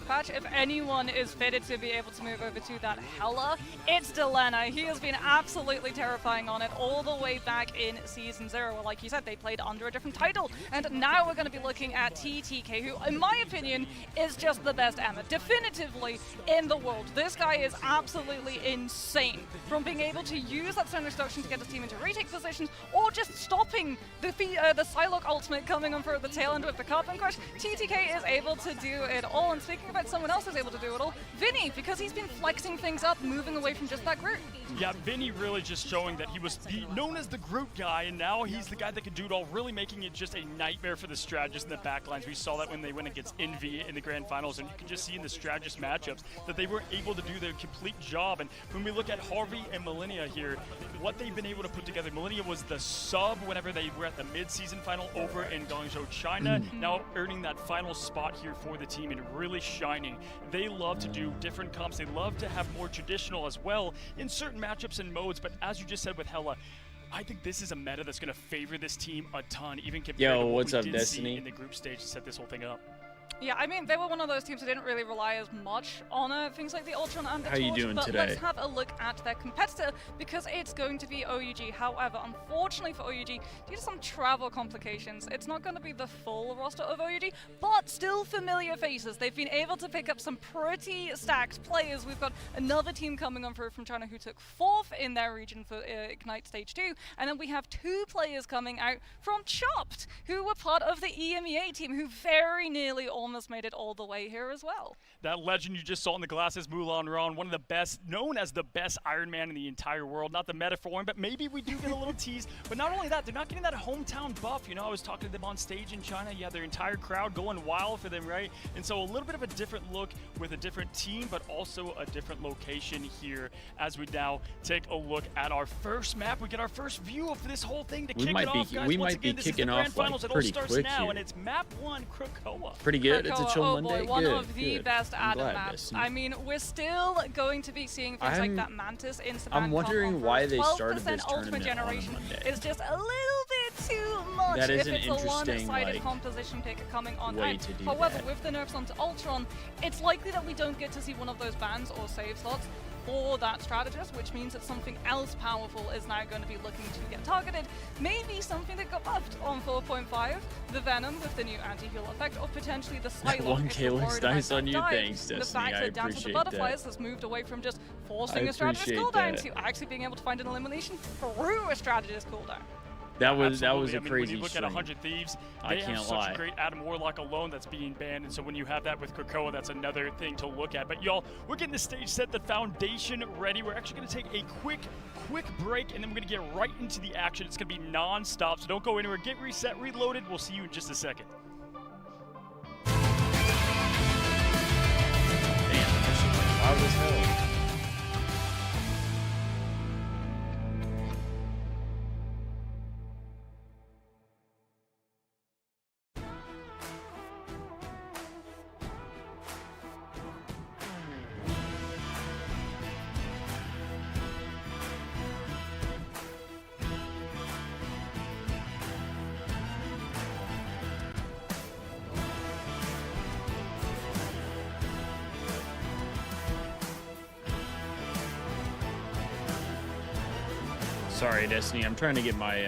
patch. If anyone is fitted to be able to move over to that Hela, it's Delena. He has been absolutely terrifying on it all the way back in Season 0. Well, like you said, they played under a different title. And now we're going to be looking at TTK, who, in my opinion, is just the best Emma, definitively in the world. This guy is absolutely insane. From being able to use that Stone Destruction to get his team into retake positions, or just stopping the Psylocke ultimate coming on for the tail end with the Carbon Crush, TTK is able to do it all. And speaking about someone else who's able to do it all, Vinny, because he's been flexing things up, moving away from just that group. Yeah, Vinny really just showing that he was known as the group guy, and now he's the guy that can do it all, really making it just a nightmare for the strategists in the backlines. We saw that when they went against Envy in the grand finals, and you can just see in the strategist matchups that they were able to do their complete job. And when we look at Harvey and Millennia here, what they've been able to put together, Millennia was the sub whenever they were at the mid-season final over in Guangzhou, China, now earning that final spot here for the team and really shining. They love to do different comps. They love to have more traditional as well in certain matchups and modes, but as you just said with Hela, I think this is a meta that's going to favor this team a ton, even compared to what we did see in the group stage to set this whole thing up. Yeah, I mean, they were one of those teams that didn't really rely as much on things like the Ultron and the Torch. How you doing but today? Let's have a look at their competitor, because it's going to be OUG. However, unfortunately for OUG, due to some travel complications, it's not going to be the full roster of OUG, but still familiar faces. They've been able to pick up some pretty stacked players. We've got another team coming on through from China who took 4th in their region for Ignite Stage 2, and then we have 2 players coming out from Chopped, who were part of the EMEA team, who very nearly almost made it all the way here as well. That legend you just saw in the glasses, Mulan Ron, one of the best, known as the best Iron Man in the entire world. Not the metaphor, but maybe we do get a little tease. But not only that, they're not getting that hometown buff. You know, I was talking to them on stage in China. You had their entire crowd going wild for them, right? And so a little bit of a different look with a different team, but also a different location here as we now take a look at our first map. We get our first view of this whole thing to kick it off, guys. We Once might again, be this is the kicking grand off finals. like It all pretty starts quick now, here. and it's map 1, Krakoa. Pretty good. Krakoa, It's a chill oh Monday. boy, one good, of the good. best I'm Adam glad, maps. Destiny. I mean, we're still going to be seeing things like that Mantis in Saban. I'm wondering why they started 12% this ultimate tournament on a generation Monday. is just a little bit too much That is if an it's a interesting, one-sided like, composition pick coming on way out. to do However, that. with the nerfs onto Ultron, it's likely that we don't get to see one of those bans or save slots for that strategist, which means that something else powerful is now going to be looking to get targeted. Maybe something that got buffed on 4.5, the Venom with the new anti-heal effect, or potentially the Psylocke. 1K looks nice on you, thanks, The Destiny, fact I that Dance with the appreciate Butterflies that. has moved away from just forcing I a strategist appreciate cooldown that. to actually being able to find an elimination through a strategist cooldown. That was Absolutely. a I mean, crazy when you look at stream. 100 Thieves, I they have can't such lie. a great Adam Warlock alone that's being banned, and so when you have that with Krakoa, that's another thing to look at. But y'all, we're getting the stage set, the foundation ready. We're actually going to take a quick break, and then we're going to get right into the action. It's going to be non-stop, so don't go anywhere. Get reset, reloaded. We'll see you in just a second. Damn, that shit went loud as hell. Sorry, Destiny. I'm trying to get my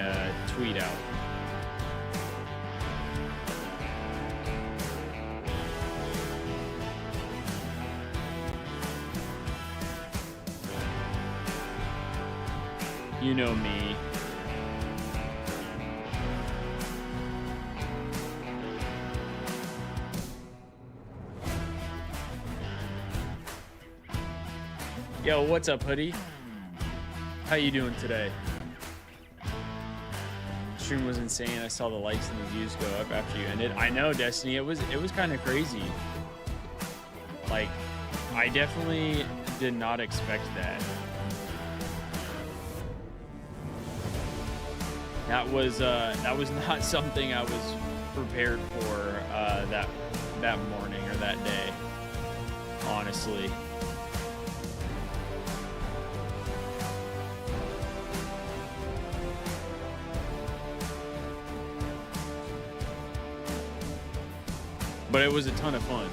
tweet out. You know me. Yo, what's up, Hoodie? How you doing today? Stream was insane. I saw the likes and the views go up after you ended. I know, Destiny. It was kind of crazy. Like, I definitely did not expect that. That was not something I was prepared for that morning or that day. Honestly. But it was a ton of fun.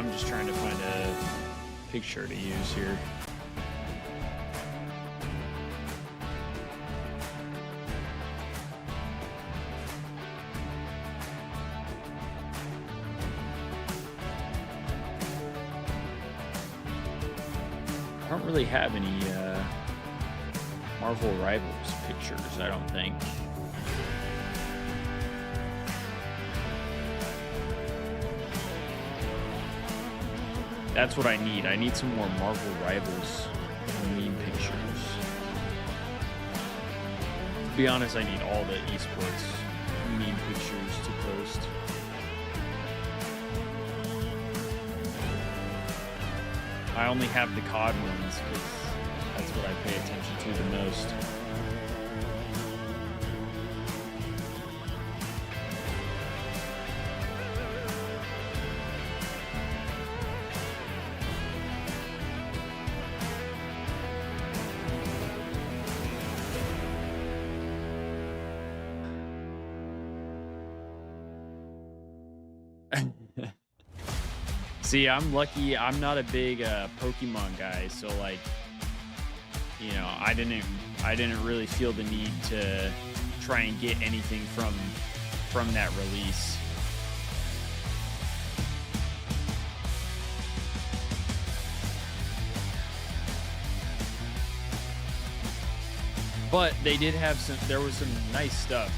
I'm just trying to find a picture to use here. I don't really have any Marvel Rivals pictures, I don't think. That's what I need. I need some more Marvel Rivals meme pictures. To be honest, I need all the esports meme pictures to post. I only have the COD ones because that's what I pay attention to the most. See, I'm lucky. I'm not a big Pokemon guy, so like, you know, I didn't really feel the need to try and get anything from that release. But they did have some. There was some nice stuff.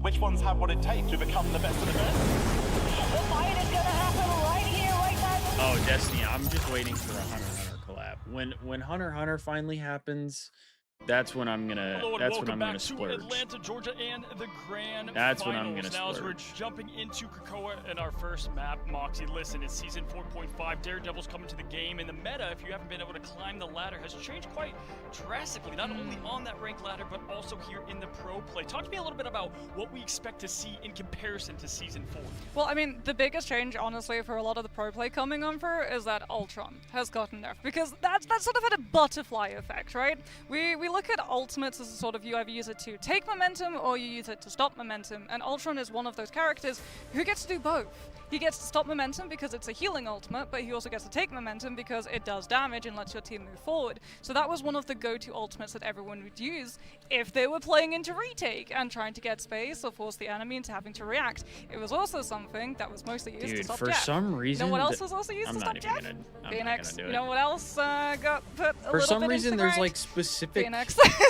Which ones have what it takes to become the best of the best? The fight is gonna happen right here, right now. Oh, Destiny, I'm just waiting for a Hunter x Hunter collab. When Hunter x Hunter finally happens, that's when I'm gonna splurge. Atlanta, Georgia, and the grand That's when I'm finals. gonna Now, as we're splurge. jumping into Krakoa and our first map, Moxie, listen, it's season 4.5. Daredevil's coming to the game, and the meta, if you haven't been able to climb the ladder, has changed quite drastically. Not only on that rank ladder, but also here in the pro play. Talk to me a little bit about what we expect to see in comparison to season 4. Well, I mean, the biggest change, honestly, for a lot of the pro play coming over is that Ultron has gotten nerfed, because that's sort of had a butterfly effect, right? We look at ultimates as a sort of, you either use it to take momentum or you use it to stop momentum, and Ultron is one of those characters who gets to do both. He gets to stop momentum because it's a healing ultimate, but he also gets to take momentum because it does damage and lets your team move forward. So that was one of the go-to ultimates that everyone would use if they were playing into retake and trying to get space or force the enemy into having to react. It was also something that was mostly used to Dude, stop for Jeff. some reason, You know what else was also used I'm to not stop even Jeff? gonna. I'm Phoenix. not gonna do You it. know what else got put a For little some bit reason, into there's grind? like specific Phoenix.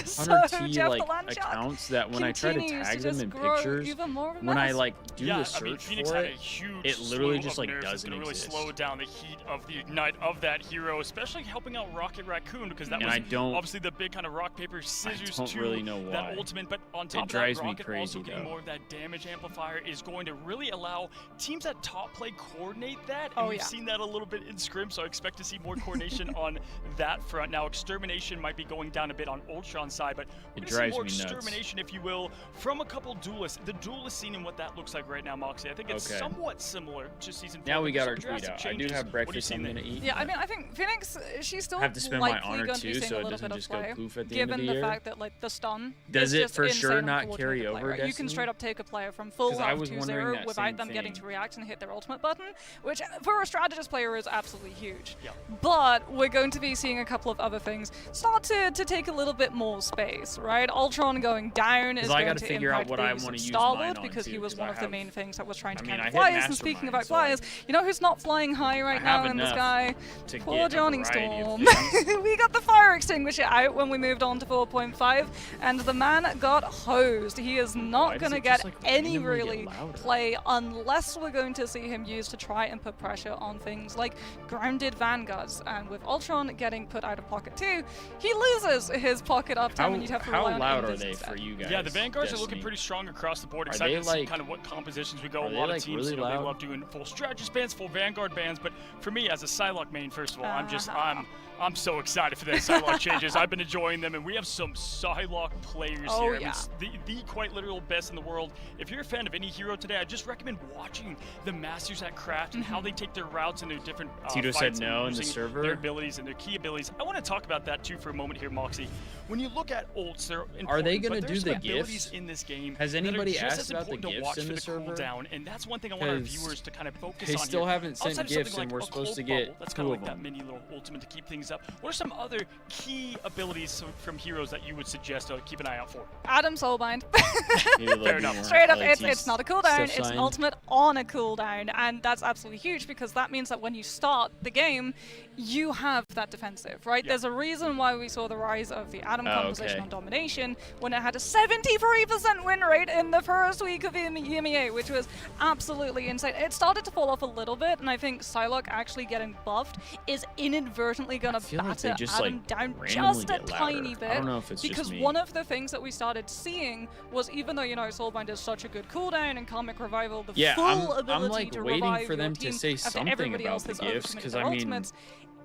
So 100T Jeff like the Land Shark accounts that when I try to continues tag them just in grow pictures, even more of a when I mess. like do Yeah, the I search mean, Phoenix for had it, a huge it literally slew just of like nerfs that's doesn't gonna really exist. slow down the heat of the ignite of that hero, especially helping out Rocket Raccoon, because that And was I don't- obviously the big kind of rock paper scissors don't to really know why. that ultimate. But on top of drives that, me Rocket crazy, also getting though. more of that damage amplifier is going to really allow teams at top play coordinate that. And Oh, we've yeah. seen that a little bit in Scrim, so I expect to see more coordination on that front. Now, Extermination might be going down a bit on Ultron's side, but we're It gonna see drives more me nuts. Extermination, if you will, from a couple duelists. The duelist scene and what that looks like right now, Moxie, I think it's Okay. somewhat similar to season 4. Now we but got some our tweet drastic out. I do changes. have What do you breakfast see I'm there? gonna eat. Yeah, I mean, I think Phoenix, she's still have to spend my likely honor going to too, be seeing so a it little doesn't bit of just go play, poof at the end of given the the year. fact that like the stun Does is it just for sure insane not on carry coordinated play, over right? You can Destiny? straight up take a player from full 'Cause I round was 2-0 wondering that without same them getting thing. to react and hit their ultimate button, which for a strategist player is absolutely huge. Yeah. But we're going to be seeing a couple of other things start to take a little bit more space, right? Ultron going down is I going gotta to figure out impact what the I use wanna of use Star-Lord mine on, because too, he was 'cause one I of the have- main things that was trying to I mean, I counter hit flyers. And speaking Mastermind, about so, like, flyers, you know who's not flying high right I now have in the enough sky? to Poor get a Johnny variety of Storm. things. We got the fire extinguisher out when we moved on to 4.5, and the man got hosed. He is Why not does going to it get just, like, any randomly get really louder? play unless we're going to see him used to try and put pressure on things like grounded vanguards. And with Ultron getting put out of pocket too, he loses his pocket uptime, and you'd have to How rely on loud are invis they instead. for you guys? Yeah, the Vanguards are looking Destiny? pretty strong across the board. Are Excited they, to see like- kind of what compositions we go. A are they, lot of like, teams, really you know, they loud? love doing full strategist bands, full Vanguard bands. But for me, as a Psylocke main, first of all, I'm I'm so excited for the Psylocke changes. I've been enjoying them, and we have some Psylocke players here. Yeah. I mean, the quite literal best in the world. If you're a fan of any hero today, I just recommend watching the Masters at Craft and how they take their routes and their different Tito fights said no and in the using server. their abilities and their key abilities. I want to talk about that too for a moment here, Moxie. When you look at ults, they're important, Are they going but to there's do the some abilities gifts? in this game Has that are anybody just asked as about the important to gifts watch in for the server? cooldown, and that's one thing I want our 'Cause viewers to kind of focus they on still here. haven't sent Outside of gifts, something and like we're a supposed cold to get bubble, that's 2 kind of of like that them. mini little ultimate to keep things up. What are some other key abilities from heroes that you would suggest to keep an eye out for? Adam Soulbind. Fair enough. Straight up, LATs. it's not a cooldown, Stuff it's an signed. ultimate on a cooldown, and that's absolutely huge because that means that when you start the game, you have that defensive, right? Yeah. There's a reason why we saw the rise of the Adam composition okay. on domination when it had a 73% win rate in the first week of EMEA, which was absolutely insane. It started to fall off a little bit, and I think Psylocke actually getting buffed is inadvertently going to feel like batter they just, Adam like, down randomly just a get louder. tiny bit. I don't know if it's just because me. one of the things that we started seeing was, even though, you know, Soulbind is such a good cooldown and Karmic Revival, the Yeah, full I'm ability like to waiting revive for them your to team say after something everybody about else the has gifts, overcommitted 'cause their I mean- ultimates.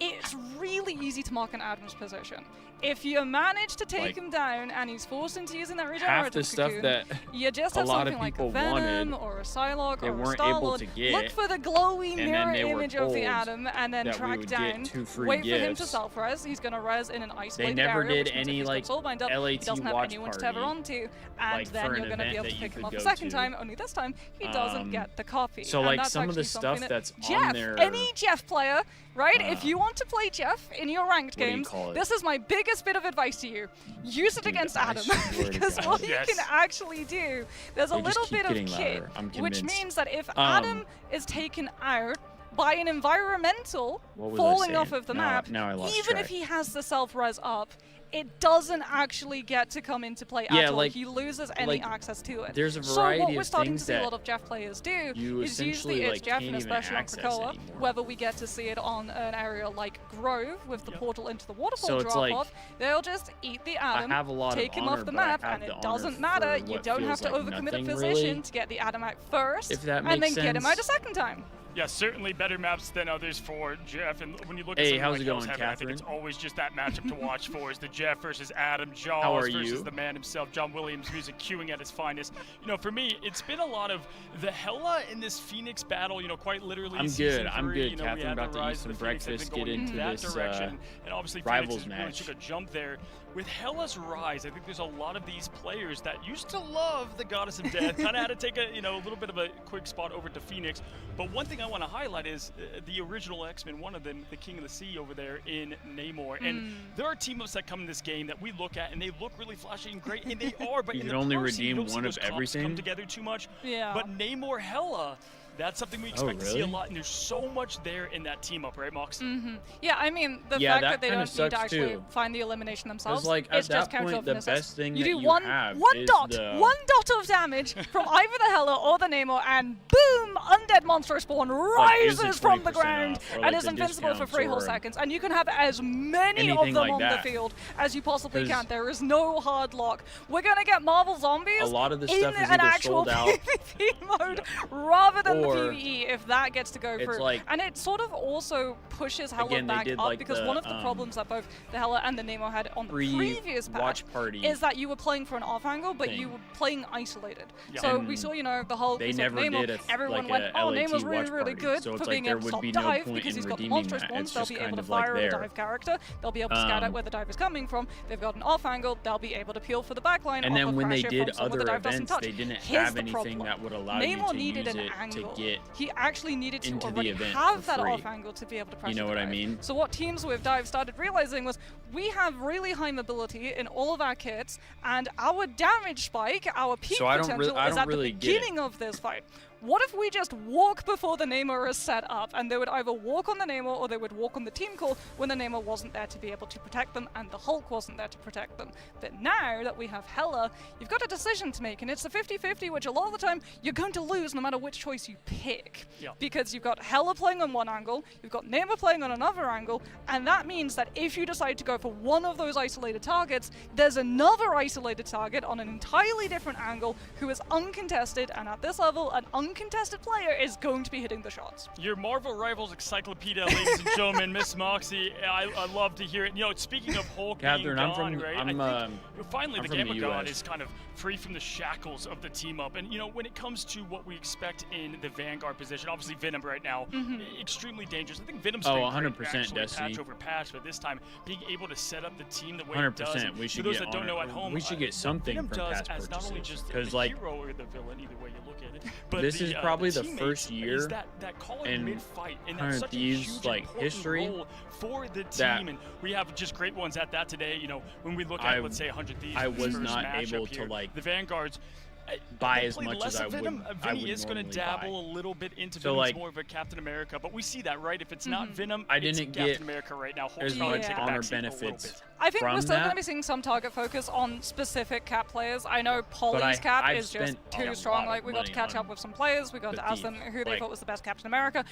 It's really easy to mark an Adam's position. If you manage to take Like, him down and he's forced into using that Half regenerative the stuff cocoon, that you just a have lot of something like a people Venom wanted, or a Psylocke they or a weren't able Star-Lord. to get, Look for the glowy and then mirror they were image of the told Adam and then that we track would down. get 2 free Wait for him to gifts. self-res. He's going to res in an isolated never area, did which means if any, he's like, got Soulbind up, he LAT doesn't have watch anyone to tether party, onto, and like, then for an you're going to be event able to that you pick him could up a go second to. time, only this time he doesn't get the copy. So, And like, that's some of the actually stuff something that's Jeff, on there, any Jeff player, right? If you want to play Jeff in your ranked what do you games, call it? this is my biggest bit of advice to you. Use it Dude, against I Adam, swear to because God. what Yes. you can actually do, there's a They just little keep bit of getting kit, louder. I'm which convinced. means that if Adam is taken out by an environmental What was I falling off saying? of the Now- map, now I lost even track. if he has the self-res up, it doesn't actually get to come into play Yeah, at all. like- He loses any like, access to it. there's a So variety what of we're starting to things see a that lot of Jeff players do you is usually essentially, it's like, Jeff can't and even especially on access Krakoa, anymore. whether we get to see it on an area like Grove with the portal into the waterfall So it's like, drop-off, they'll just eat the Adam, have a lot of take him honor, off the but I map, have and the it honor doesn't for matter. You what don't have feels to like overcommit a nothing, position really. to get the Adam out first, If that and then makes get him out a sense. second time. Yeah, certainly better maps than others for Jeff. And when you look at Hey, something how's like it going, Hell's Heaven, I think it's Catherine? always just that matchup to watch for is the Jeff versus Adam, Jaws How are versus you? the man himself, John Williams, music queuing at his finest. You know, for me, it's been a lot of the Hella in this Phoenix battle, you know, quite literally. I'm season good, I'm 3, good, you know, Catherine. we had About the to eat rise some of the Phoenix, they've breakfast, been get going into that this, direction. And obviously Rivals Phoenix has really match. took a jump there. With Hella's rise, I think there's a lot of these players that used to love the Goddess of Death, kind of had to take a, you know, a little bit of a quick spot over to Phoenix. But one thing I want to highlight is the original X-Men, one of them, the King of the Sea over there in Namor. And there are team-ups that come in this game that we look at, and they look really flashy and great, and they are, but You in can the only person, you redeem don't see one those of comps everything? come together too much. Yeah. But Namor Hella, that's something we expect to see a really? lot, and there's so much there in that team-up, right, Mox? Yeah, I mean, the Yeah, fact that that they kinda don't need to sucks, actually too. find the elimination themselves, like, at it's just that point, counter the assist. best thing you that do you one have is dot, the- one dot of damage from either the Hella or the Namor, and boom, undead monster spawn is it rises from the 20% ground off, or, and like, is the invincible for discounts, 3 whole or seconds, and you can have as many of anything them like on the that. field as you possibly 'Cause can. There is no hard lock. We're gonna get Marvel Zombies A lot of the in stuff is an either actual sold out, PvP mode rather than the or PvE if that gets to go it's through. like- And it sort of also pushes Hella Again, they back did, up like, because the, one of the problems that both the Hella and the Namor had on the previous patch watch party is that you were playing for an off angle, but you thing. were playing isolated. Yeah. So And we saw, you know, the whole they piece of never Namor, did everyone like went, a oh, LAT Namor's really, watch really party. good So for it's being like able to there stop would be no dive point because in he's got the redeeming monster that. spawns, It's they'll just be able kind to of like fire at a there. dive character, they'll be able to scout out where the dive is coming from, they've got an off angle, they'll be able to peel for the backline. And off then of when they Crasher did from somewhere the other dive doesn't events, touch. they didn't Here's have the anything problem. that would allow Namor you to needed use an it angle. to get He actually needed to into the already event have for that free. off angle to be able to pressure know the what I dive. mean? So what teams with dive started realizing was we have really high mobility in all of our kits, and our damage spike, our peak So I don't potential really- I is don't at really the get it. beginning of this fight. What if we just walk before the Namor is set up, and they would either walk on the Namor or they would walk on the team call when the Namor wasn't there to be able to protect them and the Hulk wasn't there to protect them. But now that we have Hela, you've got a decision to make, and it's a 50-50, which a lot of the time you're going to lose no matter which choice you pick. Yeah. Because you've got Hela playing on one angle, you've got Namor playing on another angle, and that means that if you decide to go for one of those isolated targets, there's another isolated target on an entirely different angle who is uncontested, and at this level, an uncontested player is going to be hitting the shots. Your Marvel Rivals Encyclopedia, ladies and gentlemen, Miss Moxie, I love to hear it. You know, speaking of Hulk being gone, right? I think finally the Gamma God is kind of free from the shackles of the team up. And, you know, when it comes to what we expect in the Vanguard position, obviously Venom right now, extremely dangerous. I think Venom's been 100% actually Destiny. patch over patch, but this time being able to set up the team the way 100%. it does. We should for those get that don't know at home, we should get something Venom from does past as not only purchases. just Because the like hero or the villain, either way you look at it, but this is probably the teammates first year is that call in mid-fight, and that's 100 such a Thieves huge like important history role for the team, and we have just great ones at that today. You know, when we look at let's say 100 Thieves, I was first not matchup able here, to like the Vanguards. buy They as played much less as I of would. Venom. Vinny is going to dabble buy. a little bit into So, Venom's like, more of a Captain America, but we see that, right? If it's not Venom, I it's didn't Captain get America right now. as Hulk's much taking a honor backseat a little benefits. bit. I think we're From still going to that- be seeing some target focus on specific cap players. I know Polly's cap I've is just spent too a strong. lot Like, of we got to money catch on up with some players. We got the to ask them Thief. who they Like, thought was the best Captain America.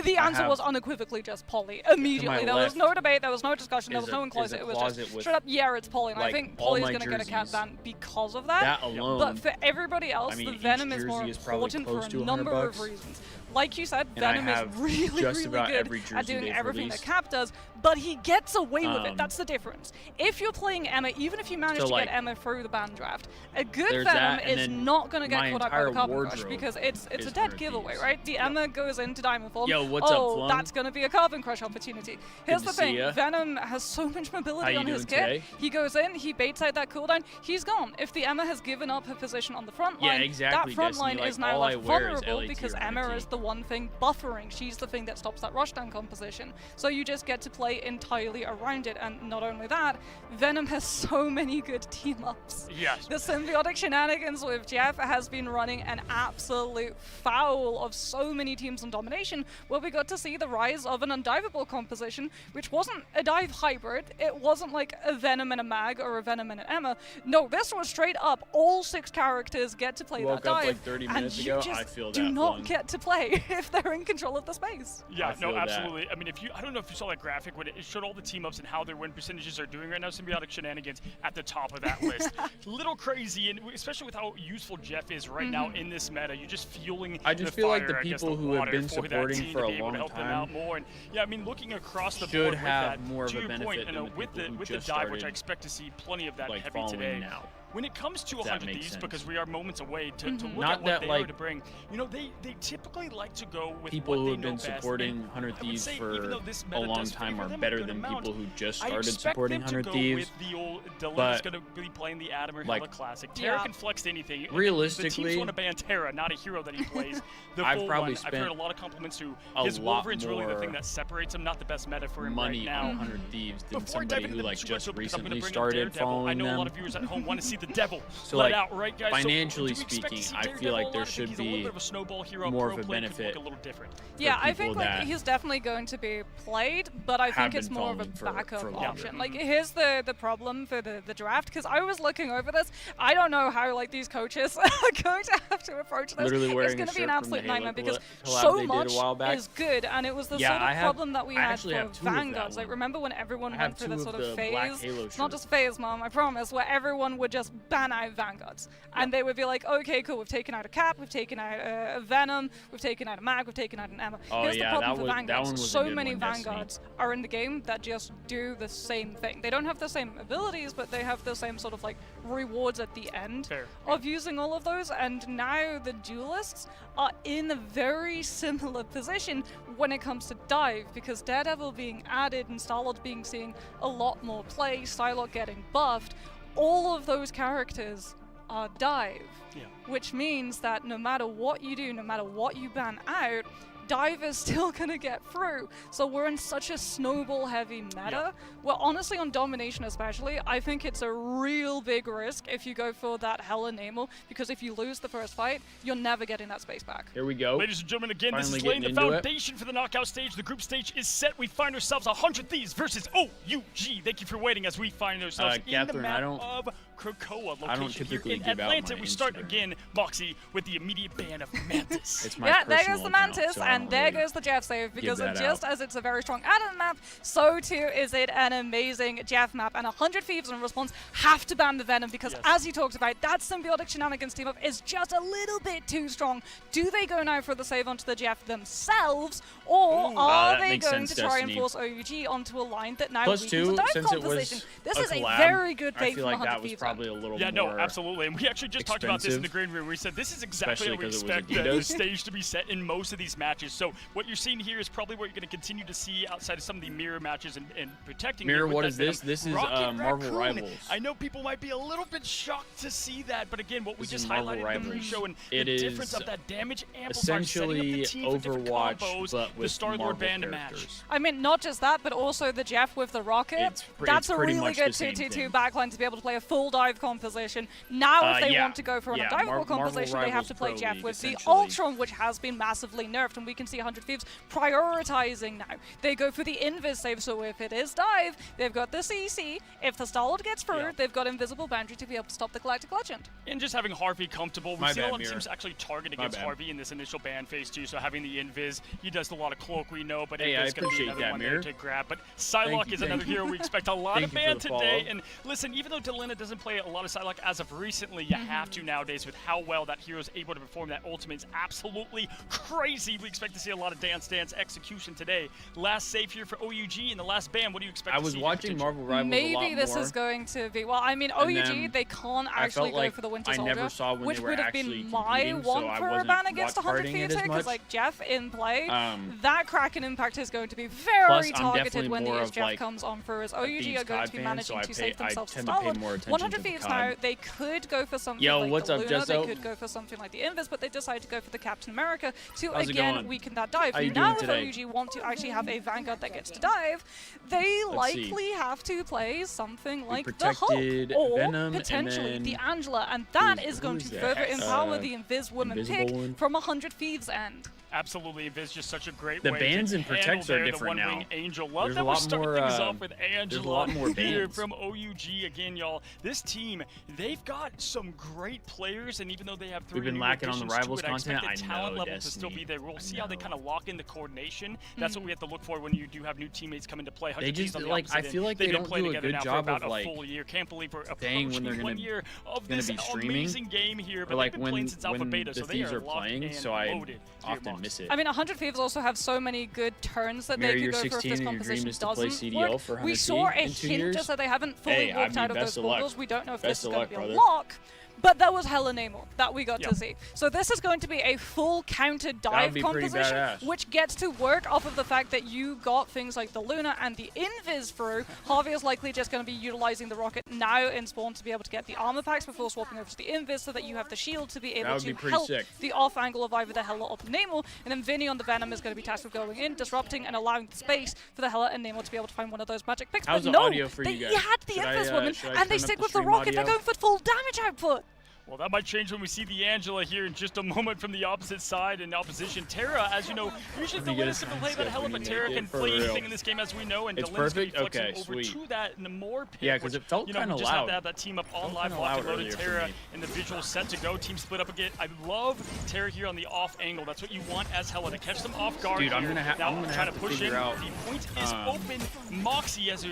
The answer have- was unequivocally just Polly. Immediately. There was left no debate. There was no discussion. There is was no a- one closet. is a It was closet just with, straight up, yeah, it's Polly. And I like, think all Polly's my going to get a cap jerseys. ban because of that. That alone. But for everybody else, I mean, the each Venom is more jersey is probably important close for to a number of $100. reasons. Like you said, And I Venom is have really, just really about good every at jersey doing they've everything that released. Cap does, but he gets away with it. Um, That's the difference. If you're playing Emma, even if you manage to like, get Emma through the ban draft, a good there's Venom that, and is then not going to get my caught up by the entire Carbon Crush wardrobe because it's is a dead 100 giveaway, Thieves. right? The Emma goes into Diamond form. Yo, what's up, oh, Flung? that's going to be a Carbon Crush opportunity. Here's to the see thing, ya. Venom has so much How mobility you on his doing kit. today? He goes in, he baits out that cooldown, he's gone. If the Emma has given up her position on the front line, exactly, that front Destiny. line Like, is now all I left wear is vulnerable LAT because or Emma NT. is the one thing buffering. She's the thing that stops that rushdown composition. So you just get to play entirely around it. And not only that, Venom has so many good team ups. Yes. The symbiotic shenanigans with Jeff has been running an absolute foul of so many teams on domination, where we got to see the rise of an undivable composition, which wasn't a dive hybrid. It wasn't like a Venom and a Mag or a Venom and an Emma. No, this was straight up all 6 characters get to play Woke that up dive. like 30 minutes and you ago, just I feel do that not one. get to play if they're in control of the space. Yeah, I no, feel that. absolutely. I mean, I don't know if you saw that graphic when it showed all the team ups and how their win percentages are doing right now. Symbiotic Shenanigans at the top of that list. Little crazy, and especially with how useful Jeff is right now in this meta. You're just fueling I just the feel like fire, the I guess, people the who have water been for that supporting team for to a be able to long help them time out more. And yeah, I mean, looking across the should board with have that, more of to a your benefit point, than the with people who the just dive, which I started, expect to see plenty of that like, heavy following today. now. When it comes to If that 100 makes Thieves, sense. because we are moments away to look Not at what that, they like, are to bring, you know, they typically like to go with people what who they have know been best. supporting And 100 I would Thieves say, for even though this a meta long does time favor are them a better good than amount, people who just I started expect supporting them to 100 go Thieves. with the old Dylan but, is going to be playing the Adam or like, Hella Classic. Terra Yeah. can flex to anything. The Realistically, teams want to ban Terra, not a hero that he plays. The I've full probably one. I've heard spent a lot of compliments to a his lot Wolverine's really the more thing that separates him, not the best meta for him money right now. on 100 Thieves than Before I dive somebody into who the like super just topics, I'm gonna recently bring up started Daredevil. I following know a lot them. of viewers at home want to see the devil So, let like, out, right, guys? financially so, do we expect to speaking, see I feel Daredevil like a there lot? I think should he's a little be bit of a snowball hero. more Pro of a play could benefit look a little different. Yeah, I people think like that he's definitely going to be played, but I think have it's been more of a following for backup longer. option. Like here's the problem for the draft, because I was looking over this. I don't know how like these coaches are going to have to approach this. Literally wearing It's a going to be an shirt from the absolute nightmare Halo because collab so they did a much while back. is good, and it was the Yeah, sort of I have- problem that we I had actually for have two of that Vanguards. Like one. remember when everyone I went have through two that of sort of the black phase? Halo It's not shirts. just phase, mom, I promise, where everyone would just ban out Vanguards, and they would be like, okay, cool, we've taken out a Cap, we've taken out a Venom, we've taken out a Mag, we've taken out an Emma. Oh, Here's yeah, the problem that for was- that Vanguards. one was a So good many one, Destiny. Vanguards are in the game that just do the same thing. They don't have the same abilities, but they have the same sort of like rewards at the end Fair. of using all of those. And now the duelists are in a very similar position when it comes to dive, because Daredevil being added and Star-Lord being seeing a lot more play, Psylocke getting buffed, all of those characters are dive. Yeah. Which means that no matter what you do, no matter what you ban out, dive is still gonna get through. So we're in such a snowball heavy meta. Well, honestly, on domination especially, I think it's a real big risk if you go for that Hella Namel, because if you lose the first fight, you're never getting that space back. Here we go. Ladies and gentlemen, again, this Finally is laying the getting into it. foundation for the knockout stage. The group stage is set. We find ourselves 100 Thieves versus OUG. Thank you for waiting as we find ourselves in the Catherine, map I don't- of Krakoa, I don't location here typically in give out Atlanta. my We start Instagram. again Moxie with the immediate ban of Mantis. It's my Yeah, there personal goes the account, Mantis, so I and don't there really goes the Jeff save, because that just out. as it's a very strong add-on map, so too is it an amazing Jeff map, and 100 Thieves in response have to ban the Venom, because as you talked about, that symbiotic shenanigans team up is just a little bit too strong. Do they go now for the save onto the Jeff themselves, or are that they makes going sense, to try Destiny. and force OUG onto a line that now Plus weakens the two, dive since it composition? was This a is collab, a very good I bait feel from like 100 that was Thieves. probably a little Yeah, more no, absolutely. And we actually just talked about this in the expensive. green room. We said this is exactly Especially how we 'cause it was expect the Adidas. stage to be set in most of these matches. So what you're seeing here is probably what you're going to continue to see outside of some of the mirror matches and protecting. Mirror, here with what that is this? Venom. This is Rocket Marvel Raccoon. Rivals. I know people might be a little bit shocked to see that, but again, what we This just is Marvel highlighted in the Rivals. pre-show and It the is difference of that damage amplifier, setting up essentially the team for different Overwatch, combos, but the with Star-Lord Marvel band to match. characters. I mean, not just that, but also the Jeff with the rocket. That's It's a pretty really much good the same 2-2-2 thing. backline to be able to play a full dive composition. Now, if they Yeah. want to go for an Yeah, undiveable Marvel composition, they have Rivals to play Pro Jeff League, with the essentially. Ultron, which has been massively nerfed, and we can see 100 Thieves prioritizing now. They go for the invis save, so if it is dive, they've got the CC. If the Star-Lord gets through, they've got invisible boundary to be able to stop the Galactic Legend. And just having Harvey comfortable. We've My seen a bad, lot of Mirror. teams actually target My against bad. Harvey in this initial ban phase too, so having the invis, he does a lot of cloak, we know, but Hey, I Invis going to be appreciate another that, one Mirror. there to grab. But Psylocke is another hero we expect a lot Thank of you for ban the today. follow. And listen, even though Delena doesn't play a lot of Psylocke as of recently, you have to nowadays with how well that hero is able to perform. That ultimate is absolutely crazy. We expect to see a lot of dance execution today. Last save here for OUG in the last ban. What do you expect I to was see? watching Marvel Rivals a lot Maybe this more. is going to be, well, I mean, And OUG, then they can't I actually felt go like for the Winter I Soldier, never saw when which they were would have actually been my competing, so one I for a wasn't ban against 100 partying it Thieves as here, because much. like Jeff in play, Um, that Kraken impact is going to be Plus, very I'm targeted definitely when the more Ace of, Jeff like, comes on through, as a OUG Thieves are going COD to be fan, managing so to save themselves I to tend to pay Star-Lord. more attention 100 to the Thieves COD. now, they could go for something Yo, like what's the up, Luna, they Jesso? could go for something like the Invis, but they decided to go for the Captain America to How's it again going? weaken that dive. How you Now doing if today? OUG want to actually have a Vanguard that gets to dive, they Let's see. likely have to play something like the protected Hulk, or Venom, and potentially then the Angela, and that is going who's to that? further empower the Invis woman Invisible pick one? from 100 Thieves end. Absolutely, Invis just such a great The way bans to and handle protects are there, different the now. one-wing Angel. Love There's that a we're lot starting more, things off with Angela there's a lot more here bans. from OUG. Again, y'all, this team, they've got some great players, and even though they have three We've been new lacking on the additions to Rivals it, I expect content. the I talent know, level to still Destiny. be there. We'll I see how they know. kind of lock in the coordination. That's what we have to look for when you do have new teammates come into play. They 100 Thieves just, on the like, I opposite feel end. like They've they been don't playing do a together good now for job about of, a like, full year. Can't believe we're saying when approaching they're 1 gonna- year of gonna this be streaming, amazing game here. or But like they've been playing since alpha when beta, the so they Thieves are are locked playing, and so I loaded to your often box. miss it. I mean, 100 Thieves also have so many good turns that Mirror, they you're could go for if 16 this and your dream composition is to play doesn't CDL work. for We 100 saw a in 2 hint years. just that they haven't fully Hey, I walked mean, out of best those of luck. portals. We don't know if Best this is of going luck, to be brother. a lock. But that was hella Namor that we got Yep. to see. So this is going to be a full counter would dive be pretty composition, badass. which gets to work off of the fact that you got things like the Luna and the Invis through. Harvey is likely just going to be utilizing the rocket now in spawn to be able to get the armor packs before swapping over to the Invis, so that you have the shield to be able would to be pretty help sick. the off angle of either the Hela or the Namor. And then Vinny on the Venom is going to be tasked with going in, disrupting, and allowing the space for the Hela and Namor to be able to find one of those magic picks. How's but the no, audio for they you guys? had the Should I, Invis woman, should I and they turn up stick the with the stream rocket. They're audio? going for full damage output. Well, that might change when we see the Angela here in just a moment from the opposite side in opposition. Terra, as you know, usually Let me get Delina's a going to play time that skip hell when of a you Terra make can it, for play real. anything in this game, as we know, and It's Delina's going to be perfect? flexing Okay, over sweet. to that Namor pick. Yeah, 'cause which, it felt you know, kinda we just have loud. to have that team up on Felt live, kinda locked loud and loaded. earlier for Terra me. and the visual set to go. Team split up again. I love Terra here on the off angle. That's what you want as Hela, to catch them off guard. Dude, I'm here. gonna ha- now I'm gonna trying have to to push figure in. out, The point is open. Moxie as a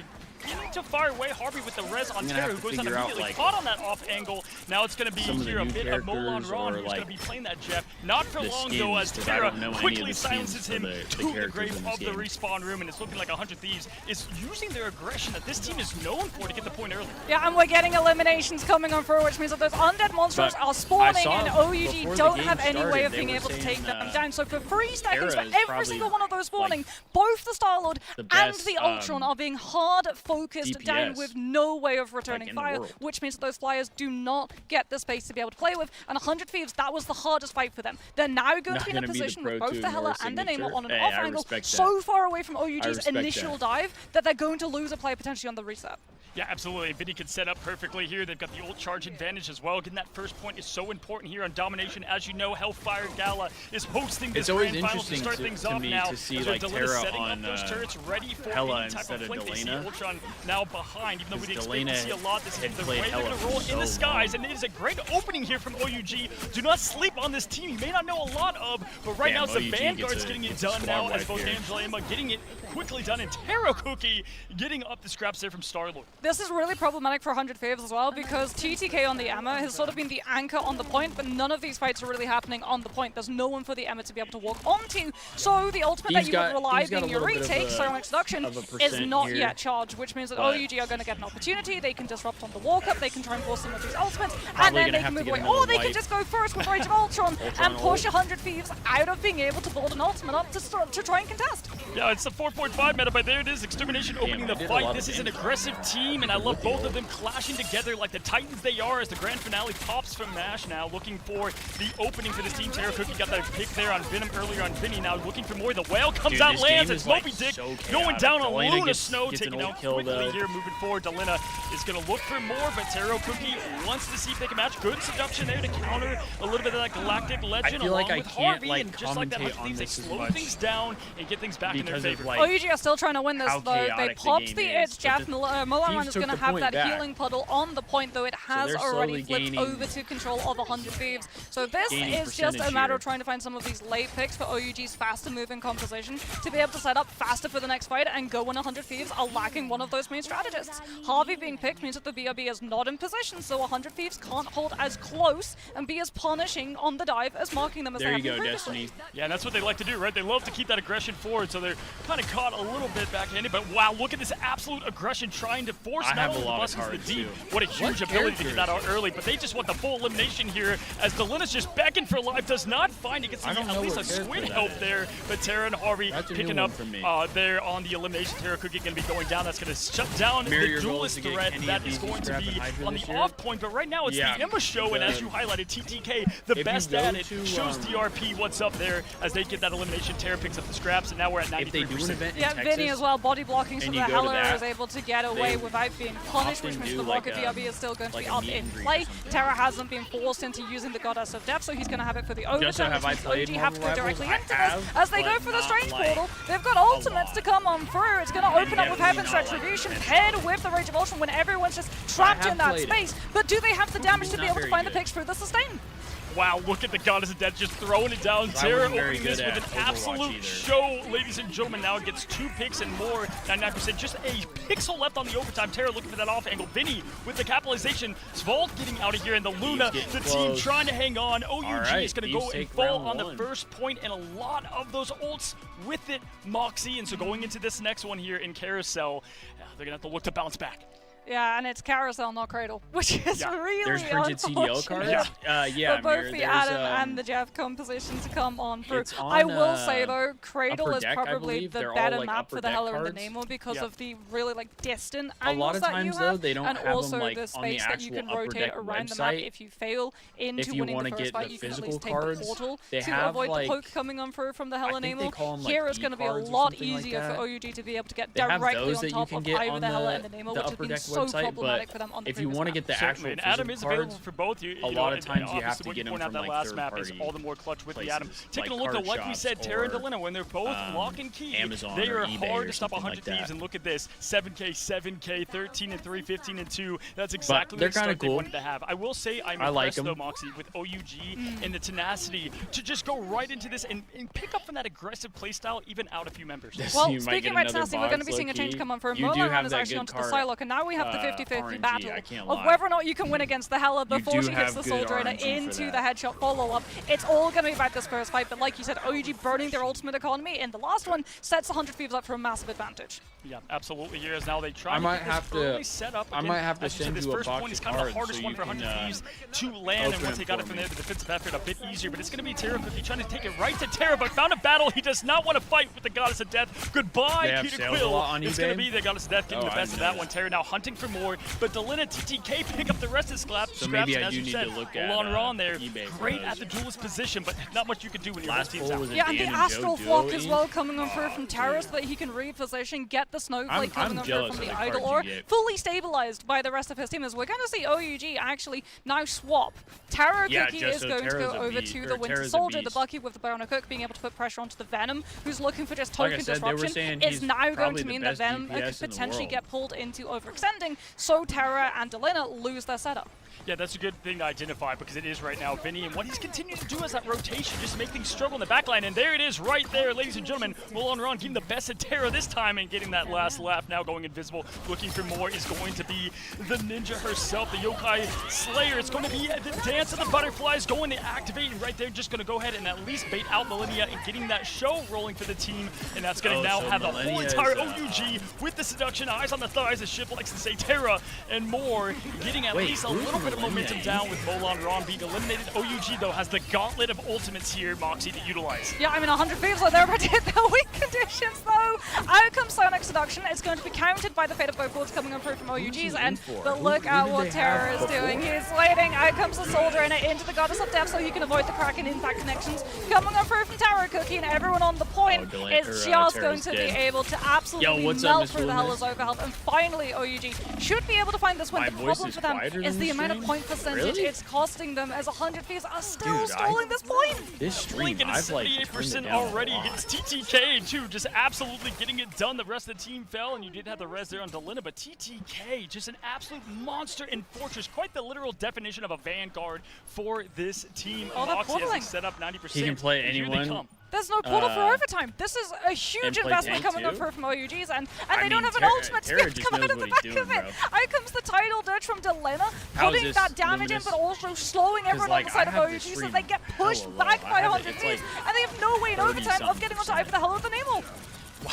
getting to fire away. Harvey with the res on I'm gonna Terra, have who to goes out figure out, immediately like, caught on that off angle. Now it's going to be some of the here a new bit of Molan characters Ron, or, who's going to like, be playing that Jeff. Not for the long skins, though, as 'cause I Terra don't know any of quickly the skins silences for him the to the characters grave in this of the game. respawn room, and it's looking like 100 Thieves is using their aggression that this team is known for to get the point early. Yeah, and we're getting eliminations coming on through, which means that those undead monsters But are spawning, I saw and before OUG the don't game have any way started, of they being were able to take saying, them down. So for 3 seconds, for Terra is every probably, single one of those spawning, like, both the Star-Lord the and best, the Ultron are being hard focused down DPS, with no way of returning in the fire, world. which means that those flyers do not get the space to be able to play with. And 100 Thieves, that was the hardest fight for them. They're now going to be in a gonna be the position with pro both to the Hela ignore and the Namor signature. on an Hey, off I angle, respect so that. far away from I OUG's respect initial that. dive that they're going to lose a play potentially on the reset. Yeah, absolutely. Vinny can set up perfectly here. They've got the ult charge advantage as well. Getting that first point is so important here on Domination. As you know, Hellfire Gala is hosting this It's always grand finals to interesting start to things to off me now. to see, As like, Delina's Terra setting on up those turrets ready for Hela any type instead of of flank. They see Delena. Ultron one now behind, even though we didn't expect to see a lot. This is the played way they're going to roll in the skies, and it is a great opening here from OUG. Do not sleep on this team. You may not know a lot of, but right now it's the Vanguard's getting it done now, as both Angela and Emma getting it quickly done, and Taro Cookie getting up the scraps there from Star-Lord. This is really problematic for 100Thieves as well, because TTK on the Emma has sort of been the anchor on the point, but none of these fights are really happening on the point. There's no one for the Emma to be able to walk onto, so the ultimate that you would rely being your retake, Psionic Seduction, is not yet charged, which means that OUG are going to get an opportunity. They can disrupt on the walk-up, they can try and force some of these ultimates, and then they can move away. Or they can just go first with Rage of Ultron and push 100Thieves out of being able to build an ultimate up to try and contest. Yeah, it's the 4.5 meta, but there it is. Extermination opening the fight. This is an aggressive team, and I love both of them clashing together like the Titans they are as the grand finale pops from MASH now, looking for the opening for this team. Taro Cookie got that pick there on Venom earlier on Vinny, now looking for more. The whale comes out, lands, it's Moby Dick going down on Luna Snow, taking out quickly here, moving forward. Delina is going to look for more, but Taro Cookie wants to see if they can match. Good seduction there to counter a little bit of that Galactic Legend along with Harvey, and just like that, they slow things down and get things back in their favor. OUG are still trying to win this though. They popped the itch. Jeff Mulan is going to have that healing puddle on the point, though it has already flipped over to control of 100Thieves. So this is just a matter of trying to find some of these late picks for OUG's faster moving composition to be able to set up faster for the next fight and go when 100Thieves are lacking one of those main strategists. Harvey being picked means that the BRB is not in position, so 100Thieves can't hold as close and be as punishing on the dive as marking them as they have been previously. Yeah, and that's what they like to do, right? They love to keep that aggression forward, so they're kind of caught a little bit backhanded, but wow, look at this absolute aggression trying to force not only the buses to the deep. What a huge ability to get that out early, but they just want the full elimination here as Delina's just begging for life, does not find it, gets at least a squid help there, but Tara and Harvey picking up there on the elimination. Tara Cookie going to be going down. That's going to shut down the duelist threat that is going to be on the off point, but right now it's the Emma show, and as you highlighted, TTK, the best at it, shows DRP what's up there as they get that elimination. Tara picks up the scraps, and now we're at 93%. Yeah, Vinny as well, body blocking, so the Hella is able to get away without being punished, which means the Rocket DRB is still going to be up in play. Terra hasn't been forced into using the Goddess of Death, so he's going to have it for the overtime, which means OG have to go directly into this. As they go for the Strange Portal, they've got ultimates to come on through. It's going to open up with Heaven's Retribution, paired with the Rage of Ultron when everyone's just trapped in that space. But do they have the damage to be able to find the picks through the sustain? Wow, look at the Goddess of Death just throwing it down. Tara opening this with an absolute show, ladies and gentlemen. Now it gets 2 picks and more, 99%. Just a pixel left on the overtime. Tara looking for that off angle. Vinny with the capitalization. Svalt getting out of here, and the Luna, the team trying to hang on. OUG is going to go and fall on the first point, and a lot of those ults with it. Moxie, and so going into this next one here in Carousel, they're going to have to look to bounce back. Yeah, and it's Carousel, not Cradle, which is really There's printed CDL cards? for both the Adam and the Jeff composition to come on through. I will say, though, Cradle is probably the better map for the Hella and the Nemo because of the really, distant angles that you have, and also the space that you can rotate around the map if you fail into winning the first fight. You can at least take the portal to avoid the poke coming on through from the Hella Nemo. Here it's going to be a lot easier for OUG to be able to get directly on top of either the Hella and the Nemo, which has been so problematic for them on the if you want to get the actual and Adam is available for both. A lot of times you have to get him from that last map is all the more clutch with the Adam. Taking a look at, like we said, Tara and Delina, when they're both lock and key, they are hard to stop 100 Thieves. And look at this, 7K, 7K, 13-3, 15-2. That's exactly the start they wanted to have. I will say I'm impressed though, Moxie, with OUG and the tenacity to just go right into this and pick up from that aggressive playstyle, even out a few members. Well, speaking about tenacity, we're going to be seeing a change come on for Molan is actually onto the Psylocke, and now we have the 50-50 battle of whether or not you can win against the Hella before she gets the Soul Drainer into the headshot follow-up. It's all going to be about this first fight, but like you said, OUG burning their ultimate economy in the last one sets 100 Thieves up for a massive advantage. Yeah, absolutely. Here is now they try to set up. I might have to send you a box of cards. This first point is kind of the hardest one for 100 Thieves to land, and once they got it from there, the defensive effort a bit easier, but it's going to be Tara Cookie trying to take it right to Tara, but found a battle. He does not want to fight with the Goddess of Death. Goodbye, Peter Quill. It's going to be the Goddess of Death getting the best of that one. Tara now hunting looking for more, but Delina TTK pick up the rest of scraps. So maybe and I as do you need said, to look at Ron there, eBay for great those. at the duelist position, but not much you can do when your Last team's poll out. was a Yeah, and Dan the and Astral Joe Flock duo as in. well coming on through from Terrace so that he can reposition, get the Snowflake coming on through jealous from of the the Idol cards you Ore, get. fully stabilized by the rest of his team as we're going to see OUG actually now swap. Taro Yeah, Cookie just is so going to Tara's go a over beast, to or the Winter Tara's a Soldier, the beast. Bucky with the Bionic Hook being able to put pressure onto the Venom, who's looking for just Like I token said, they were disruption. saying It's he's now going probably to the mean that best Venom DPS could in the potentially world. get pulled into overextending, so Tara and Delina lose their setup. Yeah, that's a good thing to identify because it is right now Vinny, and what he's continuing to do is that rotation, just make things struggle in the backline, and there it is right there, ladies and gentlemen. Ron getting the best of Tara this time and getting that last laugh, now going invisible. Looking for more is going to be the ninja herself, the Yokai Slayer. It's going to be the dance of the butterflies going to activate, and right there just going to go ahead and at least bait out Millennia and getting that show rolling for the team, and that's going to now so have the whole Millennia entire is, OUG with the seduction, eyes on the thighs, as Ship likes to say, Tara and more, getting at Wait, least a who's little bit of Millennia? momentum down with Ron being eliminated. OUG, though, has the gauntlet of ultimates here, Moxie, to utilize. Yeah, I mean, 100Thieves are there, but hit their weak conditions, though. Out comes Sonic Seduction. It's going to be countered by the Fate of Both Worlds coming on through from OUG's end. But look at what Terra is doing. He's waiting. Out comes the Soldier in it into the Goddess of Death so he can avoid the Kraken impact connections. Coming on through from Taro Cookie, and everyone on the point is just going to be able to absolutely what's up, melt Miss through the Williams? Hellas overhealth. And finally, OUG should be able to find this win. My The voice problem is for them quieter is than the the amount of stream? point percentage Really? it's costing them as 100Thieves are still Dude, stalling this point. This stream, Blinking I've like 78% turned it down already a lot. against TTK, too, just absolutely getting it done. The rest of the team fell, and you did have the res there on Delina, but TTK, just an absolute monster in Fortress. Quite the literal definition of a vanguard for this team. Oh, they're Moxie has portaling. it set up 90%. He can play and here they anyone. come. There's no portal for overtime. This is a huge play investment tank coming up too? from OUG's, and I they don't mean, have an Terra- ultimate to Terra be able to just come out knows of the what back he's of doing, it. bro. Out comes the tidal dirge from Delina, How is putting this that damage in, Luminous? but also slowing everyone on like, the side I of have OUG this so stream they get pushed hella low. back I by have it- 100 it's Thieves, like and they have no way in overtime of getting onto something either the Hell of the Nemo.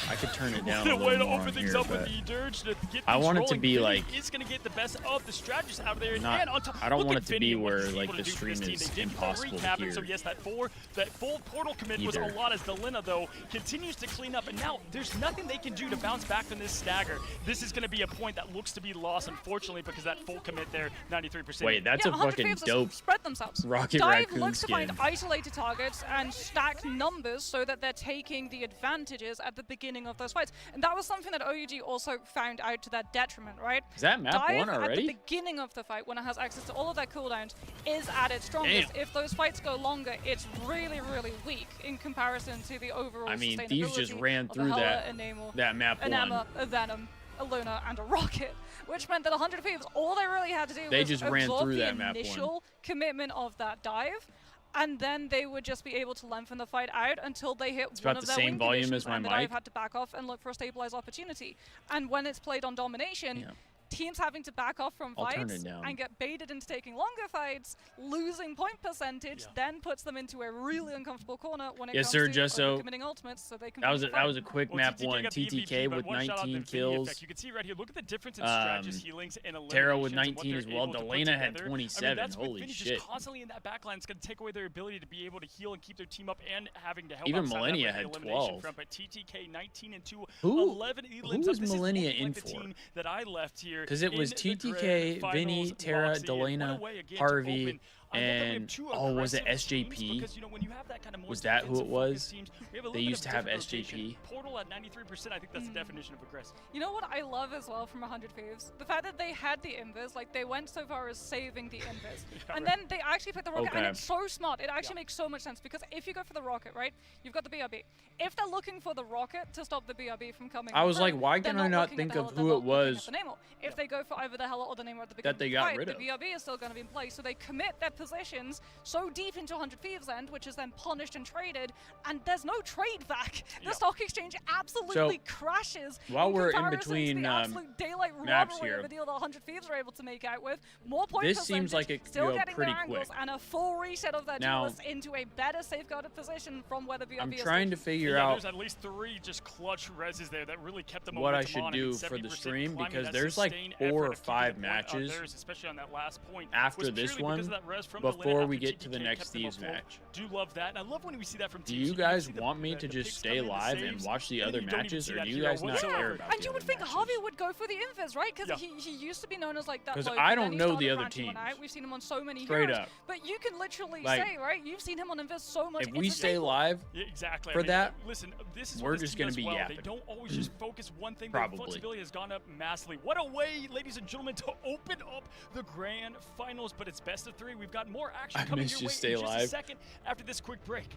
I could turn it down The a way little to more open on things here, up with but the dirge to get I things want it to rolling. be Vinny like is going to get the best of the strategists out there. not- and on top, I don't look want at it to Vinny be and what where, he's like, able to the do for this stream team. is They did impossible to recap it, hear. so yes, that full portal commit was a Either. lot as Delina, though, continues to clean up. And now there's nothing they can do to bounce back from this stagger. This is going to be a point that looks to be lost, unfortunately, because that full commit there, 93%. Wait, that's Yeah, a 100 fucking Thieves dope. has spread themselves. Rocket Dive Raccoon looks to find skin. isolated targets and stack numbers so that they're taking the advantages at the beginning of those fights. And that was something that OUG also found out to their detriment, right? Is that map Dive one at the already? beginning of the fight, when it has access to all of their cooldowns, is at its strongest. Damn. If those fights go longer, it's really, really weak in comparison to the overall I mean, sustainability Thieves just ran of a through Hela, that- a Namor, that map an one. Emma, a Venom, a Luna, and a Rocket, which meant that 100 Thieves, all they really had to do They was just ran absorb through the that map one. initial commitment of that dive, and then they would just be able to lengthen the fight out until they hit one about of the their same win volume conditions, as my and the mic. dive had to back off and look for a stabilized opportunity. And when it's played on domination, Yeah. teams having to back off from I'll turn fights it down. and get baited into taking longer fights, losing point percentage, then puts them into a really uncomfortable corner when it Yes, comes sir, to just so- committing ultimates so they can That was win the that was a fight. quick Well, map TTK one. got the TTK MVP, but with one shout out to 19 Vinny kills. effect. You can see right here, look at the difference in strategist healings and eliminations. Tara with and what 19 they're as well. able to put Delana had together. 27. that's with Holy Vinny shit. Just constantly in that backline, it's going to take away their ability to be able to heal and keep their team up and having to help Even outside that Millennia with the had elimination 12. front. But TTK 19 and 2, Who- 11 who elims was up. This is Millennia looking in like the for? team that I left here. Because it was in the TTK, grand Vinny, finals, Tara, Moxie, and what a Delana, way again to Harvey, open. I love that we have and two was it aggressive teams SJP? because, you know, when you have that kind of more Was that who it defensive was? focused teams, we have a They little bit used of to have different SJP. rotation. Portal at 93%, I think that's the definition of aggressive. You know what I love as well from 100 Thieves? The fact that they had the invis, like they went so far as saving the invis. And then they actually picked the rocket, and Okay. it's so smart. It actually makes so much sense because if you go for the rocket, right, you've got the BRB. If they're looking for the rocket to stop the BRB from coming I was through, like, why they're can I not looking at think the Hela, of they're who not it looking at was the Namor. If they go for either the Hela or the Namor at the beginning they of the got fight, rid the of. BRB is still going to be in place, so they commit their positions so deep into 100 Thieves' end, which is then punished and traded, and there's no trade back. The stock exchange absolutely crashes. while we're in comparison to between, the absolute daylight maps robbery here, of a deal that 100 Thieves are able to make out with. More point this seems like percentage, it could still go getting pretty their angles, quick. and a full reset of their Now, duelists into a better safeguarded position from where the BRB I'm is trying to taken. figure Yeah, out there's at least 3 just clutch reses there that really kept them what I momentum should on. do mean, for the 70% stream climbing, because that there's like sustained 4 effort or of keeping 5 the point on matches theirs, especially on that last point, after was this purely one because of that res from before Delena we after get to the TPK next kept them Thieves afloat. match. Do love that. And I love when we see that from Do Thieves. you can guys see want me to the just picks stay coming in, the live and saves, watch the and other then you don't even matches, see or that do you hero guys not whatsoever. care Yeah, about and the you other would think matches? Harvey would go for the Invis, right? Because Yeah. he used to be known as like that. 'Cause Loki, I then don't he know started the other branching one teams. out. We've seen him on so many Straight heroes, up. but you can literally Like, say, right? You've seen him on Invis so much. If we it's a stay staple. live, Yeah, exactly. for I mean, that, listen, this is we're what this just team gonna does be well. yapping. They don't always just focus one thing. Probably. Their flexibility has gone up massively. What a way, ladies and gentlemen, to open up the grand finals. But it's best of 3. We've got more action I coming missed your just way stay in just a live. second after this quick break.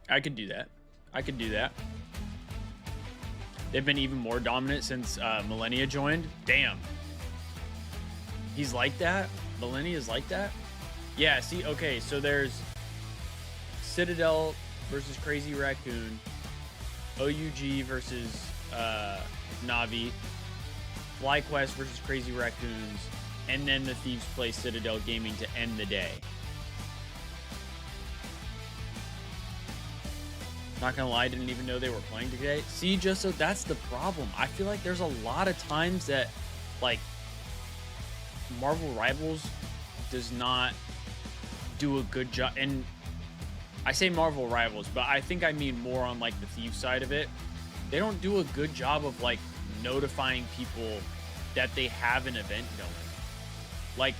I could do that. I could do that. They've been even more dominant since Millennia joined. Damn. He's like that? Millennia's like that? Yeah, see, okay, so there's Citadel versus Crazy Raccoon, OUG versus Navi, FlyQuest versus Crazy Raccoons, and then the Thieves play Citadel Gaming to end the day. Not gonna lie, I didn't even know they were playing today. See, just so that's the problem. I feel like there's a lot of times that, like, Marvel Rivals does not do a good job. And I say Marvel Rivals, but I think I mean more on, like, the Thieves side of it. They don't do a good job of, like, notifying people that they have an event going. Like,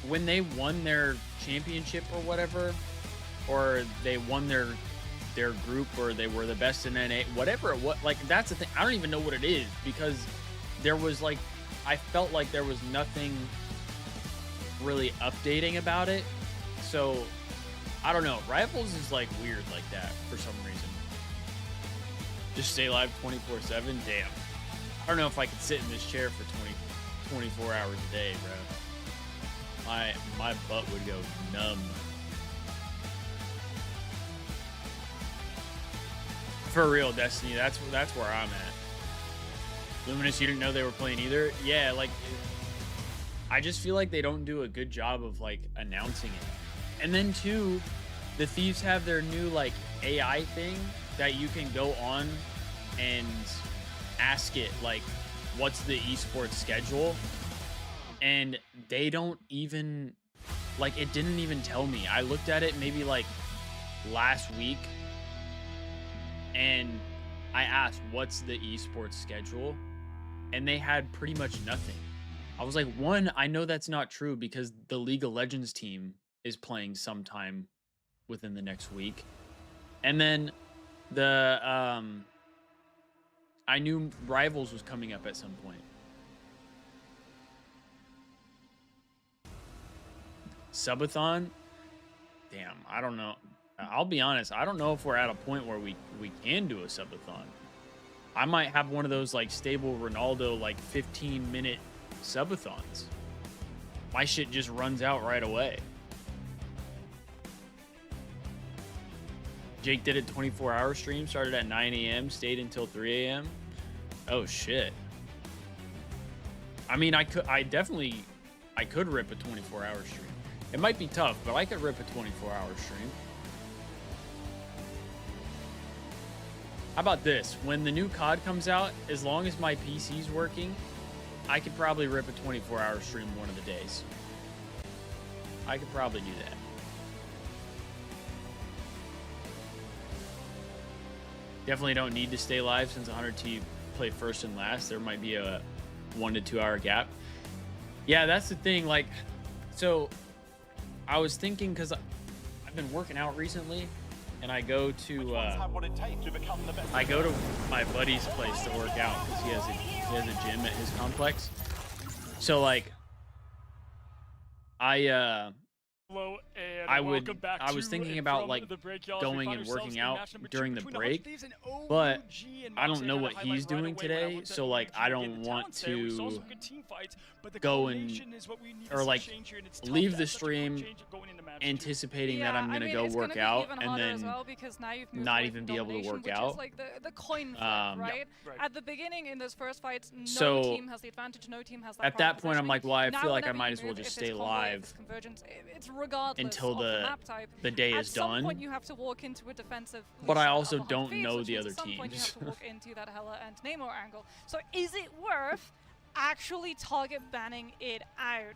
when they won their championship or whatever, or they won their group, or they were the best in NA, whatever it was, like, that's the thing. I don't even know what it is, because there was, like, I felt like there was nothing really updating about it. So I don't know, Rivals is like weird like that for some reason. Just stay live 24/7. Damn, I don't know if I could sit in this chair for 24 hours a day, bro. My butt would go numb. For real, Destiny, that's where I'm at. Luminous, you didn't know they were playing either? Yeah, like, I just feel like they don't do a good job of, like, announcing it. And then, too, the Thieves have their new, like, AI thing that you can go on and ask it, like, what's the esports schedule? And they don't even, like, it didn't even tell me. I looked at it maybe, like, last week, and I asked, what's the esports schedule? And they had pretty much nothing. I was like, one, I know that's not true, because the League of Legends team is playing sometime within the next week. And then the I knew Rivals was coming up at some point. Subathon? Damn, I don't know. I'll be honest, I don't know if we're at a point where we can do a subathon. I might have one of those, like, stable Ronaldo, like, 15-minute subathons. My shit just runs out right away. Jake did a 24-hour stream, started at 9 a.m., stayed until 3 a.m. Oh, shit. I mean, I could rip a 24-hour stream. It might be tough, but I could rip a 24-hour stream. How about this? When the new COD comes out, as long as my PC's working, I could probably rip a 24-hour stream one of the days. I could probably do that. Definitely don't need to stay live since 100Thieves play first and last. There might be a 1 to 2 hour gap. Yeah, that's the thing. Like, so I was thinking, because I've been working out recently, and I go to my buddy's place to work out, because he has a gym at his complex. So, like, Hello and I welcome back was to thinking and about, from like, the break, y'all. going We and found ourselves working in out match number 2 during the between break, 100Thieves and but OUG, and I don't Moxie know had a what highlight he's doing right away when I today, looked at so, like, OUG I and don't the want talents there. We saw to some good team fights, but the go and coordination is what we need to or, see like, change here, and it's tough leave to the have such a quick stream change going into match 2. anticipating that I'm I gonna mean, go it's work gonna be out even and harder then as well, because now you've moved not away even from be able to domination, work which out. is like the coin flip, Yeah, right? right. At the beginning in those first fights, no So, team has the advantage, no team has that at that point, I'm like, well, I Now feel like I whenever might you as well move, just if it's stay combo, if live it's convergence, it's regardless until of the the map type. day At is some done. point, you have to walk into a defensive. But I reset also of 100 don't Thieves, know which the means other at some point you teams. have to walk into that Hela and Namor angle. So is it worth actually target banning it out?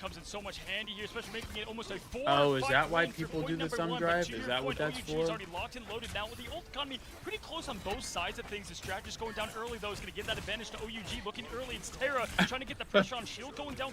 comes in so much handy here, especially making it almost a 4. Oh, is that why people do the thumb drive? Is that what that's OUG for? is already locked and loaded now with the ult economy pretty close on both sides of things. The Strat just going down early, though, is going to give that advantage to OUG. Looking early, it's Terra trying to get the pressure on Shield going down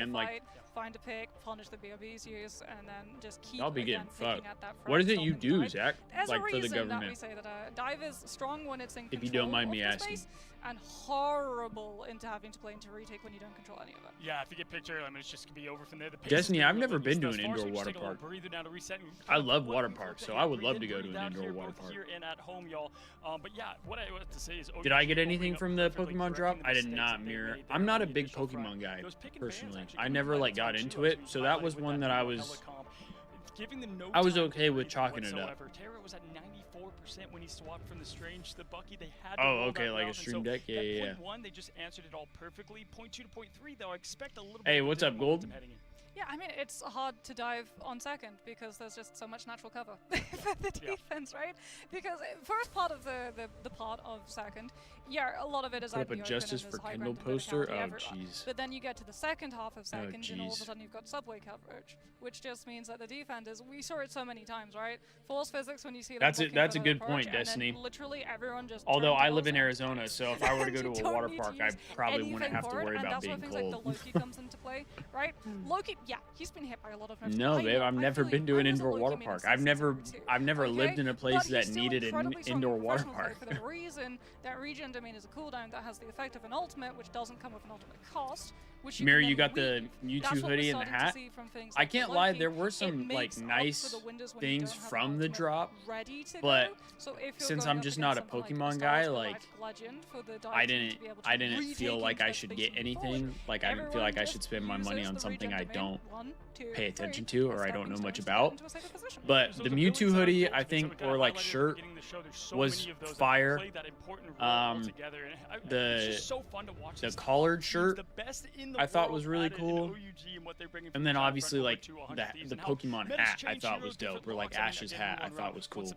man. the Like, fight. find a pick, punish the BOB's use, and then just keep I'll be again, getting picking fucked. at that What is it front you on do, dive. Zach? There's Like a for the reason that we government? say that dive is strong when it's in If you control don't mind of me the asking. space, and horrible into having to play into retake when you don't control any of it. Yeah, if you get picked early, I mean, it's just gonna be over from there. The pace Destiny, is gonna I've be never up, at been least to an thus far, so indoor just water take a little park. breather now to reset and I come love up with water one parks, thing so here, I would breathe love in, to go to breathe an out indoor here, water both park. here and at home, y'all. But yeah, what I want to say is, Did I get OG anything opening from up the perfectly, Pokemon drop? correcting the I did mistakes not that they mirror. made I'm there not a in the big initial Pokemon front. guy, Those pick and bans personally. actually I getting never right like got on into too, it, as so you that was highlighted with one that that I Hella was. comp. Giving them no I was time okay to with think chalking it up. whatsoever. Terra was at 94% when he swapped from the Strange to the Bucky. They had to Oh, roll okay, that like a route, and stream so deck? Yeah, that yeah, yeah. point 1, they just answered it all perfectly. Point 2 to point 3, though, I expect a little bit Hey, of a what's up, different Gold? momentum heading in. Yeah, I mean, it's hard to dive on second because there's just so much natural cover for the Yeah. defense, right? Because first part of the part of second, yeah, a lot of it is Put out up in a the open Justice and for there's high Kindle ground and poster? verticality Oh, everywhere. jeez. But then you get to the second half of second, and all of a jeez. sudden you've got subway coverage, which just means that the defenders, we saw it so many times, right? Force physics when you see them That's looking that's for a the good point, approach, and then Destiny. literally everyone just Although turn I live towards in them. Arizona, so if I were to go You to a don't water need to park, I use probably wouldn't anything have to for it, worry and about that's where being things like cold. the Loki comes into play, right? Loki, yeah, he's been hit by a lot of nerfs. No, I babe, know, I've I never feel been you. to an I was a indoor Loki water main in park. season I've never okay? lived in a But place he's that still needed an incredibly strong indoor in water professional play park. for the reason that regen domain is a cooldown that has the effect of an ultimate, which doesn't come with an ultimate cost. Which you Mirror, can you then got the weave. Mewtwo That's what we're hoodie and the starting to hat. see from things I like can't the lie, Loki. there were It some like makes up nice for the windows when you things don't have from an the ultimate drop, ready to but go. So if you're since going I'm up just against not a something Pokemon the guy, Stars, the like, Life Bludgeon for the I dive team to be able to didn't retake feel like into I that should space get and move forward. anything. Like I didn't feel like I should spend my money on something I don't pay attention to or I don't know much about. But the Mewtwo hoodie, I think, or like shirt, was fire. The collared shirt, I thought was really cool. And then obviously like the Pokemon hat, I thought was dope. Or like Ash's hat, I thought was cool.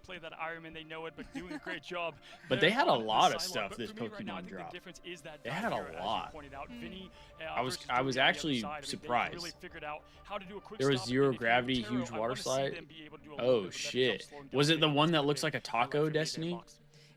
But they had a lot of stuff this Pokemon drop. They had a lot. I was actually surprised. There was zero gravity, huge water slide. Oh shit! Was it the one that looks like a taco, Destiny?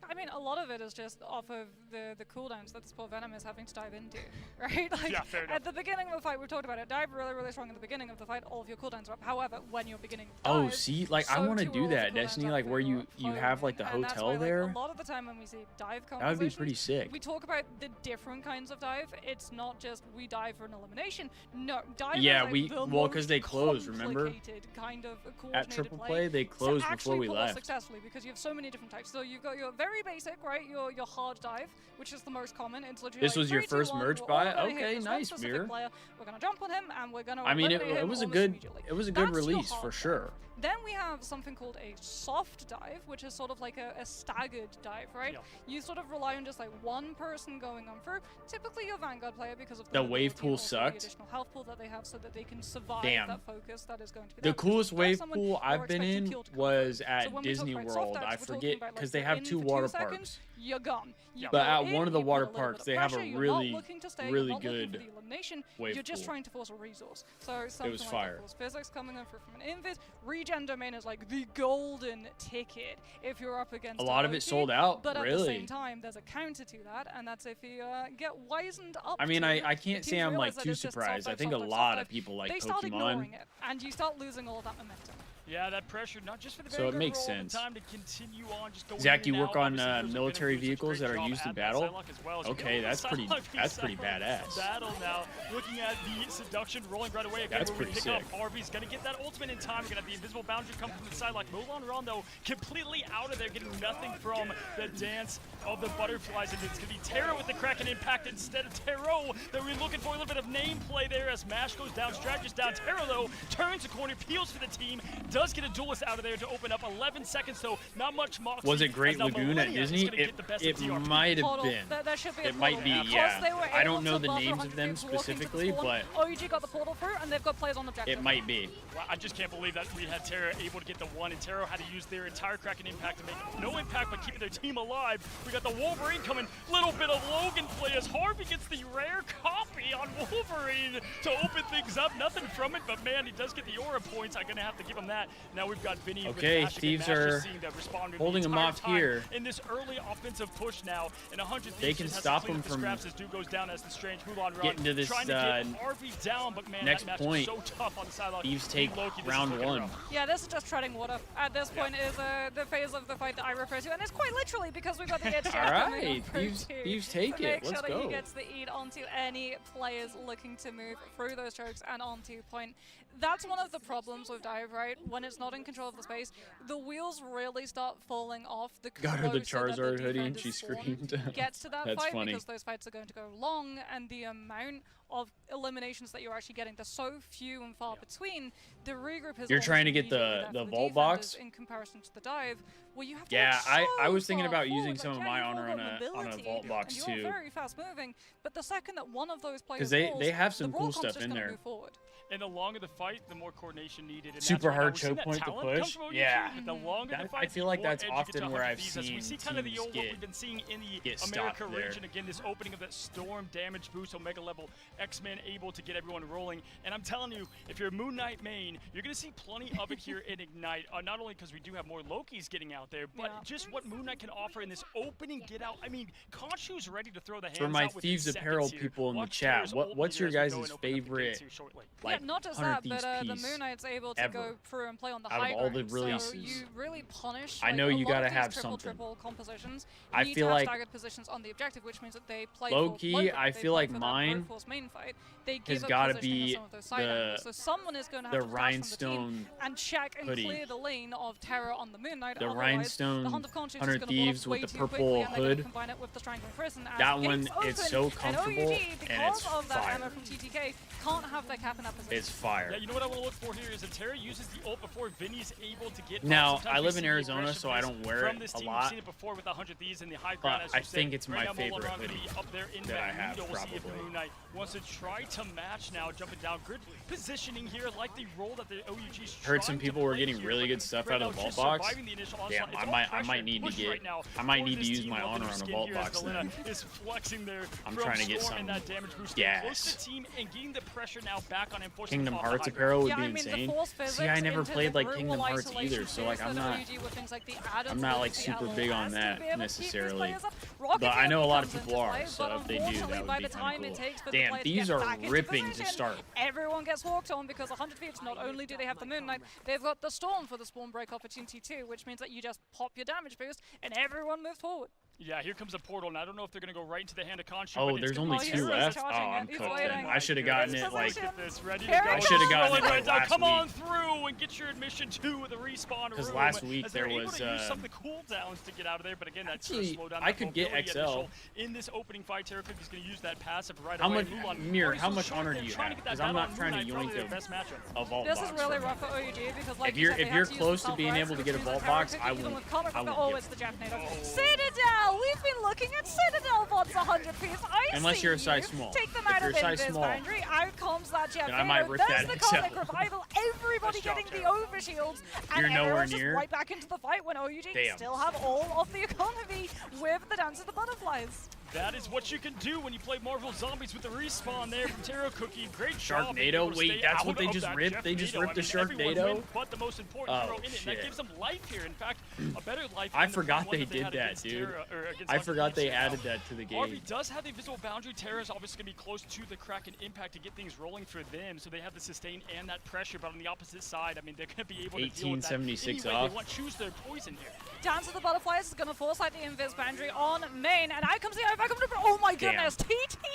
I mean, a lot of it is just off of the cooldowns that this poor Venom is having to dive into, right? Like, Yeah, fair enough. at the beginning of the fight, we talked about it. Dive really, really strong at the beginning of the fight. All of your cooldowns are up. However, when you're beginning to Oh, dive, see, like I so want to too do are all the that, cooldowns Destiny, up like for where your you have like the opponent. And that's hotel why, like, there. a lot of the time when we see dive That would be pretty compositions, sick. we talk about the different kinds of dive. It's not just we dive for an elimination. No, dive Yeah, is like we- the well, 'cause most they closed, remember? complicated kind of At coordinated Triple play Play, they to closed before actually we pull off left. successfully because you have so many different types. So you've got your very basic, right? Your hard dive, which is the most common. It's literally This like was your 3, 2, first 1, merge we're all buy? gonna hit Okay, this one nice, specific Mirror. player. We're gonna jump on him and we're gonna I mean, eliminate it him was a almost good immediately. it was a good That's your release hard for dive. sure. Then we have something called a soft dive, which is sort of like a staggered dive, right? Yeah. You sort of rely on just like one person going on through. Typically your Vanguard player because of The mobility wave and pool also sucked. the additional health pool that they have so that they can survive Damn. that focus that is going to be The there. Because coolest if you have wave someone, pool you're I've been expected in kill to come was through. at So when we talk Disney about soft World. dives, I we're talking forget about, like, because they you're have in two for water 2 seconds, parks. You're gone. You But go at in, one of the you put water a little parks, bit of they have a pressure, you're really, not looking to stay, really you're not looking for good the elimination, wave you're just pool. trying to force a resource. So something was like fire. that. Force physics coming in from an invis. Regen domain is like the golden ticket if you're up against A lot of it Loki, sold out, but at the really. same time, there's a counter to that, and that's if you get wizened up. I mean, to I it, can't the say teams I'm realize like that too it's just soft surprised. I dive, think a soft dive, lot soft of dive. people like They start Pokemon. ignoring it, and you start losing all of that momentum. Yeah, that pressure, not just for the So it Vanguard makes role, sense. the time to continue on, just going Zach, in you and work out. on Obviously, there's a military Venom who's doing vehicles such a that are great used job in at that battle? Psylocke as well. As Okay, we go that's to pretty- Psylocke that's pretty Psylocke badass. Battle now, looking at the seduction rolling right away. Again, That's where we pretty pick up sick. Arby's gonna get that ultimate in time. Gonna have the invisible boundary come from the side like Mulan Rondo, completely out of there, getting nothing from the dance of the butterflies, and it's gonna be Taro with the Kraken impact instead of Taro. That we're looking for a little bit of name play there as Mash goes down, Strategist down. Taro though turns a corner, peels for the team, does get a duelist out of there to open up 11 seconds, so not much moxie. Was it Great as now Lagoon at Millennia is Disney? gonna get the best of It TR. might have Total. been. There should be a It might portal. be, Because yeah. they were I don't able know to the buffer names 100 of them Thieves walking to the specifically, spawn. but OG got the portal through, and they've got players on objective. it might be. Well, I just can't believe that we had Terra able to get the one, and Terra had to use their entire Kraken impact to make no impact but keeping their team alive. We got the Wolverine coming, little bit of Logan play as Harvey gets the rare copy on Wolverine to open things up. Nothing from it, but man, he does get the aura points. I'm gonna have to give him that. that. Now we've got Vinny with Okay, Ashik Thieves and Nash are just seeing that responder holding the him entire off time here. in this early offensive push now. And 100 Thieves They can just has stop to clean him up the from scraps as Duke goes down as the Strange Mulan run. getting to this, trying to get RV down, but man, next that match point. is so tough on the sideline. Thieves take Loki, this is round looking 1. rough. Yeah, this is just treading water. At this point is the phase of the fight that I refer to, and it's quite literally because we've got the edge. All right, Thieves take it. Make Let's sure that go. he gets the eat onto any players looking to move through those chokes and onto point. That's one of the problems with dive, right? When it's not in control of the space, the wheels really start falling off. The Got her the closer that Charizard hoodie and defender's she spawn screamed. gets to that That's fight funny. because those fights are going to go long, and the amount of eliminations that you're actually getting, they're so few and far between. The regroup has You're trying to almost get immediately the there for vault defenders box? in comparison to the dive, where you have to Yeah, look I so was thinking far about using forward. some of Like, my yeah, you've honor all on got a mobility, vault box and you're too. very fast moving, but the second that one of those players Because they falls, have some the cool raw comp's stuff just in gonna there. move forward. And the longer the fight, the more coordination needed. And Super that's right now hard we're seeing choke that point to talent come push. from OUG, Yeah. but the longer the I fight, feel like the more that's edge you get to often where 100 I've Thieves as we see seen kind of the teams old what get- we've been seeing in the get America stopped there. region. Again, this opening of that storm damage boost, Omega level X-Men able to get everyone rolling. And I'm telling you, if you're a Moon Knight main, you're going to see plenty of it here in Ignite. Not only because we do have more Lokis getting out there, but Yeah. just what Moon Knight can offer in this opening get out. I mean, Khonshu's ready to throw the hands For my out within Thieves seconds Apparel here. people in the Watch chat, Tara's ult what's your meter as we guys' go and open up the gates favorite, here shortly. like, Yeah, not just 100 that, but Thieves the piece Moon Knight's able to ever go through and play on the out high of all the ground, releases? so you really punish. I like, know a you lot of gotta these have triple, something. triple compositions. I need feel to have like- staggered positions on the objective, which means that they play Low for key, low I they feel play like for that mine brute force main fight. They has give up gotta positioning in be some of those side angles, so someone is going to have the to flash from the team rhinestone and check and hoodie. clear the lane of terror on the Moon Knight. The Otherwise, rhinestone the Hunt of Conscience is 100 gonna blow up Thieves with way the too purple quickly, and they're gonna hood. combine it with the Strangling Prison as That gates one open, is so and comfortable, OUG, and because it's of that fire. ammo from TTK, can't have their cap in that position. It's fire. Yeah, you know what I want to look for here is that Terra uses the ult before Vinny's able to get. Now, Sometimes I we live see in the Arizona, so I aggressiveness don't wear from it this a team. lot. We've seen it before with 100 Thieves in the high ground. As I you said. think it's Right my now, favorite Molan hoodie be up there in that I have, Magneto. We'll see if the probably. Moon Knight wants to try to match now, jumping down. Good positioning here, like the role that the OUG's Heard some trying to people were play getting here, really but good stuff right out of now the just vault box. surviving the initial onslaught. Damn, It's I all might pressure need to push get- right now I might for need to this use team my of honor on a Skin vault here as box Delena then. is flexing there I'm from trying to get Storm and some that damage boost getting close to gas. the team and getting the pressure now back on him, forcing Kingdom them off the Hearts high apparel would Yeah, be I mean, the insane. force See, I physics never into played the like brutal Kingdom Hearts isolation either, so like phase I'm that not. OUG with things like the add-ons I'm not like with the super big on LOS to that be able to keep these necessarily. players up. Rocket But I know a lot of comes people into are, play, so but if they do, unfortunately, that by would be the time kind it of cool. takes for the Damn, player to these get are back into ripping to position, start. everyone gets walked on because 100 Thieves, not only do they have the Moon Knight, they've got the Storm for the spawn break opportunity too, which means that you just pop your damage boost and everyone moves forward. Yeah, here comes a portal, and I don't know if they're going to go right into the hand of Khonshu. Oh, but it's there's gonna only be he's two really left. Oh, charging it. I'm He's cooked waiting. then. I should have gotten His it like. position. Look at this, ready to Here go. it I should have gotten Rolling it like right down. last Come on week. through and get your admission to the respawn room. 'Cause last week as they're there able was, to use some of the cooldowns to get out of there, but again, that's going to Actually, slow down I that could get mobility XL. initial. In this opening fight, Terra Cookie's going to use that passive right How away. much- Mulan Mir, already how so much short honor there, do you trying have? to get that 'Cause I'm battle not on trying to Moon Knight, probably yoink their a- best matchup. A vault This box. is really from rough them. for OUG because, like If you you're- said, they if have you're to use close the to being self-res, able to which get a means vault that box, Terra I Cookie, even won't- with comic I book, won't oh, give it's the Japnator. Oh. Citadel! We've been looking at Citadel bots 100 piece. I Unless see you're a you. size small. Take them If out you're of a size Invis small, boundary. Out comes that Japnator. I might rip There's that the comic XL. revival. Everybody Nice job, getting the Terra. overshields. And You're nowhere everyone's just near. right back into the fight when OUG Damn. still have all of the economy with the Dance of the Butterflies. That is what you can do when you play Marvel Zombies with the respawn there from Terra Cookie. Great job. being Sharknado? able to Wait, stay that's out what they of just that ripped? They just Japnado. ripped the everyone Sharknado? wins, but the most important Oh, hero in it. And that shit. gives them life here. In fact, a better life. I than the forgot one they that did had that, against dude. Terra, or against I 100 forgot they Thieves here. added that to the game. Harvey does have the visible boundary. Terra's obviously going to be close to the crack and impact to get things rolling for them, so they have the sustain and that pressure. But on the opposite side, I mean, they're going to be able to deal with that 1876 any way off. they want. Choose their poison here. Dance of the Butterflies is going to force out the Invis boundary on main, and out comes the eye back up. Oh my Damn. goodness, TTK!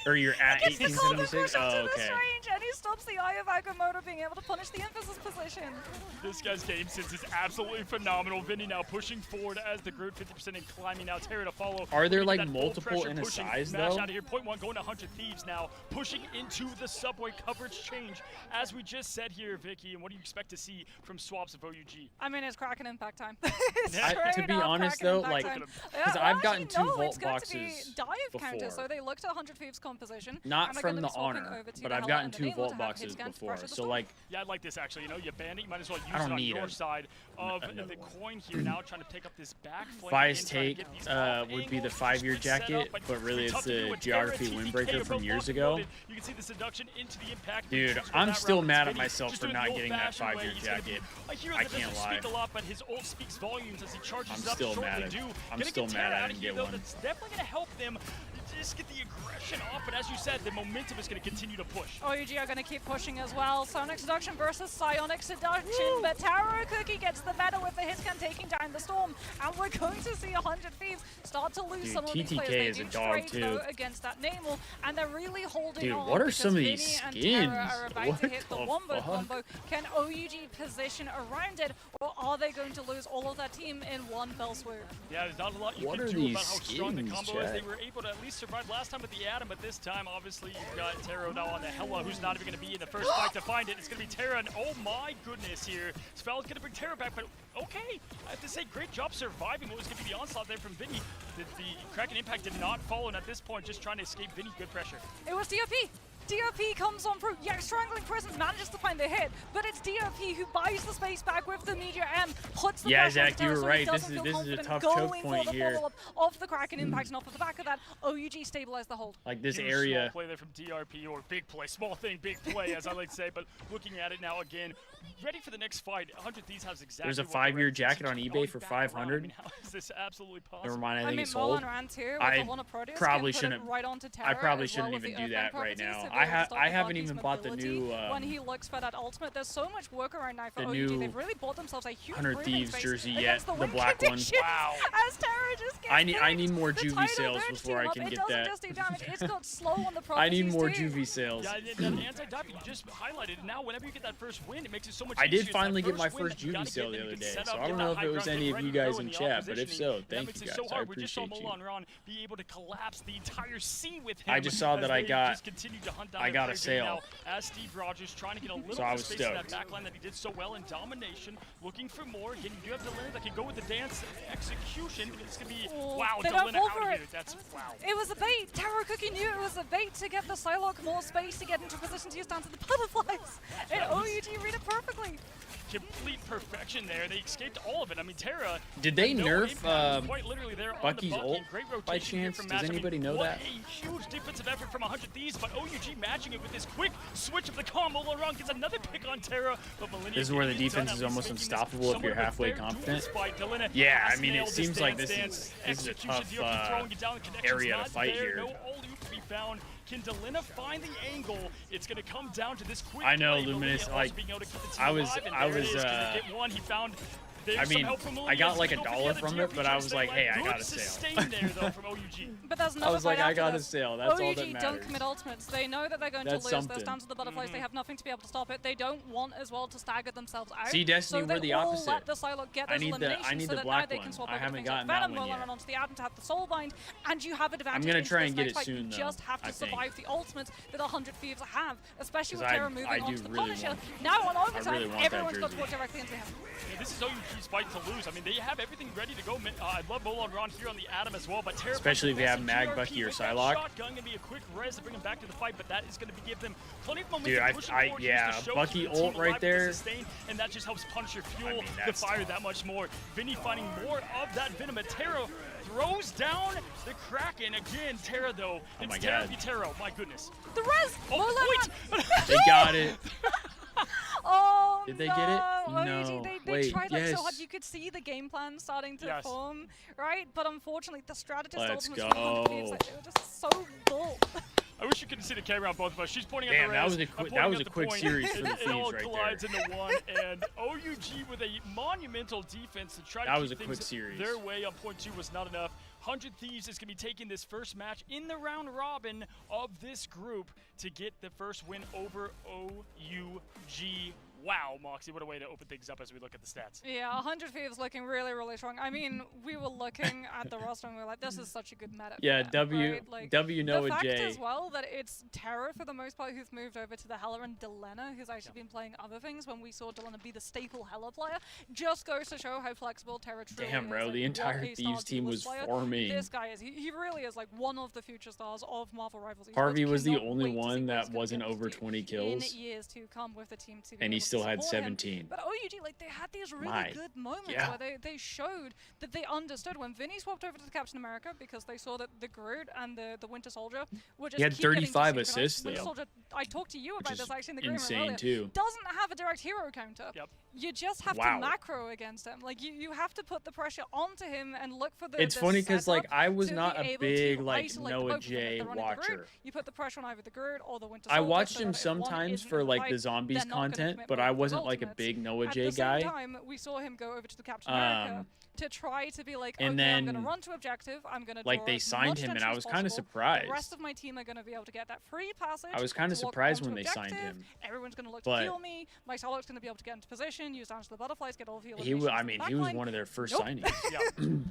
Or you're at Gets the comic 1876? push Oh, into the okay. range, and he stops the Eye of Agamotto being able to punish the emphasis position. This guy's game sense is absolutely phenomenal. Vinny now pushing forward as the Groot, 50% and climbing now. Terra to follow. Are there, Get like, that full multiple pressure in a pushing. size, Smash though? out of here. Point one going to 100 Thieves now. Pushing into the subway coverage change. As we just said here, Vicky, and what do you expect to see from swaps of OUG? I mean, it's crack and impact time. To be honest though, like, because I've gotten 2 vault boxes dive counter, before. so they looked at 100 Thieves composition. Not and they're from gonna the be swapping honor, over to but the I've Hella gotten and 2 unable vault to have boxes hits against before. pressure the So storm. like, Yeah, I like this actually. You know, you bandit, you might as well use I don't it on need your it. side of Another the one. coin here now, trying to pick up this back flank. Vice and trying to take get these off would be the angles. 5-year Good setup, jacket, but really it's tough to do the with Terra, geography TTK windbreaker are from both years locked and ago. loaded. You can see the seduction into the impact. Dude, For I'm that still round, mad it's at Vinny myself just for doing not the getting that old-fashioned 5-year way. He's gonna be jacket. a hero I that can't doesn't lie. speak a lot, but his ult speaks volumes as he charges I'm up still shortly mad at- due. I'm Gonna still get mad Terra I out didn't of here, get though. one. That's definitely going to help them just get the aggression off, but as you said, the momentum is going to continue to push. OUG are going to keep pushing as well. Sonic Seduction versus Psionic Seduction, but Taro Cookie gets the better with the hit scan taking down the Storm, and we're going to see 100 Thieves start to lose Dude, some of these TTK players. They is a do dog, trade, too. though, against that Namel, and they're really holding Dude, on what are because some of these Vinny and Tara skins? are about What to hit the the wombo fuck? combo. Can OUG position around it, or are they going to lose all of that team in one fell swoop? Yeah, there's not a lot you What can are do these about how strong the skins, combo is. chat? They were able to at least survive last time with the Atom, but this time, obviously, you've got Taro now on the Hella, who's not even going to be in the first fight to find it. It's going to be Tara, and oh my goodness here. Spell's going to bring Tara back, but okay. I have to say, great job surviving what was going to be the onslaught there from Vinny. The Kraken Impact did not follow, and at this point, just trying to escape Vinny. Good pressure. It was DOP. DOP comes on through. Yeah, Strangling Presence manages to find the hit, but it's DOP who buys the space back with the Meteor M, puts the Yeah, pressure on Zach, you Terra were so he right. doesn't This feel is a confident tough going choke for point the here. follow-up of the Kraken Impact, and off of the back of that, OUG stabilized the hold. Like this Huge area. small play there from DRP, or big play, small thing, big play, as I like to say. But looking at it now again, ready for the next fight. 100 Thieves has exactly. There's a what they're 5-year ready to jacket do. on eBay Going for back around, 500. I mean, how is this absolutely possible? Never mind, I I think mean, it's sold. Mullin ran too with I the Lana Proteus probably skin, put it shouldn't- right onto Terra I probably as shouldn't well with even the do that Earthbound right properties now. to be able to stop I the haven't Bucky's even bought the mobility new, when he looks for that ultimate. There's so much work around now for the OUG. new They've really bought themselves a huge 100 breathing Thieves space jersey against yet, the wind black one. conditions Wow. As Terra just gets I need picked. more The Juvee tidal sales burns before I team can up. get It doesn't that. just do damage, it's got slow on the I need properties more too. Juvee sales. Yeah, that anti-dive you just highlighted. Now, whenever you get that first win, it makes it so much I easier. did It's finally that get my win first that you Juvee gotta sale get, the then other you can day, set so up, I get don't that know if high it was ground, any get of ready you to go guys in the chat, but if opposition. so, That thank makes you it guys. so I hard. We just saw appreciate you. Mulan Ron be able to collapse the entire scene with him. I just saw as that I they got- just continue to hunt down I their got a prey sale. now, as Steve Rogers trying to get a little So bit I of was space in that stoked. backline that he did so well in domination, looking for more. Again, you do have Delena that can go with the dance execution. It's going to be, Oh, wow, they don't Delena fall out for of it. here. That's, wow. It was a bait. Taro Cookie knew it was a bait to get the Psylocke more space to get into position to use down to the butterflies. And OUG read it perfectly. Complete perfection there. They escaped all of it. I mean, Terra. Did they no nerf, impact, quite literally there on Bucky's the Bucky, ult and great by rotation here chance? from Does Match. anybody know what that? a huge defensive effort from 100 Thieves, but OUG matching it with this quick switch of the combo. Laurent gets another pick on Terra, but Millennium This is where the getting it defense done, is at almost least making this unstoppable if somewhat you're of a halfway fair confident. duelist fight. Delena Yeah, has I mean, it nailed this seems like dance, this dance. is a Execution, tough, DRP throwing it down, the connection's area to not fight there. here. No alley-oop to be found. Can Delena find the angle? It's going to come down to this quick I know, play. Luminous, Millennium also like, being able to keep the team I was- alive, and I there it was, is, gonna get one. He found. There's I some mean, help from I got Millennium, like so go for the $1 other from DRP it, but I trying was to stay like, hey, I alive. got a Good sale. sustain there, though, from OUG. But there's another was like, fight I after got a this. sale. That's all OUG that don't matters. commit ultimates. They know that they're going That's to lose. something. They're down to the butterflies. They have nothing to be able to stop it. They don't want as well to stagger themselves out. See, Destiny, so we're they the all opposite. let the Psylocke get I those need the- eliminations I need so the that now black they one. can swap I over to haven't things like gotten that Venom, one Mullin yet. onto the Adam to have the Soulbind, and you have advantage. gonna into try this and get next it fight. soon, You though, just have to I think. survive the ultimates that 100 Thieves have, especially with 'Cause Terra moving I do onto the really Punisher. want- Now on really overtime, want that everyone's got to jersey. walk directly into him. Yeah, this is OUG's fight to lose. I mean, they have everything ready to go. I love Mulan Ron here on the Adam as well, but Terra. Especially if you have Mag, GRP Bucky, or with that Psylocke. Shotgun gonna be a quick res to bring him back to the fight, but that is going to give them plenty of momentum. Dude, pushing I forward, yeah, use the show, Bucky keep the team ult right alive with the there. sustain, and that just helps Punisher fuel mean, the that's fire tough. that much more. Vinny finding more of that venom. But Terra throws down the Kraken again. Terra though, it's my Terra God. v Terra. My goodness. The res! Oh, Mullin wait. They got it. Oh, Did they no. get it? OUG, No. they Wait, tried like so hard. yes. You could see the game plan starting to Yes. form, right? But unfortunately, the strategist Let's ultimates from 100 Thieves, go. like, they were just so dull. I wish you could see the camera on both of us. She's pointing Damn, at the that res, was a I'm quick- pointing that was at a the quick point. series for the It all Thieves right collides there. into one, and OUG with a monumental defense to try to That keep was a things quick series. their way on point two was not enough. 100 Thieves is going to be taking this first match in the round robin of this group to get the first win over OUG. Wow, Moxie, what a way to open things up as we look at the stats. Yeah, 100Thieves looking really, really strong. I mean, we were looking at the roster and we were like, this is such a good meta. Yeah, for them, W right? Like, W Noah the fact J. as well that it's Terra for the most part who's moved over to the Hela, and Delena who's actually been playing other things when we saw Delena be the staple Hela player, just goes to show how flexible Terra truly Damn, is. bro, like, the what entire a Thieves star team was player forming. This guy is. He really is like one of the future stars of Marvel Rivals. Harvey was the Cannot only wait to see one what that he's gonna wasn't be able to over do 20 kills. in years to come with the team to be And he able to still had support him. 17. But OUG, like, they had these really My, good moments yeah. where they showed that they understood when Vinny swapped over to the Captain America because they saw that the Groot and the Winter Soldier were just He had keep getting 35 desynchronized. assists, Winter though. Soldier, I talked to you about is this actually in the green room insane, earlier. too. Doesn't have a direct hero counter. Yep. You just have Wow. to macro against him. Like you have to put the pressure onto him and look for the. It's the funny because like setup I was to not be a able big to like isolate Noah both of them. If J they're running the Groot, watcher. you put the pressure on either the Groot or the Winter I Soldier. watched so him that if one sometimes isn't for in like fight, the zombies they're not gonna content, commit but both I of wasn't those like a ultimates. big Noah At J the same guy. time, we saw him go over to the Captain America to try to be like, and okay, I'm then, going to run to objective. I'm going to like, they signed him, and I was kind of surprised. The rest of my team are going to be able to get that free passage. I was kind of to walk surprised onto when they signed objective. him. Everyone's going to look But to kill me. My solo's going to be able to get into position, use down to the butterflies, get all the He was, I mean, he was one of their first Nope. signings. Yeah.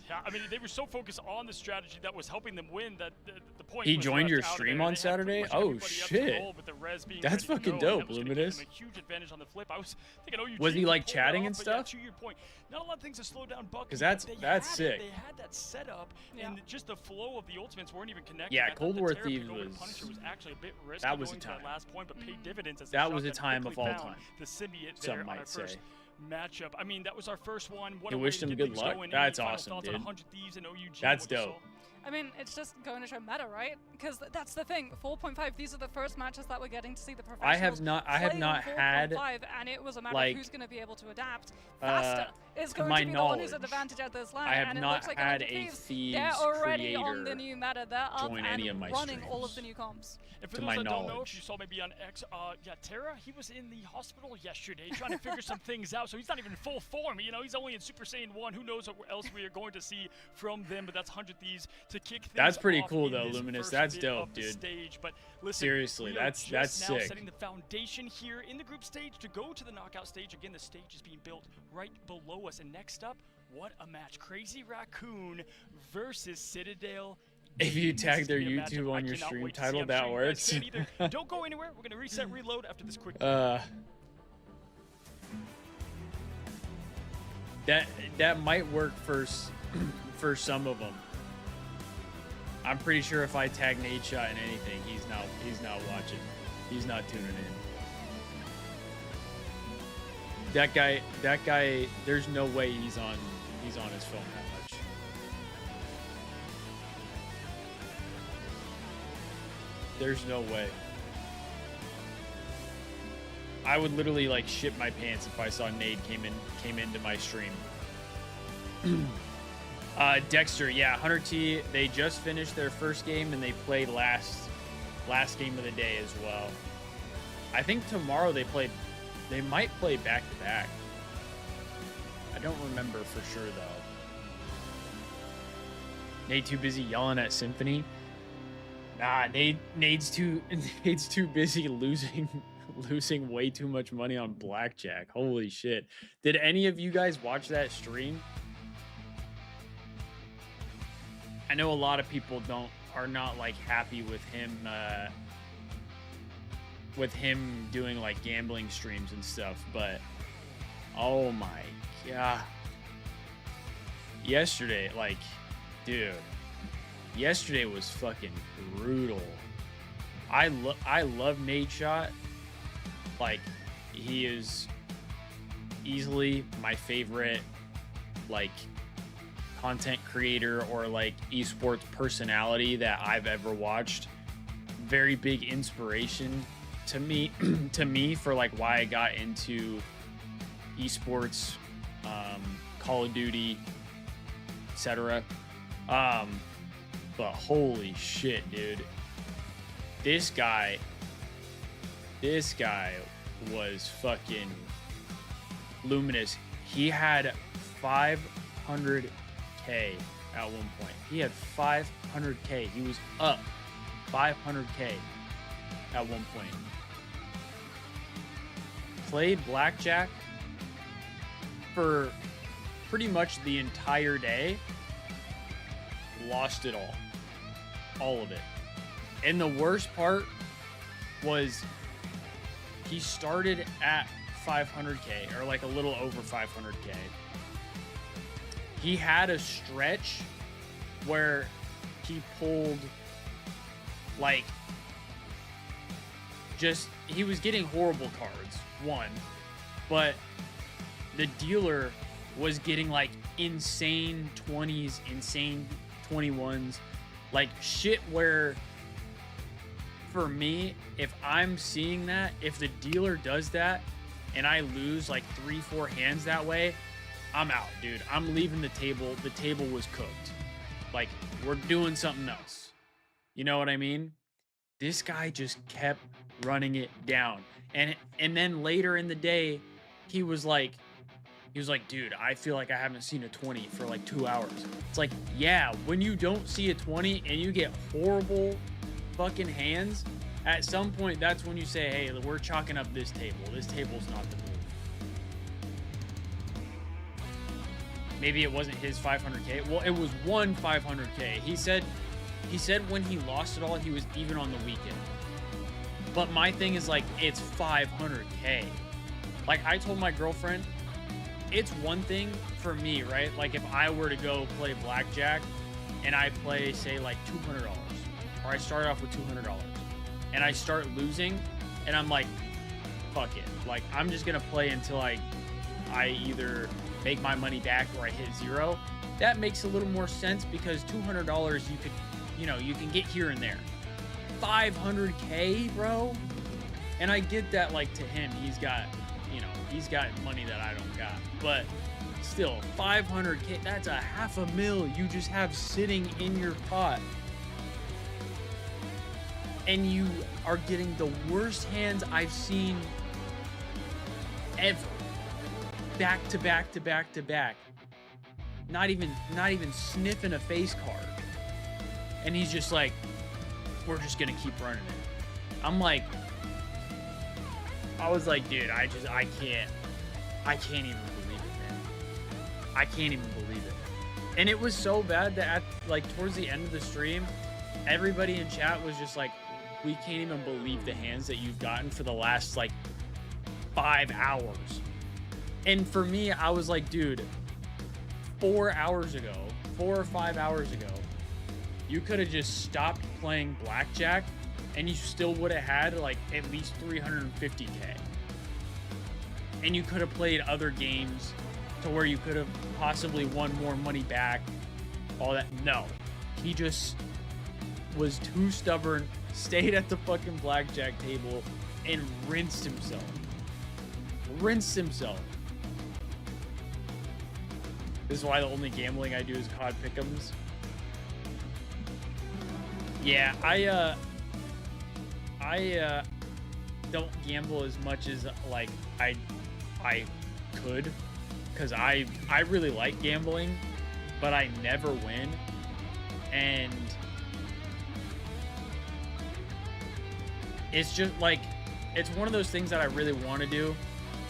Yeah, I mean, they were so focused on the strategy that was helping them win that the point He was joined left your out of stream it, on and they had pretty Saturday? much Oh, everybody up to shit. roll with the res being That's ready to fucking go, and dope, that was gonna give Luminous. them a huge advantage on the flip. I was thinking, oh, Was he, like, pulled that chatting off, and but yeah, stuff? to your point, not a lot of things to slow down Bucky. 'Cause but that's had sick. They had that setup, Yeah. and just the flow of the ultimates weren't even connected. Yeah, I thought Cold the War Terror pick Thieves over to was- Punisher was actually a bit risky that was a going to time. that last point, but paid dividends as That the was a shotgun time of quickly all found time. the symbiote Some there on might our first say. matchup. I mean, that was our first one. What You a way wished to him get good things luck? going. That's Any final awesome, thoughts dude. on 100 Thieves and OUG? That's What you dope. saw? I mean, it's just going to show meta, right? Because that's the thing. 4.5. These are the first matches that we're getting to see the professionals. I have play not on had 4.5, and it was a matter like, of who's going to be able to adapt faster. Is to going my to be the one who's knowledge, at advantage at this land. I have and it not looks like had 100 a Thieves, Thieves they're already on the creator new meta. They're up join and any of my running all of streams. the new comps. And for To those my that don't know, knowledge. if you saw maybe on X, yeah, Terra, he was in the hospital yesterday trying to figure some things out, so he's not even in full form. You know, he's only in Super Saiyan 1. Who knows what else we are going to see from them, but that's 100 Thieves to kick things That's pretty off cool, in though, this Luminous. first That's bit dope, of the dude. Stage. But listen, Seriously, we are that's just now sick. setting the foundation here in the group stage to go to the knockout stage. Again, the stage is being built right below us. And next up, what a match. Crazy Raccoon versus Citadel. If you This tag is their gonna be a matchup YouTube I on your cannot stream wait to see. title, I'm that sure you guys works. can either. Don't go anywhere. We're going to reset, reload after this quick. That might work for some of them. I'm pretty sure if I tag Nate Shot in anything, he's not watching. He's not tuning in. That guy. There's no way he's on his phone that much. There's no way. I would literally like shit my pants if I saw Nade came into my stream. Dexter, yeah, 100T. They just finished their first game and they played last game of the day as well. I think tomorrow they might play back to back. I don't remember for sure though. Nade too busy yelling at Symphony. Nah, Nade's too busy losing way too much money on blackjack. Holy shit. Did any of you guys watch that stream? I know a lot of people are not like happy with him doing like gambling streams and stuff, but oh my god. Yesterday, like, dude, yesterday was fucking brutal. I love Nade Shot. Like, he is easily my favorite, like, content creator or like esports personality that I've ever watched. Very big inspiration to me for like why I got into esports, Call of Duty, etc. But holy shit, dude, this guy was fucking luminous. He had 500K at one point. He had 500K. He was up 500K at one point. played blackjack for pretty much the entire day, lost it all of it. And the worst part was he started at 500K, or like a little over 500K. He had a stretch where he pulled like he was getting horrible cards, one, but the dealer was getting like insane 20s, insane 21s, like shit where, for me, if I'm seeing that, if the dealer does that and I lose like 3-4 hands that way, I'm out, dude. I'm leaving the table. The table was cooked. Like, we're doing something else. You know what I mean? This guy just kept running it down. And then later in the day, he was like, dude, I feel like I haven't seen a 20 for like 2 hours. It's like, yeah, when you don't see a 20 and you get horrible fucking hands, at some point, that's when you say, hey, we're chalking up this table. This table's not the move. Maybe it wasn't his 500K. Well, it was one 500K. He said when he lost it all, he was even on the weekend. But my thing is, like, it's 500K. Like, I told my girlfriend, it's one thing for me, right? Like, if I were to go play blackjack and I play, say, like $200, or I start off with $200 and I start losing and I'm like, fuck it. Like, I'm just going to play until I either make my money back or I hit zero. That makes a little more sense because $200 you can get here and there. 500K, bro. And I get that, like, to him, he's got money that I don't got. But still, 500K, that's $500,000 you just have sitting in your pot. And you are getting the worst hands I've seen ever. Back to back to back to back. Not even sniffing a face card. And he's just like, we're just gonna keep running it. I'm like, I was like, dude, I can't even believe it, man. I can't even believe it. And it was so bad that towards the end of the stream, everybody in chat was just like, we can't even believe the hands that you've gotten for the last like 5 hours. And for me, I was like, dude, 4 or 5 hours ago, you could have just stopped playing blackjack and you still would have had like at least 350K. And you could have played other games to where you could have possibly won more money back. All that. No. He just was too stubborn, stayed at the fucking blackjack table, and rinsed himself. This is why the only gambling I do is COD pick'ems. Yeah, I don't gamble as much as like I could, because I really like gambling, but I never win. And it's just like, it's one of those things that I really want to do,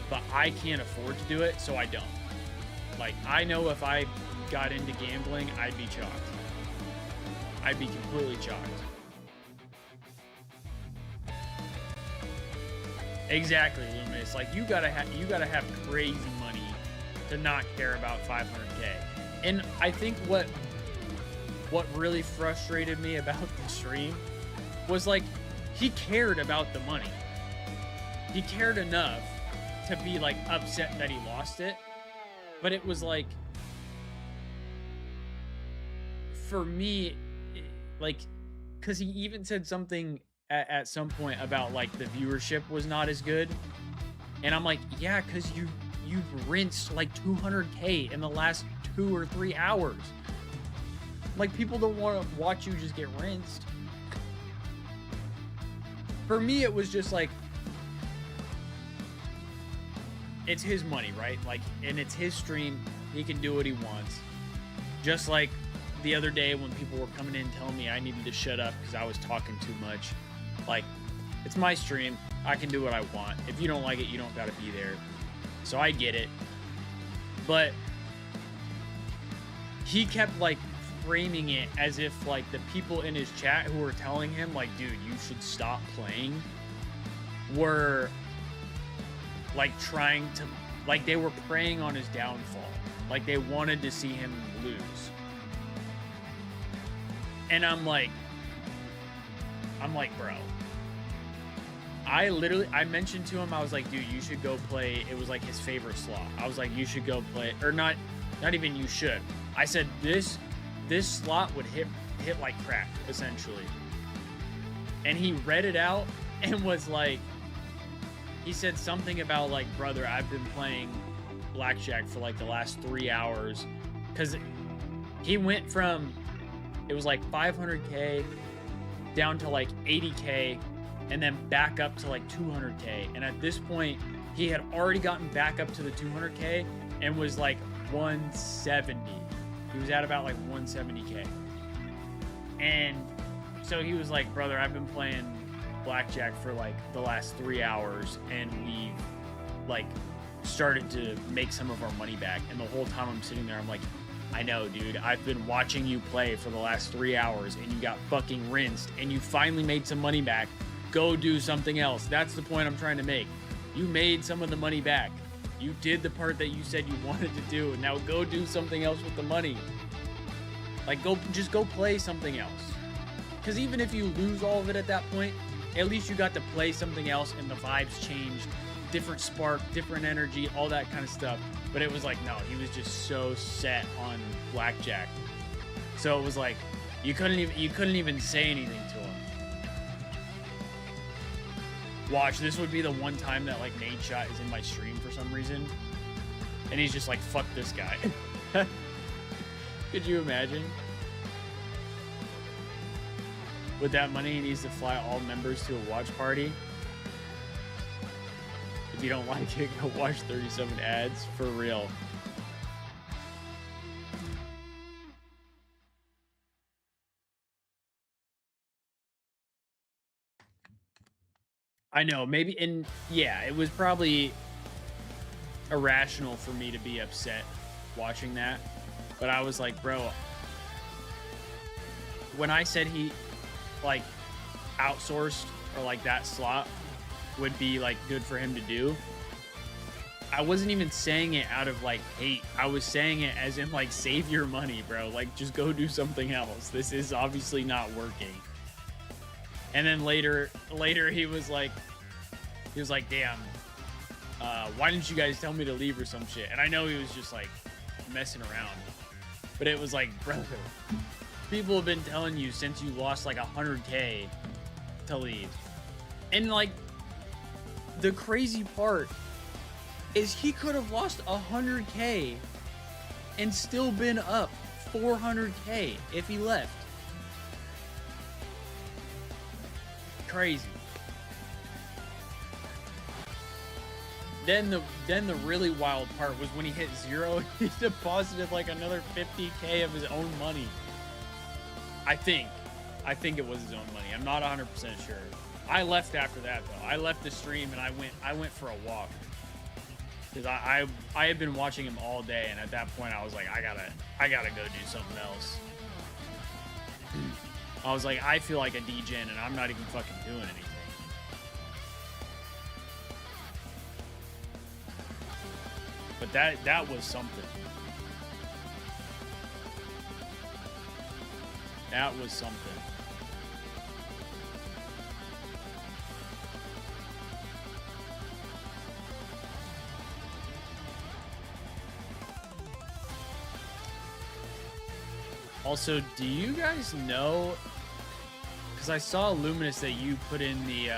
but I can't afford to do it, so I don't. Like, I know if I got into gambling, I'd be chalked. I'd be completely chalked. Exactly, Luminous. Like, you gotta have crazy money to not care about 500K. And I think what really frustrated me about the stream was, like, he cared about the money. He cared enough to be like upset that he lost it. But it was like, for me, like, because he even said something at some point about like the viewership was not as good. And I'm like, yeah, because you've rinsed like 200K in the last 2 or 3 hours. Like, people don't want to watch you just get rinsed. For me, it was just like, it's his money, right? Like, and it's his stream. He can do what he wants. Just like the other day when people were coming in telling me I needed to shut up because I was talking too much. Like, It's my stream. I can do what I want. If you don't like it, you don't got to be there. So I get it. But he kept like framing it as if like the people in his chat who were telling him like, dude, you should stop playing, were like trying to, like they were preying on his downfall. Like they wanted to see him lose. And I'm like, bro, I mentioned to him, I was like, dude, you should go play. It was like his favorite slot. I was like, you should go play, or not even you should. I said, this slot would hit like crack, essentially. And he read it out and was like, he said something about like, brother, I've been playing blackjack for like the last 3 hours. Cause he went from, it was like 500K down to like 80K and then back up to like 200K. And at this point, he had already gotten back up to the 200K and was like 170. He was at about like 170K. And so he was like, brother, I've been playing blackjack for like the last 3 hours and we've like started to make some of our money back. And the whole time I'm sitting there, I'm like, I know, dude, I've been watching you play for the last 3 hours and you got fucking rinsed and you finally made some money back. Go do something else. That's the point I'm trying to make. You made some of the money back. You did the part that you said you wanted to do. Now go do something else with the money. Like, just go play something else. Because even if you lose all of it at that point, at least you got to play something else and the vibes changed. Different spark, different energy, all that kind of stuff. But it was like, no, he was just so set on blackjack. So it was like, you couldn't even say anything to him. Watch, this would be the one time that like Nate Shot is in my stream for some reason. And he's just like, fuck this guy. Could you imagine? With that money, he needs to fly all members to a watch party. If you don't like it, go watch 37 ads for real. I know, maybe, and yeah, it was probably irrational for me to be upset watching that. But I was like, bro, when I said he like outsourced or like that slot would be like good for him to do, I wasn't even saying it out of like hate. I was saying it as in like, save your money, bro. Like, just go do something else. This is obviously not working. And then later he was like, damn, why didn't you guys tell me to leave or some shit? And I know he was just like messing around, but it was like, brother, people have been telling you since you lost like 100K to leave. And like, the crazy part is he could have lost 100K and still been up 400K if he left. Crazy. Then the really wild part was when he hit 0, he deposited like another 50K of his own money. I think it was his own money. I'm not 100% sure. I left after that though. I left the stream and I went for a walk. Because I had been watching him all day, and at that point I was like, I gotta go do something else. I was like, I feel like a degen and I'm not even fucking doing anything. But that was something. That was something. Also, do you guys know, because I saw Luminous that you put in the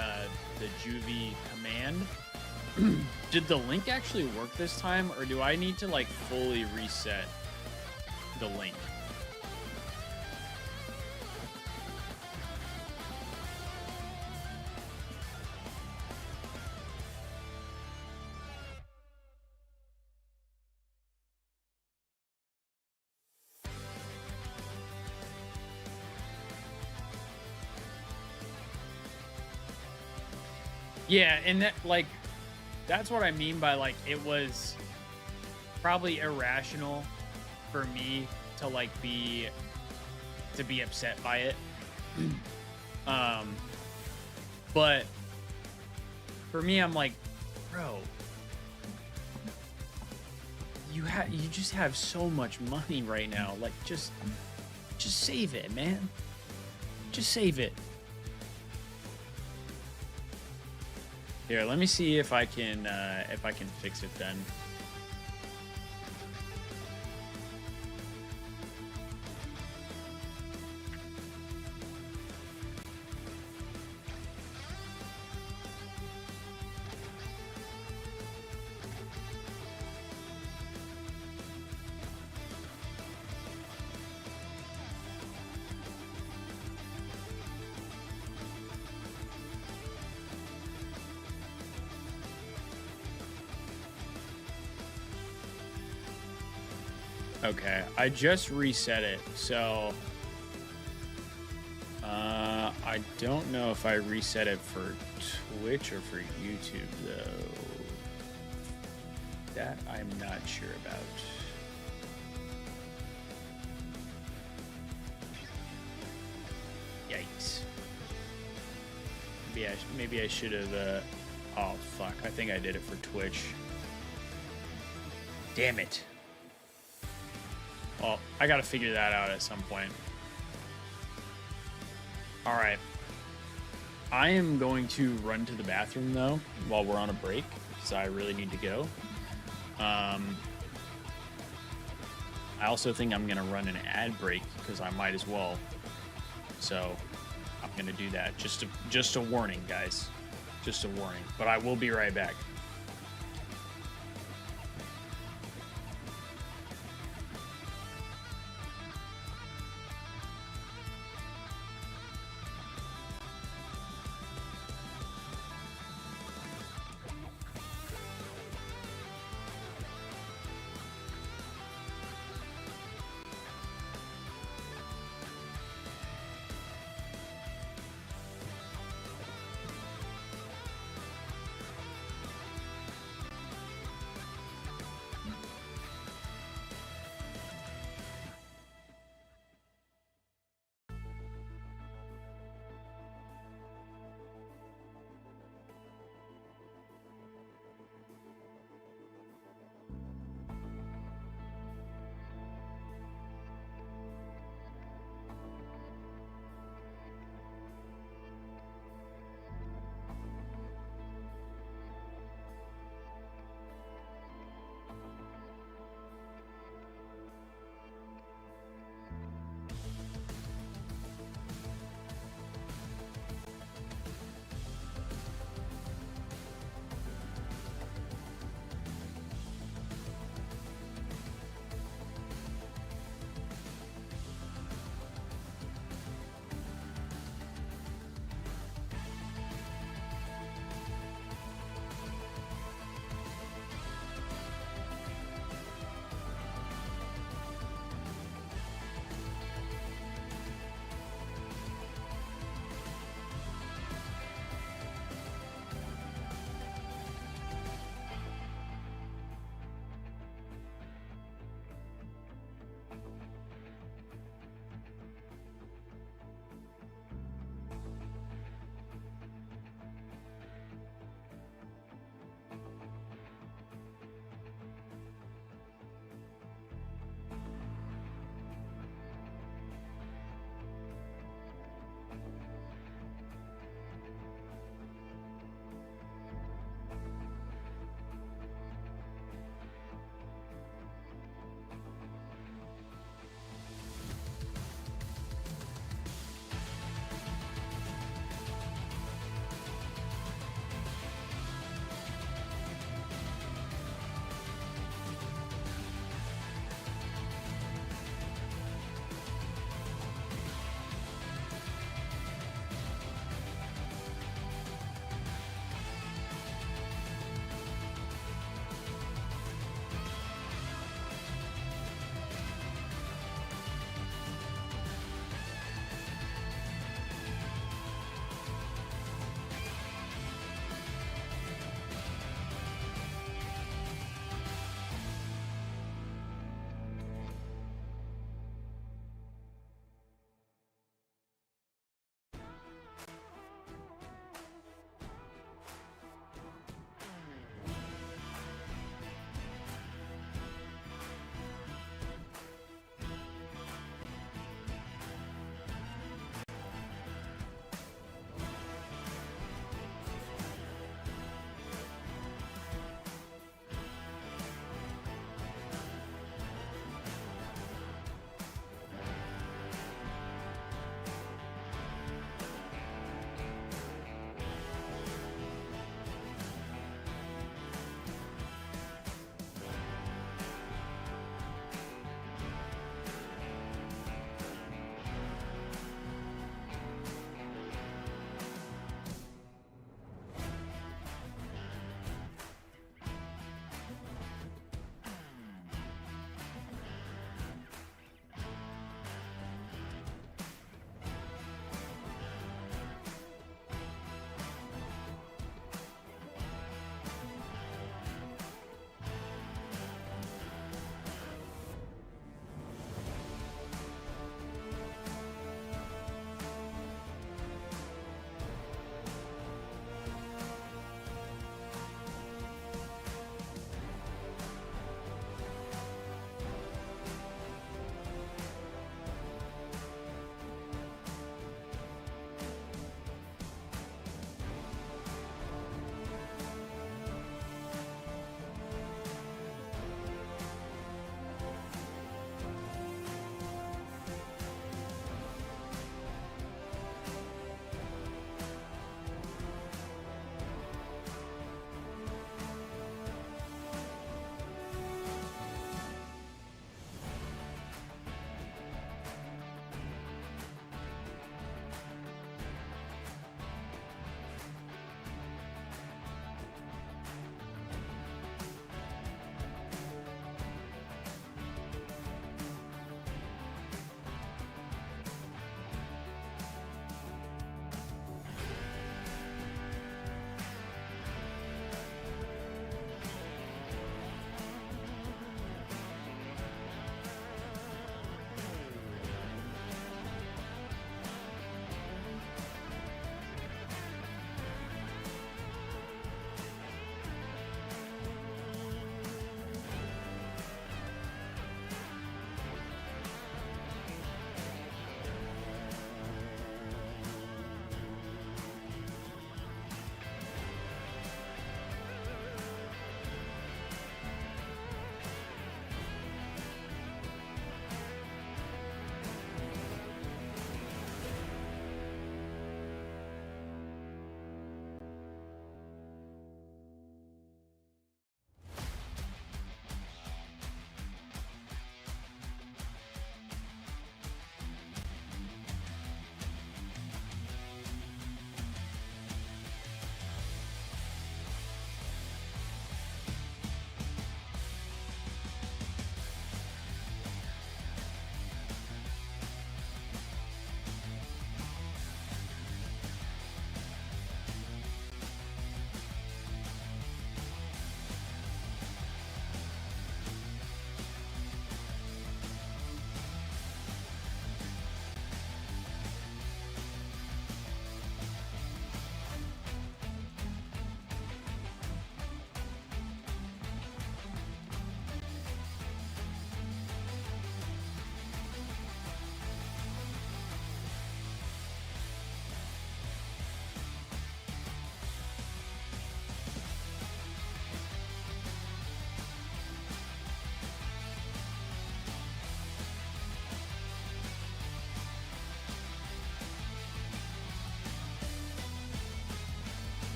Juvee command, did the link actually work this time, or do I need to like fully reset the link? Yeah, and that, like, that's what I mean by, like, it was probably irrational for me to, like, be upset by it. But for me, I'm like, bro, you just have so much money right now. Like, just save it, man. Just save it. Here, let me see if I can fix it then. Okay, I just reset it, so I don't know if I reset it for Twitch or for YouTube though. That I'm not sure about. Yikes. Maybe I should have. Oh fuck! I think I did it for Twitch. Damn it. Well, I gotta figure that out at some point. Alright. I am going to run to the bathroom, though, while we're on a break, because I really need to go. I also think I'm gonna run an ad break, because I might as well. So, I'm gonna do that. Just a warning, guys. Just a warning. But I will be right back.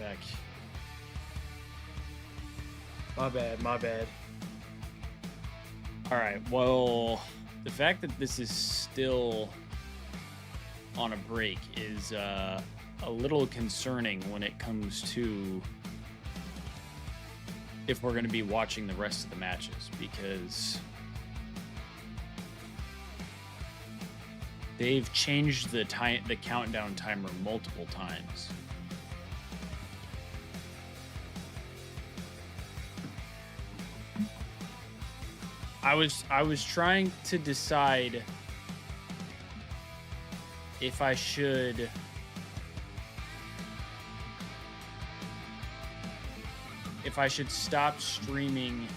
back. My bad, my bad. All right, well, the fact that this is still on a break is a little concerning when it comes to if we're going to be watching the rest of the matches, because they've changed the countdown timer multiple times. I was trying to decide if I should stop streaming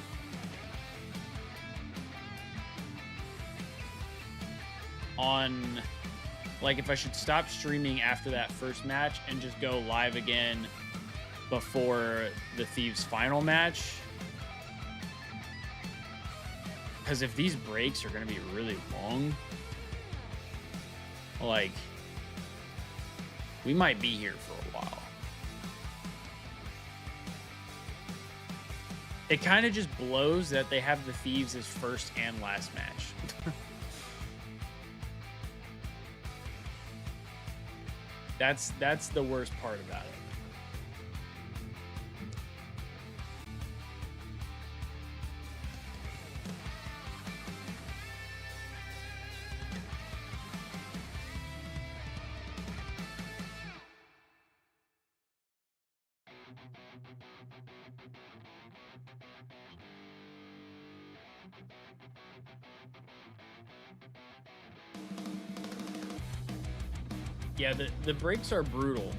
on, like, if I should stop streaming after that first match and just go live again before the Thieves final match. Because if these breaks are going to be really long, like, we might be here for a while. It kind of just blows that they have the Thieves as first and last match. That's the worst part about it. Yeah, the breaks are brutal.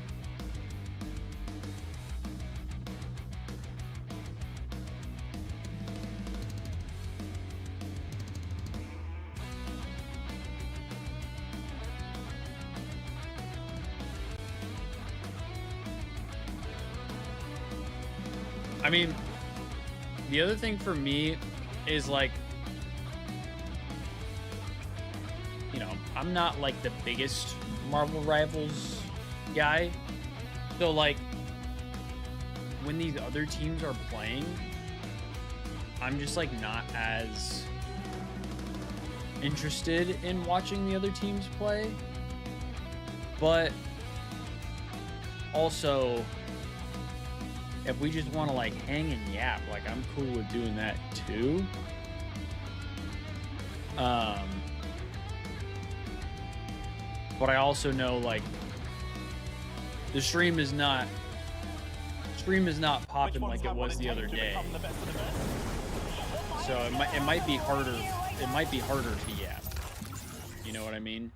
I mean, the other thing for me is, like, you know, I'm not like the biggest Marvel Rivals guy, so, like, when these other teams are playing, I'm just, like, not as interested in watching the other teams play. But also, if we just want to, like, hang and yap, like, I'm cool with doing that too. But I also know, like, the stream is not popping like it was the other day. So it might be harder. It might be harder to yap. You know what I mean?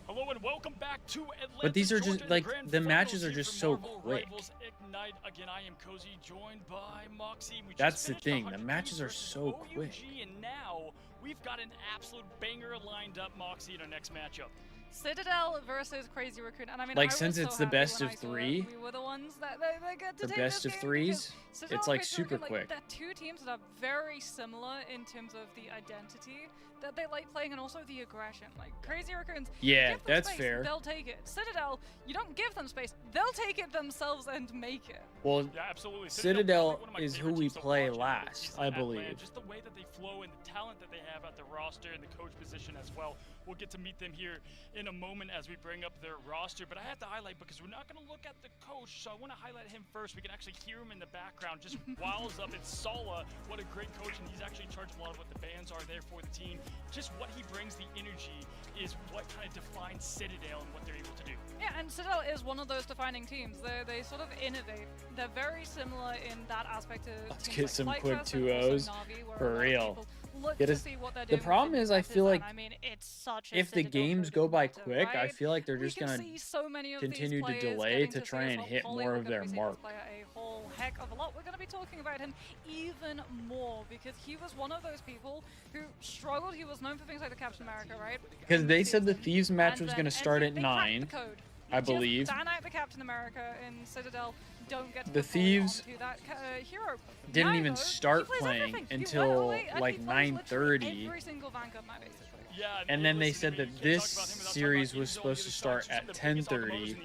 Hello and welcome back to Atlanta, But these are Georgia, just, like, Grand the Finals matches are here just for so Marvel quick. Rivals Ignite. Again, I am Cozy, joined by Moxie. We That's just the finished thing, the 100 matches are versus so OUG, quick. And now we've got an absolute banger lined up, Moxie, in our next matchup. Citadel versus Crazy Raccoon, and I mean, Like, I was since so it's the happy best when of I saw three, it. We were the ones that they get to the take best this of game threes, because Citadel it's, and like, Crazy super Raccoon, quick. They're two teams that are very similar in terms of the identity that they like playing and also the aggression. Like, Crazy Raccoons, Yeah, give them that's space, fair. they'll take it. Citadel, you don't give them space, they'll take it themselves and make it. Well, Yeah, absolutely. Citadel probably one of my is who favorite we teams to play watch in the last, season I at LAN. believe. Just the way that they flow and the talent that they have at the roster and the coach position as well. We'll get to meet them here in a moment as we bring up their roster. But I have to highlight, because we're not going to look at the coach, so I want to highlight him first. We can actually hear him in the background, just wows up. It's Sala. What a great coach, and he's actually in charge of a lot of what the bans are there for the team. Just what he brings, the energy, is what kind of defines Citadel and what they're able to do. Yeah, and Citadel is one of those defining teams. They sort of innovate. They're very similar in that aspect to Let's teams get like some Flight quick Quest and also 2-0s Na'Vi, where for a lot of real. people look Get to us- see what they're the doing with problem is, I competitors, feel and like I mean, it's such a if the Citadel games coded go by meta, quick, I right? feel like they're We just can gonna see so many of continue these to players delay getting to see try as and well. hit Holly, more we're of gonna their be seeing this mark. player a whole heck of a lot. We're going to be talking about him even more because he was one of those people who struggled. He was known for things like the Captain America, right? Because they said the Season. Thieves match And was then going to start at they cracked 9. the code. I Just believe. ban out the Captain America in Citadel. Don't get to The deploy Thieves onto that hero. didn't Now, even though, start he plays playing everything. He went until away and like he plays literally 9:30. every single Vanguard map, basically. Yeah, And then they listen, said you that can't this talk about him without series talking about was supposed to start at 10:30,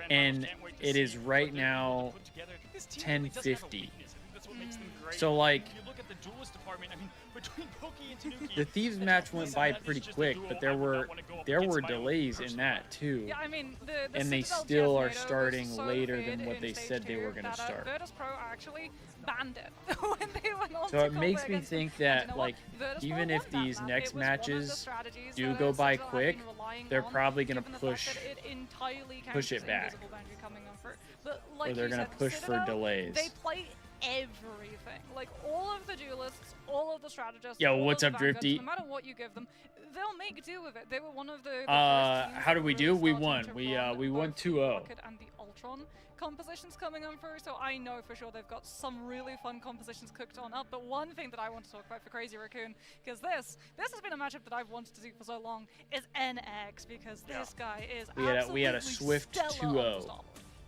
and it is right now 10:50. So like, the Thieves match went by pretty quick, but there were delays in that too. Yeah, I mean, the And they Citadel still Jeff are NATO was starting so later good than what in they stage said they 2 were gonna that, start. Virtus Pro actually banned it when they went on So to it makes combat me against them. think And you that know like, what? Virtus Pro even won if that these map. next It was one of the matches strategies do that go by Citadel had quick, been relying they're on, probably gonna given the fact push that it entirely push it counts the back. invisible boundary coming over. But like or they're you gonna said, push for Citadel, delays. They play everything. Like all of the duelists, all of the strategists. Yo, all what's of up, the vanguards, Drifty? No matter what you give them, they'll make do with it. They were one of the first teams How that did we really do? We started won. to We run won both the 2-0. Rocket and the Ultron compositions coming on through, so I know for sure they've got some really fun compositions cooked on up. But one thing that I want to talk about for Crazy Raccoon, because this has been a matchup that I've wanted to do for so long, is NX, because this guy is we had a swift stellar 2-0. on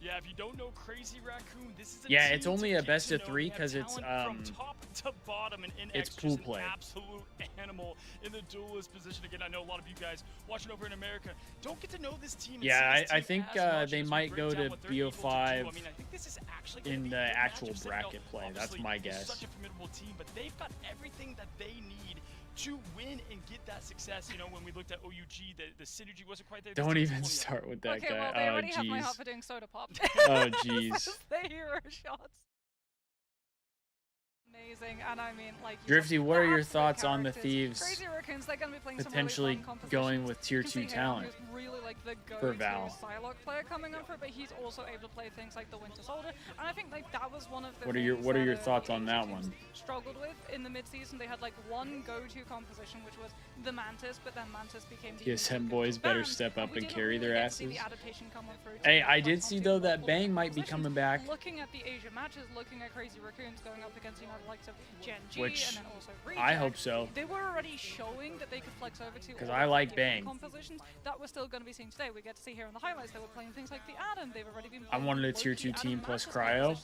Yeah, if you don't know Crazy Raccoon, this is a Yeah, team it's only to a get best to of know. 3 They have 'cause it's, talent from top to bottom, and NX it's just pool an play. absolute animal in the duelist position. Again, I know a lot of you guys watching over in America don't get to know this team. And Yeah, see this I team think as much they as we might break go down to what they're able to do. I BO5 mean, I think this is actually gonna in be the a good actual matchup. Citadel, bracket play. That's obviously, my is guess. Such a formidable team, but they've got everything that they need to win and get that success. You know, when we looked at OUG, the synergy wasn't quite there. This Don't team was even pulling it out. start with that Okay, guy. well, they already have my Oh heart jeez. for doing soda pop. Oh jeez. This is the hero shots. Amazing, and I mean, like. Drifty, what they're are your absolute thoughts on the characters. Thieves Crazy Raccoons, they're going to be playing potentially some really fun going compositions. with tier You can 2 see Hayden, talent who's really like the for go-to Val? Psylocke player coming up for, but he's also able to play things like the Winter Soldier, and I think like that was one of the. What are your things that, thoughts on the that Asian one? teams Struggled with in the mid-season. They had like one go-to composition, which was the Mantis, but then Mantis became the TSM boys better step up and carry their asses. Hey, I did see though that Bang might be coming back, Looking at the Asia matches, looking at Crazy Raccoons going up against, you know, the likes of Gen G which and then also I Reject, hope so. They were already showing that they could flex over to 'Cause all I of the like different Bang. compositions that we're still going to be seeing today. We get to see here in the highlights they were playing things like the Atom. They've already been. I wanted a tier 2 team plus Cryo.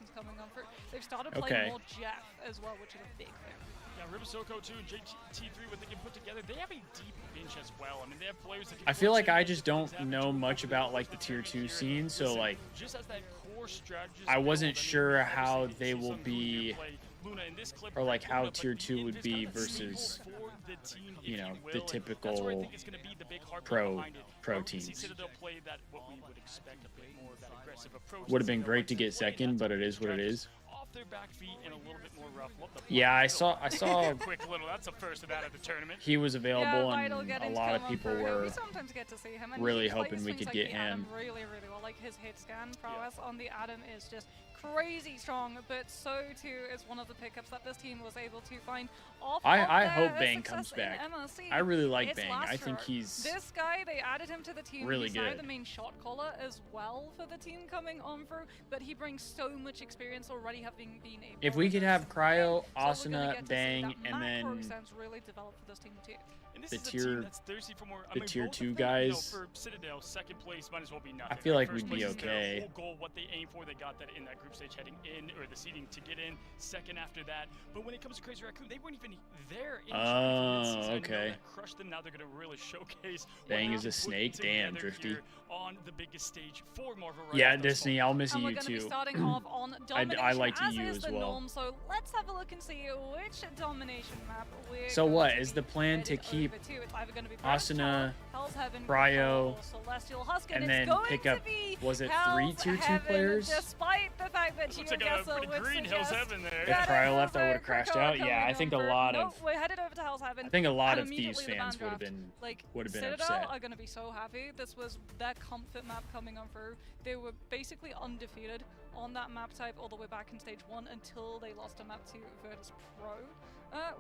They've started playing Okay. more Jeff as well, which is a big thing. Yeah, Ribisoko 2 and JT3, what they can put together, they have a deep bench as well. I mean, they have players that can I feel like force I in, just players don't have know tools, much about like the players tier have 2 here. scene, so Listen, like just as that core strategist I build, wasn't I mean, sure obviously how you they see will some be, Luna play Luna in this clip, or like right, how Luna, but tier 2 would there's be kind of that versus, staple for the team, if you know, will, the and typical that's where I think it's gonna be the big heartbeat pro behind it. pro Where we can see teams. Citadel play that what we would expect, a bit more of that aggressive approach. Would have been Citadel great likes to get play, and second, that's but what it is what it strategists is. off their back feet and a little bit more rough. What the Yeah, I Vital. saw Quick little, that's the first of that at the tournament. he was available, Vital and getting a to lot come of on people through. were We sometimes get to see him, and really he plays hoping we things could like get the Atom him. really, really well. Like his hit scan prowess on the Atom is just crazy strong, but so too is one of the pickups that this team was able to find off of I their hope Bang success comes in back. MLC. I really like It's Bang. I think Lastro. he's This guy, they added him to the team. really He's now good. the main shot caller as well for the team coming on through, but he brings so much experience already having been able. If we could have Cryo, So we're gonna Asuna, get to see Bang, that and macro then sense really develop for this team too. And this the is a tier- team that's thirsty for more. I the mean, tier both of 2 them, you know, guys, for Citadel, second place might as well be nothing. feel right? like First we'd be place is their okay. whole goal, what they aim for, they got that in that group stage heading in, or the seeding to get in. Second after that, but when it comes to Crazy Raccoon, they weren't even there. In Oh, okay. Crushed them. Now they're gonna really showcase. what Bang they is a can put snake. Damn, together Drifty. here on the biggest stage for Marvel. right Yeah, off the Disney, fall. I'll miss And we're you going to be too. starting off on Domination, I like to as you is as the well. norm, so let's have a look and see which Domination map we're So going what, to is be the plan to headed keep over to. It's either going to be Asuna, Hell's Heaven, Cryo, or Celestial Husk, and it's then going pick to up, be was it Hell's 3 tier 2 Heaven, players? Despite the fact that Looks like a GeoGuessr pretty would green Hell's suggest Heaven there. If that Cryo it left, I was would have crashed Krakoa out. Yeah, I coming think a over. lot Nope, of, we're headed over to Hell's Heaven. I think a lot and of Thieves immediately the fans ban would have draft. been Like, upset. Citadel are going to be so happy. This was their comfort map coming on through. They were basically undefeated on that map type all the way back in stage 1 until they lost a map to Virtus Pro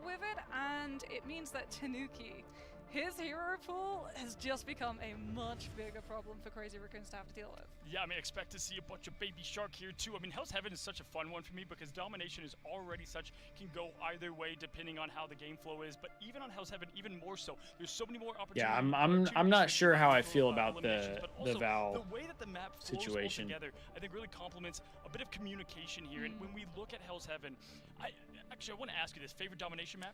with it, and it means that Tanuki, his hero pool, has just become a much bigger problem for Crazy Raccoons to have to deal with. Yeah, I mean, expect to see a bunch of Baby Shark here too. I mean, Hell's Heaven is such a fun one for me because Domination is already such, can go either way depending on how the game flow is, but even on Hell's Heaven, even more so. There's so many more opportunities. Yeah, I'm not sure how I feel about the Val the way that the map flows situation. together, I think really complements a bit of communication here. And when we look at Hell's Heaven, I want to ask you this: favorite Domination map?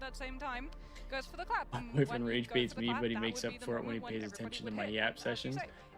at that same time goes for the clap. My And boyfriend when you rage go baits for the me, clap, but he that makes would up be the for it when he moment pays everybody attention to would my hit. yap As you sessions. say,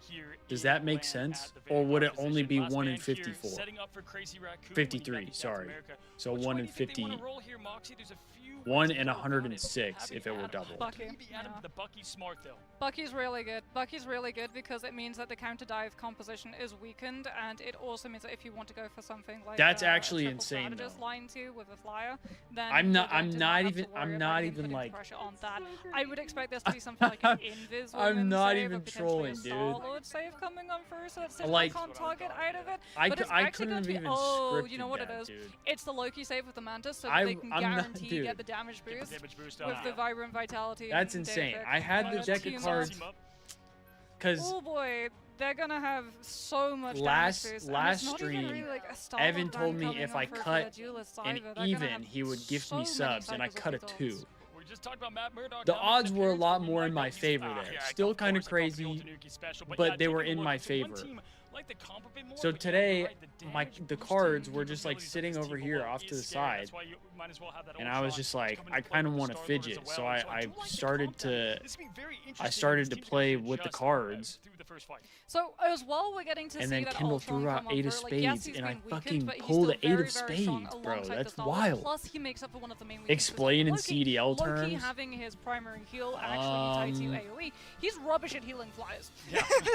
here. Does in that make LAN sense? at the very Or would it bottom only position. be Last 1 in man here 54? setting up for Crazy Raccoon when he got 53, to South sorry. America. So Which 1 way in do you think they 50. wanna roll here, Moxie? There's a few 1 in 106 if it were doubled. Bucky. Maybe Adam, Yeah. the Bucky's smart though. Bucky's really good. Bucky's really good because it means that the counter dive composition is weakened, and it also means that if you want to go for something like That's a actually triple insane, strategist though. line 2 with a flyer, then I'm not- you're going I'm to not have to even- worry I'm about not even even, putting like- pressure on that. I would expect this to be something like an invis I'm woman not save, even or potentially trolling, a dude. Star-Lord save coming on through, so that Citadel Like- can't target out of it. I But it's I actually couldn't going have to be, even oh, scripted you know what that, it is? dude. It's the Loki save with the Mantis, so that they can I'm not- guarantee dude. get the damage boost Damage boost with on the Vibrant Vitality. That's and insane. David. I had the deck of team cards- Team up. Because Oh boy, they're gonna have so much Last- damage boost. last and it's not even stream, really like a Star-Lord Evan told ban me coming if on I for their cut duelist an either. They're gonna even, have he would gift so me many subs, and I cycles of cut a resolves. 2. We just talked about Matt Murdock. The now odds with were a carries, lot but more in like my that, he's- favor ah, there. yeah, Still of kind of course, I thought the crazy, Tanuki special, but yeah, they were taking a in look, my so one favor. team liked the comp a bit more, So but yeah, today, you're right, the damage cards boosting were just like capabilities of sitting this over team here alone off to is the scary. That's side, why you might as well have that and I was Ultron just to like, come I into play kind of with want to Star-Lord as fidget, well. so So I do like the started comp to there. This would be very interesting started as to teams play actually with the adjust cards. through the first fight. So as well, we're getting to And see then that Kendall Ultron threw out come on 8 of through. Like, yes, spades, he's and I been weakened, fucking but he's pulled still the 8 of very, very strong spades, bro. alongside the That's Star-Lord. wild. Plus, he makes up for one of the main weaknesses. Explain in Loki. CDL Loki terms. having his primary heal actually tied to AoE. He's rubbish at healing flyers,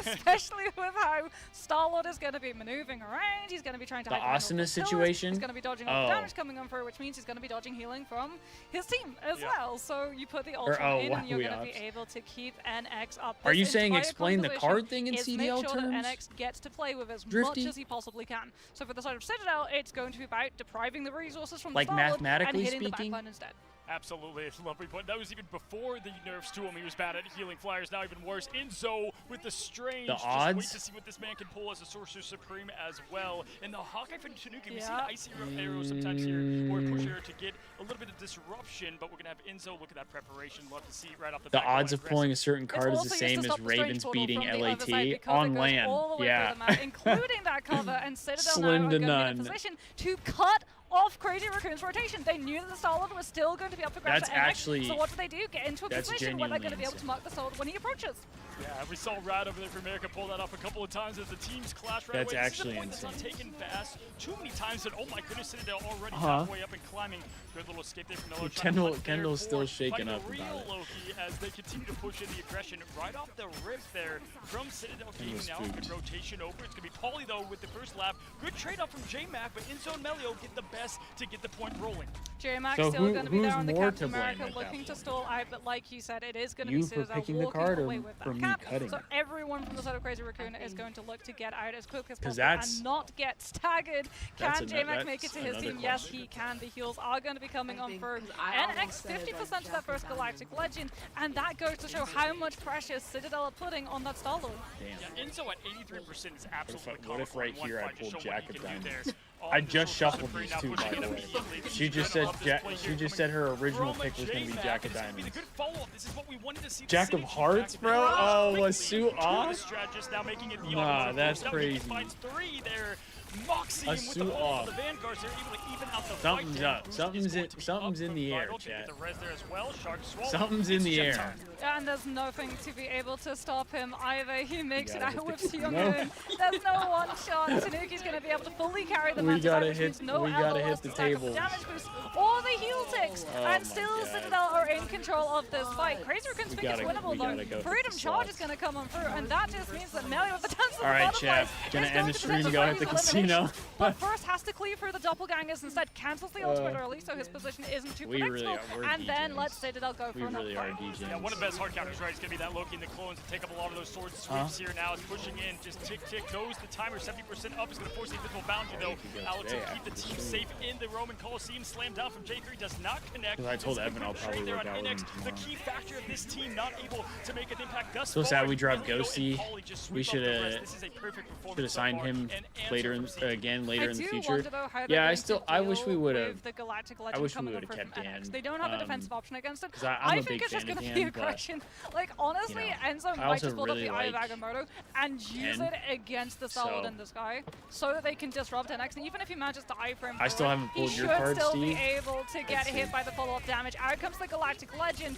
especially with how Star-Lord is going to be maneuvering around. He's going to be trying to The hide behind all Awesomeness pillars. situation? He's going to be dodging all the Oh. damage coming on through, which means he's going to be dodging healing from his team as Yeah. well. So you put the Ultron oh, in, wow, and you're we going to be ups. able to keep NX up. Are you This saying entire explain the composition card thing in is CDL make sure terms? that NX gets to play with as Drifty? much as he possibly can. So for the side of Citadel, it's going to be about depriving the resources from Like the Star-Lord and mathematically hitting speaking? the backline instead. Absolutely, it's a lovely point. That was even before the nerfs to him. He was bad at healing flyers, now even worse. Enzo with the strange. The Just odds? wait to see what this man can pull as a Sorcerer Supreme as well. And the Hawkeye from Tanuki, we see Yeah. the icy arrow sometimes here, or push arrow to get a little bit of disruption, but we're going to have Enzo look at that preparation. Love to see it right off the The bat. odds of pulling a certain It's card is also the used same to as stop the strange Ravens portal beating from the other side LAT because it on goes land. all the way through Yeah. the map, including that cover, and Citadel now Slim are to going to be in none. a position to cut off Crazy Raccoon's rotation. They knew that the Star-Lord was still going to be up for grabs That's at NX, actually- so what do they do? Get into a that's position where they're going to be genuinely able to mark the Star-Lord when he approaches. Yeah, we saw Rad over there for America pull that off a couple of times as the teams clash right That's away. actually This is a point that's not taken fast too many times that, oh my goodness, Citadel already Uh-huh. halfway up and climbing. Good little escape there from Melo. Kendall's still shaken up real about it. Loki as they continue to push in the aggression right off the rip there from Citadel Gaming Kendall's now. spooked. Good rotation over. It's going to be Pauly though with the first lap. Good trade off from J-Mac, but Enzo and Melio get the best to get the point rolling. J-Mac So still who- going to be who's there on the more Captain to blame America at that looking to point? stall out, but like you said, it is going to You be for Citadel picking the walking card or away with that for me cap. cutting So it? everyone from the side of Crazy Raccoon is going to look to get out as quick as 'Cause possible that's- and not get staggered. that's Can ano- J-Mac make it that's to his another team? Yes, question. he can. The heals are going to be coming on through. I NX almost said, 50% to that first Jack Galactic Diamond. Legend, and that goes to show how much pressure Citadel are putting on that Star-Lord. Damn. Yeah, Enzo at 83% is absolutely what if comical right in one here I fight, just pulled showing what Jack he of can do Diamonds? there. I On just the shuffled Supreme these now two, by pushing the in way. immediately. She She's just gonna said love this Jack. play She here just coming said her original from pick was going to be J-Mac, Jack and of this is gonna be the Diamonds. good follow-up. This is what we wanted to see. Jack of Hearts, bro? Oh, was Sue off? The strategist now making it the Nah, automatic that's force. Now he crazy. finds 3 there. Moxie A with the Sue ball off. for the Vanguards. They're able to even out the Something's fight. up. Boost Something's is going in- to be something's up in from the air, Vital. Can chat. get the res there as well. Shark swallow. Something's in It's the Jet air. time. And there's nothing to be able to stop him either. He makes it gotta out with hit the- Seung-Hoon. There's no one shot. Tanuki's going to be able to fully carry the We Mantis out, gotta which hit- means no we gotta LOS hit to the stack up the tables. damage boost or the heal ticks. Oh And my still God. Citadel are in control of this fight. Crazy Raccoon's We think it's gotta- winnable we gotta though. go hit Freedom the Charge slots. is going to come on through, and that just means that Melio with the chance of All right, the chat. Gonna end the stream, go hit the casino. But first has to clear through the doppelgangers instead, cancels the ultimate early, so his position isn't too We really predictable. are- we're and then DJs. lets Citadel go for We another really are fight. DJs. Yeah, one of the best hard counters, right? It's going to be that Loki and the clones to take up a lot of those sword sweeps here now. It's pushing in, just tick, tick, goes the timer, 70% up. It's going to force the invisible boundary, though. Alex will keep the team safe in the Roman Coliseum. Slam down from J3 does not connect. 'Cause I told It's a Evan I'll quick probably trade there work on out with NX. him The tomorrow. key factor of this team not able to make an impact thus So far. sad we dropped Melio and Ghosty. Pauly just We sweep up the shoulda- rest. This is a perfect performance Should have so signed far. him And later answer in, again later in the I do future. wonder though how they're Yeah, going to I wish we deal would with have. the Galactic I Legend wish we coming would've over kept from NX. Dan. They don't have a defensive option against it. 'cause I'm I a think big it's just fan going of to be Dan, but, aggression. Like honestly, you know, Enzo I might also just build up really the Eye of like Agamotto and use Ken. it against the Star-Lord So- in the sky, so that they can disrupt NX. And even if he manages to eye frame, I still forward, haven't he pulled your should card, still be Steve. able to get Let's hit see. by the follow-up damage. Out comes the Galactic Legend,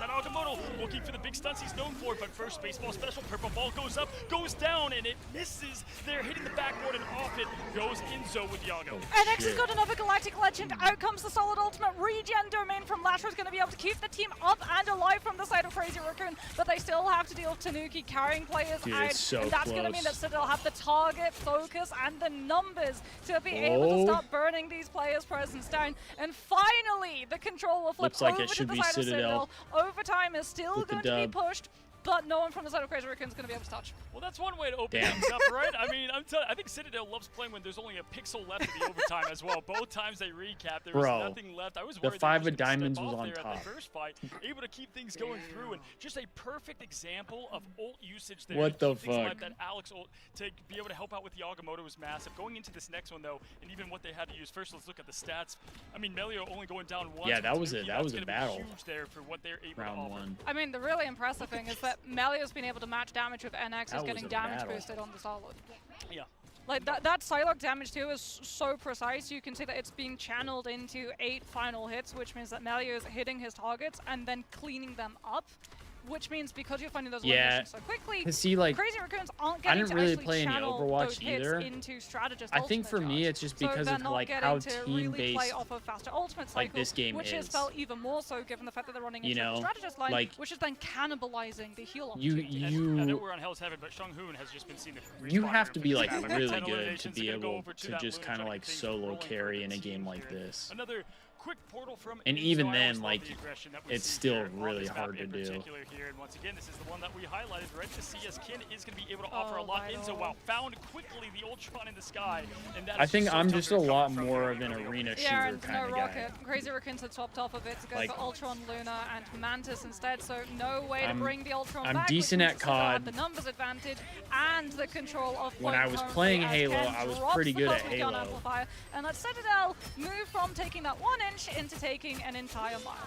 that Agamotto looking for the big stunts he's known for, but first baseball special, purple ball goes up, goes down, and it misses. They're hitting the backboard, and off it goes Enzo with Yago. And X has got another Galactic Legend. Out comes the solid ultimate. regen domain from Lashra is going to be able to keep the team up and alive from the side of Crazy Raccoon, but they still have to deal with Tanuki carrying players Dude, out, it's so and that's going to close. mean that Citadel have the target, focus, and the numbers to be able to start burning these players' presence down. And finally, the control will flip Looks like over it to should the be side Citadel. of Citadel. Overtime is still With the going to be dub. pushed, but no one from the side of Crazy Raccoon is going to be able to touch. Well, that's one way to open Damn. things up, right? I mean, I think Citadel loves playing when there's only a pixel left of the overtime as well. Both times they recap, there was Bro, nothing left. I was the worried five they of were just gonna diamonds step was off on there top. at the first fight, able to keep things going through, and just a perfect example of ult usage there. What to the keep things alive. fuck? That Alex ult to be able to help out with the Agamotto was massive. Going into this next one though, and even what they had to use. First, let's look at the stats. I mean, Melio only going down once. Yeah, with that was Tanuki. that That's was a gonna be battle. huge there for what they're able to Round offer. 1. I mean, the really impressive thing is that Melio's been able to match damage with NX is That getting was a damage battle. boosted on the solid. Yeah. Like that Psylocke damage too is so precise. You can see that it's being channeled into 8 final hits, which means that Melio is hitting his targets and then cleaning them up. Which means because you're finding those eliminations so quickly, Cause see, like, Crazy Raccoons aren't I getting didn't to really actually play any channel Overwatch those hits either. into strategist I think ultimate for me charge. it's just So because they're of not like getting how to really play team-based off of faster ultimate cycle, like this game which is. is felt even more so given the fact that they're running You into know, the strategist line, like, which is then cannibalizing the heal you opportunity. I know you we're on Hell's Heaven, but Shang Hoon has just been seen. you have to be like With really 10 good to eliminations, be they're gonna go able over to that just loon, kind of trying to like get things solo rolling for carry the in a team game like here. this. Another quick portal from And Inzo. even I always then, love like, the aggression that we it's see still here on really this map hard to in do. particular here. And once again, this is the one that we highlighted. Ready to see as Kin is going to be able to offer a Oh, lot. vital. Inzo, wow, found quickly the Ultron in the sky. And that I is think so I'm tough just to a recover lot from more there. of an arena Yeah, shooter and no kind of rocket. guy. Crazy Raccoons had swapped off of it to go Like, for Ultron, Luna, and Mantis instead, so no way to I'm- bring the Ultron I'm back. decent which at means Citadel had COD. the numbers advantage and the control of When point I was currently playing as Halo, Ken I was drops pretty the good at cosmic gun Halo. amplifier, and let Citadel move from taking that 1 inch into taking an entire mile.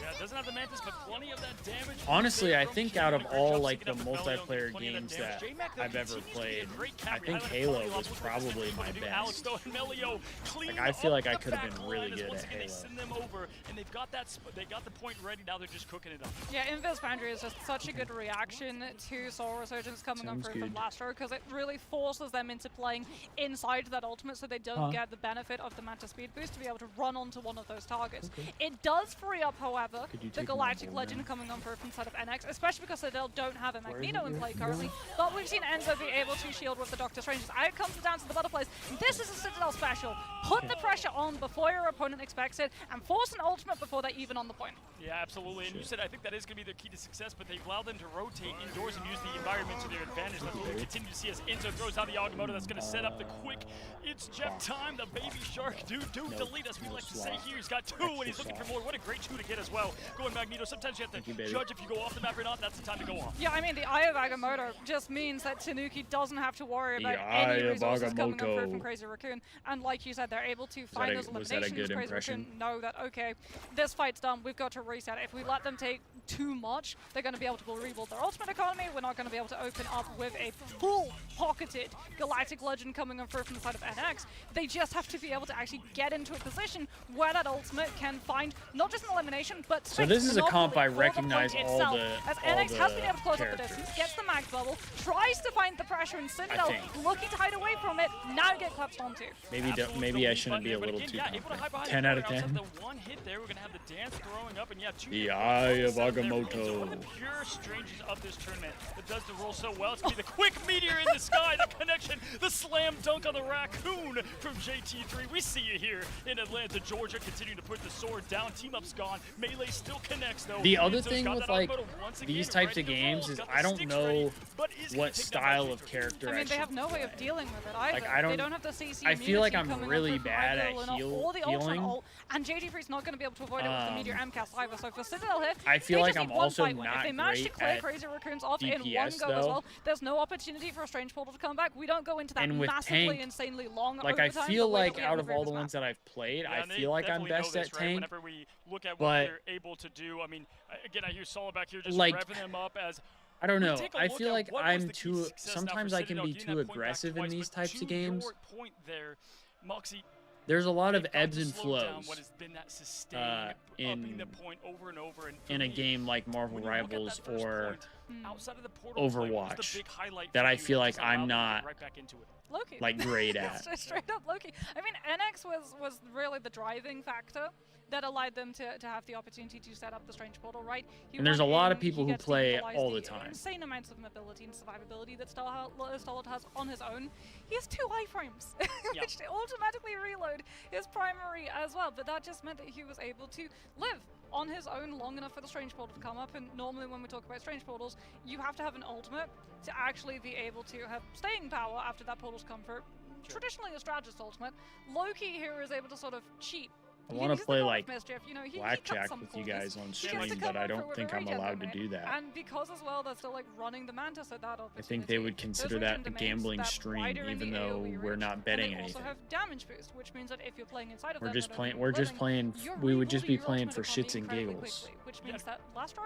Yeah, it doesn't have the Mantis, but plenty of that damage. Honestly, I from think Kin. out of Great all job like sticking the up with Melio, multiplayer plenty of games damage. that J-Mac, though, I've ever continues to be a played, great I cap. We think highlighted Halo quality was levels, probably but my they do Alex, best. though, and Melio clean I feel like up I the could have been back really line as good once at again They Halo. send them over, and they've got that. They got the point ready. Now they're just cooking it up. Yeah, Invis Boundary is just such a good reaction to Soul Resurgence coming on Sounds through from good. Last Row, because it really forces them into playing inside that ultimate so they don't get the benefit of the Manta speed boost to be able to run onto one of those targets. It does free up, however, Could you the take my Galactic ball Legend now? coming on through from the side of NX, especially because they don't have a Magneto in play currently. But we've seen Enzo be able to shield with the Doctor Strange. It comes down to the butterflies. This is a Citadel special. Put the pressure on before your opponent expects it, and force an ultimate before they're even on the point. Yeah, absolutely. And you said I think that is going to be their key to success, but they allow them to rotate indoors and use the environment to their advantage. That's what we continue to see as Enzo throws out the Agamotto. That's going to set up the quick. It's Jeff time. The baby shark. Dude, delete us. We like to say here. He's got 2 and he's looking for more. What a great 2 to get as well. Going Magneto. Sometimes you have to judge if you go off the map or not. That's the time to go off. Yeah, I mean, the Eye of Agamotto just means that Tanuki doesn't have to worry about The Eye any of resources coming up through Agamotto. from Crazy Raccoon. And like you said, they're able to find those was that a eliminations. good Crazy impression? Raccoon know that, okay, this fight's done, we've got to reset. If we let them take too much, they're going to be able to rebuild their ultimate economy. We're not going to be able to open up with a full-pocketed Galactic Legend coming on through from the side of NX. They just have to be able to actually get into a position where that ultimate can find not just an elimination, but So this is a comp I for the recognize point all itself. the As NX has been able to close up the characters. distance, gets the mag bubble, tries to find the pressure in Citadel, think. looking to hide away from it, now get clutched onto. Maybe I shouldn't be a little too confident. 10 out of 10. The one hit there, we're going to have the dance throwing up, and yeah, 2 The Eye of One of the Agamotto. pure strangers of this tournament that does the roll so well. It's going to be the quick meteor in the sky, the connection, the slam dunk on the raccoon from JT3. We see you here in Atlanta, Georgia, continuing to put the sword down. Team up's gone. Melee still connects, though. The other Enzo's thing got with that like Agamotto once again, these types ready of to roll. games is Got the I don't sticks ready, know but is gonna what take down style by of character I I mean, they should have no way of play. dealing with it either. Like, I They don't- don't have the CC I feel like immunity I'm coming really on through from bad either at Luna heal- or the Ultron healing. ult, and JD3's not going to be able to avoid it with the Meteor MCAS either. So for Citadel here, I feel they like just I'm need one also fight win. If not they manage to great clear at Crazy Raccoons off in one DPS go as though. well, there's no opportunity for a Strange Portal to come back. We don't go into that And with massively, tank, insanely long Like I overtime feel the way that like we out have of in all the this ones map. that I've played, Yeah, I and they feel like I'm definitely know best this, at right? tank. Whenever we look at what but- they're able to do, I mean, again, I hear Solid back here just Like, revving them up as I don't know. take a I look feel at like what was I'm the key to too. success now for Sometimes I can Citadel be getting too that point back aggressive in twice, these but types to of games. your point there, Moxie, There's a lot of they've got ebbs to and slow down flows what has been that sustained upping in the point over and over. And for in a me, game like Marvel when you look at that Rivals first or point, outside of the portal play, what was the Overwatch big highlight that for I you feel that like just allowed I'm them to not get right back into it? Loki. like great at. Straight up Loki. I mean, NX was really the driving factor that allowed them to have the opportunity to set up the strange portal, right? He And there's a went lot in, of people he who gets to play utilize all the time. Insane amounts of mobility and survivability that Starlord has on his own. He has 2 iframes, which automatically reload his primary as well. But that just meant that he was able to live on his own long enough for the strange portal to come up. And normally when we talk about strange portals, you have to have an ultimate to actually be able to have staying power after that portal's come through. Traditionally a strategist ultimate. Loki here is able to sort of cheat. I want to play like Mischief. You know, he blackjack cuts some with you corners. guys on He gets to stream, come but I in for don't with think a I'm regen allowed to domain. do that. And because as well they're still like running the Mantis at that opportunity. I think they would consider those that regen a domains gambling that stream, wider in even the though AoE we're reach, not betting and they anything. also have damage boost, which means that if you're playing inside of We're them, just that are playing. not We're just living, playing. you're We would just be reloading your playing for ultimate shits and economy incredibly giggles. quickly, which means that last row,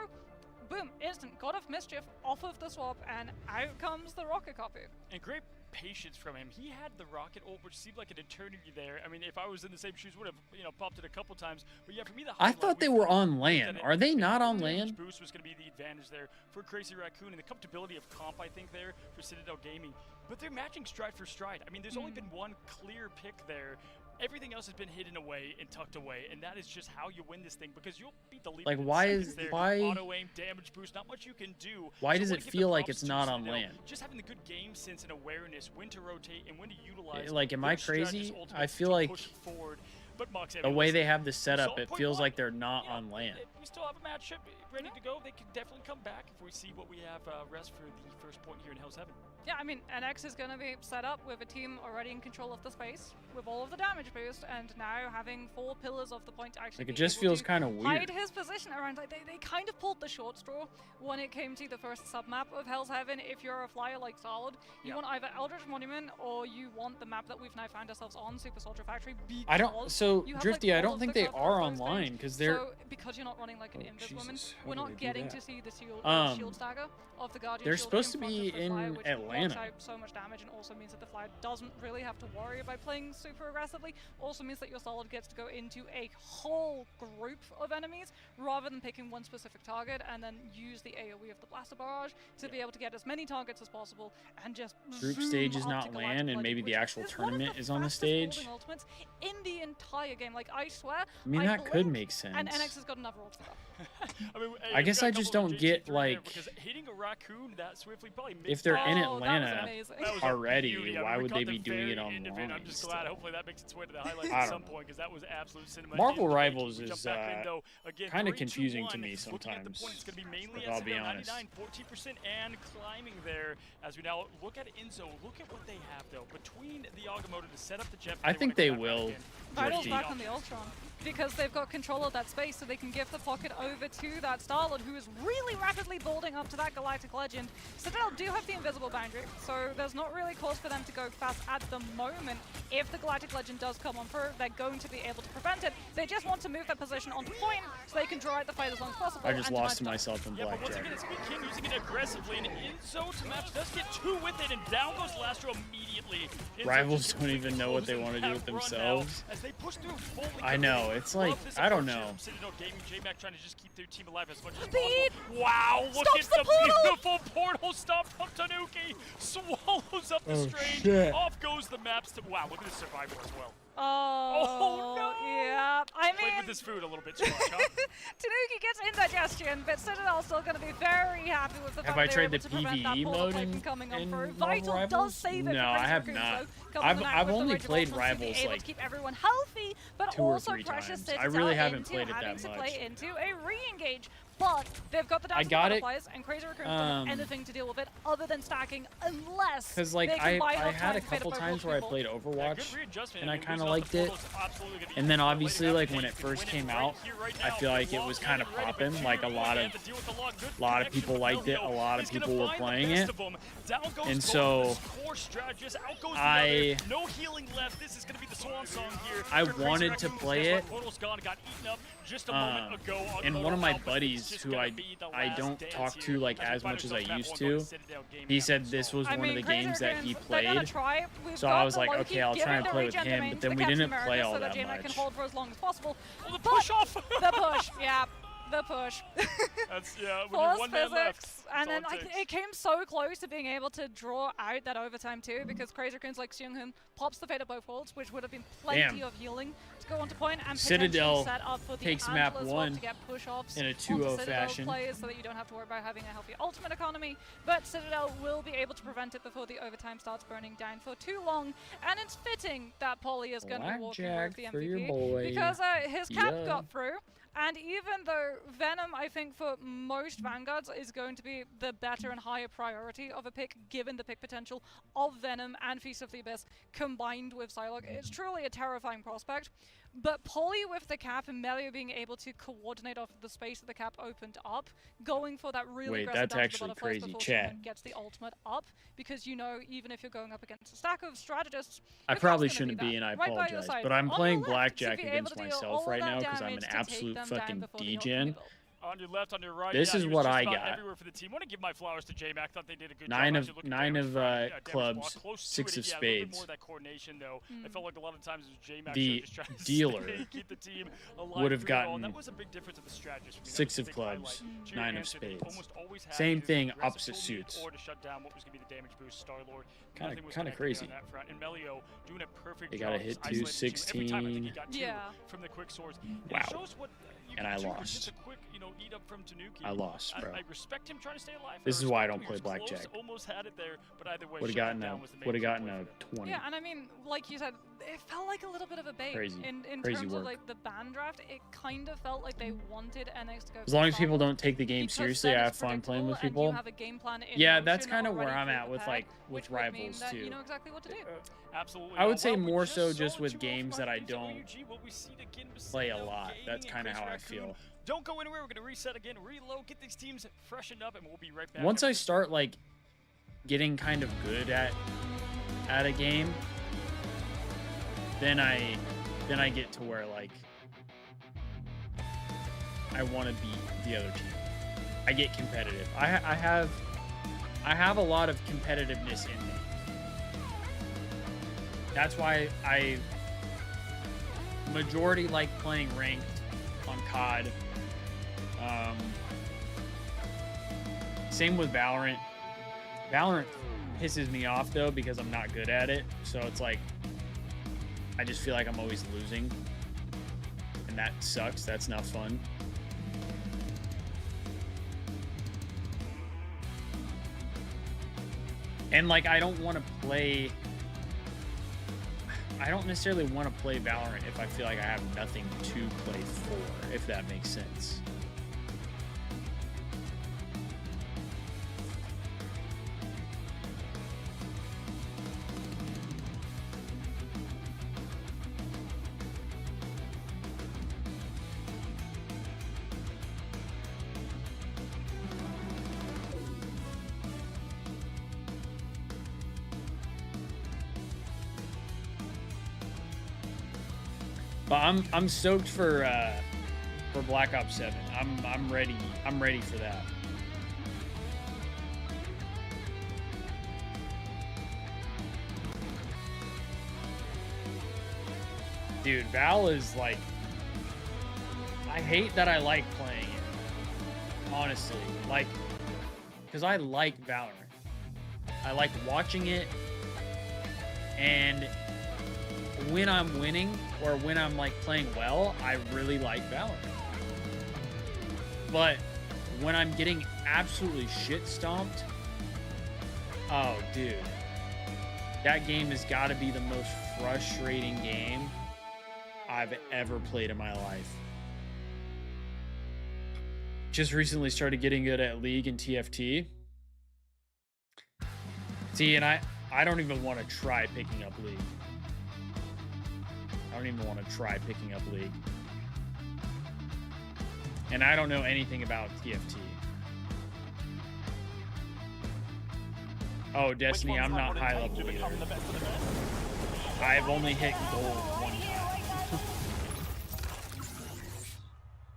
boom, instant God of Mischief off of the swap, and out comes the rocket copy. And great patience from him. He had the rocket ult, which seemed like an eternity there. I mean, if I was in the same shoes, would have popped it a couple times. But yeah, for me, the I highlight thought they was were that on land. Are they not on damage land? Boost was going to be the advantage there for Crazy Raccoon, and the comfortability of comp, I think, there for Citadel Gaming. But they're matching stride for stride. I mean, there's only been one clear pick there. Everything else has been hidden away and tucked away, and that is just how you win this thing, because you'll beat the lead. Like, within why seconds is- there. why- Auto aim, damage boost, not much you can do. Why So does wanna it give the feel like props it's to not on Citadel, land? just having the good game sense and awareness, when to rotate and when to utilize. Like, am I their strategist crazy? I ultimates feel to like push forward. But Mox, I the mean, way listen, they have this set up, so it point feels one, like they're not you know, on land. We still have a matchup ready to go. They can definitely come back if we see what we have rest for the first point here in Hell's Heaven. Yeah, I mean, NX is going to be set up with a team already in control of the space, with all of the damage boost, and now having 4 pillars of the point to actually Like, it be just able feels to kind of weird. hide his position around. Like, they kind of pulled the short straw when it came to the first submap of Hell's Heaven. If you're a flyer like Solid, you want either Eldritch Monument or you want the map that we've now found ourselves on, Super Soldier Factory. I don't. So you have, Drifty, like, I all don't of think the they cover are of those online things. because they're. So, because you're not running like an Invis Woman, Jesus, how we're did I not do getting that? to see the shield, Um, stagger of the Guardian. they're shield supposed to front be of the flyer, in which blocks Atlanta. out so much damage, and also means that the flyer doesn't really have to worry about playing super aggressively. Also means that your Solid gets to go into a whole group of enemies rather than picking one specific target and then use the AoE of the Blaster Barrage to be able to get as many targets as possible and just Group zoom stage is up not to Galactic land, and Legend, maybe the which actual is one of tournament is on the fastest stage. holding ultimates in the entire game. Like, I swear, I mean, that could blink, make and sense. NX has got another ult for that. I mean, hey, I guess we've I got a just couple of don't get, JT3 there, like, because hitting a raccoon that swiftly probably if makes they're that- in Oh, that was Atlanta amazing. That was a already, beauty. I why mean, we would caught they the be doing it very end of it. I'm online just still? glad. Hopefully that makes its way to the highlights I at some don't know. point, because that was absolute cinema. Marvel Again, Rivals we jump is, back in, though. Again, kinda 3, 2, confusing to 1. me Looking at the sometimes, point, it's going to be mainly if I'll at be 99, 14%, and climbing there. As we now look at Enzo, look at what they have, though. Between the Agamotto to set up the jet. I think they will. Vitals Drifty. back on the Ultron because they've got control of that space, so they can give the pocket over to that Starlord, who is really rapidly building up to that Galactic Legend. Citadel do have the invisible boundary, so there's not really cause for them to go fast at the moment. If the Galactic Legend does come on through, they're going to be able to prevent it. They just want to move their position on point so they can draw out the fight as long as possible. I just and lost to deny myself in Yeah, but once blackjack. again, it's Big King using it aggressively, and Enzo to match does get 2 with it, and down goes Lastro immediately. Enzo Rivals just don't even know what they closing want to do that with run themselves. now as they push through fully I know, committed. it's like, Love this I don't approach here know. from Citadel Gaming. J-Mac trying to just keep their team alive as much as Speed! possible. Wow, look Stops at the the portal! beautiful portal stop from Tanuki. Swallows up the Oh, strain. shit. Off goes the maps. Wow, look at this survival as well. Oh, no! yeah. I Played mean, with his food a little bit too much, huh? Tanuki gets indigestion, but Citadel's still going to be very happy with the fact Have I that they were tried able the to prevent that PvE portal mode play in from coming on through. Marvel Vital Rivals? does save it No, for I Crazy have Raccoon, not. though, coming I've out with the only Rage of played Ultron to be Rivals, able like, to keep everyone healthy, but 2 or also 3 pressure times. Citadel I really haven't into played it having that to much. play into a re-engage. But they've got the I dash got it, butterflies, and Crazy Raccoon don't have anything to deal with it other than stacking, unless Because, like, they can buy I enough had time a to fade couple up times over where I people. played Yeah, Overwatch, good readjustment. and I mean, kind of losing liked all the it. portals absolutely gonna be And then late obviously, in like, that when phase. it first Win came right out, here, right I now. feel like it was Locked kind in of and ready, popping. but Like, a Juvee lot had of to deal with the lock. Good lot of connection people from liked it. A Elio. lot of He's gonna people were find the playing best it. of 'em. Down goes And both so, of his core strategists. Out goes the I- other. No healing left. This is going to be the swan song here. I for Crazy wanted to Raccoons. play Guess what? it. Portal's gone. Got eaten up just a moment ago. And one of my Alpha is buddies, just who gonna I be the I last don't dance talk here to like we as find much as I ourselves used map one going to, Citadel Gaming he after said this was I one mean, of the Crazy games that he Raccoons, they're gonna played. try. We've So got I was the like, Loki, okay, I'll give try it and the play with regen him, domain but to then the we Captain didn't play America all so that J-Mac can much. hold for as long as possible. Oh, the But push off. the push, yeah. the push. That's, yeah, when you're Force one man left. physics, and then like it came so close to being able to draw out that overtime too, because Crazy Raccoons like Seung-Hoon pops the Fate of both worlds, which would have been plenty of healing to go onto point and Citadel potentially set up for the takes map Angela swap 1 to get push-offs in a onto 2-0 Citadel fashion. players, so that you don't have to worry about having a healthy ultimate economy. But Citadel will be able to prevent it before the overtime starts burning down for too long, and it's fitting that Polly is going to be walking away with the Blackjack for your MVP boy. because his cap Yeah. got through. And even though Venom, I think for most Vanguards, is going to be the better and higher priority of a pick, given the pick potential of Venom and Feast of the Abyss combined with Psylocke, it's truly a terrifying prospect. But Polly with the cap and Melio being able to coordinate off the space that the cap opened up, going for that really aggressive that's down to the actually butterflies crazy, before chat. someone gets the ultimate up, because you know, even if you're going up against a stack of strategists, I your probably cap's gonna shouldn't be be, and I that, right by your apologize, side. but I'm On playing your left, blackjack to be able against to deal myself all right that now because I'm damage an to take absolute them down fucking before the degen. middle. On your left, on your right. This yeah, is he was what just I about got. everywhere for the team. Want to give my flowers to J-Mac. Thought they did a good Nine job. of- Actually, look at nine damage of, front, damage clubs, block, close to 6 it, of yeah, a little bit spades. more of that coordination, though. I felt like a lot of times it was J-Mac The just trying to dealer stay, keep the team alive would have through it all. gotten That was a big difference of the strategist. 6 of clubs, 9 of Answer, they spades. almost always had Same either the thing, aggressive opposite pull lead suits. or to shut down what was going to be the damage boost. Star-Lord. Kinda- Nothing was kinda connecting crazy. on that front. And Melio doing a perfect They job. got a hit just too, isolating the team. Every time I think he 16. got 2 Yeah. from the quick swords. Wow. It shows what you And can I do with lost. just a quick, eat up from Tanuki. I lost, bro. I respect him trying to stay alive. This is why I respect don't him. He play was close, blackjack. Almost had it there, but either way, Would have shutting gotten down was the main would have gotten takeaway a for them. 20. Yeah, and I mean, like you said, it felt like a little bit of a bait. Crazy. In Crazy terms work. of like the ban draft, it kind of felt like they wanted NX to go. As long for as people Star-Lord, don't take the game because seriously, then I it's have fun playing with predictable and you people. have a game plan in Yeah, that's motion kind of where already I'm at with prepared, with which would mean rivals that too. You know exactly what to do. Absolutely. I would say Well, we more just so saw just with 2 games that I don't what we see again was play a Citadel lot. Gaming That's and kind of Chris how I Raccoon. feel. Don't go anywhere. We're going to reset again, reload, get these teams freshened up, and we'll be right back. Once I start like getting kind of good at a game, then I get to where like I want to beat the other team. I get competitive. I have a lot of competitiveness in me. That's why I majority like playing ranked on COD. Same with Valorant. Valorant pisses me off though because I'm not good at it. So it's like I just feel like I'm always losing. And that sucks. That's not fun. And like I don't want to play I don't necessarily want to play Valorant if I feel like I have nothing to play for, if that makes sense. But I'm stoked for Black Ops 7. I'm ready. I'm ready for that. Dude, Val is like I hate that I like playing it. Honestly, like cuz I like Valorant. I like watching it, and when I'm winning or when I'm like playing well, I really like Valorant. But when I'm getting absolutely shit stomped, oh dude, that game has got to be the most frustrating game I've ever played in my life. Just recently started getting good at League and TFT. See, and I don't even want to try picking up League. I don't even want to try picking up League. And I don't know anything about TFT. Oh, Destiny, I'm not high level either. I've only hit gold one time.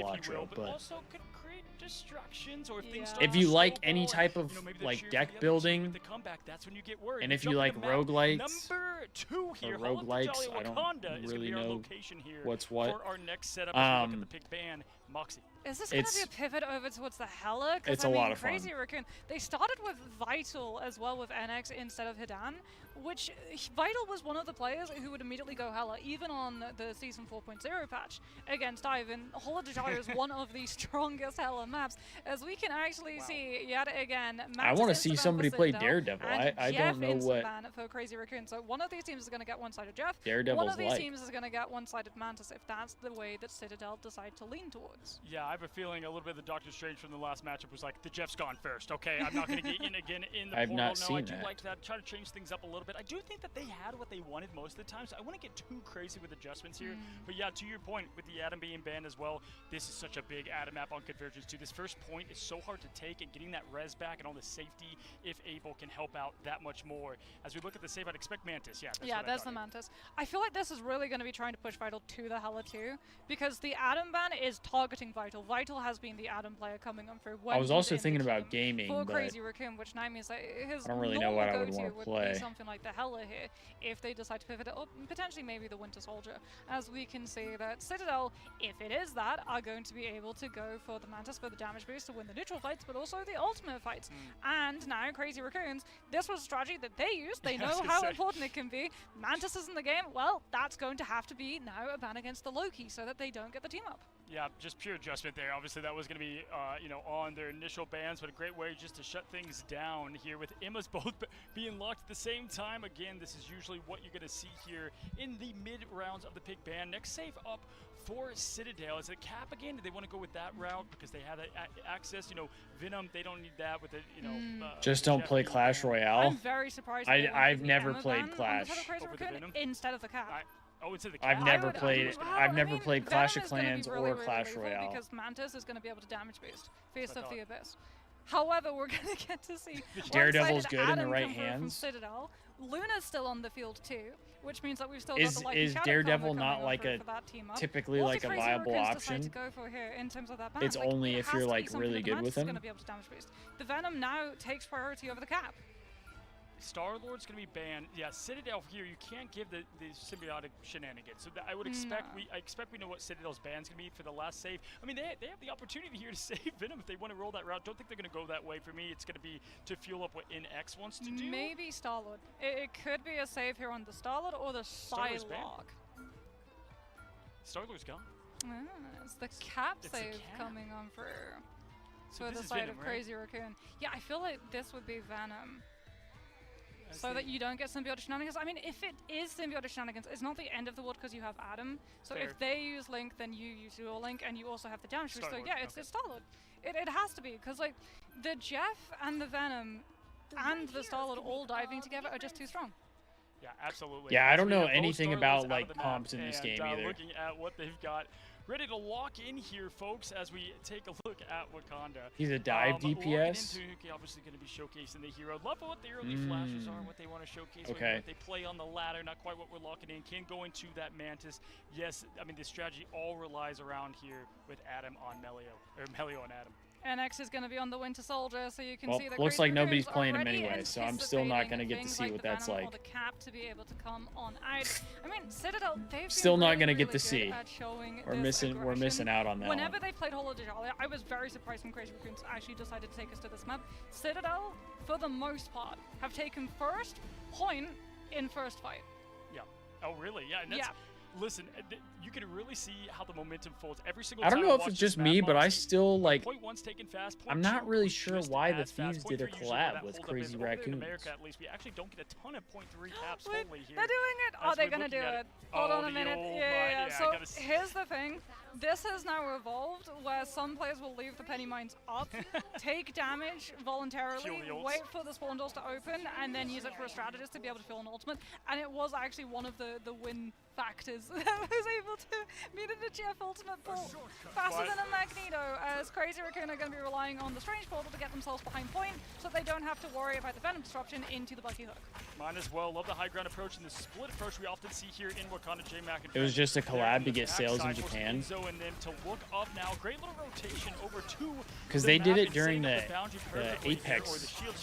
if Cilantro, you will, but but also could create distractions or if things Yeah. start If to you like snowball, any type of maybe they're like cheering deck for the other team building, with the comeback, that's when you get worried. and if Jump you in like the map, roguelites number 2 here, or Hall of the roguelikes, Jolly I don't Wakanda is gonna really be our know location here what's what. for our next setup as we look at Um, the pick ban. Moxie. Is this going to be a pivot over towards the Hella? It's a lot of fun. Crazy Raccoon. They started with Vital as well with NX instead of Hidan, which Vital was one of the players who would immediately go Hella, even on the Season 4.0 patch against Ivan. Hola de Jaya is one of the strongest Hella maps, as we can actually see yet again. I want to see somebody play Daredevil. I don't know what. For Crazy Raccoon. So one of these teams is going to get one-sided Jeff. Daredevil's one of these teams is going to get one-sided Mantis, if that's the way that Citadel decide to lean towards. Yeah, I have a feeling a little bit of the Doctor Strange from the last matchup was like, the Jeff's gone first. Okay, I'm not going to get in again in the I've portal. not seen I do that. like that. Try to change things up a little bit. I do think that they had what they wanted most of the time, so I wouldn't get too crazy with adjustments here. But yeah, to your point, with the Adam being banned as well, this is such a big Adam map on Convergence too. This first point is so hard to take, and getting that res back and all the safety, if able, can help out that much more. As we look at the save, I'd expect Mantis. Yeah, there's the Mantis. I feel like this is really going to be trying to push Vital to the Hella too, because the Adam ban is targeting Vital. Vital has been the Adam player coming on through. I was also thinking about gaming, for but Crazy Raccoon, which now means that his I don't really know what I would want to play. Be something like the Hella here, if they decide to pivot it up, potentially maybe the Winter Soldier. As we can see that Citadel, if it is that, are going to be able to go for the Mantis for the damage boost to win the neutral fights, but also the ultimate fights. And now Crazy Raccoons, this was a strategy that they used. They know how important it can be. Mantis is in the game. Well, that's going to have to be now a ban against the Loki so that they don't get the team up. Yeah, just pure adjustment there. Obviously, that was going to be, you know, on their initial bans, but a great way just to shut things down here with Immas both being locked at the same time. Again, this is usually what you're going to see here in the mid rounds of the pick ban. Next save up for Citadel. Is it Cap again? Do they want to go with that route because they have access? You know, Venom, they don't need that with the, you know. Just don't play Clash Royale. I'm very surprised. I've never played Clash. Instead of the Cap. Oh, it's in the Cap. I've never played Clash of Clans or Clash Royale. Because Mantis is going to be able to damage boost Feast of the Abyss. However, we're going to get to see Daredevil's good in the right hands. Citadel. Luna's still on the field too, which means that we've still is got the is Daredevil not like a typically like a viable option? To go for here in terms of that it's like, only if you're like really good with him. Going to be able to damage boost. The Venom now takes priority over the Cap. Star-Lord's going to be banned. Yeah, Citadel here, you can't give the symbiotic shenanigans. So I would expect I expect we know what Citadel's ban's going to be for the last save. I mean, they have the opportunity here to save Venom if they want to roll that route. Don't think they're going to go that way. For me, it's going to be to fuel up what NX wants to do. Maybe Star-Lord. It could be a save here on the Star-Lord or the Psylocke. Star-Lord's gone. It's the Cap save coming on for the side Venom, of Crazy Raccoon. Yeah, I feel like this would be Venom. So that you don't get symbiotic shenanigans. I mean, if it is symbiotic shenanigans, it's not the end of the world because you have Adam. So if they use Link, then you use your Link, and you also have the damage boost. So yeah, it's Star-Lord. It has to be, because like the Jeff and the Venom and the Star-Lord all diving together are just too strong. Yeah, absolutely. Yeah, I don't know anything about like comps in this game either. Looking at what they've got. Ready to lock in here, folks, as we take a look at Wakanda. He's a dive DPS. Obviously going to be showcasing the hero. Love what the early flashes are, what they want to showcase. Okay. What they play on the ladder, not quite what we're locking in. Can go into that Mantis. Yes, I mean, the strategy all relies around here with Adam on Melio, or Melio on Adam. NX is going to be on the Winter Soldier, so you can see that. Looks like nobody's playing him anyway, so I'm still not going to get to see what that's like. The Cap to be able to come on out. I mean, Citadel, they've still not going to really get to see. We're missing out on that. Whenever they played Holo de Jaya, I was very surprised when Crazy Raccoons actually decided to take us to this map. Citadel, for the most part, have taken first point in first fight. Yeah. Oh, really? Yeah. And that's, listen, you can really see how the momentum folds every single time. I don't know if it's just me, but I still like. Point one's taken fast, I'm not really sure why the Thieves did a collab with Crazy Raccoons. In America, at least, we actually don't get a ton of point 3 caps fully here. They're doing it. Oh, they're gonna do it. Hold on a minute. Yeah. So here's the thing. This has now evolved where some players will leave the penny mines up, take damage voluntarily, wait for the spawn doors to open, and then use it for a strategist to be able to fill an ultimate. And it was actually one of the win factors that was able to meet a Jeff ultimate pull faster than a Magneto, as Crazy Raccoon are going to be relying on the Strange Portal to get themselves behind point so they don't have to worry about the Venom disruption into the Bucky Hook. Mine as well. Love the high ground approach and the split approach we often see here in Wakanda. J-Mac and it was just a collab to get sales in Japan. And then to look up now, great little rotation over to because they did it during the tournament, Apex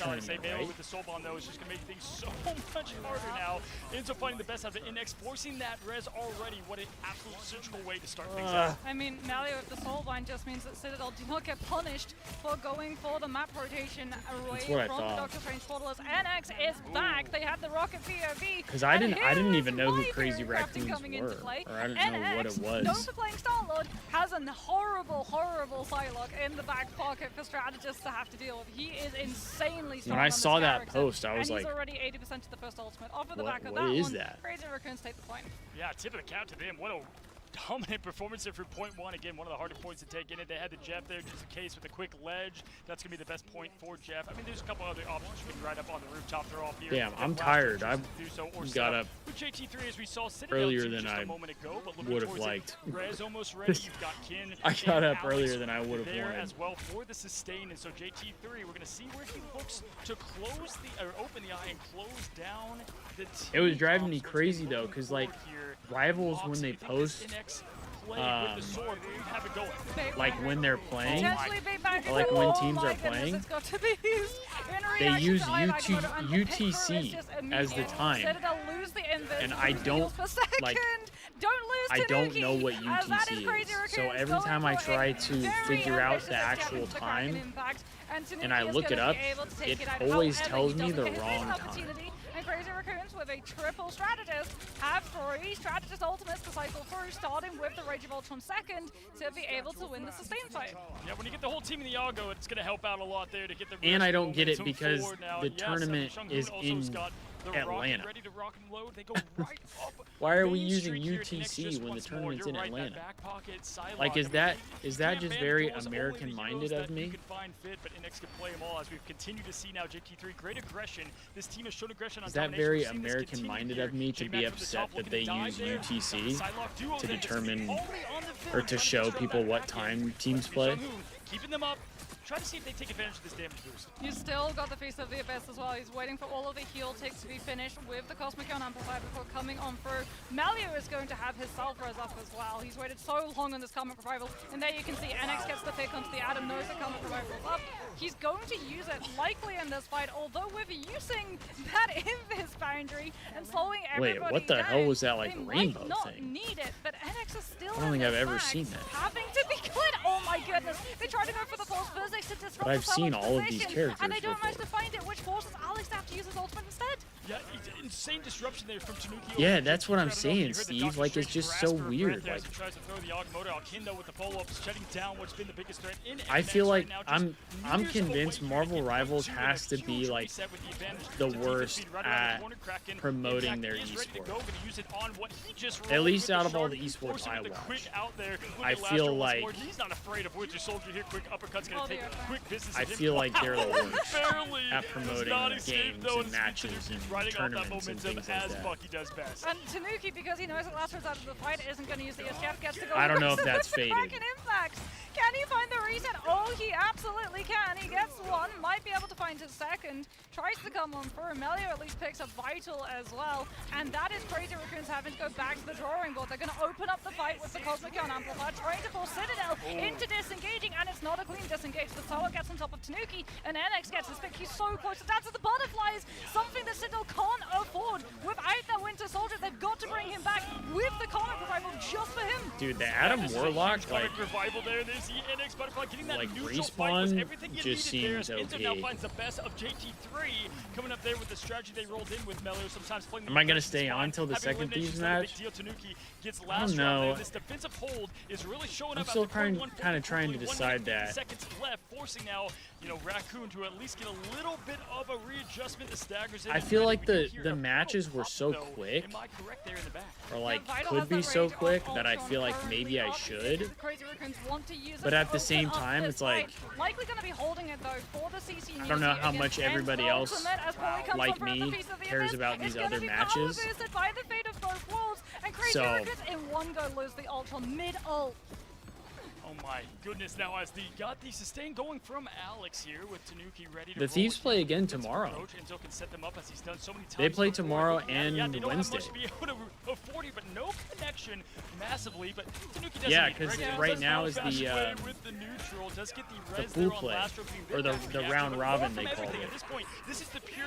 right? With the soul bomb though, is just going to make things so much harder now. Ends up finding the best out of it. NX forcing that Rez already, what an absolute surgical way to start things out. I mean, Malio with the Soulbind just means that Citadel do not get punished for going for the map rotation away what I from the thought. Doctor Strange portal as NX is back. They had the rocket POV. Because I didn't even know who Here Crazy is Crafting Raccoons coming into were, play. or I didn't know what it NX, known was. for playing Star-Lord, has a horrible Psylocke in the back pocket for strategists to have to deal with. He is insanely strong. When I on this saw that character, post, I was and like, he's already 80% to the first ultimate. Off of the what- back of what that is one, that? Crazy Raccoons take the point. Yeah, tip of the cap to them. What a dominant performance there for point one. Again, one of the harder points to take in it. They had the Jeff there just in case with a quick ledge. That's going to be the best point for Jeff. I mean, there's a couple other options you can ride up on the rooftop. They're off here. Damn, If I'm Blast tired. chooses I to do so, or set got up up with JT3 as we saw Citadel earlier too than just I a moment ago, but looking would have towards it. liked. Rez almost ready. You've got Kin. I got and up Alex earlier than I would have there wanted. as well for the sustain, and so JT3, we're going to see where he looks to close the or open the eye and close down the. It was team driving me comps. What's crazy been though, looking because like forward here. rivals when Fox, they you think this post, NX play with the sword, where you have it going? like when they're playing, Potentially big back or like when oh teams my are goodness, playing, it's got to be used in they reaction use to IMAX mode, and the pick through is UTC just as the immediate. time. Citadel lose the invis, And I lose the don't, heals per second. like, Don't lose I don't Tanuki, know what as that UTC Crazy is. So Raccoons every going time I for try a to very figure out ambitious the attempt actual to crack an time, impact, and I Tanuki look is it gonna up, be able to take it it out. always However, tells he me doesn't the get his wrong second time. opportunity, and Crazy Raccoons with a triple strategist have 3 strategist ultimates to cycle through, starting with the Rage of Ultron second to be able to win the sustain fight. Yeah, when you get the whole team in the Yago, it's going to help out a lot there to get the. And I don't get it momentum because forward now. the Yes, tournament Shang-Hun is also's in got the Atlanta. rocket ready to rock and load. They go right up. Why are the we main using streak here. UTC Next just when the once more. tournament's You're in right, that Atlanta? back pocket, Psylocke. Like, is I mean, that you is that can't just ban very duels, only American the minded heroes of that me? You can find fit, but NX can play them all as we've continued to see now JT3 great aggression. This team has shown aggression on Is that domination. very We've seen this American continue minded here. of me to J-Mac be from the upset top that looking they to dive use there. UTC Psylocke duo to there, determine only on the film, or to trying show disrupt people that what back time end. teams But play? Shang-Hun keeping them up. Try to see if they take advantage of this damage boost. You still got the Feast of the Abyss as well. He's waiting for all of the heal ticks to be finished with the Cosmic Ion Amplifier before coming on through. Malio is going to have his Self-Res up as well. He's waited so long on this Karmic Revival, and there you can see NX gets the pick onto the Adam, knows the Karmic Revival is up. He's going to use it likely in this fight, although with using that Invis Foundry and slowing everybody Wait, what the down, hell was that, like, they rainbow might not thing? need it, but NX is still I don't think in I've this ever back, seen that. having to be good. Oh my goodness! They tried to go for the false physics to disrupt But I've the seen Psylocke's all of these position, characters and they don't manage to before. find it, which forces Alex to have to use his ultimate instead. Yeah, insane disruption there from Tanuki. Yeah, over that's JT3. what I I'm don't know if you saying, heard the Steve. Doctor Like, it's Strange just so grasp for weird, breath there as like- he tries to throw the Augmoto. Akindo with the follow-ups, shutting down what's been the biggest threat in I NX feel like right now, just I'm meters convinced away Marvel from Rivals getting has two to be and a like reset with the advantage the to defense worst speed right around the at corner. Kraken, promoting in fact, their is ready to esport. go, gonna use it on what he just At rolled least with out of all shark, the esports forcing I him to watch. quit out there. Look I at feel Lastro once like- more. He's not afraid of Winter Soldier here. Quick uppercut's gonna Oh, take dear. quick business. I of him. feel like they're the Wow, worst barely at does promoting not escape, games though, and matches Tanuki and riding off that tournaments and momentum things like as that. Bucky does best. And Tanuki, because he knows that Lastro's out of the fight, isn't going to use the SCF, gets to go. I don't know if with that's the faded. Kraken impact. Can he find the reset? Oh, he absolutely can. He gets one, might be able to find his second. Tries to come on through. Melio at least picks up Vital as well. And that is Crazy Raccoons having to go back to the drawing board. They're going to open up the fight with the Cosmic Ion Amplifier, trying to force Citadel into disengaging, and it's not a clean disengage. The Solo gets on top of Tanuki, and NX gets his pick. He's so close to dance to the butterflies, something that Citadel can't afford. Without their Winter Soldier, they've got to bring him back with the Comic Revival just for him. Dude, the Adam Warlock, like, Comic revival there. There's the NX Butterfly getting that like, neutral fight was respawn everything you just needed there. seems As Inter now okay. finds the best of JT3 coming up there with the strategy they rolled in with Melio. Sometimes playing. Am I gonna stay on till the Having second eliminations Thieves not a match? big deal. Tanuki gets I last don't round there. know. This defensive hold is really showing I'm up. still after kind 0.1, of trying to 1 decide minute, 50 that. seconds left, forcing now, you know, Raccoon to at least get a little bit of a readjustment. The staggers in. I and feel ready. like We the can hear the a matches little were pop, so though. quick, Am I correct there in the back? or like Vital could has be the so rage of quick that I Ultron feel like currently maybe I up. should. Crazy Raccoons want to use it But to at the same open up time, this it's like, fight. Likely going to be holding it though for the CC. I don't know how much everybody else, like like me, cares about these other matches. By the fate of both worlds, and Crazy So- Raccoons in one go lose the Ultron mid-ult. Oh my goodness, now as got the sustain going from Alex here with Tanuki ready to The roll Thieves here. play again Gets tomorrow. approach. Enzo can set them up as he's done so many times They play before. tomorrow Yeah, and they don't Wednesday. have much to be able to afford it, but no connection massively. But Tanuki doesn't Yeah, need it. 'cause Now right does now not is the, bash away with the neutral. Does get the res pool there on play, Lastro being or the back round reaction, but robin more they from called everything. it. At this point, this is the pure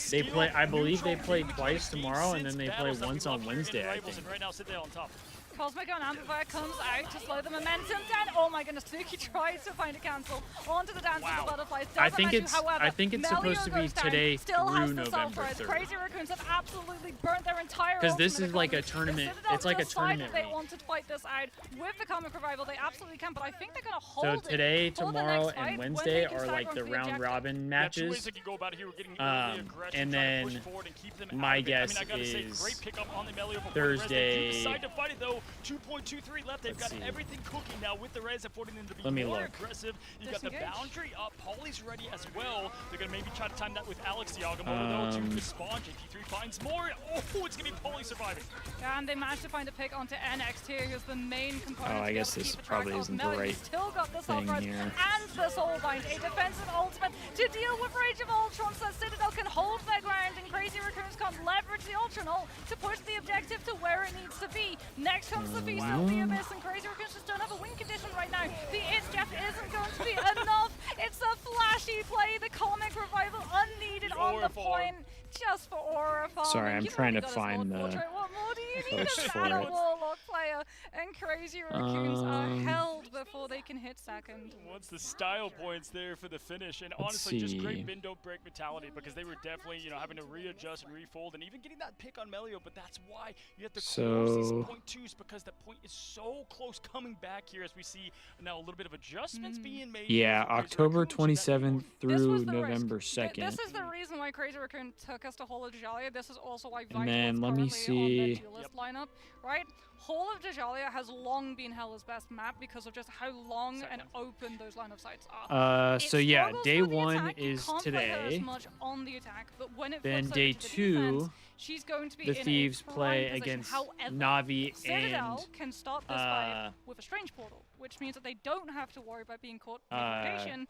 They play, skill, I believe they neutral, play really twice kind of tomorrow, and then decent they play battles that we once love on here in Wednesday, I Rivals, think. and right now, Citadel on top. Cosmic on Amplifier comes out to slow the momentum down. Oh my goodness, Tanuki tries to find a cancel onto the dance of the butterflies. I think Doesn't it's let you, however, I think it's Melio supposed to be goes down, today still has through the November self-res. 3rd. Crazy Raccoons have absolutely burnt their entire Because this ultimate is like a economy. tournament. If Citadel It's like a decide tournament that they week. want to fight this out with the Comic Revival, they absolutely can. But I think they're going to hold it So today, for the tomorrow, next fight and when Wednesday they can are stack like onto the the round objective. robin Yeah, two ways matches. they can go about it here. We're getting early aggression, And trying to push then forward and keep them my out of it. guess I gotta say, is great pickup on the Melio before Thursday- The res. They do decide to fight it though. 2.23 left. They've Let's got see. everything cooking now with the res, affording them to be Let me more look. aggressive. You got the Disengage. boundary up. Polly's ready as well. They're gonna maybe try to time that with Alex Yagamoto though to respond. JT3 finds more. Oh, it's gonna be Polly surviving. And they managed to find a pick onto NX2, who's the main component. Oh, I to be guess able to this keep probably track of isn't the Melon. right He's still got the thing Soulburst here. and the Soulbind, a defensive ultimate to deal with Rage of Ultron, so that Citadel can hold their ground and Crazy Raccoons can't leverage the Ultron ult to push the objective to where it needs to be. Next comes the Feast of the Abyss, and Crazy Raccoons just don't have a win condition right now. The It's Jeff isn't going to be enough. It's a flashy play, the Comic Revival unneeded on the Aura farm. point. Just for aura farming. Sorry, I'm You've trying already to got a find sword the portrait. What more do you need post as for an it. Warlock player? And Crazy Raccoons are held before they can hit second. What's the style points there for the finish? And Let's honestly, just great see. bend don't break mentality because they were definitely, having to readjust and refold and even getting that pick on Melio. But that's why you have to close these So- point twos because the point is so close coming back here as we see now a little bit of adjustments being made. Yeah, here for Crazy October Raccoons. That 27th This through was the November risk. 2nd. This is the reason why Crazy Raccoon took us to Hall of Jalia. This is also why Vital then is let me currently on their see. duelist lineup, right? Hall of Jalia has long been Hella's best map because of just how long and open those line of sights are. It So yeah, struggles day with the 1 attack. You is can't play her as today. much on the attack, but when it Then flips day over to the 2, defense, she's going to be The in Thieves a prime play position. against However, Navi Citadel and can start this fight with a strange portal, which means that they don't have to worry about being caught in rotation,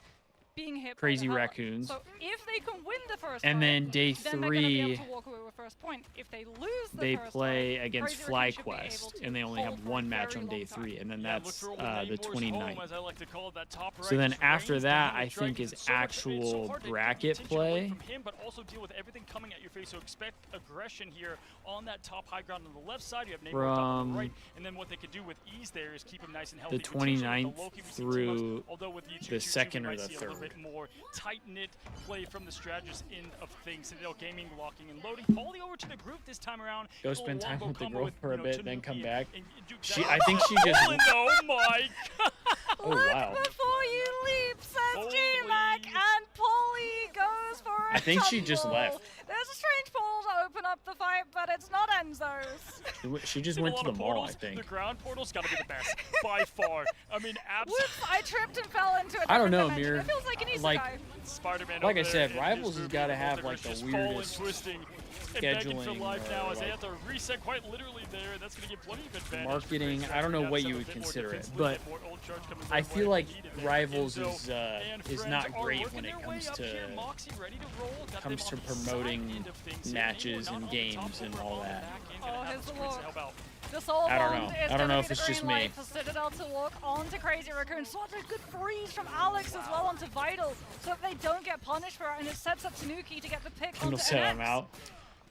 being hit by Crazy the Hella. Raccoons. So if they can win the first And fight, then day then they're gonna be 3, able to walk away with first point. If they lose the they first play fight, against Crazy Raccoons should be FlyQuest, able to and they only hold have for a one match very on day long time. 3, and then Yeah, look that's for old the neighbors home, 29th. as I like to call it, that top So then right after range that, down I the Drake think is so much- it's so actual hard to bracket take attention away play. from him, but also deal with everything coming at your face. So expect aggression here on that top high ground on the left side. You have Neighbor on top on From the right, and then what they could do with ease there is keep him nice and healthy. the Potentially with 29th Loki, we see through too much, although with the the 2nd or might the see a little 3rd. bit more tight-knit play from the strategist end of things. Citadel Gaming locking and loading. Polly over to the group this time around. Go Little spend time wombo with the combo girl for a bit, then Tanuki come back. and do I think she just. Poland, oh my god! Oh Look wow. before you leap, says Holy. G-Mac, and Polly goes for a I think she just tumble. left. There's a strange portal to open up the fight, but it's not Enzo's. She just Seen a went lot to the of mall, I portals. think. The ground portal's got to be the best by far. I mean, absolutely. Whoops, I tripped and fell into a I don't different know, dimension. Mir. It feels like an isekai. Like, Spider-Man. Like over I said, there in Rivals his has group, gotta and have, they're like, the just falling, weirdest twisting, and begging for scheduling life or, now as they like, have to reset quite literally there. That's going to give plenty of advantage. marketing, for I don't know Crazy what Raccoons you to would have a bit more consider it, defensively, but get more old charge coming I their feel way like if needed there. Rivals Enzo and is friends not are great working when it their way comes up to here. Moxie ready to roll. Got comes them to on the side promoting end of things here. matches Neighbor and not on the games top, and over all on the that. back end, Oh, gonna have here's the the screens to look. help out. The Soul I don't Bond know. is I don't gonna know be if the it's just green light me. for Citadel to walk onto Crazy Raccoon. Such a good freeze from Alex as well onto Vital, so that they don't get punished for it, and it sets up Tanuki to get the pick Kendall onto said I'm NX. out.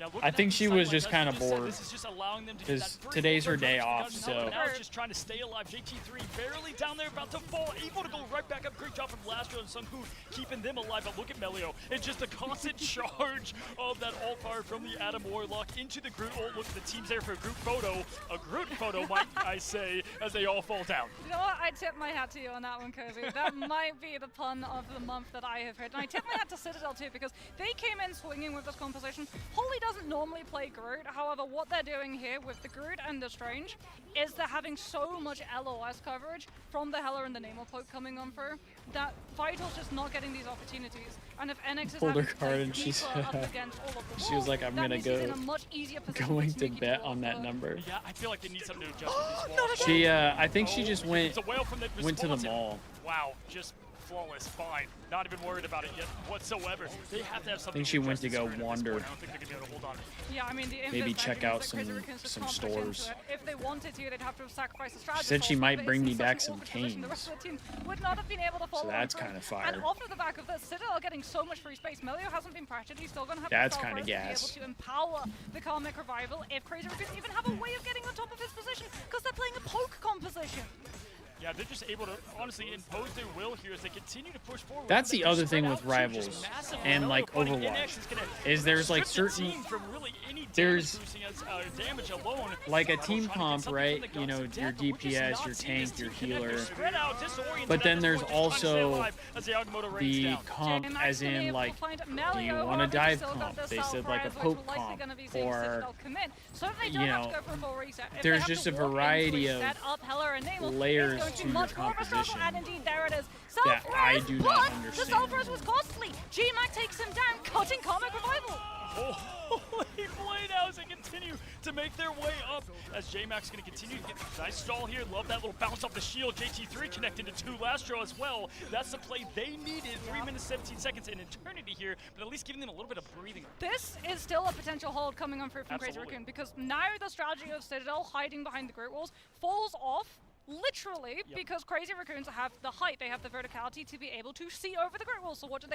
Yeah, look I at think that she was sideline. just As kinda you said, bored, This is just allowing them to get 'cause that free today's her hold day charge. off, She's gotten so- Now it's just trying to stay alive. JT3 barely down there, about to fall, able to go right back up. Great job from Lastro and Sunghoon keeping them alive. But look at Melio. It's just a constant charge of that alt fire from the Adam Warlock into the Groot. Oh, look, the team's there for a group photo. A Groot photo, might I say, as they all fall down. You know what? I tip my hat to you on that one, Cozy. That might be the pun of the month that I have heard. And I tip my hat to Citadel too, because they came in swinging with this composition. Holy doesn't normally play Groot. However, what they're doing here with the Groot and the Strange is they're having so much LOS coverage from the Hela and the Nemo poke coming on through that Vital's just not getting these opportunities. And if NX is Pulled her having to card play and she deeper said- up against all of the she was walls, like, I'm that gonna means he's go- in a much easier position Going to to sneak bet people on that off. number. Yeah, I feel like they need something to adjust with these walls. She, I think she just went It's a whale from the went to the response. mall. Wow, just flawless, fine. Not even worried about it yet whatsoever. They have to have something. I think she went to adjust go the screen at this wander. point. I don't think they're gonna be able to hold on. Yeah, I mean, the Maybe Invis check means out that Crazy some- Raccoons just some can't push into stores. it. If they wanted to, they'd have to have sacrificed the strategy. She said she source, might but bring it's me in such back an some awkward position. The canes. rest of the team would not have been able to follow So that's on through. kinda fire. And off of the back of this, Citadel getting so much free space. Melio hasn't been pressured. He's still going to have That's the kinda to be able gas. to empower the Karmic Revival. If Crazy Raccoons even have a way of getting on top of his position, because they're playing a poke composition. Yeah, they're just able to honestly impose their will here as they continue to push forward. That's They the can other spread thing out with to Rivals just massive and, Melio like, buddy. Overwatch, NX is gonna is there's, like, strip the certain- team from really any there's- damage boosting as, damage alone. Like a Rivals team trying to get comp, something right? from the You know, guts of your death, but we're just DPS, not your seeing this tank, your team connect. They're healer. spread out, disoriented But at then this there's point, just trying to stay also alive as the Agamotto rains the down. comp, J-Max as gonna be in, able to like, find do you Melio, want a however, dive still got comp? the They said, like, a self-res, which poke we're likely comp, gonna be seeing or, Citadel commit. So if they you don't have know, to go for a full reset. If they there's have just to a walk into variety a of set up Hela and Namal, layers it's going to to be your much more of a struggle, composition and indeed there it is. that I Self-res, do not but understand. the self-res was costly. G-Mac takes him down, cutting Karmic Revival. Holy play now as they continue to make their way up. As J-Max going to continue to get a nice stall here. Love that little bounce off the shield. JT3 connected to 2 Lastro as well. That's the play they needed. 3 minutes, 17 seconds, an eternity here, but at least giving them a little bit of breathing. This is still a potential hold coming on through from Crazy Absolutely. Raccoon, because now the strategy of Citadel hiding behind the Groot walls falls off. Literally, because Crazy Raccoons have the height, they have the verticality to be able to see over the Groot walls. So what do?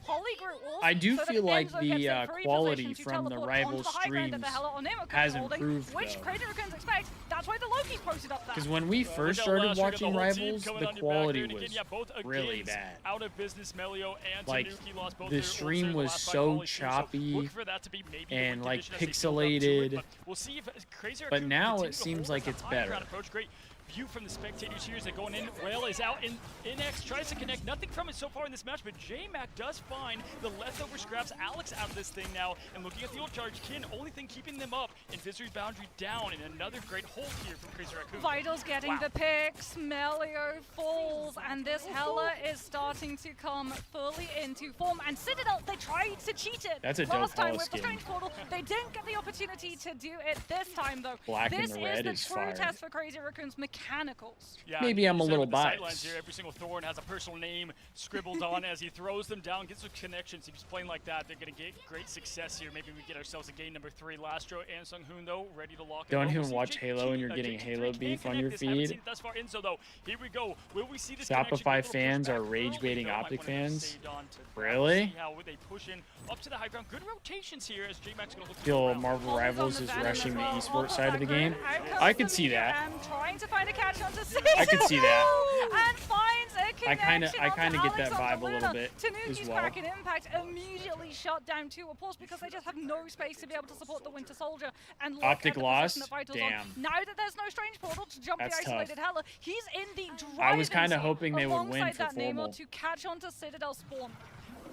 Poly Groot walls. I do so that feel like Enzo the, gets in free quality position to from the teleport rival onto the high ground that the streams Hela or Nemo could be has holding, improved, which though. Crazy Raccoons expect. That's why the Loki's posted up there. Because when we first Look at started Lastro, got the watching whole team Rivals, coming the on your back quality here, and again, was yeah, both really against bad. Out of business, Melio and Like, Tanuki lost both the their stream ults there in the was last 5 so volleys here, choppy look for that to be maybe and, a like, condition as they build up to it, pixelated. but we'll see if Crazy But Raccoon now continue it to seems hold like this it's high better. ground approach. Great view from the spectators here as they're going in. Whale is out, and NX tries to connect. Nothing from it so far in this match, but J-Mac does find the leftover scraps. Alex out of this thing now, and looking at the ult charge, Kin, only thing keeping them up, and Visory's boundary down, and another great hold here from Crazy Raccoon. Vital's getting Wow. the picks, Melio falls, and this Hela is starting to come fully into form. And Citadel, they tried to cheat it That's a dope last time Hela with the skin. Strange Portal. They didn't get the opportunity to do it this time, though. Black and this the red is is the true fire. test for Crazy Raccoon's mechanicals. Yeah, Maybe you I'm a said little with the sidelines biased. here, every single Thorn has a personal name scribbled on as he throws them down, gets the connections. If he's playing like that, they're going to get great success here. Maybe we get ourselves a game number 3. Lastro and Sunghoon, though, ready to lock it. Don't We'll even see watch Halo and you're JT3 getting Halo can beef on connect your this. Haven't feed. seen it thus far. Enzo, though, here we go. Will we see this Shopify connection? A little fans pushback are rage early, baiting though. Might Optic wanna fans? stay on to that. Really? See how they push in up to the high ground. Good rotations here as J-Max going to look to Feel go around. Marvel Always on Rivals the is venom rushing as the well. esports Off side of the that game. group, out comes I could the see that. medium, trying to find a catch onto Citadel. I could see that. And finds a connection. I kinda onto get that Alex vibe onto a little Luna. bit Tanuki's as well. cracking impact immediately shut down to a pause because they just have no space to be able to support the Winter Soldier and look Optic at the lost? position that Vital's Damn. on. Now that there's no Strange Portal to jump That's the isolated tough. Hela, he's in the driving I was kinda seat hoping they would win alongside for that Namor formal. to catch onto Citadel spawn.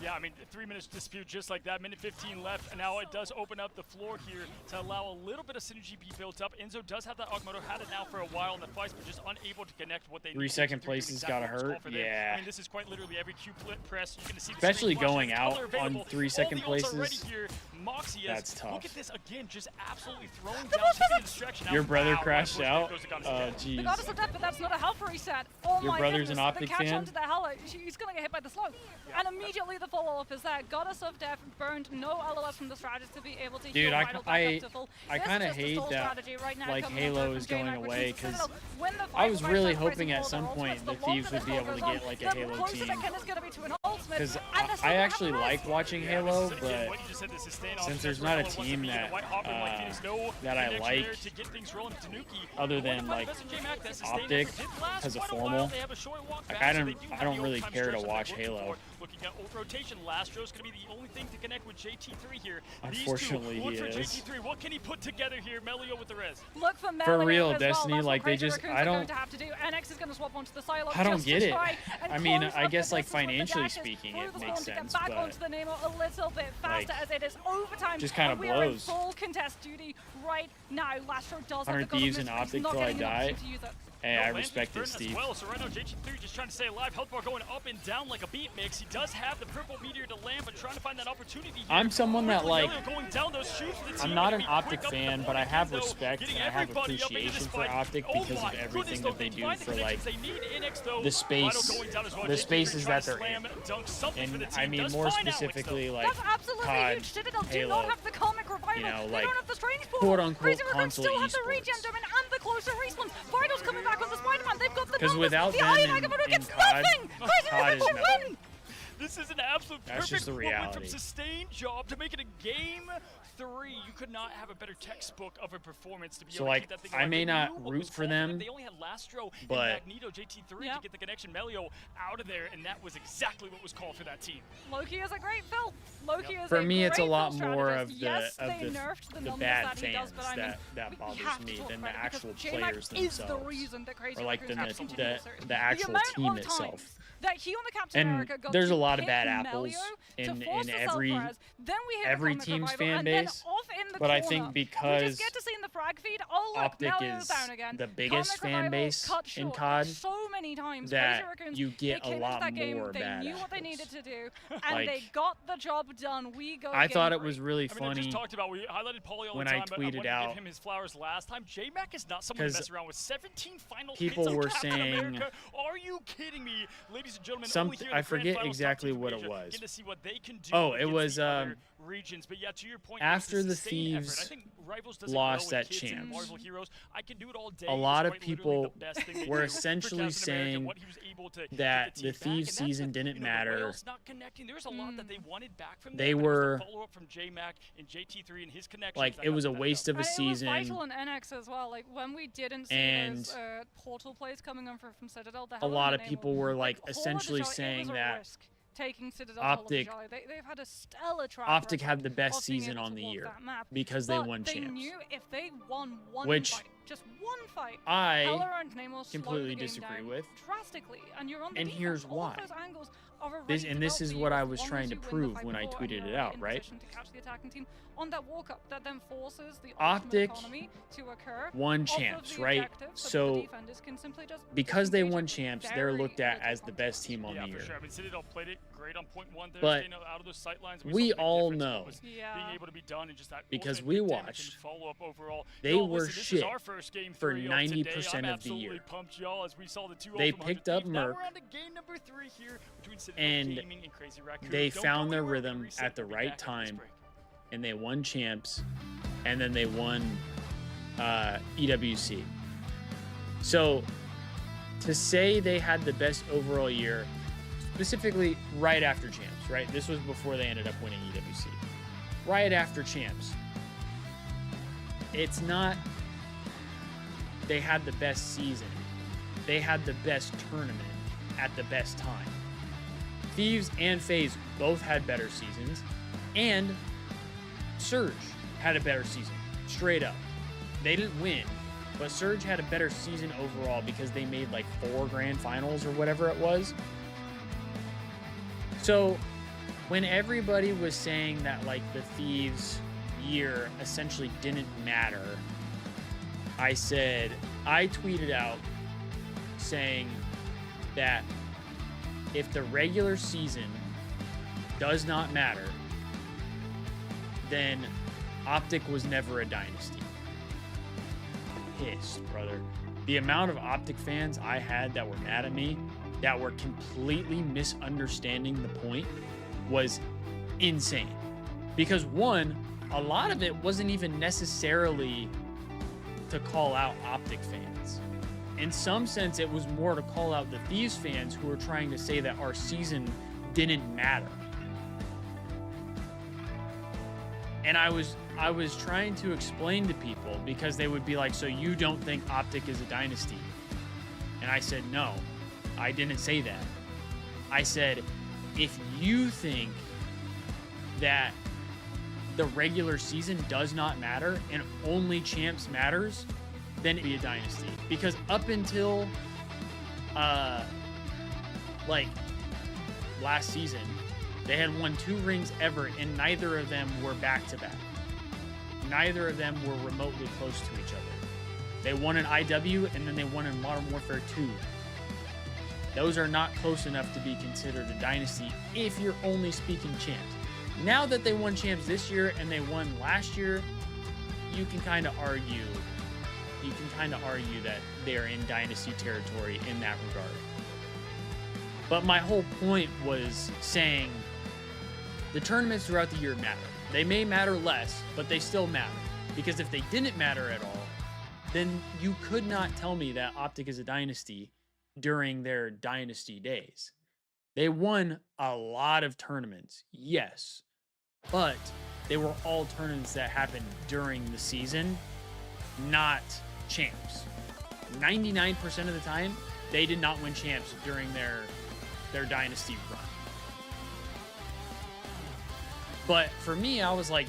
Yeah, I mean, 3 minutes dispute just like that. Minute 15 left, and now it does open up the floor here to allow a little bit of synergy be built up. Enzo does have that Augmoto, had it now for a while in the fights, but just unable to connect what they need. 3 second 3 places exactly gotta what's called hurt. for them. Yeah. I mean, this is quite literally every Q press. You're going to see the Especially screen flash, going color out on available. 3 All second the ults are ready places. here. Moxie That's is, tough. look at this again, just absolutely throwing down, taking the distraction out. Your brother Wow, crashed push out? goes to Goddess of Death. The Jeez. Goddess of Death, but that's not a health reset. Oh Your my brother's goodness, an Optic the catch fan? onto the Hela, he's gonna get hit by the slow. And immediately the follow-up is that Goddess of Death burned no LOS from the strategist to be able to Dude, heal I Vital back up to full. I This kinda is just a hate stall that, strategy right now like, coming on Halo through is from going J-Mac, which away, means 'cause Citadel win the I fight was by really sacrificing hoping at all some their point ultimates. the The Thieves longer would be this able to goes get, on, like, a the Halo closer team. that Ken is gonna be to an ultimate, Because and they're still I gonna actually have like the watching Yeah, Halo, this is, again, but what you just said, the sustain since offense there's for not a Hela once team again, that, the White Hawk and White Phoenix, no that I connection like there to get things rolling. Tanuki, other going than, to find like, Best of J-Mac, that sustain Optic effort did last as a quite formal. while. They have a short walk Like, back, I so don't- they do I have don't the really old-time care to stretch that they're watch looking Halo. for. Looking at ult rotation, Lastro's going to be the only thing to connect with JT3 here. Unfortunately, These two, look he for is. JT3. What can he put together here? Melio with the res. Look for Melio For real, as Destiny, well. That's like, what they Crazy just- Raccoons I are going don't- to have to do. NX is going to swap onto the Psylocke I don't just get to it. try and I mean, close I up the guess, like, distance with the financially dashes. speaking, through it the makes spawn to get sense, back but, onto the Nemo a little bit faster like, as it is overtime. just kind and of we are in blows. full contest duty right now. Lastro does 100 have the Thieves God of and Mystery. He's Optic not till I getting an die. option to use it. Hey, No, I Landon's respect it, burnt Steve. as well, so right now JT3 just trying to stay alive. Health bar going up and down like a beat mix. He does have the purple meteor to land, but trying to find that opportunity here. I'm someone that, like, Going down those chutes for the team. I'm not an Gonna be Optic quick up fan, the but I point have again, though, respect and getting I have everybody up into appreciation this for fight. Optic Oh because my of everything goodness, that they though, do find the for, like, connections they need. NX, though, the space, Rhino going down as well. the JT3 spaces trying that to they're slam, in. dunk something for the And team. I mean, Does more find Alex, specifically, though. like, That's absolutely COD, huge. Citadel do Halo, not have the Karmic Revival. you know, They like, don't have the Strange Ball. quote-unquote Crazy Recruits console still have the esports. regen domain and the closer respawns. Vitals coming back on the Spider-Man. They've got the Because numbers. without the them Eye in Magamaru gets COD, nothing. Crazy COD is Recruits will nothing. win. This is an absolute That's perfect just the moment from reality. sustained job to make it a game 3. You could not have a better textbook of a performance to be So, able like, to keep that thing I alive. may They not knew what root was for called them, They only had Lastro but- and Magneto JT3 Yeah. to get the connection Melio out of there, and that was exactly what was called for that team. Loki is a great fill. Loki is For a me, it's a great lot fill more strategist. of the yes, of they the, nerfed the the numbers bad that he does, fans but I mean, that we bothers have to me talk than about the it because actual J-Mac players is the themselves, reason that Crazy or like Raccoons have taken it so seriously. the actual amount team of itself. times that he on the Captain And America got there's to a lot of pick bad apples Melio to in force the every self-res, then we hit every the Karmic team's Revival, fan and then base, off in the but I corner, think you because just get to see in the frag feed, oh look, Optic Melio's is down again. the biggest Karmic fan Revival base cut in short COD so many times. that Crazy Raccoons, you get they a came lot into that game, more they bad knew what they apples. needed to do, and Like, they got the job done. We go. I game thought it 3. was really I mean, I just funny talked about, we highlighted Pauly all when the I time, but I wanted tweeted to out, give him his flowers last time. J-Mac is not someone to 'cause mess around with. 17 final people hits on were Captain saying- America. Are you kidding me? Ladies and gentlemen, Some- only here in I the grand forget finals, top exactly team from what it Asia, was. getting to see what they can do Oh, it against was, the other regions. But yeah, to your point, after it's the sustained effort. Thieves I think Rivals does it lost well with at kids and Champs, Marvel heroes. I can do it all day. a is lot of quite literally the people best thing they were do for essentially Captain America, saying what he was able to get that team the back, Thieves and that's season what, didn't you know, matter. the Royals not connecting. There was a lot that they wanted back from They them, but it was were- the follow-up from J-Mac and JT3 and his connections. like, that it was got a that waste done. of a And season. It was vital in NX as well. Like when we didn't see And those portal plays coming on from Citadel, the a Hell lot in of the people Name were of- like Hall of the essentially Jolly, it saying was a that risk taking Citadel Optic- Hall of the Jolly. They've had a stellar track Optic record had the best of being season able on to the walk year that map. because they But won they champs. knew if they won one Which fight, just one fight, I Hella and Name will slow completely the game disagree down with. drastically, and you're on the And defense. here's All why. of those angles are already This- and this developed is for what you I as was long trying as to you win the prove fight when I before and tweeted you're it out, in right? position to catch the attacking team on that walk-up that then forces the Optic ultimate economy to occur won off of champs, the right? objective, so that So the defenders can simply just because they engage won it with champs, they're very looked at little as the best context. team on Yeah, the year. for sure. I mean, Citadel played it great on point one there, But staying out of those sight lines. we saw the big all difference in what know, was Yeah. being able to be done and just that because ultimate we big damage and watched, follow-up overall. they Y'all, were listen, this is shit our first game for 3 of 90% today. of the year. I'm absolutely pumped, y'all, as we saw the 2-0 They from picked 100 up Thieves. Now Merc, we're on to game number 3 here between Citadel and Gaming and Crazy Raccoon. they Don't found go their anywhere. rhythm Reset. at the We'll be right back after this time, break. and they won champs, and then they won EWC. So to say they had the best overall year, specifically right after champs, right? This was before they ended up winning EWC. Right after champs. It's not they had the best season. They had the best tournament at the best time. Thieves and FaZe both had better seasons, and Surge had a better season, straight up. They didn't win, but Surge had a better season overall because they made like 4 grand finals or whatever it was. So when everybody was saying that like the Thieves year essentially didn't matter, I tweeted out saying that if the regular season does not matter, then Optic was never a dynasty. Pissed, brother. The amount of Optic fans I had that were mad at me, that were completely misunderstanding the point, was insane. Because one, a lot of it wasn't even necessarily to call out Optic fans. In some sense, it was more to call out the Thieves fans who were trying to say that our season didn't matter. And I was trying to explain to people, because they would be like, so you don't think Optic is a dynasty? And I said, no, I didn't say that. I said, if you think that the regular season does not matter and only champs matters, then it'd be a dynasty. Because up until like last season, they had won 2 rings ever, and neither of them were back-to-back. Neither of them were remotely close to each other. They won an IW, and then they won in Modern Warfare 2. Those are not close enough to be considered a dynasty if you're only speaking champs. Now that they won champs this year and they won last year, you can kind of argue that they're in dynasty territory in that regard. But my whole point was saying the tournaments throughout the year matter. They may matter less, but they still matter. Because if they didn't matter at all, then you could not tell me that Optic is a dynasty during their dynasty days. They won a lot of tournaments, yes, but they were all tournaments that happened during the season, not champs. 99% of the time, they did not win champs during their dynasty run. But for me, I was like,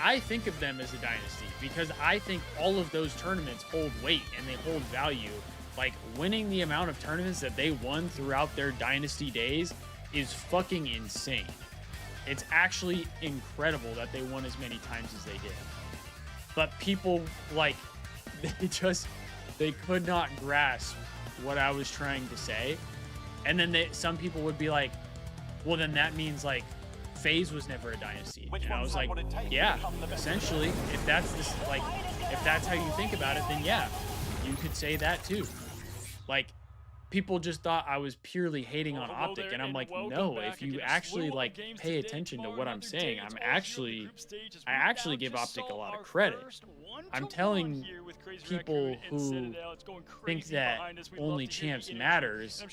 I think of them as a dynasty because I think all of those tournaments hold weight and they hold value. Like, winning the amount of tournaments that they won throughout their dynasty days is fucking insane. It's actually incredible that they won as many times as they did. But people, like, they could not grasp what I was trying to say. And then some people would be like, well, then that means, like, FaZe was never a dynasty. And I was like, yeah, essentially, if that's how you think about it, then yeah, you could say that too. Like, people just thought I was purely hating on Optic, and I'm like, no, if you actually like pay attention to what I'm saying, I actually give Optic a lot of credit. I'm telling people who think that only champs matters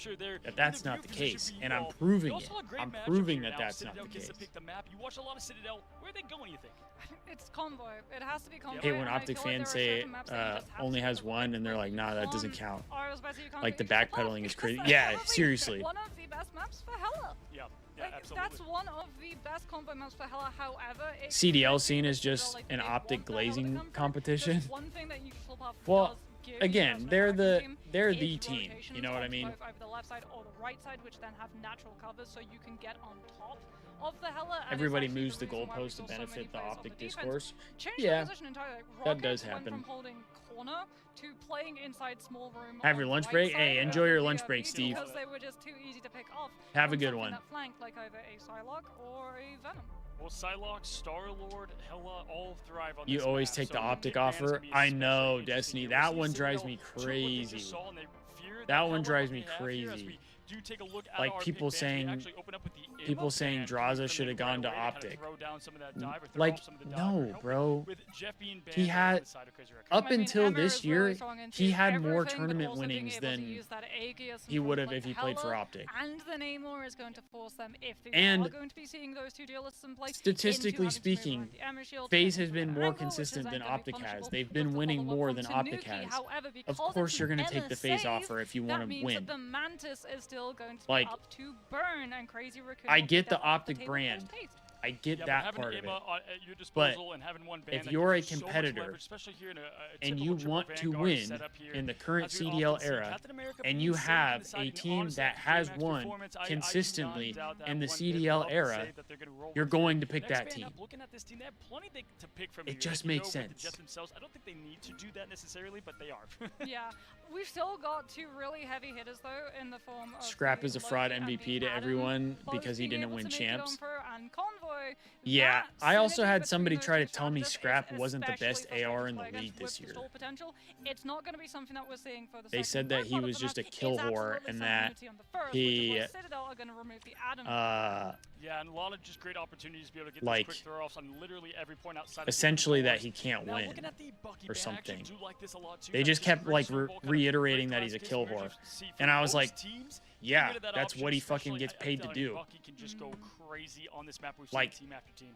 that that's not the case, and I'm proving it. I'm proving that that's not the case. It's Convoy. It has to be Convoy. Hey, when Optic fans say only has one, and they're like, nah, that doesn't count. Like, the backpedaling is crazy. Yeah, seriously. One of the best maps for Hella. Yeah, Like, absolutely. that's one of the best combo maps for Hella. However, CDL scene is just an Optic glazing competition. Well, again, they're the team. You know what I mean? Over the left side or the right side, which then have natural covers, so you can get on top of the Hella. Everybody moves the goalpost to benefit the Optic discourse. Yeah, that does happen. From holding corner to playing inside small room. Have your lunch break. Hey, enjoy your lunch break, Steve. Because they were just too easy to pick off. Have a good one. That flanked, like over a Psylocke or a Venom. Well, Psylocke, Star-Lord, Hella all thrive on You this always map, take so the Optic Advan's offer. gonna be I know, especially Destiny. interesting. That We one see drives Citadel me show what they just crazy. saw, and they fear That Hella one drives what me they have here as crazy. we do take a look at Like, our people pick bans. We saying- actually open up with the people Imma saying ban, Draza coming should have right gone to away how Optic. throw down some of that dive or throw Like, off some of the dive. no, We're helping bro. with Jeff being He banned had- on the side of Crazy Record. Up I mean, until Emma this is year, really strong into he had more everything, but tournament also being winnings able to than use that Aegis he and would have like if he played for Hella, Optic. And the Namor is going to force them, if they And are going to be seeing those two duelists in play, statistically into having to move speaking, around the Emma shield, FaZe taking has been angle, more which is consistent then than gonna be Optic has. punishable They've with been the winning follow-up more from than Optic Tanuki. has. However, Of because course, it's you're going an to take Emma the FaZe save, offer if you that want to means win. that the Mantis is still going to Like, be up to burn, and Crazy Raccoon I will get pick the that off the Optic table brand. first taste. I get Yeah, that having part of it. Imma at your disposal and having one ban if that you're gives a you so much competitor leverage, especially here in a and typical you triple want to Vanguard win setup here, in the current as we CDL often see, era, Captain America and being you safe have and a deciding, team honestly, that after has J-Max won performance, I do not consistently doubt that in the one bit. CDL Love to era, say that they're gonna roll you're with going it. to pick Next that man team. up, looking at this team, they have plenty to pick from It here. just They can makes go with the sense. Jets themselves. I don't think they need to do that necessarily, but they are. Yeah, we've still got two really heavy hitters though in the form of Scrap the is a fraud Loki and MVP the to Adam, everyone both because he being didn't able win to make it on champs. for and Convoy. Yeah, That I also synergy had between somebody those try two to tell me strategists Scrap is wasn't the best especially AR in frustrating the to play league against this with the year. stall potential. It's not going to be something that we're seeing for the They second said that part he of was the just a map. kill It's whore absolutely and something that to see on the first, he, which is why Citadel are going to remove the Adam. Yeah, and a lot of just great opportunities to be able to get like, those quick throw-offs on literally every point outside of essentially the that he can't now, win looking at the Bucky or ban, I actually something. do like this a lot too. They That's just a kept great like snowball, kind of reiterating great that he's a class kill case where whore, you see for and I was most like, teams, yeah, getting rid of that that's option, what he fucking especially, gets paid to I do. Bucky can just go crazy on this map. We've Like, seen team after team.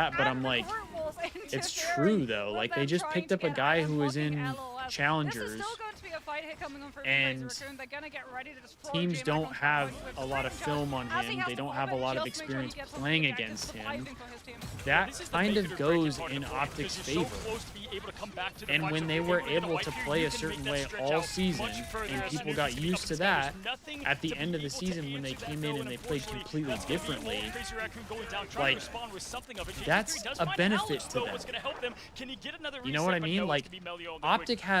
that, but I'm like, it's true though. Like they just picked up a guy who was in challengers, and teams don't have a lot of film on him. They don't have a lot of experience playing against him. That kind of goes in Optic's favor. And when they were able to play a certain way all season, and people got used to that, at the end of the season when they came in and they played completely differently, like, that's a benefit to them. You know what I mean? Like, Optic has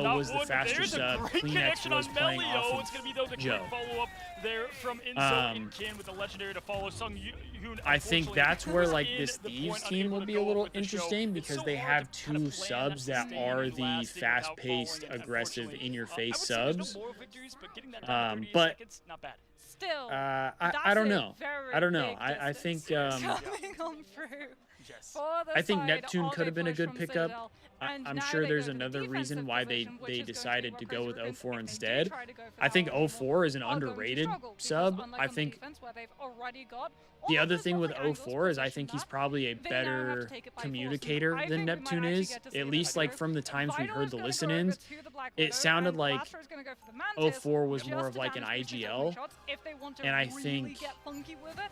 Mel not was the one, but faster there's a sub. great Kleenex connection was on playing Melio. off It's of going to be, though, the Joe. quick follow-up there from Inzo and Kin with the legendary to follow. Sung Yoon, I think unfortunately, that's where like in this the Thieves point, team unable will to be go a up little with the show. interesting It's because so they hard have to kind of two plan subs that that are sustained the lasting without fast-paced, falling, and aggressive, unfortunately, in-your-face I would say there's no subs. moral victories, but getting that down to 38 But seconds, not bad. Still, I don't know. I don't know. I think coming on through. Yes. For the I think side Neptune of could have been a push good from pickup. Citadel, I'm and now sure they there's go for the another reason defensive why position, which they is going to be decided what to go with Preservance, 04 if they do instead. try to go for I think the 04 is an are going to underrated struggle, because sub. unlike I on the think defense where they've already got the all of other those thing with perfect angles 04 is I positioned think he's up, probably a they now have to better take it by force, and communicator I than think we might Neptune actually is. get to see At that least like go. from the times we Vital's heard the gonna go listen-ins, over to the Black it Widow, sounded and like Bastra is gonna go for the Mantis 04 was just more of to like an damage push the IGL. double shots if they want to And I really think get funky with it.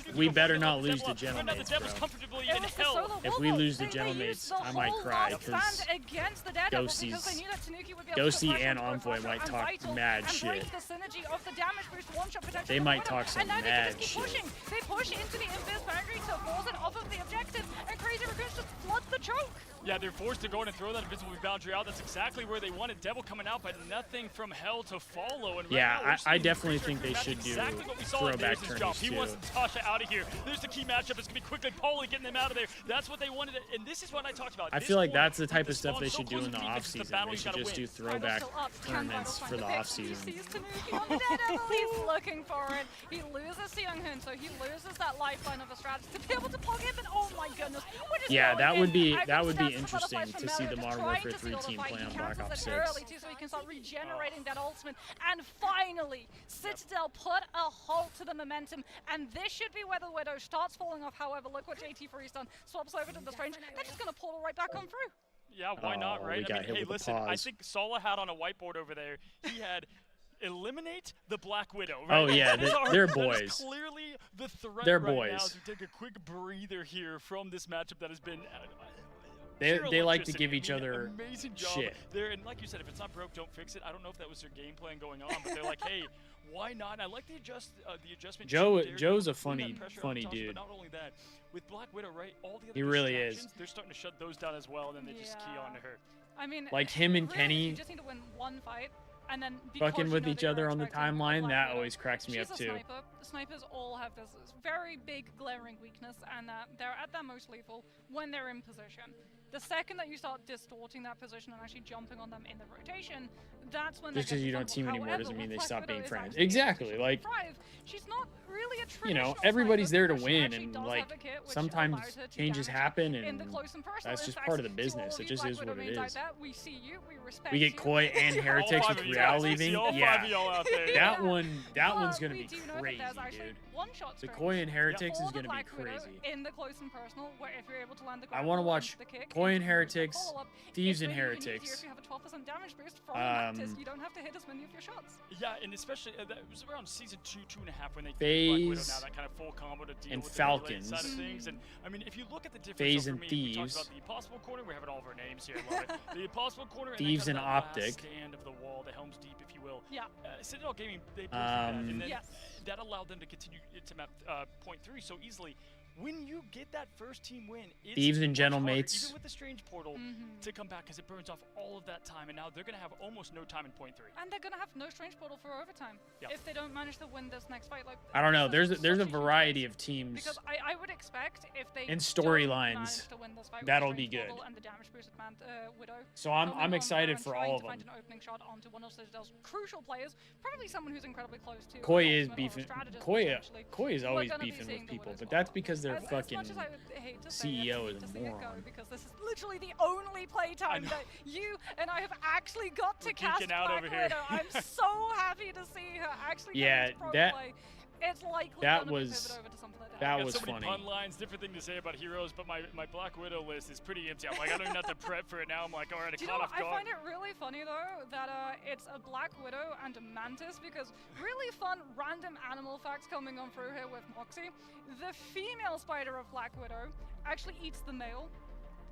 We better not lose the Gentlemen, Gentlemates, the Devils bro. comfortably It in was the hell. solo If we wobble. lose the They Gentlemates, used the I might whole cry, lot 'cause stand against the Daredevil because Ghosties- they knew that Tanuki would be able to Ghosty put pressure and onto both Envoy Crusher might and talk Vital mad and shit. break the synergy of off the damage boost, one-shot potential. They from might Widow, talk some and now they mad can just keep shit. pushing. They push into the Invis boundary to force it off of the objective, and Crazy Raccoons just flood the choke. Yeah, they're forced to go in and throw that invisible boundary out. That's exactly where they wanted. Devil coming out, but nothing from Hell to follow. And right Yeah, now, we're I seeing definitely Crazy think they Raccoons. should That's do exactly what we saw. throwback There's his job. tourneys He too. wants Natasha out of here. There's the key matchup. It's going to be quickly Paulie getting them out of there. That's what they wanted. And this is what I talked about. I This feel like corner that's the with type the of stuff spawn they so should do close in the to defense, it's the offseason. battle They you should gotta just win. do throwback tournaments for the offseason. Sees Tanuki on the dead Devil. He's looking for it. He loses Seonghun, so he loses that lifeline of a strategy to be able to plug him. And oh my goodness, we're just Yeah, going that would in. be Active interesting stats to see the just Modern trying Warfare to 3 seal the team fight. play He on Black cancels Ops it 6. early too, so he can start regenerating that ultimate. And finally, Citadel put a halt to the momentum, and this should be where the Widow starts falling off. However, look what JT3's done. Swaps over to the Strange. They're just going to portal right back on through. Yeah, why not, Oh, right? we got I mean, hit hey, with the listen, I pause. think Sala had on a whiteboard over there, he had eliminate the Black Widow, right? Oh, yeah, That is they're that is boys. clearly the threat They're right boys. now as we take a quick breather here from this matchup that has been They pure like to electricity. give I each mean, other amazing job shit. there. And like you said, if it's not broke, don't fix it. I don't know if that was their game plan going on, but they're like, hey, why not? And I like the adjustment. Joe's a putting that funny pressure on Natasha, dude. But not only that, with Black Widow, right? All the other He really is. distractions, they're starting to shut those down as well, and then they just key Yeah. on to her. I mean, Like him and really, Kenny you just need to win one fight, and then because fucking you with know each that you're other on the expecting timeline, Black that Widow. always cracks me She's up a too. sniper. Snipers all have this very big glaring weakness, and they're at their most lethal when they're in position. The second that you start distorting that position and actually jumping on them in the rotation, that's when Just they because get you don't vulnerable. team anymore However, doesn't mean with they Black stop Widow being is friends. actually in a Exactly, position to like, thrive. She's not really a you know, traditional everybody's sniper, there to but she win, actually and does like have a kit which sometimes allows her to changes damage happen, in the and close and personal. that's In just fact, part of the to business. all It you just Black is Widow what it mains out is. there, we see you, we respect We get you. Koi and All Heretics five with of you Real guys. leaving. All five Yeah, of y'all out there. that Yeah. one's But gonna we be do know that crazy, there's actually dude. one-shot The strings Koi and Heretics for is the gonna be Black Widow crazy. in the close and personal, where if you're able to land the I want to grapple watch and the kick, Koi and it's Heretics, follow-up. Thieves It's and really even easier Heretics. if you have a 12% damage boost from the Mantis, you don't have to hit as many of your shots. Yeah, and especially it was around season 2.5 when they gave Black Widow FaZe now that kind of full combo to deal and with the melee Falcons. side of things. And I mean, if you look at the difference, FaZe so for and me, we Thieves. talked about the Possible Corner. We're having all of our names here. Love it. The Possible Corner Thieves and, and then kind of that Optic. last stand of the wall, the Helm's Deep, if you will. Yeah. Citadel Gaming, they both did that, and then Yes. that allowed them to continue into map point 3 so easily. When you get that first team win, it's Thieves and much Gentle harder, Mates. even with the Strange Portal, to come back because it burns off all of that time, and now they're going to have almost no time in point 3. And they're gonna have no strange portal for overtime Yep. if they don't manage to win this next fight. Like I don't know. this There's is a such huge variety loss. of teams. Because I would expect if they And don't storylines, manage to win this fight with that'll the be Strange good. Portal and the damage boosted Widow, So I'm coming on excited there and for trying all to of find them. an opening shot onto one of Citadel's crucial players, probably someone who's incredibly close to Koi an is ultimate or a beefing. strategist, Koi potentially. is We're always gonna be beefing seeing with the people, Widows but fall. that's because they're As fucking much as I would hate to say CEO it, is to a see it go, moron. because this is literally the only playtime that you and I have actually got to We're cast geeking out Black over here. Widow. I'm so happy to see her actually Yeah, get into pro that- play. It's likely that gonna was- be pivot over to something like that. that Got was so many funny. pun lines, different thing to say about heroes, but my Black Widow list is pretty empty. I'm like, I don't even have to prep for it now. I'm like, all right, I Do you caught know off what? I guard. find it really funny though that it's a Black Widow and a Mantis, because really fun random animal facts coming on through here with Moxie. The female spider of Black Widow actually eats the male.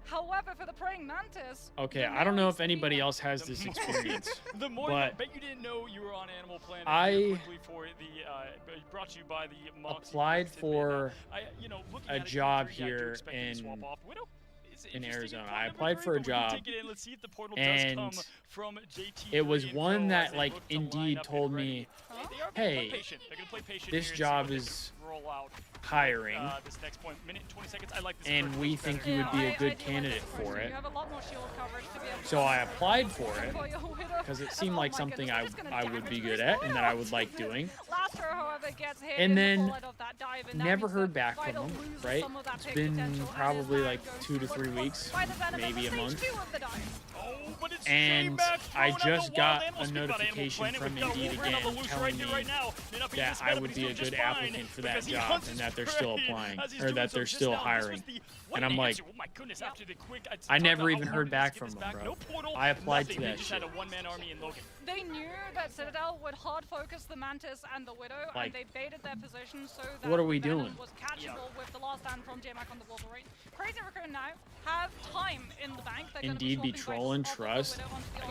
However, for the praying mantis, Okay, the I don't male know eats if the anybody female. else has this experience. The more but I bet you didn't know you were on Animal Planet. I here quickly for the brought to you by the Moxie applied tidbit. for You know, looking a at it, job I do here expect it to swap in- off. Widow is in interesting Arizona. point I of applied inquiry, for a but we can job, take it in. Let's see if the portal and does come from JT. it was one as that they like look to line Indeed up told and ready. me, They are gonna hey, play patient. They're gonna play patient this here and see job what they is can roll out. hiring, This next point, minute and 20 seconds. I like this. and approach we much think better. you would be a I good do like candidate this for approach. it. You have a lot more shield coverage to be able to So I applied for it for your Widow. because it And seemed oh like my something goodness, we're just gonna I would damage be boost good at the and that I Widow. would like doing. Last row, however, gets hit And in then the bullet of that dive, and that never means heard that back from Vital them, loses right? some of that It's pick been potential, and probably is like now 2 to going 3 look weeks, by the Venom maybe a at month. stage 2 of the dive. Oh, but it's And J-Mac I throwing out just the got wild animal. a Speak about Animal notification Planet, from we've got Indeed Wolverine on the again loose telling right here, me right now. May not be that this I bad, would but be he's a doing good just fine applicant for that because he job hunts and his that they're still prey applying, as he's or doing that so they're just still now. This hiring. was the- what And an I'm like, answer. Oh my goodness, after the quick, I talked never about even how heard hard it is back to get from this them, back. bro. No portal, I applied to nothing. They that just had a shit. one-man army in Logan. They knew that Citadel would hard focus the Mantis and the Widow, Like and they baited their position so that What are we Venom doing? was catchable with the last stand from J-Mac on the water rate. Crazy Raccoon now have time in the bank. They're Indeed be trolling, trust.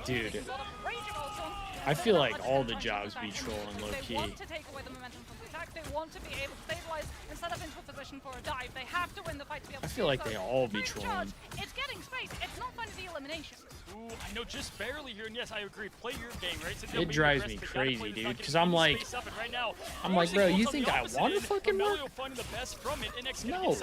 Dude, I I feel like all the jobs be trolling They low-key. want to take away the momentum from the attack. They want to be able to stabilize and set up into a position for a dive. They have to win the fight to be able I to feel do like so. they all be Drink trolling. Charge, it's getting space. It's not finding the elimination. Ooh, I know, just barely here, and yes, I agree. Play your game, right? It drives me crazy, dude, because I'm like, bro, you think I want to fucking work? No.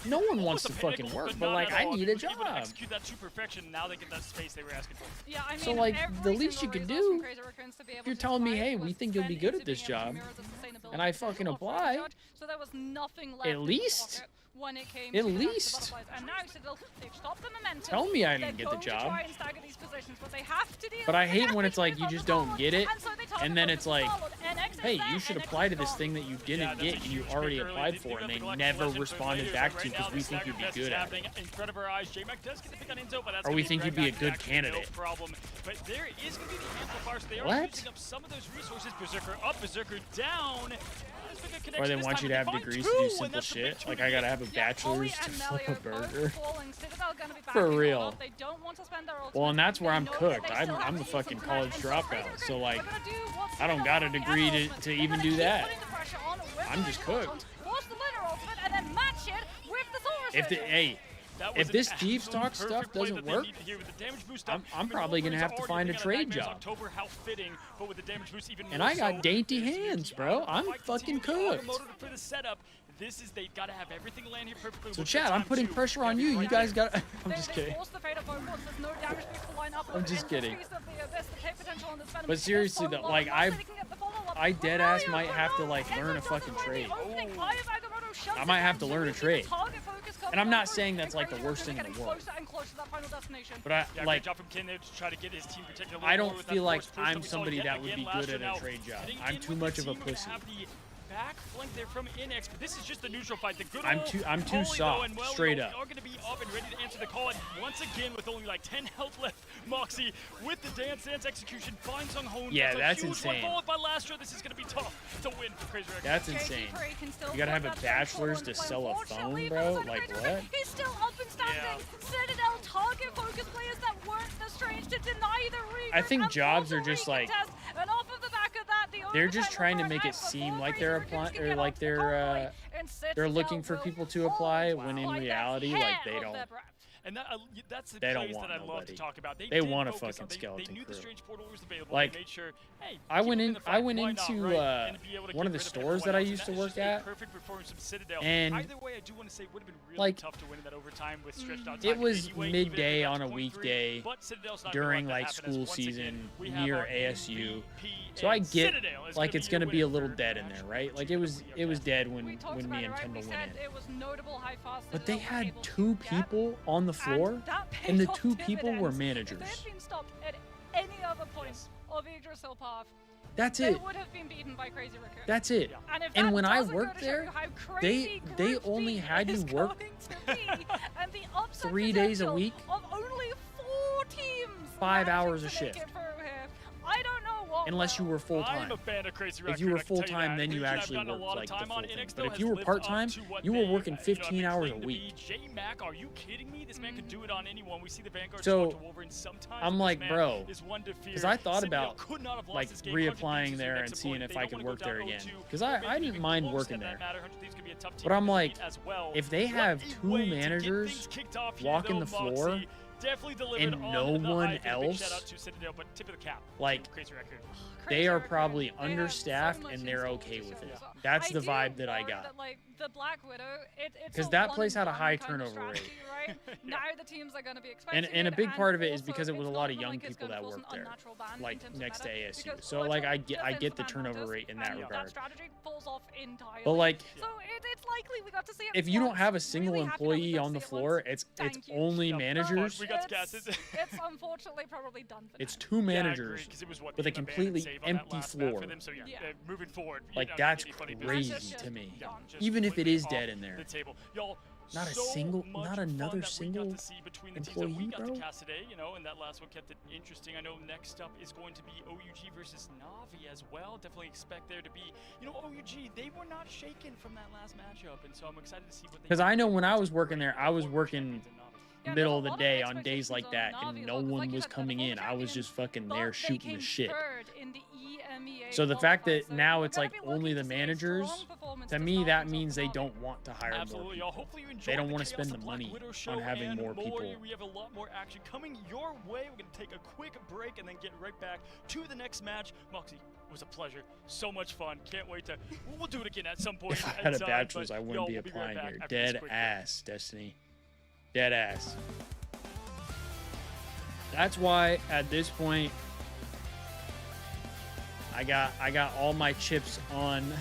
No one wants to fucking work, but like, I need a job. Execute that to perfection. Now they get that space they were asking for. Yeah, I mean, So, like, the every least you single could resource from do, Crazy Raccoons to be able if you're to telling me, fight hey, we was think you'll be fed good into at this being able to job, mirror the sustainability and I potential fucking of apply, Drink Charge, so there was nothing left at in the least- pocket when it came at to the least- butterflies. And now Citadel, they've stopped the momentum. Tell me I They're didn't get the going to job. try and stagger these positions, but they have to deal But I with hate the when it's like damage you on just the don't board. get it, And so they target and then focus it's like, Starlord. NX is hey, there, you should NX apply is to this gone. thing that you didn't that's get a and you huge already pick early. applied They for, do and have they the collective never legend for responded later, back but to right because now we the think you'd be Stagger good Fest at it. happening in front of our eyes. J-Mac does get the pick on Enzo, but that's Or gonna we be think dragged you'd be a back good to action, candidate. No problem. But there is going to be the amplifier, so they are What? using up some of those resources. Berserker up, Berserker down. Or they want you to have degrees to do simple shit. Like I gotta have a bachelor's to flip a burger. For real. Well, and that's where I'm cooked. I'm the fucking college dropout. So like, I don't got a degree to even do that. I'm just cooked. If this Thieves talk stuff doesn't work, I'm probably gonna have to find a trade job. And I got dainty hands, bro. I'm fucking cooked. This is they gotta have everything land here perfectly. So Chad, I'm putting pressure on you. You guys got. I'm just kidding. I'm just kidding. But seriously though, like I dead ass might have to like learn a fucking trade. I might have to learn a trade. And I'm not saying that's like the worst thing in the world. But I like. I don't feel like I'm somebody that would be good at a trade job. I'm too much of a pussy. Back flank there from NX, but this is just the neutral fight. The good I'm too soft, straight up. Are going to be up and ready to answer the call, and once again with only like 10 health left, Moxie with the dance execution finds on Hone. Yeah, that's a huge insane. One followed by Lastra. This is going to be tough to win for Crazy Record. That's insane. You gotta have a bachelor's to sell a phone, bro? Like what? He's still up and standing. Citadel target focus players that weren't the strange to deny the regroup. I think and jobs force are a just like recontest. And off of the back of that, the they're just overtime trying to will make run it out seem before like Crazy they're Raccoons applying can or get like off the convoy, and they're Citadel looking for will people to hold apply when in by the reality hair like they of don't. their breath. And that's the They don't plays want that I love nobody. to talk about. They did want a focus fucking on- skeleton They knew crew. the strange portal was available. Like, they made sure, hey, I keep went them in. the I fight, went why not, into right? And be able to one of get the rid stores everyone that I else. used to That is work just a at, perfect performance from Citadel. and either way, I do want to say it would have been really like, tough to win in that overtime with stretched out it time. was Anyway, midday even if on a that's 0.3, weekday but Citadel's not gonna during let that like happen, as school once again, season we have near our ASU. MVP, So I and get Citadel is like it's gonna gonna be a your little winner dead for in there, actual right? Like championship it of was that. dead We when talked me about it, and right? Kendall We went said in. it was notable how fast But they Citadel were had able to 2 get, people on the floor, and that paid and the off 2 people were dividends. managers. If they had been stopped at any other point of Yggdrasil path, That's they it. would have been beaten by Crazy Raccoon. That's it. And, if And that when I doesn't go worked to show there, you how crazy they Group only B had you is work going to be, and the upset 3 days a potential week, of only 4 teams 5 managing hours to a make shift. it through here. I don't know what Unless you will. were full time. I'm a fan of Crazy If you were Raccoon, I can tell full time, that. then you Region I've actually gotten a worked lot of like the time full on. thing. NX But still if has you were lived part up time, to what you were they, working 15 I've hours a claimed to week. be. J-Mac, are you kidding me? This man could do it on anyone. We see the Vanguard So, talk to Wolverine sometimes. I'm This like, man bro, is one to fear. because I thought Citadel about could not have lost like this game. 100 Thieves reapplying is there your and next seeing opponent. if They I don't could wanna work go there down again. 0-2. Because Maybe I didn't even mind close working to that there. matter. 100 Thieves could be a tough team But I'm to like, beat as well. if they What have a 2 way to get managers things kicked off here, walking though, the floor Moxie. Definitely delivered and on no the one hype, and a big else, shout out to Citadel, but tip of the cap like, to Crazy Raccoon. they are Crazy probably Raccoon, they have so understaffed much and in they're store okay to with show it. us off. That's I the do vibe that I worry got. That, like, the Black Widow, it's 'Cause a that place had a one-and-done high kind of turnover rate. strategy, right? Now the teams are going to be And expecting a it, big part of it is also because it was a it's lot not of young like it's people gonna that force an worked there, unnatural ban in like terms of next to meta, ASU. because So Bullet like I Drop get just the ends turnover ban rate in hunters, that and regard. that strategy falls off entirely. But like, So it's likely we got to see it if you don't once. have a single Really happy that we employee got to on the see it floor, once. it's Thank you. only Yep. managers. We got It's, casted. it's unfortunately probably done for It's now. 2 Yeah, I agree, managers 'cause it was what, with a him, a ban, and completely save on that empty last map for floor. them, so yeah, Yeah. moving forward, Like you know, that's any funny crazy business. to me. Yeah, just Even if it completely is dead off in there. the table. Y'all, Not a so single, much not fun another that we single got to see between the teams that we employee, got bro. to cast today, you know, and that last one kept it interesting. I know next up is going to be OUG versus Navi as well. Definitely expect there to be, you know, OUG, they were not shaken from that last matchup, and so I'm excited to see what they Because can I know do when I against was a working great there, I was former working champions in Navi. Yeah, middle there's of a the lot day on days expectations like on that, Navi and as no well, 'cause one like you was said, they're the coming former in. I was champions, just fucking but there they shooting the came shit. third in the EMEA So the fact qualifiers, that so now we're it's gonna like be only looking the to see a managers, strong performance to to me start that things off means for they Navi. don't want to hire more Absolutely, y'all. people. Hopefully you enjoyed They don't the want to Chaos spend of the Black money Widow show on having and more people. Here we have a lot more action coming your way. We're going to take a quick break and then get right back to the next match. Moxie, it was a pleasure. So much fun. Can't wait to... We'll do it again at some point. If I had a inside, bachelor's, but, I wouldn't be we'll right applying back here. after this Dead quick break. ass, Destiny. Dead ass. That's why at this point I got all my chips on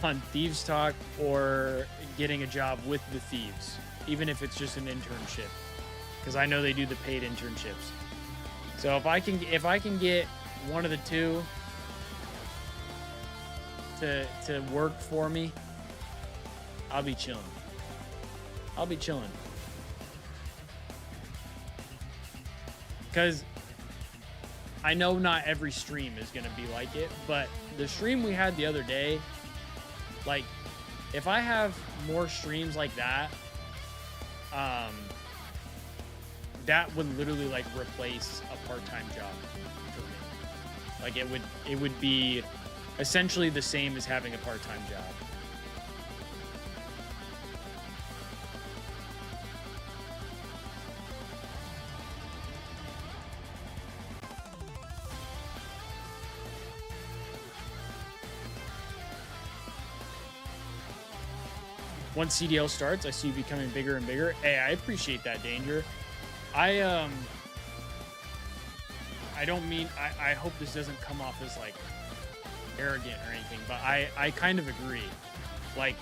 on Thieves Talk or getting a job with the Thieves, even if it's just an internship, because I know they do the paid internships. So if I can get one of the two to work for me, I'll be chilling. I'll be chilling. Because I know not every stream is going to be like it, but the stream we had the other day, like, if I have more streams like that, that would literally, like, replace a part-time job for me. Like, it would be essentially the same as having a part-time job. Once CDL starts, I see you becoming bigger and bigger. Hey, I appreciate that, Danger. I don't mean, I hope this doesn't come off as, like, arrogant or anything, but I kind of agree. Like,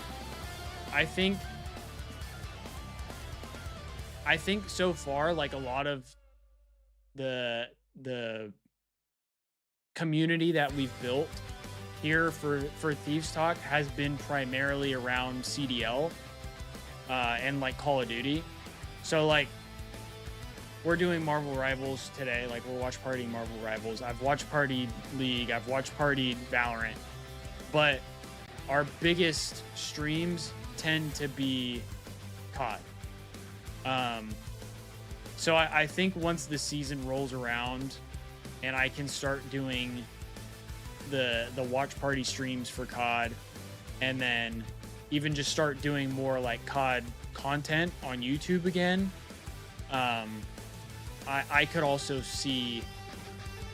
I think so far, like, a lot of the community that we've built here for Thieves Talk has been primarily around CDL and like Call of Duty. So like we're doing Marvel Rivals today, like we're watch partying Marvel Rivals. I've watch partied League, I've watch partied Valorant, but our biggest streams tend to be COD. So I think once the season rolls around and I can start doing the watch party streams for COD, and then even just start doing more like COD content on YouTube again, I could also see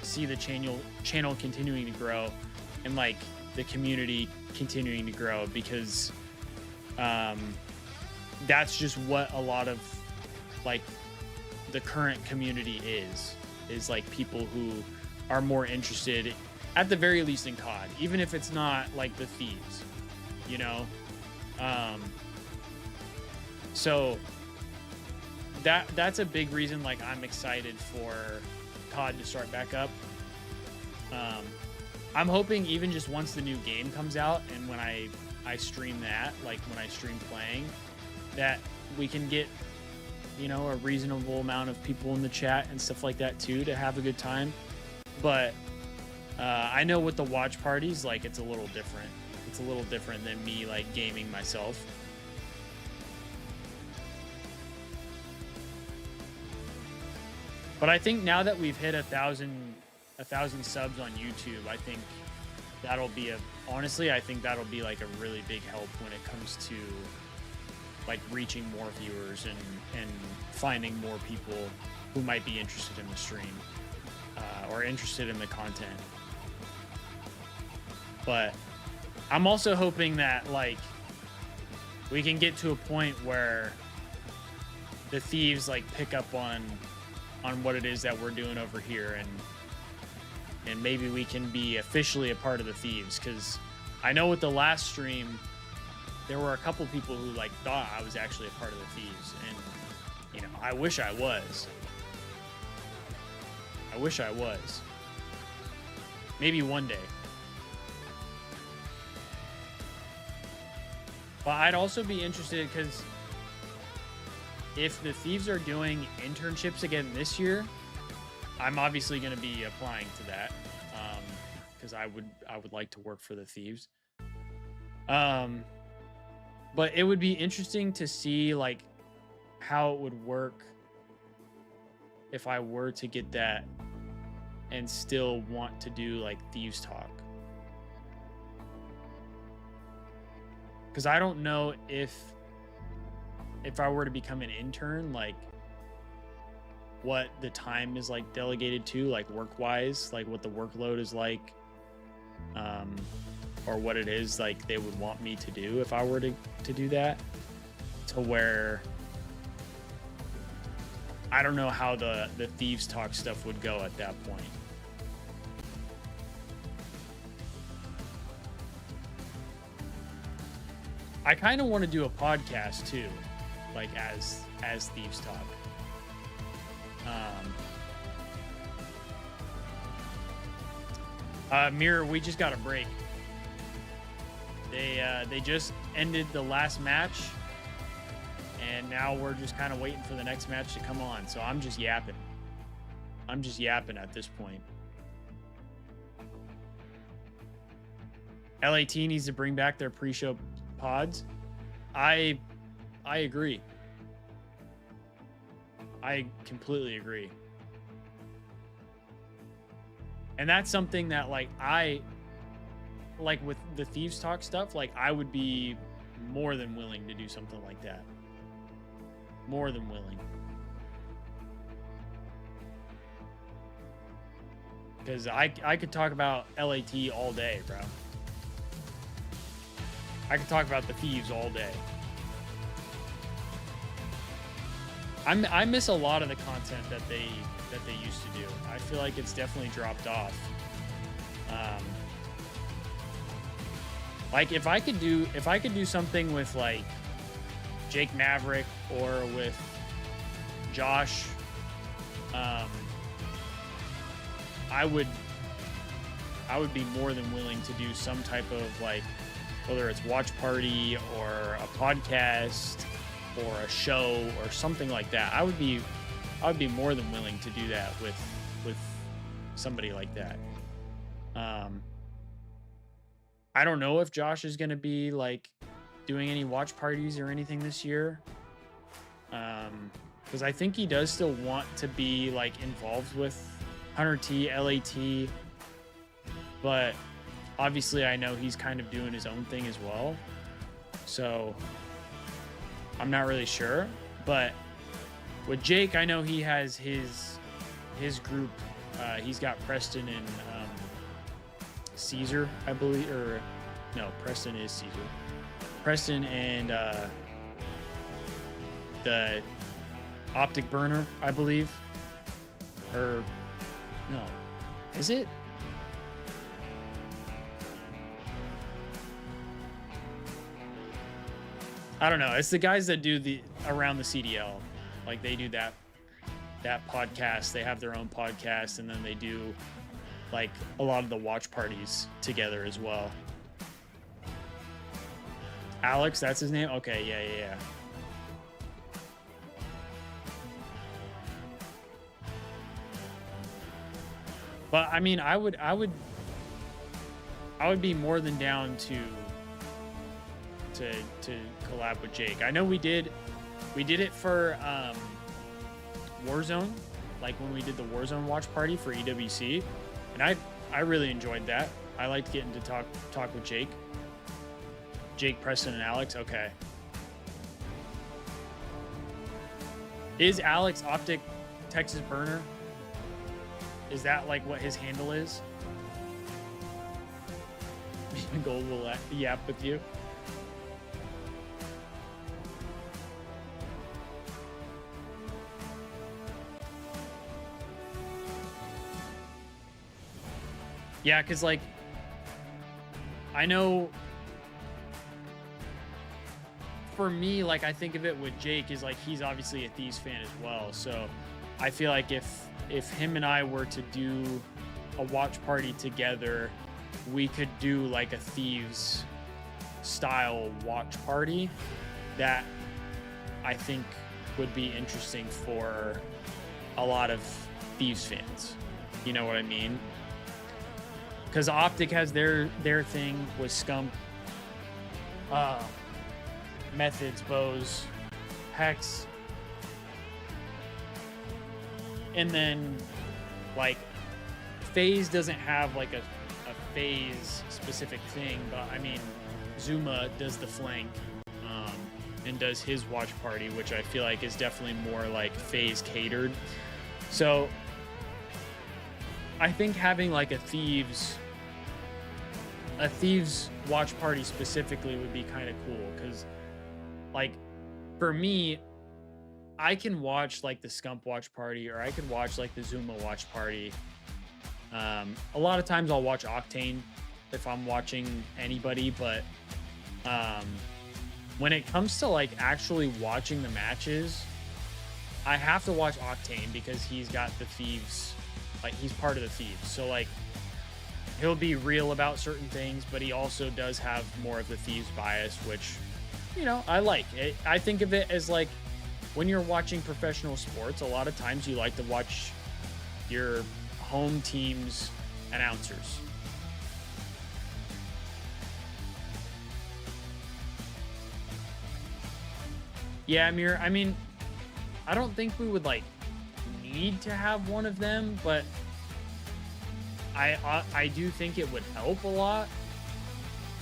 the channel continuing to grow and like the community continuing to grow, because that's just what a lot of like the current community is like people who are more interested at the very least in COD, even if it's not like the Thieves, you know? So that's a big reason, like, I'm excited for COD to start back up. I'm hoping even just once the new game comes out and when I stream that, like when I stream playing, that we can get, you know, a reasonable amount of people in the chat and stuff like that too, to have a good time. But I know with the watch parties, like, it's a little different. It's a little different than me, like, gaming myself. But I think now that we've hit 1,000 subs on YouTube, I think that'll be honestly, I think that'll be like a really big help when it comes to like reaching more viewers and finding more people who might be interested in the stream or interested in the content. But I'm also hoping that like we can get to a point where the Thieves like pick up on what it is that we're doing over here, and maybe we can be officially a part of the Thieves, because I know with the last stream there were a couple people who like thought I was actually a part of the Thieves, and you know, I wish I was. I wish I was. Maybe one day. But I'd also be interested because if the Thieves are doing internships again this year, I'm obviously going to be applying to that because I would like to work for the Thieves. But it would be interesting to see like how it would work if I were to get that and still want to do like Thieves Talk. Because I don't know if I were to become an intern, like what the time is like delegated to, like work-wise, like what the workload is like, or what it is like they would want me to do if I were to do that, to where I don't know how the Thieves Talk stuff would go at that point. I kind of want to do a podcast too, like as Thieves Talk. Mirror, we just got a break. They just ended the last match, and now we're just kind of waiting for the next match to come on. So I'm just yapping. I'm just yapping at this point. LAT needs to bring back their pre-show pods. I agree. I completely agree. And that's something that like with the Thieves Talk stuff, like I would be more than willing to do something like that. More than willing. Because I could talk about LAT all day, bro. I could talk about the Thieves all day. I miss a lot of the content that they used to do. I feel like it's definitely dropped off. Like if I could do something with like Jake Maverick or with Josh, I would be more than willing to do some type of like, whether it's watch party or a podcast or a show or something like that. I would be more than willing to do that with somebody like that. I don't know if Josh is going to be like doing any watch parties or anything this year. Because I think he does still want to be like involved with 100T, LAT, but obviously I know he's kind of doing his own thing as well. So I'm not really sure, but with Jake, I know he has his group. He's got Preston and Caesar, I believe, or no, Preston is Caesar. Preston and the Optic Burner, I believe, or no, is it? I don't know. It's the guys that do the around the CDL, like they do that podcast. They have their own podcast, and then they do like a lot of the watch parties together as well. Alex, that's his name? Okay, yeah. But I mean, I would be more than down to collab with Jake. I know we did it for Warzone, like when we did the Warzone watch party for EWC, and I really enjoyed that. I liked getting to talk with Jake, Preston, and Alex. Okay. Is Alex Optic Texas Burner? Is that like what his handle is? Gold will yap with you. Yeah, because like I know for me, like I think of it with Jake is like he's obviously a Thieves fan as well. So I feel like if him and I were to do a watch party together, we could do like a Thieves style watch party that I think would be interesting for a lot of Thieves fans. You know what I mean? Because Optic has their thing with Scump, Methods, Bows, Hex, and then like FaZe doesn't have like a FaZe specific thing, but I mean Zuma does the flank and does his watch party, which I feel like is definitely more like FaZe catered. So I think having like a Thieves watch party specifically would be kind of cool, because like for me, I can watch like the Scump watch party, or I could watch like the Zuma watch party. A lot of times I'll watch Octane if I'm watching anybody, but when it comes to like actually watching the matches, I have to watch Octane because he's got the Thieves, like he's part of the Thieves. So like he'll be real about certain things, but he also does have more of the Thieves bias, which, you know, I like it. I think of it as like when you're watching professional sports, a lot of times you like to watch your home team's announcers. Yeah, Amir, I mean, I don't think we would like need to have one of them, but I do think it would help a lot.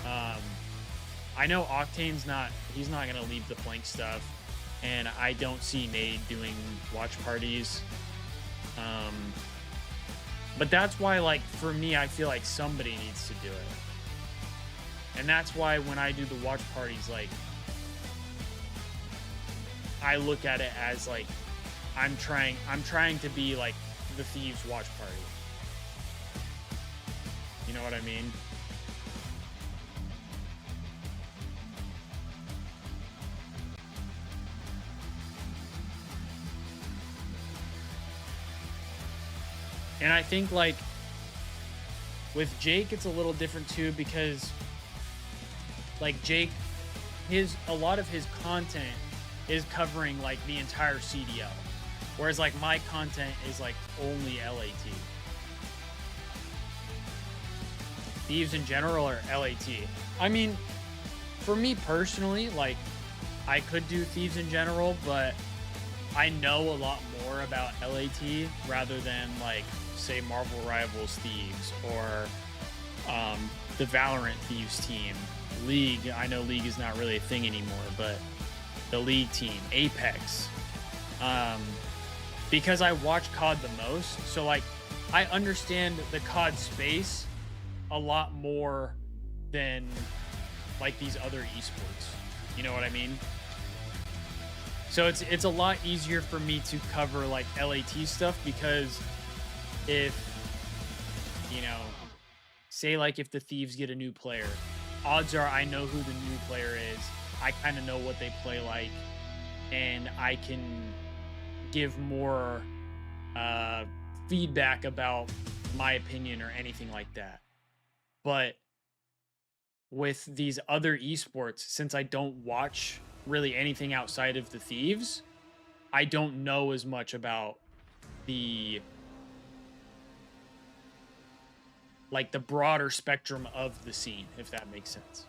I know Octane's he's not gonna leave the flank stuff, and I don't see Nade doing watch parties. But that's why, like, for me, I feel like somebody needs to do it. And that's why when I do the watch parties, like, I look at it as like I'm trying to be like the Thieves watch party. You know what I mean? And I think like with Jake it's a little different too, because like Jake, a lot of his content is covering like the entire CDL, whereas like my content is like only LAT. Thieves in general or LAT? I mean, for me personally, like I could do Thieves in general, but I know a lot more about LAT rather than like say Marvel Rivals Thieves or the Valorant Thieves team. League, I know League is not really a thing anymore, but the League team, Apex, because I watch COD the most, so like I understand the COD space a lot more than like these other esports. You know what I mean? So it's a lot easier for me to cover like LAT stuff, because if, you know, say like if the Thieves get a new player, odds are I know who the new player is. I kind of know what they play like, and I can give more feedback about my opinion or anything like that. But with these other esports, since I don't watch really anything outside of the Thieves, I don't know as much about the like the broader spectrum of the scene, if that makes sense.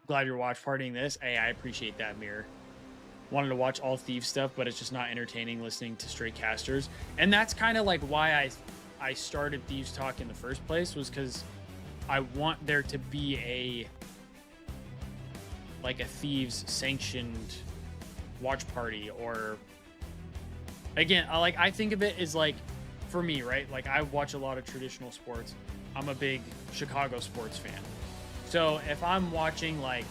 Glad you're watch partying this. Hey, I appreciate that, Mirror. Wanted to watch all Thieves stuff, but it's just not entertaining listening to straight casters. And that's kind of like why I started Thieves Talk in the first place, was because I want there to be like a Thieves sanctioned watch party. Or again, I think of it as like, for me, right? Like I watch a lot of traditional sports. I'm a big Chicago sports fan. So if I'm watching like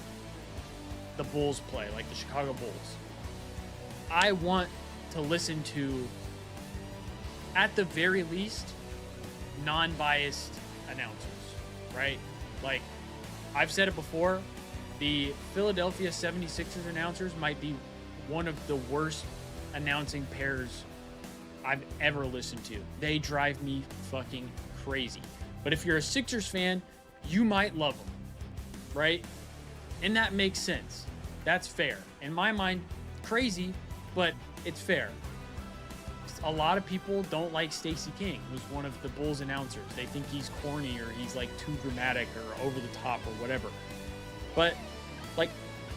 the Bulls play, like the Chicago Bulls, I want to listen to, at the very least, non-biased announcers, right? Like I've said it before, the Philadelphia 76ers announcers might be one of the worst announcing pairs I've ever listened to. They drive me fucking crazy. But if you're a Sixers fan, you might love them. right? And that makes sense. That's fair. In my mind, crazy, but it's fair. A lot of people don't like Stacey King, who's one of the Bulls announcers. They think he's corny or he's like too dramatic or over the top or whatever. But like,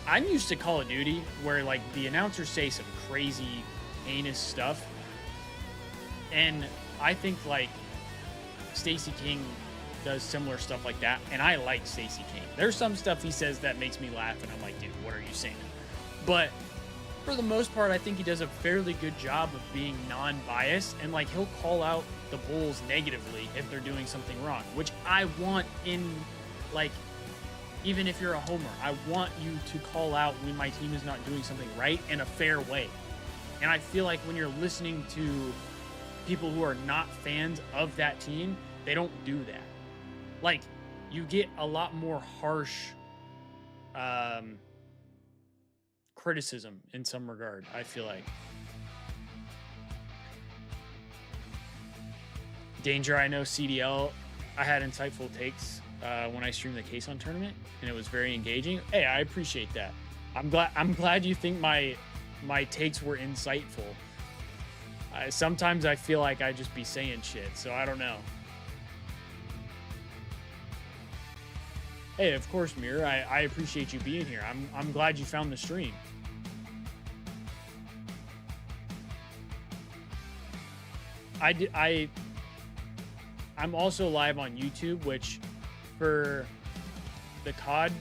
I'm used to Call of Duty where like the announcers say some crazy, heinous stuff. And I think like Stacey King does similar stuff like that. And I like Stacey King. There's some stuff he says that makes me laugh and I'm like, dude, what are you saying? But for the most part, I think he does a fairly good job of being non-biased, and like he'll call out the Bulls negatively if they're doing something wrong, which I want in, like, even if you're a homer, I want you to call out when my team is not doing something right in a fair way. And I feel like when you're listening to people who are not fans of that team, they don't do that. Like, you get a lot more harsh criticism in some regard, I feel like. Danger, I know CDL, I had insightful takes when I streamed the Case on tournament, and it was very engaging. Hey, I appreciate that. I'm glad you think my takes were insightful. Sometimes I feel like I just be saying shit, so I don't know. Hey, of course, Mir. I appreciate you being here. I'm glad you found the stream. I'm also live on YouTube, which for the COD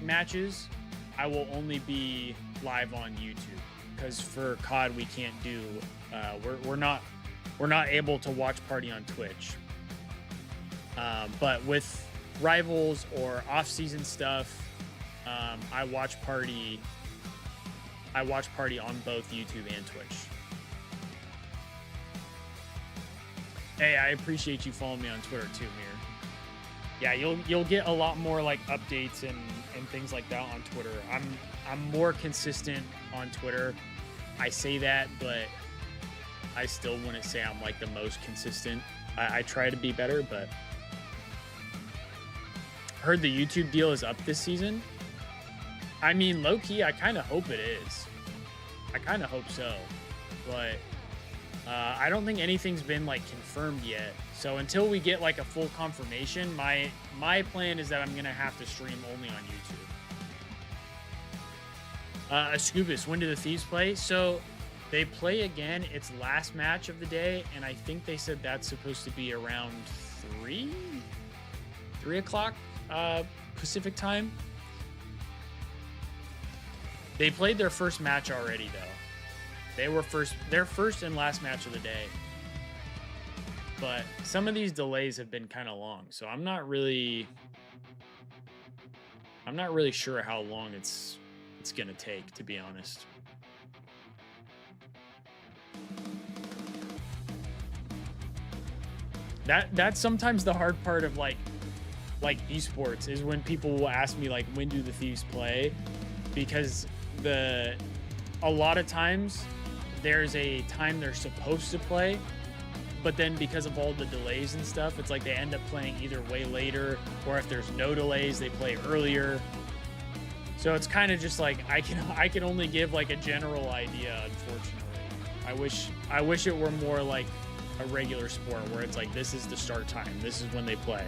matches, I will only be live on YouTube because for COD we can't do. We're not able to watch party on Twitch. But with Rivals or off-season stuff, I watch party on both YouTube and Twitch. Hey, I appreciate you following me on Twitter too, Mir. Yeah, you'll get a lot more like updates and things like that on Twitter. I'm more consistent on Twitter. I say that, but I still wouldn't say I'm like the most consistent. I try to be better, but heard the YouTube deal is up this season. I mean, low-key, I kind of hope it is. I kind of hope so, but I don't think anything's been like confirmed yet. So until we get like a full confirmation, my plan is that I'm gonna have to stream only on YouTube. Ascubus, when do the Thieves play? So they play again. It's last match of the day, and I think they said that's supposed to be around 3 o'clock Pacific time. They played their first match already though. Their first and last match of the day. But some of these delays have been kind of long, so I'm not really sure how long it's gonna take, to be honest. That's sometimes the hard part of like esports is when people will ask me like, when do the Thieves play? Because a lot of times there's a time they're supposed to play, but then because of all the delays and stuff, it's like they end up playing either way later, or if there's no delays, they play earlier. So it's kind of just like I can only give like a general idea, unfortunately. I wish it were more like a regular sport where it's like, this is the start time, this is when they play.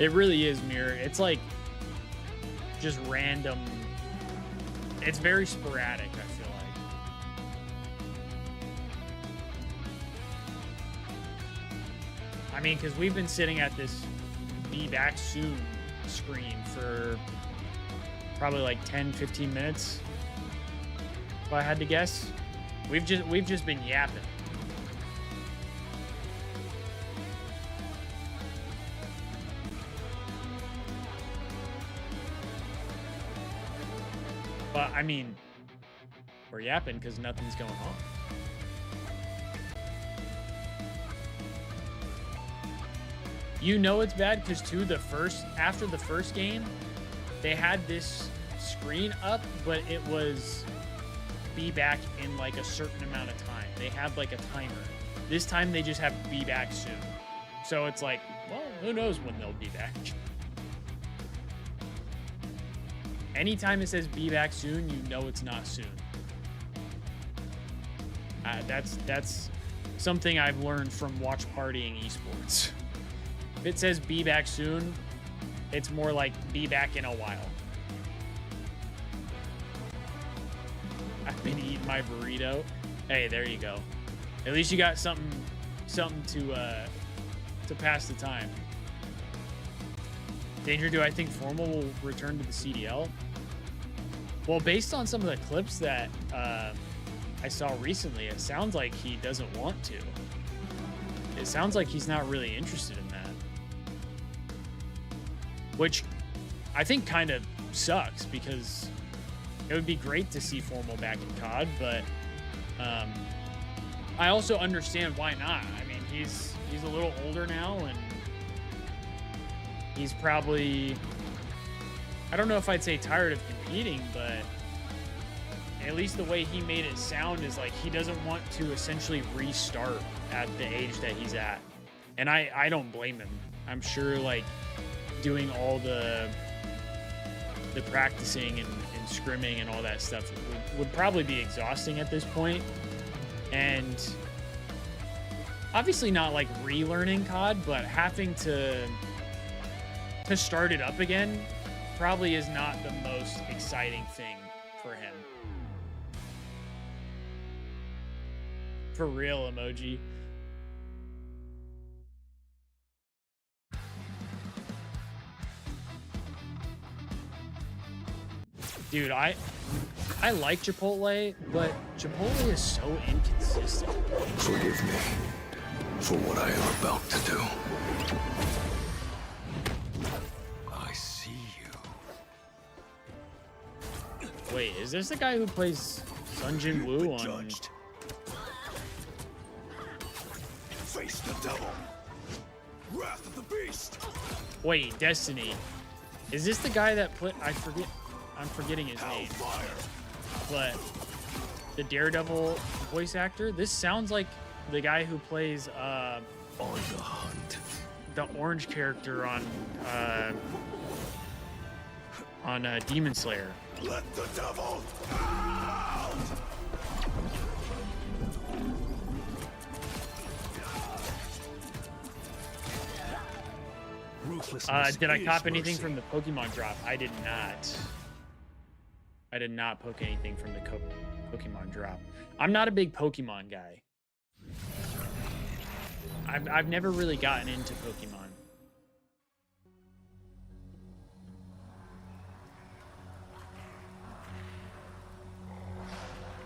It really is, Mir. It's like just random. It's very sporadic, I feel like. I mean, because we've been sitting at this be back soon screen for probably like 10-15 minutes, if I had to guess. We've just been yapping. But I mean, we're yapping because nothing's going on. You know it's bad because after the first game, they had this screen up, but it was be back in like a certain amount of time. They had like a timer. This time they just have be back soon. So it's like, well, who knows when they'll be back. Anytime it says be back soon, you know it's not soon. That's something I've learned from watch partying esports. If it says be back soon, it's more like be back in a while. I've been eating my burrito. Hey, there you go. At least you got something to pass the time. Danger, do I think Formal will return to the CDL? Well, based on some of the clips that I saw recently, it sounds like he doesn't want to. It sounds like he's not really interested in that. Which I think kind of sucks, because it would be great to see Formal back in COD, but I also understand why not. I mean, he's a little older now, and he's probably, I don't know if I'd say tired of competing, but at least the way he made it sound is like he doesn't want to essentially restart at the age that he's at. And I don't blame him. I'm sure like doing all the practicing and scrimming and all that stuff would probably be exhausting at this point. And obviously not like relearning COD, but having to start it up again probably is not the most exciting thing for him. For real, emoji. Dude, I like Chipotle, but Chipotle is so inconsistent. Forgive me for what I am about to do. I see you. Wait, is this the guy who plays Sun Jin Woo on... Judged. Face the devil. Wrath of the beast. Wait, Destiny. Is this the guy that put... I'm forgetting his name. But the Daredevil voice actor, this sounds like the guy who plays On the hunt. the orange character on Demon Slayer. Let the devil out. Did I cop anything from the Pokemon drop? I did not. I did not poke anything from the Pokemon drop. I'm not a big Pokemon guy. I've never really gotten into Pokemon.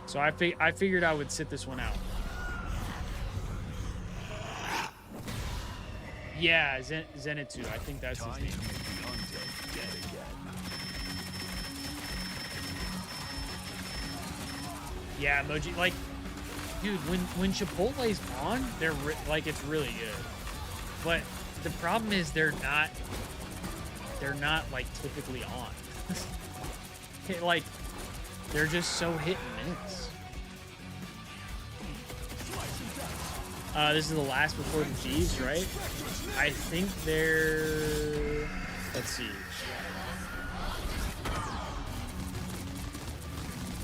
So I figured I would sit this one out. Yeah, Zenitsu. I think that's his name. Yeah, emoji. Like, dude, when Chipotle's on, they're like, it's really good. But the problem is they're not like typically on. Like, they're just so hit and miss. This is the last before the Thieves, right? I think they're... Let's see.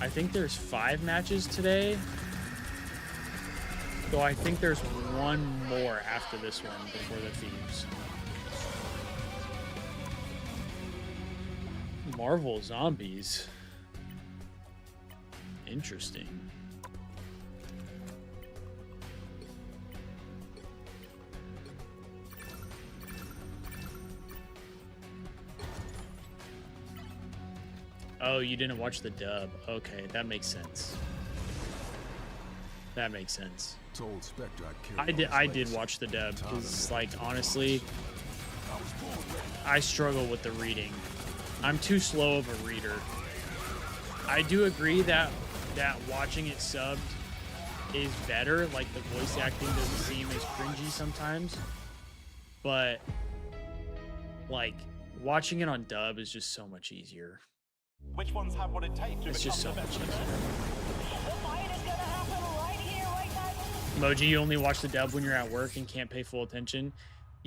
I think there's 5 matches today. So I think there's one more after this one before the Thieves. Marvel Zombies. Interesting. Oh, you didn't watch the dub. Okay, that makes sense. That makes sense. I did watch the dub because, like, honestly, I struggle with the reading. I'm too slow of a reader. I do agree that watching it subbed is better. Like, the voice acting doesn't seem as cringy sometimes, but like watching it on dub is just so much easier. Which ones have what it takes to It's just so become much the best easier. of the best? The fight is gonna happen right here, right now. Moji, you only watch the dub when you're at work and can't pay full attention.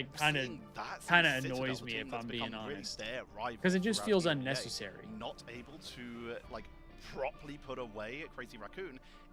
like kind of annoys me if I'm being honest. Because it just feels unnecessary. Not able to like properly put away Crazy Raccoon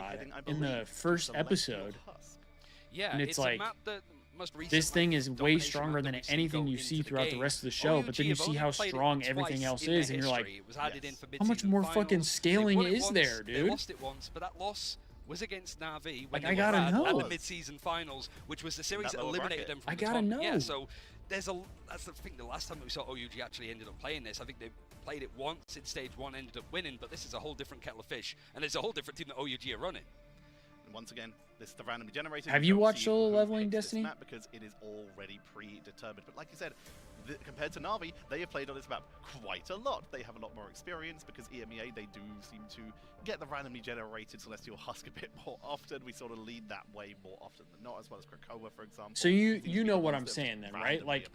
God, heading, I in the believe, to first select your episode. Yeah, And it's a like, map that most recent this thing is way domination stronger map than that we've seen anything go you into see the throughout the game. rest of the show, but then you OUG have see only how played it strong twice everything else in their is, and you're like, history. It was added in for how much mid-season more fucking finals. scaling They won it is once, there, They dude? lost it once, but that loss was against Na'Vi when Like, they I were gotta bad know. at the mid-season finals, which was the series that that lower eliminated bracket. them from I the gotta top. know. Yeah, so that's the thing. The last time that we saw OUG actually ended up playing this, I think they played it once in stage 1, ended up winning, but this is a whole different kettle of fish, and it's a whole different team that OUG are running. And once again, This is the randomly generated. Have you don't watched see Solo who Leveling picks this Destiny? map because it is already predetermined. But like you said, compared to Na'Vi, they have played on this map quite a lot. They have a lot more experience because EMEA, they do seem to get the randomly generated Celestial Husk a bit more often. We sort of lead that way more often than not, as well as Krakoa, for example. So you know what I'm saying then, right? Like,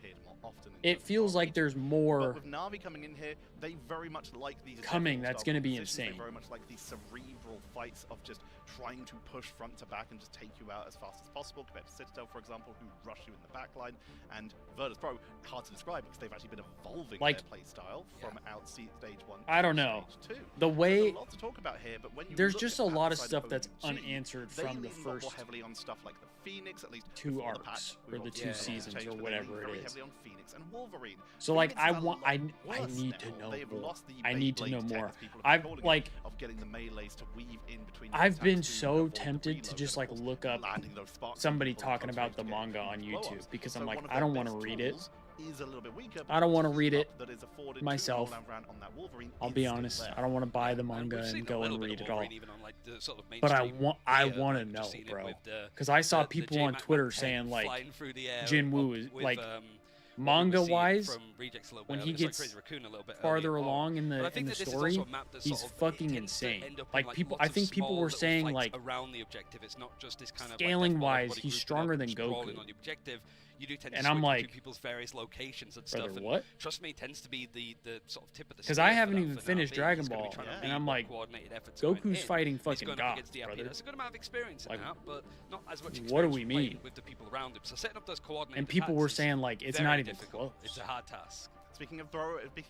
it feels like there's more but with Na'Vi coming in here, they very much like these coming. That's going to be insane. They very much like these cerebral fights of just trying to push front to back and just take you out as fast as possible, compared to Citadel, for example, who rush you in the back line. And Virtus Pro, hard to describe because they've actually been evolving their play style from out stage 1 I don't to know. stage 2. The way there's a lot to talk about here, but when you there's look just at a lot of outside stuff that's OG, unanswered they from the lean a lot more first heavily on stuff like the Phoenix, at least 2 before the arcs patch. or the 2 seasons changed, or but they whatever lean it very is. heavily on Phoenix and Wolverine. So like Phoenix is a lot I worse need now. to know They've more. lost the I need to know Beyblade more. tech, as people have been I've calling like it, of getting the melees to weave in between I've attacks been to so avoid the tempted to reload just and, like of course, look up landing those sparks somebody people talking close about range the to get manga on huge YouTube blow-ups. because So I'm one like of I their don't want best to read it. tools is a little bit weaker, I don't want to but read the it up that is afforded to myself. Nolan on that Wolverine I'll is be still honest. there. I don't want to buy the And manga we've seen and a go little and bit read of it all. Wolverine even on, like, the sort of But I mainstream want media, to we've know, just seen it bro. with Because I saw the people J on Mac Twitter Mac saying like flying through the air Jinwoo is with, like what we were seeing manga-wise, from Rejects a little when bit he earlier, gets Crazy Raccoon a little bit farther earlier on. along in But I the think that this is story, also a map that's he's sort of, fucking it tends to insane. end up in, Like like people, lots I of think people small were little saying fights like around the objective. It's not just this kind of scaling wise, like, he's grouping stronger up, than sprawling Goku. on the objective. You do tend And to I'm switch like, between people's various locations and brother, stuff. And what? trust me, tends to be the sort of tip of the Because spear I for haven't that even for finished Na'Vi. Dragon He's gonna be Ball, trying to and lead I'm what like, coordinated efforts are going Goku's in. fighting He's fucking going up gods, against the brother. There's a good amount of experience in Like, that, but not as much experience what do we playing mean? with the people around him. So setting up those coordinated And people were attacks is saying like it's very not even difficult. close. It's a hard task. Speaking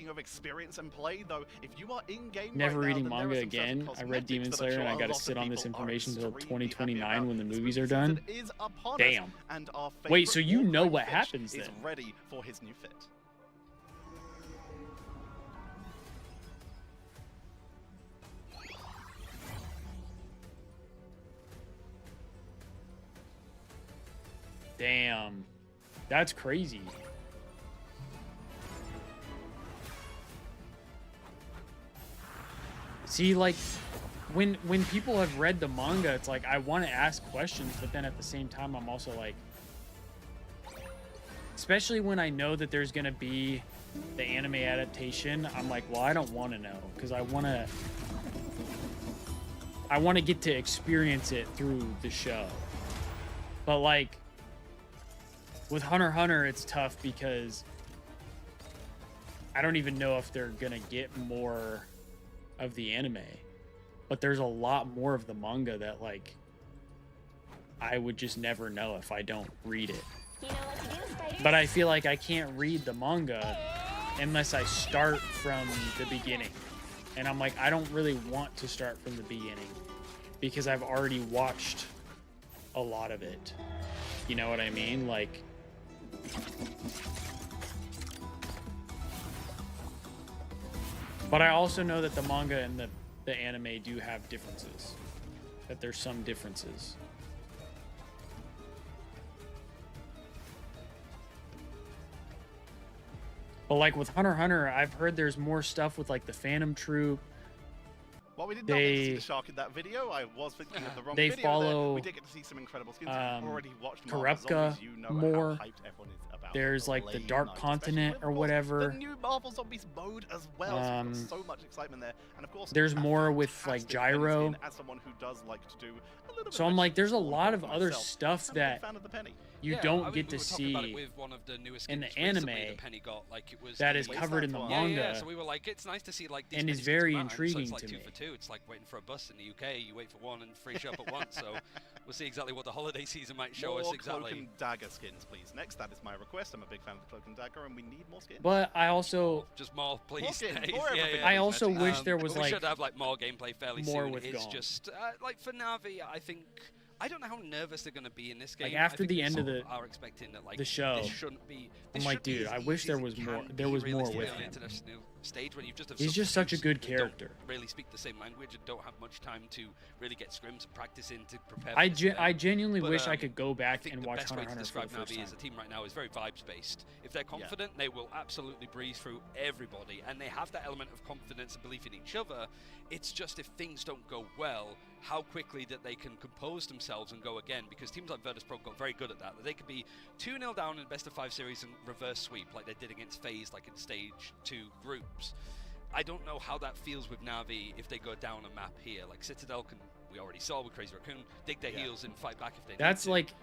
of experience and play, though, if you are in game Never right reading now, then manga there are some certain again. I read cosmetics Demon that I'm Slayer sure and I a got to lot of sit on this people are information until extremely happy 2029 about. when the The movies are spooky done. season is upon Damn. us, and our Wait, so favorite you know Wolverine what Fish happens is then? ready for his new fit. Damn, that's crazy. See, like, when people have read the manga, it's like I want to ask questions, but then at the same time, I'm also like, especially when I know that there's gonna be the anime adaptation, I'm like, well, I don't want to know because I want to get to experience it through the show. But like with Hunter x Hunter, it's tough because I don't even know if they're gonna get more of the anime, but there's a lot more of the manga that like I would just never know if I don't read it. You know what to do, Spider. But I feel like I can't read the manga unless I start from the beginning. And I'm like, I don't really want to start from the beginning because I've already watched a lot of it. You know what I mean? Like, but I also know that the manga and the anime do have differences. That there's some differences. But like with Hunter x Hunter, I've heard there's more stuff with like the Phantom Troop. While we did not get to see the shark in that video, I was thinking of the wrong they video follow, there. We did get to see some incredible skins. We've already watched Karepka Zombies, you know more. how hyped everyone is about There's like the Blade Dark Knight, Continent especially or with, whatever. The new Marvel Zombies mode as well. So we've got so much excitement there. And of course, there's a more with like fantastic Gyro. skin as someone who does like to do a little bit So of I'm like, extra there's a spawn lot of myself. other stuff I'm a big that fan of the penny. you I don't mean, get we to were talking about it see with one of the newest in the skins recently, anime the Penny got, like, it was that is the covered in the Wasteland manga. Yeah, so we were like, it's nice to see like these and mini is skins very come out, and so intriguing it's like to 2 me. for 2. It's like waiting for a bus in the UK. You wait for one and free shop at once. So we'll see exactly what the holiday season might show us More exactly. Cloak and Dagger skins, please. Next, that is my request. I'm a big fan of the Cloak and Dagger, and we need more skins. But I also Just more, please. More skins, Dave. more everything, I also please, wish there was but we like should have like more gameplay fairly more soon. with It's Gone. just like for Na'Vi, I think. I don't know how nervous they're going to be in this game. Like, after I think the they end of sort the- are expecting that like the show, this shouldn't be. I'm This like, should be dude, as I wish easy there as was it more. can There be was more realistically with on the him. international stage when you've just have He's just such a good that don't character. really speak the same language and don't have much time to really get scrims and practice in to prepare. I for this event. I genuinely But, wish I could go I back think and the watch best Hunter way to x Hunter for describe the first Navi time. as a team right now is very vibes based. If they're confident, they will absolutely breeze through everybody, and they have that element of confidence and belief in each other. It's just if things don't go well, how quickly that they can compose themselves and go again, because teams like Virtus Pro got very good at that. They could be 2-0 down in best of 5 series and reverse sweep like they did against FaZe, like in stage 2 groups. I don't know how that feels with Navi if they go down a map here. Like Citadel can, we already saw with Crazy Raccoon, dig their heels and fight back if they That's need to. like,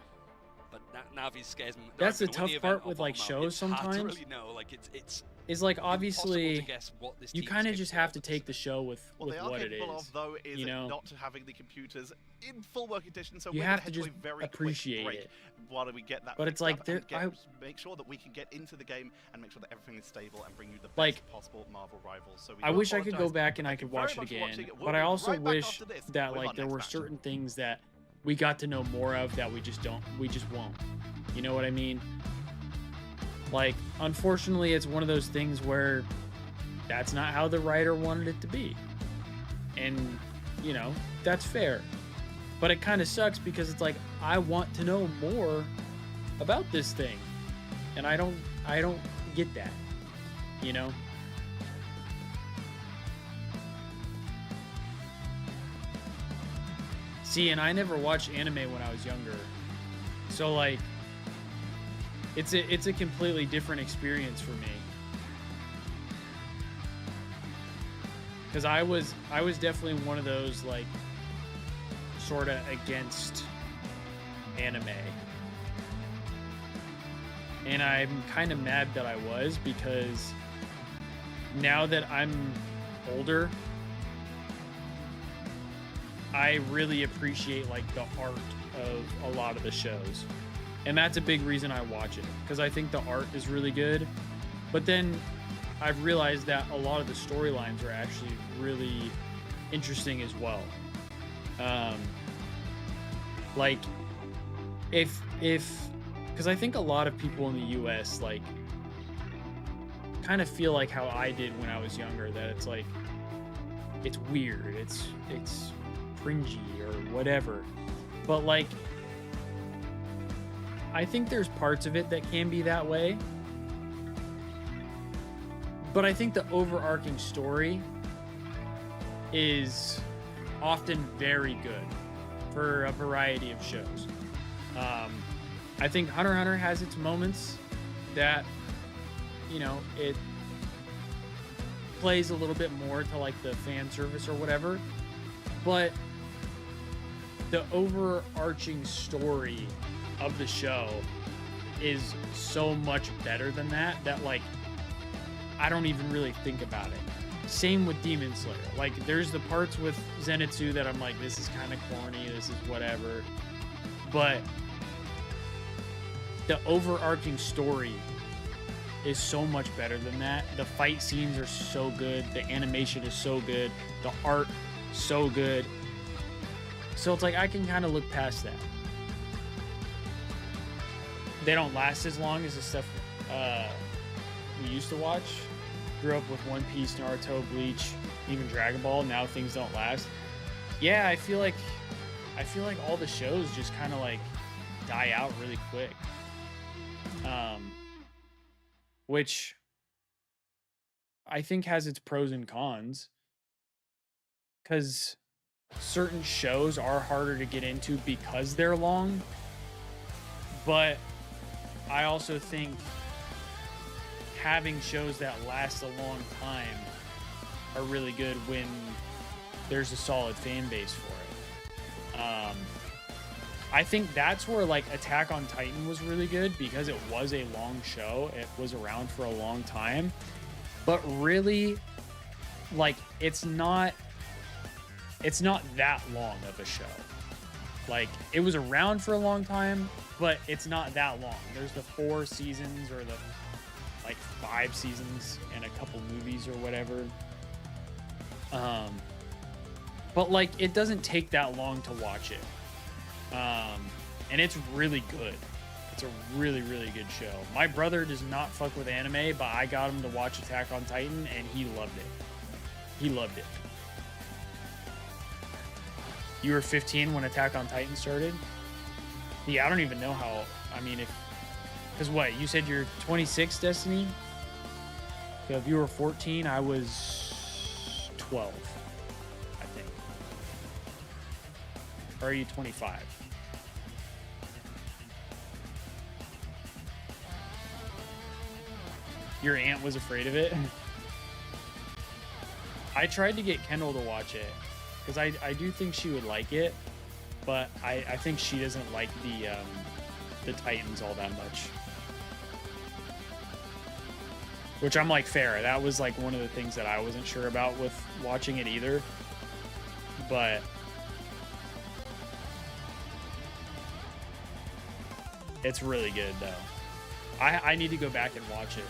But Navi scares me. that's the They're either gonna win tough part event or with like bottom out. shows It's hard sometimes. to really know. Like it's Is like impossible obviously to guess what this you team is kind of just capable have of to at take the this show with What they are what it capable is. of, though, is you know? not having the computers in full working condition. So You we're have gonna to head just a very appreciate quick break it. while we get that. But it's fixed like up there- and make sure that we can get into the game and make sure that everything is stable and bring you the best Like, possible Marvel rivals. So we I do wish I could go apologize. back and I Thank you could watch it very much for again, watching it. We'll but be I also right back wish after this that with like our there next were match. certain things that we got to know more of that we just won't. You know what I mean? Like, unfortunately, it's one of those things where that's not how the writer wanted it to be. And, you know, that's fair. But it kind of sucks because it's like, I want to know more about this thing. And I don't get that, you know? See, and I never watched anime when I was younger. So like it's a completely different experience for me. Cuz I was definitely one of those like sort of against anime. And I'm kind of mad that I was, because now that I'm older, I really appreciate like the art of a lot of the shows. And that's a big reason I watch it, because I think the art is really good. But then I've realized that a lot of the storylines are actually really interesting as well. Like if because I think a lot of people in the US like kind of feel like how I did when I was younger, that it's like it's weird, it's cringy or whatever. But like I think there's parts of it that can be that way. But I think the overarching story is often very good for a variety of shows. I think Hunter x Hunter has its moments that, you know, it plays a little bit more to like the fan service or whatever. But the overarching story of the show is so much better than that like I don't even really think about it. Same with Demon Slayer. Like there's the parts with Zenitsu that I'm like, this is kind of corny, this is whatever. But the overarching story is so much better than that. The fight scenes are so good, the animation is so good, the art so good. So it's like I can kind of look past that. They don't last as long as the stuff we used to watch. Grew up with One Piece, Naruto, Bleach, even Dragon Ball. Now things don't last. Yeah, I feel like all the shows just kind of like die out really quick. Which I think has its pros and cons. Because certain shows are harder to get into because they're long. But I also think having shows that last a long time are really good when there's a solid fan base for it. I think that's where like Attack on Titan was really good, because it was a long show. It was around for a long time, but really like it's not that long of a show. Like it was around for a long time, but it's not that long. There's the 4 seasons or the like 5 seasons and a couple movies or whatever. But like it doesn't take that long to watch it. And it's really good. It's a really, really good show. My brother does not fuck with anime, but I got him to watch Attack on Titan, and he loved it. He loved it. You were 15 when Attack on Titan started? Yeah, I don't even know how. I mean, because what? You said you're 26, Destiny? So if you were 14, I was 12, I think. Or are you 25? Your aunt was afraid of it? I tried to get Kendall to watch it because I do think she would like it, but I think she doesn't like the Titans all that much. Which I'm like, fair. That was like one of the things that I wasn't sure about with watching it either. But it's really good though. I need to go back and watch it.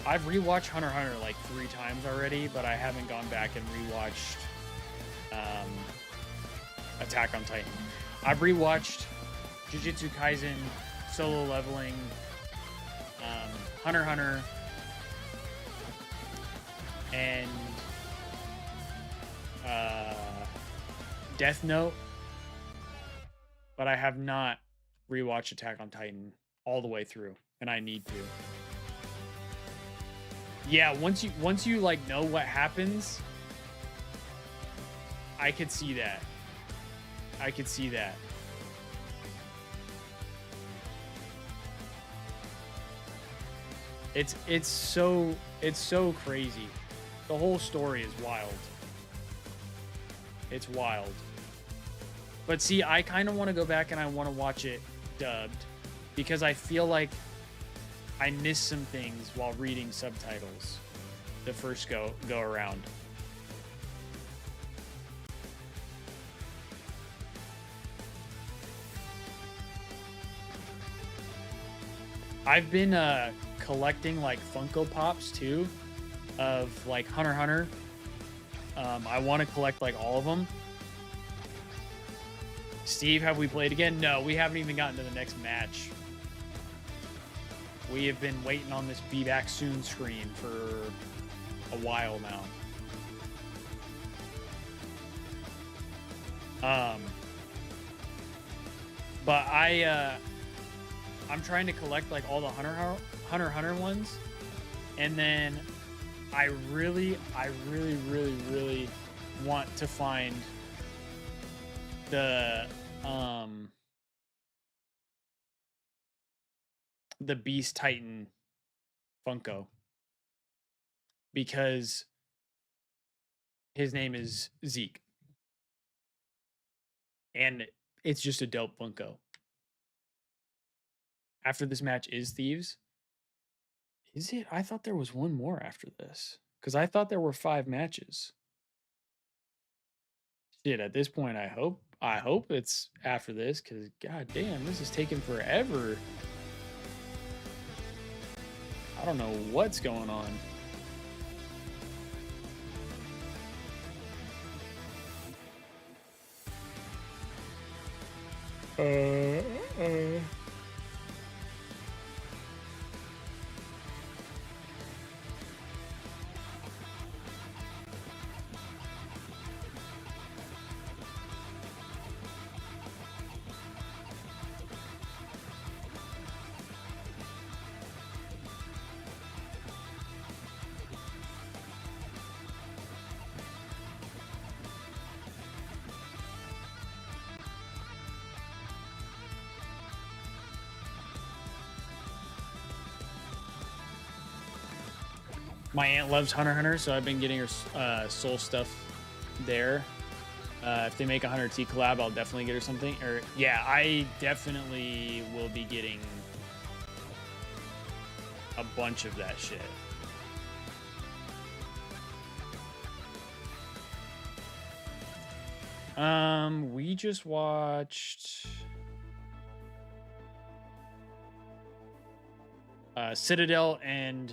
I've rewatched Hunter x Hunter like 3 times already, but I haven't gone back and rewatched Attack on Titan. I've rewatched Jujutsu Kaisen, Solo Leveling, Hunter x Hunter, and Death Note, but I have not rewatched Attack on Titan all the way through, and I need to. Yeah, once you like know what happens, I could see that. I could see that. It's so crazy. The whole story is wild. It's wild. But see, I kind of want to go back and I want to watch it dubbed because I feel like I missed some things while reading subtitles the first go around. I've been collecting like Funko Pops too of like Hunter x Hunter. I want to collect like all of them. Steve, have we played again? No, we haven't even gotten to the next match. We have been waiting on this Be Back Soon screen for a while now. But I'm trying to collect like all the Hunter x Hunter ones, and then I really want to find the Beast Titan Funko because his name is Zeke and it's just a dope Funko. After this match is Thieves. Is it? I thought there was one more after this because I thought there were 5 matches. Shit, at this point I hope it's after this because god damn, this is taking forever. I don't know what's going on. My aunt loves Hunter x Hunter, so I've been getting her soul stuff there. If they make a 100T collab, I'll definitely get her something. Or yeah, I definitely will be getting a bunch of that shit. We just watched Citadel and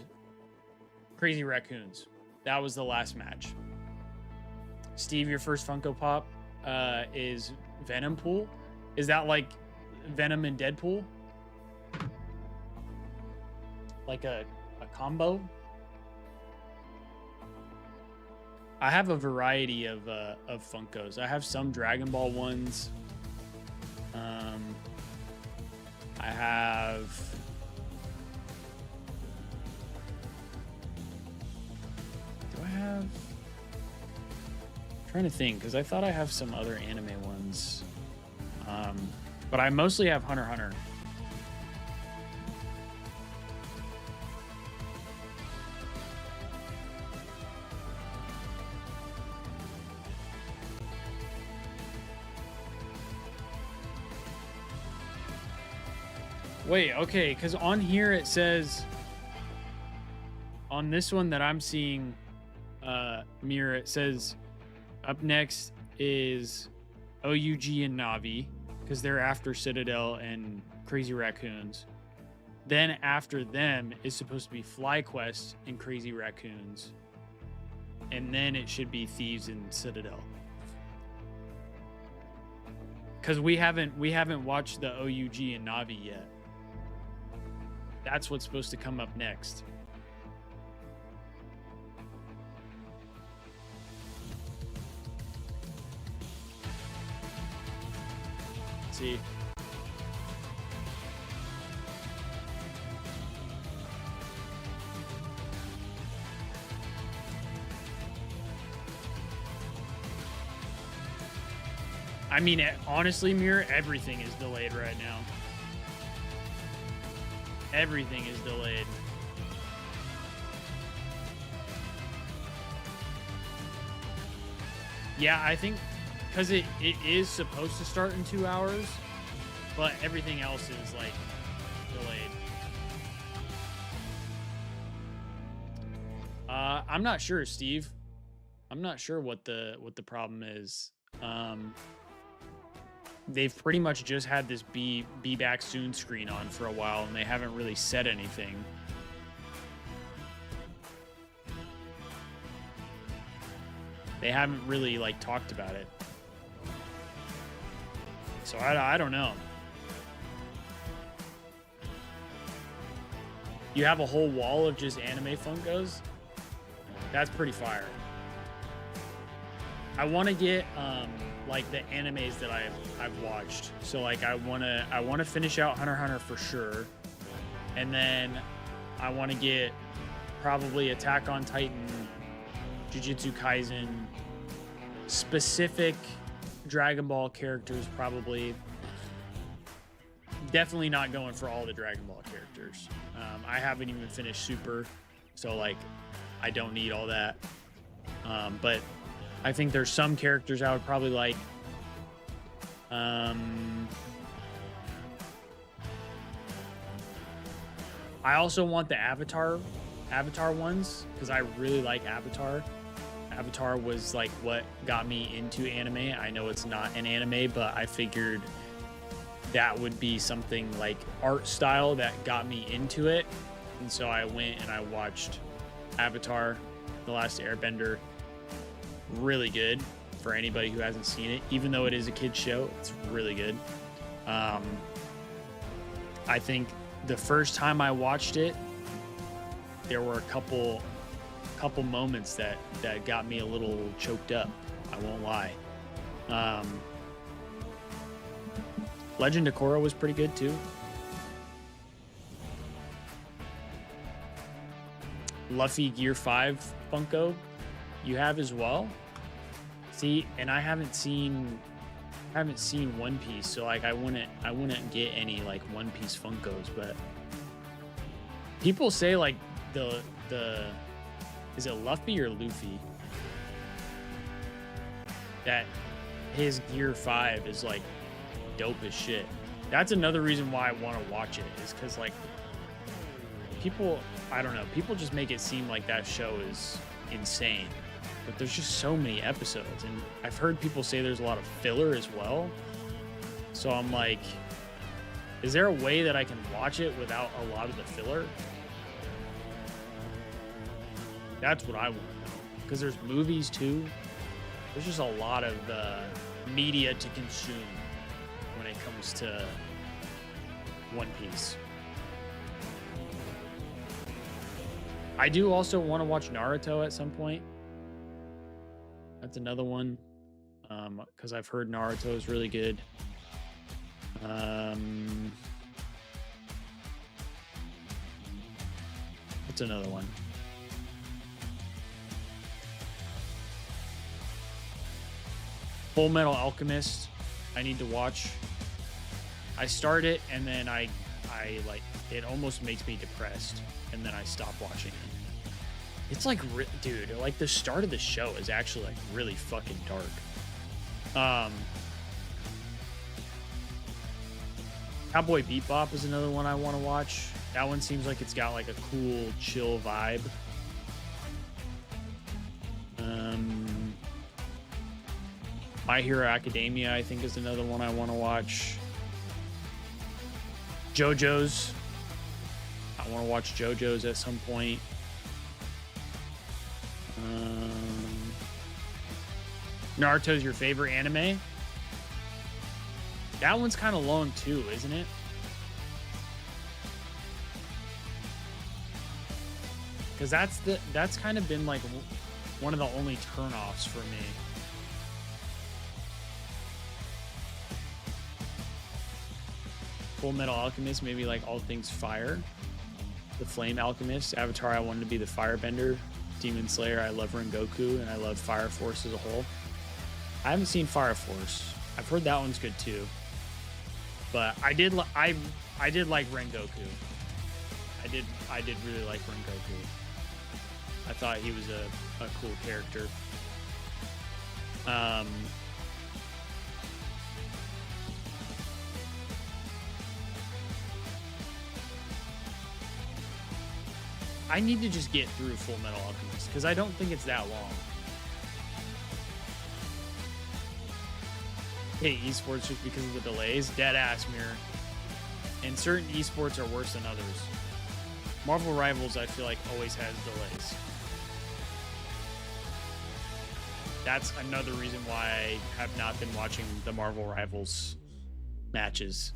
Crazy Raccoons. That was the last match. Steve, your first Funko Pop is Venom Pool. Is that like Venom and Deadpool? like a combo. I have a variety of Funkos. I have some Dragon Ball ones. I have. Do I have? I'm trying to think, because I thought I have some other anime ones. But I mostly have Hunter x Hunter. Wait, okay, because on here it says, on this one that I'm seeing, Mirror, it says, up next is OUG and Navi, because they're after Citadel and Crazy Raccoons. Then after them is supposed to be FlyQuest and Crazy Raccoons. And then it should be Thieves and Citadel. Because we haven't watched the OUG and Navi yet. That's what's supposed to come up next. Let's see. I mean, honestly, Mirror, everything is delayed right now. Everything is delayed. Yeah, I think because it is supposed to start in 2 hours, but everything else is like delayed. I'm not sure, Steve. I'm not sure what the problem is. They've pretty much just had this be back soon screen on for a while, and they haven't really said anything. They haven't really like talked about it. So I don't know. You have a whole wall of just anime Funkos? That's pretty fire. I want to get like the animes that I've watched. So like I want to finish out Hunter x Hunter for sure, and then I want to get probably Attack on Titan, Jujutsu Kaisen, specific Dragon Ball characters probably. Definitely not going for all the Dragon Ball characters. I haven't even finished Super, so like I don't need all that. But I think there's some characters I would probably like. I also want the Avatar ones because I really like Avatar. Avatar was like what got me into anime. I know it's not an anime, but I figured that would be something like art style that got me into it. And so I went and I watched Avatar, The Last Airbender. Really good for anybody who hasn't seen it. Even though it is a kid's show, it's really good. I think the first time I watched it, there were a couple moments that got me a little choked up. I won't lie. Legend of Korra was pretty good too. Luffy Gear 5 Funko you have as well. See, and I haven't seen One Piece, so like I wouldn't get any like One Piece Funkos, but people say like the is it Luffy or Luffy that his Gear 5 is like dope as shit. That's another reason why I want to watch it, is because like people, I don't know, people just make it seem like that show is insane, but there's just so many episodes, and I've heard people say there's a lot of filler as well. So I'm like, is there a way that I can watch it without a lot of the filler? That's what I want to know, because there's movies too. There's just a lot of media to consume when it comes to One Piece. I do also want to watch Naruto at some point. That's another one. Because I've heard Naruto is really good. What's another one? Full Metal Alchemist. I need to watch. I start it and then I like it almost makes me depressed, and then I stop watching it. It's like, dude, like the start of the show is actually like really fucking dark. Cowboy Bebop is another one I want to watch. That one seems like it's got like a cool, chill vibe. My Hero Academia, I think, is another one I want to watch. JoJo's. I want to watch JoJo's at some point. Naruto's your favorite anime? That one's kind of long too, isn't it? Because that's kind of been like one of the only turnoffs for me. Full Metal Alchemist, maybe like All Things Fire. The Flame Alchemist. Avatar, I wanted to be the Firebender. Demon Slayer, I love Rengoku, and I love Fire Force as a whole. I haven't seen Fire Force. I've heard that one's good too. But I did like Rengoku. I did really like Rengoku. I thought he was a cool character. I need to just get through Full Metal Alchemist because I don't think it's that long. Hey, esports just because of the delays. Dead ass, Mirror. And certain esports are worse than others. Marvel Rivals, I feel like, always has delays. That's another reason why I have not been watching the Marvel Rivals matches.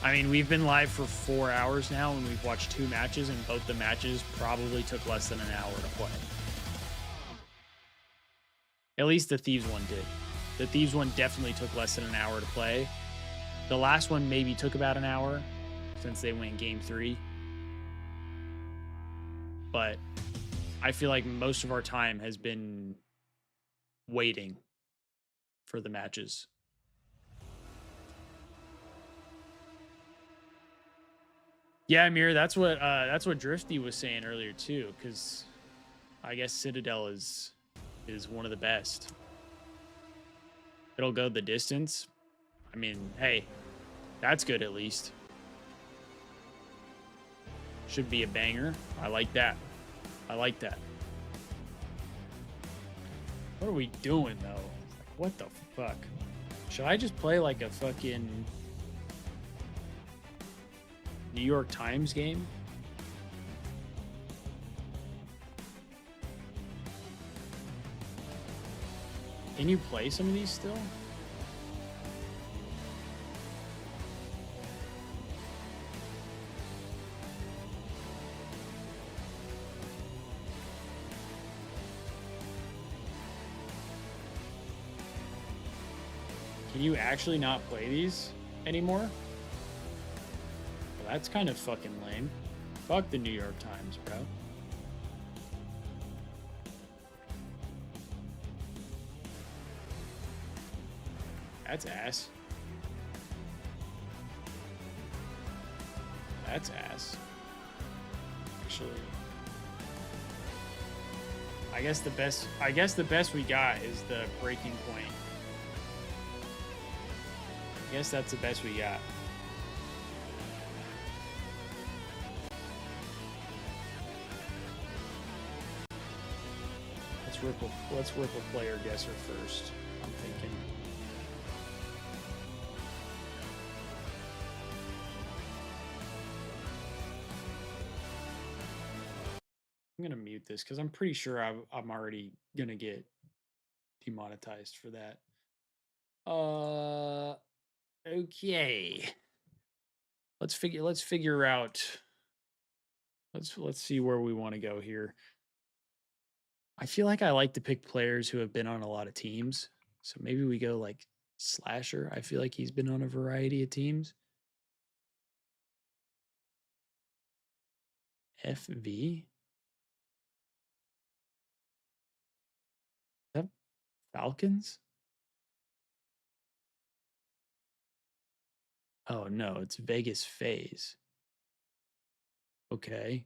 I mean, we've been live for 4 hours now, and we've watched 2 matches, and both the matches probably took less than an hour to play. At least the Thieves one did. The Thieves one definitely took less than an hour to play. The last one maybe took about an hour, since they went game 3. But I feel like most of our time has been waiting for the matches. Yeah, Amir, that's what Drifty was saying earlier too, because I guess Citadel is one of the best. It'll go the distance. I mean, hey, that's good at least. Should be a banger. I like that. I like that. What are we doing though? Like, what the fuck? Should I just play like a fucking New York Times game? Can you play some of these still? Can you actually not play these anymore? Well, that's kind of fucking lame. Fuck the New York Times, bro. That's ass. That's ass. Actually, I guess the best we got is the breaking point. I guess that's the best we got. Let's rip a player guesser first. I'm thinking. I'm gonna mute this because I'm pretty sure I'm already gonna get demonetized for that. Okay. let's figure out. Let's see where we want to go here. I feel like I like to pick players who have been on a lot of teams. So maybe we go like Slasher. I feel like he's been on a variety of teams. FV? Is that Falcons? Oh no, it's Vegas FaZe. Okay.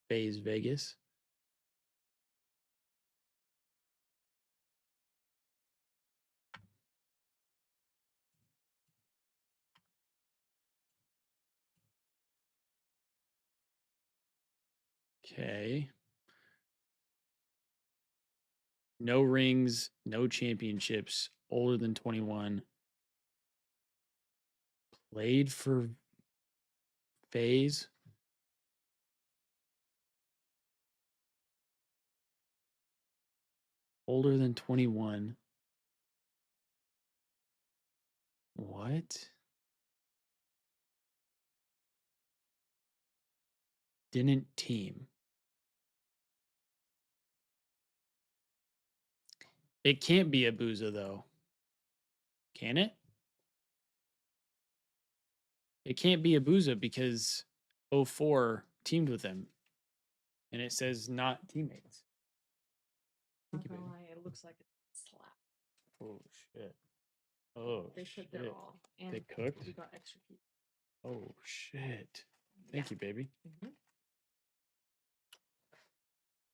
FaZe Vegas. Okay. No rings, no championships, older than 21. Played for FaZe. Older than 21. What? Didn't team. It can't be Abuza though. Can it? It can't be Abuza because 04 teamed with him. And it says not teammates. Thank you, baby. It looks like a slap. Oh shit. Oh They shit. put their all. And They cooked? we got extra keys. Oh shit. Thank you, baby. Mhm.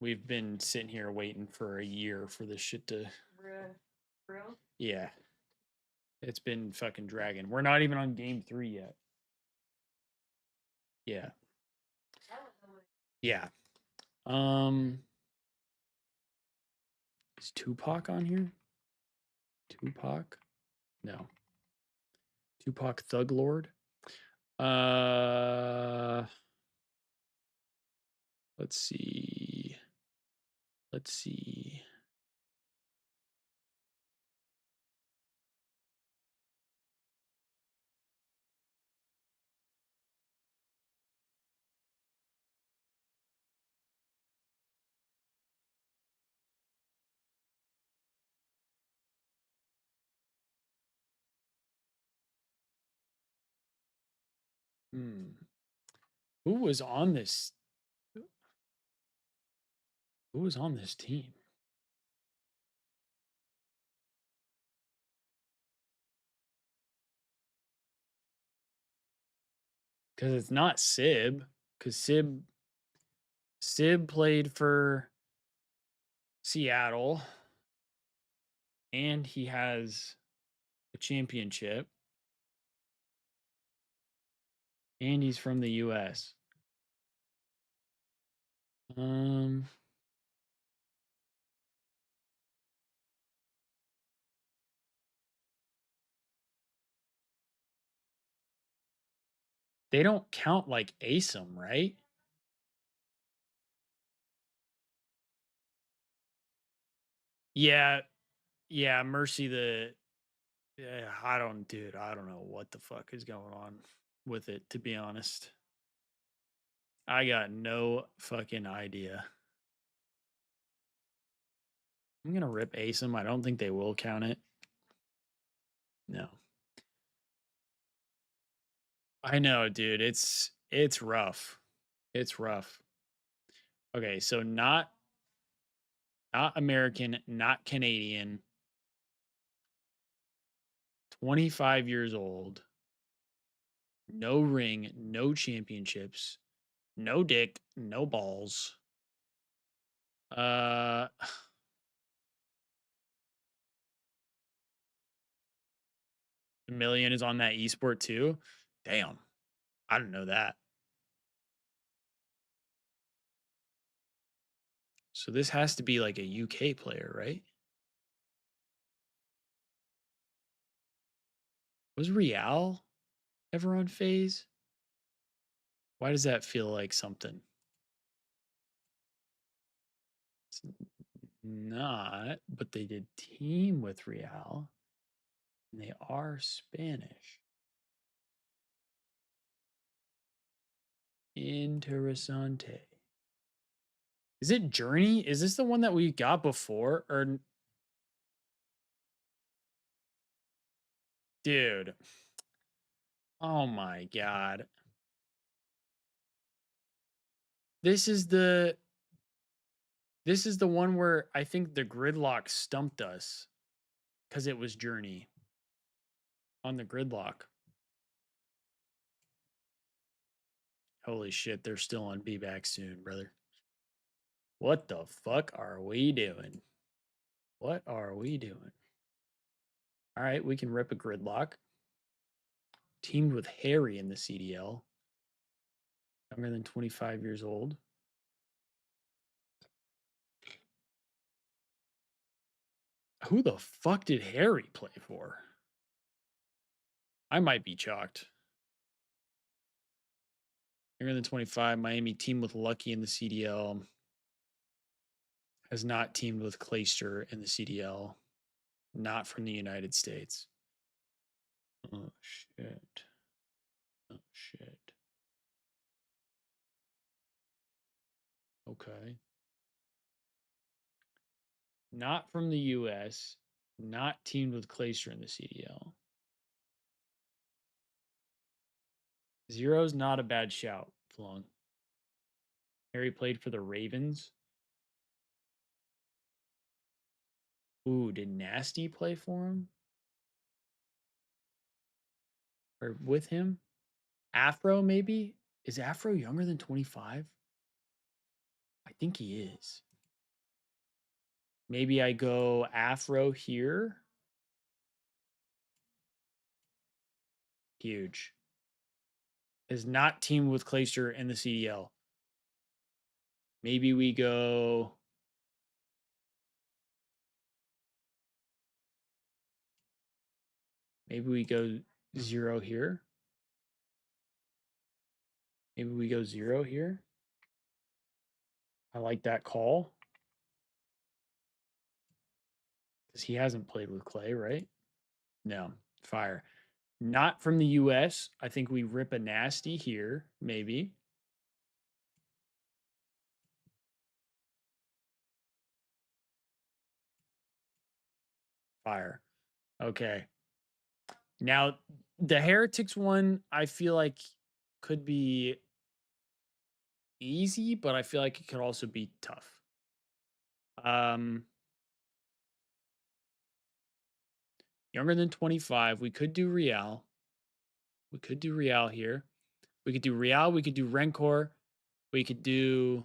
We've been sitting here waiting for a year for this shit to. Real? Yeah. It's been fucking dragging. We're not even on game 3 yet. Yeah. Yeah. Is Tupac on here? Tupac? No. Tupac Thug Lord? Let's see. Let's see. Who was on this? Who was on this team? Because it's not Sib. Because Sib played for Seattle, and he has a championship, and he's from the U.S. They don't count like ASIM, right? Yeah, yeah. Mercy the. Yeah, I don't know what the fuck is going on with it, to be honest. I got no fucking idea. I'm gonna rip ASIM. I don't think they will count it. No. I know, dude. It's rough. It's rough. Okay, so not American, not Canadian. 25 years old. No ring, no championships, no dick, no balls. A million is on that esport too. Damn. I didn't know that. So this has to be like a UK player, right? Was Real ever on FaZe? Why does that feel like something? not, but they did team with Real. And they are Spanish. Interesante. Is it Journey? Is this the one that we got before? Or dude. Oh my god. This is the one where I think the gridlock stumped us because it was Journey on the gridlock. Holy shit, they're still on Be Back Soon, brother. What the fuck are we doing? What are we doing? All right, we can rip a gridlock. Teamed with Harry in the CDL. Younger than 25 years old. Who the fuck did Harry play for? I might be chalked. Younger than 25, Miami teamed with Lucky in the CDL. Has not teamed with Clayster in the CDL. Not from the United States. Oh, shit. Oh, shit. Okay. Not from the US. Not teamed with Clayster in the CDL. Zero's not a bad shout, Flong. Harry played for the Ravens. Ooh, did Nasty play for him? Or with him? Afro, maybe? Is Afro younger than 25? I think he is. Maybe I go Afro here. Huge. Is not teamed with Clayster in the CDL. Maybe we go. Maybe we go zero here. Maybe we go zero here. I like that call. Because he hasn't played with Clay, right? No. Fire. Not from the US. I think we rip a Nasty here, maybe. Fire. Okay. Now, the Heretics one, I feel like could be easy, but I feel like it could also be tough. Younger than 25. We could do Real. We could do Real here. We could do Real. We could do Rencor. We could do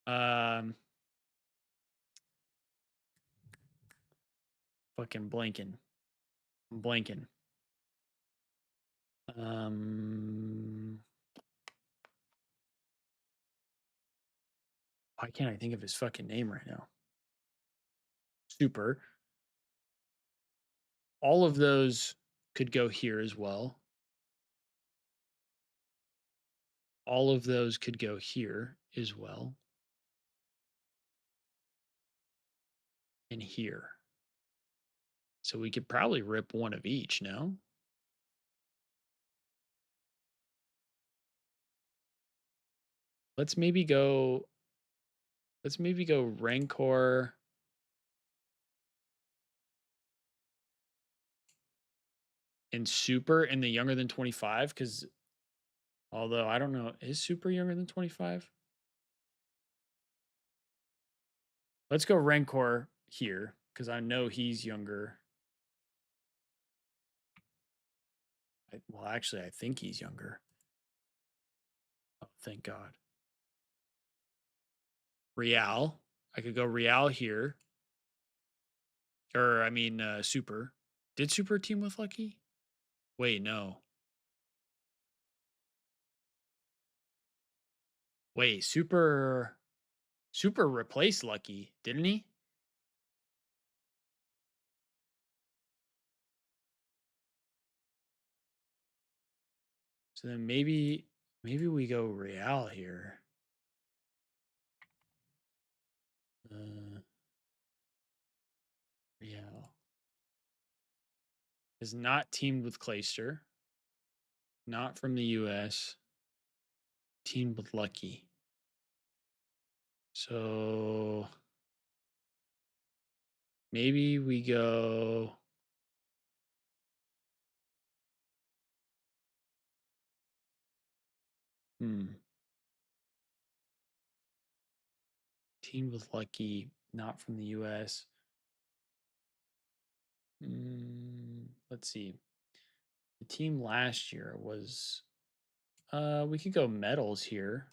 fucking blanking. I'm blanking. Why can't I think of his fucking name right now? Super. All of those could go here as well. All of those could go here as well. And here. So we could probably rip one of each, no? Let's maybe go Rancor. And Super in the younger than 25, because although I don't know, is Super younger than 25? Let's go Rancor here, because I know he's younger. Well, actually, I think he's younger. Oh, thank God. Real. I could go Real here. Or, I mean, Super. Did Super team with Lucky? Wait, no. Wait, Super replaced Lucky, didn't he? So then maybe we go Real here. Is not teamed with Clayster. Not from the US. Teamed with Lucky. So maybe we go. Teamed with Lucky, not from the US. Let's see. The team last year was. We could go medals here.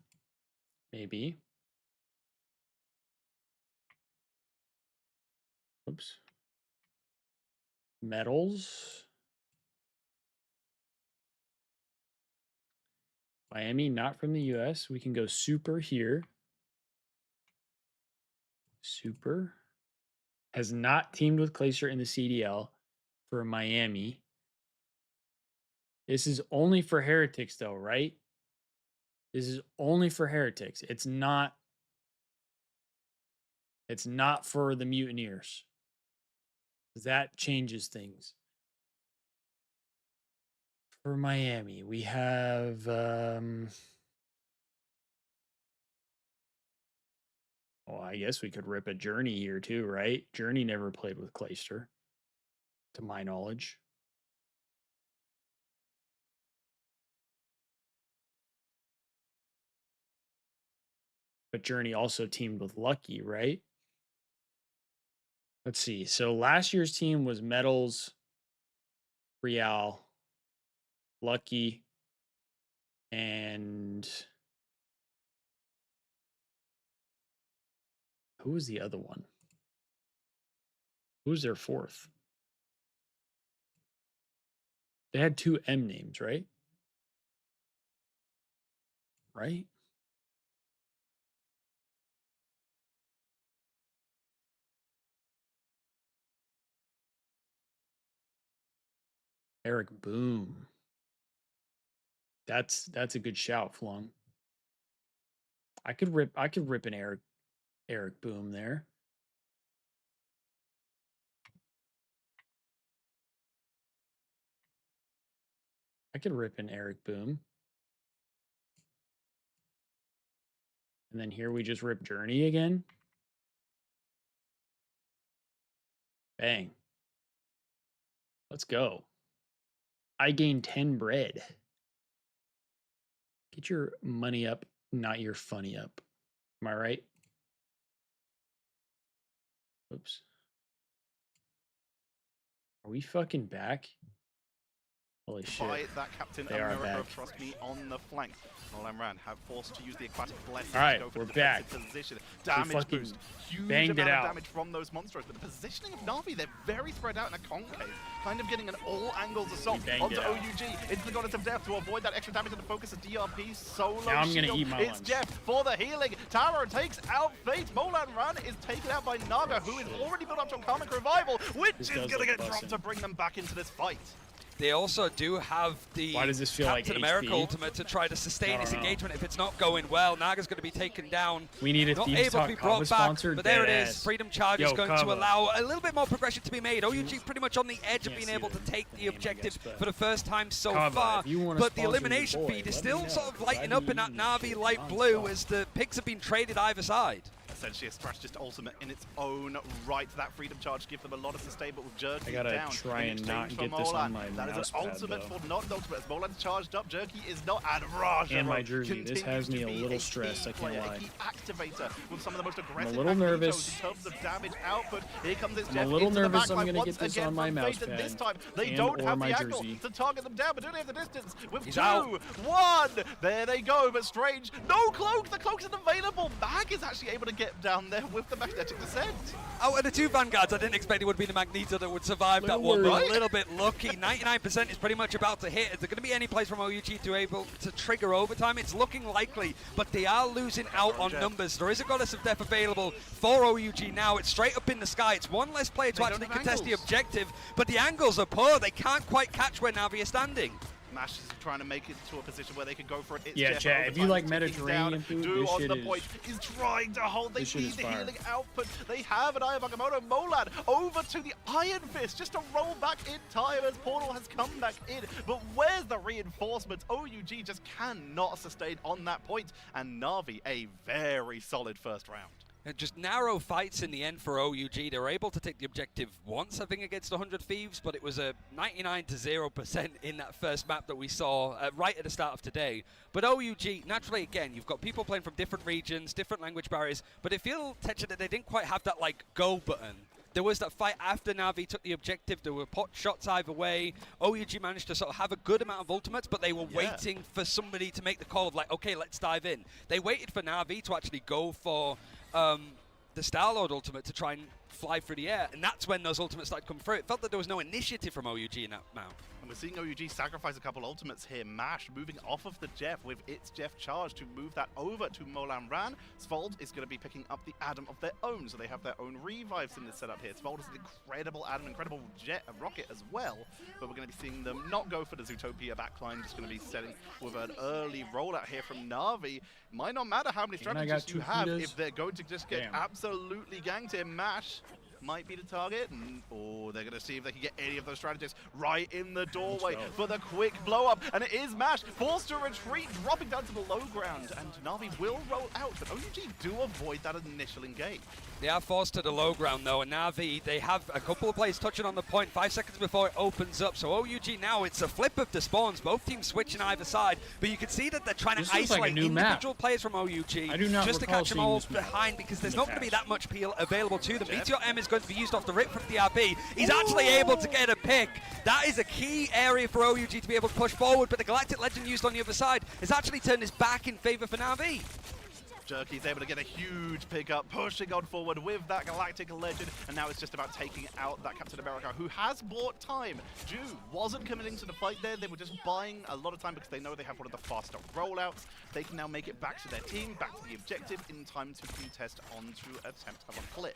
Maybe. Oops. Medals. Miami, not from the US. We can go super here. Super. Has not teamed with Clayster in the CDL for Miami. This is only for Heretics, though, right? This is only for Heretics. It's not for the Mutineers. That changes things. For Miami, we have oh, I guess we could rip a Journey here too, right? Journey never played with Clayster, to my knowledge. But Journey also teamed with Lucky, right? Let's see. So last year's team was Metals, Real, Lucky, and who was the other one? Who was their fourth? They had 2 M names, right? Right? Eric Boom. That's a good shout, Flung. I could rip an Eric Boom there. I could rip an Eric Boom. And then here we just rip Journey again. Bang. Let's go. I gained 10 bread. Get your money up, not your funny up. Am I right? Oops. Are we fucking back? Holy shit. By that Captain They are America, back. trust me, on the flank. Nolan Ran have forced to use the aquatic blessing All right, to go for we're the defensive back. position. Damage fucking boost. Huge banged amount it of out. damage from those monsters. But the positioning of Na'Vi, they're very spread out in a concave. Kind of getting an all angles assault banged onto it out. OUG, into the Goddess of Death to avoid that extra damage and the focus of DRP. Solo Now I'm gonna shield. eat my It's lunch. Jeff for the healing. Taro takes out Fate. Molan Ran is taken out by Naga, who is already built up to a Karmic Revival, which This is does going to look get dropped bussin'. to bring them back into this fight. They also do have the Why does this feel like Captain America HP? ultimate to try to sustain I this don't know. engagement if it's not going well. Naga's going to be taken down. We need a Not Thieves able to Talk be Kava brought back, sponsor. but there it dead is. ass. Freedom Charge is Yo, going to Kava. allow a little bit more progression to be made. OUG pretty much on the edge of Can't being see able to the take the name, I objective guess, but- for the first time so Kava, far. if you wanna But the sponsor your elimination boy, feed is let still me know, sort of 'cause lighting I up in be that eating Na'Vi shit light blue nonstop. as the picks have been traded either side. Essentially a strategist ultimate in its own right. That freedom charge gives them a lot of sustain, but with Jerky I gotta down try in and exchange not for get this Molan, on my that is mouse an pad, ultimate though. for not an ultimate. As Molan's charged up, Jerky is not, and Raj And my jersey. This has me a little stressed, I can't lie. A key activator with some of the most aggressive little Magneto's nervous. in terms of damage output. Here comes its I'm a Jeff little into nervous the I'm backline gonna once get this again on my from mouse Fate, and this pad time they and don't or have my the angle jersey. to target them down, but do they have the distance with He's 2, out. 1. There they go, but Strange, no cloak. The cloak isn't available. Mag is actually able to get down there with the magnetic descent. Oh, and the 2 Vanguards, I didn't expect it would be the Magneto that would survive that one, but a little bit lucky. 99% is pretty much about to hit. Is there going to be any place from OUG to able to trigger overtime? It's looking likely, but they are losing out on numbers. There is a Goddess of Death available for OUG now. It's straight up in the sky. It's one less player to They don't actually have contest the angles. objective, but the angles are poor. They can't quite catch where Na'Vi are standing. Mash is trying to make it to a position where they can go for it. It's Yeah, Jeff chat, over if you time, like it's ticking Mediterranean down. food, Do this on shit the is- point is trying to hold. They this shit need is the fire. healing output. They have an Eye of Agamotto. Molad over to the Iron Fist just to roll back in time as Portal has come back in. But where's the reinforcements? OUG just cannot sustain on that point. And Na'Vi, a very solid first round. Just narrow fights in the end for OUG. They were able to take the objective once, I think, against 100 Thieves, but it was a 99 to 0% in that first map that we saw right at the start of today. But OUG, naturally, again, you've got people playing from different regions, different language barriers, but it feels, Tetra, that they didn't quite have that, like, go button. There was that fight after Na'Vi took the objective. There were pot shots either way. OUG managed to sort of have a good amount of ultimates, but they were waiting for somebody to make the call of like, okay, let's dive in. They waited for Na'Vi to actually go for the Star-Lord ultimate to try and fly through the air, and that's when those ultimates started to come through. It felt that there was no initiative from OUG in that map. And we're seeing OUG sacrifice a couple ultimates here. Mash moving off of the Jeff with its Jeff charge to move that over to Molan Ran. Svold is going to be picking up the Adam of their own, so they have their own revives in this setup here. Svold is an incredible Adam, incredible Jet rocket as well, but we're going to be seeing them not go for the Zootopia backline, just going to be setting with an early rollout here from Na'Vi. Might not matter how many strategists you have if they're going to just get absolutely ganked here. Mash might be the target, and they're going to see if they can get any of those strategists right in the doorway for the quick blow up, and it is Mash forced to retreat, dropping down to the low ground, and Na'Vi will roll out, but OUG do avoid that initial engage. They are forced to the low ground though, and Na'Vi, they have a couple of players touching on the point 5 seconds before it opens up, so OUG now, it's a flip of the spawns, both teams switching either side, but you can see that they're trying to isolate individual players from OUG just to catch them all behind, because there's not going to be that much peel available to them. BTRM is going to be used off the rip from the RB. He's actually able to get a pick. That is a key area for OUG to be able to push forward, but the Galactic Legend used on the other side has actually turned his back in favor for Na'Vi. Jerky's able to get a huge pickup, pushing on forward with that Galactic Legend, and now it's just about taking out that Captain America, who has bought time. Ju wasn't committing to the fight there. They were just buying a lot of time because they know they have one of the faster rollouts. They can now make it back to their team, back to the objective, in time to contest onto attempt of a flip.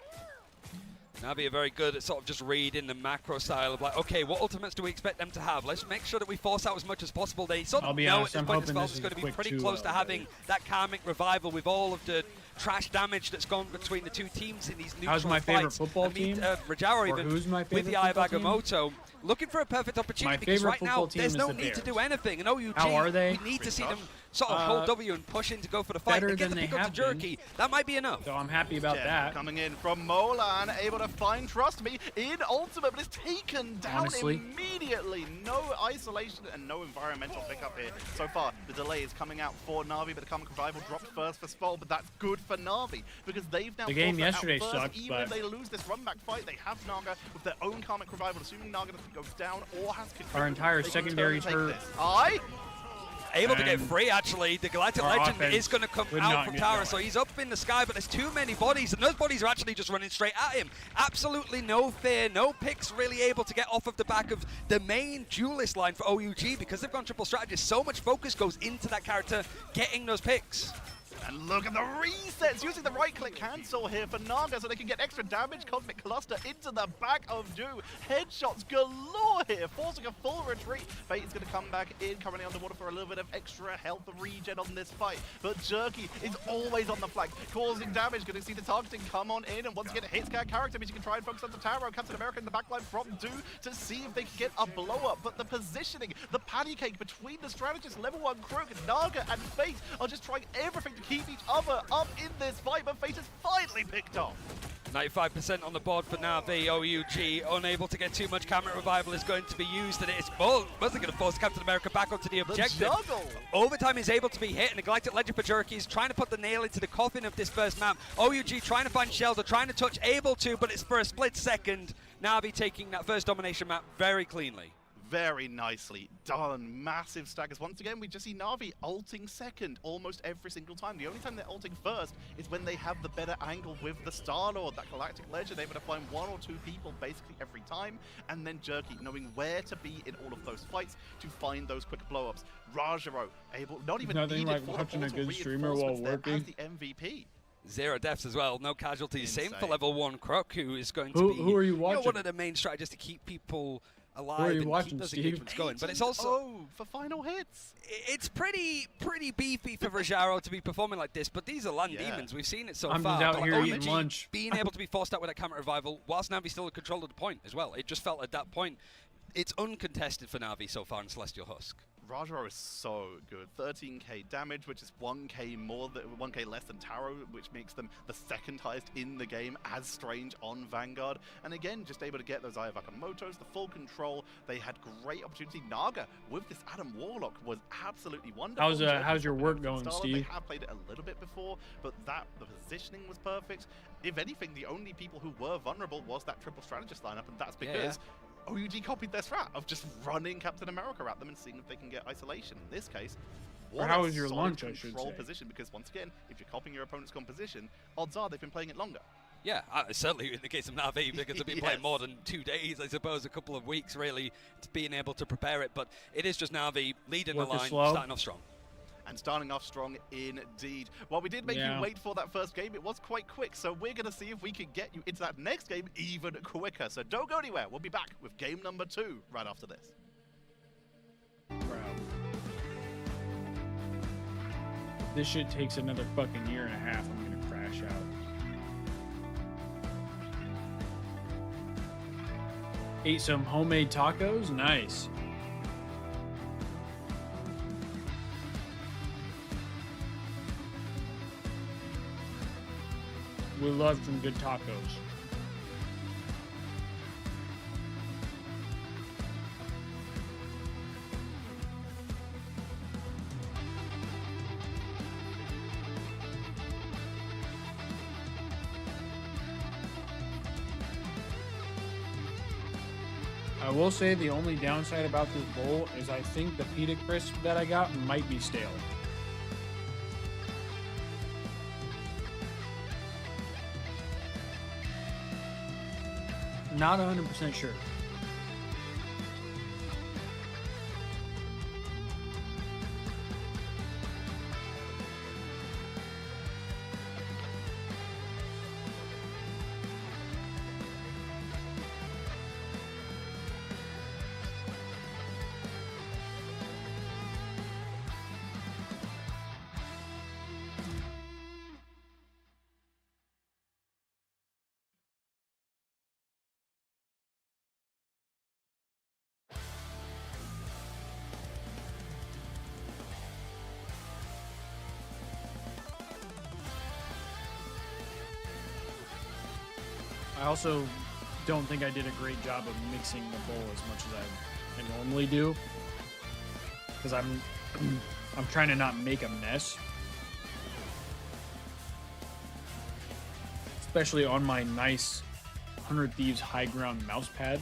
Na'Vi are very good at sort of just reading the macro style of like, okay, what ultimates do we expect them to have? Let's make sure that we force out as much as possible. They sort of know at this point as well it's going to be pretty close to having that karmic revival with all of the trash damage that's gone between the two teams in these neutral How's my favorite fights. football team? Rajaro even who's my favorite with the Eye of football Agamotto, looking for a perfect opportunity because right now there's no need to do anything. And OUG, how are they? we need to see them sort of hold W and push in to go for the fight and get the pick up to Jerky. That might be enough. So I'm happy about that. Coming in from Molan, able to find Trust Me in ultimate, but it's taken down immediately. No isolation and no environmental pickup here. So far, the delay is coming out for Na'Vi, but the Karmic Revival dropped first for Spol, but that's good for Na'Vi because they've now the game yesterday sucked, even but if they lose this run back fight, they have Naga with their own Karmic Revival, assuming Naga doesn't go down or has our entire secondary hurt. Able to get free, actually. The Galactic Legend offense is going to come out from Tara, so he's up in the sky, but there's too many bodies, and those bodies are actually just running straight at him. Absolutely no fear, no picks really able to get off of the back of the main duelist line for OUG because they've gone triple strategist. So much focus goes into that character getting those picks. And look at the resets, using the right-click cancel here for Naga so they can get extra damage. Cosmic Cluster into the back of Ju. Headshots galore here, forcing a full retreat. Fate is going to come back in, currently underwater for a little bit of extra health regen on this fight. But Jerky is always on the flank, causing damage. Going to see the targeting come on in, and once again, hits character means you can try and focus on the Taro. Captain America in the backline from Du to see if they can get a blow-up. But the positioning, the patty cake between the strategists, level 1 Crook, Naga, and Fate are just trying everything to keep each other up in this fight, but Fate is finally picked off. 95% on the board for Na'Vi. OUG unable to get too much. Camera revival is going to be used, and it's mostly going to force Captain America back onto the objective. The juggle. Overtime is able to be hit, and the Galactic Legend for Jerky is trying to put the nail into the coffin of this first map. OUG trying to find shelter, trying to touch, able to, but it's for a split second. Na'Vi taking that first domination map very cleanly. Very nicely done. Massive staggers. Once again, we just see Na'Vi ulting second almost every single time. The only time they're ulting first is when they have the better angle with the Star-Lord, that Galactic Legend, able to find 1 or 2 people basically every time, and then Jerky knowing where to be in all of those fights to find those quick blow-ups. Rajaro able, not even nothing needed like for watching the a good streamer while reinforcements there working. as the MVP. 0 deaths as well, no casualties. Insane. Same for level 1 Crook, who is going to be who are you watching? one of the main strategies to keep people alive you and watching, keep those Steve? engagements going. But it's also for final hits. it's pretty beefy for Rajaro to be performing like this. But these are land Yeah. demons. We've seen it so I'm far. just out But here OUG eating lunch. being able to be forced out with that counter revival whilst Navi still in control of the point as well. It just felt at that point it's uncontested for Navi so far in Celestial Husk. Rajaro is so good. 13k damage, which is 1k more than 1k less than Taro, which makes them the second highest in the game as Strange on Vanguard. And again, just able to get those Aya Wakamotos, the full control. They had great opportunity. Naga with this Adam Warlock was absolutely wonderful. How's your work going, Starlet, Steve? They have played it a little bit before, but the positioning was perfect. If anything, the only people who were vulnerable was that triple strategist lineup, and that's because OUG copied their strat of just running Captain America at them and seeing if they can get isolation. In this case, Or how was your lunch, I should control say? position, because once again, if you're copying your opponent's composition, odds are they've been playing it longer. Yeah, certainly in the case of Navi, because they've been playing more than 2 days, I suppose, a couple of weeks really, to being able to prepare it. But it is just Navi leading the line, starting off strong. And starting off strong indeed. While we did make you wait for that first game, it was quite quick, so we're going to see if we can get you into that next game even quicker. So don't go anywhere. We'll be back with game number 2 right after this. This shit takes another fucking year and a half. I'm gonna crash out. Ate some homemade tacos. Nice. We love some good tacos. I will say the only downside about this bowl is I think the pita crisp that I got might be stale. Not 100% sure. I also don't think I did a great job of mixing the bowl as much as I normally do, because I'm trying to not make a mess, especially on my nice 100 Thieves high ground mouse pad.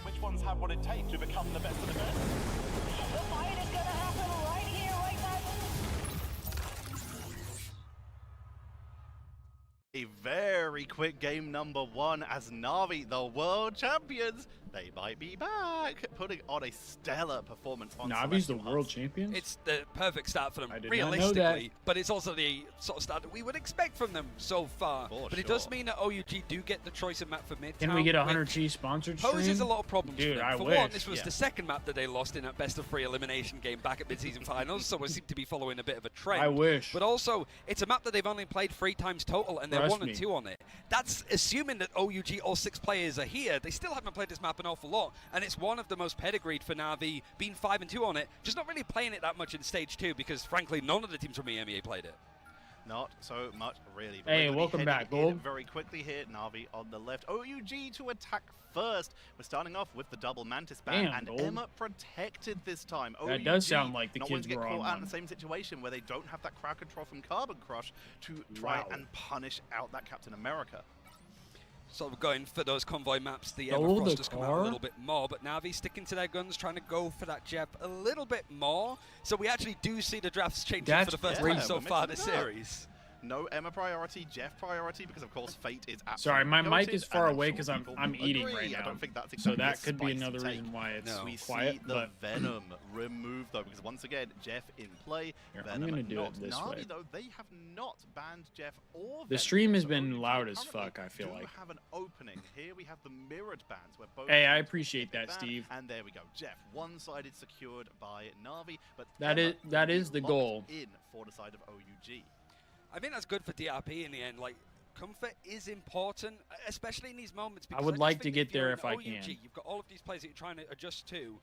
Which ones have what it takes to become the best of the best? The fight is gonna happen right here, right now. A very quick game number 1 as Navi, the world champions, they might be back, putting on a stellar performance on Navi's the Celestial world Husk. champions? It's the perfect start for them, I did not know realistically, that. but it's also the sort of start that we would expect from them so far. But it does mean that OUG do get the choice of map for Midtown. Can we get a which 100T sponsored stream? poses a lot of problems Dude, for them. I For wish. one, this was the second map that they lost in that best-of-3 elimination game back at mid-season finals, so we seem to be following a bit of a trend. I wish. But also, it's a map that they've only played 3 times total, and they're Trust 1 and me. 2 on it. That's assuming that OUG, all 6 players are here. They still haven't played this map an awful lot, and it's one of the most pedigreed for Navi, being 5 and 2 on it, just not really playing it that much in stage 2, because frankly, none of the teams from EMEA played it. Not so much, really. But Hey, we're welcome heading back, in Gold. very quickly here. Navi on the left. OUG to attack first. We're starting off with the double Mantis ban, Damn, and Gold. Emma protected this time. That does OUG sound like the not kids wanting to were get on caught out in one. the same situation where they don't have that crowd control from Carbon Crush to try Wow. and punish out that Captain America. Sort of going for those convoy maps, the Stole Emma the Frost has come out a car? little bit more, but Na'Vi sticking to their guns, trying to go for that Jeff a little bit more. So we actually do see the drafts changing for That's the first crazy. time so We're far mixing this it up. series. No Emma priority, Jeff priority, because of course Fate is absolutely Sorry, my mic goated, is and far I'm away sure 'cause people I'm will eating agree. right I now. don't think that's So exactly that a could be spicy another take. reason why it's No. We quiet. see the But Venom removed though, because once again, Jeff in play. Here, I'm Venom gonna do not. it this Na'Vi, way. though, they have not banned Jeff or The Venom, stream has so been OUG loud as currently fuck, I feel do like. have an opening. Here we have the mirrored bans where both Hey, I teams appreciate get that, banned, Steve. And there we go. Jeff one-sided secured by Na'Vi, but That Emma is will be the locked goal. in for the side of OUG. I think that's good for DRP in the end. Like, comfort is important, especially in these moments. I Because would just like to think get you're there in if I OUG, can. You've got all of these players that you're trying to adjust to.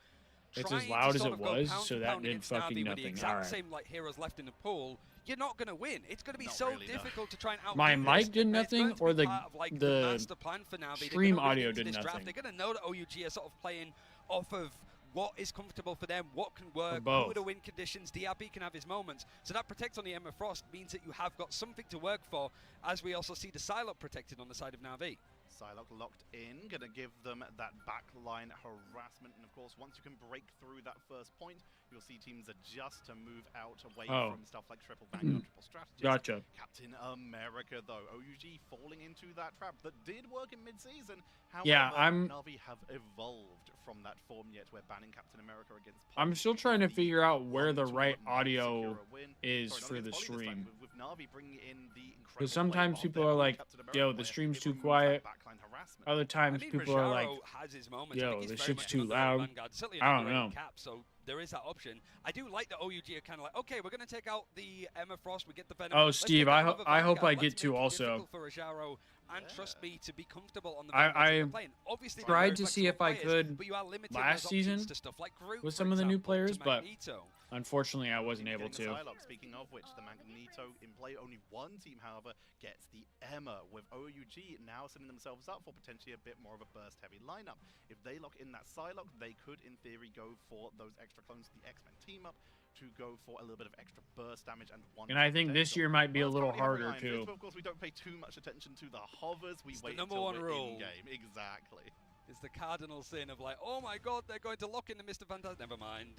It's Trying as to loud as sort it of go was, pound so for that pound did against fucking Na'Vi with nothing. the exact Alright. same like heroes left in the pool, you're not going to win. It's going to be Not so really, no. difficult to try and outdo My this, mic did but it's going nothing, to or be the- part of, like, the master plan for Na'Vi. They're stream gonna read audio into did this draft. nothing. They're going to know that OUG are sort of playing off of what is comfortable for them, what can work, both. who are the win conditions. DRB can have his moments. So that protect on the Emma Frost means that you have got something to work for, as we also see the Psylocke protected on the side of Na'Vi. Psylocke locked in, gonna give them that backline harassment, and of course, once you can break through that first point, you'll see teams adjust to move out away Oh. from stuff like triple Vanguard, triple strategist. Gotcha. Captain America, though, OUG falling into that trap that did work in mid-season. However, Yeah, I'm- Na'Vi have evolved from that form yet, where banning Captain America against. I'm Poly still is trying to the figure out where one the tool right that might audio secure a win. is Sorry, not for the against Poly this time, stream. with Na'Vi bringing in the incredible Because play sometimes of people their are own like, Captain America yo, the player. stream's It too removes that quiet. backline harassment. Other times I mean, people are like, Rajaro has his moments. yo, I think he's the very shit's much too an loud. underrated Vanguard, certainly I an don't underrated know. Cap, so there is that option. I do like that OUG are kind of like, okay, we're going to take out the Emma Frost, we get the Venom. Oh, Let's Steve, take out I another hope I Vanguard. get Let's to make it also. difficult for Rajaro and trust me to be comfortable on the I- Vanguards that I you're playing. Obviously, they're tried very to see flexible if I players, could but you are limited last those options season to stuff like Groot, with for some of the new example, players, to but Magneto. unfortunately I wasn't able Getting the to. Psylocke, speaking of which, the Magneto in play. Only one team, however, gets the Emma, with OUG now setting themselves up for potentially a bit more of a burst-heavy lineup. If they lock in that Psylocke, they could, in theory, go for those extra clones, the X-Men team up, to go for a little bit of extra burst damage and one. And I think this year might be a little harder Iron Fist, too. but of course, we don't pay too much attention to the hovers. We It's the wait number until one we're rule. in-game. Exactly. It's the cardinal sin of like, oh my god, they're going to lock in the Mr. Fantastic. Never mind.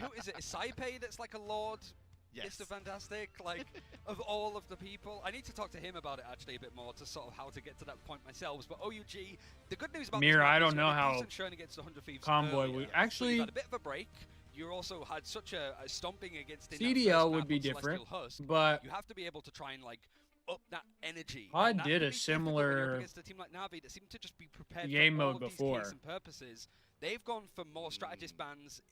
Who is it? Is Saipe that's like a lord? Yes. Mr. Fantastic, like, of all of the people. I need to talk to him about it actually a bit more to sort of how to get to that point myself. But OUG, the good news about Mir, this map I is don't you know had a how decent showing against the 100 Thieves Convoy earlier, would- so actually- you've had a bit of a break. You also had such a stomping against in that CDL first would map be on Celestial different, Husk. but You have to be able to try and like up that energy. I and that did can a be difficult when you're up similar against a team like Na'Vi that seem to just be prepared game for all mode of these before. case and purposes. They've gone for more strategist bans.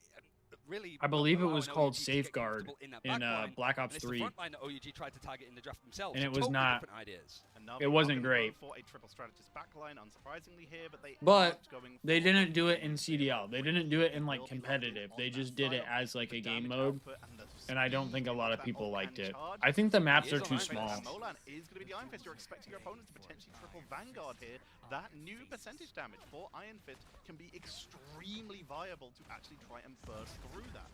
Really, I believe it allowing was OUG called to get Safeguard comfortable in that in backline. Black And Ops it's the 3. front line that OUG tried to target in the draft themselves. And it was Totally not- different ideas. And Na'Vi It are wasn't gonna great. go for a triple strategist backline, unsurprisingly here, but they But aren't going they for didn't a do it in triple CDL. They didn't do it in like Will be locked in competitive. on They that just did it Psylocke. as like The a game damage mode. output and the And I don't think a speed lot of that people ult liked can it. charge. I think the maps It are is on too Iron Fist. small. Molan is going to be the Iron Fist. You're expecting your opponents to potentially triple Vanguard here. That new percentage damage for Iron Fist can be extremely viable to actually try and burst through that.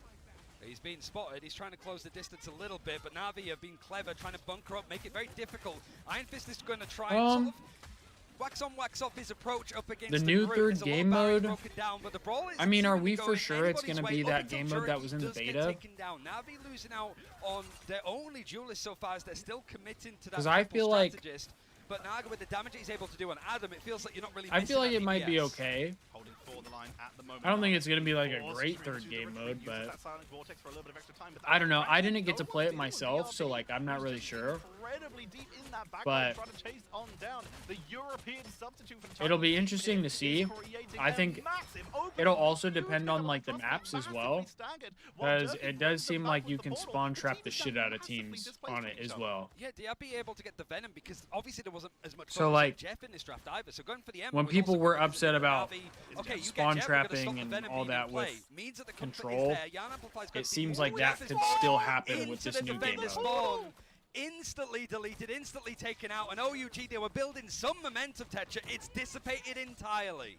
He's been spotted. He's trying to close the distance a little bit, but Na'Vi have been clever, trying to bunker up, make it very difficult. Iron Fist is going to try and sort of wax on, wax off his approach up against The the new group. third There's a lot of game barriers mode. broken down, but the brawl is I mean, are seemingly we for going sure it's anybody's gonna way be up that until game mode that was in the does get beta? taken down. Na'Vi losing out on their only duelist so far as they're still committing to that 'Cause I triple feel like- strategist. But Naga, with the damage he's able to do on Adam, it feels like you're not really I feel like missing it that might be DPS. okay. Holding for the line at the moment. I don't think it's gonna be like a Force great through third to the game retreat, mode, uses but that silent vortex for a little bit of extra time, but I don't know. that I didn't get to no play it deal with myself, so DRB, like I'm not who's really just sure. Incredibly deep in that back But line, trying to chase on down the European substitute for the it'll be Chinese interesting team to is see. creating I a think massive opening. it'll also Huge depend on amount like the of maps as massively well, staggered, while because Turkey it does brings them seem back like with you the can portal. spawn The trap team the is shit now out of massively teams displaced on from it each as other. well. Yeah, DRB able to get the Venom because obviously there wasn't as much So, focus on like, Jeff in this draft either. So going for the Emma when was people also were good because upset it about Na'Vi, okay, you get spawn Jeff, we're gonna stop trapping the and Venom all being in that play. with Means that the comfort is control, there. Yarn Amplify's gonna it seems be like that Jeff is could born still happen with into this the new game defender mode. spawn. Instantly deleted, instantly taken out, and OUG, they were building some momentum, Tetra. It's dissipated entirely.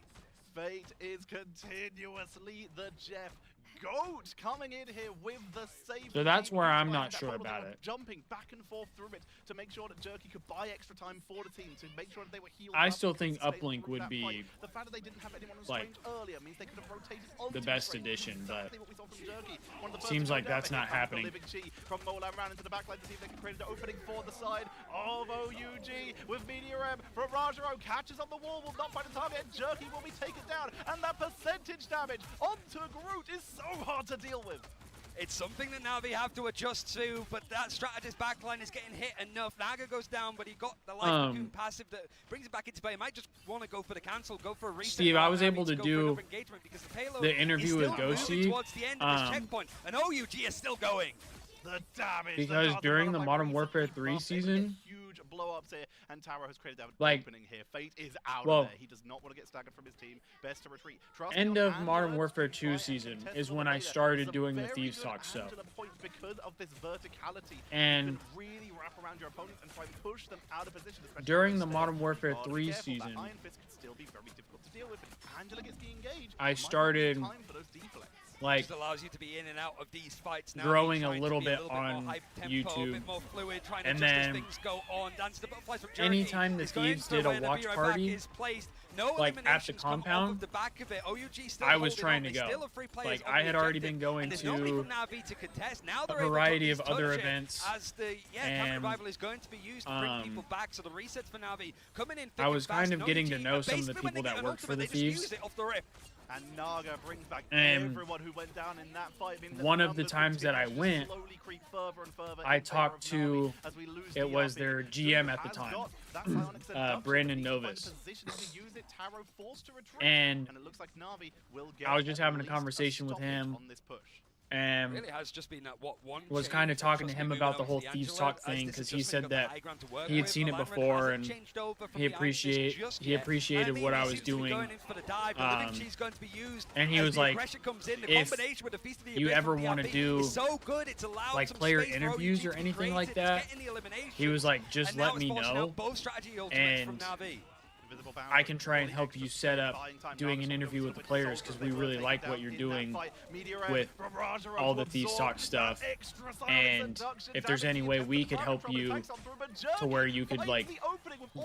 Fate is continuously the Jeff Goat coming in here with the save. So that's where I'm And not that sure bubble, they about were it. Jumping back and forth through it to make sure that Jerky could buy extra time for the team, to make sure that they were healed I up still and think could stay Uplink through would that be, fight. The fact that they didn't have anyone on like, Strange earlier means they could have rotated onto the best Strange. addition, but Exactly what we saw from Jerky. One of the first seems to go like down, that's but not here comes the happening. Living Chi from Molan round into the backline to see if they can create an opening for the side of OUG with Meteor M from Rajaro. Catches on the wall, will not find a target, and Jerky will be taken down. And that percentage damage onto Groot is so hard to deal with. It's something that Na'Vi have to adjust to, but that strategist backline is getting hit enough. Naga goes down, but he got the Life Cocoon passive that brings it back into play. He might just want to go for the cancel, go for a reset. Steve, I was able to go for do another engagement because the payload the interview is with still moving Ghosty, towards the end of this checkpoint, and OUG is still going. The damage. because during the Modern Warfare 3 season, huge blow-ups here, and Taro has created that like, opening here. Fate is out well, of there. He does not want to get staggered from his team. Best to retreat. Trust end me on of Modern Angela, Warfare to 2 try and season contest is on when the I later. started It's a doing the very Thieves good Talk stuff. Angela point because of this verticality. And you can really wrap around your opponent and try and push them out of position. especially during if the they Modern stay. Warfare Gotta be 3 careful. season, That Iron Fist could still be very difficult to deal with. If Angela gets de-engaged, I it might not be started, time for those deflects. like, Just allows you to be in and out of these fights now. growing a Trying to little be bit more on hype tempo, a YouTube. bit more fluid, trying to And adjust as then things go on. Dance the butterflies from Jerky. anytime the He's going Thieves for did a where the watch Be Right party, Back is placed. No like, at the eliminations come off compound, of the back of it. OUG still I was holding trying on. to They go. still have 3 players Like, on I the had already objective, been going and there's nobody to from Na'Vi to contest. Now a they're able to variety at of least other touch it events, as the Camp and, Revival is going to be used to bring people back. So the resets for Na'Vi coming in. I was kind of fast. getting OUG, to know some of the basically when people they that get an worked for ultimate, the they just Thieves. use it off the rip. And Naga brings back And everyone who went down in that fight. I mean, one of the numbers times that I just went, slowly creep further and further I in favor talked of Na'Vi to, as we lose it was DRP. their Juvee GM at the has time, got that psionic seduction, Brandon but he's Novus. in position to use it. Taro forced to retreat, And it looks like Na'Vi will get I was just at having a least conversation with stoppage him, on this push. and Really has just been that one was change kind of from talking to Trust him Me about moving the whole over to Thieves Angela, Talk as thing, this because he adjustment said got the that high ground to work he had with. seen it Valorant before, hasn't and changed over from he the Iron Fist just yet. appreciated I mean, what he I was seems to be doing. going in for the dive. The Living Chi's going to be used And he as was the like, aggression comes in. The if combination with the Feast of the you Abyss ever from want to DRP do, is so good, it's allowed like, some player space for interviews OUG or to be anything like created. It's that, getting the elimination. he was like, just And now let it's me forcing know, out both strategy ultimates from and Na'Vi. I can try and help you set up doing an interview with the players, because we really like what you're doing with all the Thieves Talk stuff, and if there's any way we could help you to where you could, like,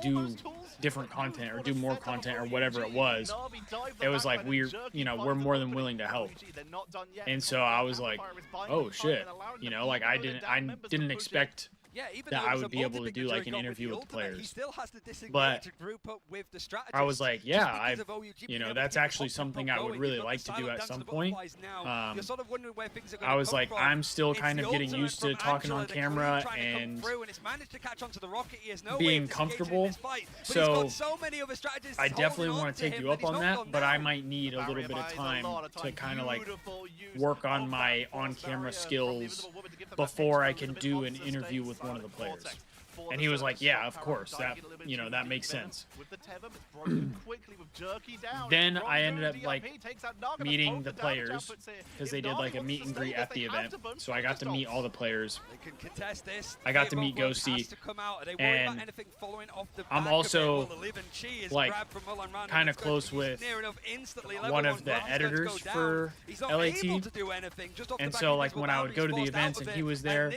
do different content or do more content or whatever it was like, we're more than willing to help. And so I was like, oh shit, like, I didn't expect Yeah, even that though I it was would a be able to multi-pick do, like, during an on interview with the ultimate, He players. still has to disengage But to group up with the strategist. I was like, yeah, Just because of OUG being able to that's keep actually the something tempo I would going. really You've got like the to do silent at dance some of the point. butterflies now. You're sort of wondering where things are going I to was come like, from. I'm still It's kind the of getting ultimate used to from talking Angela, on the camera queen trying to come and through, and it's managed to catch onto the rocket. He has no being way of disengaging comfortable. in this fight, but So, he's got so many other strategists I definitely holding want on to take him you up he's on not that, gone but I down. might need a little bit of time to kind of, like, work on my on-camera skills before I can do an interview with one of the players. And he was like, yeah, of course, that makes sense. Then I ended up, like, meeting the players, because they did, like, a meet and greet at the event, so I got to meet all the players. They can contest this. I got to meet Ghosty, and I'm also, like, kind of close with one of the editors for LAT, and so, like, when I would go to the events and he was there,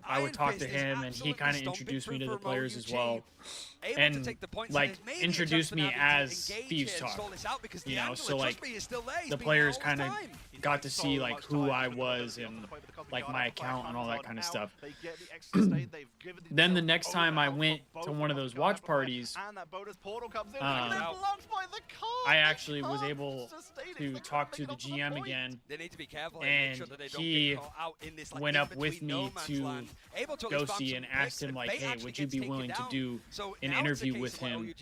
I would talk to him, and he kind of introduced me to the players as well, and, like, introduced me as Thieves Talk, so, like, the players kind of got to see, like, who I was and, like, my account and all that kind of stuff. Then the next time I went to one of those watch parties, I actually was able to talk to the GM again, and he went up with me to Ghosty and asked him, like, hey, would you be willing to do an interview with him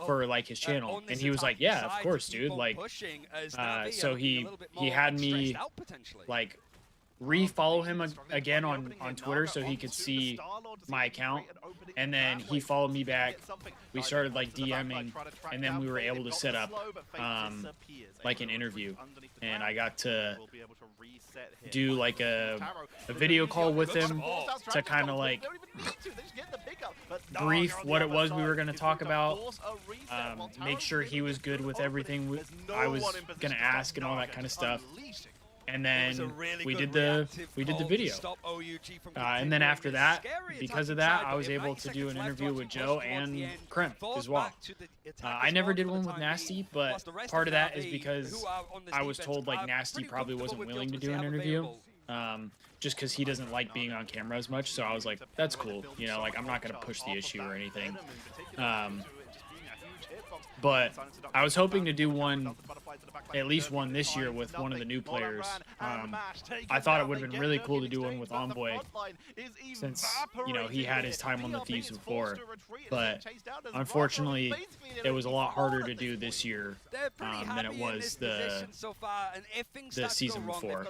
for, like, his channel? And he was like, yeah, of course, dude. Like, so he had me, like, re-follow him again on Twitter so he could see my account, and then he followed me back. We started like DMing, and then we were able to set up like an interview, and I got to do like a video call with him to kind of like brief what it was we were going to talk about, make sure he was good with everything I was going to ask and all that kind of stuff. And then we did the video. And then after that, because of that, I was able to do an interview with Joe and Kremp as well. I never did one with Nasty, but part of that is because I was told like Nasty probably wasn't willing to do an interview. Just because he doesn't like being on camera as much. So I was like, that's cool. You know, like I'm not going to push the issue or anything. But I was hoping to do one, at least one this year with one of the new players. I thought it would have been really cool to do one with Envoy, since, you know, he had his time on the Thieves before. But unfortunately, it was a lot harder to do this year than it was the season before.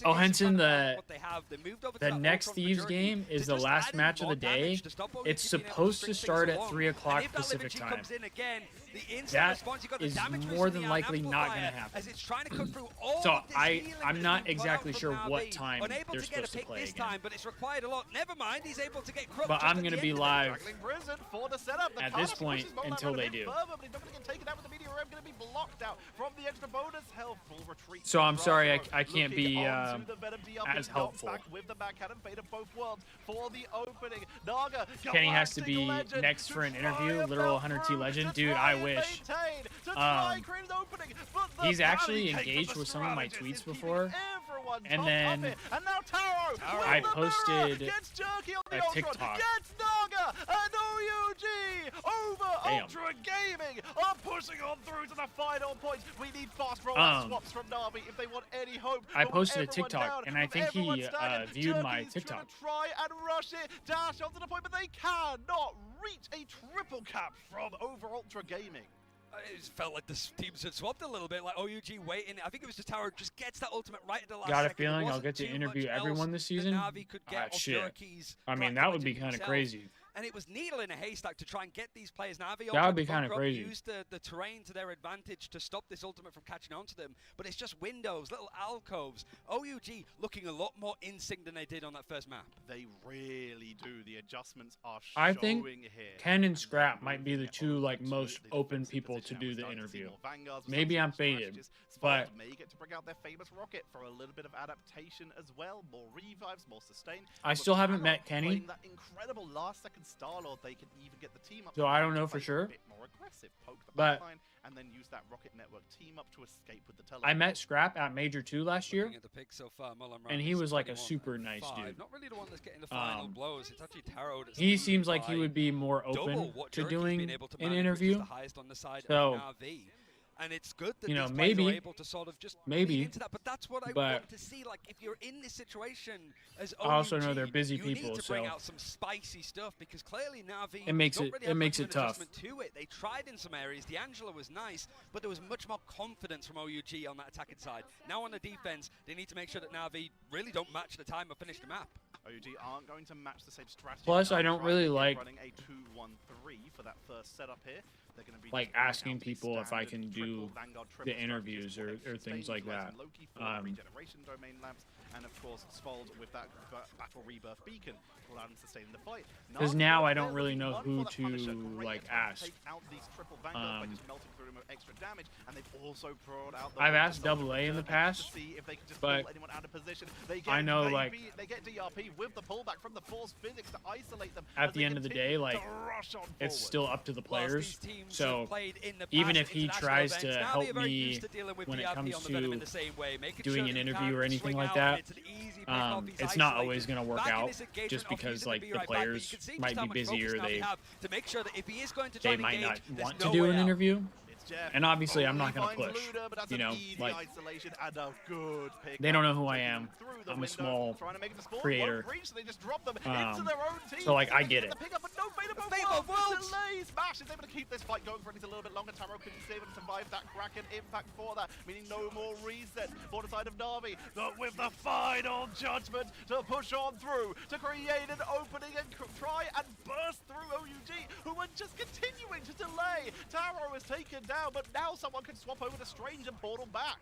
Oh, Henson, the next Thieves game is the last match of the day. It's supposed to start at 3 o'clock Pacific time. That is more than likely not going to happen. So I'm not exactly sure what time they're supposed to play again. But I'm going to be live at this point until they do. So I'm sorry I can't be as helpful. Kenny has to be next for an interview, literal 100T legend. Dude, I wish. He's actually engaged with some of my tweets before, and then I posted a TikTok. Damn. Ultra Gaming are pushing on through to the final point. We need fast rollout swaps from Na'Vi if they want any hope. I posted a TikTok, and I think he viewed my TikTok. Try and rush it, dash onto the point, but they cannot reach a triple cap from over Ultra Gaming. It felt like the teams had swapped a little bit, like OUG waiting. I think it was just Tower just gets that ultimate right at the last Got a second. feeling I'll get to interview everyone this season? Shit. I mean, that would be kind of crazy. And it was needle in a haystack to try and get these players. Na'Vi that would be kind of crazy. Use the terrain to their advantage to stop this ultimate from catching on to them. But it's just windows, little alcoves. OUG looking a lot more in sync than they did on that first map. They really do. The adjustments are showing I think here. Ken and Scrap might be the two like most open people to do the interview. Maybe I'm faded, but may get to bring out their famous rocket for a little bit of adaptation as well. More revives, more sustain. I still haven't met Kenny. That incredible last-second Star-Lord, they can even get the team up. So I don't know for sure. A bit more aggressive, poke the but backline, and then use that rocket network team up to escape with the I met Scrap at Major 2 last year, So far, and he was like a super nice dude. Not really the one that's getting the final blows. It's actually Taro that's he seems like he would be more open to doing an interview. So, and it's good that you know, these maybe are able to sort of just maybe into that. But that's what I want to see. Like, if you're in this situation as OUG, I also know they're busy you people, need to bring so out some spicy stuff because clearly Na'Vi it makes don't it really have much of an tough. adjustment to it. They tried in some areas. The Angela was nice, but there was much more confidence from OUG on that attacking side. Now on the defense, they need to make sure that Na'Vi really don't match the time or finish the map. OUG aren't going to match the same strategy. Plus, I don't really like running a 2-1-3 for that first setup here. They're going to be like asking people if I can do the interviews or things like that. Regeneration domain lamps, and of course Svold with that battle rebirth beacon will allow them to sustain the fight. Because now I don't really know who to like ask. I've asked AA in the past, but I know like at the end of the day, like it's still up to the players. So even if he tries to help me when it comes to doing an interview or anything like that, it's not always going to work out just because like the players might be busy or they might not want to do an interview. And obviously, I'm not going to push, you know, like, they don't know who I am. I'm a small creator. So, like, I get it. both worlds. Delays. Smash is able to keep this fight going for at least a little bit longer. Taro couldn't be able to survive that Kraken impact for that, meaning no more reset for the side of Na'Vi. But with the final judgment to push on through, to create an opening and try and burst through OUG, who are just continuing to delay. Taro is taken down, but now someone can swap over to Strange and portal back.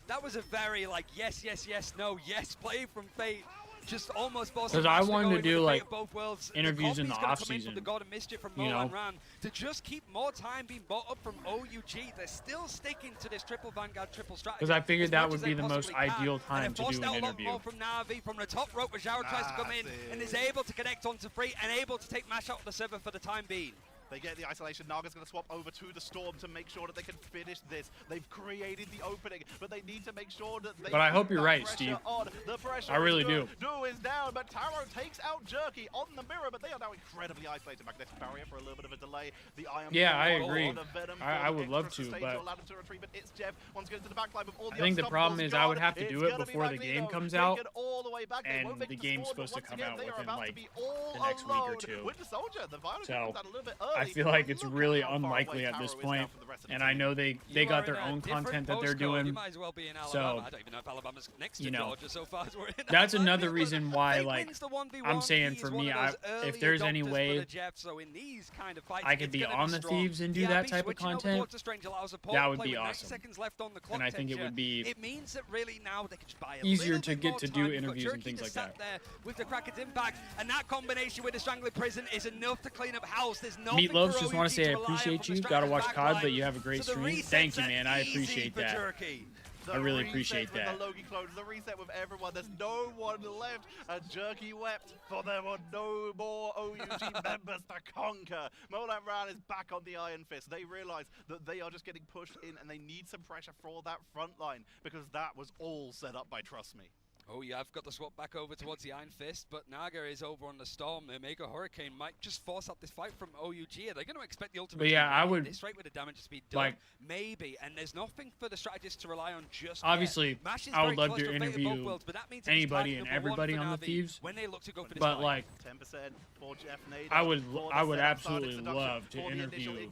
That was a very, like, yes, yes, yes, no, yes play from Fate. Just almost because I wanted to do like both worlds. interviews in the off season. The God of Mischief from Ran to just keep more time being bought up from OUG. They're still sticking to this triple Vanguard, triple strategy. Because I figured that would be the most ideal time to do an interview. More from Na'Vi from the top rope, where Jaro tries to come in and is able to connect onto Free and able to take Mash out of the server for the time being. They get the isolation. Naga's going to swap over to the Storm to make sure that they can finish this. They've created the opening, but they need to make sure that they. But I hope you're right, Steve. The pressure I really do. Is down, but Taro takes out Jerky on the mirror, but they are now incredibly isolated. Magnetic barrier for a little bit of a delay. The Iron I agree. I would love to, but it's Jeff. Once again to the backline with all the I think the problem is I would have to do it before the game comes out, and the game's supposed to come out within like the next week or two. So I feel like it's really unlikely at this point, and I know they got their own content that they're doing. So you know, that's another reason why, like, I'm saying for me, if there's any way I could be on the Thieves and do that type of content, that would be awesome. And I think it would be easier to get to do interviews and things like that. With the Kraken's impact, and that combination with the Strangler Prison is enough to clean up house. There's no Meatloaf, just want to say I appreciate you. Gotta watch COD, but you have a great stream. Thank you, man. I appreciate that. I really appreciate that. The Logi clones, the reset with everyone. There's no one left. And Jerky wept, for there were no more OUG members to conquer. Molan Ran is back on the Iron Fist. They realize that they are just getting pushed in, and they need some pressure for that front line, because that was all set up by Trust Me. Oh yeah, I've got the swap back over towards the Iron Fist, but Naga is over on the Storm. The Mega Hurricane might just force out this fight from OUG. Are they going to expect the ultimate? But yeah, I would. This rate with the damage speed done, like, maybe, and there's nothing for the strategist to rely on just obviously, yet. I would love to interview worlds, but that means anybody and everybody on the Thieves. When they look to go for this but fight. Like, 10% for Jeff Nader. I would absolutely love to interview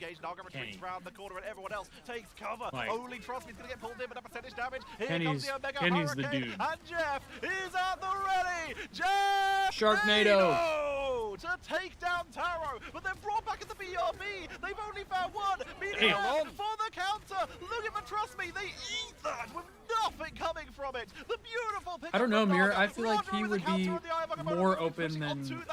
Kenny. The corner and everyone else takes cover. Like, only Trust Me's going to get pulled in, but a percentage damage. Here Kenny's the dude. And Jeff is at the ready. Jeff Sharknado to take down Taro, but they're brought back at the BRB. They've only found one. Meanwhile, for the counter, look at the Trust Me. They eat that with nothing coming from it. The beautiful pick. I don't know, Mir. I feel like he would be more open than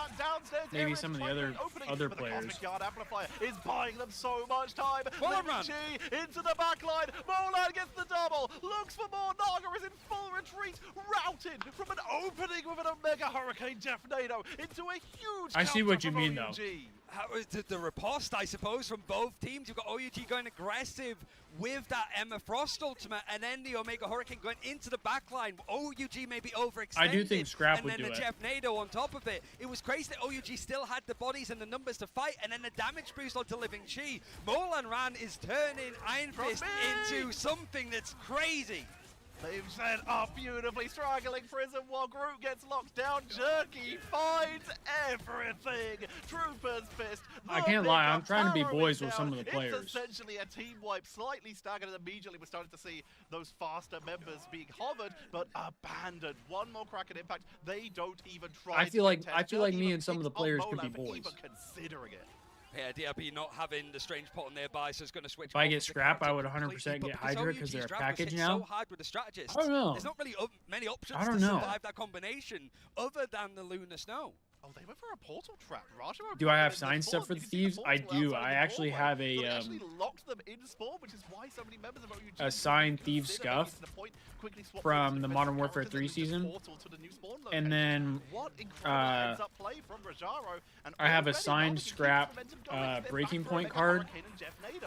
maybe some of the other players. The Guard Amplifier is buying them so much time. Chi into the backline. Molan gets the double. Looks for more. Naga is in full retreat. Routed from an opening with an Omega Hurricane Jeff Nado into a huge. I see what you mean, though. How is the riposte, I suppose, from both teams? You've got OUG going aggressive with that Emma Frost ultimate, and then the Omega Hurricane going into the backline. OUG may be overextended. I do think Scrap would do it. And then the Jeff Nado on top of it. It was crazy that OUG still had the bodies and the numbers to fight, and then the damage boost onto Living Chi. Molan Ran is turning Iron Fist into something that's crazy. They've set up beautifully, straggling Prism while Groot gets locked down. Jerky finds everything. Trooper's Fist. I can't lie, I'm trying to be boys with some of the players. It's essentially a team wipe, slightly staggered, and immediately we're starting to see those faster members being hovered, but abandoned. One more Kraken impact. They don't even try. I feel like me and some of the players could be boys. Even considering it. Yeah, DRB not having the strange pot on their buy, so it's going to switch. If I get Scrap, I would 100% get Hydra because they're a package now. So hard with the strategist. I don't know. There's not really many options to survive that combination other than the Lunar Snow. Oh, they went for a portal trap. Do I have signed stuff for the Thieves? I do. I actually have a signed Thieves scuff from the Modern Warfare 3 season, and then I have a signed Scrap Breaking Point card.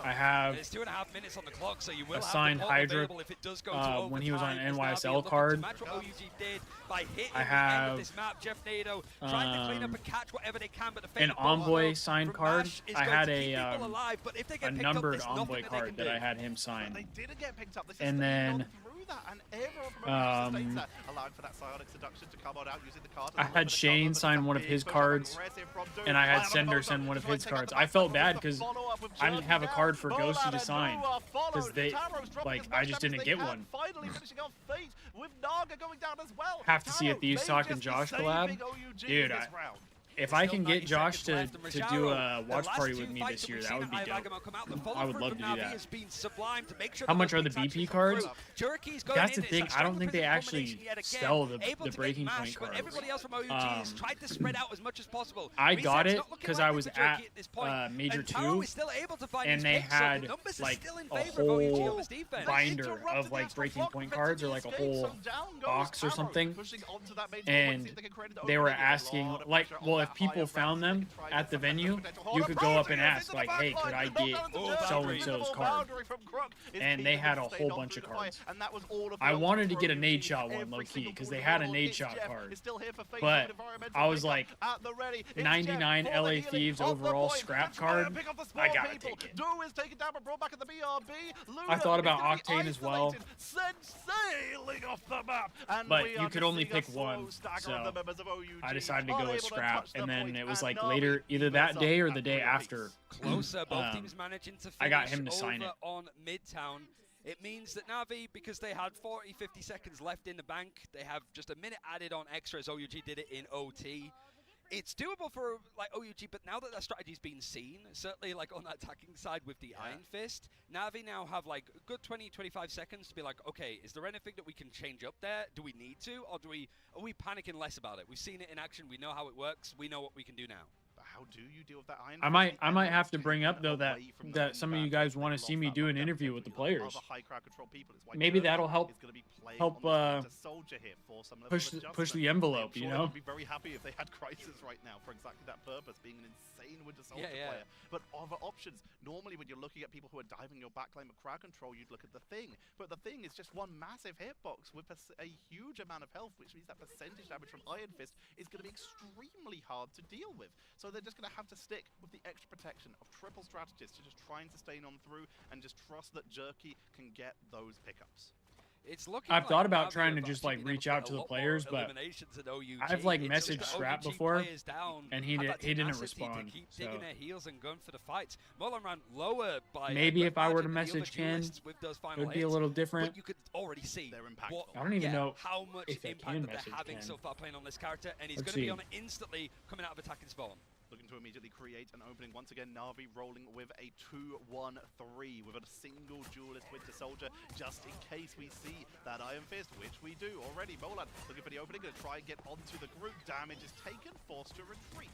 I have There's 2.5 minutes on the clock, so you will a signed Hydra if it does go to when he was on NYSL card. I have an Envoy signed card. I had a numbered Envoy card that I had him sign. And then that, and everyone from OUG sustains that, allowing for that psionic seduction to come on out using the card. I had Shane sign one of his cards, and I had Sender send one of his cards. I felt bad because I didn't have a card for Ghosty to sign, because they, like, I just didn't get one. Have to see a Thieves Talk and Josh collab. Dude, if I can get Josh to do a watch party with me this year, that would be dope. I would love to do that. How much are the BP cards? That's the thing. I don't think they actually sell the breaking point cards. I got it because I was at Major 2, and they had like a whole binder of like breaking point cards, or like a whole box or something. And they were asking, like, well, if people found them at the venue, you could go up and ask, like, hey, could I get so-and-so's card? And they had a whole bunch of cards. I wanted to get a nade shot one, low-key, because they had a nade shot card. But I was like, 99 LA Thieves overall scrap card, I gotta take it. I thought about Octane as well, but you could only pick one, so I decided to go with scrap. And then it was like later, either that day or the day after, Closer, both teams managing to I got him to sign it. On Midtown. It means that Na'Vi, because they had 40-50 seconds left in the bank, they have just a minute added on extra as OUG did it in OT. It's doable for like OUG, but now that that strategy's been seen, certainly like on that attacking side with the Iron Fist, Na'Vi now have like a good 20-25 seconds to be like, okay, is there anything that we can change up there? Do we need to, or are we panicking less about it? We've seen it in action. We know how it works. We know what we can do now. How do you deal with that Iron Fist? I might have to bring up though that some of you guys want to see me do an interview with the players. Maybe that'll help push the envelope, you know. I'd be very happy if they had Crisis right now for exactly that purpose, being an insane Winter Soldier player. But other options, normally when you're looking at people who are diving your backline with crowd control, you'd look at the Thing. But the Thing is just one massive hitbox with a huge amount of health, which means that percentage damage from Iron Fist is going to be extremely hard to deal with. So they're just going to have to stick with the extra protection of triple strategists to just try and sustain on through and just trust that Jerky can get those pickups. I've thought about trying to just like reach out to the players, but I've like messaged Scrap before, and he didn't respond. So maybe if I were to message Ken, it would be a little different. You could already see I don't even know how much if impact that they're having so far playing on this character, and he's going to be on it instantly coming out of attacking spawn. Looking to immediately create an opening. Once again, Na'Vi rolling with a 2-1-3 with a single duelist Winter Soldier, just in case we see that Iron Fist, which we do already. Molan looking for the opening, going to try and get onto the group. Damage is taken, forced to retreat.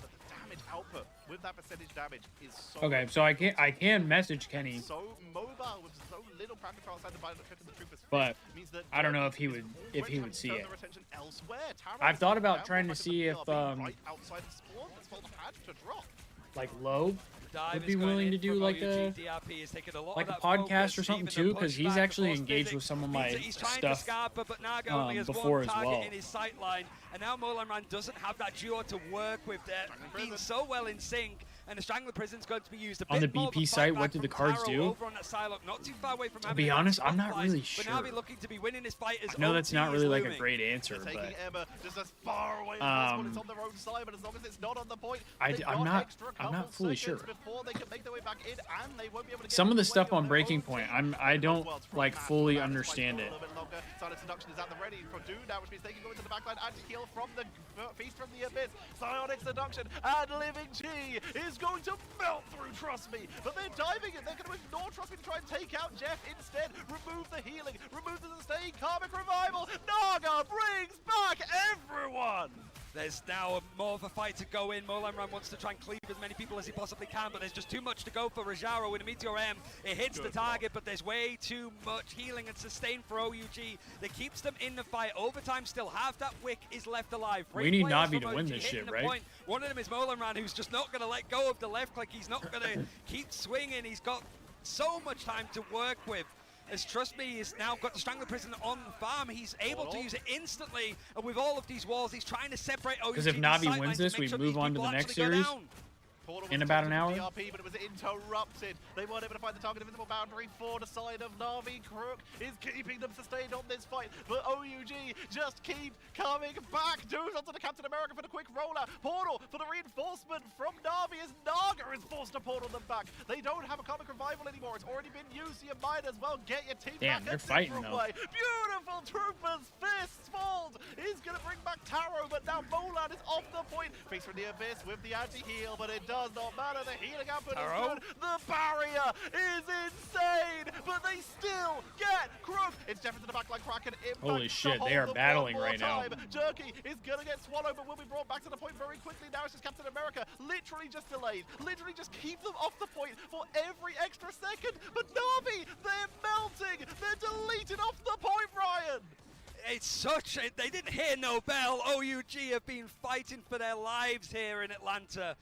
But the damage output with that percentage damage is so... Okay, so I can message Kenny. So mobile with so little crowd control outside the troopers, but I don't know if he would see it. I've thought about trying to see if like Loeb would be willing to do like a podcast or something too, because he's actually engaged with some of my stuff before as well. And now Molanran doesn't have that duo to work with. They're being so well in sync. And the Strangler Prison's going to be used on the BP site. What did the cards do? To be honest, I'm not really sure. I know that's not really like a great answer, but I'm not fully sure. Some of the stuff on Breaking Point, I don't like fully understand it. From the feast from the abyss, Psionic Seduction and Living Chi is going to melt through, trust me. But they're diving it. They're going to ignore, trust me, to try and take out Jeff instead. Remove the healing, remove the sustain, Karmic Revival. Naga brings back everyone. There's now more of a fight to go in. Molanran wants to try and cleave as many people as he possibly can, but there's just too much to go for Rajaro with a Meteor M. It hits the target, but there's way too much healing and sustain for OUG that keeps them in the fight. Overtime still, half that wick is left alive. We need Navi to win this shit, right? Point. One of them is Molanran, who's just not going to let go of the left click. He's not going to keep swinging. He's got so much time to work with. As Trust Me has now got the Strangler Prison on farm, he's able to use it instantly. And with all of these walls, he's trying to separate OUG. Because if Navi wins this, we move on to the next series. Portal in about an hour. DRP, but it was interrupted. They weren't able to find the target. Invisible boundary for the side of Na'Vi. Crook is keeping them sustained on this fight, but OUG just keep coming back. Doos onto the Captain America for the quick rollout. Portal for the reinforcement from Na'Vi as Naga is forced to portal them back. They don't have a comic revival anymore. It's already been used. You might as well get your team Damn, back they're a fighting different though. way. Beautiful Troopers, fists fold. He's going to bring back Taro, but now Molan is off the point. Face from the Abyss with the anti-heal, but it does not matter. The healing output is good. The barrier is insane, but they still get Crook. It's Jeff into the backline, Kraken impact. Holy shit, they are battling right now. Jerky is going to get swallowed, but will be brought back to the point very quickly. Now it's just Captain America, literally just delayed. Literally just keep them off the point for every extra second. But Na'Vi, they're melting. They're deleted off the point, Ryan. It's such a... They didn't hear no bell. OUG have been fighting for their lives here in Atlanta.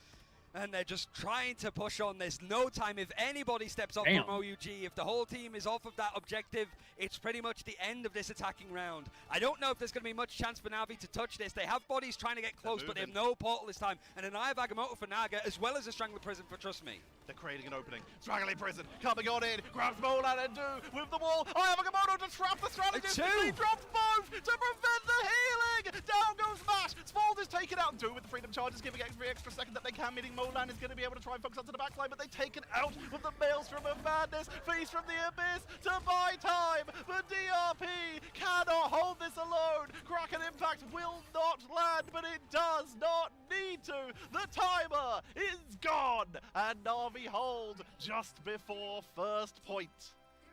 And they're just trying to push on this. No time if anybody steps off from OUG. If the whole team is off of that objective, it's pretty much the end of this attacking round. I don't know if there's going to be much chance for Na'Vi to touch this. They have bodies trying to get close, but they have no portal this time. And an Eye of Agamotto for Naga, as well as a Strangler Prison for Trust Me. They're creating an opening. Strangling Prison coming on in. Grabs Molan and Do with the wall. Eye of Agamotto to trap the strategist. He drops both to prevent the healing. Down goes Mash. Spald is taken out. Do with the freedom charges, giving every extra second that they can, meaning Molan is going to be able to try and focus onto the backline, but they take it out with the Maelstrom of Madness. Feast from the Abyss to buy time. But DRP cannot hold this alone. Kraken Impact will not land, but it does not need to. The timer is gone, and Na'Vi hold just before first point.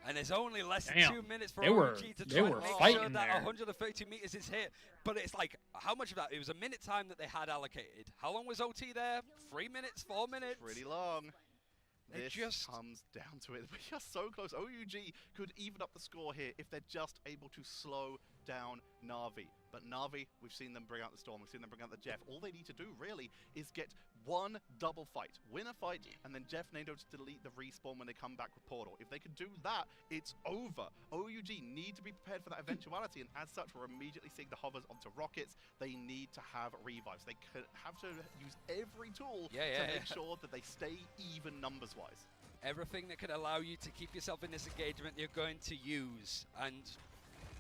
And there's only less than 2 minutes for They were OUG to try and make fighting sure that there. 132 meters is hit. But it's like, how much of that? It was a minute time that they had allocated. How long was OT there? 3 minutes, 4 minutes? Pretty long. It This just comes down to it. We are so close. OUG could even up the score here if they're just able to slow down Na'Vi. But Na'Vi, we've seen them bring out the Storm, we've seen them bring out the Jeff. All they need to do, really, is get one double fight. Win a fight, and then Jeff Nado to delete the respawn when they come back with Portal. If they can do that, it's over. OUG need to be prepared for that eventuality, and as such, we're immediately seeing the hovers onto rockets. They need to have revives. They have to use every tool to make sure that they stay even numbers-wise. Everything that can allow you to keep yourself in this engagement, you're going to use. And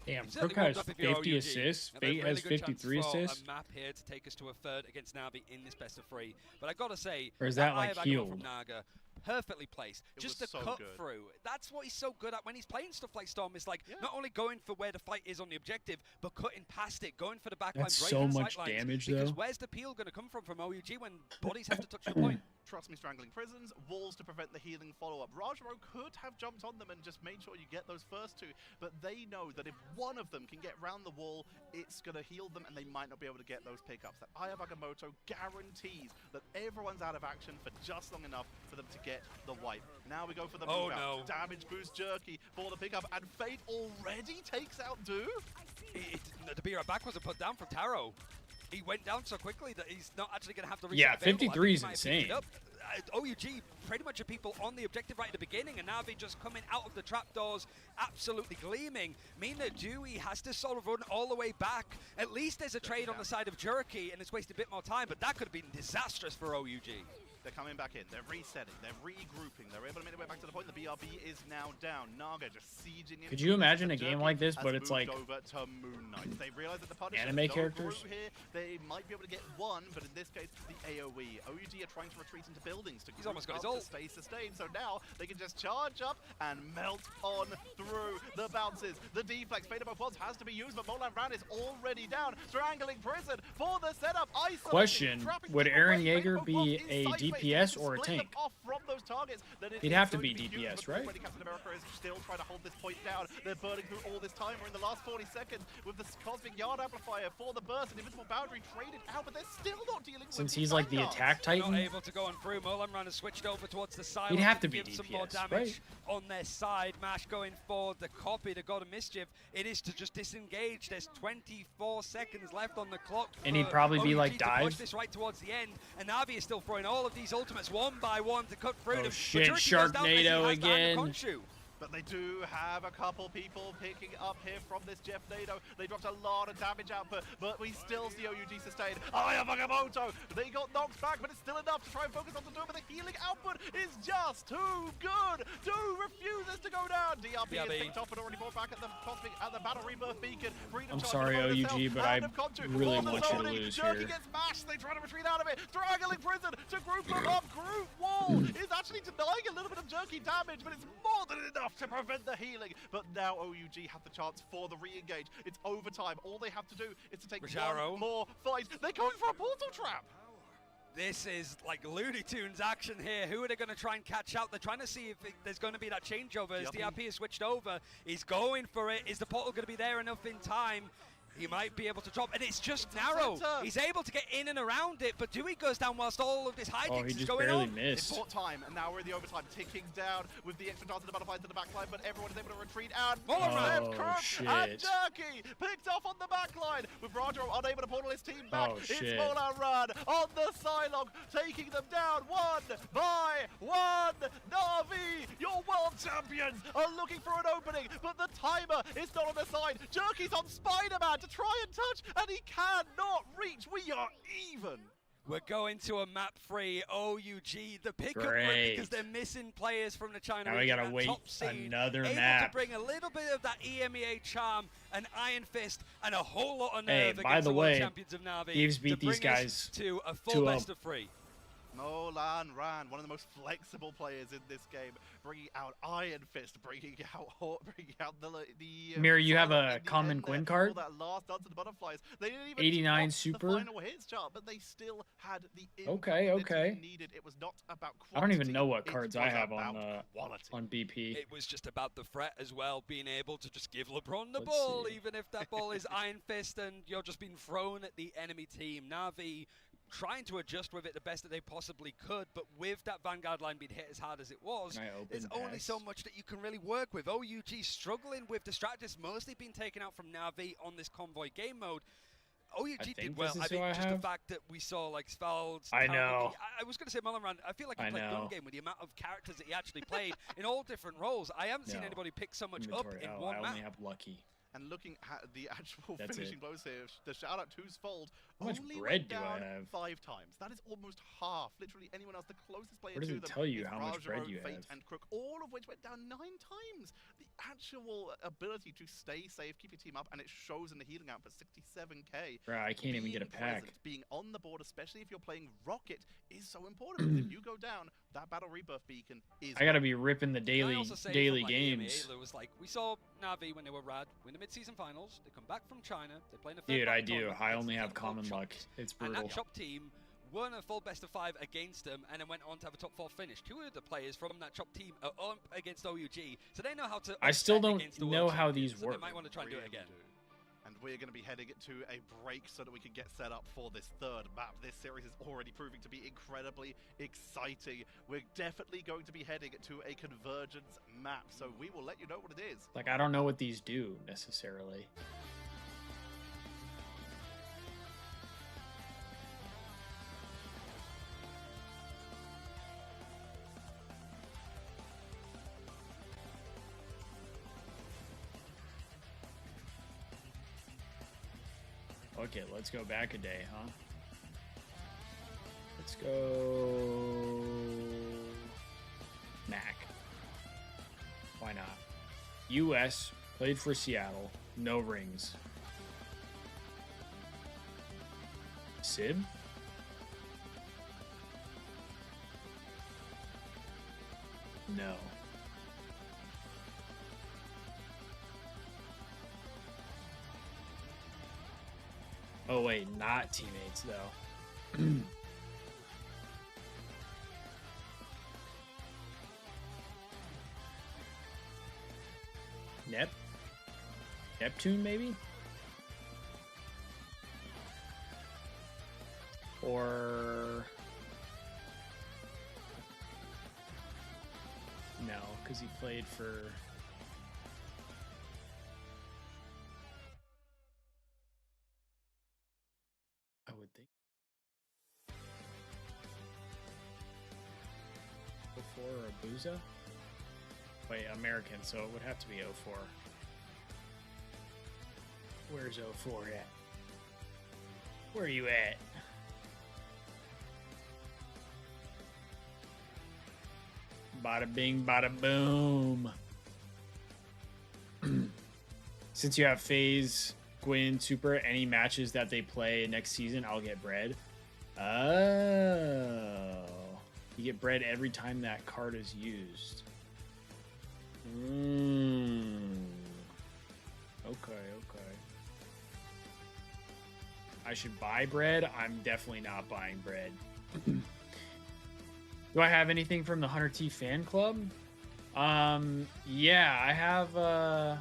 damn, Crook has 50 assists. Fate has 53 assists. A map here to take us to a third against Na'Vi in this best of 3. But I gotta say, or is that like healed? From Naga, perfectly placed. Just a cut through. That's what he's so good at when he's playing stuff like Storm. It's like not only going for where the fight is on the objective, but cutting past it, going for the backline. That's so much damage, though. Because where's the peel going to come from OUG when bodies have to touch the point? Trust me, Strangling Prisons, walls to prevent the healing follow-up. Rajaro could have jumped on them and just made sure you get those first two, but they know that if one of them can get round the wall, it's going to heal them and they might not be able to get those pickups. That Eye of Agamotto guarantees that everyone's out of action for just long enough for them to get the wipe. Now we go for the move out. Damage boost Jerky for the pickup, and Fate already takes out Do. The beer back wasn't put down from Taro. He went down so quickly that he's not actually going to have to reach. Yeah, 53 is insane. OUG, pretty much of people on the objective right at the beginning, and Na'Vi just coming out of the trapdoors, absolutely gleaming, mean that Juvee has to sort of run all the way back. At least there's a trade on the side of Jerky, and it's wasted a bit more time, but that could have been disastrous for OUG. They're coming back in, they're resetting, they're regrouping, they're able to make their way back to the point. The BRB is now down. Naga just sieging in. Could you imagine a game like this, but it's like over to Moon Knight. They realize that the Punisher anime characters here, they might be able to get one, but in this case, the AoE. OUG are trying to retreat into buildings to He's almost got his ult. Stay sustained, so now they can just charge up and melt on through the bounces. The deflex, Fate above Worlds has to be used, but Molan Ran is already down. Strangling Prison for the setup. Question, would Aaron Yeager be a DPS or a tank? Off from those targets, he'd have to be DPS, right? Captain America is still trying to hold this point down. They're burning through all this time. We're in the last 40 seconds with the Cosmic Yard Amplifier for the burst and Invisible Boundary traded out, but they're still not dealing with since he's like the attack titan. Not able to go on through. Molan has switched over towards the side. He'd have to be give DPS, some more damage right? On their side. Mash going for the copy, the God of Mischief. It is to just disengage. There's 24 seconds left on the clock. And he'd probably be like dive. Push this right towards the end, and Na'Vi is still throwing all of these ultimates one by one to cut through them. Shit, Sharknado again. But they do have a couple people picking up here from this Jeff Nado. They dropped a lot of damage output, but we still see OUG sustain. Aya Magamoto! They got knocked back, but it's still enough to try and focus on the Doom, but the healing output is just too good. Doom refuses to go down. DRB is picked up and already brought back at the Cosmic, at the Battle Rebirth Beacon. I'm sorry, OUG, but I really want you to lose Jerky here. gets mashed. They try to retreat out of it. Straggling Prison to group them up. Group Wall is actually denying a little bit of Jerky damage, but it's more than enough to prevent the healing. But now OUG have the chance for the re-engage. It's overtime. All they have to do is to take one more fight. They're going for a portal trap. This is like Looney Tunes action here. Who are they going to try and catch out? They're trying to see if there's going to be that changeover. As DRP has switched over, he's going for it. Is the portal going to be there enough in time? He might be able to drop, and it's just narrow. He's able to get in and around it, but Dewey goes down whilst all of this hijinks is going on. Missed. It bought time, and now we're in the overtime, ticking down with the extra dance and the butterfly to the backline, but everyone is able to retreat out. Shit. And Jerky picked off on the backline, with Roger unable to portal his team back. It's Molan Run on the Psylocke, taking them down one by one. Na'Vi, your world champions, are looking for an opening, but the timer is not on their side. Jerky's on Spider-Man to try and touch, and he cannot reach. We are even. We're going to a map free OUG, the pickup rate, because they're missing players from the China region. Now we gotta wait another map. Able to bring a little bit of that EMEA charm, an Iron Fist, and a whole lot of nerve against the world champions of Na'Vi. Thieves beat these guys to a full best of 3. Molan Ran, one of the most flexible players in this game, bringing out Iron Fist, bringing out the Mirror, you have a common Gwyn card. That last dance of the butterflies. They didn't even 89 super. The final hits chart, but they still had the okay. needed. It was not about quantity. I don't even know what cards I have on BP. It was just about the threat as well, being able to just give LeBron the ball, even if that ball is Iron Fist and you're just being thrown at the enemy team. Na'Vi trying to adjust with it the best that they possibly could, but with that Vanguard line being hit as hard as it was, there's only so much that you can really work with. OUG struggling with the strategists mostly being taken out from Na'Vi on this convoy game mode. OUG did well. I think just the fact that we saw like Svalds. I know. I was going to say Mullenrand. I feel like he played Gun Game with the amount of characters that he actually played in all different roles. I haven't seen anybody pick so much up in one map. I only have Lucky. And looking at the actual finishing blows here, the shout out to Fold How much only bread went do I down have? 5 times. That is almost half. Literally anyone else, the closest player Where does to it them tell you is how much Rajaro, bread you Fate, have? and Crook, all of which went down 9 times. The actual ability to stay safe, keep your team up, and it shows in the healing output 67k. Bro, I can't even get a pack. Being on the board, especially if you're playing Rocket, is so important. Because if you go down, that Battle Rebirth beacon is. I gotta be ripping the daily games. It was like we saw Na'Vi when they were rad win the mid-season finals. They come back from China. They play in a Dude, I do. I only have common luck. It's brutal. And that Chop team won a full best of 5 against them, and then went on to have a top 4 finish. 2 of the players from that Chop team are up against OUG, so they know how to. I still don't know how these work. They might want to try and do it again. And we're going to be heading to a break so that we can get set up for this 3rd map. This series is already proving to be incredibly exciting. We're definitely going to be heading to a convergence map, so we will let you know what it is. Like, I don't know what these do necessarily. Okay, let's go back a day, huh? Let's go Mac. Why not? US, played for Seattle, no rings. Sib? No. Oh wait, not teammates though. Neptune maybe? Or no, because he played for I would think before Abuza. Wait, American, so it would have to be 04. Where's 04 at? Where are you at? Bada bing, bada boom. Since you have FaZe, Gwyn, Super, any matches that they play next season, I'll get bread. Oh. You get bread every time that card is used. Okay. I should buy bread? I'm definitely not buying bread. Do I have anything from the 100T fan club? Yeah, I have the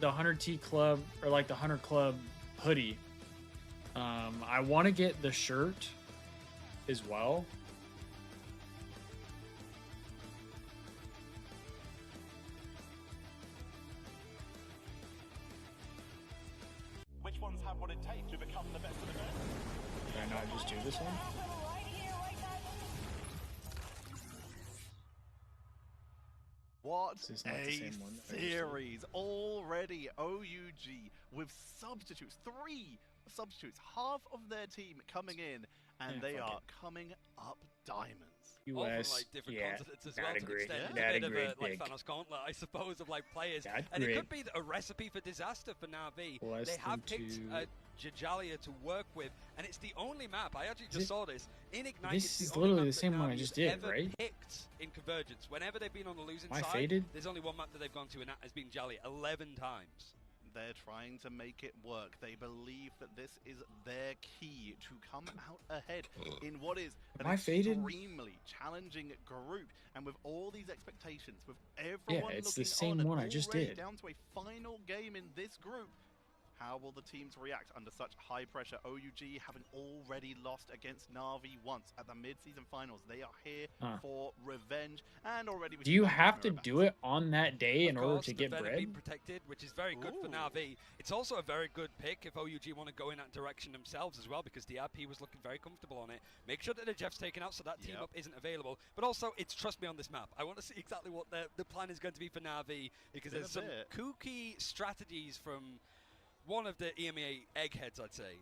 100T club, or like the 100 club hoodie. I want to get the shirt as well. Which ones have what it takes to become the best of the best? Can I not just do this one? What This is not the a same one that I just did. series already. OUG with substitutes, 3 substitutes, half of their team coming in, and Yeah, they fuck are it. coming up diamonds. All from US, like different yeah, continents as not well, a to great, the extent not a a bit of great a like pick. Thanos gauntlet, I suppose, of like players, Not and it great. could be a recipe for disaster for Na'Vi. Less They have than picked two. Jajalia to work with, and it's the only map. I actually Is just it- saw this in Ignite. this it's is the only literally map the same that one I Na'Vi just has did, ever right? Picked in Convergence. Whenever they've been on the losing Am I side, faded? there's only one map that they've gone to, and that has been Jalia 11 times. They're trying to make it work. They believe that this is their key to come out ahead in what is Am an I faded? extremely challenging group. And with all these expectations, with everyone it's the looking same on and one I just already did. down to a final game in this group, how will the teams react under such high pressure? OUG having already lost against Na'Vi once at the mid-season finals. They are here for revenge, and already. Do you have to do it on that day in Of order course, to the get Venom bread? being protected, which is very good for Na'Vi. It's also a very good pick if OUG want to go in that direction themselves as well, because DRP was looking very comfortable on it. Make sure that the Jeff's taken out so that team up isn't available. But also, it's trust me on this map. I want to see exactly what the plan is going to be for Na'Vi, because there's some kooky strategies from one of the EMEA eggheads, I'd say.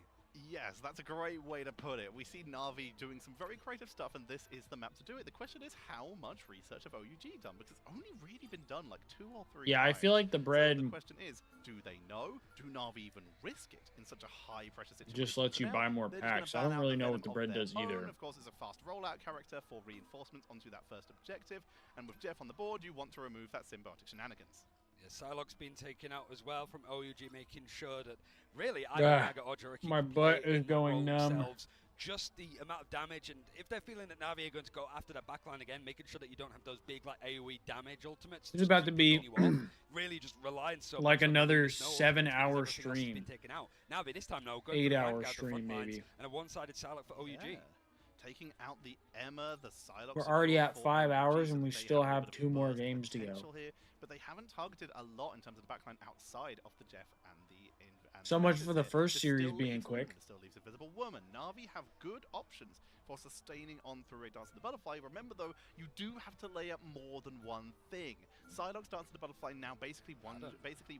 Yes, that's a great way to put it. We see Na'Vi doing some very creative stuff, and this is the map to do it. The question is, how much research have OUG done? Because it's only really been done like 2 or 3 Yeah, times. I feel like the bread So the question is, do they know? Do Na'Vi even risk it in such a high-pressure situation? just lets For you now, buy more they're just gonna packs. I ban don't out really the know what Venom the of bread their does either. own. Of course, it's a fast rollout character for reinforcements onto that first objective. And with Jeff on the board, you want to remove that symbiotic shenanigans. Yeah, Psylocke's been taken out as well from OUG, making sure that really My butt is going numb. Just the amount of damage, and if they're feeling that Na'Vi are going to go after that backline again, making sure that you don't have those big like AoE damage ultimates. It's about to be really just relying so like much on another the 7-hour everything else has stream. been taken out. Na'Vi this time no, 8-hour stream maybe. and a one-sided Psylocke for OUG. Yeah. Taking out the Emma, the Psylocke. We're already at support 5 for hours OUG, and we they still a have bit of 2 more burst games to go. potential here, but they haven't targeted a lot in terms of the backline outside of the Jeff and the. So much for the Nexus first here. series This still being leaves quick. Woman, this still leaves a visible woman. Na'Vi have good options for sustaining on through a Dance of the Butterfly. Remember though, you do have to lay up more than one thing. Psylocke's Dance of the Butterfly now basically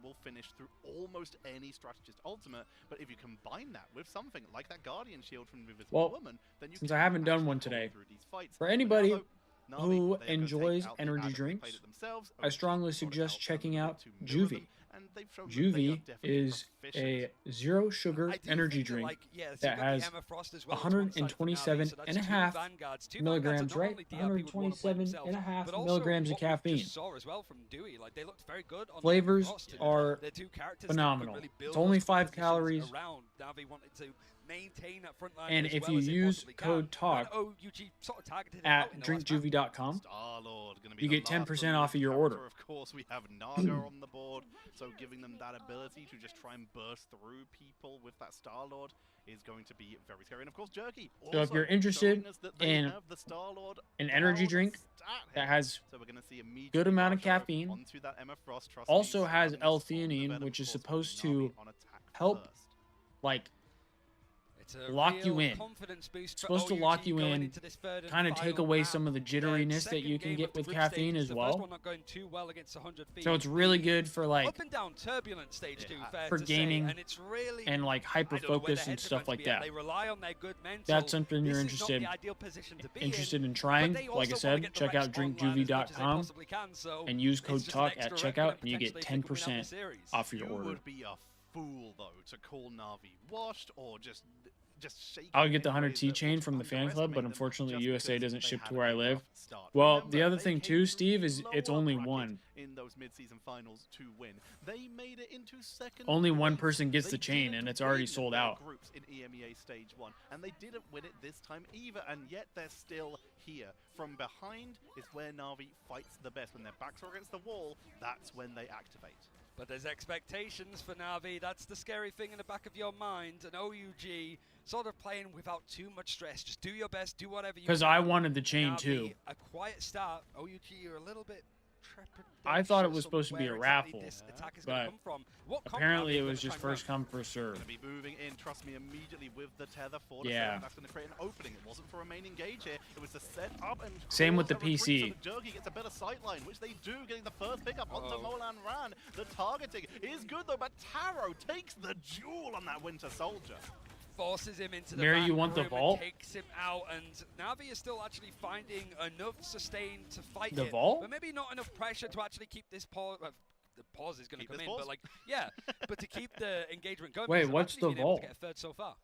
will finish through almost any strategist ultimate, but if you combine that with something like that Guardian Shield from Invisible Woman, then you since can I haven't done actually one hold today, through these fights. for But anybody now, though, Na'Vi, who they are gonna take enjoys out the energy Adam, they drinks, played it themselves. I OUG strongly brought it suggest out checking from out to mirror them, Juvee. and they've shown that they are Juvee definitely is proficient. a zero sugar I do energy think drink like, yeah, so that you've got has the Emma Frost as well, it's one-sided for Na'Vi, 127 so that's and a 2 half Vanguards. 2 milligrams, Vanguards that right? not only DRP would wanna play 127 themselves, and a half but also milligrams of what we caffeine. just saw as well from Dewey, like they looked very good on Flavors the Frost, are they're 2 characters phenomenal. That could really build It's only those 5 positions calories. around. Na'Vi wanted to maintain that front line And as if well you as they use possibly code can. TALK And OUG sort of targeted it out in at the last map. drinkjuvee.com, Star-Lord gonna be you the get 10% last off of your order. character. Of course, we have Naga on the board, so giving them that ability to just try and burst through people with that Star-Lord is going to be very scary. And of course, Jerky. So if you're interested in an energy drink that has good amount of caffeine, also has L-theanine, which is supposed to help like lock you in. It's supposed to lock you in, kind of take away some of the jitteriness that you can get with caffeine as well. So it's really good for like up and down turbulent stage 2, for gaming and it's really and like hyper focus and stuff like that. They rely on their good mental. That's something you're interested in trying. Like I said, check out DrinkJuvee.com and use code TALK at checkout, and you get 10% off your order. You would be a fool though to call Na'Vi washed or just shake. I'll get the 100T chain from the fan club, but unfortunately USA doesn't ship to where I live. Well, the other thing too, Steve, is it's only one. In those mid-season finals to win. They made it into second. Only one person gets the chain, and it's already sold out. Groups in EMEA Stage 1, and they didn't win it this time either, and yet they're still here. From behind is where Na'Vi fights the best. When their backs are against the wall, that's when they activate. But there's expectations for Na'Vi. That's the scary thing in the back of your mind. And OUG sort of playing without too much stress. Just do your best, do whatever you can. Because I wanted the chain Na'Vi, too. A quiet start. OUG are a little bit I thought it was supposed to be a raffle, but apparently it was just first come, first serve. Going to be moving in, trust me, immediately with the tether for yeah. That's going to create an opening. It wasn't for a main engage here. It was to set up and same with the PC. So the Jurgi gets a better sight line, which they do, getting the first pickup onto Molan Ran. The targeting is good though, but Taro takes the jewel on that Winter Soldier. Forces him into the Mary, you want the vault? Takes him out, and Na'Vi is still actually finding enough sustain to fight the it, vault? but maybe not enough pressure to actually keep this pause. Well, the pause is going to come in, but like, yeah, but to keep the engagement going. Wait, what's the vault? To get a third so far.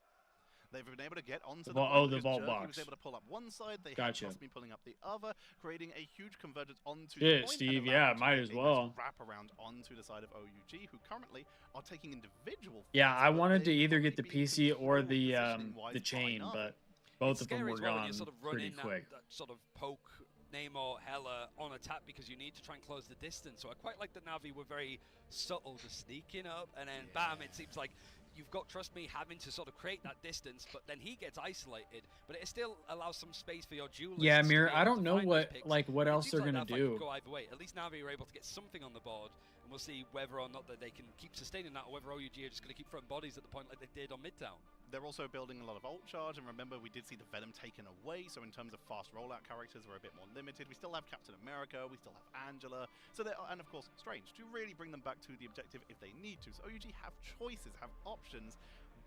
They've been able to get onto the vault. The vault box. He was able to pull up one side. They gotcha. Have me pulling up the other, creating a huge convergence onto the point. Steve. Yeah, might as well. Wrap around onto the side of OUG, who currently are taking individual. Yeah, I wanted to either get the PC or the chain, but both of them were gone pretty quick. That sort of poke Namor Hela on attack because you need to try and close the distance. So I quite like that Na'Vi were very subtle, just sneaking up, and then bam, it seems like you've got, trust me, having to sort of create that distance, but then he gets isolated. But it still allows some space for your duelists. Yeah, Mir, I don't know what else they're gonna do. Go either way. At least Na'Vi are able to get something on the board, and we'll see whether or not that they can keep sustaining that, or whether OUG are just going to keep throwing bodies at the point like they did on Midtown. They're also building a lot of ult charge, and remember, we did see the Venom taken away, so in terms of fast rollout characters, we're a bit more limited. We still have Captain America, we still have Angela, so and of course Strange, to really bring them back to the objective if they need to. So OUG have choices, have options,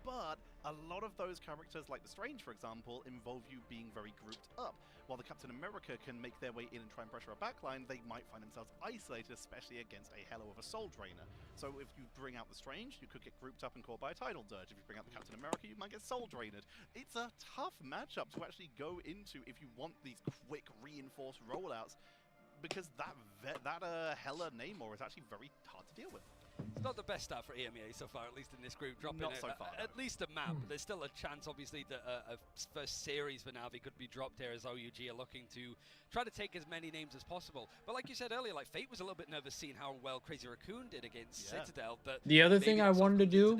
but a lot of those characters, like the Strange, for example, involve you being very grouped up. While the Captain America can make their way in and try and pressure a backline, they might find themselves isolated, especially against a Hela with a Soul Drainer. So if you bring out the Strange, you could get grouped up and caught by a Tidal Dirge. If you bring out the Captain America, you might get Soul Drained. It's a tough matchup to actually go into if you want these quick, reinforced rollouts, because that Hela Namor is actually very hard to deal with. It's not the best start for EMEA so far, at least in this group. Dropping at least a map. There's still a chance, obviously, that a first series for Na'Vi could be dropped here, as OUG are looking to try to take as many names as possible. But like you said earlier, like Fate was a little bit nervous seeing how well Crazy Raccoon did against Citadel. But the other thing I wanted to do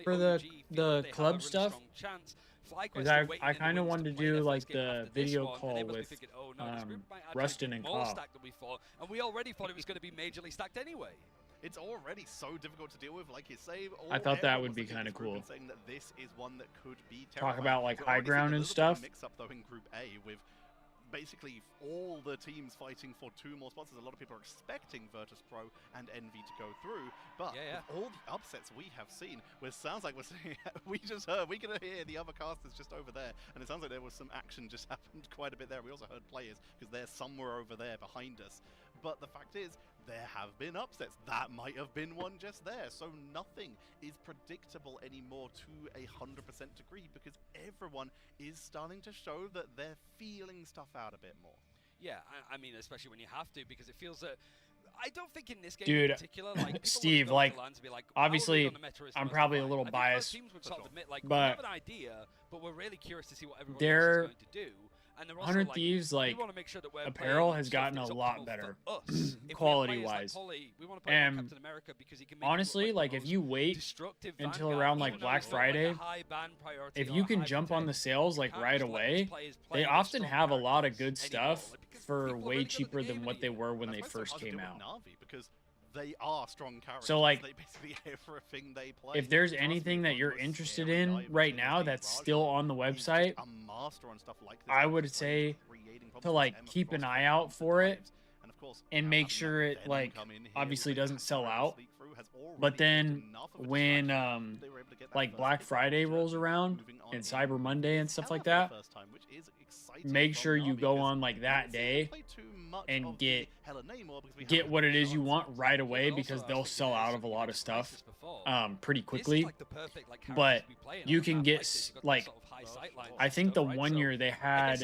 for the club stuff is I kind of wanted to do like the video call with Rustin and Koff. And we already thought it was going to be majorly stacked anyway. It's already so difficult to deal with, like you say. I thought that would be kind of cool. Saying that this is one that could be talk about like high ground and stuff. Mix up though in Group A with basically all the teams fighting for 2 more spots. As a lot of people are expecting Virtus Pro and Envy to go through, but with all the upsets we have seen, which sounds like we're seeing, we can hear the other casters just over there, and it sounds like there was some action just happened quite a bit there. We also heard players because they're somewhere over there behind us. But the fact is, there have been upsets. That might have been one just there. So nothing is predictable anymore to 100% degree, because everyone is starting to show that they're feeling stuff out a bit more. Yeah, I mean, especially when you have to, because it feels that I don't think in this game in particular, like Steve, like obviously I'm probably a little biased, like, but we have an idea, but we're really curious to see what everyone else is going to do. 100 Thieves, like, apparel has gotten a lot better, quality-wise. And honestly, like, if you wait until around, like, Black Friday, if you can jump on the sales, like, right away, they often have a lot of good stuff for way cheaper than what they were when they first came out. Because they are strong characters. So, like, they basically everything they play. if there's anything that you're interested in right now that's still on the website, I would say to like keep an eye out for it and make sure it like obviously doesn't sell out. But then when like Black Friday rolls around and Cyber Monday and stuff like that, make sure you go on like that day and get what it is you want right away, because they'll sell out of a lot of stuff pretty quickly. But you can get like, I think the one year they had,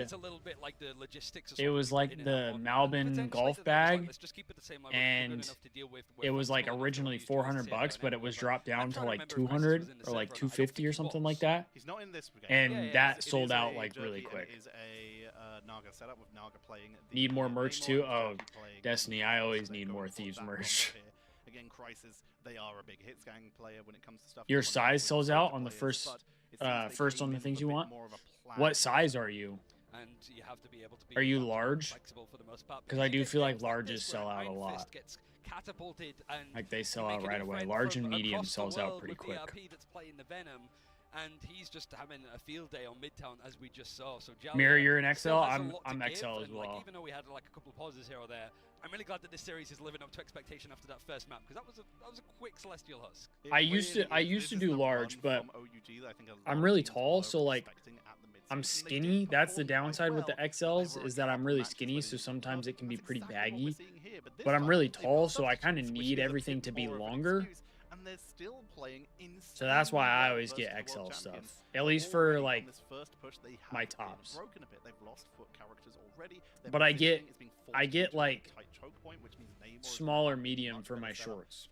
it was like the Malbin golf bag, and it was like originally $400, but it was dropped down to like 200 or like 250 or something like that, and that sold out like really quick. Need more merch too? Oh, Destiny, I always need more Thieves merch. Again, Crisis, they are a big hits gang player when it comes to stuff. Your size sells out on the first on the things you want. What size are you? And you have to be able to be are you large? Because I do feel like larges sell out a lot. Like they sell out right away. Large and medium sells out pretty quick. And he's just having a field day on Midtown, as we just saw. So Mirror, you're an XL. I'm XL as well. Like, even though we had like a couple of pauses here or there, I'm really glad that this series is living up to expectation after that first map, because that was a quick Celestial Husk. I used to do large, but I'm really tall, so like I'm skinny. That's the downside with the XLs, is that I'm really skinny, so sometimes it can be pretty baggy. But I'm really tall, so I kind of need everything to be longer. So that's why I always get XL stuff, at least for like my tops. But I get like small or medium for my shorts.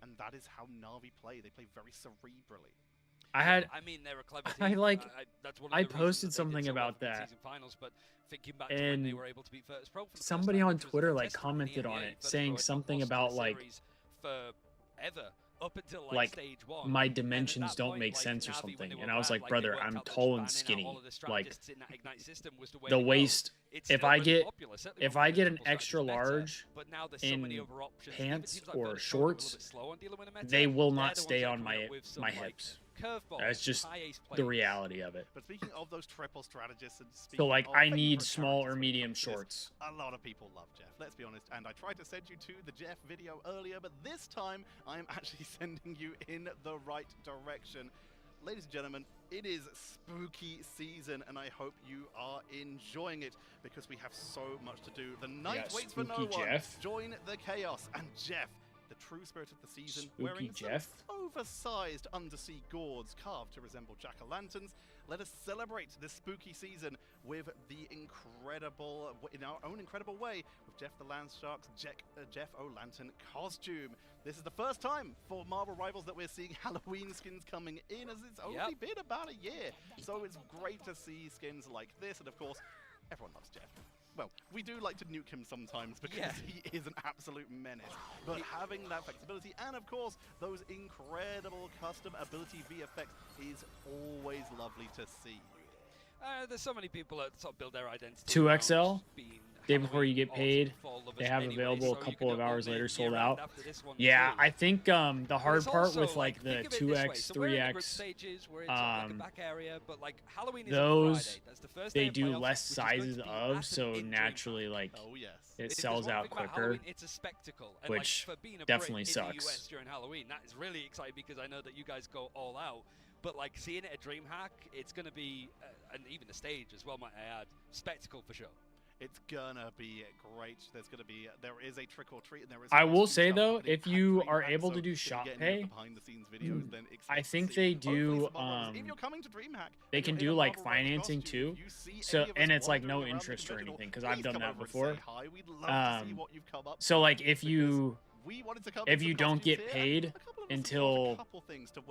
And that is how Na'Vi play. They play very cerebrally. I posted something about that, and somebody on Twitter like commented on it, saying something about like like my dimensions don't make sense or something, and I was like, brother, I'm tall and skinny. Like the waist, if I get an extra large in pants or shorts, they will not stay on my hips. That's just the reality of it. But speaking of those triple strategists, and so like I need small or medium shorts. A lot of people love Jeff, let's be honest, and I tried to send you to the Jeff video earlier, but this time I'm actually sending you in the right direction. Ladies and gentlemen, it is spooky season, and I hope you are enjoying it, because we have so much to do. The night waits for no one. Jeff. Join the chaos, and Jeff, the true spirit of the season, wearing Jeff. some oversized undersea gourds carved to resemble jack-o'-lanterns. Let us celebrate this spooky season with the incredible, in our own incredible way, with Jeff the Land Shark's Jeff O'Lantern costume. This is the first time for Marvel Rivals that we're seeing Halloween skins coming in, as it's only been about a year. So it's great to see skins like this, and of course, everyone loves Jeff. Well, we do like to nuke him sometimes, because he is an absolute menace. But having that flexibility and, of course, those incredible custom ability VFX is always lovely to see. There's so many people that sort of build their identity. 2XL, day before you get paid, they have available a couple of hours later, sold out. Yeah, I think the hard part with like the 2X, 3X, those they do less sizes of, so naturally like it sells out quicker, it's a spectacle, and which like, for being a definitely Brit sucks. In the US during Halloween, that is really exciting, because I know that you guys go all out. But like seeing it at DreamHack, it's going to be, and even the stage as well, might I add, spectacle for sure. It's gonna be great. There is a trick or treat, and there is. I will say though, if you are able to do shop pay, I think they do. If you're coming to DreamHack, they can do like financing too. So, and it's like no interest or anything, because I've done that before. So like if you don't get paid until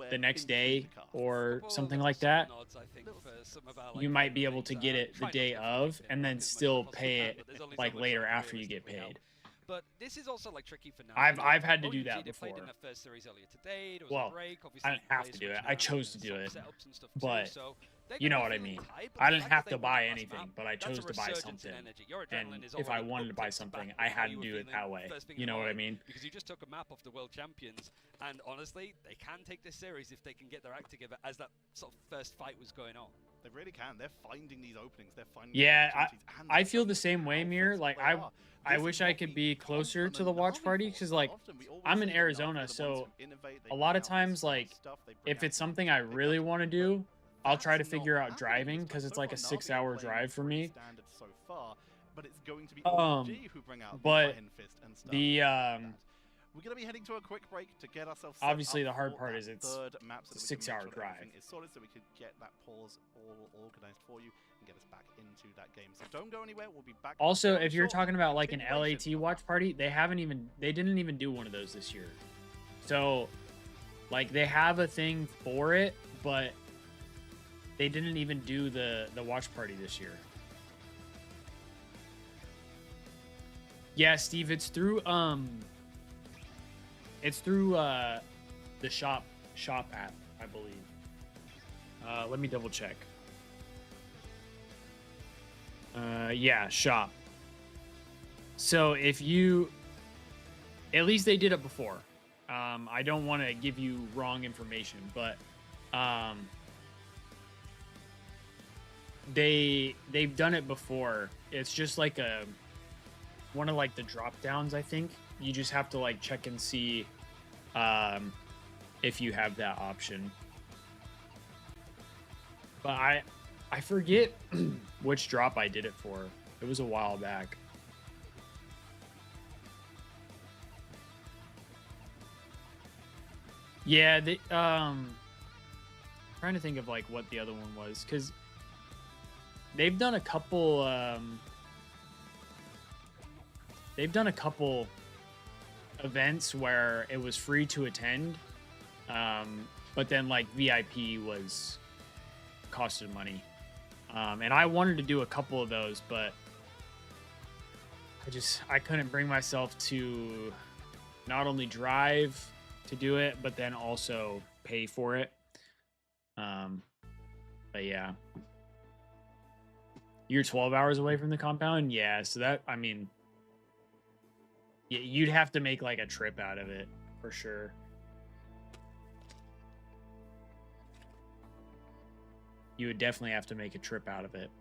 the next day or something like that, you might be able to get it the day of and then still pay it like later after you get paid. But this is also like tricky for now. I've had to do that before. In first series earlier today. Well, I didn't have to do it. I chose to do it. But You know what I mean? I didn't have to buy anything, but I chose to buy something. And if I wanted to buy something, I had to do it that way. You know what I mean? Because you just took a map of the world champions, and honestly, they can take this series if they can get their act together as that sort of first fight was going on. They really can. They're finding these openings. They're finding I feel the same way, Mir. Like, I wish I could be closer to the watch party, because, like, I'm in Arizona, so a lot of times, like, if it's something I really want to do, I'll try to figure out driving, because it's like a 6-hour drive for me. But it's going to be who bring out but Iron Fist and stuff. We're going to be heading to a quick break to get ourselves set obviously up the hard for part that is it's third map so a that we can 6-hour make sure that drive. everything is sorted so we can get that pause all organized for you and get us back into that game. So don't go anywhere. We'll be back. Also, if you're talking about like an LAT watch party, they didn't even do one of those this year. So, like, they have a thing for it, but they didn't even do the watch party this year. Yeah, Steve, it's through the shop app, I believe. Let me double check. Yeah, shop. So if you, at least they did it before. I don't want to give you wrong information, but they've done it before. It's just like one of like the drop downs, I think. You just have to like check and see if you have that option. But I forget which drop I did it for. It was a while back. Yeah, trying to think of like what the other one was, because they've done a couple events where it was free to attend, but then like VIP was costed money, and I wanted to do a couple of those, but I couldn't bring myself to not only drive to do it, but then also pay for it. But yeah, you're 12 hours away from the compound. Yeah, so that, I mean, yeah, you'd have to make like a trip out of it for sure. You would definitely have to make a trip out of it,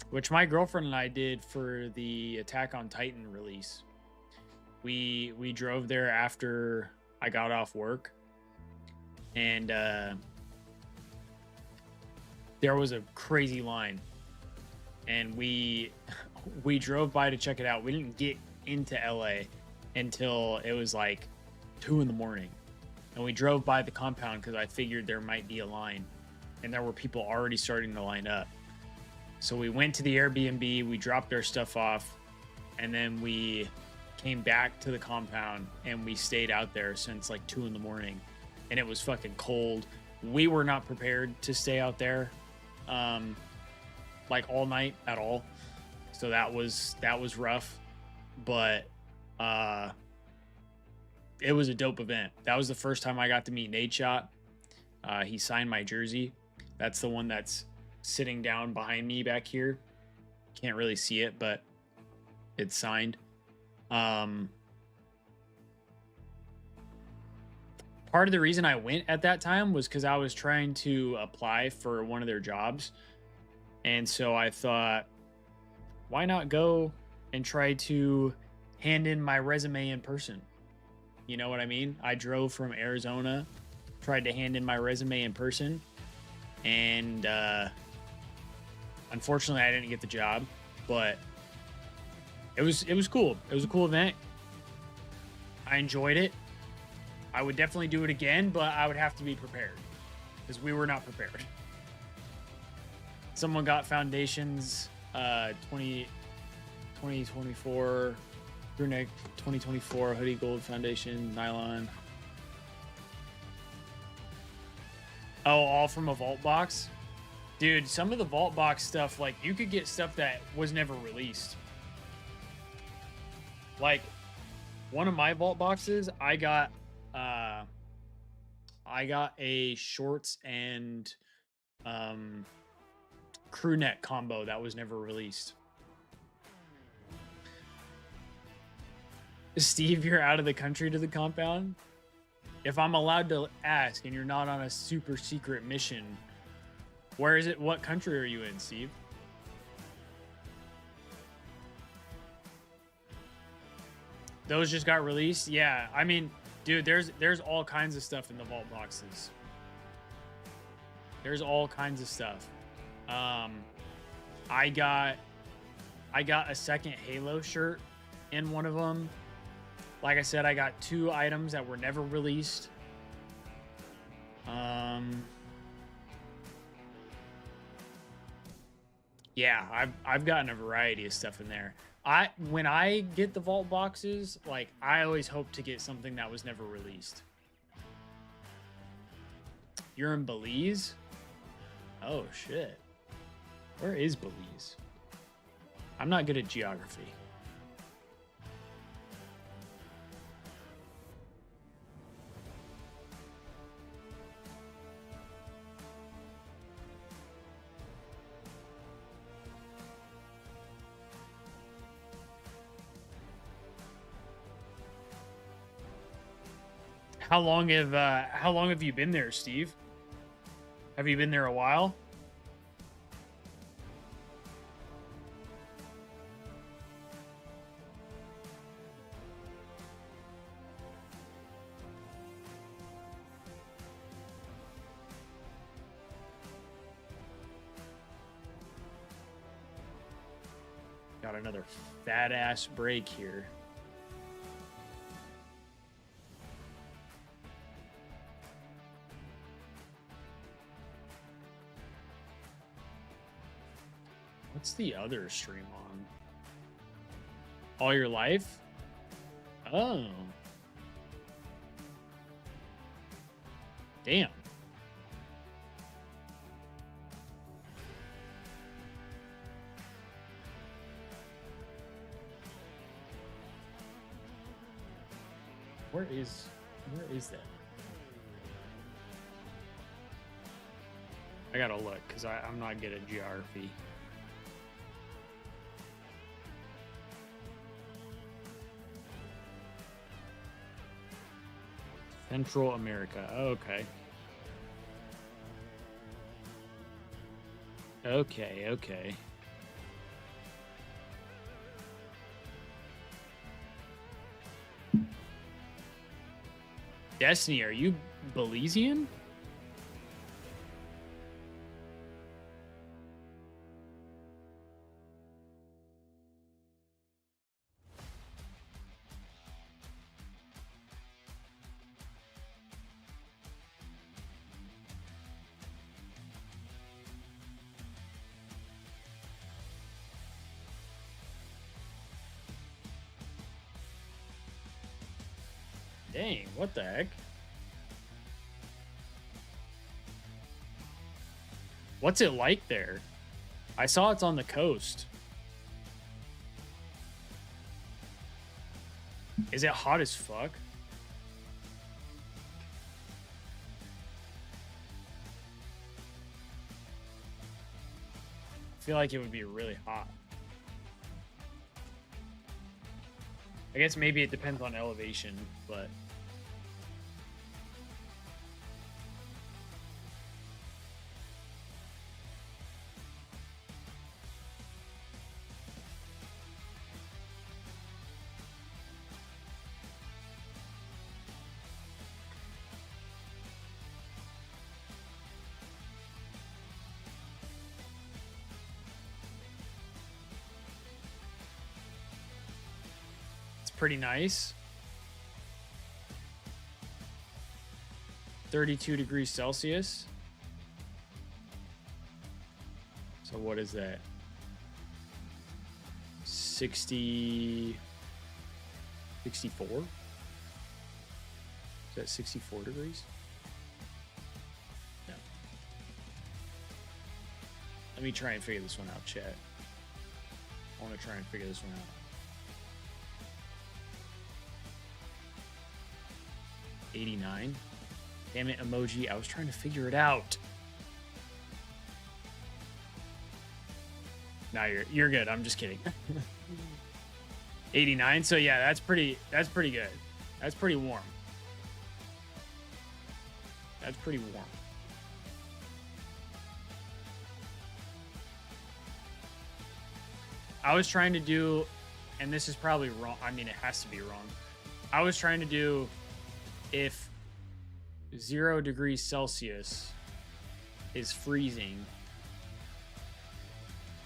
which my girlfriend and I did for the Attack on Titan release. We drove there after I got off work, and there was a crazy line, and we drove by to check it out. We didn't get into LA until it was like 2 in the morning, and we drove by the compound because I figured there might be a line, and there were people already starting to line up. So we went to the Airbnb, we dropped our stuff off, and then we came back to the compound, and we stayed out there since like 2 in the morning, and it was fucking cold. We were not prepared to stay out there like all night at all, so that was rough, but it was a dope event. That was the first time I got to meet Nadeshot. He signed my jersey. That's the one that's sitting down behind me back here. Can't really see it, but it's signed. Part of the reason I went at that time was because I was trying to apply for one of their jobs, and so I thought, why not go and try to hand in my resume in person? You know what I mean? I drove from Arizona, tried to hand in my resume in person, and unfortunately I didn't get the job, but it was cool. It was a cool event. I enjoyed it. I would definitely do it again, but I would have to be prepared because we were not prepared. Someone got Foundations 2024 Brunette 2024 hoodie gold foundation nylon. Oh, all from a vault box? Dude, some of the vault box stuff, like, you could get stuff that was never released. Like, one of my vault boxes, I got a shorts and crew neck combo that was never released. Steve, you're out of the country to the compound? If I'm allowed to ask and you're not on a super secret mission, where is it? What country are you in, Steve? Those just got released? Yeah, I mean, dude, there's all kinds of stuff in the vault boxes. There's all kinds of stuff. I got a second Halo shirt in one of them. Like I said, I got 2 items that were never released. Yeah, I've gotten a variety of stuff in there. When I get the vault boxes, like, I always hope to get something that was never released. You're in Belize? Oh shit. Where is Belize? I'm not good at geography. How long have you been there, Steve? Have you been there a while? Got another fat ass break here. What's the other stream on? All Your Life? Oh. Damn. Where is that? I gotta look, because I'm not good at geography. Central America. Okay. Okay. Destiny, are you Belizean? Dang, what the heck? What's it like there? I saw it's on the coast. Is it hot as fuck? I feel like it would be really hot. I guess maybe it depends on elevation, but... pretty nice. 32 degrees Celsius. So what is that? 64? Is that 64 degrees? No. Let me try and figure this one out, chat. I want to try and figure this one out. 89. Damn it, emoji. I was trying to figure it out. No, you're good. I'm just kidding. 89. So yeah, that's pretty good. That's pretty warm. That's pretty warm. I was trying to do, and this is probably wrong. I mean, it has to be wrong. I was trying to do if 0 degrees Celsius is freezing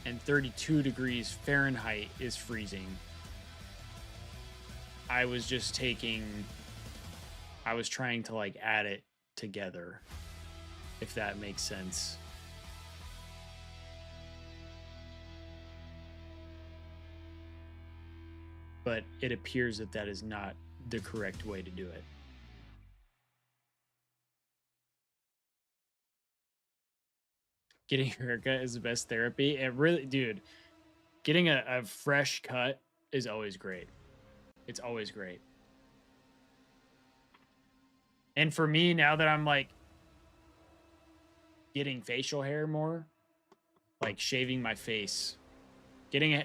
and 32 degrees Fahrenheit is freezing. I was trying to like add it together, if that makes sense. But it appears that that is not the correct way to do it. Getting a haircut is the best therapy. It really, dude, getting a fresh cut is always great. It's always great. And for me, now that I'm like getting facial hair more, like shaving my face, getting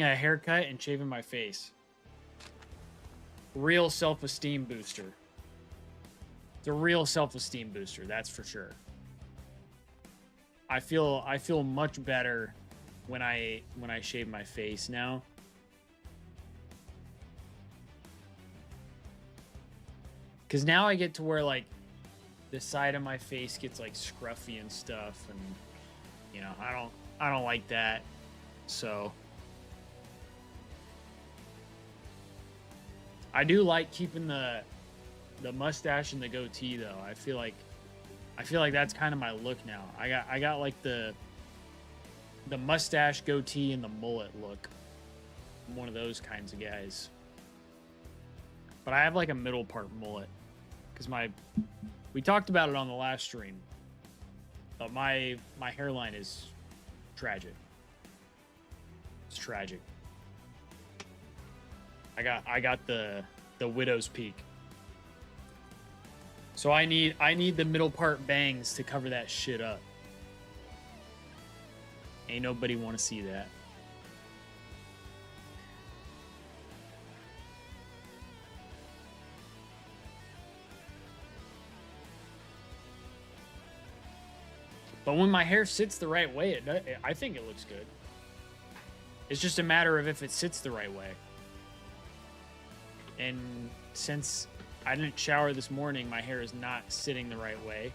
a haircut and shaving my face, real self-esteem booster. It's a real self-esteem booster, that's for sure. I feel much better when I shave my face now. Cause now I get to where like the side of my face gets like scruffy and stuff, and you know, I don't like that. So I do like keeping the mustache and the goatee though. I feel like that's kind of my look now. I got like the mustache, goatee, and the mullet look. I'm one of those kinds of guys. But I have like a middle part mullet because we talked about it on the last stream. But my hairline is tragic. It's tragic. I got the widow's peak. So I need the middle part bangs to cover that shit up. Ain't nobody want to see that. But when my hair sits the right way, I think it looks good. It's just a matter of if it sits the right way. And since I didn't shower this morning, my hair is not sitting the right way.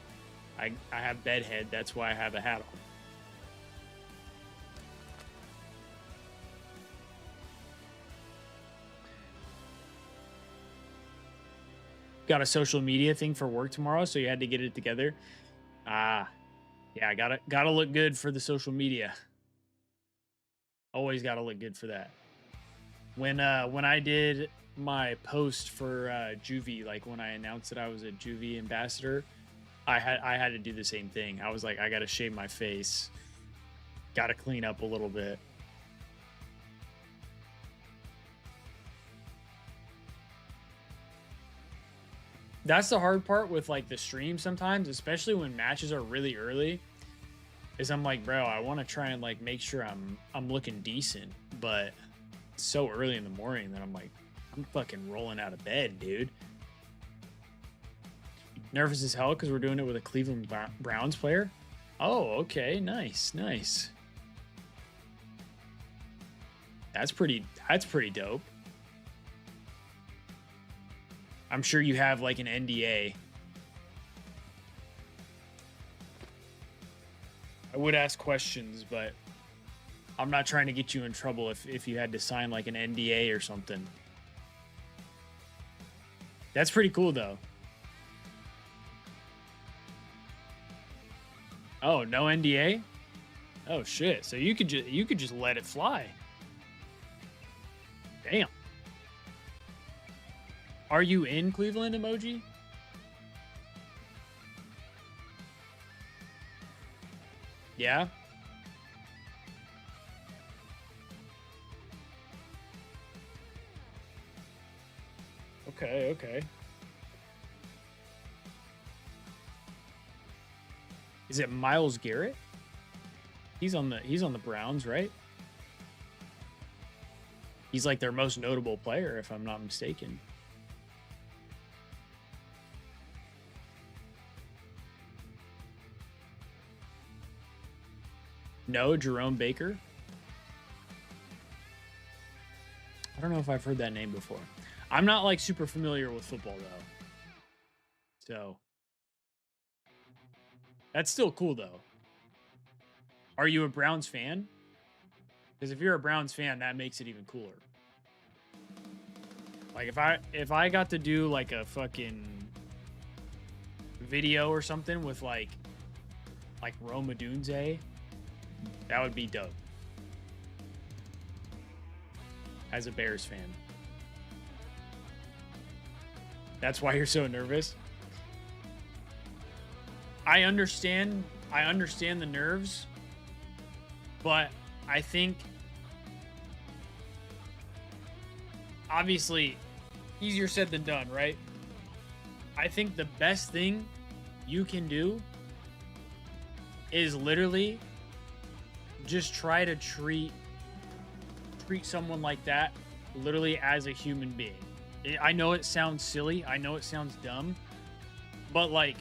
I have bedhead, that's why I have a hat on. Got a social media thing for work tomorrow, so you had to get it together. Yeah, I gotta look good for the social media. Always gotta look good for that. When I did my post for Juvee, like when I announced that I was a Juvee Ambassador, I had to do the same thing. I was like, I gotta shave my face, gotta clean up a little bit. That's the hard part with like the stream sometimes, especially when matches are really early, is I'm like, bro, I want to try and like make sure I'm looking decent, but it's so early in the morning that I'm like, I'm fucking rolling out of bed, dude. Nervous as hell because we're doing it with a Cleveland Browns player. Oh, okay, nice. That's pretty dope. I'm sure you have like an NDA. I would ask questions, but I'm not trying to get you in trouble if you had to sign like an NDA or something. That's pretty cool though. Oh, no NDA? Oh shit. So you could just let it fly. Damn. Are you in Cleveland, emoji? Yeah. Okay. Is it Myles Garrett? He's on the Browns, right? He's like their most notable player, if I'm not mistaken. No, Jerome Baker. I don't know if I've heard that name before. I'm not like super familiar with football though. So that's still cool though. Are you a Browns fan? Because if you're a Browns fan, that makes it even cooler. Like if I got to do like a fucking video or something with like Rome Odunze, that would be dope. As a Bears fan. That's why you're so nervous. I understand the nerves, but I think obviously easier said than done, right? I think the best thing you can do is literally just try to treat someone like that literally as a human being. I know it sounds silly, I know it sounds dumb, but like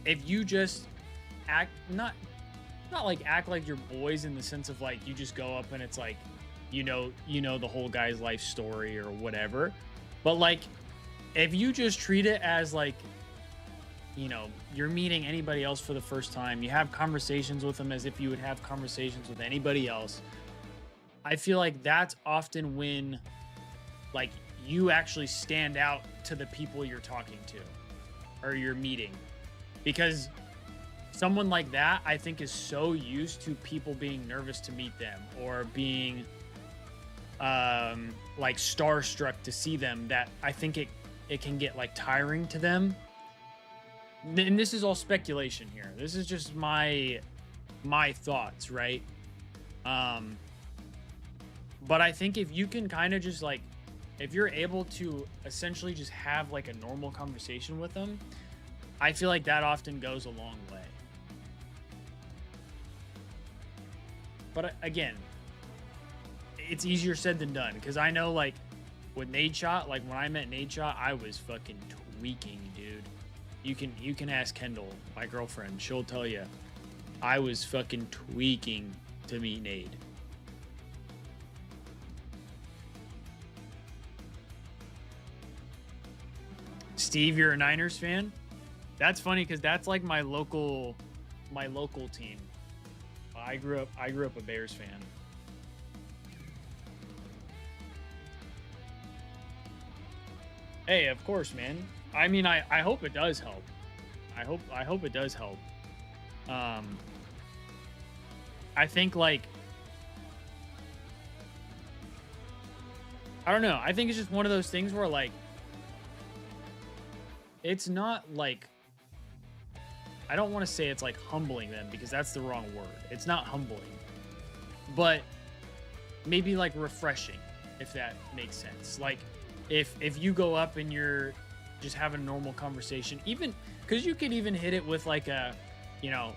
if you just act not like act like you're boys in the sense of like you just go up and it's like you know the whole guy's life story or whatever, but like if you just treat it as like, you know, you're meeting anybody else for the first time, you have conversations with them as if you would have conversations with anybody else, I feel like that's often when like you actually stand out to the people you're talking to or you're meeting, because someone like that I think is so used to people being nervous to meet them or being like starstruck to see them that I think it can get like tiring to them. And this is all speculation here. This is just my thoughts, right? But I think if you can kind of just like, if you're able to essentially just have like a normal conversation with them, I feel like that often goes a long way. But again, it's easier said than done, because I know like with Nadeshot, like when I met Nadeshot, I was fucking tweaking, dude. You can ask Kendall, my girlfriend, she'll tell you I was fucking tweaking to meet Nade. Steve, you're a Niners fan? That's funny because that's like my local team. I grew up a Bears fan. Hey, of course, man. I mean, I hope it does help. I hope it does help. I think like, I don't know. I think it's just one of those things where like, it's not like, I don't want to say it's like humbling them because that's the wrong word. It's not humbling, but maybe like refreshing, if that makes sense. Like if you go up and you're just having a normal conversation, even because you could even hit it with like a, you know,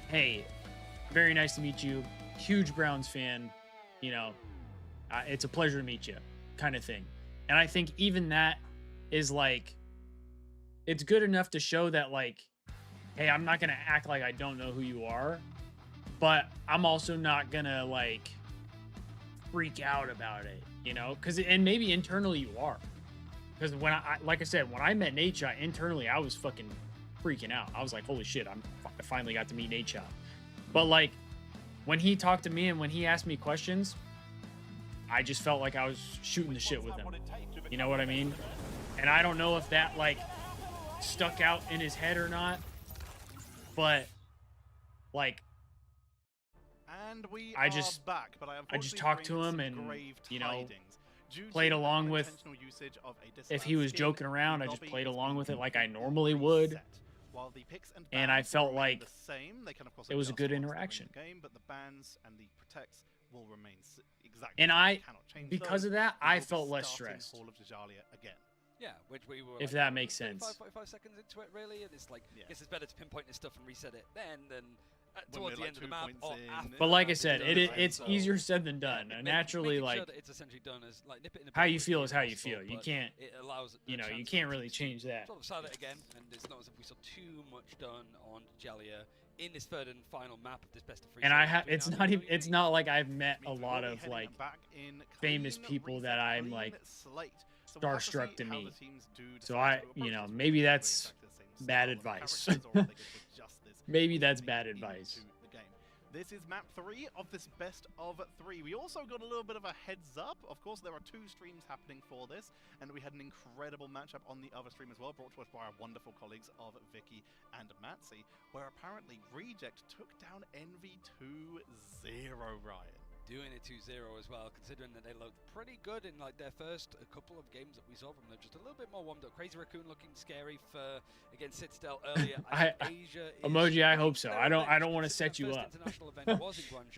hey, very nice to meet you, huge Browns fan, you know, it's a pleasure to meet you kind of thing. And I think even that is like, it's good enough to show that like, hey, I'm not going to act like I don't know who you are, but I'm also not going to like freak out about it, you know? And maybe internally you are. Because when like I said, when I met Nadeshot internally, I was fucking freaking out. I was like, holy shit, I finally got to meet Nadeshot. But like when he talked to me and when he asked me questions, I just felt like I was shooting the shit with him. You know what I mean? And I don't know if that like stuck out in his head or not, but like I just talked to him and, you know, played along with, if he was joking around, I just played along with it like I normally would, and I felt like it was a good interaction. And because of that, I felt less stressed. Yeah, which we were. If like, that makes sense. 45 seconds into it, really, and it's like, I guess it's better to pinpoint this stuff and reset it then than towards the end of the map. But like I said, it's easier said than done. Naturally, like, sure that it's essentially done as, like, nip it in the how bud you was feel the is how you possible, feel. You but can't, it allows you know, a you chance can't to really change that. sort of saw that again, and it's not as if we saw too much done on Jalia in this third and final map of this best of 3. And it's not like I've met a lot of like famous people that I'm like starstruck to meet. So maybe that's bad advice. Maybe that's bad advice. This is map 3 of this best of 3. We also got a little bit of a heads up. Of course, there are 2 streams happening for this, and we had an incredible matchup on the other stream as well, brought to us by our wonderful colleagues of Vicky and Matsy, where apparently Reject took down Envy 2-0, Ryan. Doing it 2-0 as well, considering that they looked pretty good in like their first couple of games that we saw from them. Just a little bit more warmed up. Crazy Raccoon looking scary for against Citadel earlier. Emoji, I hope so. I don't want to set you up.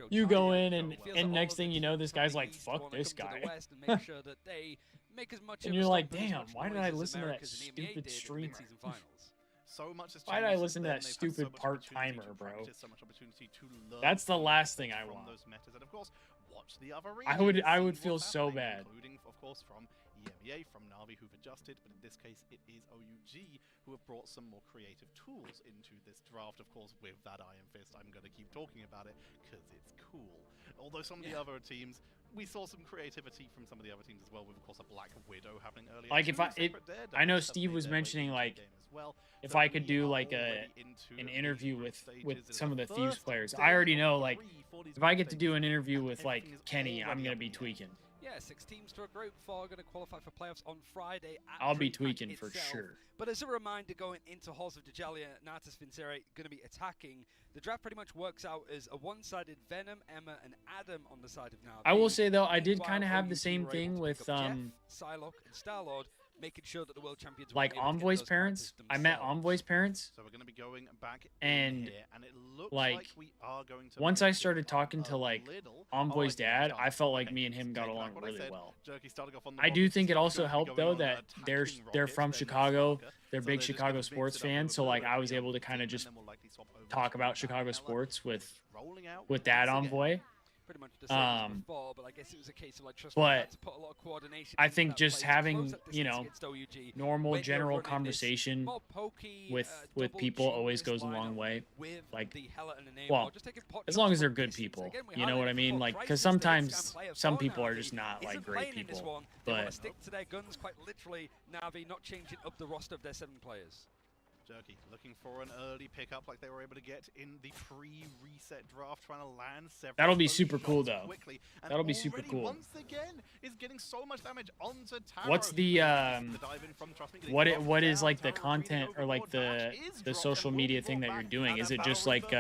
You go in and next thing you know, this guy's like, fuck this guy. And you're like, damn, why did I listen to that stupid streamer? So much Why did I listen to that stupid part-timer, bro? That's the last thing I want. And of course, watch the other I would feel so bad. Including, of course, from EMEA, from Na'Vi, who've adjusted, but in this case, it is OUG who have brought some more creative tools into this draft. Of course, with that Iron Fist, I'm going to keep talking about it because it's cool. Although some of the other teams, we saw some creativity from some of the other teams as well, with of course a Black Widow happening earlier. Like I know Steve was mentioning like if I could do like an interview with some of the Thieves players. I already know like if I get to do an interview with like Kenny, I'm gonna be tweaking. Yeah, 6 teams to a group, 4 are going to qualify for playoffs on Friday. I'll be tweaking for sure. But as a reminder, going into Halls of Dajalia, Natus Vincere going to be attacking. The draft pretty much works out as a one-sided Venom, Emma, and Adam on the side of Na'Vi. I will say though, I did kind of have the same thing with Psylocke, and Starlord, making sure that the world champions like Envoy's parents. I met Envoy's parents. So we're going to be going back and here, and it looks like we are going to once I started talking to like Envoy's dad, I felt like me and him got along really well. I do think it also helped though that they're from Chicago. They're big Chicago sports fans, so like I was able to kind of just talk about Chicago sports with that Envoy. Pretty much the same before, but I guess it was a case of like trust but to put a lot of coordination. I think just having normal general conversation with people always goes a long way. Like, well, as long as they're good people, you know what I mean? Like, because sometimes some people are just not like great people. But stick to their guns quite literally. Na'Vi not changing up the roster of their 7 players. Jerky looking for an early pickup like they were able to get in the pre-reset draft, trying to land several. That'll be super cool though. Quickly. And that'll be super cool. Once again, is getting so much damage onto Taro. What's the what is like the content or like the social media thing that you're doing? Is it just like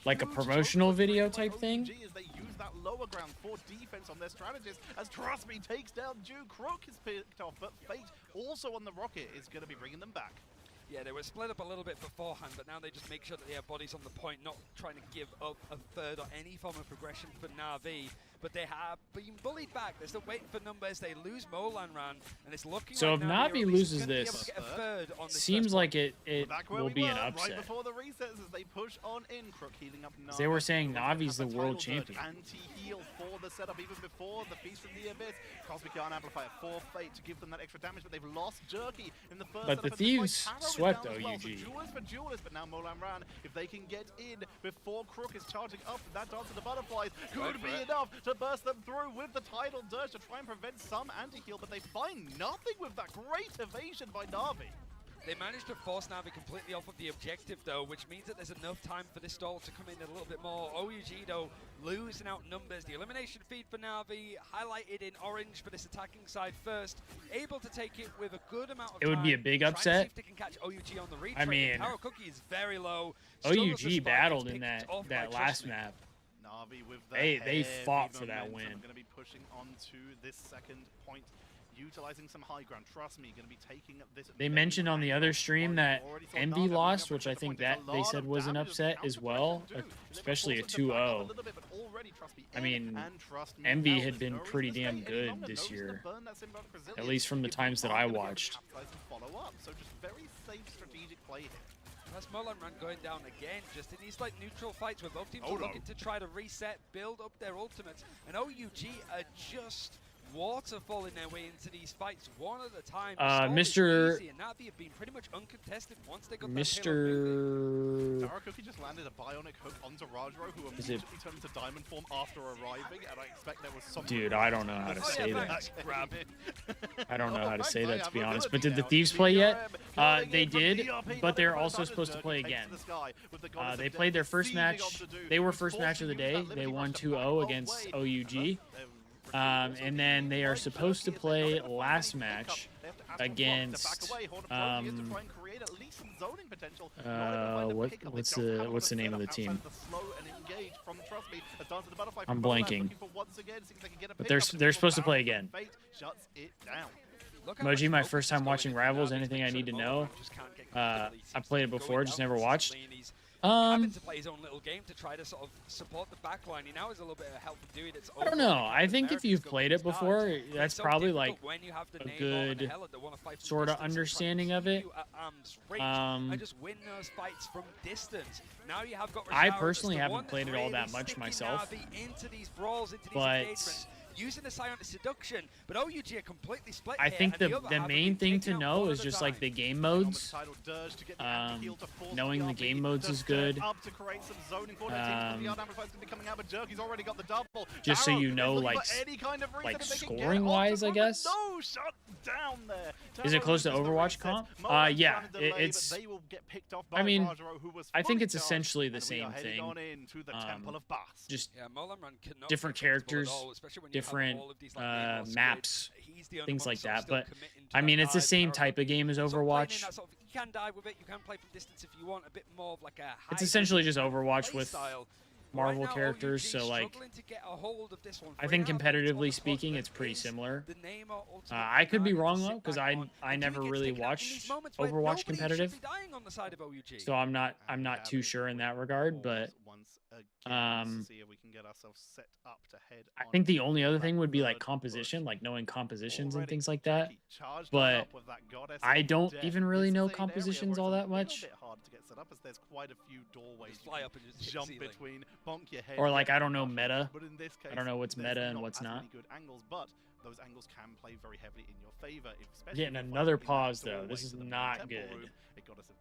like a promotional video type thing? They use that lower ground for defense on their strategist as Trust Me takes down Jew. Crook is picked off, but Fate also on the rocket is going to be bringing them back. Yeah, they were split up a little bit beforehand, but now they just make sure that they have bodies on the point, not trying to give up a third or any form of progression for Na'Vi. But they have been bullied back. They're still waiting for numbers. They lose Molanran, and it's looking so like if Na'Vi loses this, seems like it will be an upset. Right before the resets as they push on in, Crook healing up Na'Vi. They were saying Navi's the world champion. Anti-heal for the setup even before the Feast of the Abyss. Cosmic Yarn Amplifier for Fate to give them that extra damage, but they've lost Jerky in the first. But the Thieves swept OUG. But now Molanran, if they can get in before Crook is charging up that Dance of the Butterflies, could be enough to burst them through with the Tidal Dirge to try and prevent some anti-heal, but they find nothing with that great evasion by Na'Vi. They managed to force Na'Vi completely off of the objective, though, which means that there's enough time for this stall to come in a little bit more. OUG, though, losing out numbers. The elimination feed for Na'Vi, highlighted in orange for this attacking side first. Able to take it with a good amount of time. It would be a big upset. See if they can catch OUG on the retrade. I mean, Power Cookie is very low. OUG battled in that last map. Na'Vi with they fought for that win. Going to be pushing onto this second point, utilizing some high ground. Trust me, going to be taking this. They mentioned on the other stream that Envy lost, which I think that they said was an upset as well, especially a 2-0. I mean, Envy had been pretty damn good this year, at least from the times that I watched. So just very safe strategic play here. That's Molan Ran going down again, just in these like neutral fights where both teams are looking to try to reset, build up their ultimates, and OUG are just waterfalling their way into these fights one at a time. Mr. And Navi have been pretty much uncontested once they got Mr. Darakuki just landed a bionic hook onto Rajro, who immediately turned into diamond form after arriving, and I expect there was some. Dude, I don't know how to say that. Grab it. I don't know how to say that, to be honest. But did the Thieves play yet? They did, but they're also supposed to play again. They played their first match. They were first match of the day. They won 2-0 against OUG. And then they are supposed to play last match against what's the name of the team? I'm blanking. But they're supposed to play again. Moji, my first time watching Rivals. Anything I need to know? I played it before, just never watched. Having to play his own little game to try to sort of support the backline. He now has a little bit of help from Dewey. I don't know. I think if you've played it before, that's probably like a good sort of understanding of it. And just win those fights from distance. Now you have got I personally haven't played it all that much myself, but using the silent seduction, but OUG are completely split. I think the main thing to know is just like the game modes. Knowing the game modes is good. Just so you know, like scoring wise, I guess. Is it close to Overwatch comp? Yeah, it's. I mean, I think it's essentially the same thing. Just different characters, different maps, things like that. But I mean, it's the same type of game as Overwatch. You can dive with it. You can play from distance if you want. A bit more of like a. It's essentially just Overwatch with Marvel characters, so like I think competitively speaking it's pretty similar. I could be wrong though, because I never really watched Overwatch competitive, so I'm not too sure in that regard. But I think the only other thing would be like composition, like knowing compositions and things like that. But I don't even really know compositions all that much. Or like I don't know meta. I don't know what's meta and what's not. Those angles can play very heavily in your favor. Getting another pause though. This is not good.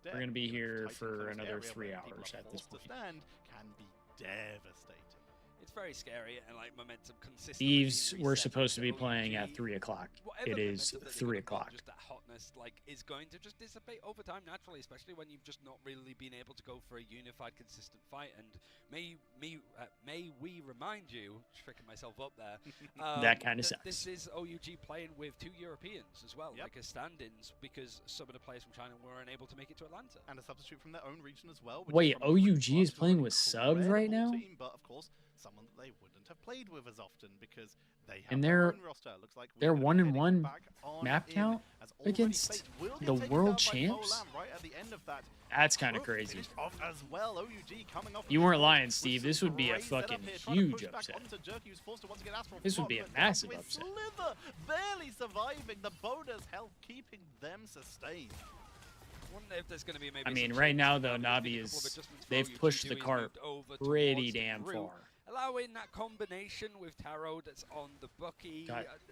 We're gonna be here for another 3 hours at this point. Can be devastating. It's very scary and like momentum consistently. Thieves were supposed to be playing at 3 o'clock. It is 3 o'clock. Just that hotness like is going to just dissipate over time naturally, especially when you've just not really been able to go for a unified, consistent fight. And may we remind you, tricking myself up there, that kind of sense. This is OUG playing with 2 Europeans as well, like as stand-ins, because some of the players from China were unable to make it to Atlanta. And a substitute from their own region as well. Wait, OUG is playing with subs right now? But of course, someone that they wouldn't have played with as often because they have and their own roster. Looks like they're 1-1 map count against the world champs. Right at the end of that. That's kind of crazy. As well, OUG coming off you weren't lying, Steve. This would be a fucking huge upset. This would be a massive upset. Slither barely surviving, the bonus health keeping them sustained. I mean, right now though, Navi they've pushed the cart pretty damn far. Allowing that combination with Tarot that's on the Bucky.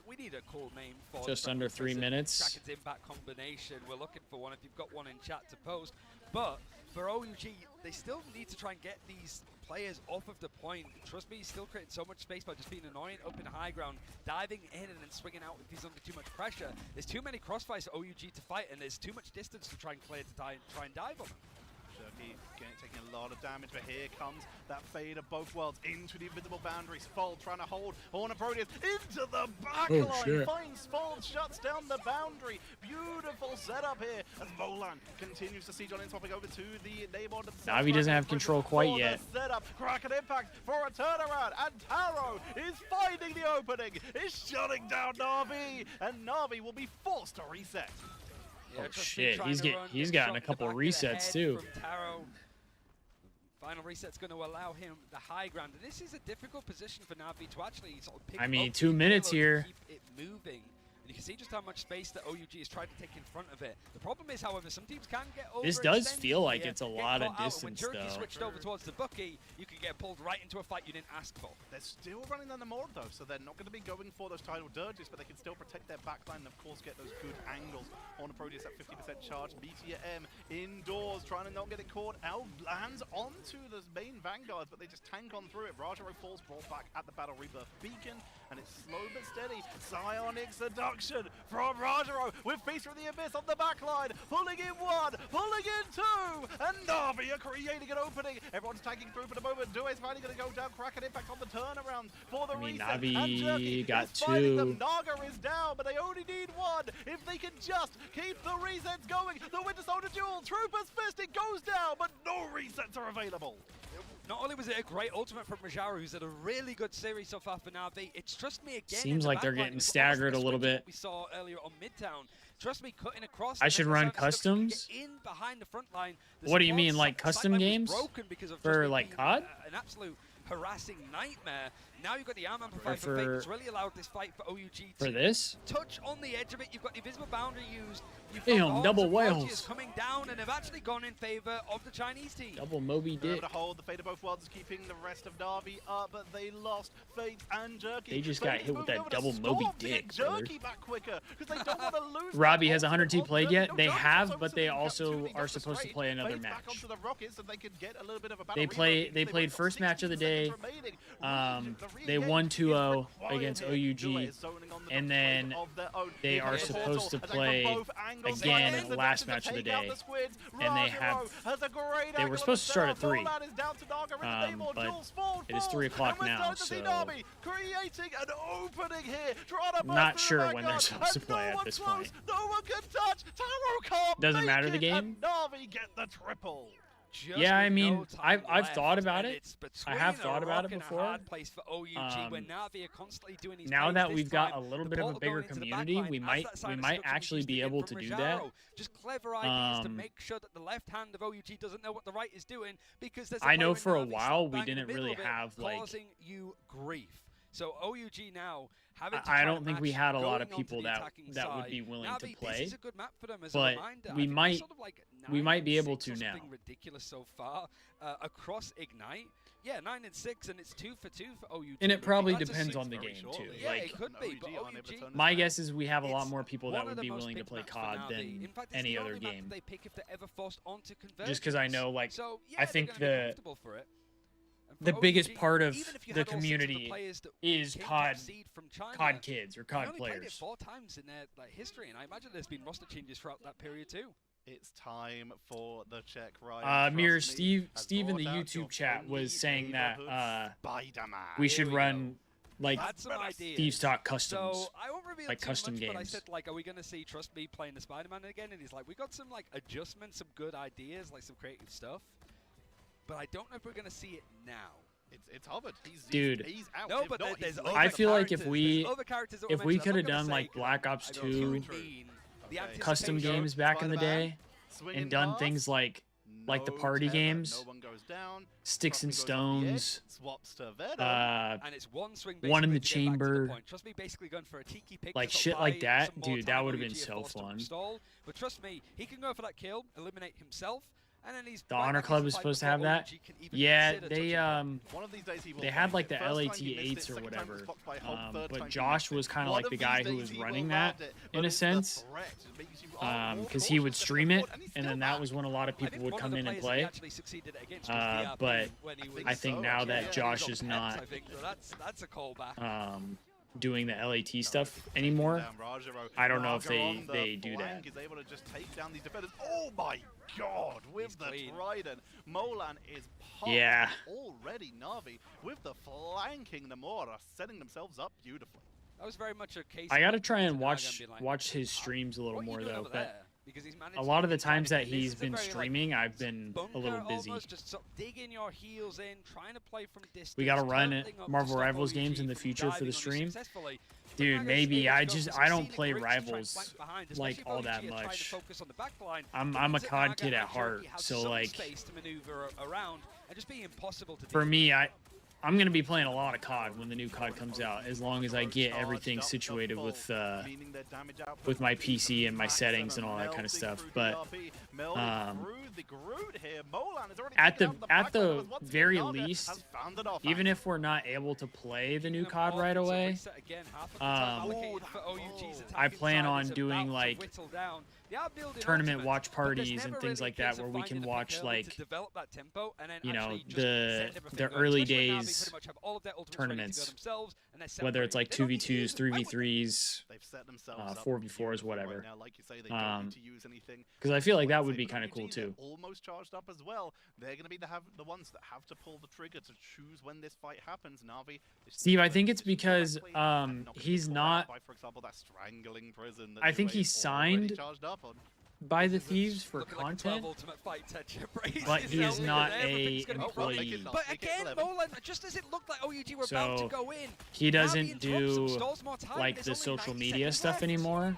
We need a cool name for just under 3 minutes. Kraken's impact combination. We're looking for one if you've got one in chat to post. But for OUG, they still need to try and get these players off of the point. Trust me, he's still creating so much space by just being annoying up in high ground, diving in and then swinging out if he's under too much pressure. There's too many crossfires for OUG to fight, and there's too much distance to try and clear to try and dive on him. Taking a lot of damage, but here comes that fade of both worlds into the invisible boundaries. Fold trying to hold Horner Proteus into the backline. Finds Fold, shuts down the boundary. Beautiful setup here as Volan continues to siege on in, swapping over to the neighbor. Navi doesn't have control quite yet. Setup, Kraken impact for a turnaround, and Taro is finding the opening. Is shutting down Navi, and Navi will be forced to reset. Oh shit, he's gotten a couple resets too. Final reset's going to allow him the high ground, and this is a difficult position for Navi to actually sort of pick up. I mean, 2 minutes here. Keep it moving. And you can see just how much space that OUG is trying to take in front of it. The problem is, however, some teams can get over. This does feel like it's a lot of distance, when though. Switched over towards the Bucky, you can get pulled right into a fight you didn't ask for. They're still running down the Mord, though, so they're not going to be going for those tidal dirges, but they can still protect their backline and, of course, get those good angles. On a Proteus at 50% charge. Meteor M indoors, trying to not get it caught. Al lands onto the main Vanguards, but they just tank on through it. Rajaro falls, brought back at the Battle Rebirth Beacon, and it's slow but steady. Psionic Seduction from Rajaro with Feast from the Abyss on the backline. Pulling in one, pulling in two, and Na'Vi are creating an opening. Everyone's tagging through for the moment. Due's finally going to go down. Kraken impact on the turnaround for the reset. Na'Vi got two. Naga is down, but they only need one. If they can just keep the resets going. The Winter Soldier duel, Trooper's Fist, it goes down, but no resets are available. Not only was it a great ultimate from Majaru, who's had a really good series so far for Na'Vi, it's Trust Me again. Seems like they're getting staggered a little bit. We saw earlier on Midtown. Trust Me cutting across. I should run customs. In behind the front line. What do you mean, like custom games for like COD? An absolute harassing nightmare. Now you've got the arm amplifier for Fate that's really allowed this fight for OUG to touch on the edge of it. You've got the invisible boundary used. Damn, double whales coming down and have actually gone in favor of the Chinese team. Double Moby Dick. Able to hold the Fate of both worlds, keeping the rest of Na'Vi up, but they lost Fate and Jerky. They just got hit with that double Moby Dick. Jerky back quicker because they don't want to lose. Robbie, has 100T played yet? They have, but they also are supposed to play another match. They played first match of the day. They won 2-0 against OUG, and then they are supposed to play again in the last match of the day, and they were supposed to start at 3, but it is 3 o'clock now, so I'm not sure when they're supposed to play at this point. Doesn't matter the game. Yeah, I mean, I've thought about it. I have thought about it before. Now that we've got a little bit of a bigger community, we might actually be able to do that. Just clever ideas to make sure that the left hand of OUG doesn't know what the right is doing, because there's I know for a while we didn't really have like causing you grief. So OUG now I don't think we had a lot of people that would be willing to play, but we might be able to now. Ridiculous so far across Ignite. Yeah, 9-6, and it's 2 for 2 for OUG. And it probably depends on the game too. Yeah, like, it could be. But OUG, my guess is we have a lot more people that would be willing to play COD than any other game. They pick if they're ever forced onto just because I know, like, so, yeah, I think the biggest part of the community is COD kids or COD players. Played it 4 times in their history, and I imagine there's been roster changes throughout that period too. It's time for the check, right? Mirror, Steve in the YouTube chat was saying that we should run like Thieves Talk customs, so I won't reveal like custom much, games. But I said, like, are we going to see Trust Me playing the Spider-Man again? And he's like, we got some like adjustments, some good ideas, like some creative stuff. But I don't know if we're going to see it now. It's Hubbard. Dude, he's out. No, but there's I feel like if we could have done like Black Ops 2 custom games back in the day and done things like the party games, Sticks and Stones, and it's one in the chamber, like shit like that, dude, that would have been so fun. But trust me, he can go for that kill, eliminate himself. And then the Honor Club is supposed to have that. Yeah, they had like the LAT 8s or whatever, but Josh was kind of like the guy who was running that in a sense, because he would stream it, and then that was when a lot of people would come in and play. But I think now that Josh is not doing the LAT stuff anymore, I don't know if they do that. Oh my God, with the Trident, Molan is pumped already. Na'Vi with the flanking, the Mora setting themselves up beautifully. That was very much a case. I gotta try and watch his streams a little more though, but a lot of the times that he's been streaming, I've been a little busy. We gotta run Marvel Rivals games in the future for the stream. Dude, maybe I don't play Rivals like all that much. I'm a COD kid at heart, so like for me, I'm going to be playing a lot of COD when the new COD comes out, as long as I get everything situated with my PC and my settings and all that kind of stuff. But at the very least, even if we're not able to play the new COD right away, I plan on doing like tournament watch parties and things like that, where we can watch like, you know, the early days tournaments, whether it's like 2v2s, 3v3s, 4v4s, whatever. Because I feel like that would be kind of cool too. Almost charged up as well. They're going to be the ones that have to pull the trigger to choose when this fight happens. Na'Vi, Steve, I think it's because he's not. For example, that strangling prison that I think he's signed by the Thieves for Like content, but he is not a employee. But again, Molan, just as it looked like OUG were about to go in, he doesn't do like the social media stuff anymore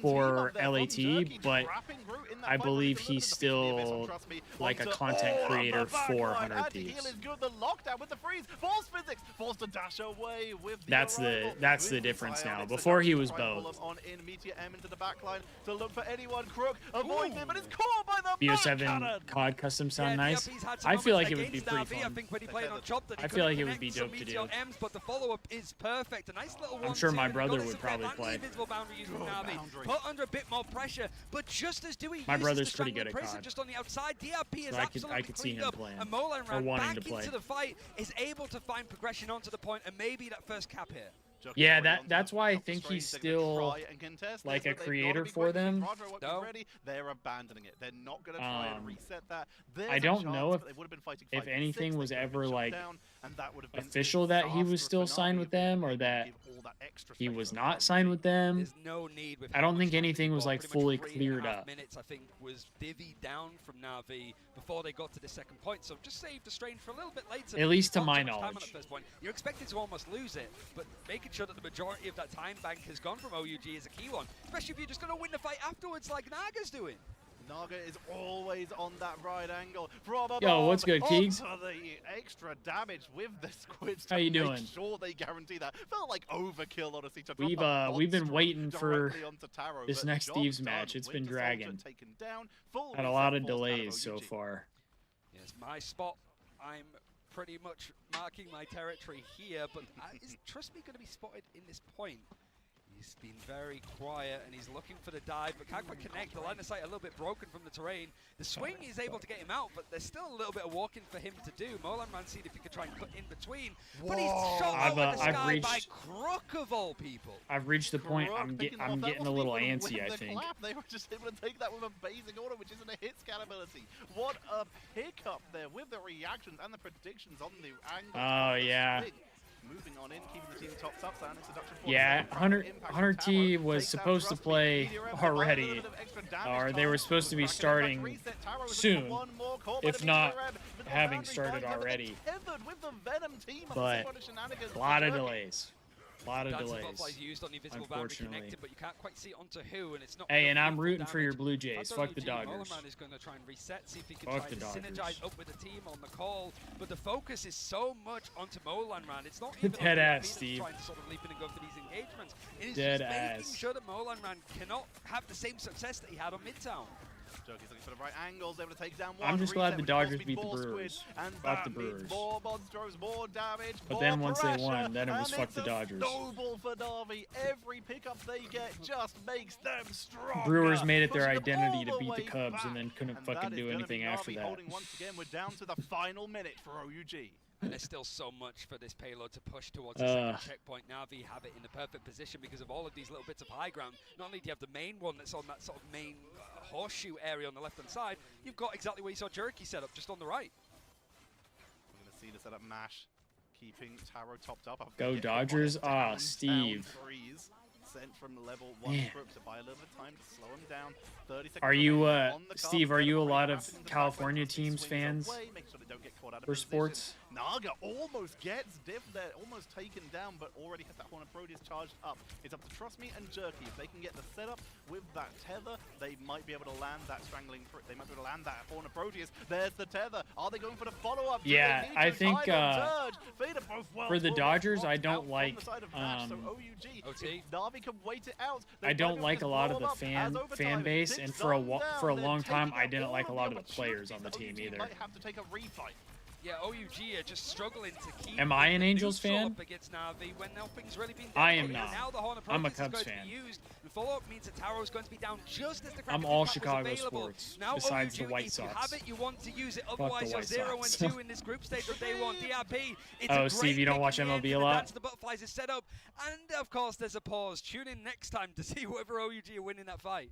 for LAT, but I believe he's still like a content creator for 100 Thieves. That's the difference now. Before he was both. BO7 COD custom sound nice. I feel like it would be pretty fun. I feel like it would be dope to do. I'm sure my brother would probably play. Put under a bit more pressure, but just as Dewey My brother's pretty good at prison COD. Just on the outside, DRP is So I could see him playing, and Molan or ran wanting back to play. into the fight, is able to find progression onto the point, and maybe that first cap here. Yeah, that's why I think he's still like a creator for them. They're abandoning it. They're not going to try and reset that. I don't know if anything was ever like official that he was still signed with them, or that he was not signed with them. There's no need with I don't think anything was like fully cleared up. Minutes, I think, was divvied down from Na'Vi before they got to the second point, so just saved the strain for a little bit later. At least to Not my too much time on knowledge. the first point. You're expected to almost lose it, but making sure that the majority of that time bank has gone from OUG is a key one, especially if you're just going to win the fight afterwards like Naga's doing. Naga is always on that right angle. Yo, what's good, Keegs? The extra damage with the squids. How you doing? Make sure they guarantee that. Felt like overkill, honestly. We've been waiting for this next Thieves match. It's been dragging. Had a lot of delays so far. Yes, my spot. I'm pretty much marking my territory here, but is Trust Me going to be spotted in this point? He's been very quiet, and he's looking for the dive, but can't quite connect. The line of sight a little bit broken from the terrain. The swing is able to get him out, but there's still a little bit of walking for him to do. Molan ran seed if he could try and cut in between, but he's shot out in the sky by Crook of all people. I've reached the point I'm getting a little antsy, I think. They were just able to take that with a basic order, which isn't a hit scan ability. What a pickup there with the reactions and the predictions on the angle. Oh, yeah. Moving on in, keeping the team topped up. Yeah, 100 T was supposed to play already, or they were supposed to be starting soon, if not having started already. But a lot of delays. A lot of delays, unfortunately. But you can't quite see onto who, and it's not. Hey, and I'm rooting for your Blue Jays. Fuck the Dodgers. Molan is going to try and reset, see if he can Fuck try the to Dodgers. synergize up with the team on the call. But the focus is so much onto Molan, Ran. It's not even Dead on ass, that's Steve. trying to sort of leap in and go for these engagements. It is Dead just making ass. sure that Molan, Ran cannot have the same success that he had on Midtown. Joki's looking for the right angles, able to take down one. I'm just glad the reset, Dodgers which beat the more Brewers. squid, and Fuck the that means Brewers. More Monstros, more damage, But more then once they pressure, won, then it was and fuck the it's a Dodgers. snowball for Na'Vi. Every pickup they get just makes them stronger. Brewers made it their Pushing them identity all to beat the way Cubs back. and then couldn't And fucking that is do gonna anything be after Na'Vi that. holding once again. We're down to the final minute for OUG. And there's still so much for this payload to push towards the second checkpoint. Na'Vi have it in the perfect position because of all of these little bits of high ground. Not only do you have the main one that's on that sort of main horseshoe area on the left-hand side, you've got exactly where you saw Jerky set up, just on the right. We're going to see the setup mash, keeping Taro topped up. Go Dodgers. Ah, Steve. Sent from level 1 group to buy a little bit of time to slow him down. 30 seconds Are you, on the Steve, card. are you a lot of Happens in the California background, teams swings fans away, make sure they don't get caught out of for position. sports? Naga almost gets Div there, almost taken down, but already has that Horn of Proteus charged up. It's up to Trust Me and Jerky. If they can get the setup with that tether, they might be able to land that strangling. They might be able to land that Horn of Proteus. There's the tether. Are they going for the follow-up? Yeah, I think both worlds for the will Dodgers, get I knocked don't out from like, the side of Nash, so OUG, OT. if Na'Vi can wait it out, I don't like a lot of the fan base, and for a long time, I didn't like a lot of the players on the team either. Might have to take a refight. Yeah, OUG are just struggling to keep. Am I an Angels fan? Up against Na'Vi when nothing's really been I am not. Now the Horn I'm a approach is Cubs going to fan. be used. And follow-up means that Taro is going to be down just as the I'm Kraken all pack was Chicago available. sports, Now besides OUG, the White if Sox. you have it, you want to use it. Fuck Otherwise, the you're White 0 Sox. and 2 in this group stage from day one. DRP. It's Oh, a Steve, great you don't pick watch in the end, MLB a and the lot? Dance the Butterflies is set up. And, of course, there's a pause. Tune in next time to see whether OUG are winning that fight.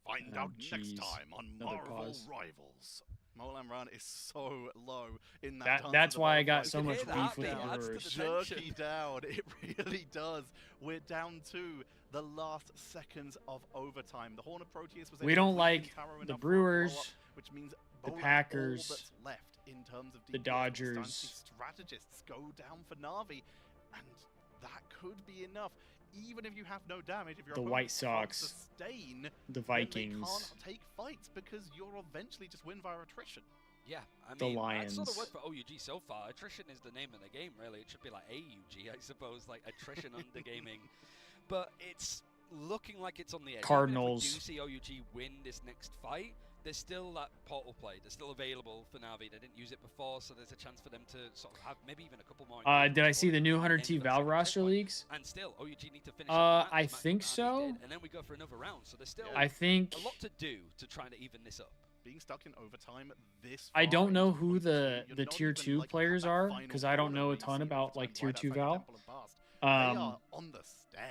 Find out next time on Another Marvel pause. Rivals. Molan Run is so low in that. That's why I got so can much hear beef that with the now. Adds to Brewers. the tension. Jerky down. It really does. We're down to the last seconds of overtime. The Horn of Proteus was. We able to don't like Taro the enough for a Brewers, follow-up, which means the Bolan Packers, all that's left in terms of the DPS. We're Dodgers. starting to see strategists go down for Na'Vi, and that could be enough. Even if you have no damage, if your The opponent White can't Sox, sustain, the then they Vikings. can't take fights because you'll eventually just win via attrition. Yeah, I The mean, Lions. that's sort of worked for OUG so far. Attrition is the name of the game, really. It should be like AUG, I suppose, like attrition under gaming. But it's looking like it's on the edge. Cardinals. Even if we do see OUG win this next fight, there's still that portal play. They're still available for Na'Vi. They didn't use it before, so there's a chance for them to sort of have maybe even a couple more. Did I see the new 100T Val roster leagues? And still, OUG need to finish. Up the I match think that Na'Vi so. did, and then we go for another round. So there's still I think a lot to do to try to even this up. Being stuck in overtime this I don't know far who into the you're not tier even, 2 like, players at that are, final because I don't corner know a where you ton see about overtime like tier right 2 outside Val. Temple and Bast. They are on the stairs.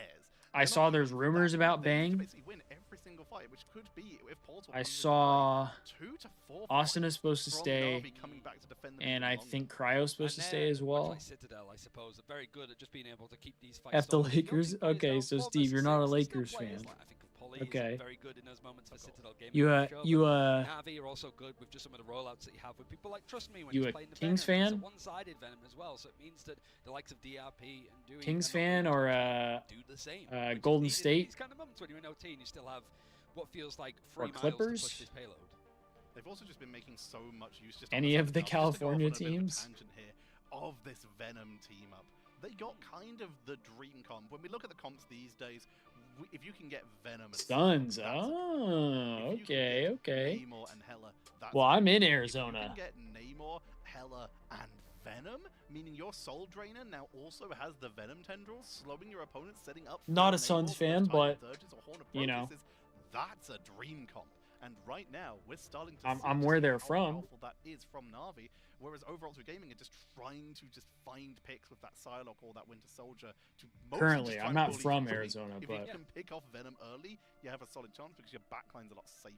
I They're saw not there's even rumors that about good. They need to Bang. basically win every single fight, which could be if Portal I comes into saw play, 2 to 4 Austin is fights supposed to from stay, Na'Vi coming back to defend them and even I longer. think Cryo's supposed to And stay as much well. like Citadel, I suppose, are very good at just being able to keep these fights. F the solid. You don't Lakers? see players Okay, down so 4 Steve, versus you're not a 6. There's still Lakers players fan. like, I think Polly Okay. is very good in those moments for Citadel gaming. You for sure, but Na'Vi are also good with just some of the rollouts that you have with people like Trust Me when You he's a playing the Kings Venom. fan? It's a one-sided Venom as well, so it means that the likes of DRP and Dewey Kings and fan Na'Vi or do the same. which is Golden needed in State? These kind of moments when you're in OT and you still have what feels like 3 Or miles Clippers? to push this payload. They've also just been making so much use. Just Any on of the side stuff. Just to go off California on a bit of a teams? tangent here of this Venom team up. They got kind of the dream comp. When we look at the comps these days, if you can get Venom and Suns. that's Oh, if you can okay, get okay. Namor and Hela, that's Well, I'm in If Arizona. you can get Namor, Hela, and Venom, meaning your Soul Drainer now also has the Venom tendrils, slowing your opponents, setting up. Not a Namor Suns with fan, Titan but, Thurges or Horn of you know. Proteus. That's a dream comp. And right now, we're starting to I'm where they're how from. powerful that is from Na'Vi, whereas overall to gaming are just trying to just find picks with that Psylocke or that Winter Soldier to mostly Currently, just try I'm to not bully from through. Arizona, If but you can pick off Venom early, you have a solid chance because your backline's a lot safer.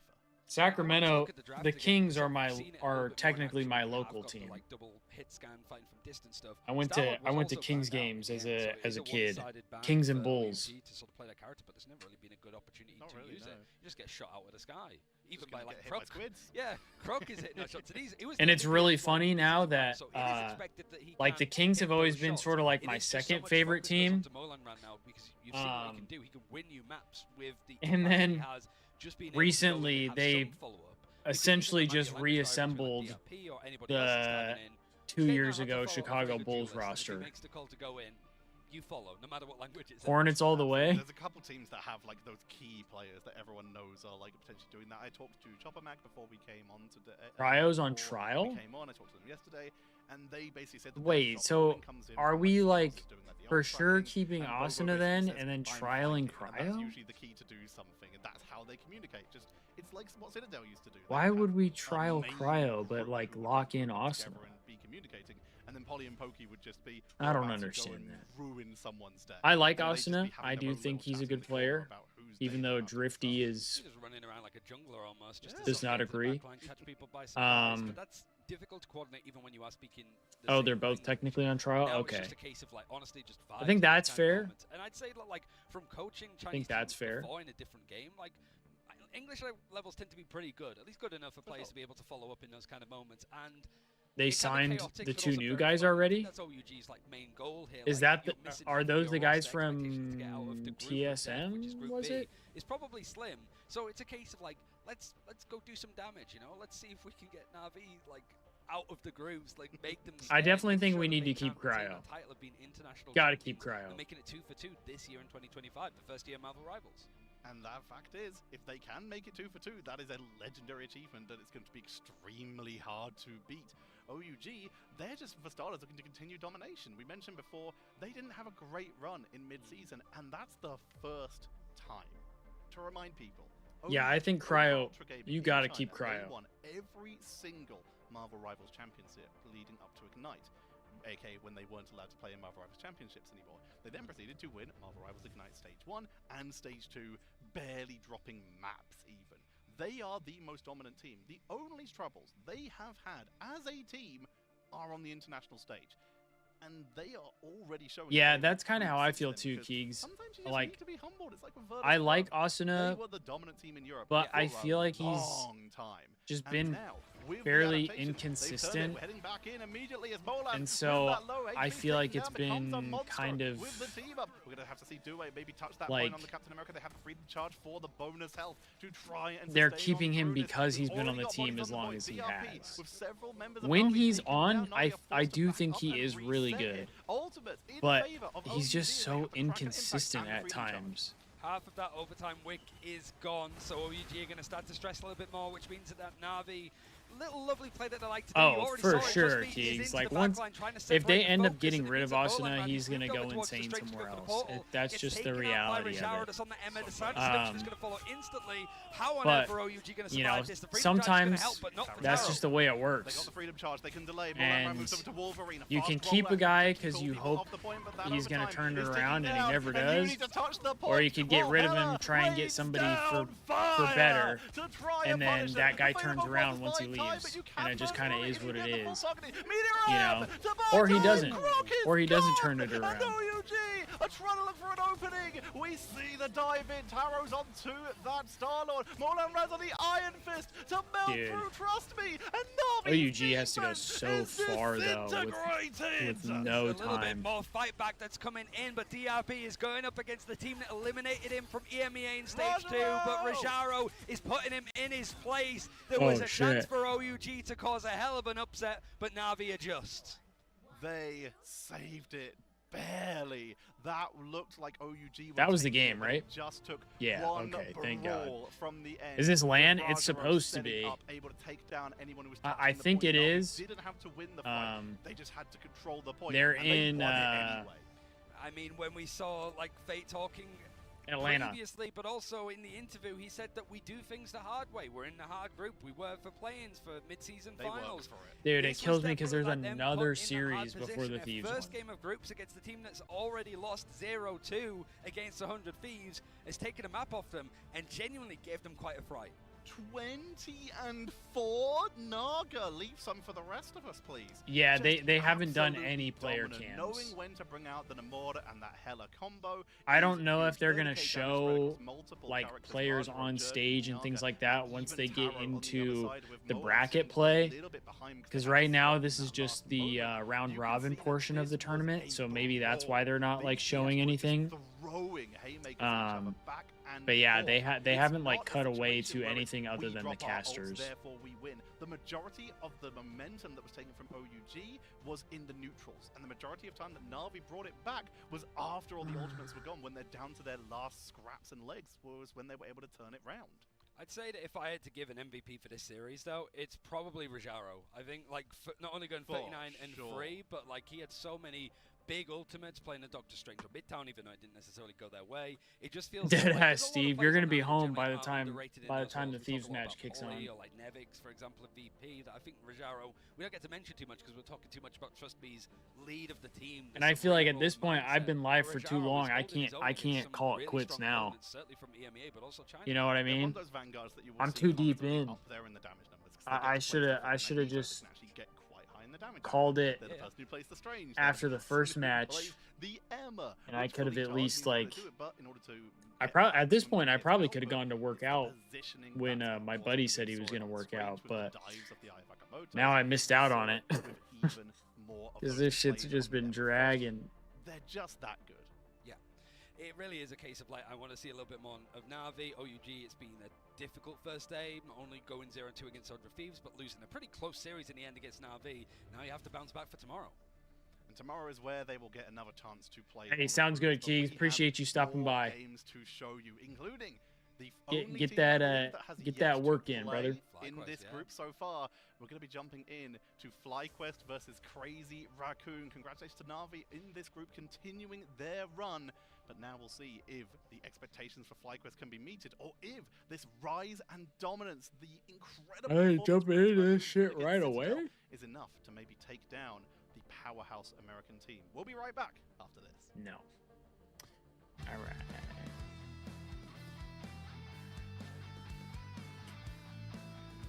Sacramento, Look at the draft the again, Kings because are I've seen it a little are bit more in technically action. my They have local got the, team. like, double hit scan fighting from distance stuff. I went Starlord to was also Kings burned out games in as the end, so it a is kid. one-sided ban Kings and for Bulls. OUG to sort of play their character, but there's never really been a good opportunity Not to really, use it. no. You just get shot out of the sky, even Just by gonna like get hit by Croc. squids. Yeah, Croc is hitting our shots. And it was And it's technically really one funny of the now as well, that, so it is expected that he like the can Kings hit have always those been shots. sort of like It my is just so second much favorite focus goes team. onto Molan right now because you've seen what he can do. He can win you maps with the And impact then he has just being able to go in recently and have they some follow-up. essentially Because even just though it might be a language barrier reassembled between, like, DRP or anybody else that's the coming in, 2 they know years how to ago follow up a Chicago very good Bulls duelist, and if roster. he makes the call to go in, you follow, no matter what language it's in. Hornets all the way. There's a couple teams that have like those key players that everyone knows are like potentially doing that. I talked to Chopper Mag before we came on today. Cryo's on before trial? We came on. I talked to them yesterday, and they basically said. That Wait, their shot so calling comes in are from, we, like, like, doing, the for ult sure tracking, keeping and Bobo Asuna basically then, says, and then "I'm trialing flanking," and that's Cryo? usually the key to do something, and that's how they communicate. Just it's like what Citadel used to do. They Why have would we a trial main Cryo, crew but like who would lock in work Asuna? together and be communicating, and then Polly and Pokey would just be. I "We're don't about to go understand and that. Ruin someone's day." I like And they'd just be Asuna. having I their do own think little he's a chats in good the corner player, about who's even day though and how to Drifty stuff. is. He's just running around like a jungler almost, just to Does sort not of get to the agree. backline, catch people by surprise, Um, but that's difficult to coordinate even when you are speaking the Oh, same they're both language. technically on trial. Now Okay. it's just a case of like honestly just vibes I think in that's that kind of fair. moment. And I'd say like from coaching Chinese think that's teams fair. before in a different game, like English levels tend to be pretty good, at least good enough for players to be able to follow up in those kind of moments. And They it can be signed chaotic, the but 2 also new very guys fun. I think already. That's OUG's like main goal here. Is like, that you're missing are half of those the your guys roster expectations to get out of from the group of death, which is TSM? Group Was B. it? It's probably slim. So it's a case of like let's go do some damage, you know. Let's see if we can get Na'Vi like out of the groups, like make them. I definitely think sure we that need they to keep can retain Cryo. the title of being international Gotta keep champions Cryo. and making it 2-for-2 this year in 2025, the first year Marvel Rivals. And that fact is, if they can make it 2-for-2, that is a legendary achievement that it's going to be extremely hard to beat. OUG, they're just, for starters, looking to continue domination. We mentioned before, they didn't have a great run in mid-season, and that's the first time. To remind people. Yeah, I think Cryo, you gotta keep Cryo. They won every single Marvel Rivals Championship leading up to Ignite, aka when they weren't allowed to play in Marvel Rivals Championships anymore. They then proceeded to win Marvel Rivals Ignite Stage 1 and Stage 2, barely dropping maps even. They are the most dominant team. The only troubles they have had as a team are on the international stage. And they are already showing. Yeah, that's kind of how I feel too, Keegs. Like, I like Asuna, but I feel like he's just been fairly inconsistent, and so I feel like it's been kind of like they're keeping him because he's been on the team as long as he has. When he's on, I do think he is really good, but he's just so inconsistent at times. Half of that overtime wick is gone, so OUG are going to start to stress a little bit more, which means that Na'Vi, little lovely play that they like to do. Oh, for sure, Keegs. Like, once, if they end up getting rid of Asuna, he's going to go insane somewhere else. That's just the reality of it. But, you know, sometimes that's just the way it works. And you can keep a guy because you hope he's going to turn it around, and he never does. Or you can get rid of him, try and get somebody for better, and then that guy turns around once he leaves. And it just kind of is what it is, you know. Or he doesn't turn it around. Are trying to look for an opening. We see the dive in. Taro's onto that Star-Lord. Molan Raz on the Iron Fist to melt through. Trust me. And OUG has to go so far though with no a little bit time. more fight back that's coming in, but DRB is going up against the team that eliminated him from EMEA in stage 2. But Rajaro is putting him in his place. There was a chance for OUG to cause a hell of an upset, but Na'Vi adjusts. They saved it. Barely. That looked like OUG. That was the game, right? Just took one okay, thank God. From the end. Is this LAN? It's supposed to be. Able to take down anyone who was I think it is. Didn't have to win the fight. They just had to control the point. They're in. I mean, when we saw like Fate talking Atlanta previously, but also in the interview, he said that we do things the hard way. We're in the hard group. We work for play-ins for mid-season finals. Dude, it kills me because there's another series before the Thieves First game of groups against the team that's already lost 0-2 against 100 Thieves has taken a map off them and genuinely gave them quite a fright. 20-4. Naga, leave some for the rest of us, please. Yeah, they haven't done any player cams. Knowing when to bring out the Namor and that Hela combo. I don't know if they're gonna show like players on stage and things like that once they get into the bracket play. Because right now this is just the round robin portion of the tournament, so maybe that's why they're not like showing anything. But yeah, they haven't like cut away to anything other than the casters. Therefore we win. The majority of the momentum that was taken from OUG was in the neutrals, and the majority of time that Na'Vi brought it back was after all the ultimates were gone, when they're down to their last scraps and legs, was when they were able to turn it round. I'd say that if I had to give an MVP for this series, though, it's probably Rajaro. I think, like, not only going 39 and 3, but like he had so many big ultimates playing the Doctor Strange or Midtown, even though it didn't necessarily go their way. It just feels deadass, Steve. You're gonna be home by the time the Thieves match kicks on. Or like Nevix, for example, a VP. That I think Rajaro, we don't get to mention too much because we're talking too much about Trust Me's lead of the team. And I feel like at this point I've been live for too long. I can't call it quits now. You know what I mean? I'm too deep in. I should have just called it after the first match, and I could have at least like at this point I probably could have gone to work out when my buddy said he was going to work out, but now I missed out on it because this shit's just been dragging. They're just that good. it really is a case of like, I want to see a little bit more of Na'Vi. OUG, it's been a difficult first day, not only going 0-2 against 100Thieves, but losing a pretty close series in the end against Na'Vi. Now you have to bounce back for tomorrow. And tomorrow is where they will get another chance to play. Hey, sounds good, Keys. Appreciate you stopping by. Games to show you, including the get that work in, brother. In this group so far, we're going to be jumping in to FlyQuest versus Crazy Raccoon. Congratulations to Na'Vi in this group, continuing their run. But now we'll see if the expectations for FlyQuest can be meted, or if this rise and dominance, the incredible I ain't jumping into this shit right away, is enough to maybe take down the powerhouse American team. We'll be right back after this. No. All right.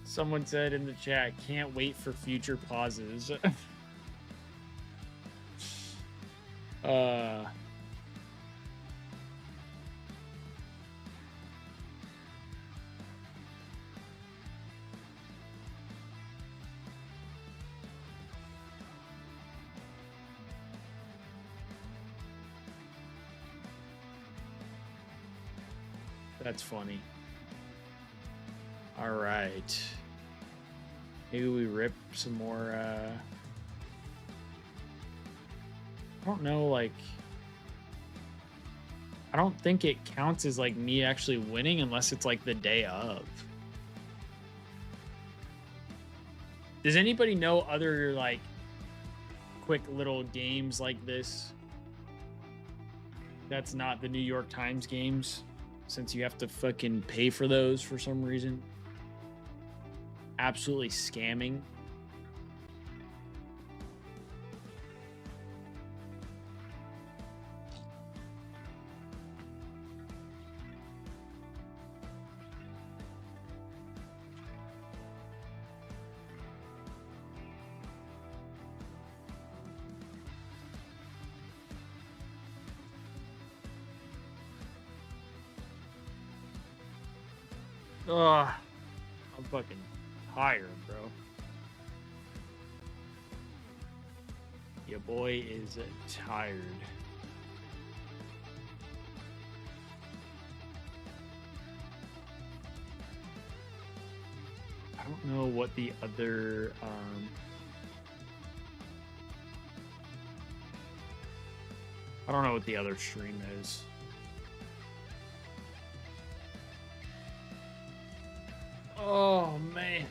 Someone said in the chat, can't wait for future pauses. That's funny. All right. Maybe we rip some more, I don't know, like, I don't think it counts as, like, me actually winning unless it's, like, the day of. Does anybody know other, like, quick little games like this? That's not the New York Times games, since you have to fucking pay for those for some reason. Absolutely scamming. Ugh, I'm fucking tired, bro. Your boy is tired. I don't know what the other I don't know what the other stream is. Oh man.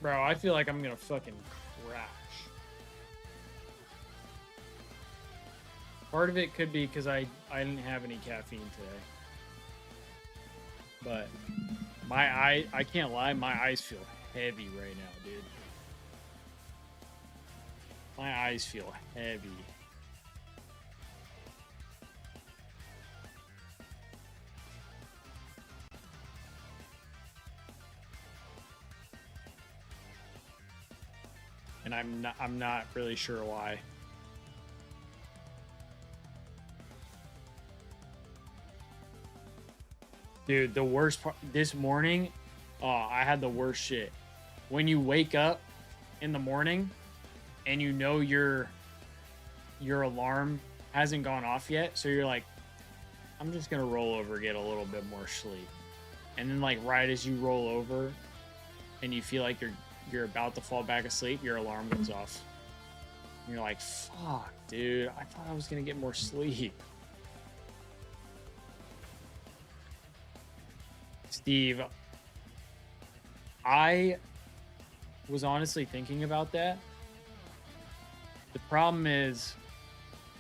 Bro, I feel like I'm gonna fucking crash. Part of it could be because I didn't have any caffeine today. But I can't lie, my eyes feel heavy right now, dude. My eyes feel heavy. And I'm not really sure why. Dude, the worst part this morning, I had the worst shit. When you wake up in the morning and you know your alarm hasn't gone off yet, so you're like, I'm just gonna roll over, get a little bit more sleep. And then like right as you roll over and you feel like you're about to fall back asleep, your alarm goes off. And you're like, fuck, dude, I thought I was gonna get more sleep. Steve, I was honestly thinking about that. The problem is,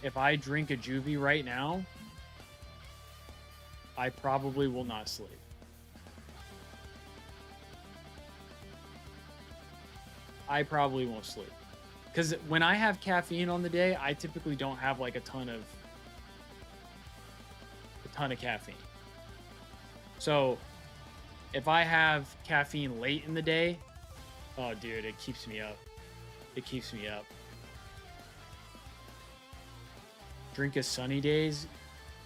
if I drink a Juvee right now, I probably will not sleep. I probably won't sleep. Because when I have caffeine on the day, I typically don't have like a ton of caffeine. So if I have caffeine late in the day, oh dude, it keeps me up. It keeps me up. Drink a sunny days,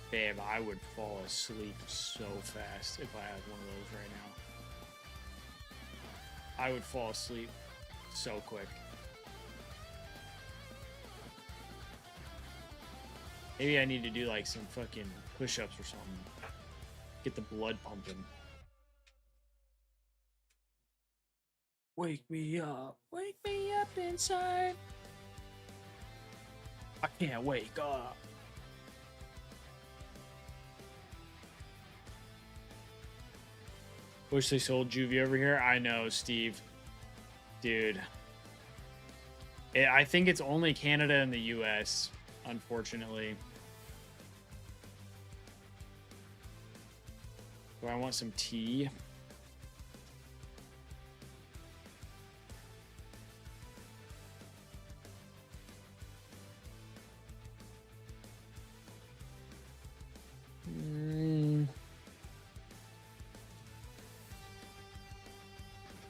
babe, I would fall asleep so fast if I had one of those right now. I would fall asleep so quick. Maybe I need to do like some fucking push-ups or something. Get the blood pumping. Wake me up inside. I can't wake up. Wish they sold Juvee over here. I know, Steve. Dude. I think it's only Canada and the US, unfortunately. Do I want some tea?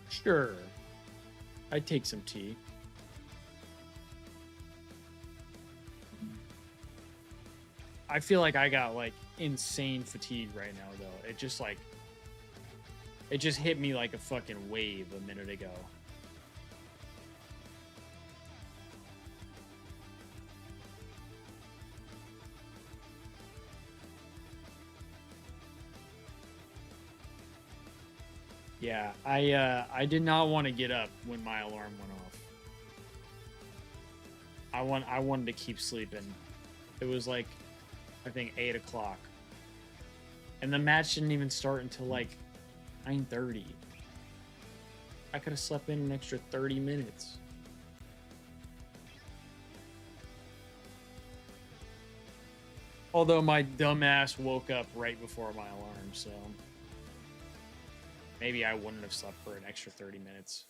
Sure. I'd take some tea. I feel like I got like insane fatigue right now though. It just hit me like a fucking wave a minute ago. Yeah, I did not want to get up when my alarm went off. I wanted to keep sleeping. It was like, I think 8 o'clock. And the match didn't even start until like 9:30. I could have slept in an extra 30 minutes. Although my dumbass woke up right before my alarm, so maybe I wouldn't have slept for an extra 30 minutes.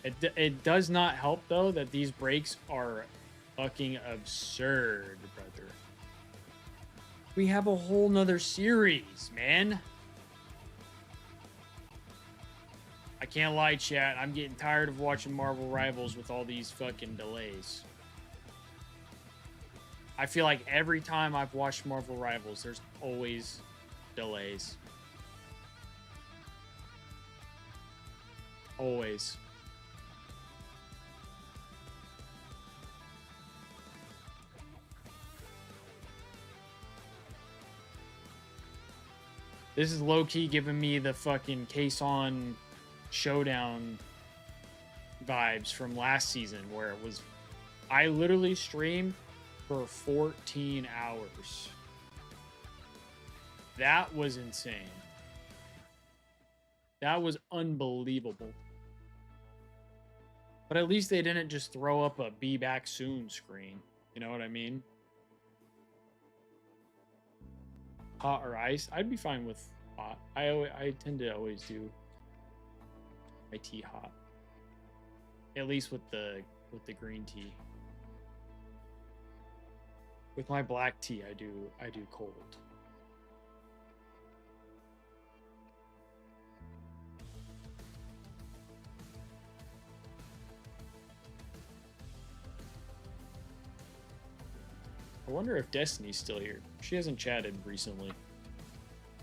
It does not help, though, that these breaks are fucking absurd, brother. We have a whole nother series, man. I can't lie, chat. I'm getting tired of watching Marvel Rivals with all these fucking delays. I feel like every time I've watched Marvel Rivals, there's always delays. Always. This is low-key giving me the fucking Kason Showdown vibes from last season, where it was... I literally streamed for 14 hours. That was insane. That was unbelievable. But at least they didn't just throw up a "be back soon" screen. You know what I mean? Hot or ice? I'd be fine with hot. I tend to always do my tea hot. At least with the green tea. With my black tea, I do cold. I wonder if Destiny's still here. She hasn't chatted recently.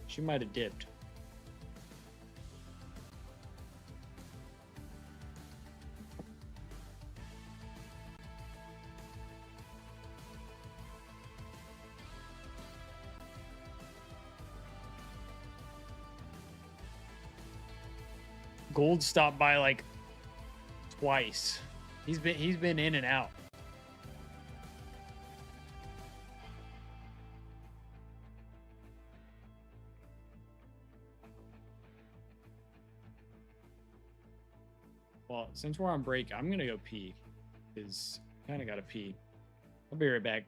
She might have dipped. Gold stopped by like twice. He's been in and out. Well, since we're on break, I'm gonna go pee, because I kind of gotta pee. I'll be right back.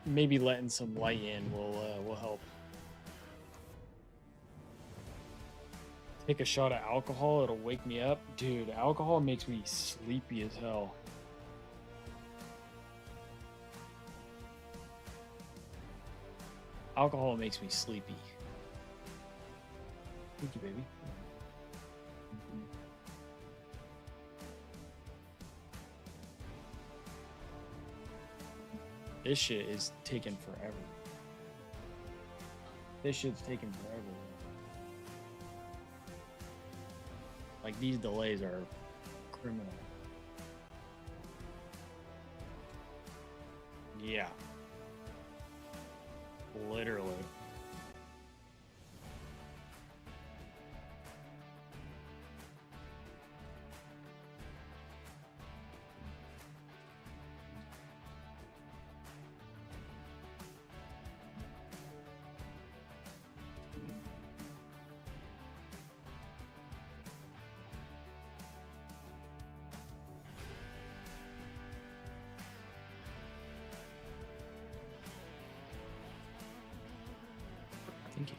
maybe letting some light in will help. Take a shot of alcohol, it'll wake me up. Dude, alcohol makes me sleepy as hell. Alcohol makes me sleepy. Thank you, baby. This shit is taking forever. This shit's taking forever. Like, these delays are criminal. Yeah. Literally. Thank you.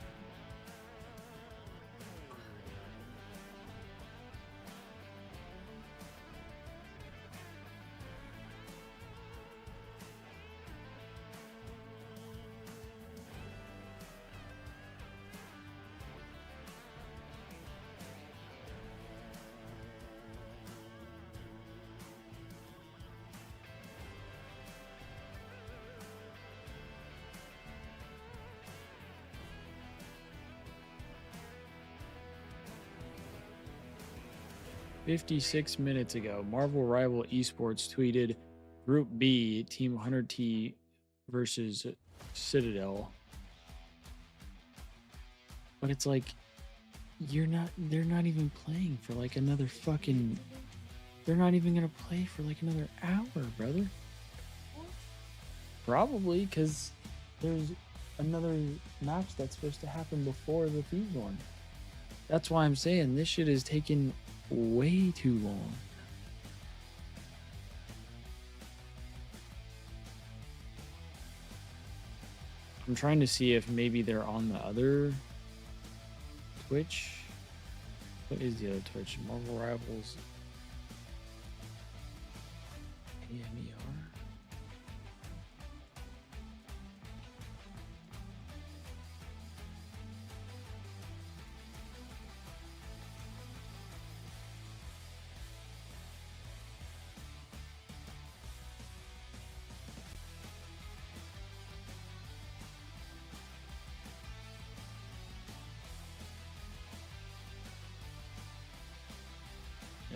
"56 minutes ago, Marvel Rival Esports tweeted Group B, Team 100T versus Citadel." But it's like, they're not even playing for like another fucking, they're not even gonna play for like another hour, brother. Probably, because there's another match that's supposed to happen before the Thieves one. That's why I'm saying this shit is taking way too long. I'm trying to see if maybe they're on the other Twitch. What is the other Twitch? Marvel Rivals. AMER?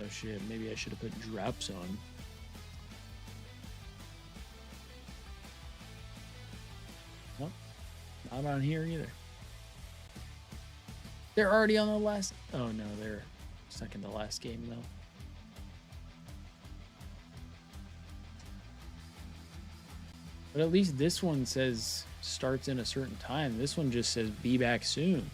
Oh shit, maybe I should have put drops on. Nope, not on here either. They're already on the last... Oh no, they're second to last game though. But at least this one says starts in a certain time. This one just says be back soon.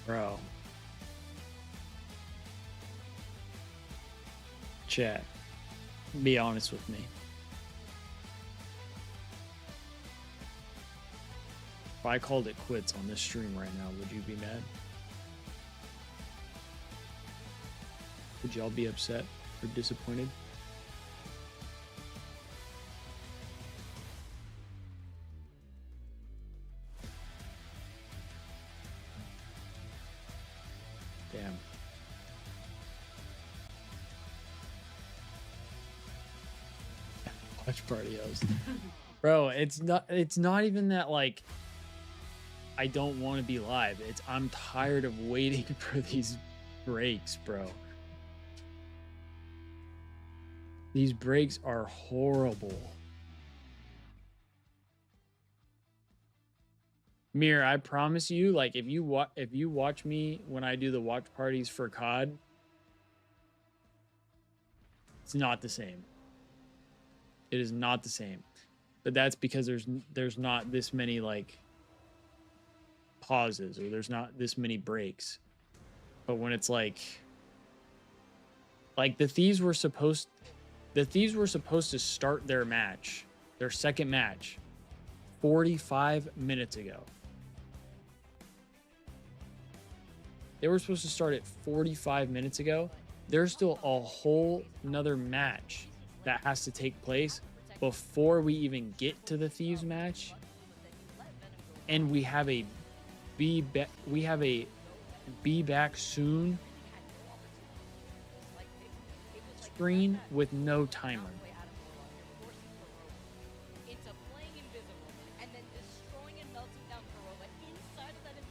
Bro. Chat. Be honest with me. If I called it quits on this stream right now, would you be mad? Would y'all be upset or disappointed? Damn. Watch party host. Bro, it's not even that like I don't want to be live. It's I'm tired of waiting for these breaks, bro. These breaks are horrible. Mir, I promise you, like if you watch me when I do the watch parties for COD, It's not the same. It is not the same. But that's because there's not this many like pauses, or there's not this many breaks. But when it's like the Thieves were supposed to start their match, their second match, 45 minutes ago. They were supposed to start it 45 minutes ago. There's still a whole nother match that has to take place before we even get to the Thieves match. And we have a be back soon screen with no timer.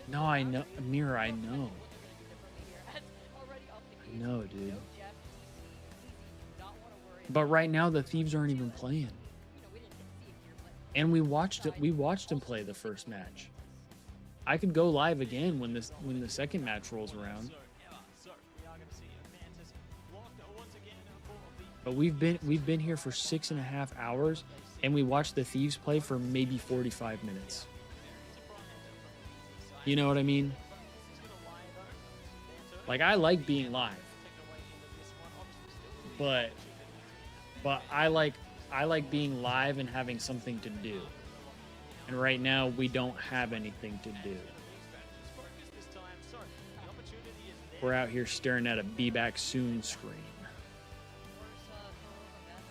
No, I know, Mira, I know. I know, dude. But right now the Thieves aren't even playing. And we watched them play the first match. I could go live again when the second match rolls around. But we've been here for 6.5 hours, and we watched the Thieves play for maybe 45 minutes. You know what I mean? Like, I like being live, but I like being live and having something to do. And right now we don't have anything to do. We're out here staring at a be back soon screen.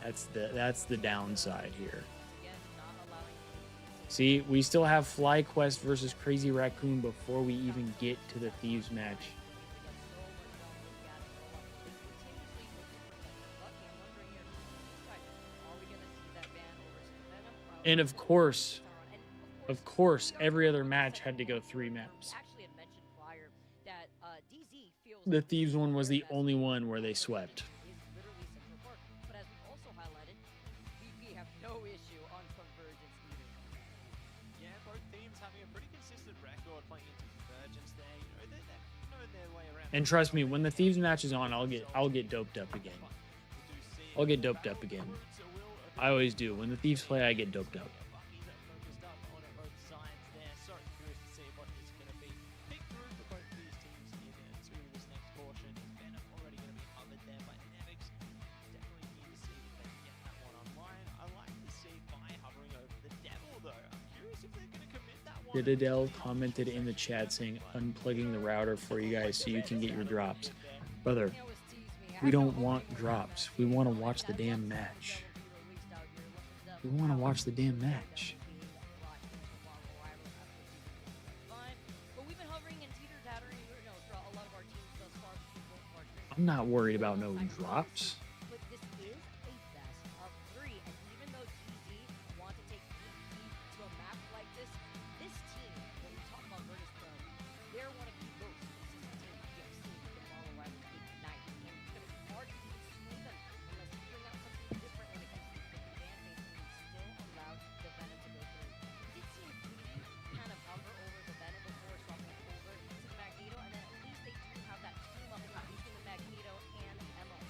That's the downside here. See, we still have FlyQuest versus Crazy Raccoon before we even get to the Thieves match. And of course, every other match had to go 3 maps. The Thieves one was the only one where they swept. And trust me, when the Thieves match is on, I'll get doped up again. I'll get doped up again. I always do. When the Thieves play, I get doped up. Didadel commented in the chat saying, unplugging the router for you guys so you can get your drops. Brother, we don't want drops. We want to watch the damn match. We want to watch the damn match. I'm not worried about no drops.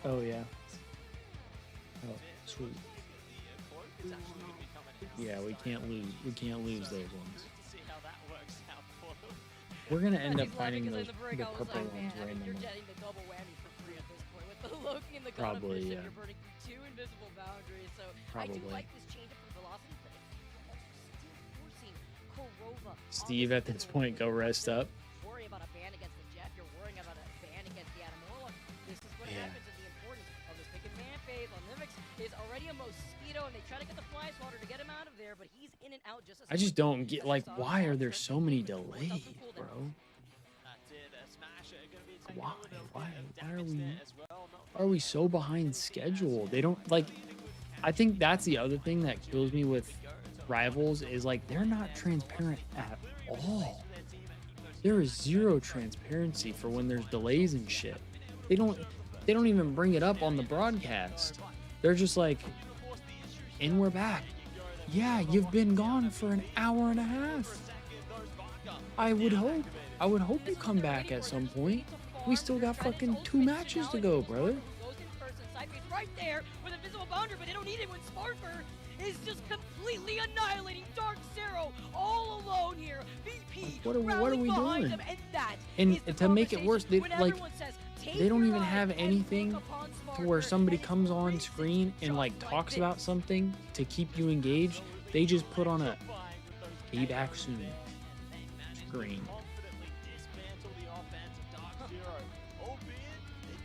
Oh yeah. Oh, sweet. Yeah, we can't lose. We can't lose those ones. We're gonna end up finding the purple ones randomly. Probably, yeah. Probably. Steve, at this point, go rest up. Yeah. I just don't get, like, why are there so many delays, bro? Why are we so behind schedule? They don't, like, I think that's the other thing that kills me with Rivals is, like, they're not transparent at all. There is zero transparency for when there's delays and shit. They don't even bring it up on the broadcast. They're just like, and we're back. Yeah, you've been gone for an hour and a half. I would hope you come back at some point. We still got fucking 2 matches to go, brother. right there with Invisible Bounder, but they don't need it when Sparker is just completely annihilating Dark Zero all alone here. VP What are we behind doing? him, and that And is the to make it worse, they when like everyone says, they don't "Take even your have eye and anything look upon to Sparker," where somebody and it's comes on racing screen and just like talks this. about something to keep you engaged. They just put on a "Be back soon" screen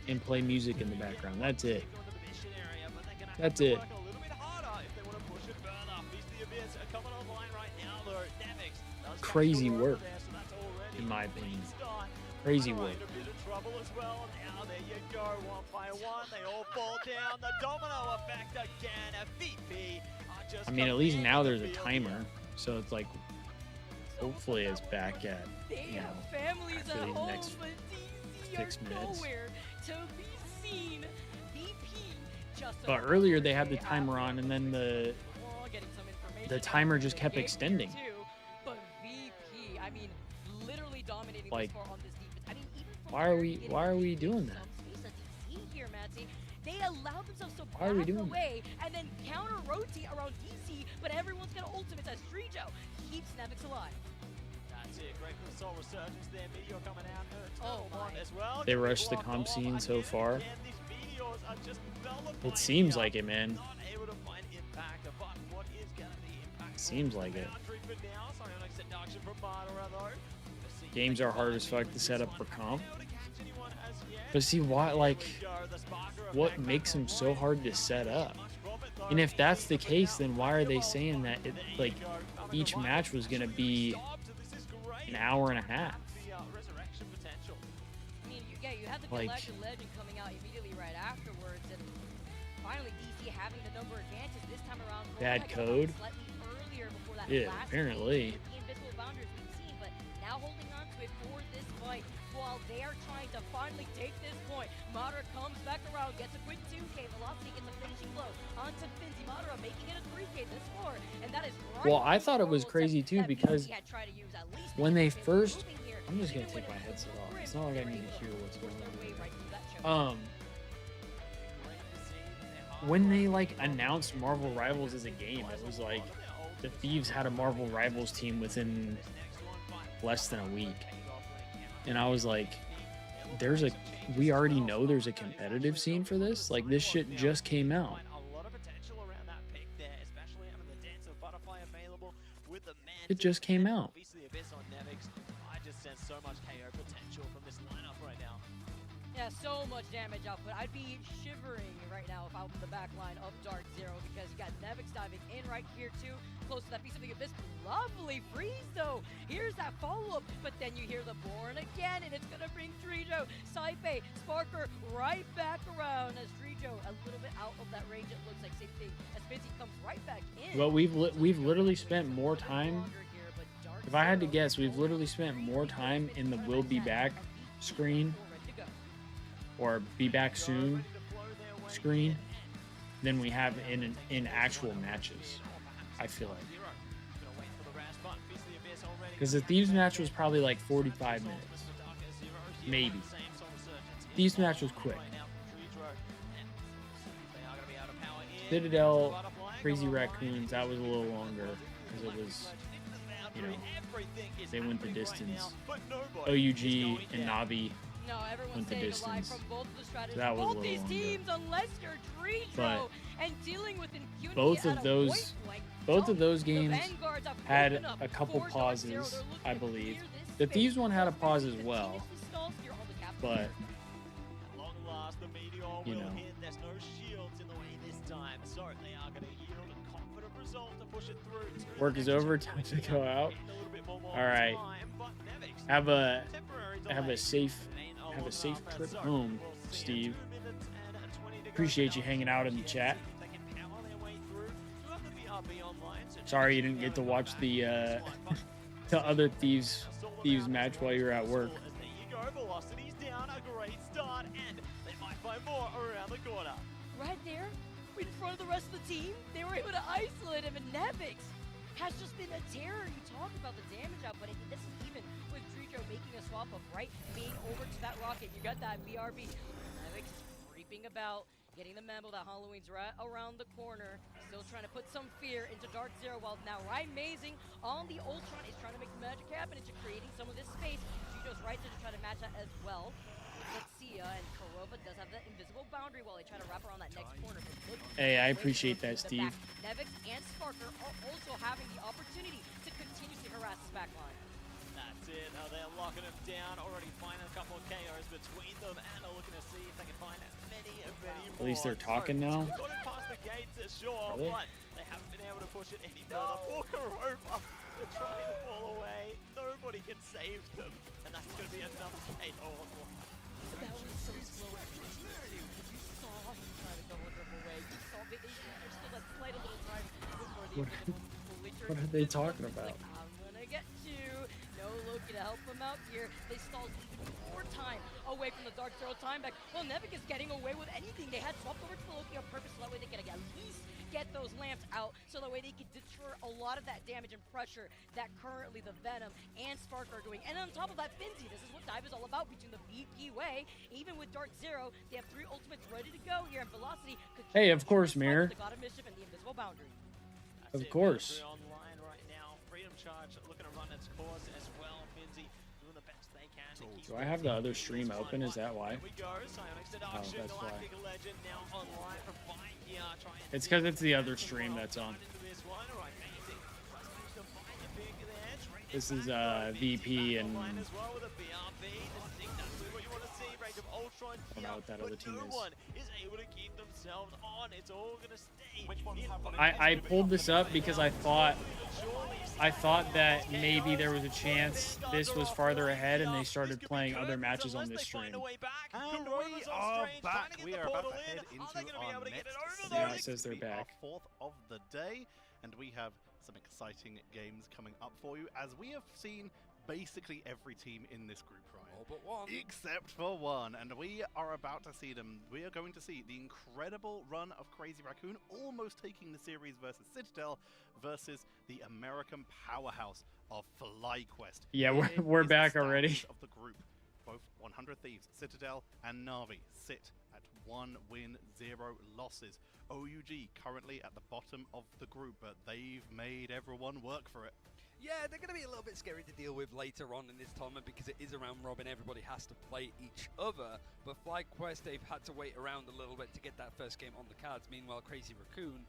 and play music in the background. That's it. That's it. Crazy work, in my opinion. Crazy work. I mean, at least now there's a timer, so it's like, hopefully it's back at, you know, families after at the home, next but DC 6 are minutes. nowhere to be seen. VP just But earlier they had the timer on, and then the timer just kept extending. But VP, I mean, literally dominating Like, this far on this defense. I mean, even from why are we doing that? DC here, Matsy, they allowed themselves to Why are we back doing away and then counter rotate around DC, but everyone's gonna ultimate as Strijo keeps Nevix alive. That's it. Great console resurgence there. Meteor coming out. Oh my. As well. They rushed the comp scene so far. It seems like it, man. Seems like it. Games are hard as fuck to set up for comp. But see, why, like, what makes them so hard to set up? And if that's the case, then why are they saying that it, like, each match was gonna be an hour and a half? I mean, you had the Like- Galactic Legend coming out immediately right afterwards, and finally DC having the number advantage this time around. Bad code? Slightly earlier before that Yeah, last apparently. game with the Invisible Bounders we've seen, but now holding on to it for this fight while they are trying to finally take this point. Madara comes back around, gets a quick 2K, Velocity gets a finishing blow onto Finzi. Madara making it a 3K this far, and that is right. Well, I thought it was crazy too that because VP had tried to use at least when they defense first, moving here. I'm just gonna Even take my when it headset was off. grim, It's not like I they were need to able hear to what's force going their way on. right through that choke. When they like announced Marvel Rivals as a game, it was like the Thieves had a Marvel Rivals team within less than a week, and I was like, we already know there's a competitive scene for this. Like, this shit just came out. It just came out. Yeah, so much damage output. I'd be shivering right now if I was in the back line of Dark Zero, because you got Nevix diving in right here too, close to that piece of the abyss. Lovely freeze though. Here's that follow-up, but then you hear the Born again, and it's gonna bring Strijo, Saipe, Sparker right back around as Strijo a little bit out of that range. It looks like same thing as Finzi comes right back in. Well, we've literally spent more time. If I had to guess, we've literally spent more time in the "We'll be back" screen or "Be back soon" screen than we have in actual matches. I feel like, because the Thieves match was probably like 45 minutes, maybe. Thieves match was quick. Citadel, Crazy Raccoons, that was a little longer because it was, you know, they went the distance. OUG and Navi No, everyone's went the staying alive distance. from both of the strategies. So that was a both little these longer. teams, unless you're Strijo But and dealing with impunity both at of a those point blank, both of those the games Vanguards have had opened up a couple for Dark Zero. pauses, They're looking I to believe. clear this The space. Thieves one had a pause as well, Continuously stalls here on the cap. but Long last, the Meteor You will know. hit. There's no shields in the way this time, so they are going to yield a confident result to push it through. work is over. Time to go out. All right. Have a safe trip home, Steve. Appreciate you hanging out in the chat. Sorry you didn't get to watch the other Thieves match while you were at work. There you go, velocity's down, a great start, and they might find more around the corner. Right there, in front of the rest of the team, they were able to isolate him, and Nevix has just been a terror. You talk about the damage output, and this is even with Strijo making a swap of right being over to that rocket. You got that BRB. Nevix is creeping about. getting the memo that Halloween's right around the corner. Still trying to put some fear into Dark Zero, while now Amazing on the Ultron is trying to make the magic happen into creating some of this space. Judo's right there to try to match that as well. Let's see, and Karova does have that invisible boundary while they try to wrap around that next corner. Hey, I appreciate that, Steve. Nevix and Sparker are also having the opportunity to continuously harass this backline. That's it. They're locking him down. Already finding a couple of KOs between them, and are looking to see if they can find many more. At least they're talking now. Got it past the gates, sure, Really? but they haven't been able to push it any further. Walker they're trying to fall away. Nobody can save them, and that's going to be another KO. That was so slow. You saw him try to double dribble away. You saw there's still that slight little time before the invisible fully turns. What are they talking about? Like, I'm gonna get you. No Loki to help him out here. They stalled even more time away from the Dark Zero time back. Well, Nevik is getting away with anything. They had swapped over to the Loki on purpose so that way they could at least get those lamps out, so that way they could deter a lot of that damage and pressure that currently the Venom and Spark are doing. And on top of that, Finzi, this is what Dive is all about between the VP way. Even with Dark Zero, they have 3 ultimates ready to go here, and Velocity could Hey, of course, Mirror. The God of Mischief and the Invisible Boundary. Of course. Online right now. Freedom Charge looking to run its course as well. Finzi doing the best they can to keep Do I have the other stream open? Is that why? Here we go. Psionics Oh, deduction. that's why. Galactic Legend now online from Fight here. Trying It's because it's the other stream that's on. into this one. All right, Amazing. Just managed to find the pick there. Training This is VP and online as well with a BRB. This is exactly what you want to see. Range of Ultron I don't here, know what that other but team no is. one is able to keep themselves on. It's all going to stay. Which ones have what it I pulled this up because I thought that maybe there was a chance this was farther ahead and they started playing other matches on this stream. And we are back. We are about to head into our next Yeah, it series. says they're Our back. 4th of the day, and we have some exciting games coming up for you, as we have seen basically every team in this group, Ryan. All but one. Except for one, and we are about to see them. We are going to see the incredible run of Crazy Raccoon almost taking the series versus Citadel versus the American powerhouse of FlyQuest. Yeah, Here we're is the back standings already. Of the group, both 100 Thieves, Citadel, and Na'Vi sit at 1 win, 0 losses. OUG currently at the bottom of the group, but they've made everyone work for it. Yeah, they're going to be a little bit scary to deal with later on in this tournament because it is a round robin. Everybody has to play each other. But FlyQuest, they've had to wait around a little bit to get that first game on the cards. Meanwhile, Crazy Raccoon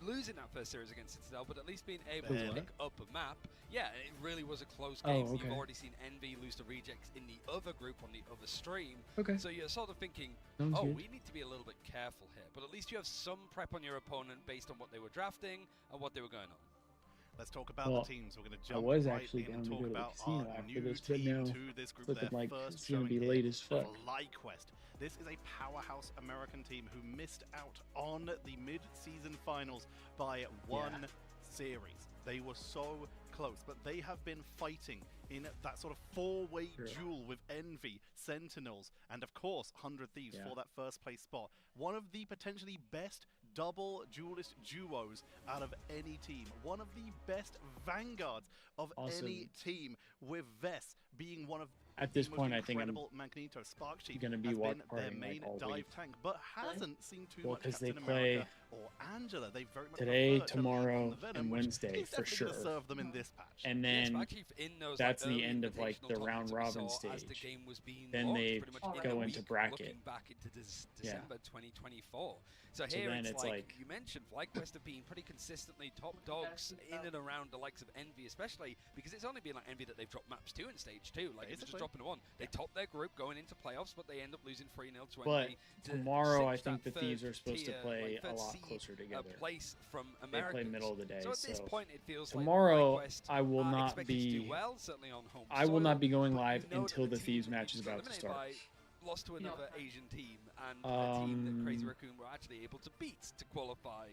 losing that first series against Citadel, but at least being able to pick up a map. Yeah, it really was a close game. Oh, okay. You've already seen Envy lose to Rejects in the other group on the other stream. Okay. So you're sort of thinking, Sounds oh, good. we need to be a little bit careful here. But at least you have some prep on your opponent based on what they were drafting and what they were going on. Let's talk about Well, the teams. We're going to I jump was right actually in down and to talk go to the about casino our after new this, but team now to this group. looking Their like first it's gonna showing be here, late as fuck. FlyQuest. This is a powerhouse American team who missed out on the mid-season finals by one series. They were so close, but they have been fighting in that sort of four-way duel with Envy, Sentinels, and of course 100 Thieves for that first place spot. One of the potentially best double duelist duos out of any team. One of the best vanguards of any team, with Vess being one of At this point, I think I'm incredible Magneto. Spark Chief gonna be has been their partying main like all dive week. tank, but hasn't seen too Well, much 'cause they Captain play America or Angela. They very much today, prefer to lean on tomorrow, the Venom, and which Wednesday is for definitely sure. gonna serve them in this patch. And then Spark Chief in those, that's like, the early end of like invitational the round tournaments robin we saw as the stage. game was being Then launched they pretty much in go a into week, bracket. looking back into December 2024. So So here then it's it's like, like- you mentioned FlyQuest have been pretty consistently top dogs in and around the likes of Envy, especially because it's only been like Envy that they've dropped maps to in stage 2. Like it's just Basically. dropping to 1. They top their group going into playoffs, but they end up losing 3-0 to But Envy. to tomorrow, I cinch think that the Thieves third are supposed to tier, play like a third lot seed, closer together. place from They play Americans. middle of the day, So at this so point, it feels tomorrow like FlyQuest I will are not expected to do be. well, certainly on home I will soil, not be going but you live know that until the team Thieves that match is you about to eliminated start. by lost to another Asian team, and a team that Crazy Raccoon were actually able to beat to qualify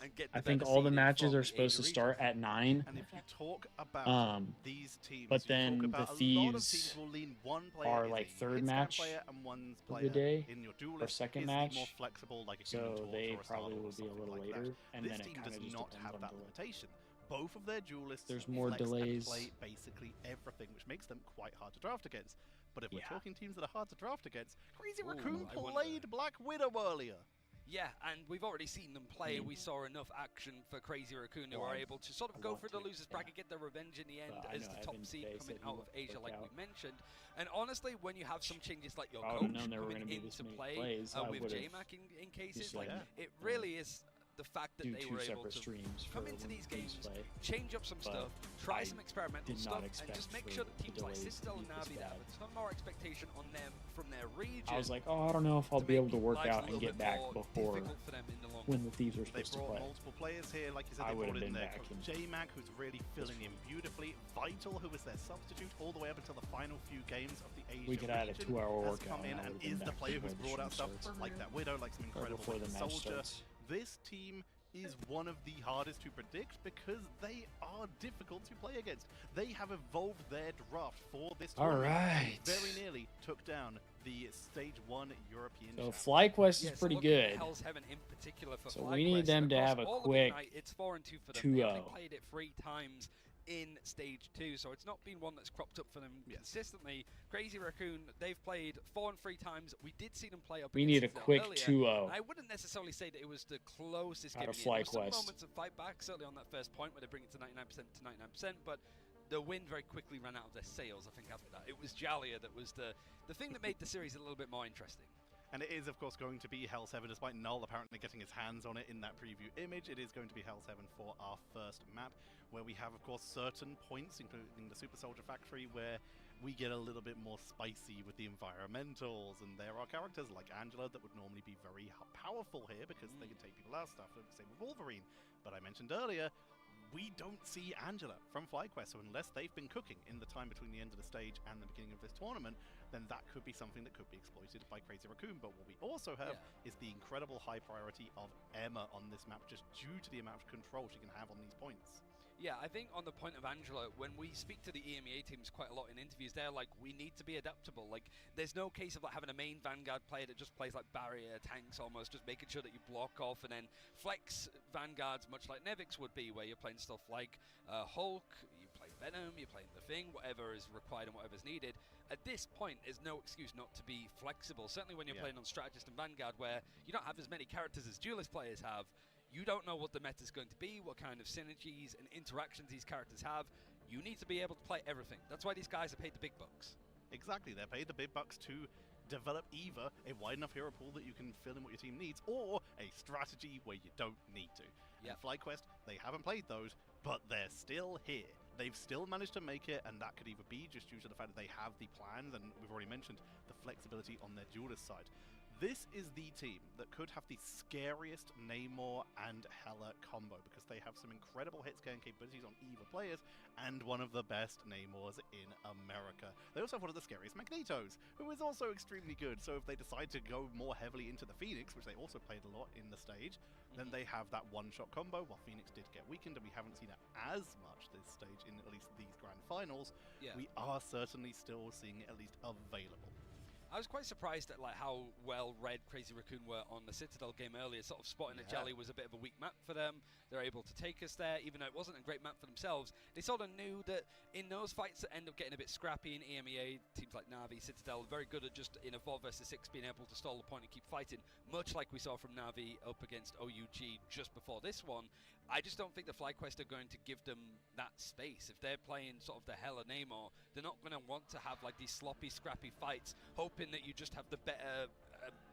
and get the I think better all the seeding matches from are the supposed to Asia start region. at 9. And if you talk about these teams, but you then talk the about a lot of Thieves teams will lean one player are is like a third hit scan match player and one's of player the day in your or duelist second is match. the more flexible, like a Human So Torch they or a probably Star will or be a something little like later, that. and This then it team kind does of just not depends have on that delay. limitation. Both of their duelists There's more flex and delays. play basically everything, which makes them quite hard to draft against. But if we're Yeah. talking teams that are hard to draft against, Crazy Ooh, Raccoon I wonder. played Black Widow earlier. Yeah, and we've already seen them play. We saw enough action for Crazy Raccoon, who are able to sort of go through the losers bracket, get their revenge in the end as the top seed coming out of Asia, like we mentioned. And honestly, when you have some changes like your coach coming into play with JMac in cases, like it really is the fact that they were able to come into these games, change up some stuff, try some experimental stuff, and just make sure that teams like Citadel and Na'Vi that have a ton more expectation on them from their region. I was like, oh, I don't know if I'll be able to work out and get back before when the Thieves are supposed to play. They brought multiple players here, like you said, they brought in their coach JMac, who's really filling in beautifully. Vital, who was their substitute all the way up until the final few games of the Asia We could add a 2-hour has workout. come in and is the player who's brought out stuff like that Widow, like some incredible soldier. This team is one of the hardest to predict because they are difficult to play against. They have evolved their draft for this tournament. Alright. Very nearly took down the Stage 1 European So FlyQuest is pretty good. Hell's Heaven in particular for so FlyQuest. we need them to have a quick 2-0. It's 4-2 for them. They only played it 3 times in Stage 2, so it's not been one that's cropped up for them consistently. Crazy Raccoon, they've played 4 and 3 times. We did see them play up. We need a quick 2-0. I wouldn't necessarily say that it was the closest game. Out of There were some FlyQuest. moments of fight back, certainly on that first point where they bring it to 99% to 99%, but the wind very quickly ran out of their sails, I think, after that. It was Jalia that was the thing that made the series a little bit more interesting. And it is, of course, going to be Hell's Heaven, despite Null apparently getting his hands on it in that preview image. It is going to be Hell's Heaven for our first map, where we have, of course, certain points, including the Super Soldier Factory, where we get a little bit more spicy with the environmentals. And there are characters like Angela that would normally be very powerful here because they can take people out stuff. Same with Wolverine. But I mentioned earlier, we don't see Angela from FlyQuest, so unless they've been cooking in the time between the end of the stage and the beginning of this tournament, then that could be something that could be exploited by Crazy Raccoon. But what we also have is the incredible high priority of Emma on this map, just due to the amount of control she can have on these points. Yeah, I think on the point of Angela, when we speak to the EMEA teams quite a lot in interviews, they're like, we need to be adaptable. Like, there's no case of like having a main Vanguard player that just plays like barrier tanks almost, just making sure that you block off and then flex Vanguards, much like Nevix would be, where you're playing stuff like Hulk, you play Venom, you're playing the Thing, whatever is required and whatever's needed. At this point, there's no excuse not to be flexible. Certainly when you're playing on Strategist and Vanguard, where you don't have as many characters as Duelist players have. You don't know what the meta is going to be, what kind of synergies and interactions these characters have. You need to be able to play everything. That's why these guys are paid the big bucks. Exactly, they're paid the big bucks to develop either a wide enough hero pool that you can fill in what your team needs, or a strategy where you don't need to. And FlyQuest, they haven't played those, but they're still here. They've still managed to make it, and that could either be just due to the fact that they have the plans, and we've already mentioned the flexibility on their duelist side. This is the team that could have the scariest Namor and Hela combo, because they have some incredible hit scaling capabilities on either players, and one of the best Namors in America. They also have one of the scariest Magnetos, who is also extremely good, so if they decide to go more heavily into the Phoenix, which they also played a lot in the stage, then they have that one-shot combo, while Phoenix did get weakened, and we haven't seen it as much this stage in at least these grand finals. We are certainly still seeing it at least available. I was quite surprised at like how well read Crazy Raccoon were on the Citadel game earlier, sort of spotting that Jelly was a bit of a weak map for them. They're able to take us there, even though it wasn't a great map for themselves. They sort of knew that in those fights that end up getting a bit scrappy in EMEA, teams like Na'Vi, Citadel, very good at just in a 4 versus 6 being able to stall the point and keep fighting, much like we saw from Na'Vi up against OUG just before this one. I just don't think the FlyQuest are going to give them that space. If they're playing sort of the Hela Namor, they're not going to want to have like these sloppy, scrappy fights, hoping that you just have the better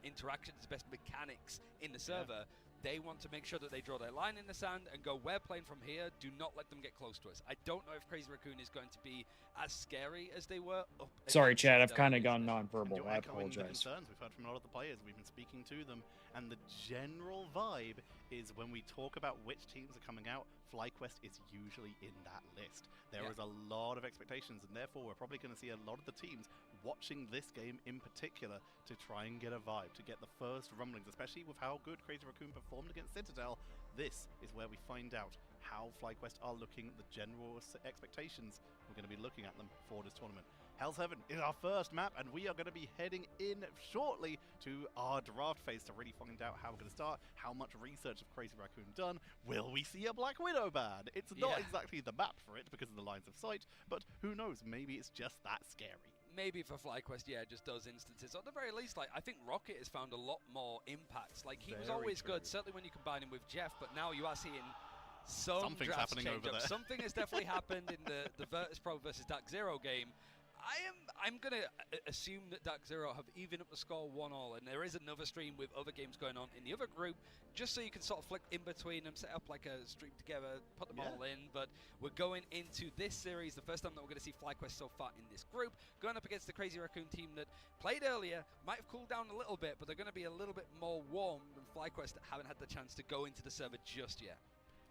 interactions, the best mechanics in the server. They want to make sure that they draw their line in the sand and go, we're playing from here, do not let them get close to us. I don't know if Crazy Raccoon is going to be as scary as they were. Sorry, Chad, I've kind of gone non-verbal. I apologize. Concerns we've heard from a lot of the players, we've been speaking to them, and the general vibe is when we talk about which teams are coming out, FlyQuest is usually in that list. There is a lot of expectations, and therefore we're probably going to see a lot of the teams watching this game in particular to try and get a vibe, to get the first rumblings, especially with how good Crazy Raccoon performed against Citadel. This is where we find out how FlyQuest are looking, the general expectations. We're going to be looking at them for this tournament. Hell's Heaven is our first map, and we are going to be heading in shortly to our draft phase to really find out how we're going to start, how much research have Crazy Raccoon done, will we see a Black Widow ban? It's not exactly the map for it because of the lines of sight, but who knows, maybe it's just that scary. maybe for FlyQuest, yeah, just those instances. Or at the very least, like, I think Rocket has found a lot more impacts. Like, he was always good, certainly when you combine him with Jeff, but now you are seeing something's happening over there. Something has definitely happened in the Virtus Pro versus Dark Zero game. I'm going to assume that Dark Zero have even up the score 1-1, and there is another stream with other games going on in the other group, just so you can sort of flick in between them, set up like a stream together, put them all in. But we're going into this series, the first time that we're going to see FlyQuest so far in this group, going up against the Crazy Raccoon team that played earlier, might have cooled down a little bit, but they're going to be a little bit more warm than FlyQuest that haven't had the chance to go into the server just yet.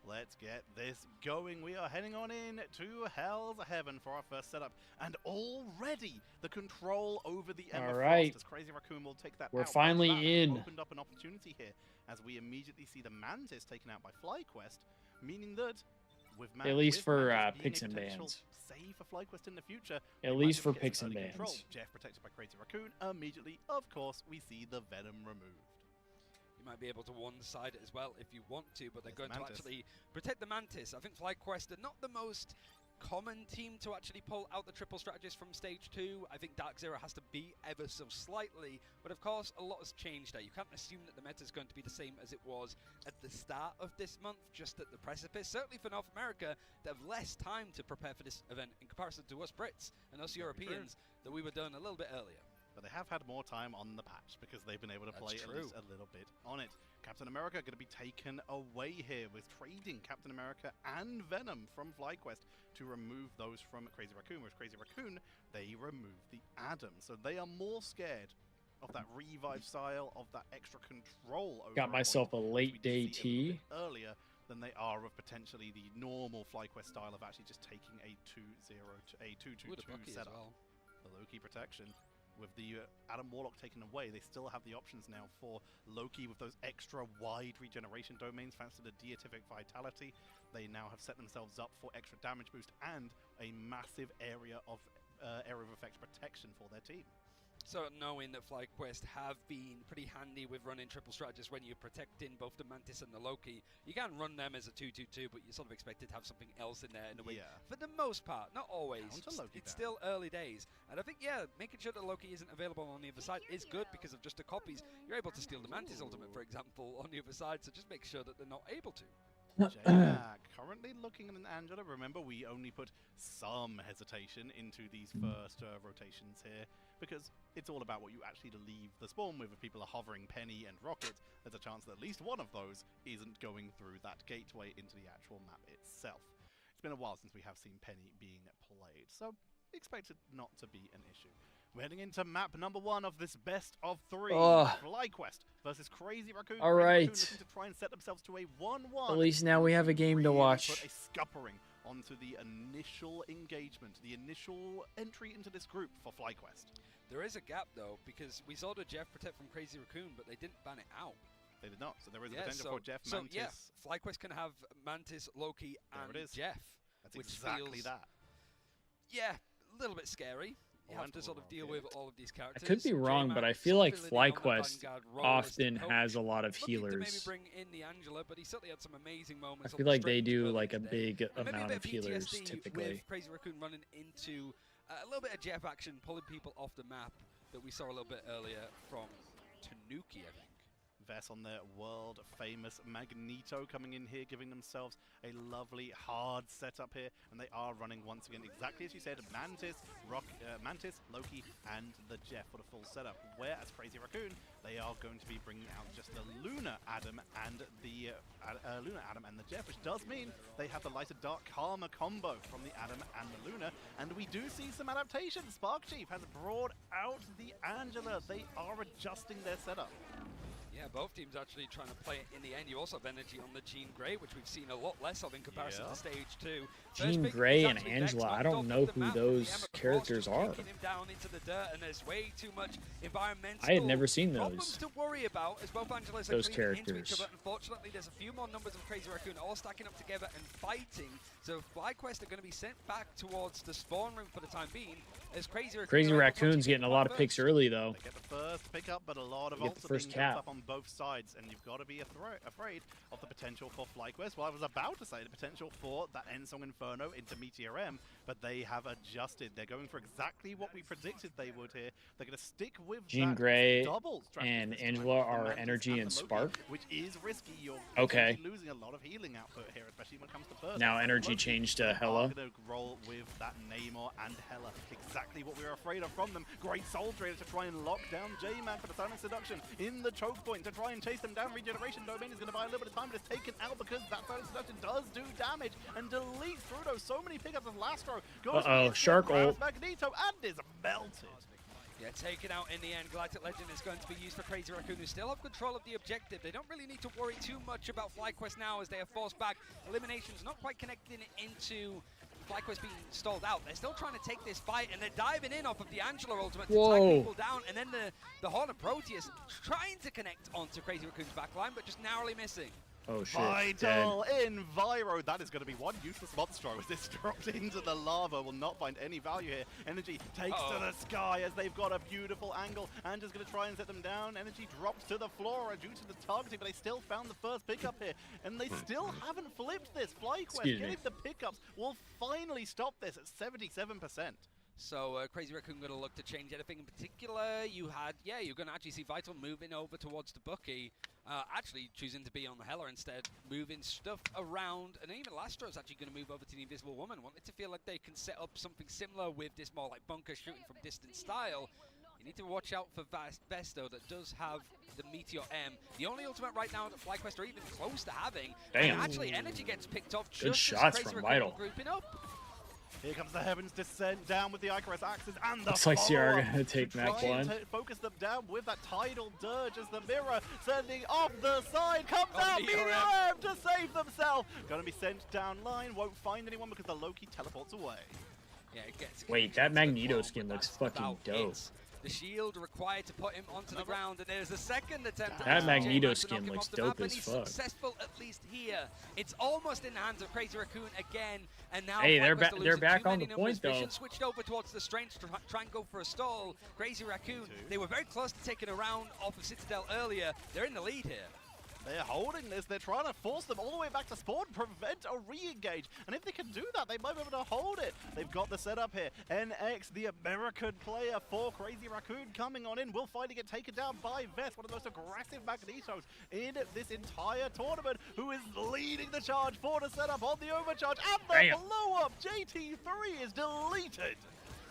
Let's get this going. We are heading on in to Hell's Heaven for our first setup. And already the control over the Emma Frost as Crazy Raccoon will take that out. We're finally in. Opened up an opportunity here as we immediately see the Mantis taken out by FlyQuest, meaning that with at least for picks and bans. Save for FlyQuest in the future. At least for picks and bans. Jeff protected by Crazy Raccoon. Immediately, of course, we see the Venom removed. You might be able to one-side it as well if you want to, but they're going to actually protect the Mantis. I think FlyQuest are not the most common team to actually pull out the triple strategist from stage 2. I think Dark Zero has to be ever so slightly, but of course a lot has changed there. You can't assume that the meta is going to be the same as it was at the start of this month, just at the precipice. Certainly for North America, they have less time to prepare for this event in comparison to us Brits and us Europeans that we were done a little bit earlier. But they have had more time on the patch because they've been able to play at least a little bit on it. Captain America going to be taken away here with trading Captain America and Venom from FlyQuest to remove those from Crazy Raccoon. With Crazy Raccoon, they remove the Adam. So they are more scared of that revive style, of that extra control over got myself a late day tea earlier than they are of potentially the normal FlyQuest style of actually just taking a 2-0 to a 2-2-2 setup. Well. The Loki protection. With the Adam Warlock taken away, they still have the options now for Loki with those extra wide regeneration domains thanks to the Deitific Vitality. They now have set themselves up for extra damage boost and a massive area of effect protection for their team. So knowing that FlyQuest have been pretty handy with running triple strategists when you're protecting both the Mantis and the Loki, you can run them as a 2-2-2, but you're sort of expected to have something else in there in a way. For the most part, not always. It's still early days. And I think, making sure that Loki isn't available on the other side is good because of just the copies. You're able to steal the Mantis ultimate, for example, on the other side, so just make sure that they're not able to. Currently looking at an Angela. Remember, we only put some hesitation into these first rotations here because it's all about what you actually leave the spawn with. If people are hovering Penny and Rocket, there's a chance that at least one of those isn't going through that gateway into the actual map itself. It's been a while since we have seen Penny being played, so expect it not to be an issue. We're heading into map number 1 of this best of 3. FlyQuest versus Crazy Raccoon. All right. Looking to try and set themselves to a 1-1. At least now we have a game to watch. Put a scuppering onto the initial engagement, the initial entry into this group for FlyQuest. There is a gap though, because we saw the Jeff protect from Crazy Raccoon, but they didn't ban it out. They did not, so there is a potential for Jeff, Mantis. So yeah, FlyQuest can have Mantis, Loki, and Jeff. That's exactly that. Yeah, a little bit scary. You have to sort of deal with all of these characters. I could be wrong, but I feel like FlyQuest often has a lot of healers. Maybe bring in the Angela, but he certainly had some amazing moments. I feel like they do like a big amount of healers typically. With Crazy Raccoon running into a little bit of Jeff action, pulling people off the map that we saw a little bit earlier from Tanuki, I think. Vess on their world-famous Magneto coming in here, giving themselves a lovely hard setup here, and they are running once again exactly as you said, Mantis, Loki, and the Jeff for the full setup. Whereas Crazy Raccoon, they are going to be bringing out just the Luna Adam and the Jeff, which does mean they have the lighter dark karma combo from the Adam and the Luna, and we do see some adaptations. Spark Chief has brought out the Angela. They are adjusting their setup. Yeah, both teams actually trying to play it in the end. You also have energy on the Jean Grey, which we've seen a lot less of in comparison to stage 2. Jean Grey and Angela, I don't know who those characters are. Him down into the dirt, and there's way too much environmental I had never seen problems to worry about as both Angelas those are characters. Into each other. Unfortunately, there's a few more numbers of Crazy Raccoon all stacking up together and fighting. So FlyQuest are going to be sent back towards the spawn room for the time being. As Crazy Raccoon's getting a lot of picks early though. They get the first pick up, but a lot of get the first cap on both sides, and you've got to be afraid of the potential for FlyQuest. Well, I was about to say the potential for that Endsong Inferno into Meteor M, but they have adjusted. They're going for exactly what we predicted they would here. They're going to stick with Jean that Grey double strategy and this time, Angela the are Mantis energy and the Loki, spark. which is risky. You're Okay. losing a lot of healing output here, especially when it comes to burst. Now energy Loki changed to are Hela. going to roll with that Namor and Hela. Exactly what we were afraid of from them. Great Soul Trader to try and lock down J-Man for the Silent Seduction in the choke point to try and chase them down. Regeneration Domain is going to buy a little bit of time, but it's taken out because that Silent Seduction does do damage and deletes through those. So many pickups of Lastro. Goes Shark ult. Magneto and is melted. Yeah, taken out in the end. Galactic Legend is going to be used for Crazy Raccoon, who still have control of the objective. They don't really need to worry too much about FlyQuest now as they are forced back. Eliminations not quite connecting into FlyQuest being stalled out. They're still trying to take this fight, and they're diving in off of the Angela ultimate to tie people down, and then the Horn of Proteus trying to connect onto Crazy Raccoon's backline, but just narrowly missing. Oh shit, Vital in Vyro. That is going to be one useless monstro as this dropped into the lava. Will not find any value here. Energy takes to the sky as they've got a beautiful angle. And is going to try and set them down. Energy drops to the floor due to the targeting, but they still found the first pickup here. And they still haven't flipped this. FlyQuest getting the pickups will finally stop this at 77%. So Crazy Raccoon going to look to change anything in particular. You're going to actually see Vital moving over towards the Bucky. Actually choosing to be on the Hela instead, moving stuff around, and even Lastro's actually going to move over to the Invisible Woman. Wanted to feel like they can set up something similar with this more like bunker shooting from distance style. You need to watch out for Vesto that does have the Meteor M. The only ultimate right now that FlyQuest are even close to having. Damn. And actually Energy gets picked off just Good shots as Crazy from Raccoon Vital. grouping up. Here comes the Heavens Descent down with the Icarus Axis and the Looks like Sierra gonna take map one. Focus them down with that Tidal Dirge as the Mirror sending off the side. Comes out Meteor M to save themselves. Gonna be sent down line. Won't find anyone because the Loki teleports away. Yeah, it gets Wait, that Magneto skin looks fucking dope. The shield required to put him onto the ground, and there's a second attempt. That Magneto skin looks dope as fuck. Successful at least here. It's almost in the hands of Crazy Raccoon again, and now hey, they're back on the point though. Switched over towards the Strange to try and go for a stall. Crazy Raccoon, they were very close to taking a round off of Citadel earlier. They're in the lead here. They're holding this. They're trying to force them all the way back to spawn, prevent a re-engage. And if they can do that, they might be able to hold it. They've got the setup here. NX, the American player for Crazy Raccoon, coming on in. Will finally get taken down by Vest, one of the most aggressive Magnetos in this entire tournament, who is leading the charge for the setup on the overcharge. And the blow-up, JT3 is deleted.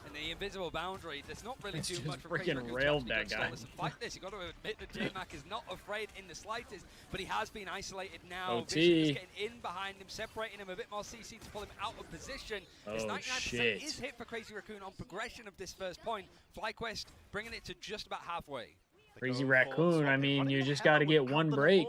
And the invisible boundary, there's not really too much for freaking railed that guy. Fight this. You got to admit that J-Mac is not afraid in the slightest, but he has been isolated now. OT. Vision is getting in behind him, separating him a bit more CC to pull him out of position. This 99% is hit for Crazy Raccoon on progression of this first point. FlyQuest bringing it to just about halfway. Crazy Raccoon, I mean, you just got to get one break.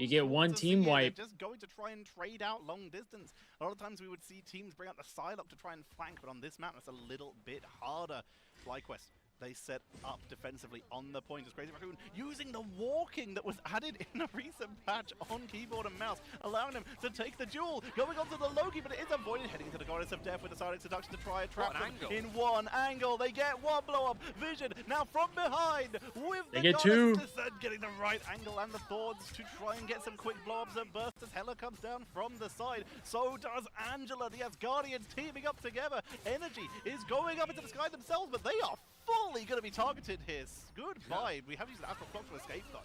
You get one team wipe. Just going to try and trade out long distance. A lot of times we would see teams bring out the Psylocke to try and flank, but on this map it's a little bit harder. FlyQuest, they set up defensively on the point as Crazy Raccoon using the walking that was added in a recent patch on keyboard and mouse, allowing them to take the duel, going on to the Loki, but it is avoided, heading to the Goddess of Death with the Silent Seduction to try and trap them in one angle. They get one blow up. Vision now from behind with the Goddess Descent, getting the right angle and the Thorns to try and get some quick blow ups and bursts as Hela comes down from the side. So does Angela. The Asgardians teaming up together. Energy is going up into the sky themselves, but they are fully going to be targeted here. Goodbye. We have used the Astral Clock to escape though.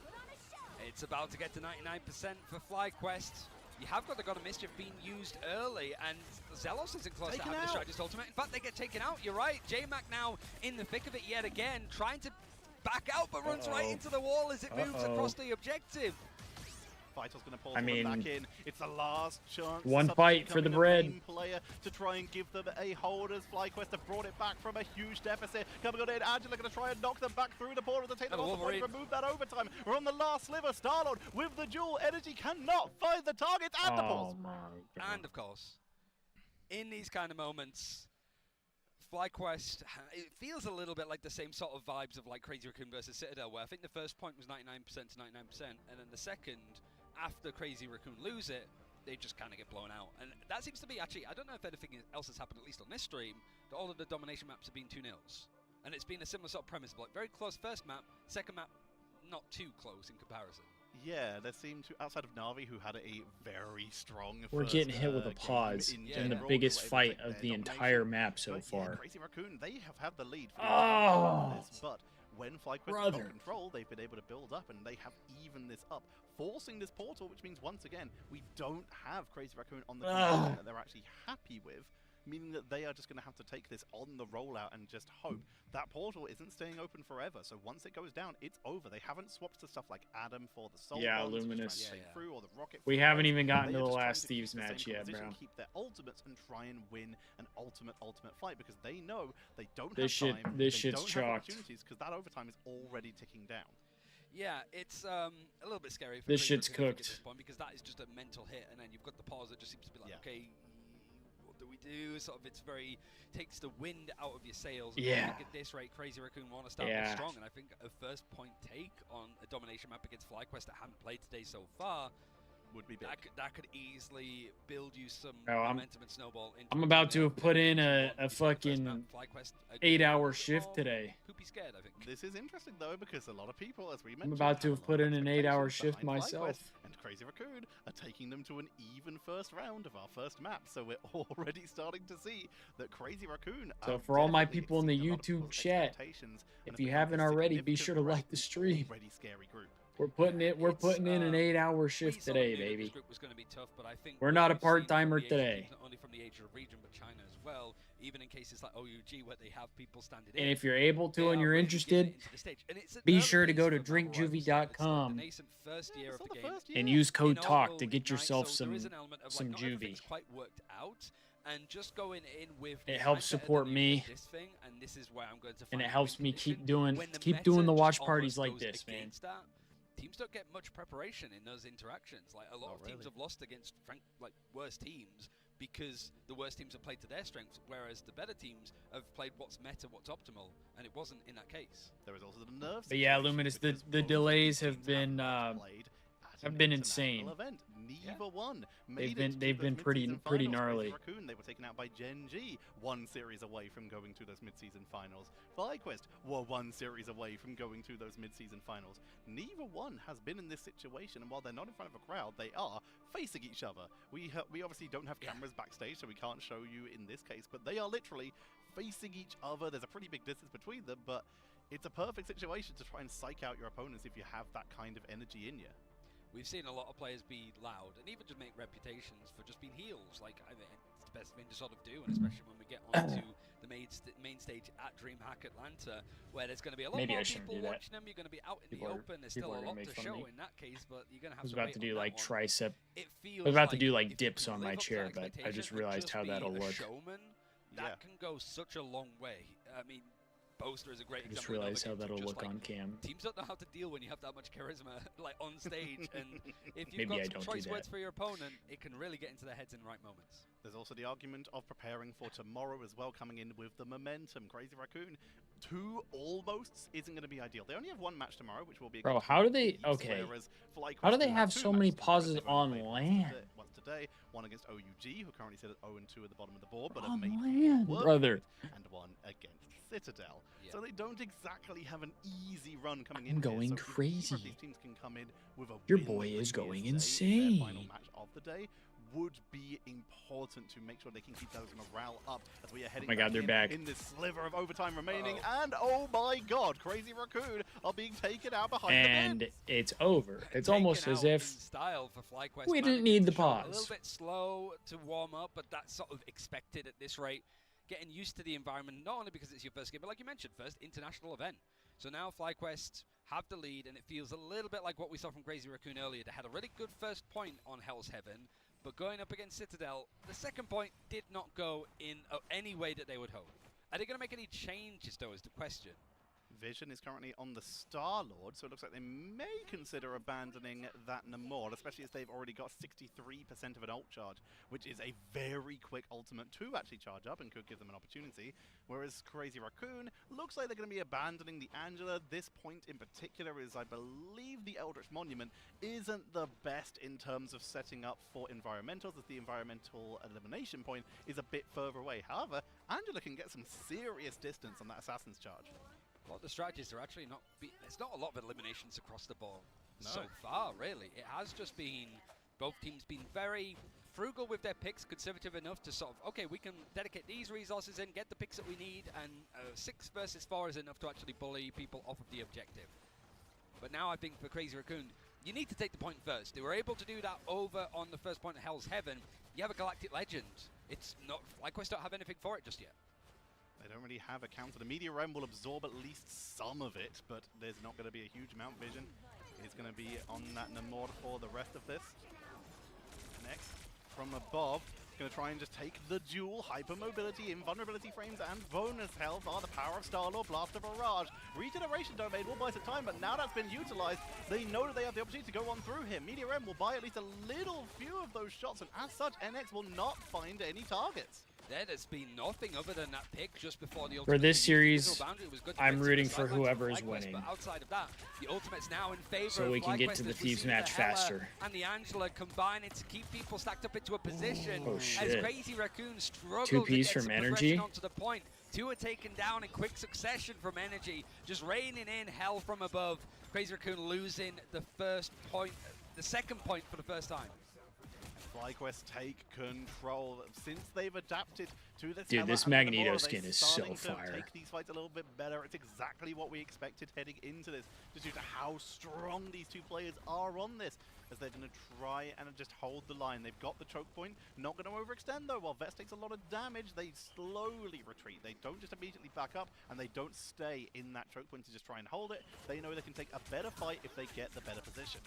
It's about to get to 99% for FlyQuest. You have got the God of Mischief being used early, and Zelos isn't close to having the Strategist ultimate. In fact, they get taken out. You're right. J-Mac now in the thick of it yet again, trying to back out, but runs right into the wall as it moves across the objective. Vital's going to pull them back in. It's the last chance. One fight for the bread. Player to try and give them a hold as FlyQuest have brought it back from a huge deficit. Coming on in, Angela going to try and knock them back through the portal to take them off the point, remove that overtime. We're on the last sliver. Starlord with the duel. Energy cannot find the target and the pulse. And of course, in these kind of moments, FlyQuest, it feels a little bit like the same sort of vibes of like Crazy Raccoon versus Citadel, where I think the first point was 99% to 99%, and then the second, after Crazy Raccoon lose it, they just kind of get blown out. And that seems to be actually, I don't know if anything else has happened, at least on this stream, that all of the domination maps have been 2-0s. And it's been a similar sort of premise, but very close first map, second map, not too close in comparison. Yeah, there seemed to, outside of Na'Vi, who had a very strong We're first, getting hit with a pause in the biggest fight of the entire map so far. Crazy Raccoon, they have had the lead for this, but when FlyQuest have got control, they've been able to build up, and they have evened this up, forcing this portal, which means, once again, we don't have Crazy Raccoon on the condition that they're actually happy with, meaning that they are just going to have to take this on the rollout and just hope that portal isn't staying open forever. So once it goes down, it's over. They haven't swapped to stuff like Adam for the Soul Bombs, Luminous. through, or the Rocket We haven't even gotten to the last Thieves match yet, bro. Keep their ultimates and try and win an ultimate fight, because they know they don't this have time. This shit's chalked. Because that overtime is already ticking down. Yeah, it's a little bit scary. For this shit's cooked. At this point, because that is just a mental hit, and then you've got the pause that just seems to be like, okay, what do we do? Sort of, it's very takes the wind out of your sails. And I think at this rate, Crazy Raccoon want to start strong, and I think a first point take on a domination map against FlyQuest that haven't played today so far would be big. That could easily build you some momentum and snowball. I'm about to have put in a fucking 8-hour shift today. Poopy scared, I think. This is interesting though, because a lot of people, as we mentioned, I'm about to have put in an 8-hour shift myself. And Crazy Raccoon are taking them to an even first round of our first map, so we're already starting to see that Crazy Raccoon. So for all my people in the YouTube chat, if you haven't already, be sure to like the stream. Scary group. We're putting in an 8-hour shift today, baby. This group was going to be tough, but I think we're not a part-timer today. Not only from the Asia region, but China as well. Even in cases like OUG, where they have people standing in. And if you're able to and you're interested, be sure to go to DrinkJuvee.com and use code TALK to get yourself some Juvee. Quite worked out. And just going in with it helps support me, this thing, and this is where I'm going to and it helps me keep doing the watch parties like this, man. Teams don't get much preparation in those interactions. Like a lot of teams have lost against worse teams because the worst teams have played to their strengths, whereas the better teams have played what's meta, what's optimal, and it wasn't in that case. There is also the nerves. But yeah, Luminous, the delays have been insane. Neither one. They've been pretty gnarly. Raccoon, they were taken out by Gen G, one series away from going to those mid-season finals. FlyQuest were one series away from going to those mid-season finals. Neither one has been in this situation, and while they're not in front of a crowd, they are facing each other. We obviously don't have cameras backstage, so we can't show you in this case, but they are literally facing each other. There's a pretty big distance between them, but it's a perfect situation to try and psych out your opponents if you have that kind of energy in you. We've seen a lot of players be loud and even just make reputations for just being heels. Like, I mean, it's the best thing to sort of do, and especially when we get onto the main stage at DreamHack Atlanta, where there's going to be a lot more people watching them. You're going to be out in the open. There's still a lot to show in that case, but you're going to have to. I was about to do like tricep. I was about to do like dips on my chair, but I just realized how that'll look. That can go such a long way. I mean, Boaster is a great example. I just realized how that'll look on cam. Teams don't know how to deal when you have that much charisma like on stage, and if you've got some choice words for your opponent, it can really get into their heads in the right moments. There's also the argument of preparing for tomorrow as well, coming in with the momentum. Crazy Raccoon, 2 almosts isn't going to be ideal. They only have 1 match tomorrow, which will be. Bro, how do they? Okay. How do they have so many pauses on land? Once today, 1 against OUG, who currently sit at 0-2 at the bottom of the board, but on have made land, brother. And 1 against Citadel. So they don't exactly have an easy run coming in. I'm going so crazy. These teams can come in with a Your boy is going insane. Their final match of the day would be important to make sure they can keep those morale up as we are heading back in this sliver of overtime remaining. And oh my god, Crazy Raccoon are being taken out behind and it's over. It's almost as if we didn't need the pause. A little bit slow to warm up, but that's sort of expected at this rate. Getting used to the environment, not only because it's your first game, but like you mentioned, first international event. So now FlyQuest have the lead, and it feels a little bit like what we saw from Crazy Raccoon earlier. They had a really good first point on Hell's Heaven, but going up against Citadel, the second point did not go in any way that they would hope. Are they going to make any changes, though, is the question. Vision is currently on the Star-Lord, so it looks like they may consider abandoning that Namor, especially as they've already got 63% of an ult charge, which is a very quick ultimate to actually charge up and could give them an opportunity. Whereas Crazy Raccoon looks like they're going to be abandoning the Angela. This point in particular is, I believe, the Eldritch Monument isn't the best in terms of setting up for environmentals, as the environmental elimination point is a bit further away. However, Angela can get some serious distance on that Assassin's charge. A lot of the strategies are actually not. There's not a lot of eliminations across the board so far, really. It has just been both teams being very frugal with their picks, conservative enough to sort of, okay, we can dedicate these resources in, get the picks that we need, and 6 versus 4 is enough to actually bully people off of the objective. But now I think for Crazy Raccoon, you need to take the point first. They were able to do that over on the first point of Hell's Heaven. You have a Galactic Legend. It's not, FlyQuest don't have anything for it just yet. They don't really have a counter. The Meteor Realm will absorb at least some of it, but there's not going to be a huge amount. Vision is going to be on that Namor for the rest of this. Next, from above, going to try and just take the duel. Hypermobility, invulnerability frames, and bonus health are the power of Star-Lord, Blaster Barrage. Regeneration Domain will buy some time, but now that's been utilized, they know that they have the opportunity to go on through him. Meteor M will buy at least a little few of those shots, and as such, NX will not find any targets. There's been nothing other than that pick just before the ultimate. For this series, I'm rooting for whoever is winning. But outside of that, the ultimate's now in favor so we can get to the Thieves match faster. And the Angela combining to keep people stacked up into a position. Oh, as Crazy Raccoon struggles 2Ps to get from some Energy. onto the point. 2 are taken down in quick succession from Energy, just raining in hell from above. Crazy Raccoon losing the first point, the second point for the first time. FlyQuest take control since they've adapted to this. Dude, this Magneto skin is so fire. Take these fights a little bit better. It's exactly what we expected heading into this, just due to how strong these two players are on this, as they're going to try and just hold the line. They've got the choke point, not going to overextend though. While Vest takes a lot of damage, they slowly retreat. They don't just immediately back up, and they don't stay in that choke point to just try and hold it. They know they can take a better fight if they get the better position.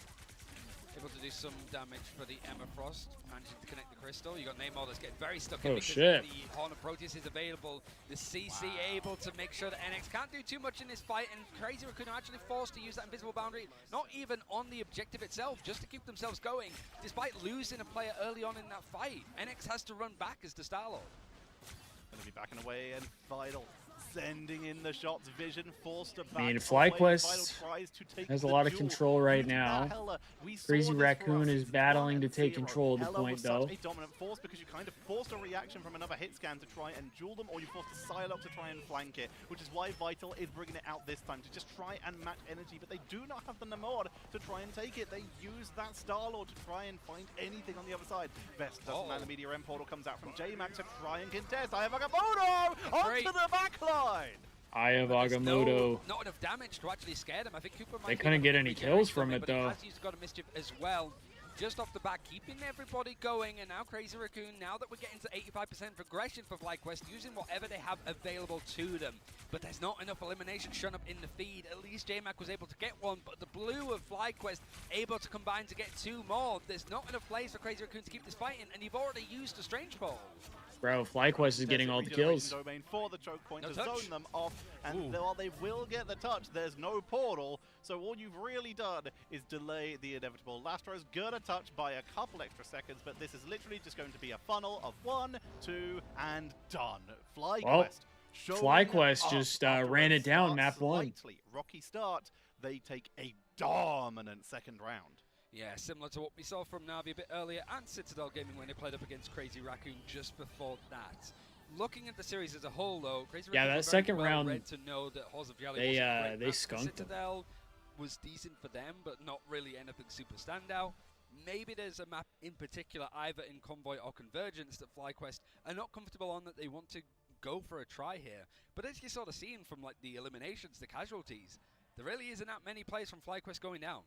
Able to do some damage for the Emma Frost, managing to connect the crystal. You got Namor that's getting very stuck in because the Horn of Proteus is available. The CC able to make sure that NX can't do too much in this fight, and Crazy Raccoon are actually forced to use that invisible boundary, not even on the objective itself, just to keep themselves going. Despite losing a player early on in that fight, NX has to run back as the Star-Lord. Going to be backing away, and Vital sending in the shots. Vision forced to back. I mean, FlyQuest has a lot of control right now. Crazy Raccoon is battling to take control of the point, though. A dominant force because you kind of forced a reaction from another hit scan to try and duel them, or you forced a Psylocke to try and flank it, which is why Vital is bringing it out this time to just try and match energy. But they do not have the Namor to try and take it. They use that Star-Lord to try and find anything on the other side. Vest doesn't land. The Meteor M portal comes out from J-Mac to try and contest. I have Agamotto onto the backline. Eye of Agamotto. Not enough damage to actually scare them. I think Cooper might they couldn't get any kills from it, though. He has used God of Mischief as well. Just off the bat, keeping everybody going, and now Crazy Raccoon, now that we're getting to 85% progression for FlyQuest, using whatever they have available to them. But there's not enough elimination shown up in the feed. At least J-Mac was able to get one, but the blue of FlyQuest able to combine to get 2 more. There's not enough plays for Crazy Raccoon to keep this fighting, and you've already used a Strange Ball. Bro, FlyQuest is getting all the kills. Domain for the choke point to zone them off, and while they will get the touch, there's no portal. So all you've really done is delay the inevitable. Lastro's gonna touch by a couple extra seconds, but this is literally just going to be a funnel of 1, 2, and done. FlyQuest just ran it down, map 1. Rocky start. They take a dominant second round. Yeah, similar to what we saw from Na'Vi a bit earlier and Citadel Gaming when they played up against Crazy Raccoon just before that. Looking at the series as a whole, though, Crazy Raccoon that second round, to know that Halls of Jelly they skunked Citadel was decent for them, but not really anything super standout. Maybe there's a map in particular, either in Convoy or Convergence, that FlyQuest are not comfortable on, that they want to go for a try here. But as you sort of seen from like the eliminations, the casualties, there really isn't that many plays from FlyQuest going down.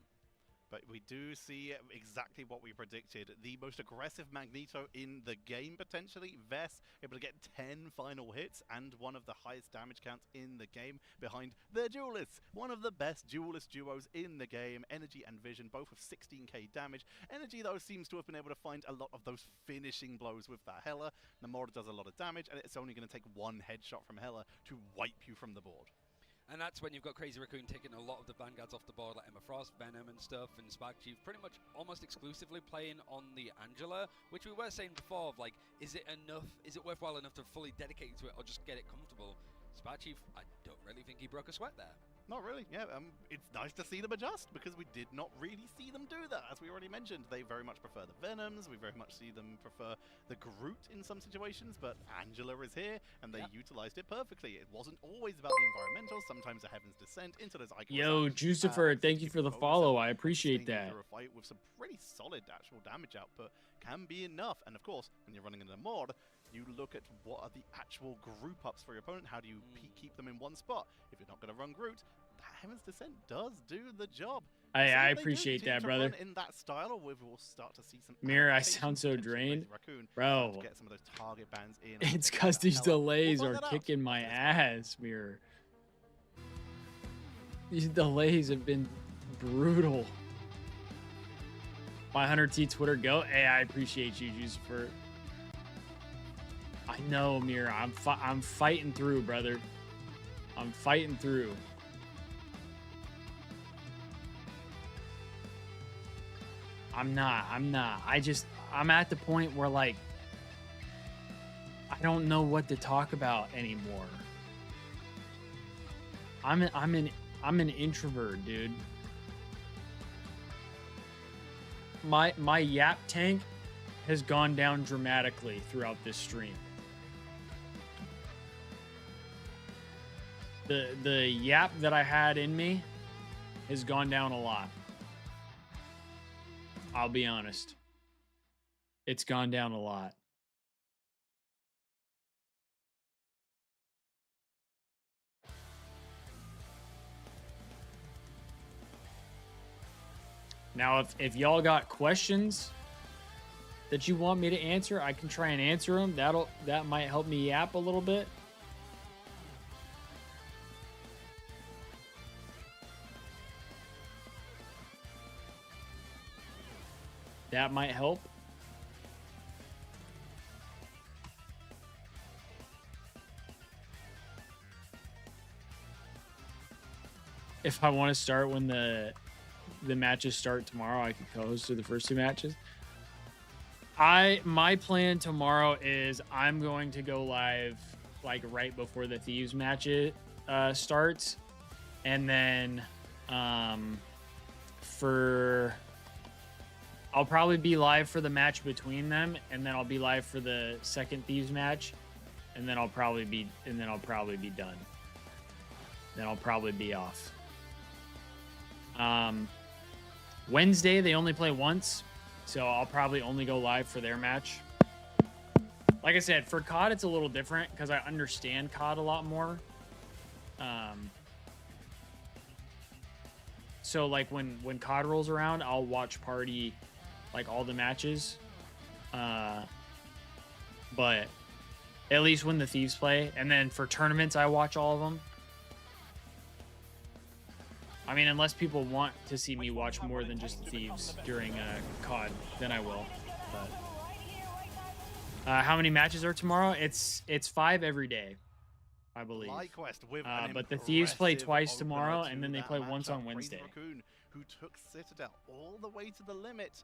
But we do see exactly what we predicted. The most aggressive Magneto in the game, potentially. Vest able to get 10 final hits and one of the highest damage counts in the game behind their duelists. One of the best duelist duos in the game. Energy and Vision, both with 16k damage. Energy, though, seems to have been able to find a lot of those finishing blows with that Hela. Namor does a lot of damage, and it's only going to take one headshot from Hela to wipe you from the board. And that's when you've got Crazy Raccoon taking a lot of the Vanguards off the board, like Emma Frost, Venom and stuff, and Spark Chief pretty much almost exclusively playing on the Angela, which we were saying before, of like, is it enough, is it worthwhile enough to fully dedicate to it or just get it comfortable? Spark Chief, I don't really think he broke a sweat there. Not really, yeah. It's nice to see them adjust because we did not really see them do that. As we already mentioned, they very much prefer the Venoms. We very much see them prefer the Groot in some situations, but Angela is here and they utilized it perfectly. It wasn't always about the environmentals. Sometimes the Heaven's Descent into those icons. Yo, Jucifer, thank you for the follow. I appreciate that. A fight with some pretty solid actual damage output can be enough. And of course, when you're running in a mod, you look at what are the actual group ups for your opponent. How do you keep them in one spot? If you're not going to run Groot, that Heaven's Descent does do the job. I appreciate that, brother. In that style, we will start to see some. Mirror, I sound so drained, bro. Get some of those target bans in. It's because these delays are kicking my ass, Mirror. These delays have been brutal. My 100T Twitter go. Hey, I appreciate you, Jucifer. I know, Mirror. I'm fighting through, brother. I'm fighting through. I'm not. I'm at the point where, like, I don't know what to talk about anymore. I'm an introvert, dude. My yap tank has gone down dramatically throughout this stream. The yap that I had in me has gone down a lot. I'll be honest. It's gone down a lot. Now, if y'all got questions that you want me to answer, I can try and answer them. That might help me yap a little bit. That might help. If I want to start when the matches start tomorrow, I could co-host through the first two matches. My plan tomorrow is I'm going to go live like right before the Thieves match starts, and then I'll probably be live for the match between them, and then I'll be live for the second Thieves match, and then I'll probably be done. Then I'll probably be off. Wednesday they only play once, so I'll probably only go live for their match. Like I said, for COD it's a little different because I understand COD a lot more. So like when COD rolls around, I'll watch party like all the matches. But at least when the Thieves play, and then for tournaments I watch all of them. I mean, unless people want to see me watch more than just the Thieves during COD, then I will. But how many matches are tomorrow? It's 5 every day, I believe. But the Thieves play twice tomorrow, and then they play once on Wednesday. Raccoon, who took Citadel all the way to the limit,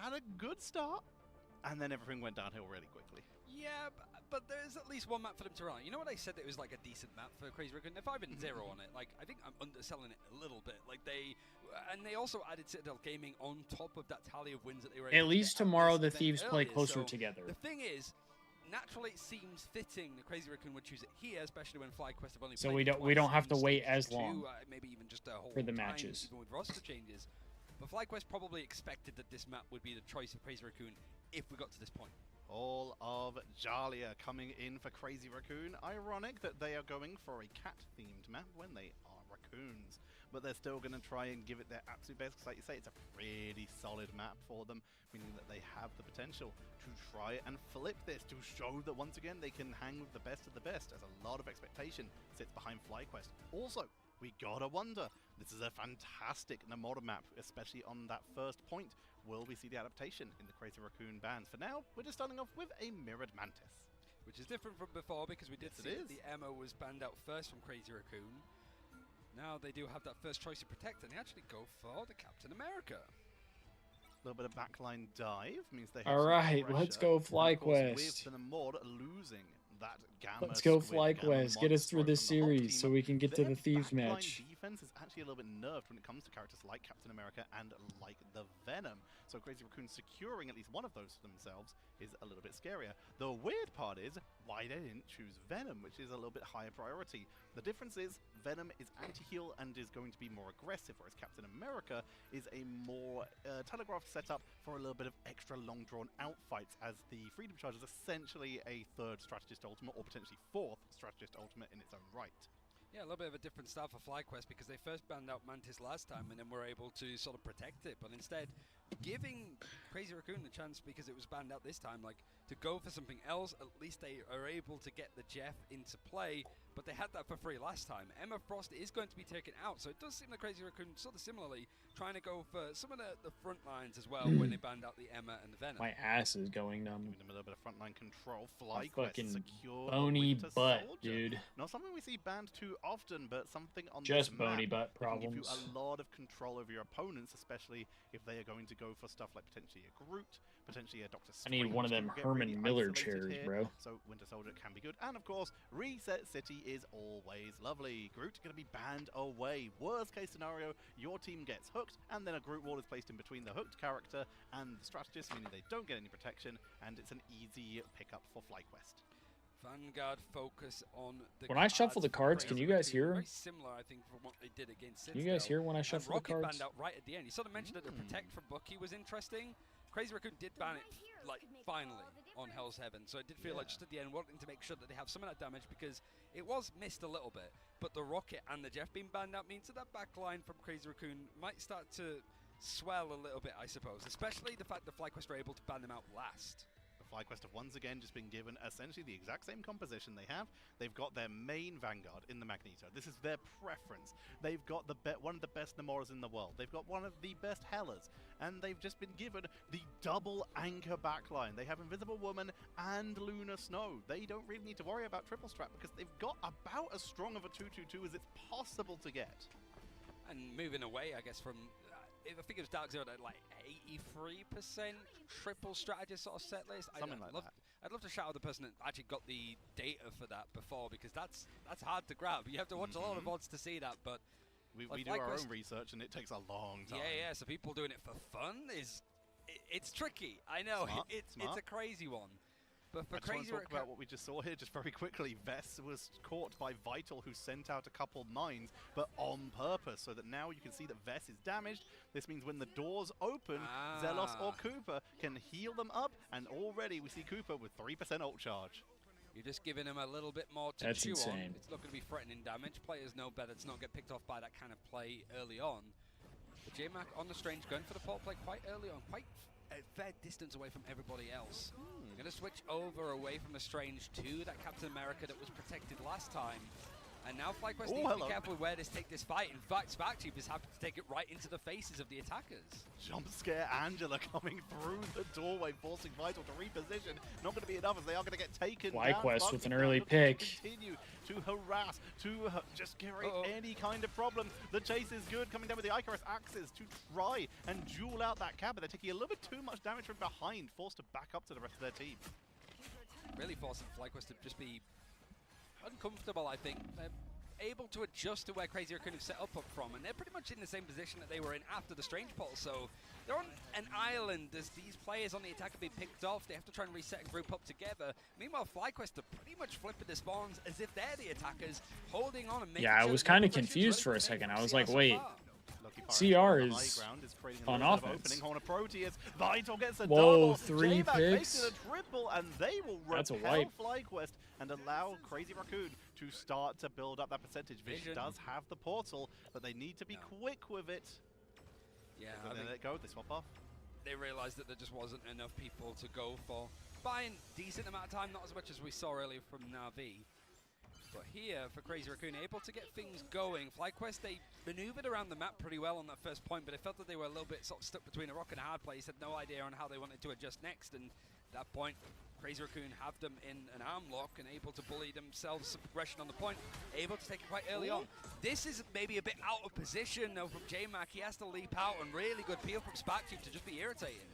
had a good start, and then everything went downhill really quickly. Yeah, but there's at least one map for them to run. You know what I said? It was like a decent map for Crazy Raccoon. They're 5-0 on it. Like, I think I'm underselling it a little bit. Like they also added Citadel Gaming on top of that tally of wins that they were. At least tomorrow the Thieves play closer together. The thing is, naturally it seems fitting the Crazy Raccoon would choose it here, especially when FlyQuest have only. So we don't have to wait as long. Maybe even just a whole for the time, matches. even with roster changes. But FlyQuest probably expected that this map would be the choice of Crazy Raccoon if we got to this point. All of Jalia coming in for Crazy Raccoon. Ironic that they are going for a cat-themed map when they are raccoons. But they're still going to try and give it their absolute best. Because like you say, it's a really solid map for them. Meaning that they have the potential to try and flip this. To show that once again they can hang with the best of the best. As a lot of expectation sits behind FlyQuest. Also, we gotta wonder. This is a fantastic Namora map. Especially on that first point. Will we see the adaptation in the Crazy Raccoon bands? For now, we're just starting off with a Mirrored Mantis. Which is different from before because we did see that the Emma was banned out first from Crazy Raccoon. Now they do have that first choice to protect, and they actually go for the Captain America. A little bit of backline dive means they have Alright, let's go FlyQuest. With the Namor losing that Gamma Let's go Squid, FlyQuest. Gamma Get us through Monster this from the Hulk series team. so we can get to the Thieves Their match. backline defense is actually a little bit nerfed when it comes to characters like Captain America and like the Venom. So Crazy Raccoon securing at least one of those for themselves is a little bit scarier. The weird part is why they didn't choose Venom, which is a little bit higher priority. The difference is Venom is anti-heal and is going to be more aggressive, whereas Captain America is a more telegraphed setup for a little bit of extra long drawn out fights, as the Freedom Charge is essentially a third strategist ultimate, or potentially fourth strategist ultimate in its own right. Yeah, a little bit of a different style for FlyQuest because they first banned out Mantis last time and then were able to sort of protect it, but instead giving Crazy Raccoon the chance, because it was banned out this time, like to go for something else. At least they are able to get the Jeff into play, but they had that for free last time. Emma Frost is going to be taken out, so it does seem like Crazy Raccoon sort of similarly trying to go for some of the front lines as well when they banned out the Emma and the Venom. My ass is going numb. Giving them a little bit of frontline control. A FlyQuest fucking secure bony Winter butt, Soldier. dude. Not something we see banned too often, but something on Just this bony map butt that can give you problems. a lot of control over your opponents, especially if they are going to go for stuff like potentially a Groot, potentially a Doctor I need Strange one of to them get Herman really Miller isolated chairs, here. bro. So Winter Soldier can be good, and of course Reset City is always lovely. Groot going to be banned away. Worst case scenario, your team gets hooked, and then a Groot wall is placed in between the hooked character and the strategist, meaning they don't get any protection, and it's an easy pickup for FlyQuest. Vanguard focus on the When I shuffle the cards, can you guys hear? Very similar, I think, from what they did against Can you guys hear when I shuffle the Rocket cards? banned out right at the end. You sort of mentioned that the protect from Bucky was interesting. Crazy Raccoon did ban it, like, finally on Hell's Heaven, so it did feel like just at the end wanting to make sure that they have some of that damage, because it was missed a little bit, but the Rocket and the Jeff being banned out means that that back line from Crazy Raccoon might start to swell a little bit, I suppose, especially the fact that FlyQuest were able to ban them out last. FlyQuest have once again just been given essentially the exact same composition they have. They've got their main Vanguard in the Magneto. This is their preference. They've got one of the best Namoras in the world. They've got one of the best Hellas. And they've just been given the double anchor backline. They have Invisible Woman and Lunar Snow. They don't really need to worry about triple strap because they've got about as strong of a 2-2-2 as it's possible to get. And moving away, I guess, from I think it was Dark Zero at like 83% triple strategist sort of set list. Something like that. I'd love to shout out the person that actually got the data for that before, because that's hard to grab. You have to watch a lot of odds to see that, but we do our own research and it takes a long time. Yeah. So people doing it for fun it's tricky. I know it's a crazy one. But for I just want to talk about what we just saw here just very quickly. Vess was caught by Vital, who sent out a couple mines, but on purpose, so that now you can see that Vess is damaged. This means when the doors open, Zelos or Cooper can heal them up, and already we see Cooper with 3% ult charge. You're just giving him a little bit more to chew on. It's not going to be threatening damage. Players know better to not get picked off by that kind of play early on. But J-Mac on the Strange going for the port play quite early on, quite a fair distance away from everybody else. Going to switch over away from the Strange to that Captain America that was protected last time. And now FlyQuest needs to be careful where they take this fight. In fact, SparkTube is happy to take it right into the faces of the attackers. Jump scare Angela coming through the doorway, forcing Vital to reposition. Not going to be enough as they are going to get taken down. FlyQuest with an early pick. Continue to harass, to just create any kind of problem. The chase is good, coming down with the Icarus axes to try and duel out that cab, but they're taking a little bit too much damage from behind, forced to back up to the rest of their team. Really forcing FlyQuest to just be uncomfortable, I think. They're able to adjust to where Crazy Raccoon have set up from, and they're pretty much in the same position that they were in after the Strange Portal, so they're on an island as these players on the attack have been picked off. They have to try and reset and group up together. Meanwhile, FlyQuest are pretty much flipping the spawns as if they're the attackers, holding on and making I was kind of confused for a second. I was like, wait, CR is on offense. Vital gets a Whoa, double. 3 picks. A triple, and they will That's a repel wipe. FlyQuest and allow Crazy Raccoon to start to build up that percentage. Vish does have the portal, but they need to be quick with it. Yeah, and then let it go. They swap off. They realized that there just wasn't enough people to go for. Buying decent amount of time, not as much as we saw earlier from Na'Vi. But here, for Crazy Raccoon, able to get things going. FlyQuest, they maneuvered around the map pretty well on that first point, but it felt that they were a little bit sort of stuck between a rock and a hard place, had no idea on how they wanted to adjust next, and at that point, Crazy Raccoon have them in an arm lock and able to bully themselves some progression on the point, able to take it quite early on. This is maybe a bit out of position though from J-Mac. He has to leap out, and really good peel from SparkTube to just be irritating.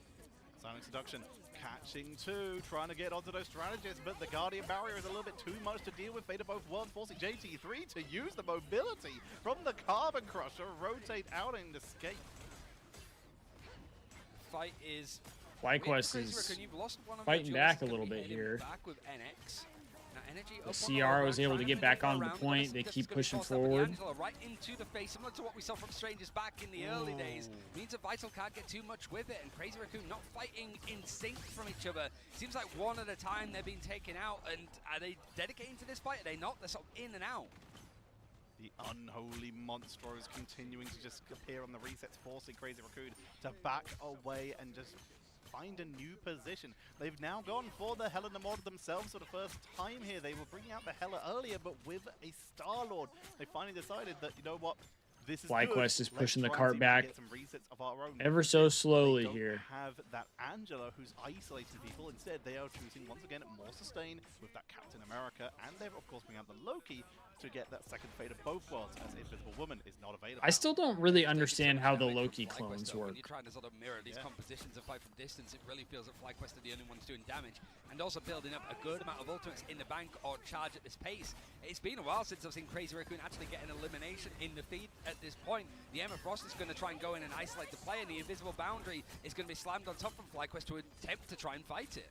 Silent Seduction catching two, trying to get onto those strategists, but the Guardian Barrier is a little bit too much to deal with. Fate of both worlds forcing JT3 to use the mobility from the Carbon Crusher, rotate out and escape. Fight is... FlyQuest is fighting back a little bit here. Back with NX. The CR was able to get back on the point. They keep pushing forward. Right into the face, similar to what we saw from Strangers back in the early days. Means that Vital can't get too much with it, and Crazy Raccoon not fighting in sync from each other. Seems like one at a time they're being taken out, and are they dedicating to this fight? Are they not? They're sort of in and out. The unholy monster is continuing to just appear on the resets, forcing Crazy Raccoon to back away and just find a new position. They've now gone for the Hela Namor themselves for the first time here. They were bringing out the Hela earlier, but with a Star-Lord. They finally decided that, you know what, this is FlyQuest is pushing the Let's cart back get some resets of our own. ever so slowly They don't here. have that Angela who's isolating people. Instead, they are choosing once again more sustain with that Captain America, and they've of course bring out the Loki to get that second Fate of both worlds, as Invisible Woman is not available. I still don't really understand how the Loki clones work. When you're trying to sort of mirror these compositions and fight from distance, it really feels that FlyQuest are the only ones doing damage, and also building up a good amount of ultimates in the bank or charge at this pace. It's been a while since I've seen Crazy Raccoon actually get an elimination in the feed at this point. The Emma Frost is going to try and go in and isolate the play, and the invisible boundary is going to be slammed on top from FlyQuest to attempt to try and fight it.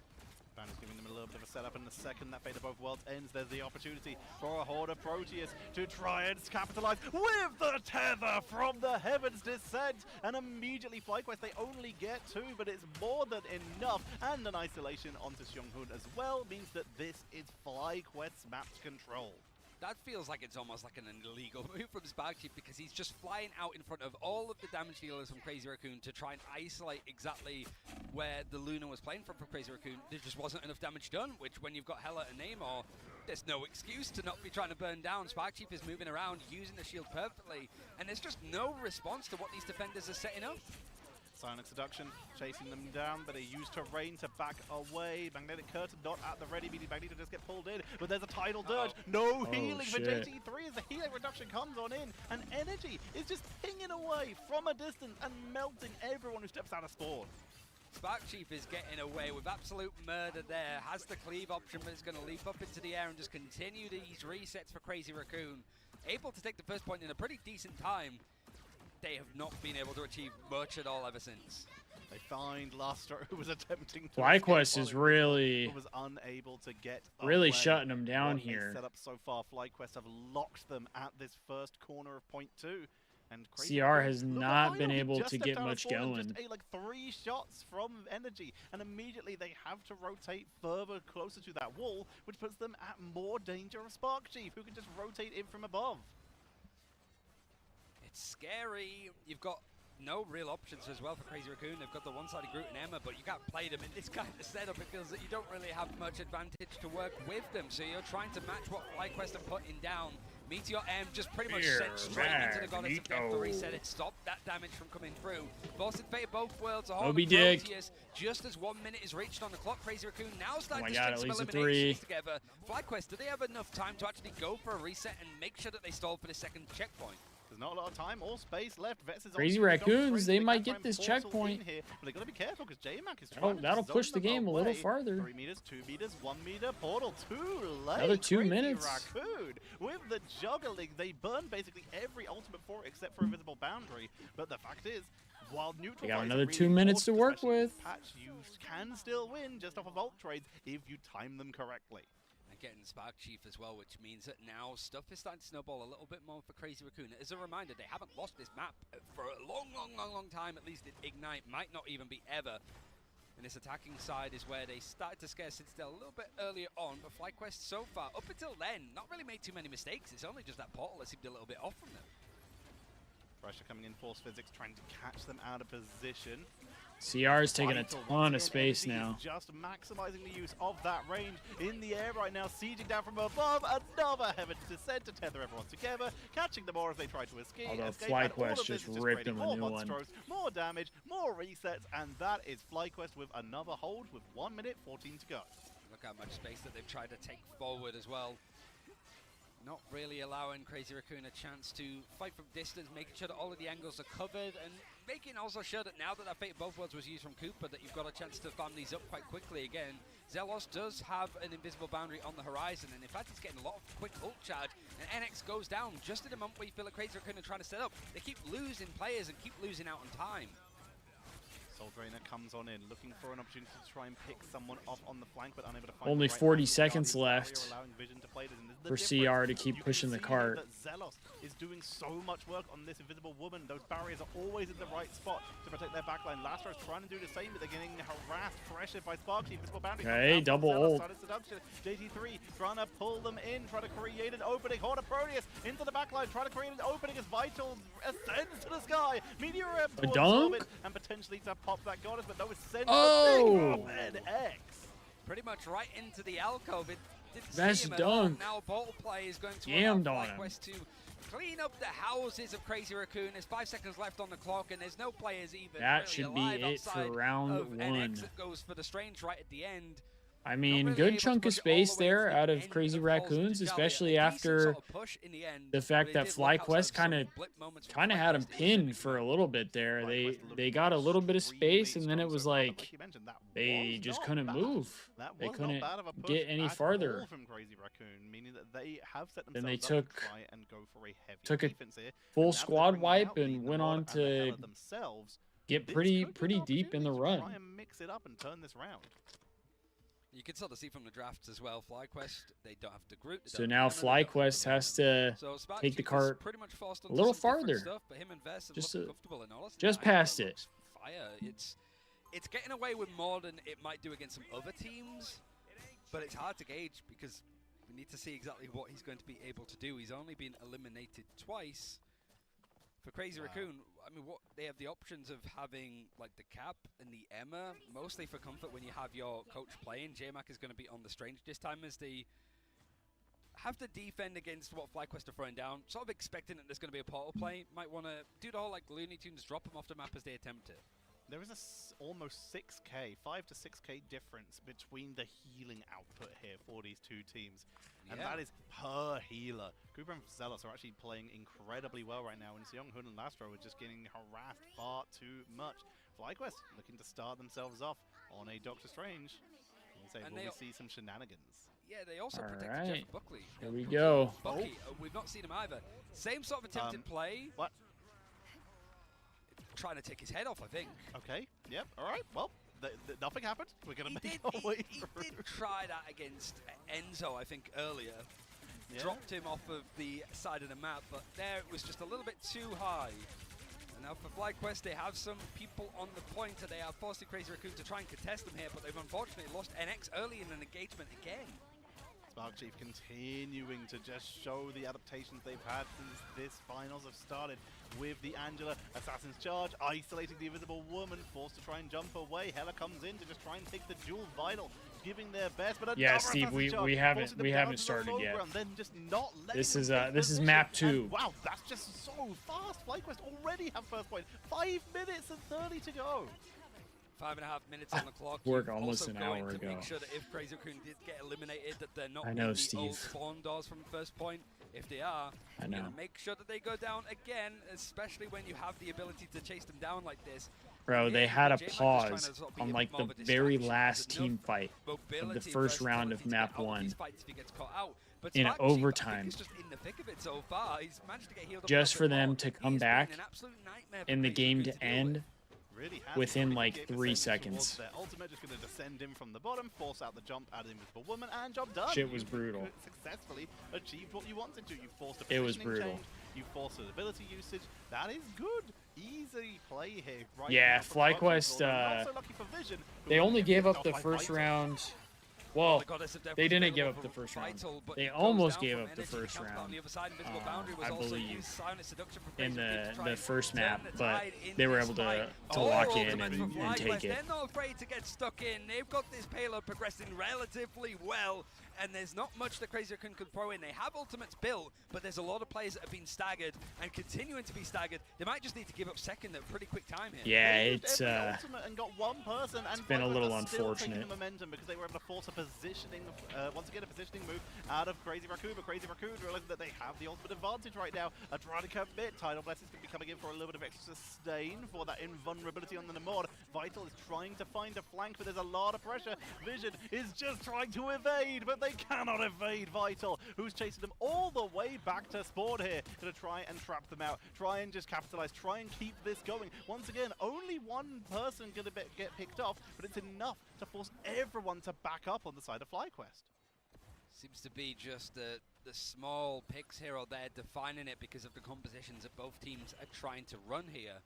Banner's giving them a little bit of a setup, and the second that Fate of Both Worlds ends, there's the opportunity for a Horde of Proteus to try and capitalize with the tether from the Heavens Descent, and immediately FlyQuest, they only get two, but it's more than enough, and an isolation onto Xionghoon as well means that this is FlyQuest's map control. That feels like it's almost like an illegal move from Sparkchief, because he's just flying out in front of all of the damage dealers from Crazy Raccoon to try and isolate exactly where the Luna was playing from Crazy Raccoon. There just wasn't enough damage done, which when you've got Hela and Namor, there's no excuse to not be trying to burn down. Sparkchief is moving around, using the shield perfectly, and there's just no response to what these defenders are setting up. Sonic Seduction chasing them down, but they use terrain to back away. Magnetic Curtain not at the ready, meaning Magneto just get pulled in, but there's a Tidal Dirge. No healing for JT3 as the healing reduction comes on in, and energy is just pinging away from a distance and melting everyone who steps out of spawn. Sparkchief is getting away with absolute murder there. Has the cleave option, but is going to leap up into the air and just continue these resets for Crazy Raccoon. Able to take the first point in a pretty decent time. They have not been able to achieve much at all ever since. They find Lustre, who was attempting to FlyQuest is really was unable to get really away. shutting them down What here. Set up so far, FlyQuest have locked them at this first corner of point 2. And Crazy CR has not been He able just to stepped get out of much spawn and going. Just ate like 3 shots from energy, and immediately they have to rotate further closer to that wall, which puts them at more danger of Sparkchief, who can just rotate in from above. It's scary. You've got no real options as well for Crazy Raccoon. They've got the one-sided Groot and Emma, but you can't play them in this kind of setup. It feels that you don't really have much advantage to work with them, so you're trying to match what FlyQuest are putting down. Meteor M just pretty much sent straight into the Goddess of Death to reset it, stop that damage from coming through. Forcing Fate of both worlds, a Horde of Proteus, just as 1 minute is reached on the clock. Crazy Raccoon now starting to string some eliminations together. FlyQuest, do they have enough time to actually go for a reset and make sure that they stall for the second checkpoint? There's not a lot of time or space left. Vets is Crazy Raccoons, they might get this checkpoint. Here, but they got to be careful because J-Mac is trying to that'll push the game away. a little farther. 3 meters, 2 meters, 1 meter, portal, too late. Another 2 Crazy minutes. Raccoon with the juggling. They burn basically every ultimate for it except for Invisible Boundary. But the fact is, while neutral, they got another 2 minutes to work with. Patch, you can still win just off of ult trades if you time them correctly. Getting Sparkchief as well, which means that now stuff is starting to snowball a little bit more for Crazy Raccoon. As a reminder, they haven't lost this map for a long time, at least in Ignite, might not even be ever. And this attacking side is where they started to scare Citadel a little bit earlier on, but FlyQuest so far, up until then, not really made too many mistakes. It's only just that portal that seemed a little bit off from them. Pressure coming in, Force Physics trying to catch them out of position. CR is taking a ton of space now. Just maximizing the use of that range in the air right now, sieging down from above. Another Heaven's Descent to tether everyone together, catching them more as they try to escape. Although FlyQuest just ripped him a new one. More damage, more resets, and that is FlyQuest with another hold with 1 minute 14 to go. Look how much space that they've tried to take forward as well. Not really allowing Crazy Raccoon a chance to fight from distance, making sure that all of the angles are covered, and making also sure that now that Fate of Both Worlds was used from Cooper, that you've got a chance to farm these up quite quickly again. Zelos does have an invisible boundary on the horizon, and in fact he's getting a lot of quick ult charge, and NX goes down just at the moment where you feel like Crazy Raccoon are trying to set up. They keep losing players and keep losing out on time. Soul Drainer comes on in, looking for an opportunity to try and pick someone off on the flank, but unable to find Only the right 40 match. seconds Barrier left allowing Vision to play this. And for the CR to difference. keep You can pushing the see cart. that Zelos is doing so much work on this invisible woman. Those barriers are always in the right spot to protect their backline. Lastra is trying to do the same, but they're getting harassed, pressured by Sparky. Invisible boundary. Okay, double ult. JT3 trying to pull them in, trying to create an opening. Horde of Proteus into the backline, trying to create an opening as Vital ascends to the sky. Meteor A dunk? and potentially to pop that goddess, but no ascent. Oh! X. Pretty much right into the alcove. It didn't That's see him at all. dunk. Now ball play is going to Yammed allow on him. FlyQuest to clean up the houses of Crazy Raccoon. There's 5 seconds left on the clock, and there's no players even That really should be alive it for outside round of 1. NX that goes for the Strange right at the end. I mean, really good able chunk to of push it all the space way there to the out of end Crazy that falls into Raccoons, Jolly. especially A decent after sort of push in the end, the fact but that it did look outside FlyQuest of some kind of blip moments from had him FlyQuest. pinned for a little bit there. They got a little bit of space, and then it was like they just couldn't move. They couldn't get any farther. From Crazy Raccoon, meaning that they have set Then they themselves up took to try and go for a heavy a defense here. full And now that they're squad bringing wipe out the and went on Nod and the to Hela themselves, get this pretty could be an deep in the opportunity to run. Try and mix it up and turn this round. You can sort of see from the drafts as well, FlyQuest, they don't have to group. So now FlyQuest has to take the cart a little farther. Stuff, but him and Vess have Just looked comfortable and honest. just past it. Looks fire. It's getting away with more than it might do against some other teams, but it's hard to gauge because we need to see exactly what he's going to be able to do. He's only been eliminated twice. For Crazy Raccoon, I mean, what they have the options of having like the Cap and the Emma, mostly for comfort when you have your coach playing. JMac is going to be on the Strange this time as they have to defend against what FlyQuest are throwing down. Sort of expecting that there's going to be a portal play. Might want to do the whole like Looney Tunes, drop them off the map as they attempt it. There is almost 6k, 5 to 6k difference between the healing output here for these two teams. And that is per healer. Cooper and Zelos are actually playing incredibly well right now, and Seonghun and Lastro are just getting harassed far too much. FlyQuest looking to start themselves off on a Doctor Strange. Will we see some shenanigans? Yeah, they also protected Jeff Buckley. Here we go. Bucky, we've not seen him either. Same sort of attempted play. What? Trying to take his head off, I think. Okay, yep, alright, well, nothing happened. We're going to make our way through. He did try that against Enzo, I think, earlier. Yeah. Dropped him off of the side of the map, but there it was just a little bit too high. And now for FlyQuest, they have some people on the point, and they are forcing Crazy Raccoon to try and contest them here, but they've unfortunately lost NX early in an engagement again. Spark Chief continuing to just show the adaptations they've had since this finals have started with the Angela Assassin's Charge, isolating the Invisible Woman, forced to try and jump away. Hela comes in to just try and take the dual Vital, giving their best, but yeah, Steve, we haven't started yet. Then just not this is map 2. And wow, that's just so fast. FlyQuest already have first point. 5 minutes and 30 to go. 5.5 minutes on the clock. Work almost an hour to ago. Make sure that if Crazy Raccoon did get eliminated, that they're not I know, the Steve. old spawn doors from first point. If they are, I know. Make sure that they go down again, especially when you have the ability to chase them down like this. Bro, they had a pause on like the very last team fight of the first round of map 1 in overtime, just for them to come back and the game to end within like 3 seconds. Their ultimate just going to descend in from the bottom, force out the jump out of the Invisible Woman, and job done. Shit was brutal. Successfully achieved what you wanted to. You forced a it was positioning brutal. change, you forced an ability usage. That is good. Easy play here. Right yeah, now from FlyQuest, not so lucky for Vision, they only gave up the by first Vital. round. Well, they didn't give up the first round. They almost gave up the first round, I believe, in the first map, but they were able to lock in and take it. They're not afraid to get stuck in. They've got this payload progressing relatively well, and there's not much that Crazy Raccoon can throw in. They have ultimates built, but there's a lot of players that have been staggered and continuing to be staggered. They might just need to give up second at a pretty quick time here. Yeah, it's and got one person, and been a little still taking unfortunate. the momentum because they were able to force a positioning, once again a positioning move out of Crazy Raccoon. But Crazy Raccoon realizing that they have the ultimate advantage right now. A trying to commit. Tidal Blessings could be coming in for a little bit of extra sustain for that invulnerability on the Namor. Vital is trying to find a flank, but there's a lot of pressure. Vision is just trying to evade, but they cannot evade Vital, who's chasing them all the way back to spawn here. Gonna try and trap them out, try and just capitalize, try and keep this going. Once again, only one person gonna get picked off, but it's enough to force everyone to back up on the side of FlyQuest. Seems to be just the small picks here or there defining it because of the compositions that both teams are trying to run here.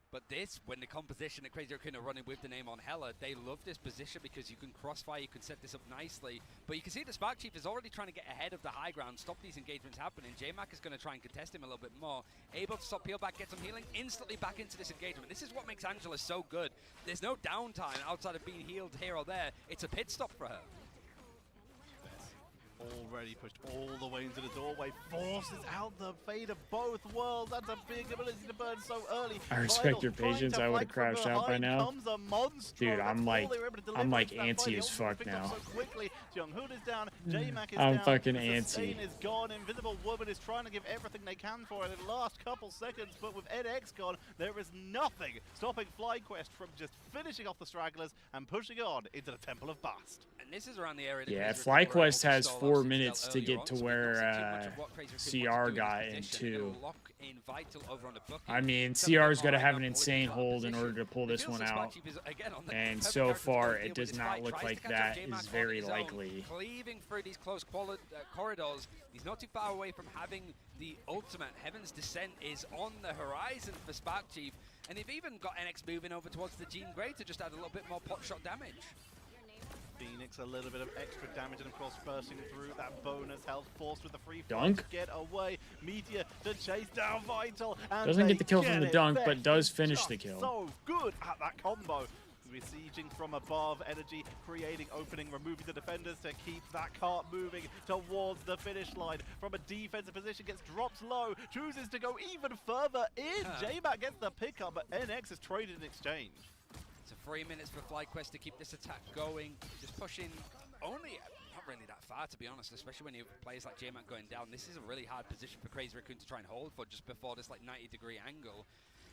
But this, when the composition that Crazy Raccoon are running with the name on Hela, they love this position because you can crossfire, you can set this up nicely. But you can see the Spark Chief is already trying to get ahead of the high ground, stop these engagements happening. J-Mac is going to try and contest him a little bit more. Able to stop peel back, get some healing, instantly back into this engagement. This is what makes Angela so good. There's no downtime outside of being healed here or there. It's a pit stop for her. Already pushed all the way into the doorway, forces out the fate of both worlds. That's a big ability to burn so early. I respect your patience. I would have crashed out by now. Dude, I'm like antsy as fuck now. I'm fucking antsy. Is gone. Invisible Woman is trying to give everything they can for it in the last couple seconds, but with NX gone, there is nothing stopping FlyQuest from just finishing off the stragglers and pushing on into the Temple of Bast. And this is around the area. Yeah, FlyQuest has 4 minutes to get to where CR got into. I mean, CR's got to have an insane hold in order to pull this one out. And so far, it does not look like that is very likely. Cleaving through these close corridors, he's not too far away from having the ultimate. Heaven's Descent is on the horizon for Spark Chief. And they've even got NX moving over towards the Jean Grey to just add a little bit more pot shot damage. Phoenix, a little bit of extra damage, and of course bursting through that bonus health, forced with the free dunk. To get away. Meteor to chase down Vital. And doesn't get the kill from the dunk, but does finish the kill. So good at that combo. Besieging from above, Energy creating opening, removing the defenders to keep that cart moving towards the finish line. From a defensive position, gets dropped low, chooses to go even further in. J-Mac gets the pickup, but NX is traded in exchange. So 3 minutes for FlyQuest to keep this attack going. Just pushing only not really that far, to be honest, especially when you have players like J-Mac going down. This is a really hard position for Crazy Raccoon to try and hold for just before this like 90-degree angle.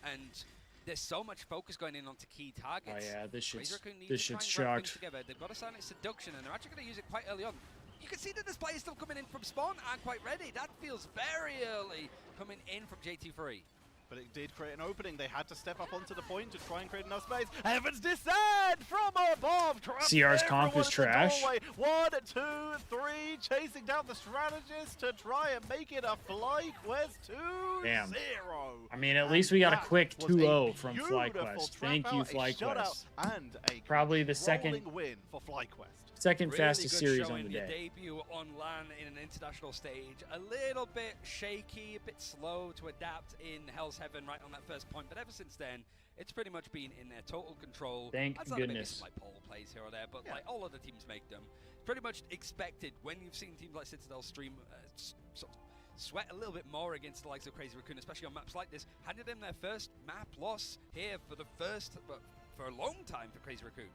And there's so much focus going in onto key targets. Oh yeah, this shit's shocked. They've got a silent seduction, and they're actually going to use it quite early on. You can see that this player is still coming in from spawn, aren't quite ready. That feels very early coming in from JT3. But it did create an opening. They had to step up onto the point to try and create enough space. Heaven's Descent from above. CR's comp is trash. 1, 2, 3, chasing down the strategist to try and make it a FlyQuest 2-0. Damn. I mean, at least we got a quick 2-0 from FlyQuest. Thank you, FlyQuest. Probably the second win for FlyQuest. Second really fastest series on the your day. Debut on LAN in an international stage. A little bit shaky, a bit slow to adapt in Hell's Heaven right on that first point, but ever since then, it's pretty much been in their total control. Thank goodness. Maybe some like pole plays here or there, but like all other teams make them. Pretty much expected when you've seen teams like Citadel stream sort of sweat a little bit more against the likes of Crazy Raccoon, especially on maps like this. Handed them their first map loss here for the first, but for a long time for Crazy Raccoon.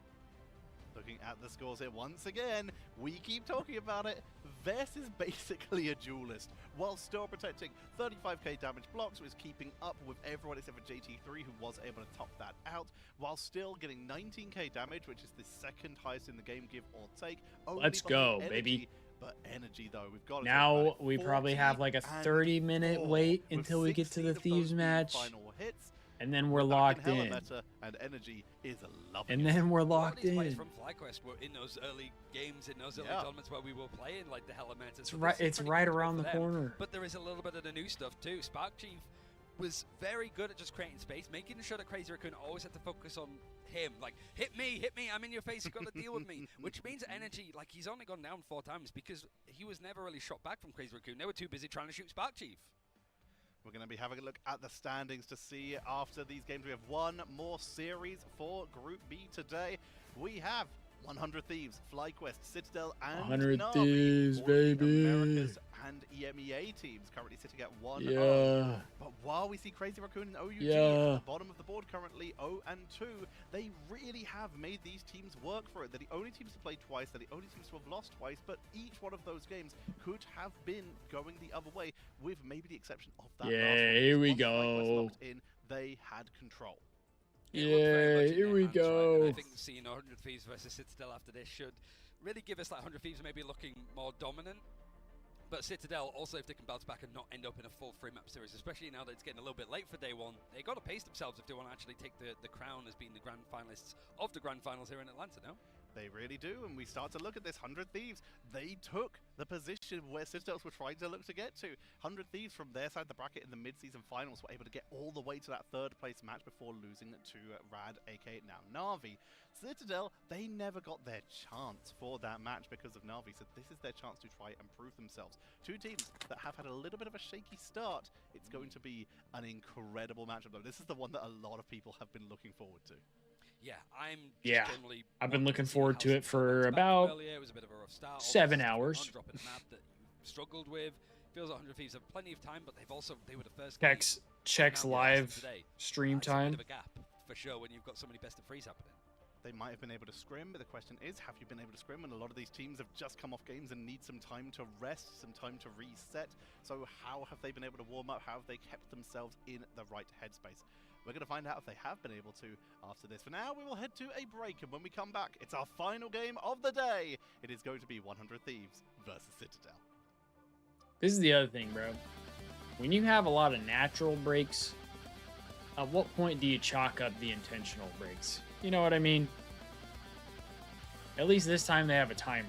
Looking at the scores here once again, we keep talking about it. Vess is basically a duelist, while still protecting 35k damage blocks, was keeping up with everyone except for JT3, who was able to top that out, while still getting 19k damage, which is the second highest in the game, give or take. Let's go, baby. But Energy, though, we've got now we probably have like a 30-minute wait until we get to the Thieves match. Final hits. And then we're locked in. And Energy is loving and then we're locked in. From FlyQuest were in those early games, in those early tournaments where we were playing like the Hella Meta. It's right around the corner. But there is a little bit of the new stuff too. Spark Chief was very good at just creating space, making sure that Crazy Raccoon always had to focus on him. Like, hit me, I'm in your face, you've got to deal with me. Which means Energy, like, he's only gone down 4 times because he was never really shot back from Crazy Raccoon. They were too busy trying to shoot Spark Chief. We're going to be having a look at the standings to see after these games. We have one more series for Group B today. We have 100 Thieves, FlyQuest, Citadel, and 100 Na'Vi, Thieves, all the baby. Americas and EMEA teams currently sitting at 1-0. Yeah. But while we see Crazy Raccoon and OUG Yeah. at the bottom of the board currently 0-2, they really have made these teams work for it. They're the only teams to play twice, they're the only teams to have lost twice, but each one of those games could have been going the other way, with maybe the exception of that last one. Here we Once FlyQuest go. locked in, they had control. Yeah, here we go. Right? And I think seeing 100 Thieves versus Citadel after this should really give us that 100 Thieves maybe looking more dominant. But Citadel, also if they can bounce back and not end up in a full 3-map series, especially now that it's getting a little bit late for day one, they got to pace themselves if they want to actually take the crown as being the grand finalists of the grand finals here in Atlanta, no? They really do, and we start to look at this 100 Thieves. They took the position where Citadels were trying to look to get to. 100 Thieves from their side of the bracket in the mid-season finals were able to get all the way to that third place match before losing to Rad, aka now Na'Vi. Citadel, they never got their chance for that match because of Na'Vi, so this is their chance to try and prove themselves. Two teams that have had a little bit of a shaky start. It's going to be an incredible matchup, though. This is the one that a lot of people have been looking forward to. Yeah, I've been looking forward to it for about it was a bit of a rough start. 7 hours. Dropping a map that you struggled with. Feels like 100 Thieves have plenty of time, but they were the first. Checks live stream time. A bit of a gap for sure when you've got so many best of threes happening. They might have been able to scrim, but the question is, have you been able to scrim? And a lot of these teams have just come off games and need some time to rest, some time to reset. So how have they been able to warm up? How have they kept themselves in the right headspace? We're going to find out if they have been able to after this. For now, we will head to a break, and when we come back, it's our final game of the day. It is going to be 100 Thieves versus Citadel. This is the other thing, bro. When you have a lot of natural breaks, at what point do you chalk up the intentional breaks? You know what I mean? At least this time they have a timer.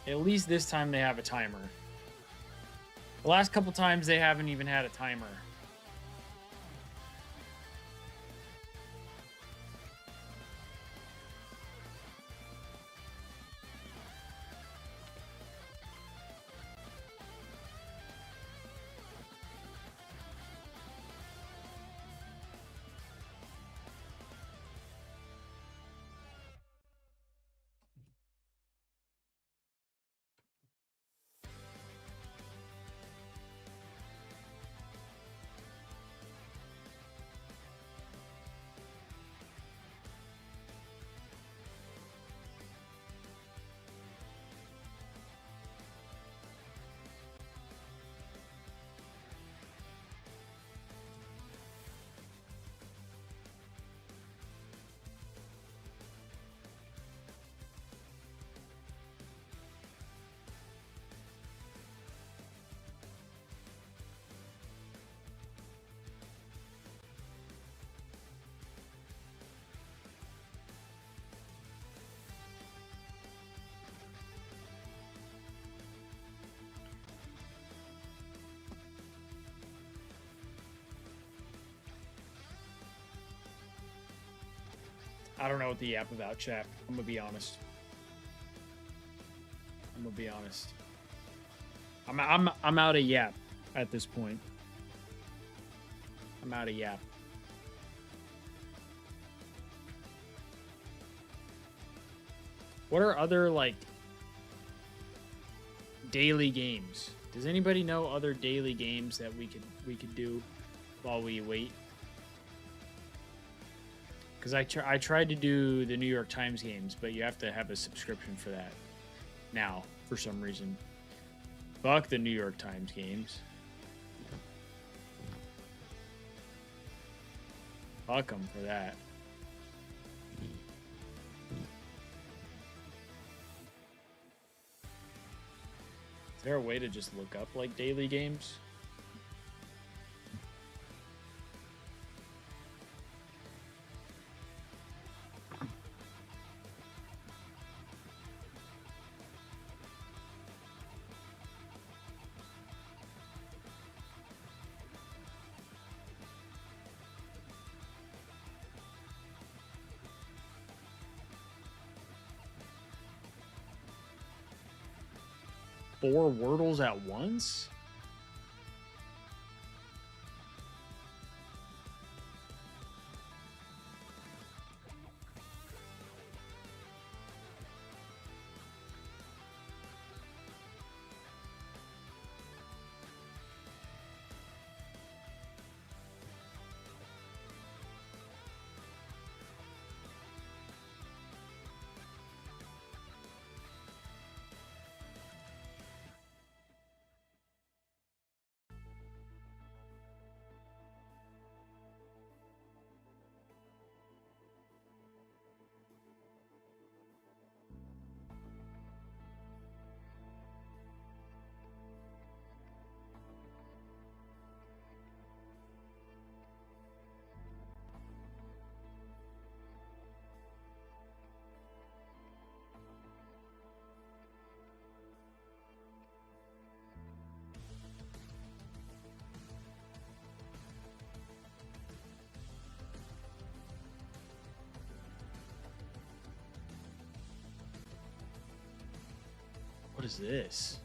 At least this time they have a timer. The last couple times they haven't even had a timer. I don't know what the yap about, chat. I'm gonna be honest. I'm out of yap at this point. I'm out of yap. What are other like daily games? Does anybody know other daily games that we could do while we wait? Because I tried to do the New York Times games, but you have to have a subscription for that now, for some reason. Fuck the New York Times games. Fuck them for that. Is there a way to just look up, like, daily games? Four Wordles at once? What is this?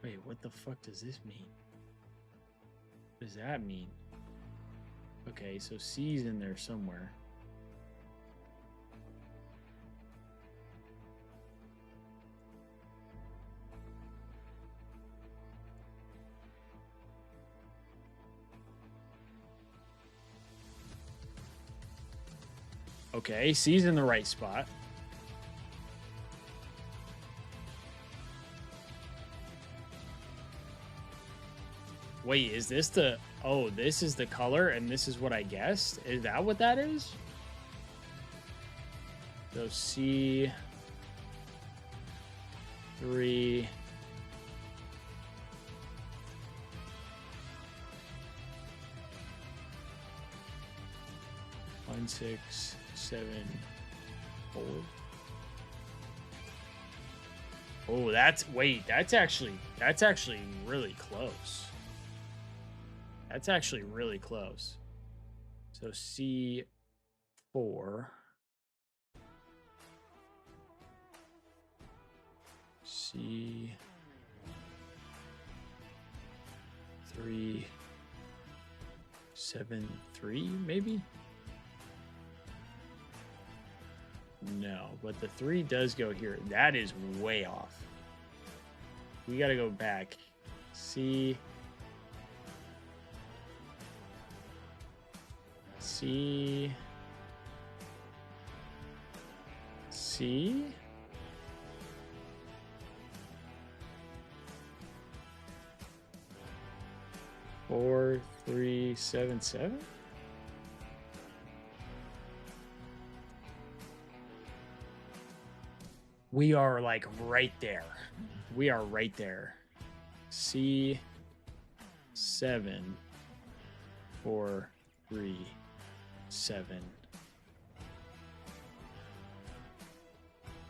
Wait, what the fuck does this mean? What does that mean? Okay, so C's in there somewhere. Okay, C's in the right spot. Wait, is this the... Oh, this is the color, and this is what I guessed? Is that what that is? So C... 3... 1, 6, 7, 4. Oh, that's... Wait, that's actually really close. That's actually really close. So C4. C3, 7, 3, maybe? No, but the 3 does go here. That is way off. We gotta go back. C... C... 4, 3, 7, 7? We are like right there. We are right there. C7, 4, 3, 7.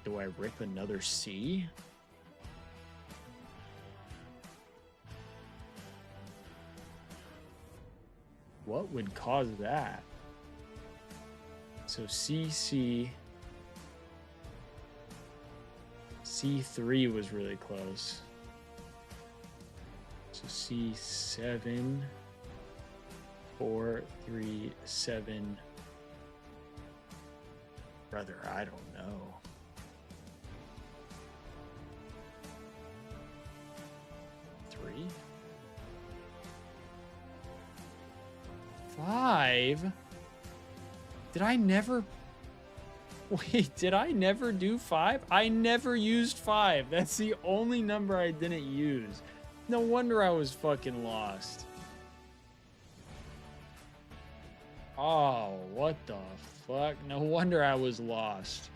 Do I rip another C? What would cause that? So C3 was really close. So C7, 4, 3, 7. Brother, I don't know. Three? 5? Did I never... Wait, did I never do 5? I never used 5. That's the only number I didn't use. No wonder I was fucking lost. Oh, what the fuck? No wonder I was lost.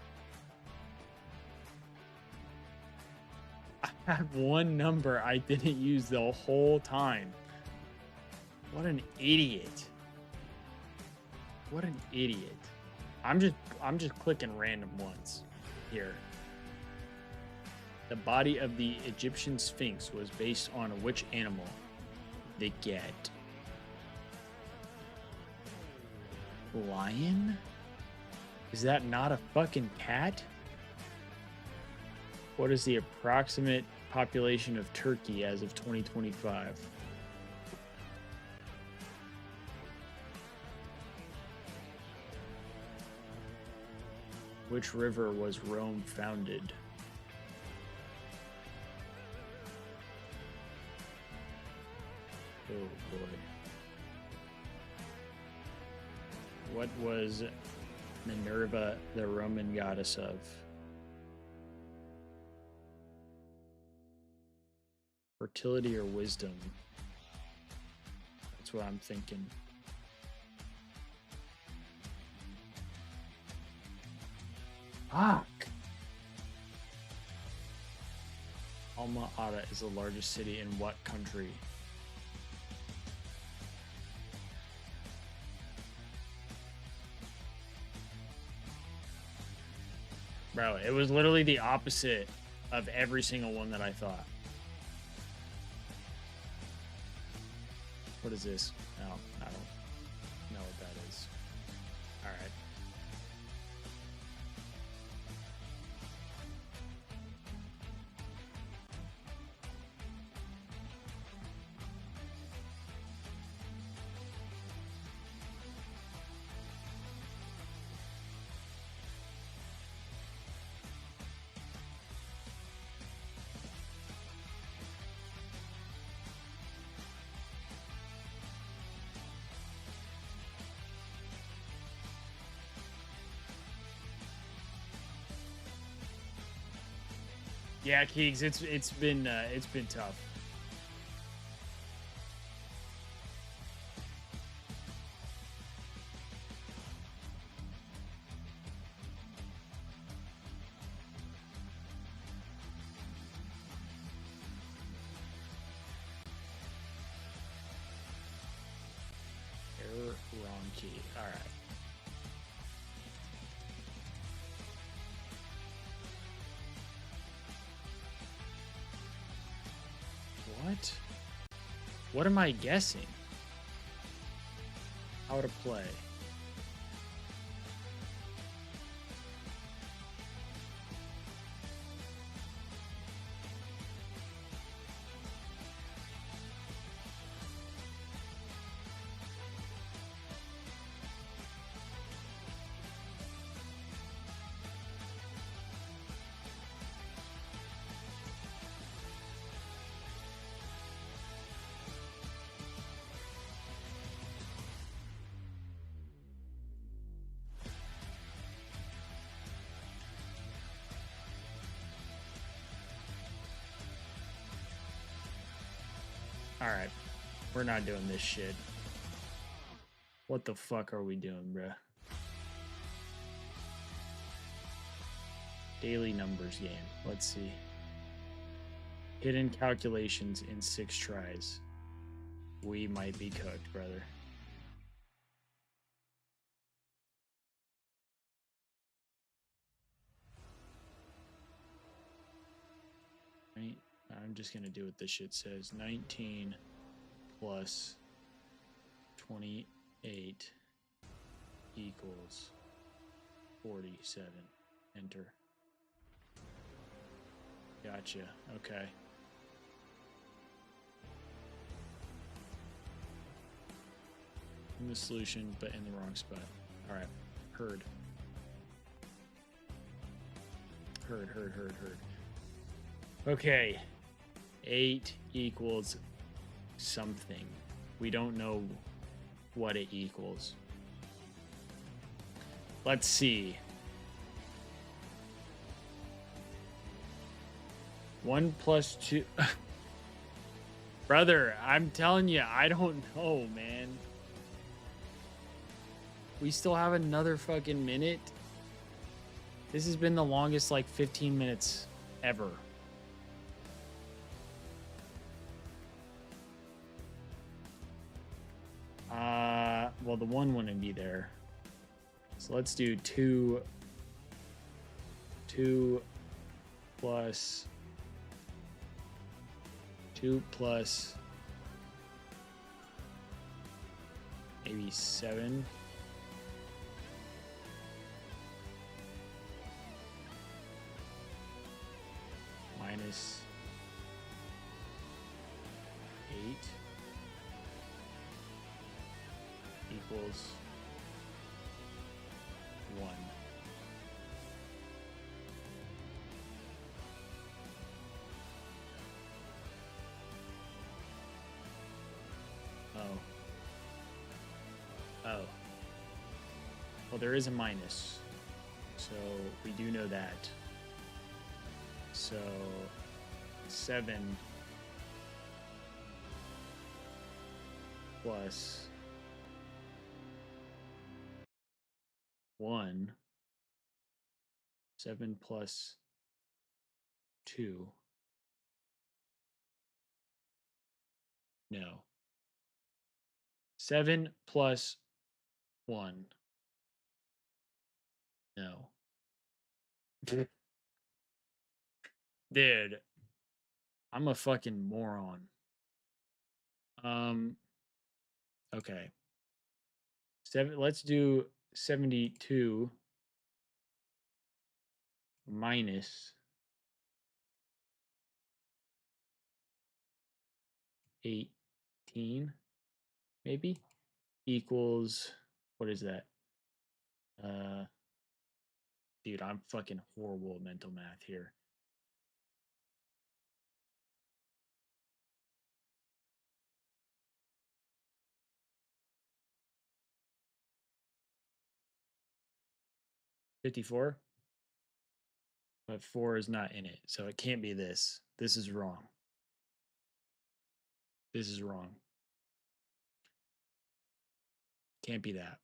I have one number I didn't use the whole time. What an idiot. What an idiot. I'm just clicking random ones here. The body of the Egyptian Sphinx was based on which animal? The get. Lion? Is that not a fucking cat? What is the approximate population of Turkey as of 2025? Which river was Rome founded? Oh boy. What was Minerva the Roman goddess of? Fertility or wisdom? That's That's what I'm thinking. Fuck. Alma Ata is the largest city in what country? Bro, it was literally the opposite of every single one that I thought. What is this? Oh, I don't know what that is. All right. Yeah, Keegs, it's been tough. Error, wrong key. All right. What? What am I guessing? How to play? Alright. We're not doing this shit. What the fuck are we doing, bruh? Daily numbers game. Let's see. Hidden calculations in 6 tries. We might be cooked, brother. Right. I'm just gonna do what this shit says. 19 plus 28 equals 47. Enter. Gotcha. Okay. In the solution, but in the wrong spot. Alright. Heard. Heard. Okay. 8 equals something. We don't know what it equals. Let's see. 1 plus 2. Brother, I'm telling you, I don't know, man. We still have another fucking minute. This has been the longest, like, 15 minutes ever. Well, the 1 wouldn't be there. So let's do 2 plus 2 plus maybe 7. Minus 8 equals 1. Oh. Well, there is a minus, so we do know that. So 7 plus 1. 7 plus 2. No. 7 plus 1. No. Dude, I'm a fucking moron. Okay. Let's do 72 minus 18, maybe, equals, what is that? Dude, I'm fucking horrible at mental math here. $54? But 4 is not in it, so it can't be this. This is wrong. This is wrong. Can't be that.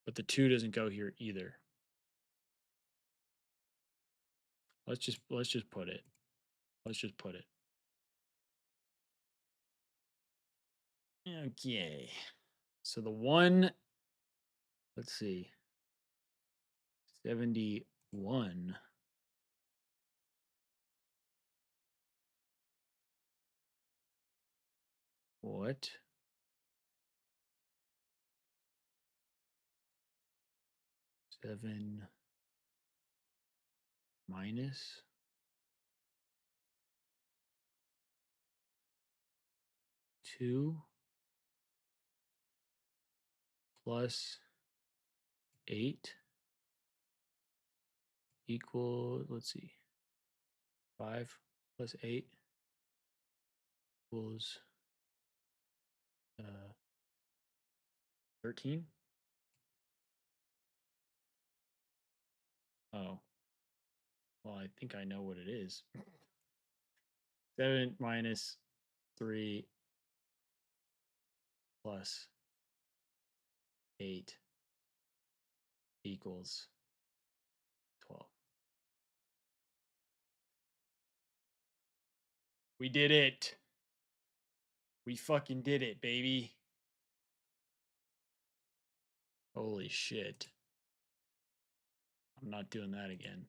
But the 2 doesn't go here either. Let's just put it. Let's just put it. Okay. So the 1, let's see. 71. What? Seven minus 2 plus 8 equal, let's see, 5 plus 8 equals 13. Oh, well, I think I know what it is. 7 minus 3 plus 8 equals 12. We did it. We fucking did it, baby. Holy shit. I'm not doing that again.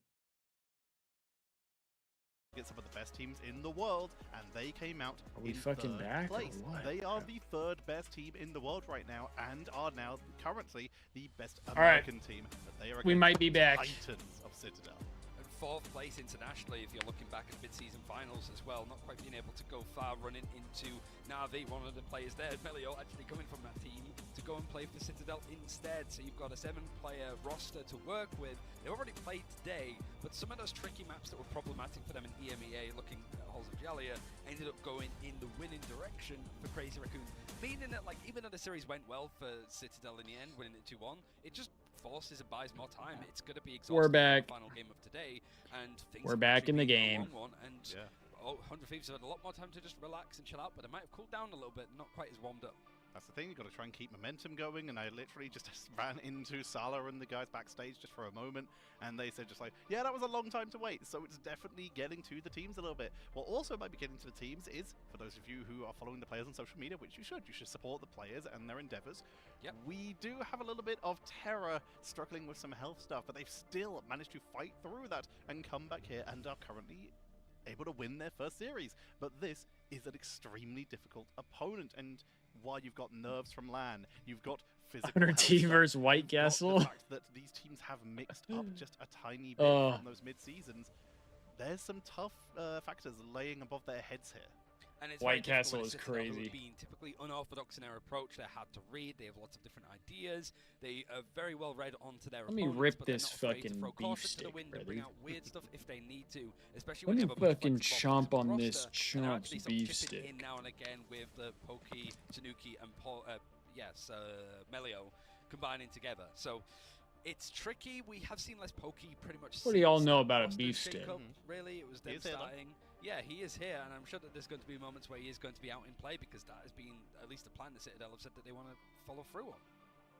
Get some of the best teams in the world, and they came out in fucking third back or place. what? They are the third best team in the world right now, and are now currently the best right. American team. But they are We might be back. Titans of Citadel. And 4th place internationally, if you're looking back at mid-season finals as well, not quite being able to go far, running into Na'Vi, one of the players there, Melio, actually coming from that team to go and play for Citadel instead. So you've got a 7-player roster to work with. They already played today, but some of those tricky maps that were problematic for them in EMEA, looking at Halls of Jalia, ended up going in the winning direction for Crazy Raccoon. Meaning that, like, even though the series went well for Citadel in the end, winning it 2-1, it just forces and buys more time. It's going to be exhausting. We're back. The final game of today, and things We're back in the game. And 100 Thieves have had a lot more time to just relax and chill out, but they might have cooled down a little bit, not quite as warmed up. That's the thing, you've got to try and keep momentum going, and I literally just ran into Salah and the guys backstage just for a moment, and they said just like, yeah, that was a long time to wait, so it's definitely getting to the teams a little bit. What also might be getting to the teams is, for those of you who are following the players on social media, which you should support the players and their endeavors. Yep. We do have a little bit of Terror struggling with some health stuff, but they've still managed to fight through that and come back here and are currently able to win their first series. But this is an extremely difficult opponent, and while you've got nerves from LAN, you've got physical 100T versus White the Castle. fact that these teams have mixed up just a tiny bit from those mid-seasons, there's some tough factors laying above their heads here. And it's White Castle is crazy. Being typically unorthodox in their approach, they're hard to read. They have lots of different ideas. They are very well read onto their Let me opponents, rip but they're this not afraid to fucking throw beef caution to the stick, wind and brother. bring out weird stuff if they need to, especially Let when me you have a fucking flexible chomp on roster, this and they're actually chomp's sort of beef chipping stick. in now and again with the Pokey, Tanuki, and Melio combining together. So it's tricky. We have seen less Pokey pretty much. What do y'all since know that about a roster beef shakeup, stick? Really, it was them Here's Halo. starting. Yeah, he is here, and I'm sure that there's going to be moments where he is going to be out in play, because that has been at least a plan the Citadel have said that they want to follow through on.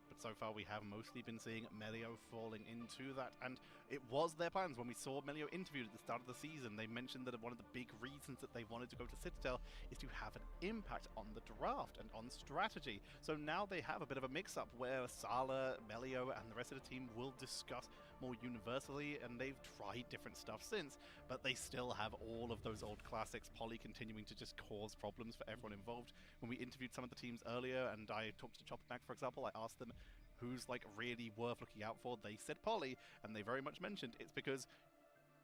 But so far we have mostly been seeing Melio falling into that, and it was their plans. When we saw Melio interviewed at the start of the season, they mentioned that one of the big reasons that they wanted to go to Citadel is to have an impact on the draft and on strategy. So now they have a bit of a mix-up where Sala, Melio, and the rest of the team will discuss more universally, and they've tried different stuff since, but they still have all of those old classics. Poly continuing to just cause problems for everyone involved. When we interviewed some of the teams earlier, and I talked to Chopperback, for example, I asked them who's like really worth looking out for. They said Poly, and they very much mentioned it's because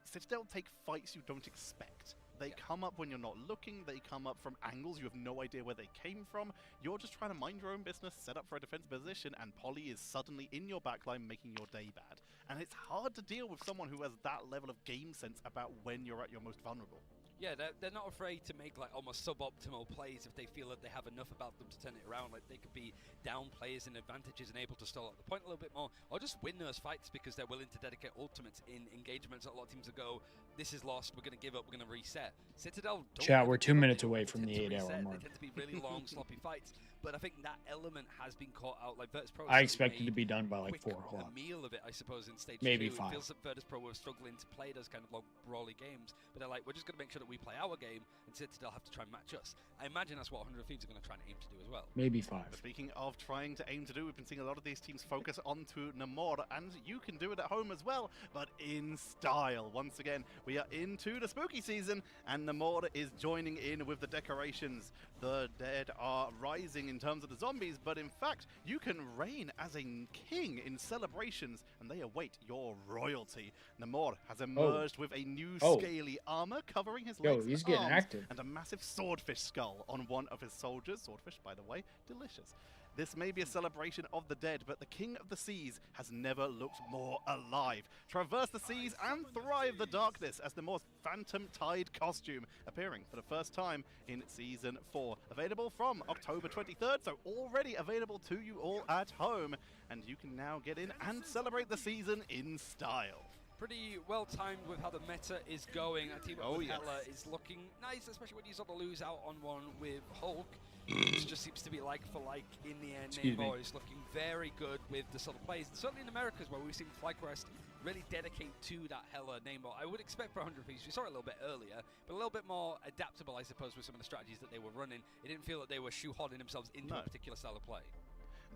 Citadel take fights you don't expect. They come up when you're not looking, they come up from angles you have no idea where they came from. You're just trying to mind your own business, set up for a defensive position, and Poly is suddenly in your backline making your day bad. And it's hard to deal with someone who has that level of game sense about when you're at your most vulnerable. Yeah, they're not afraid to make like almost suboptimal plays if they feel that they have enough about them to turn it around. Like they could be down players in advantages and able to stall at the point a little bit more, or just win those fights because they're willing to dedicate ultimates in engagements that a lot of teams will go, this is lost, we're going to give up, we're going to reset. Citadel don't Chat, we're 2 minutes away from the 8-hour mark. They tend to be really long, sloppy fights, but I think that element has been caught out. Like Virtus Pro, I expect it to be done by like 4 o'clock. A meal of it, I suppose, in stage maybe 2. 5. It feels that Virtus Pro were struggling to play those kind of long, brawly games, but they're like, we're just going to make sure that we play our game, and Citadel have to try and match us. I imagine that's what 100 Thieves are going to try and aim to do as well. Maybe 5. Speaking of trying to aim to do, we've been seeing a lot of these teams focus onto Namor, and you can do it at home as well, but in style. Once again, we are into the spooky season, and Namor is joining in with the decorations. The dead are rising in terms of the zombies, but in fact, you can reign as a king in celebrations, and they await your royalty. Namor has emerged with a new scaly armor covering his legs he's and getting arms, active. and a massive swordfish skull on one of his soldiers. Swordfish, by the way, delicious. This may be a celebration of the dead, but the King of the Seas has never looked more alive. Traverse the seas and thrive the darkness as the more Phantom Tide costume, appearing for the first time in Season 4. Available from October 23rd, so already available to you all at home. And you can now get in and celebrate the season in style. Pretty well timed with how the meta is going. A team up with Hela is looking nice, especially when you sort of lose out on one with Hulk. It just seems to be like for like in the end. Namor is looking very good with the sort of plays. And certainly in Americas, where we've seen FlyQuest really dedicate to that Hela Namor. I would expect for 100 Thieves, we saw it a little bit earlier, but a little bit more adaptable, I suppose, with some of the strategies that they were running. It didn't feel that they were shoehorning themselves into a particular style of play.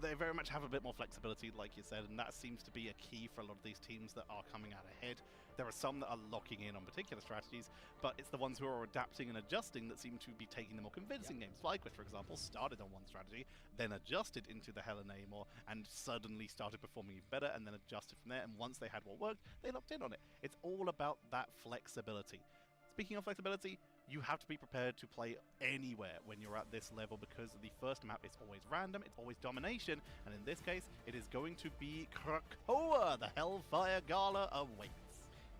They very much have a bit more flexibility, like you said, and that seems to be a key for a lot of these teams that are coming out ahead. There are some that are locking in on particular strategies, but it's the ones who are adapting and adjusting that seem to be taking the more convincing games. FlyQuest, for example, started on one strategy, then adjusted into the Hela Namor, and suddenly started performing even better, and then adjusted from there, and once they had what worked, they locked in on it. It's all about that flexibility. Speaking of flexibility, you have to be prepared to play anywhere when you're at this level, because the first map is always random, it's always domination, and in this case, it is going to be Krakoa. The Hellfire Gala awaits.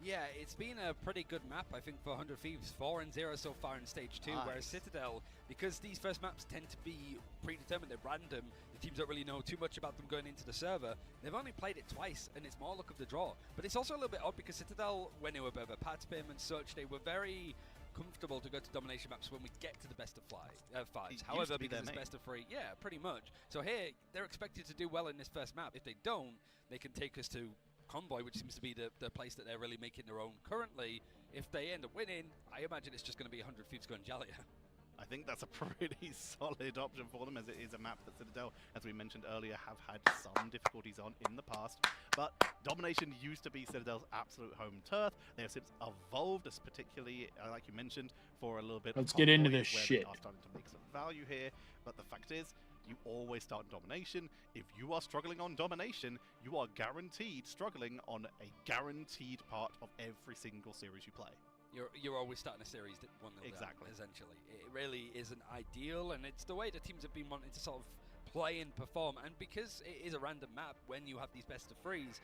Yeah, it's been a pretty good map, I think, for 100 Thieves. 4-0 so far in Stage 2, whereas Citadel, because these first maps tend to be predetermined, they're random, the teams don't really know too much about them going into the server, they've only played it twice, and it's more luck of the draw. But it's also a little bit odd, because Citadel, when they were over Patspim and such, they were very comfortable to go to domination maps when we get to the best of 5s. However, because it's best of 3, yeah, pretty much. So here, they're expected to do well in this first map. If they don't, they can take us to Convoy, which seems to be the place that they're really making their own currently. If they end up winning, I imagine it's just going to be 100 Thieves going Jalia. I think that's a pretty solid option for them, as it is a map that Citadel, as we mentioned earlier, have had some difficulties on in the past. But domination used to be Citadel's absolute home turf. They have since evolved, as particularly, like you mentioned, for a little bit. Let's get into this shit. They are starting to make some value here, but the fact is, you always start in domination. If you are struggling on domination, you are guaranteed struggling on a guaranteed part of every single series you play. You're always starting a series that won them exactly down, essentially. It really isn't ideal, and it's the way the teams have been wanting to sort of play and perform. And because it is a random map, when you have these best of 3s,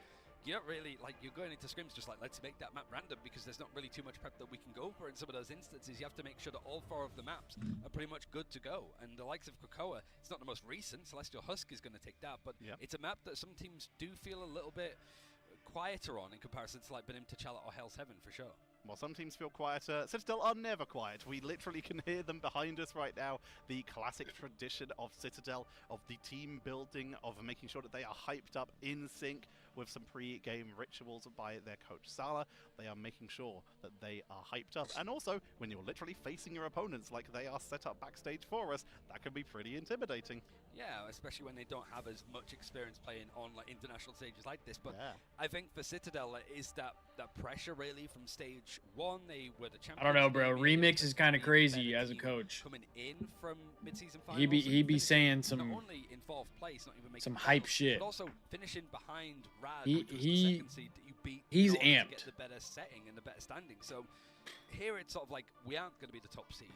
you don't really, like, you're going into scrims just like, let's make that map random, because there's not really too much prep that we can go for in some of those instances. You have to make sure that all 4 of the maps are pretty much good to go. And the likes of Krakoa, it's not the most recent, Celestial Husk is going to take that, but it's a map that some teams do feel a little bit quieter on in comparison to like Benim T'Challa or Hell's Heaven for sure. While some teams feel quieter, Citadel are never quiet. We literally can hear them behind us right now. The classic tradition of Citadel, of the team building, of making sure that they are hyped up in sync with some pre-game rituals by their coach Salah. They are making sure that they are hyped up. And also, when you're literally facing your opponents like they are set up backstage for us, that can be pretty intimidating. Yeah, especially when they don't have as much experience playing on like international stages like this. But I think for Citadel, it is that pressure really from stage 1. They were the champions. I don't know, bro. Remix is kind of crazy as a coach. Coming in from mid-season finals. He be saying some not only in 4th place, not even making some hype shit. But also finishing behind Rad, He- which was the second seed that you beat. he's in order to amped. get the better setting and the better standing. So here it's sort of like we aren't going to be the top seed.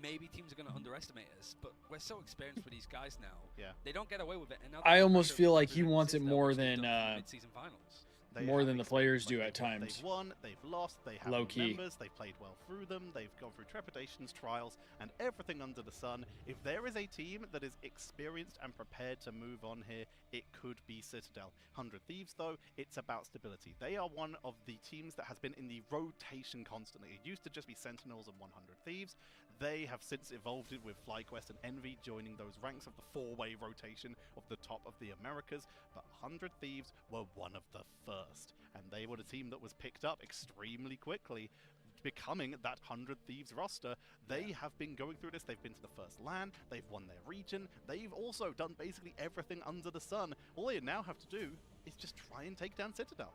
Maybe teams are going to underestimate us, but we're so experienced with these guys now. Yeah. They don't get away with it. And now I they're almost pressure feel like he representing wants it Citadel, more which they've than done in the mid-season finals. They more have than the experience, players do like at times. They've won, they've lost, they have Low key. members, they've played well through them, they've gone through trepidations, trials, and everything under the sun. If there is a team that is experienced and prepared to move on here, it could be Citadel. 100 Thieves, though, it's about stability. They are one of the teams that has been in the rotation constantly. It used to just be Sentinels and 100 Thieves. They have since evolved it with FlyQuest and Envy joining those ranks of the 4-way rotation of the top of the Americas, but 100 Thieves were one of the first, and they were the team that was picked up extremely quickly, becoming that 100 Thieves roster. They have been going through this. They've been to the first LAN, they've won their region, they've also done basically everything under the sun. All they now have to do is just try and take down Citadel.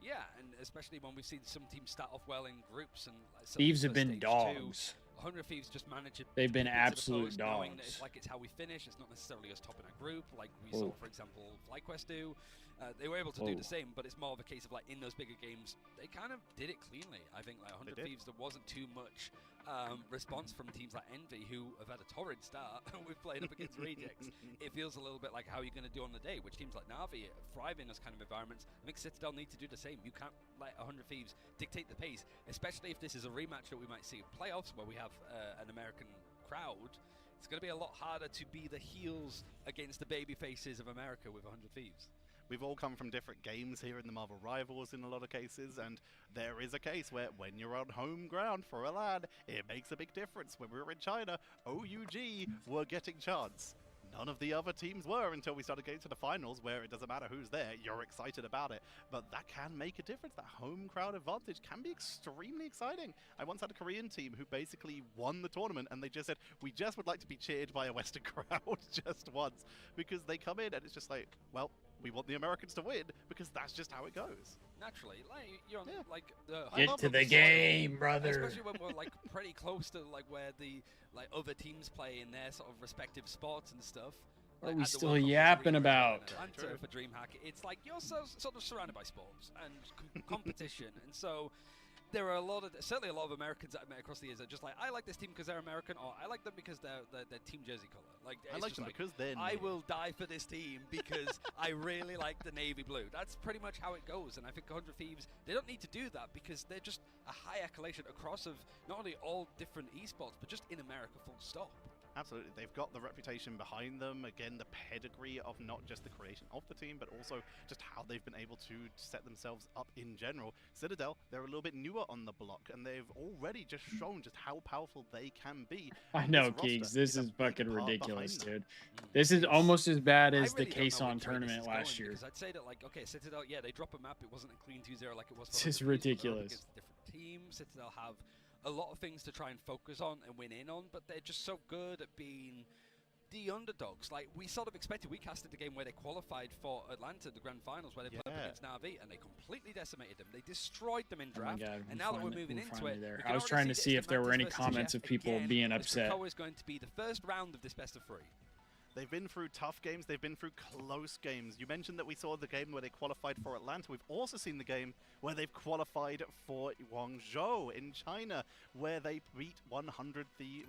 Yeah, and especially when we've seen some teams start off well in groups and like Thieves have been dogs. 100 Thieves just manage it. They've been into the absolute post, knowing that dogs. it's like it's how we finish. It's not necessarily us topping a group like we saw, for example, FlyQuest do. They were able to do the same, but it's more of a case of like in those bigger games, they kind of did it cleanly. I think like 100 Thieves, there wasn't too much response from teams like Envy, who have had a torrid start. We've played up against Rejects. It feels a little bit like how you're going to do on the day, which teams like Na'Vi thrive in those kind of environments. I think Citadel need to do the same. You can't let 100 Thieves dictate the pace, especially if this is a rematch that we might see in playoffs where we have an American crowd. It's going to be a lot harder to be the heels against the baby faces of America with 100 Thieves. We've all come from different games here in the Marvel Rivals in a lot of cases, and there is a case where when you're on home ground for a LAN, it makes a big difference. When we were in China, OUG were getting chance. None of the other teams were until we started getting to the finals, where it doesn't matter who's there, you're excited about it. But that can make a difference. That home crowd advantage can be extremely exciting. I once had a Korean team who basically won the tournament, and they just said, we just would like to be cheered by a Western crowd just once. Because they come in and it's just like, well, we want the Americans to win, because that's just how it goes. Naturally, like you're on, like Get to the game, brother. Especially when we're like pretty close to like where the like other teams play in their sort of respective sports and stuff. What are Like, we at the still World Cup yapping in about? Atlanta for DreamHack, it's like you're sort of surrounded by sports and competition, and so there are certainly a lot of Americans that I've met across the years that are just like, I like this team because they're American, or I like them because they're team jersey color. Like I like them because they're I Navy. will die for this team because I really like the navy blue. That's pretty much how it goes, and I think 100 Thieves, they don't need to do that because they're just a high accolation across of not only all different esports, but just in America, full stop. Absolutely. They've got the reputation behind them. Again, the pedigree of not just the creation of the team, but also just how they've been able to set themselves up in general. Citadel, they're a little bit newer on the block, and they've already just shown just how powerful they can be. I And know, this Keeks. roster This a is big fucking part ridiculous, behind them. dude. This is almost as bad as I the really don't know Kason which way this tournament is last going, year. because I'd say that, like, okay, Citadel, yeah, they drop a map. It wasn't a clean 2-0 like it was for This is 100 Thieves, but they're up ridiculous. against different teams. Citadel have a lot of things to try and focus on and win in on, but they're just so good at being the underdogs. Like, we sort of expected, we casted the game where they qualified for Atlanta, the grand finals, where they played up against Na'Vi, and they completely decimated them. They destroyed them in Oh my draft, God, and now that we're moving into it, there. we I can was already trying to that see it's if there were Mantis any versus comments Jeff of people again, being as upset. Krakoa is going to be the first round of this best of 3. They've been through tough games. They've been through close games. You mentioned that we saw the game where they qualified for Atlanta. We've also seen the game where they've qualified for Guangzhou in China, where they beat where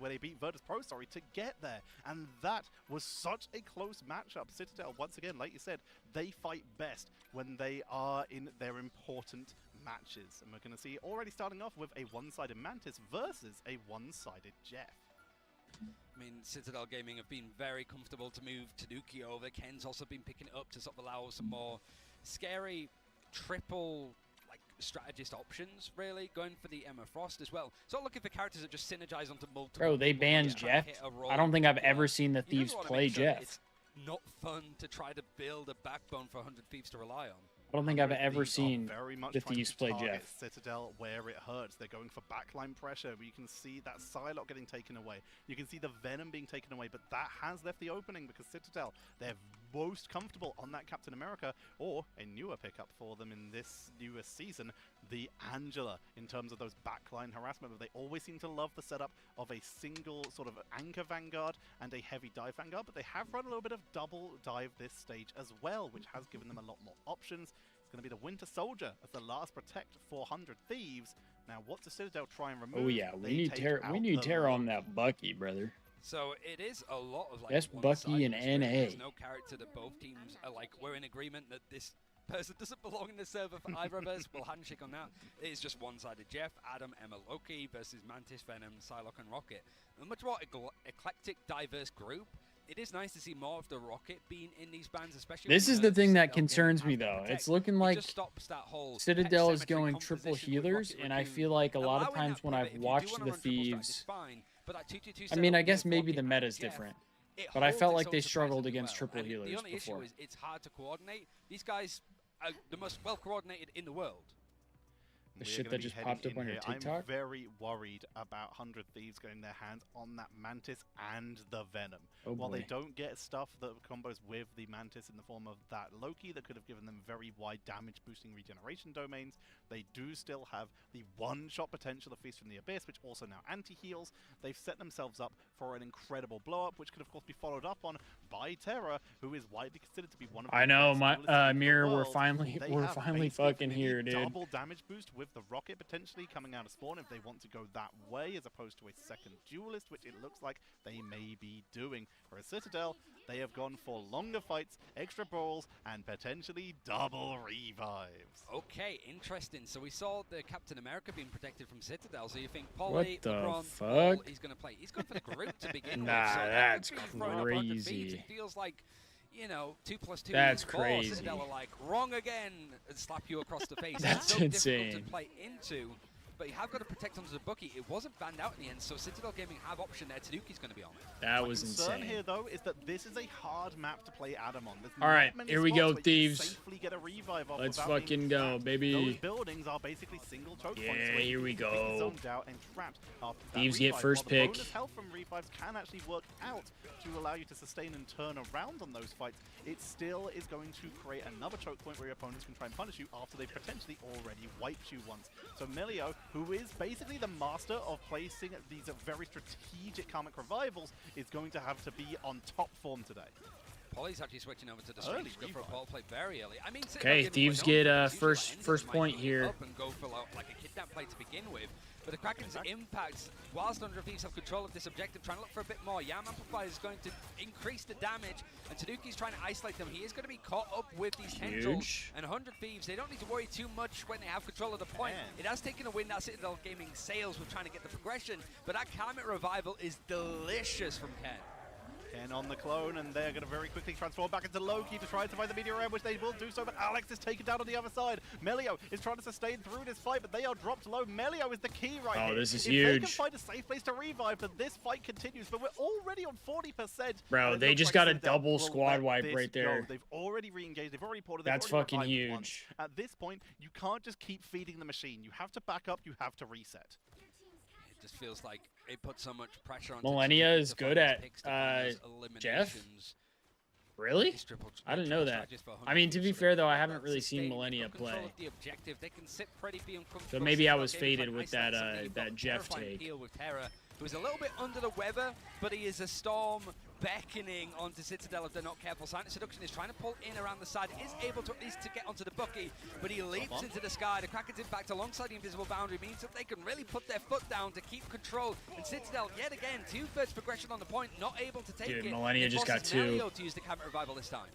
they beat Virtus Pro, to get there. And that was such a close matchup. Citadel, once again, like you said, they fight best when they are in their important matches. And we're going to see already starting off with a one-sided Mantis versus a one-sided Jeff. I mean, Citadel Gaming have been very comfortable to move Tanuki over. Ken's also been picking it up to sort of allow some more scary triple, like, strategist options, really, going for the Emma Frost as well. So looking for characters that just synergize onto multiple. Bro, they banned Jeff. I don't think I've ever seen the Thieves play Jeff. It's not fun to try to build a backbone for 100 Thieves to rely on. I don't think I've ever seen very much the Thieves play Jeff. Citadel where it hurts. They're going for backline pressure, but you can see that Psylocke getting taken away. You can see the Venom being taken away, but that has left the opening because Citadel, they're most comfortable on that Captain America, or a newer pickup for them in this newest season, the Angela, in terms of those backline harassment. But they always seem to love the setup of a single sort of anchor Vanguard and a heavy dive Vanguard, but they have run a little bit of double dive this stage as well, which has given them a lot more options. It's going to be the Winter Soldier as the last protect for 100 Thieves. Now, what does Citadel try and remove? Oh yeah, we need Terra on that Bucky, brother. So it is a lot of like. That's Bucky and NA. There's no character that both teams are like. We're in agreement that this person doesn't belong in the server for either of us. We'll handshake on that. It is just one-sided. Jeff, Adam, Emma, Loki versus Mantis, Venom, Psylocke, and Rocket. A much more eclectic, diverse group. It is nice to see more of the Rocket being in these bands, especially. This is the thing that concerns me, though. It's looking like Citadel is going triple healers, and I feel like a lot of times when I've watched the Thieves, I mean, I guess maybe the meta's different, but I felt like they struggled against triple healers the only before. issue is it's hard to coordinate. These guys are the most well-coordinated in the world. The shit that just popped up on your TikTok? I'm very worried about 100 Thieves getting their hands on that Mantis and the Venom. Oh While boy. they don't get stuff that combos with the Mantis in the form of that Loki that could have given them very wide damage boosting regeneration domains, they do still have the one-shot potential of Feast from the Abyss, which also now anti-heals. They've set themselves up for an incredible blow-up, which could of course be followed up on by Terra, who is widely considered to be one of the I know, best my duelists in the Mirror, world. we're finally fucking here, dude. Double damage boost with the Rocket potentially coming out of spawn if they want to go that way, as opposed to a second duelist, which it looks like they may be doing. Whereas Citadel, they have gone for longer fights, extra brawls, and potentially double revives. Okay, interesting. So we saw the Captain America being protected from Citadel. So you think Polly, What the LeBron, fuck? Paul, he's going to play. He's good for the group to begin Nah, with. So that's crazy. It feels like, you know, 2 + 2 That's is 4. crazy. Citadel are like, wrong again, and slap you across the face. That's it's so insane. difficult to play into. But you have got to protect onto the Bucky. It wasn't banned out in the end, so Citadel Gaming have option there. Tanuki's going to be on it. That was concern insane. here, though, is that this is a hard map to play Adam on. There's All right, not many here we spots go, where you can Thieves. safely get a revive off Let's without being fucking go, trapped. baby. Those buildings are basically single choke points. Yeah, where you here we can be go. zoned out and trapped after that Thieves get revive, first while the pick. bonus health from revives can actually work out to allow you to sustain and turn around on those fights. It still is going to create another choke point where your opponents can try and punish you after they've potentially already wiped you once. So Melio, who is basically the master of placing these very strategic karmic revivals, is going to have to be on top form today. Polly's actually switching over to the stream for a ball play very early. I mean, Okay, Thieves get first point here. Up and go for like a kidnap play to begin with. But the Kraken's impact, whilst 100 Thieves have control of this objective, trying to look for a bit more. Yam Amplifier is going to increase the damage, and Tanuki's trying to isolate them. He is going to be caught up with these tendrils. And 100 Thieves, they don't need to worry too much when they have control of the point. It has taken a win that Citadel Gaming sales with trying to get the progression, but that Karmic Revival is delicious from Ken. Ken on the clone, and they're going to very quickly transform back into Loki to try to find the meteor ram, which they will do so, but Alex is taken down on the other side. Melio is trying to sustain through this fight, but they are dropped low. Melio is the key right here. Oh, this is if huge. They can find a safe place to revive, but this fight continues, but we're already on 40%. Bro, they just got a double squad wipe right there. They've already re-engaged, they've already ported. That's fucking huge. Once. At this point, you can't just keep feeding the machine. You have to back up, you have to reset. It just feels like it puts so much pressure on Millennia is good at Jeff? Really? I didn't know that. I mean, to be fair though, I haven't really seen Millennia play. So maybe I was faded with that that Jeff take. Who is a little bit under the weather, but he is a storm beckoning onto Citadel if they're not careful. Silent Seduction is trying to pull in around the side, is able to at least to get onto the Bucky, but he leaps into the sky. The Kraken's impact alongside the invisible boundary means that they can really put their foot down to keep control. And Citadel, yet again, 2/3 progression on the point, not able to take it. Dude, Millennia just got 2. To use the Karmic Revival this time.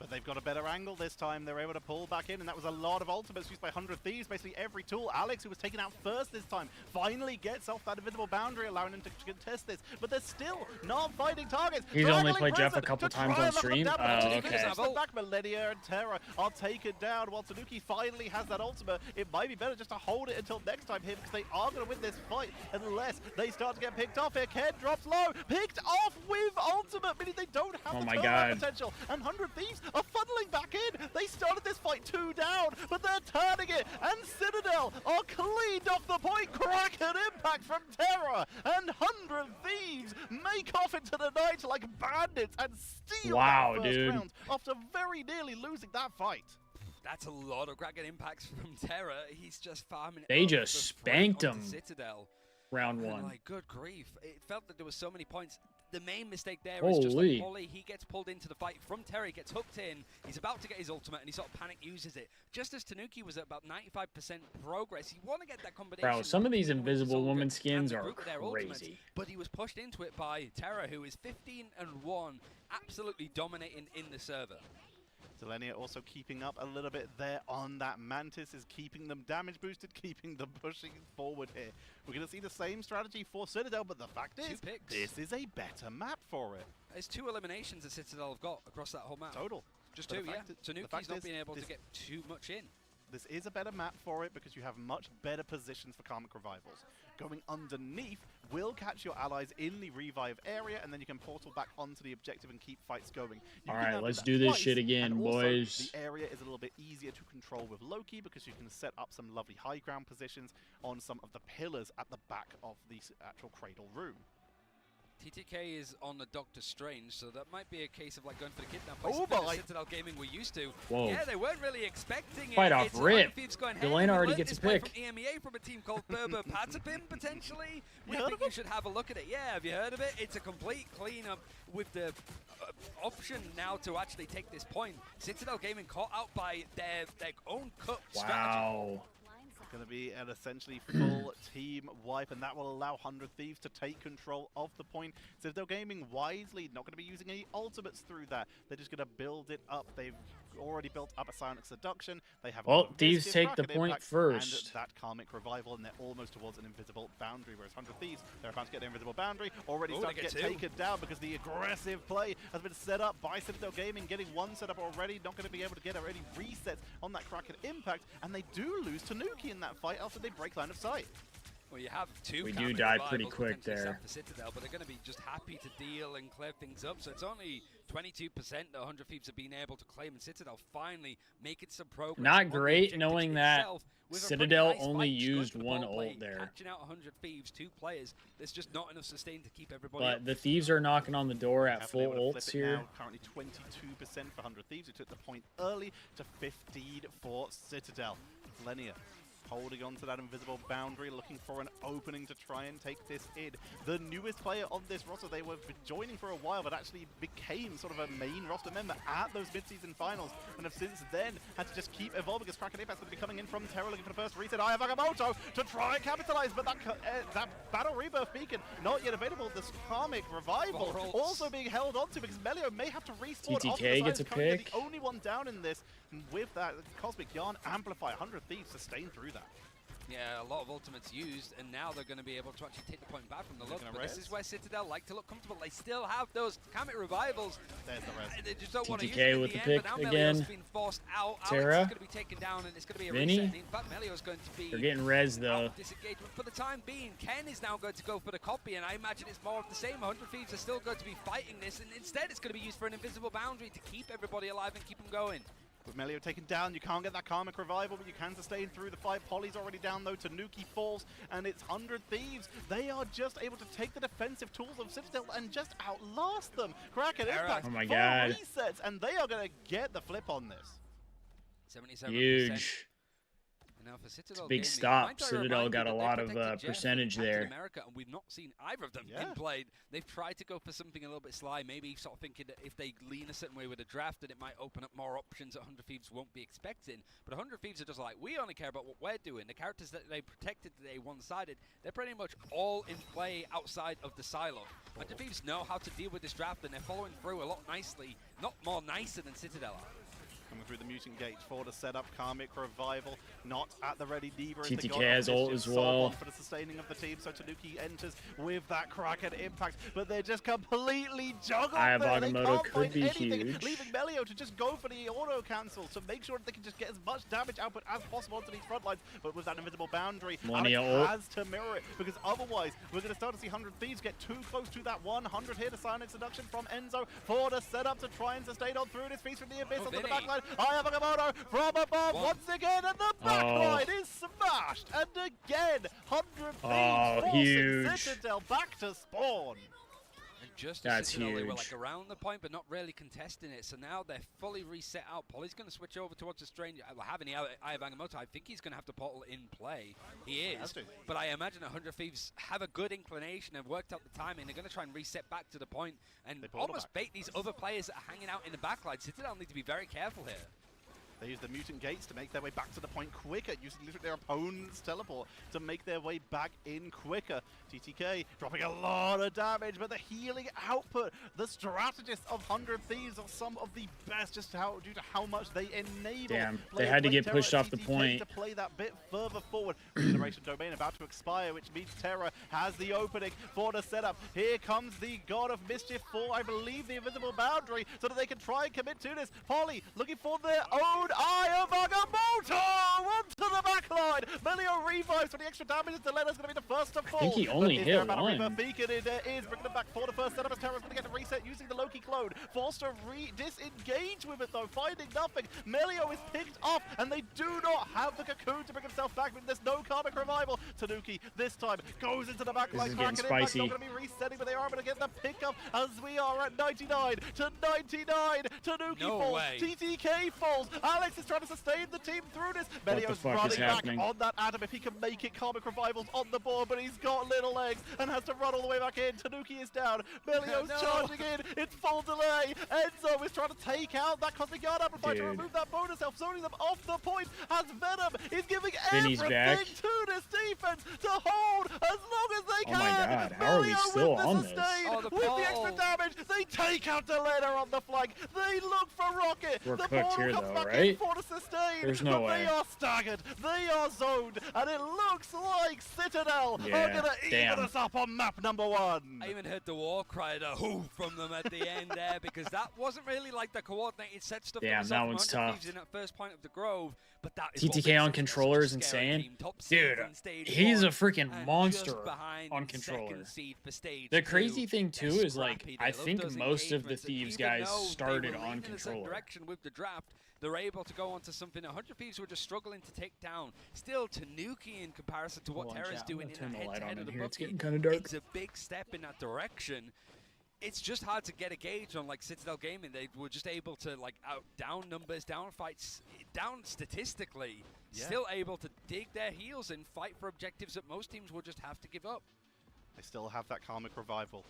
But they've got a better angle this time. They're able to pull back in, and that was a lot of ultimates used by 100 Thieves. Basically every tool. Alex, who was taken out first this time, finally gets off that invisible boundary, allowing him to contest this. But they're still not finding targets. He's only played Jeff a couple times on stream. Oh, okay. Back Millennia and Terra are taken down, while Tanuki finally has that ultimate. It might be better just to hold it until next time here, because they are going to win this fight unless they start to get picked off here. Ken drops low, picked off with ultimate, meaning they don't have the turnaround potential. And 100 Thieves are funneling back in. They started this fight 2 down, but they're turning it, and Citadel are cleaned off the point. Kraken impact from Terra, and 100 Thieves make off into the night like bandits and steal that first round after very nearly losing that fight. That's a lot of Kraken impacts from Terra. He's just farming. They just spanked him. Citadel. Round 1. Like, good grief. It felt that there was so many points. The main mistake there is just like Polly. He gets pulled into the fight from Terry, gets hooked in. He's about to get his ultimate, and he sort of panic uses it. Just as Tanuki was at about 95% progress, you want to get that combination. Bro, some of these invisible woman skins are crazy. But he was pushed into it by Terra, who is 15-1, absolutely dominating in the server. Selenia also keeping up a little bit there on that Mantis, is keeping them damage boosted, keeping them pushing forward here. We're going to see the same strategy for Citadel, but the fact is, this is a better map for it. There's 2 eliminations that Citadel have got across that whole map. Total. Just 2, yeah. Tanuki's not being able to get too much in. This is a better map for it because you have much better positions for Karmic Revivals. Going underneath will catch your allies in the revive area, and then you can portal back onto the objective and keep fights going. All right, let's do this shit again, boys. The area is a little bit easier to control with Loki because you can set up some lovely high ground positions on some of the pillars at the back of the actual cradle room. TTK is on the Doctor Strange, so that might be a case of like going for the kidnap like Citadel Gaming we're used to. Whoa. Yeah, they weren't really expecting it. Fight off rip. Delane already gets a pick. From EMEA from a team called Berber Patapim, potentially. We think you should have a look at it. Yeah, have you heard of it? It's a complete cleanup with the option now to actually take this point. Citadel Gaming caught out by their own cut strategy. Going to be an essentially full team wipe, and that will allow 100 Thieves to take control of the point. Citadel Gaming wisely not going to be using any ultimates through that. They're just going to build it up. They've already built up a Psionic Seduction. They have Thieves take the point first. And that Karmic Revival, and they're almost towards an invisible boundary, whereas 100 Thieves, they're about to get their invisible boundary, already starting to get taken down because the aggressive play has been set up by Citadel Gaming, getting one set up already, not going to be able to get any resets on that Kraken impact, and they do lose Tanuki in that fight after they break line of sight. Well, you have 2. We do die pretty quick there. For Citadel, but they're going to be just happy to deal and clear things up. So it's only 22% that 100 Thieves have been able to claim, and Citadel finally making some progress. Not great knowing that Citadel only used 1 ult there. Catching out 100 Thieves, 2 players. There's just not enough sustain to keep everybody But up. the Thieves are knocking on the door at full ults here. Now, currently 22% for 100 Thieves, who took the point early, to 15 for Citadel. Lenia holding on to that invisible boundary, looking for an opening to try and take this in. The newest player on this roster, they were joining for a while, but actually became sort of a main roster member at those mid-season finals, and have since then had to just keep evolving as Kraken Impact's going to be coming in from Terra, looking for the first reset. Aya Vagamoto to try and capitalize, but that Battle Rebirth Beacon not yet available. This Karmic Revival also being held onto because Melio may have to respawn. TTK gets a pick. The only one down in this, and with that Cosmic Yarn Amplify, 100 Thieves sustain through that. Yeah, a lot of ultimates used, and now they're going to be able to actually take the point back from the look. But this is where Citadel like to look comfortable. They still have those Karmic Revivals. There's the rest. They just don't want to use TTK it with the end, pick but now again. Melio's been forced out. Terra. Alex is going to be taken down, and it's going to be a Vinny. reset. In fact, Melio's going to be... They're getting res, though. Disengagement. For the time being, Ken is now going to go for the copy, and I imagine it's more of the same. 100 Thieves are still going to be fighting this, and instead it's going to be used for an invisible boundary to keep everybody alive and keep them going. With Melio taken down, you can't get that Karmic Revival, but you can sustain through the fight. Polly's already down, though. Tanuki falls, and it's 100 Thieves. They are just able to take the defensive tools of Citadel and just outlast them. Kraken Impact, 4 resets, and they are going to get the flip on this. 77%. Huge. Now for It's a big stop. Citadel got a lot of percentage there. America, and we've not seen either of them in play. They've tried to go for something a little bit sly, maybe sort of thinking that if they lean a certain way with a draft, that it might open up more options that 100 Thieves won't be expecting. But 100 Thieves are just like, we only care about what we're doing. The characters that they protected today one-sided, they're pretty much all in play outside of the silo. 100 Thieves know how to deal with this draft, and they're following through a lot nicely, not more nicer than Citadel are. Coming through the mutant gate for the setup, Karmic Revival not at the ready. Diva TTK has ult as well for the sustaining of the team, so Tanuki enters with that Kraken impact, but they're just completely juggled there. They can't find anything, leaving Melio to just go for the auto cancel to make sure that they can just get as much damage output as possible onto these front lines, but with that invisible boundary, Alex has to mirror it, because otherwise we're going to start to see 100 Thieves get too close to that 100 here. The Psionic Seduction from Enzo for the setup to try and sustain on through this feast from the Abyss onto the backline. I have a Komodo from above once again, and the backline is smashed, and again 100 Thieves forcing Citadel back to spawn. And just as Citadel, they were like around the point, but not really contesting it. So now they're fully reset out. Polly's going to switch over towards the stranger. Well, having the Eye of Agamotto, I think he's going to have the portal in play. He is. But I imagine 100 Thieves have a good inclination and worked out the timing. They're going to try and reset back to the point and almost bait these other players that are hanging out in the backline. Citadel need to be very careful here. They use the mutant gates to make their way back to the point quicker, using literally their opponent's teleport to make their way back in quicker. TTK dropping a lot of damage, but the healing output, the strategists of 100 Thieves are some of the best, just due to how much they enable. Damn, they had to get pushed off the point to play that bit further forward. Regeneration Domain about to expire, which means Terra has the opening for the setup. Here comes the God of Mischief for, I believe, the invisible boundary, so that they can try and commit to this. Polly looking for their own Eye of Agamotto onto the backline. Melio revives for the extra damage. Delena's going to be the first to fall. I think he only hit one. Beacon is bringing them back for the first setup as Terra's going to get a reset using the Loki clone. Forced to disengage with it though, finding nothing. Melio is picked off, and they do not have the cocoon to bring himself back. There's no Karmic Revival. Tanuki this time goes into the backline. This is getting spicy. Not going to be resetting, but they are going to get the pickup as we are at 99 to 99. Tanuki falls. TTK falls. Alex is trying to sustain the team through this. Melio's running back on that Adam if he can make it. Karmic Revival's on the board, but he's got little legs and has to run all the way back in. Tanuki is down. Melio's charging in. It's full delay. Enzo is trying to take out that Cosmic Guard Amplifier to remove that bonus health, zoning them off the point as Venom is giving everything to this defense to hold as long as they can. Oh my god, how are we still on this? With the extra damage, they take out Delena on the flank. They look for Rocket. We're the cooked here comes though, back right? in for the sustain. There's no way. They are staggered. They are zoned. And it looks like Citadel are going to even us up on map number 1. I even heard the war cry, the who from them at the end there, because that wasn't really like the coordinated set stuff. Damn, that one's tough. In that first point of the Grove, but that is TTK on controller is insane. Dude, he's a freaking monster on controller. The crazy thing too is like, I think most of the Thieves guys started on controller. Direction with the draft, they're able to go onto something 100 Thieves were just struggling to take down. Still, Tanuki in comparison to what Terra's doing in the head-to-head of the book, it's a big step in that direction. It's just hard to get a gauge on like Citadel Gaming. They were just able to like down numbers, down fights, down statistically, still able to dig their heels and fight for objectives that most teams will just have to give up. They still have that Karmic Revival.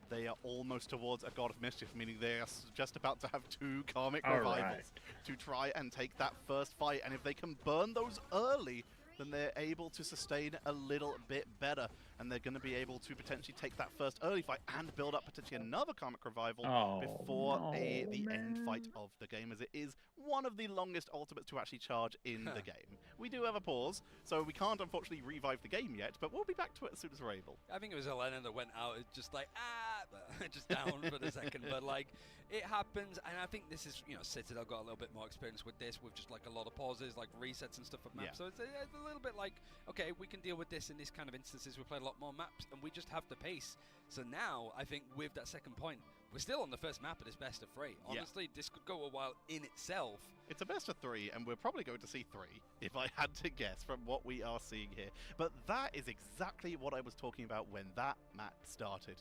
They are almost towards a God of Mischief, meaning they are just about to have 2 Karmic Revivals to try and take that first fight. And if they can burn those early, then they're able to sustain a little bit better. And they're going to be able to potentially take that first early fight and build up potentially another Karmic Revival before the end fight of the game, as it is one of the longest ultimates to actually charge in the game. We do have a pause, so we can't unfortunately revive the game yet, but we'll be back to it as soon as we're able. I think it was Elena that went out just like, just down for the second, but like, it happens, and I think this is, you know, Citadel got a little bit more experience with this, with just like a lot of pauses, like resets and stuff at maps, so it's a little bit like, okay, we can deal with this in this kind of instances. We played a lot more maps, and we just have the pace. So now, I think with that second point, we're still on the first map of this best of 3. Honestly, this could go a while in itself. It's a best of 3, and we're probably going to see 3, if I had to guess from what we are seeing here. But that is exactly what I was talking about when that map started.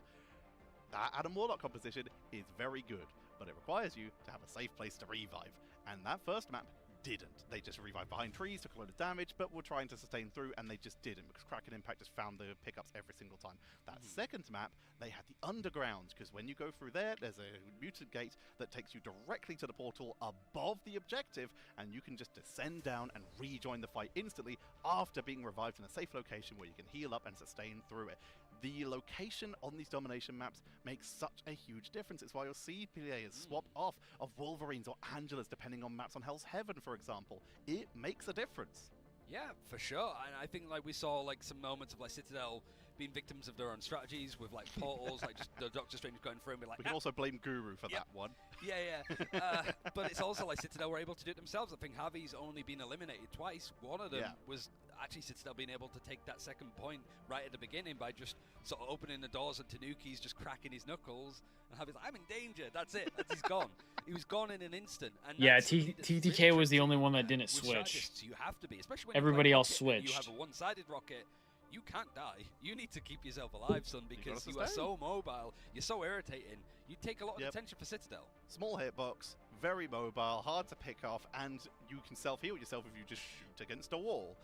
That Adam Warlock composition is very good, but it requires you to have a safe place to revive. And that first map didn't. They just revived behind trees, took a load of damage, but were trying to sustain through, and they just didn't, because Kraken Impact just found the pickups every single time. That second map, they had the underground, because when you go through there, there's a mutant gate that takes you directly to the portal above the objective, and you can just descend down and rejoin the fight instantly after being revived in a safe location where you can heal up and sustain through it. The location on these domination maps makes such a huge difference. It's why you'll see players swap off of Wolverines or Angelas depending on maps on Hell's Heaven, for example. It makes a difference. Yeah, for sure. And I think like we saw like some moments of like Citadel being victims of their own strategies with like portals, like just the Doctor Strange going through and be like. We can also blame Guru for that one. Yeah. But it's also like Citadel were able to do it themselves. I think Javi's only been eliminated twice. One of them was actually Citadel being able to take that second point right at the beginning by just sort of opening the doors and Tanuki's just cracking his knuckles. And Javi's like, I'm in danger. That's it. He's gone. He was gone in an instant. And yeah, TTK was the only one that didn't switch. You have to be, especially when everybody else switched. You have a one-sided rocket. You can't die. You need to keep yourself alive, son, because you are so mobile. You're so irritating. You take a lot of attention for Citadel. Small hitbox, very mobile, hard to pick off, and you can self-heal yourself if you just shoot against a wall.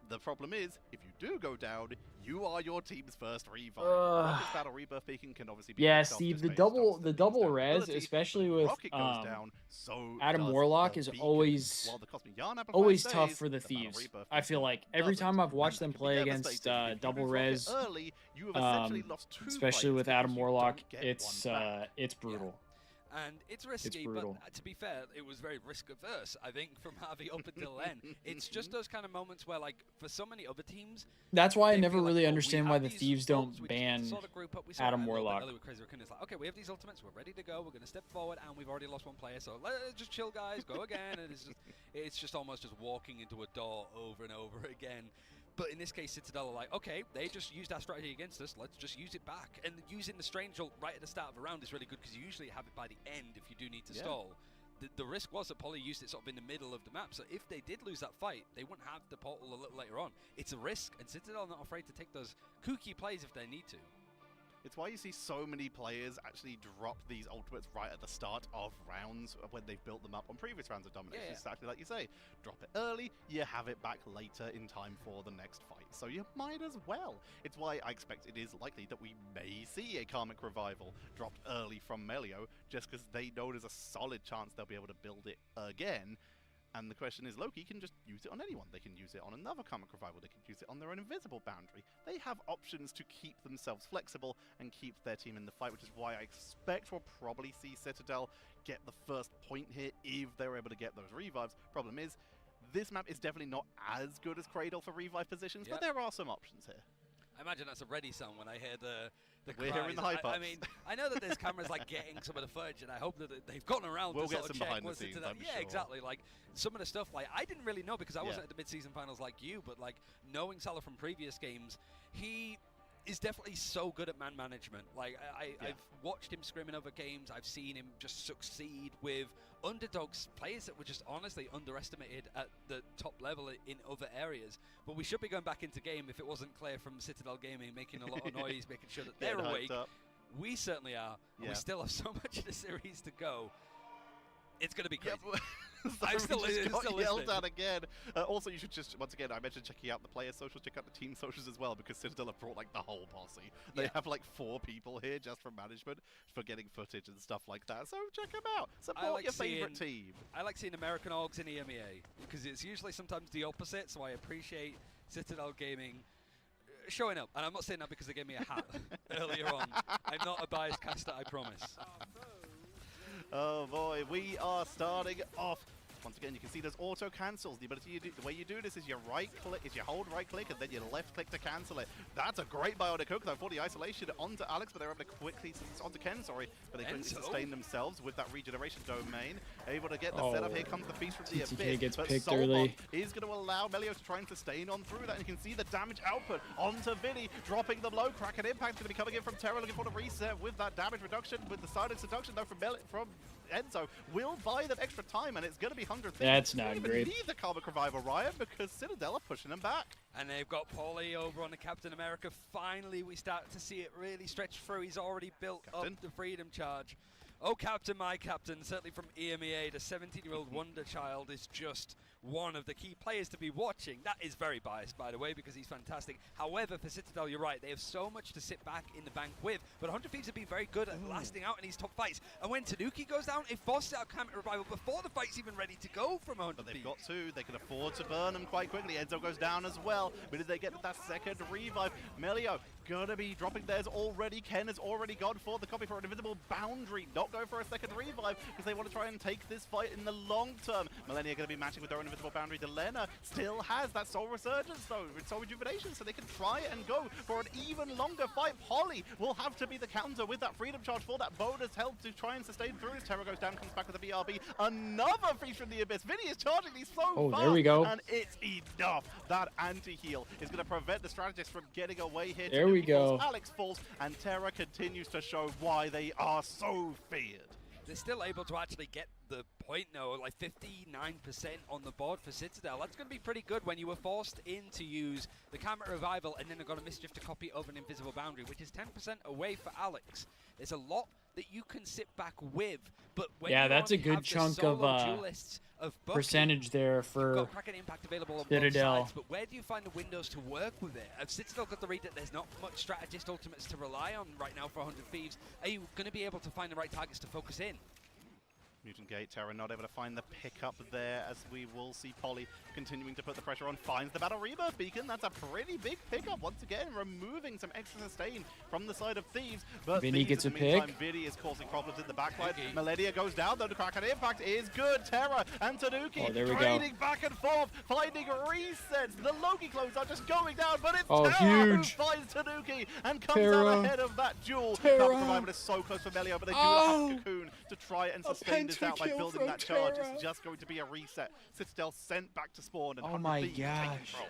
The problem is, if you do go down, you are your team's first revive. Battle rebirth beacon can obviously be Steve, the double res, especially with Adam Warlock, is always tough for the Thieves. I feel like every time I've watched them play against double res, especially with Adam Warlock, it's brutal. And it's risky, but to be fair, it was very risk-averse, I think, from Javi up until then. It's just those kind of moments where, like, for so many other teams... That's why I never really understand why the Thieves don't ban Adam Warlock. It's like, okay, we have these ultimates, we're ready to go, we're going to step forward, and we've already lost one player, so let's just chill, guys, go again. And it's just almost just walking into a door over and over again. But in this case, Citadel are like, okay, they just used our strategy against us, let's just use it back. And using the Strange ult right at the start of a round is really good because you usually have it by the end if you do need to stall. The risk was that Poly used it sort of in the middle of the map, so if they did lose that fight, they wouldn't have the portal a little later on. It's a risk, and Citadel are not afraid to take those kooky plays if they need to. It's why you see so many players actually drop these ultimates right at the start of rounds when they've built them up on previous rounds of domination. It's exactly like you say. Drop it early, you have it back later in time for the next fight. So you might as well. It's why I expect it is likely that we may see a Karmic Revival dropped early from Melio, just because they know there's a solid chance they'll be able to build it again. And the question is, Loki can just use it on anyone. They can use it on another Karmic Revival. They can use it on their own invisible boundary. They have options to keep themselves flexible and keep their team in the fight, which is why I expect we'll probably see Citadel get the first point here if they're able to get those revives. Problem is, this map is definitely not as good as Cradle for revive positions, but there are some options here. I imagine that's a ready sound when I hear the We're hearing the hype-ups. I mean, I know that there's cameras like getting some of the footage, and I hope that they've gotten around to sort of check what's into that. Yeah, exactly. Like some of the stuff, like I didn't really know because I wasn't at the mid-season finals like you, but like knowing Salah from previous games, he is definitely so good at man management. Like I've watched him scrim in other games. I've seen him just succeed with underdogs, players that were just honestly underestimated at the top level in other areas. But we should be going back into game if it wasn't clear from Citadel Gaming making a lot of noise, making sure that they're awake. We certainly are. And we still have so much of the series to go. It's going to be crazy. I'm still yelled at again. Also, you should just, once again, I mentioned checking out the player socials, check out the team socials as well, because Citadel have brought like the whole posse. They have like 4 people here just from management for getting footage and stuff like that. So check them out. Support your favorite team. I like seeing American orgs in EMEA because it's usually sometimes the opposite. So I appreciate Citadel Gaming showing up. And I'm not saying that because they gave me a hat earlier on. I'm not a biased caster, I promise. Oh boy, we are starting off. Once again, you can see there's auto cancels. The way you do this is you hold right click and then you left click to cancel it. That's a great bionic hook though for the isolation onto Alex, but they're able to quickly onto Ken, sorry, but they quickly sustain themselves with that regeneration domain. Able to get the setup. Here comes the feast from the abyss. Gets but picked Solomon early. is going to allow Melio to try and sustain on through that. And you can see the damage output onto Vinny, dropping them low. Kraken Impact going to be coming in from Terra, looking for the reset with that damage reduction, with the silent seduction though from Enzo. Will buy them extra time, and it's going to be 100 Thieves. That's not great. Need the Karmic Revival, Ryan, because Citadel are pushing them back. And they've got Paulie over on the Captain America. Finally, we start to see it really stretch through. He's already built up the Freedom Charge Oh, Captain, my Captain, certainly from EMEA, the 17-year-old wonder child is just one of the key players to be watching. That is very biased, by the way, because he's fantastic. However, for Citadel, you're right. They have so much to sit back in the bank with. But 100Thieves have been very good at lasting out in these top fights. And when Tanuki goes down, it forces out Camp Revival before the fight's even ready to go from 100Thieves. But they've got to. They can afford to burn them quite quickly. Enzo goes down as well. But did they get that second revive? Melio gonna be dropping theirs already. Ken has already gone for the copy for an invisible boundary. Not go for a second revive because they want to try and take this fight in the long term. Millennia gonna be matching with their own invisible boundary. Delena still has that soul resurgence though, with soul rejuvenation, so they can try and go for an even longer fight. Polly will have to be the counter with that freedom charge for that bonus health to try and sustain through. As Terra goes down, comes back with a BRB. Another feast from the abyss. Vinny is charging these so fast. There we go. And it's enough. That anti-heal is going to prevent the strategist from getting away here. There we go. Alex falls, and Terra continues to show why they are so feared. They're still able to actually get the point, though, like 59% on the board for Citadel. That's going to be pretty good when you were forced in to use the Camera Revival and then they've got a Mischief to copy of an invisible boundary, which is 10% away for Alex. There's a lot that you can sit back with, but when yeah, you that's a good have chunk the of duelists of Bucky, percentage there for got Kraken Impact available on Citadel. both sides, but where do you find the windows to work with it? Have Citadel got the read that there's not much strategist ultimates to rely on right now for 100Thieves? Are you going to be able to find the right targets to focus in? Mutant Gate, Terra not able to find the pickup there, as we will see Polly continuing to put the pressure on. Finds the Battle Rebirth Beacon. That's a pretty big pickup once again, removing some extra sustain from the side of Thieves. But Vinny Thieves, gets a in the meantime, pick. Vinny is causing problems in the backline. Millennia goes down, though the Kraken Impact is good. Terra and Tanuki trading back and forth, finding resets. The Loki clones are just going down, but it's Terra who finds Tanuki and comes out ahead of that duel. Terra Revival is so close for Melio, but they do have Cocoon to try and sustain this out by building that charge. It's just going to be a reset. Citadel sent back to spawn, and 100Thieves take control.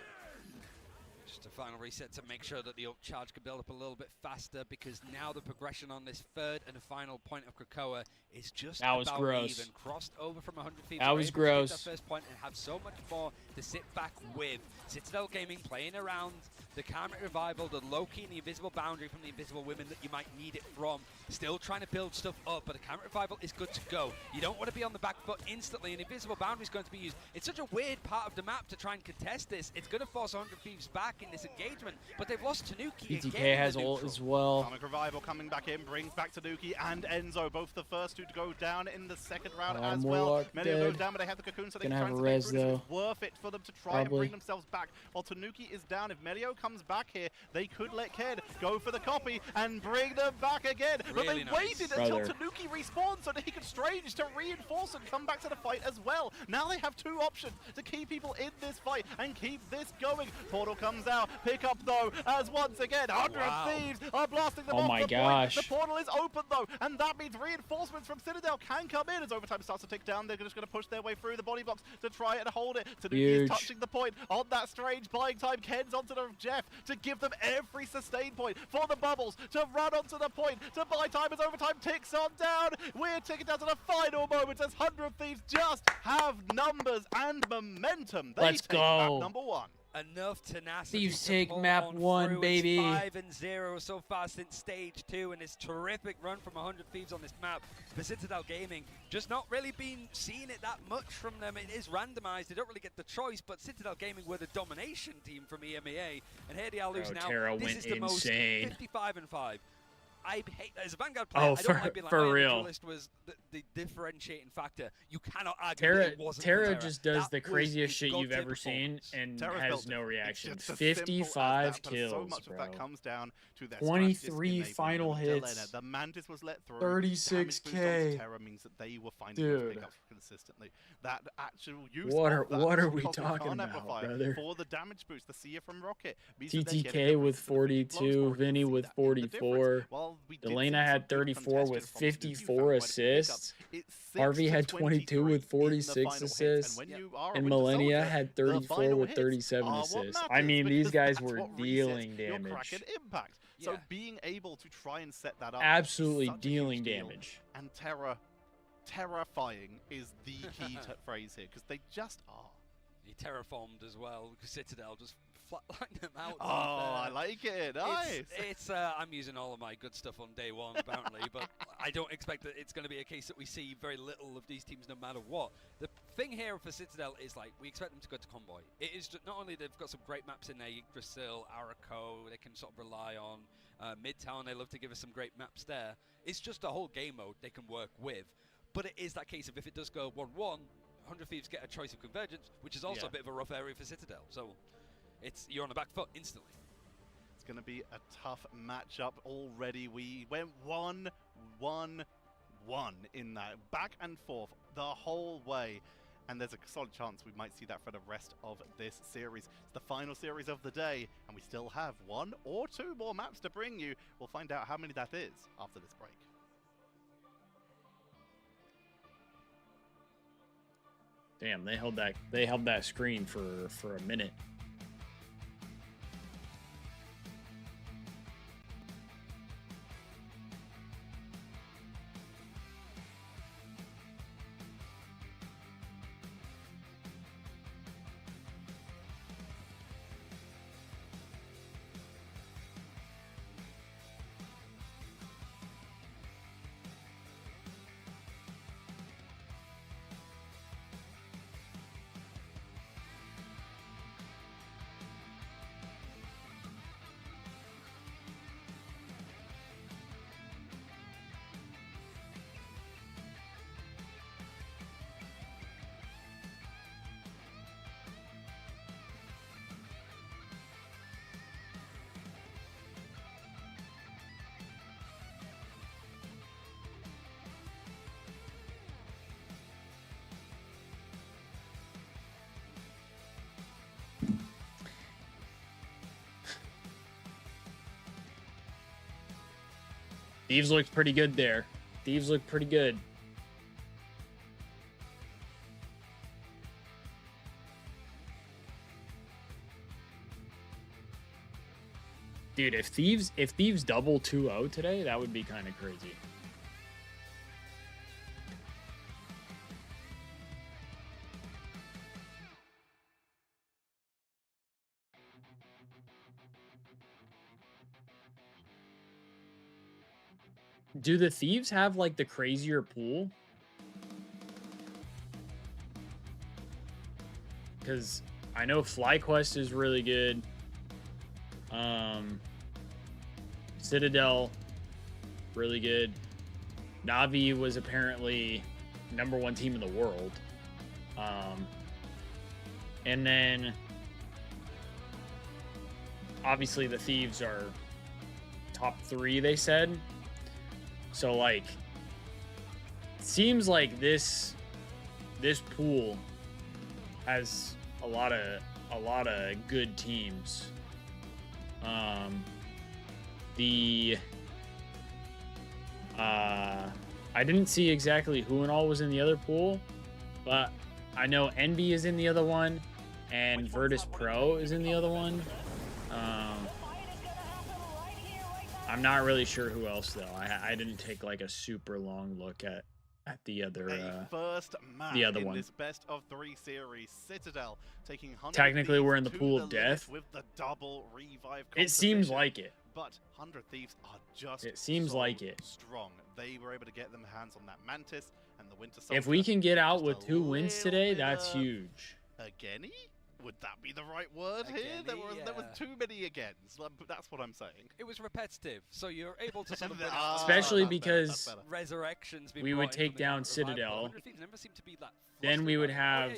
Just a final reset to make sure that the up charge can build up a little bit faster, because now the progression on this third and final point of Krakoa is just about even. Crossed over from 100Thieves. That was gross. That first point and have so much more to sit back with. Citadel Gaming playing around the Karmic Revival, the Loki, and the Invisible Boundary from the Invisible Women that you might need it from. Still trying to build stuff up, but the Karmic Revival is good to go. You don't want to be on the back foot instantly, and Invisible Boundary is going to be used. It's such a weird part of the map to try and contest this. It's going to force 100Thieves back in this engagement, but they've lost Tanuki again. PTK has ult as well. Karmic Revival coming back in, brings back Tanuki and Enzo, both the first two to go down in the second round as well. Melio goes down, but they have the Cocoon, so they can try and stay through. It's worth it for them to try and bring themselves back. While Tanuki is down, if Melio comes back here, they could let Ked go for the copy and bring them back again. But they waited until Tanuki respawned so that he could Strange to reinforce and come back to the fight as well. Now they have two options to keep people in this fight and keep this going. Portal comes out, pick up though, as once again, 100 Thieves are blasting them off the point. The portal is open though, and that means reinforcements from Citadel can come in as overtime starts to tick down. They're just going to push their way through the body blocks to try and hold it. Tanuki is touching the point on that Strange buying time. Ken's onto the Jeff to give them every sustain point for the bubbles to run onto the point to buy time as overtime ticks on down. We're ticking down to the final moments as 100 Thieves just have numbers and momentum. They take map number one. Enough tenacity. Thieves take map one, baby. It's 5-0 so far since stage 2, and this terrific run from 100 Thieves on this map. For Citadel Gaming, just not really been seeing it that much from them. It is randomized. They don't really get the choice, but Citadel Gaming were the domination team from EMEA, and here they are losing now. Terra this went is the insane. most 55-5. I hate that as a Vanguard player. I don't like being like, for real. The duelist was the differentiating factor. You cannot argue that it wasn't Terra just does the craziest shit you've ever seen and has no reaction. 55 kills, so much bro. Of that comes down to their 23 final hits. The Mantis was let through. 36K. Terra means that they were finding those pickups consistently. That actual use what of that are we talking about, brother? For the damage boost, the Seer from Rocket. TTK with 42, Vinny with 44. Delena had 34 with 54 assists. Harvey had 22 with 46 assists. And Millennia had 34 with 37 assists. I mean, these guys were dealing damage. So being able to try and set that up. Absolutely dealing damage. And terrifying is the key phrase here, because they just are. He terraformed as well, because Citadel just flatline them out. Oh, I like it. Nice. I'm using all of my good stuff on day one, apparently, but I don't expect that it's going to be a case that we see very little of these teams no matter what. The thing here for Citadel is, like, we expect them to go to Convoy. It is just, not only they've got some great maps in there, Yggdrasil, Araco, they can sort of rely on. Midtown, they love to give us some great maps there. It's just a whole game mode they can work with. But it is that case of if it does go 1-1, 100 Thieves get a choice of convergence, which is also a bit of a rough area for Citadel. So you're on the back foot instantly. It's going to be a tough matchup already. We went 1-1-1 in that, back and forth the whole way. And there's a solid chance we might see that for the rest of this series. It's the final series of the day, and we still have 1 or 2 more maps to bring you. We'll find out how many that is after this break. Damn, they held that screen for a minute. Thieves looked pretty good there. Thieves looked pretty good. Dude, if Thieves double 2-0 today, that would be kind of crazy. Do the Thieves have, like, the crazier pool? Because I know FlyQuest is really good. Citadel, really good. Na'Vi was apparently #1 team in the world. And then, obviously, the Thieves are top 3, they said. So, like, seems like this pool has a lot of good teams. I didn't see exactly who and all was in the other pool, but I know Envy is in the other one, and Virtus Pro is in the other one. I'm not really sure who else though. I didn't take like a super long look at the other first match the other in one. This best of 3 series. Citadel taking 100 Technically, Thieves we're in the to pool of limit death. with the double revive. It seems composition. like it. But 100 Thieves are just It seems so like it. strong. They were able to get them hands on that Mantis and the Winter If we Soldier. can get out Just with a 2 wins little today, bit that's of huge. Again? Would that be the right word here? There was too many agains. That's what I'm saying. It was repetitive, so you're able to sort of Especially because resurrections. we would take down Citadel. Then we would have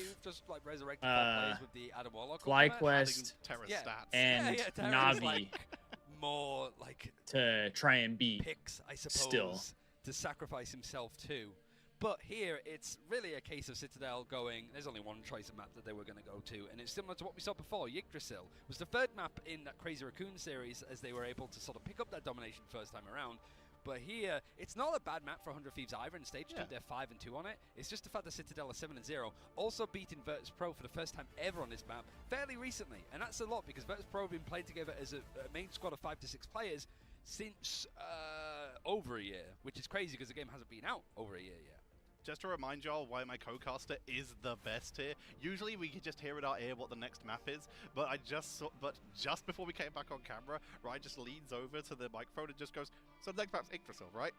FlyQuest and Na'Vi more like to try and beat picks, I suppose, still. to sacrifice himself to. But here, it's really a case of Citadel going, there's only one choice of map that they were going to go to, and it's similar to what we saw before. Yggdrasil was the 3rd map in that Crazy Raccoon series as they were able to sort of pick up that domination first time around. But here, it's not a bad map for 100 Thieves either. In Stage 2, they're 5-2 on it. It's just the fact that Citadel are 7-0. Also beating Virtus Pro for the first time ever on this map fairly recently. And that's a lot because Virtus Pro have been playing together as a main squad of 5 to 6 players since over a year, which is crazy because the game hasn't been out over a year yet. just to remind y'all why my co-caster is the best here. Usually we can just hear in our ear what the next map is, but just before we came back on camera, Ryan just leans over to the microphone and just goes, "So the next map's Yggdrasil, right?"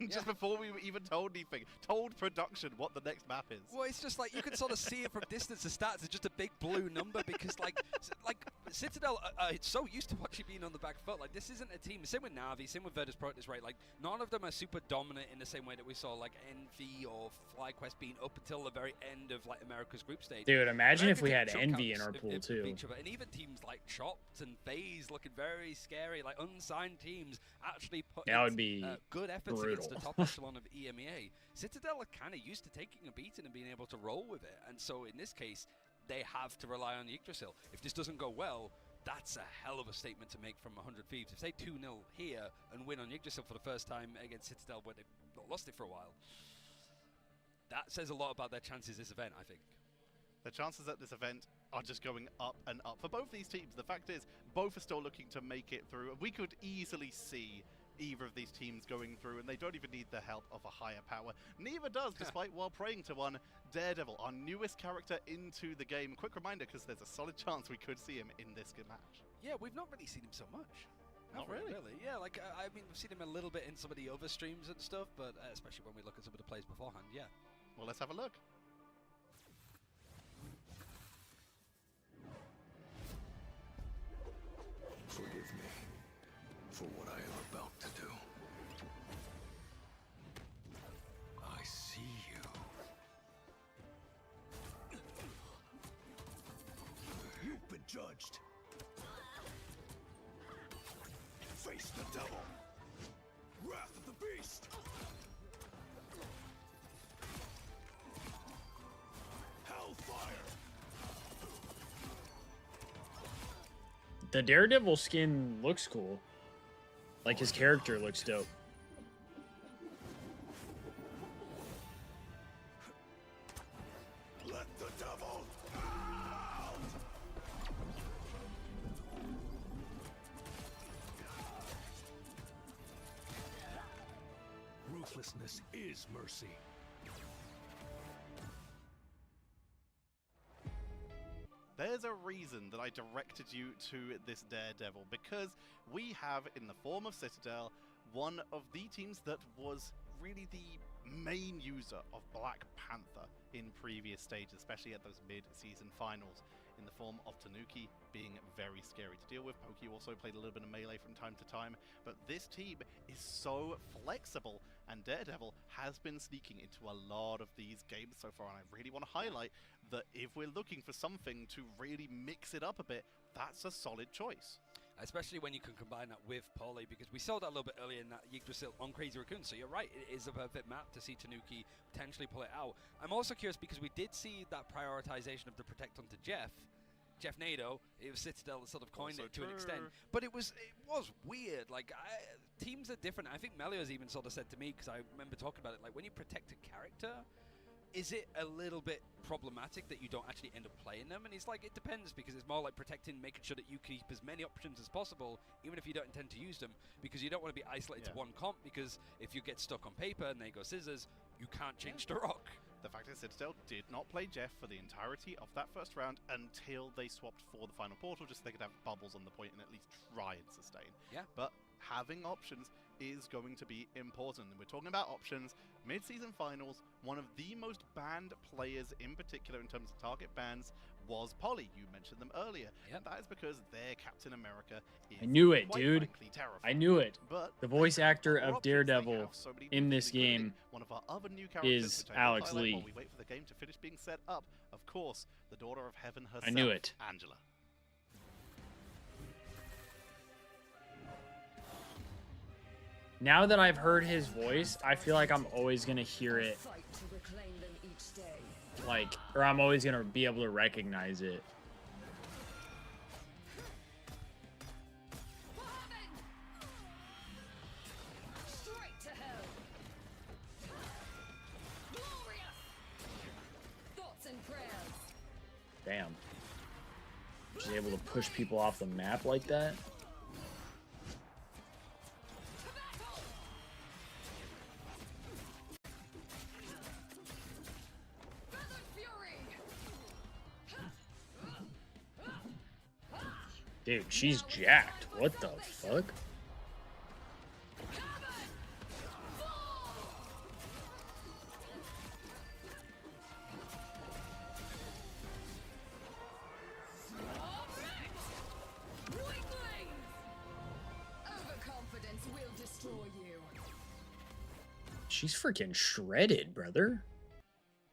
Just before we even told anything, told production what the next map is. Well, it's just like you can sort of see it from distance. The stats is just a big blue number because, like Citadel it's so used to actually being on the back foot. Like, this isn't a team. Same with Na'Vi, same with Virtus Protoss, right? Like, none of them are super dominant in the same way that we saw like Envy or FlyQuest being up until the very end of like America's group stage. Dude, imagine if we had Envy in our pool too. And even teams like Chopped and FaZe looking very scary, like unsigned teams actually put would be good efforts brutal. against the top echelon of EMEA. Citadel are kind of used to taking a beating and being able to roll with it, and so in this case, they have to rely on the Yggdrasil. If this doesn't go well, that's a hell of a statement to make from 100 Thieves. If they 2-0 here and win on Yggdrasil for the first time against Citadel, where they've not lost it for a while, that says a lot about their chances this event, I think. The chances at this event are just going up and up for both these teams. The fact is, both are still looking to make it through. We could easily see either of these teams going through, and they don't even need the help of a higher power. Neither does, despite while praying to one, Daredevil, our newest character into the game. Quick reminder, because there's a solid chance we could see him in this match. Yeah, we've not really seen him so much. Not really. Yeah, like, I mean, we've seen him a little bit in some of the other streams and stuff, but especially when we look at some of the plays beforehand, yeah. Well, let's have a look. Forgive me for what I am about to do. I see you. You've been judged. Face the devil. Wrath of the beast. Hellfire. The Daredevil skin looks cool. Like, his character looks dope. Let the devil out. Ruthlessness is mercy. There's a reason that I directed you to this Daredevil, because we have, in the form of Citadel, one of the teams that was really the main user of Black Panther in previous stages, especially at those mid-season finals, in the form of Tanuki being very scary to deal with. Pokey also played a little bit of melee from time to time, but this team is so flexible, and Daredevil has been sneaking into a lot of these games so far, and I really want to highlight that if we're looking for something to really mix it up a bit, that's a solid choice. Especially when you can combine that with Poly, because we saw that a little bit earlier in that Yggdrasil on Crazy Raccoon, so you're right, it is a perfect map to see Tanuki potentially pull it out. I'm also curious because we did see that prioritization of the Protect onto Jeff Nado. It was Citadel that sort of coined Also it to an extent, but it was weird. Like, teams are different. I think Melios even sort of said to me, because I remember talking about it, like, when you protect a character, is it a little bit problematic that you don't actually end up playing them? And he's like, it depends, because it's more like protecting, making sure that you keep as many options as possible, even if you don't intend to use them, because you don't want to be isolated to one comp, because if you get stuck on paper and they go scissors, you can't change the rock. The fact is, Citadel did not play Jeff for the entirety of that first round until they swapped for the final portal, just so they could have bubbles on the point and at least try and sustain. Yeah. But having options is going to be important. And we're talking about options. Mid-season finals, one of the most banned players in particular in terms of target bans was Poly. You mentioned them earlier. Yep. That is because their Captain America is I knew it, quite dude. frankly terrifying. I knew it. But The voice actor other of options they Daredevil have, so many in this including game one of our other new characters, is which I will Alex highlight Lee. while we wait for the game to finish being set up. Of course, the daughter of heaven herself, I knew it. Angela. Now that I've heard his voice, I feel like I'm always going to hear it, like, or I'm always going to be able to recognize it. Damn. She's able to push people off the map like that. Dude, she's jacked. What the fuck? She's freaking shredded, brother.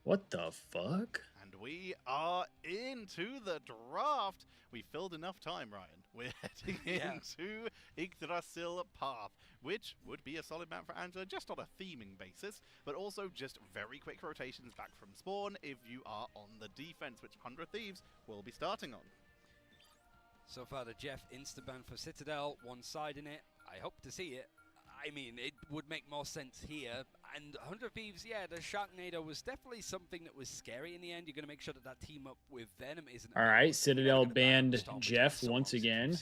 What the fuck? And we are into the draft. We filled enough time, Ryan. We're heading into Yggdrasil Path, which would be a solid map for Angela, just on a theming basis, but also just very quick rotations back from spawn if you are on the defense, which 100 Thieves will be starting on. So far, the Jeff insta-ban for Citadel, one side in it. I hope to see it. I mean, it would make more sense here. And 100 Thieves, yeah, the Sharknado was definitely something that was scary in the end. You're going to make sure that that team up with Venom isn't... All right, Citadel banned Jeff once again.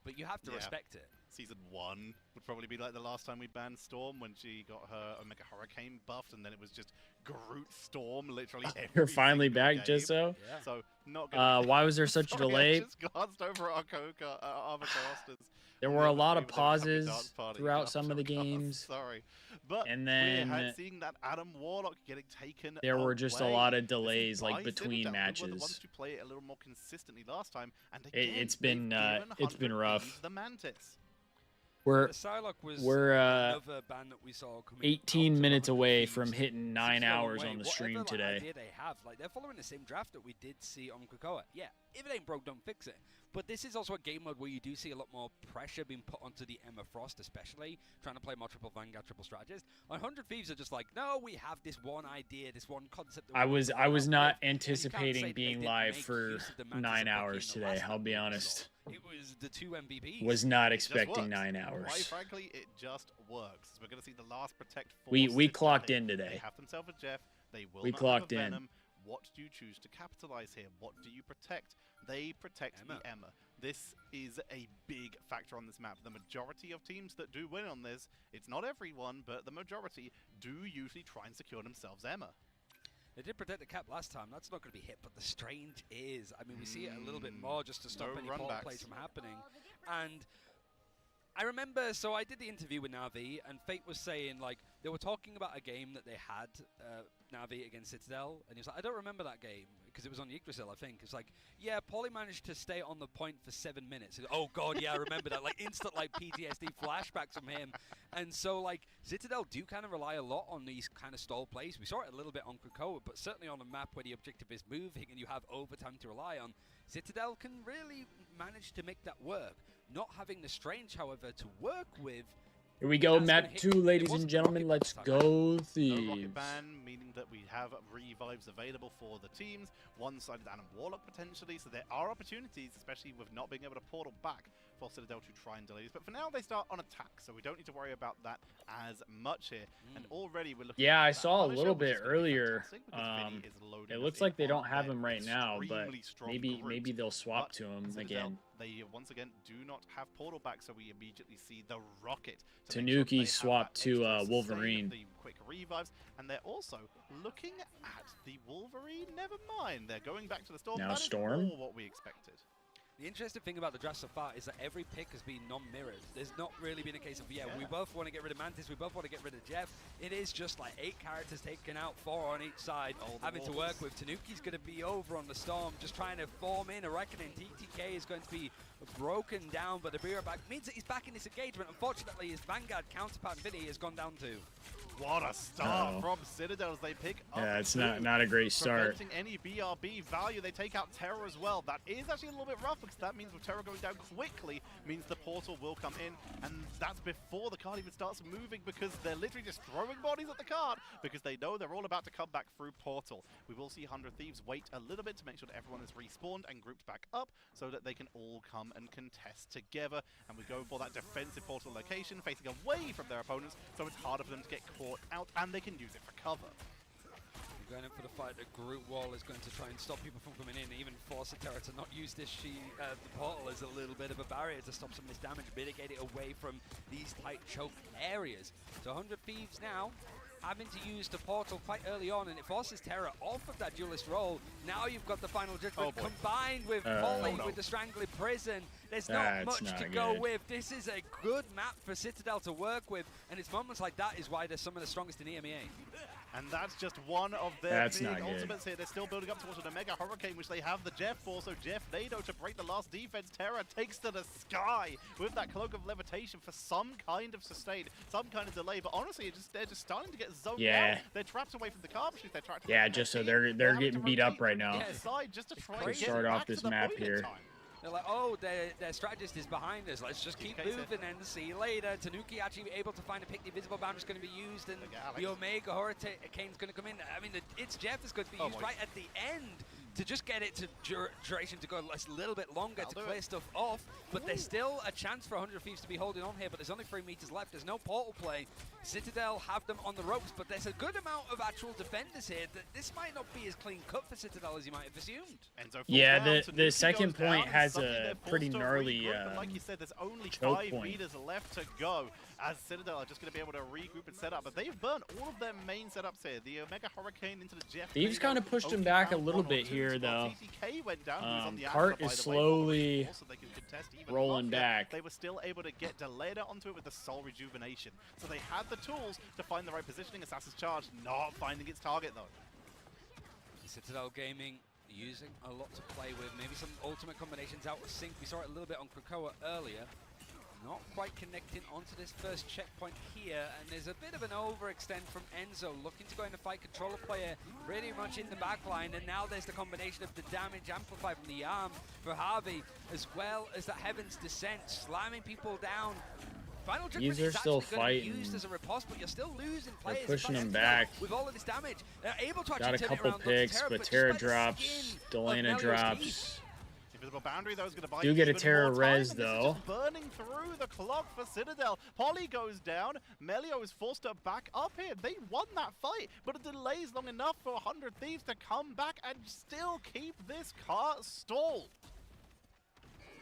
But you have to respect it. Season 1 would probably be like the last time we banned Storm when she got her Omega Hurricane buffed, and then it was just Groot Storm literally every You're finally back, game. just so. Yeah. So not gonna why was there such a delay? I just glanced over our rosters. There were a lot of pauses throughout some of the games. Sorry, but and then we had seen that Adam Warlock getting taken. There were just a lot of delays, like We between were the matches. ones to play it a little more consistently last time, and again, It's been rough. The Mantis. We're another band that we saw 18 minutes away from hitting 9 hours on the stream today. Idea they have, like they're following the same draft that we did see on Krakoa. Yeah, if it ain't broke, don't fix it. But this is also a game mode where you do see a lot more pressure being put onto the Emma Frost, especially trying to play more triple Vanguard, triple strategist. 100 Thieves are just like, no, we have this one idea, this one concept. I was not anticipating being live for 9 hours today. I'll be honest. It was the 2 MVPs. Was not expecting 9 hours. Quite frankly, it just works. We're going to see the last Protect Force. We clocked in today. They have themselves a Jeff. They will we not clocked have a in. Venom. What do you choose to capitalize here? What do you protect? They protect the Emma. This is a big factor on this map. The majority of teams that do win on this, it's not everyone, but the majority do usually try and secure themselves Emma. They did protect the cap last time. That's not going to be hit, but the strange is, I mean, we see it a little bit more just to stop any ball plays from happening. And I remember, so I did the interview with Na'Vi, and Fate was saying, like, they were talking about a game that they had, Na'Vi against Citadel, and he was like, I don't remember that game, because it was on Yggdrasil, I think. It's like, yeah, Paulie managed to stay on the point for 7 minutes. Oh, God, yeah, I remember that. Like, instant, like, PTSD flashbacks from him. And so, like, Citadel do kind of rely a lot on these kind of stall plays. We saw it a little bit on Krakoa, but certainly on a map where the objective is moving and you have overtime to rely on, Citadel can really manage to make that work. Not having the Strange, however, to work with. Here we go, map 2, ladies and gentlemen. Let's go, Thieves. No rocket ban, meaning that we have revives available for the teams. One-sided Adam Warlock potentially, so there are opportunities, especially with not being able to portal back for Citadel to try and delay this. But for now, they start on attack, so we don't need to worry about that as much here. And already we're looking. Yeah, I saw a little bit earlier. It looks like they don't have him right now, but maybe they'll swap to him again. They once again do not have portal back, so we immediately see the rocket. Tanuki swapped to Wolverine. The quick revives, and they're also looking at the Wolverine. Never mind, they're going back to the Storm. Now Storm. That is all what we expected. The interesting thing about the draft so far is that every pick has been non-mirrored. There's not really been a case of, we both want to get rid of Mantis, we both want to get rid of Jeff. It is just like 8 characters taken out, 4 on each side, having to work with. Tanuki's going to be over on the Storm, just trying to form in a reckoning. TTK is going to be broken down, but the Beer back means that he's back in this engagement. Unfortunately, his Vanguard counterpart Vinny has gone down too. What a start from Citadel as they pick up. Yeah, it's not a great start. Preventing any BRB value, they take out Terror as well. That is actually a little bit rough because that means with Terror going down quickly means the portal will come in, and that's before the card even starts moving because they're literally just throwing bodies at the card because they know they're all about to come back through portal. We will see 100 Thieves wait a little bit to make sure that everyone is respawned and grouped back up so that they can all come and contest together, and we go for that defensive portal location facing away from their opponents, so it's harder for them to get caught out, and they can use it for cover. Going in for the fight, the Groot wall is going to try and stop people from coming in, even force the Terror to not use this the portal as a little bit of a barrier to stop some of this damage, mitigate it away from these tight choke areas. So 100 Thieves now having to use the portal quite early on, and it forces Terra off of that duelist role. Now you've got the final judgment combined with Polly with the Strangling Prison. There's not much to go with. This is a good map for Citadel to work with, and it's moments like that is why they're some of the strongest in EMEA. And that's just one of their big ultimates here. They're still building up towards an Omega Hurricane, which they have the Jeff for. So Jeff Nado to break the last defense. Terra takes to the sky with that Cloak of Levitation for some kind of sustain, some kind of delay. But honestly, they're just starting to get zoned out. They're trapped away from the cartridge. They're trapped away from just so they're getting beat up right now. Just to try to start off this map here. They're like, oh, their strategist is behind us. Let's just keep moving and see you later. Tanuki actually able to find a pick. The invisible boundary's going to be used, and the Omega Hurricane's going to come in. I mean, it's Jeff is going to be used right at the end to just get it to duration to go a little bit longer to clear stuff off. But there's still a chance for 100 Thieves to be holding on here, but there's only 3 meters left. There's no portal play. Citadel have them on the ropes, but there's a good amount of actual defenders here. This might not be as clean cut for Citadel as you might have assumed. Yeah, the second point has a pretty gnarly like you said, there's only 5 meters left to go, as Citadel are just going to be able to regroup and set up. But they've burnt all of their main setups here. The Omega Hurricane into the Jeff. Thieves kind of pushed him back a little bit here, though. Cart is slowly rolling back. They were still able to get Deleda onto it with the Soul Rejuvenation. So they had the tools to find the right positioning. Assassin's Charge not finding its target, though. Citadel Gaming using a lot to play with. Maybe some ultimate combinations out of sync. We saw it a little bit on Krakoa earlier. Not quite connecting onto this first checkpoint here, and there's a bit of an overextend from Enzo, looking to go in and fight controller player pretty much in the back line, and now there's the combination of the damage amplified from the arm for Harvey, as well as the Heaven's Descent, slamming people down. Final judgment These are is still fighting. Used as a riposte, but you're still losing players. They're pushing them back. With all of this damage, they're able to got a couple picks, but Terra drops, Delena drops. Invisible boundary, though, is going to buy do get a Terra res, though. Just burning through the clock for Citadel. Polly goes down. Melio is forced to back up here. They won that fight, but it delays long enough for 100 Thieves to come back and still keep this car stalled.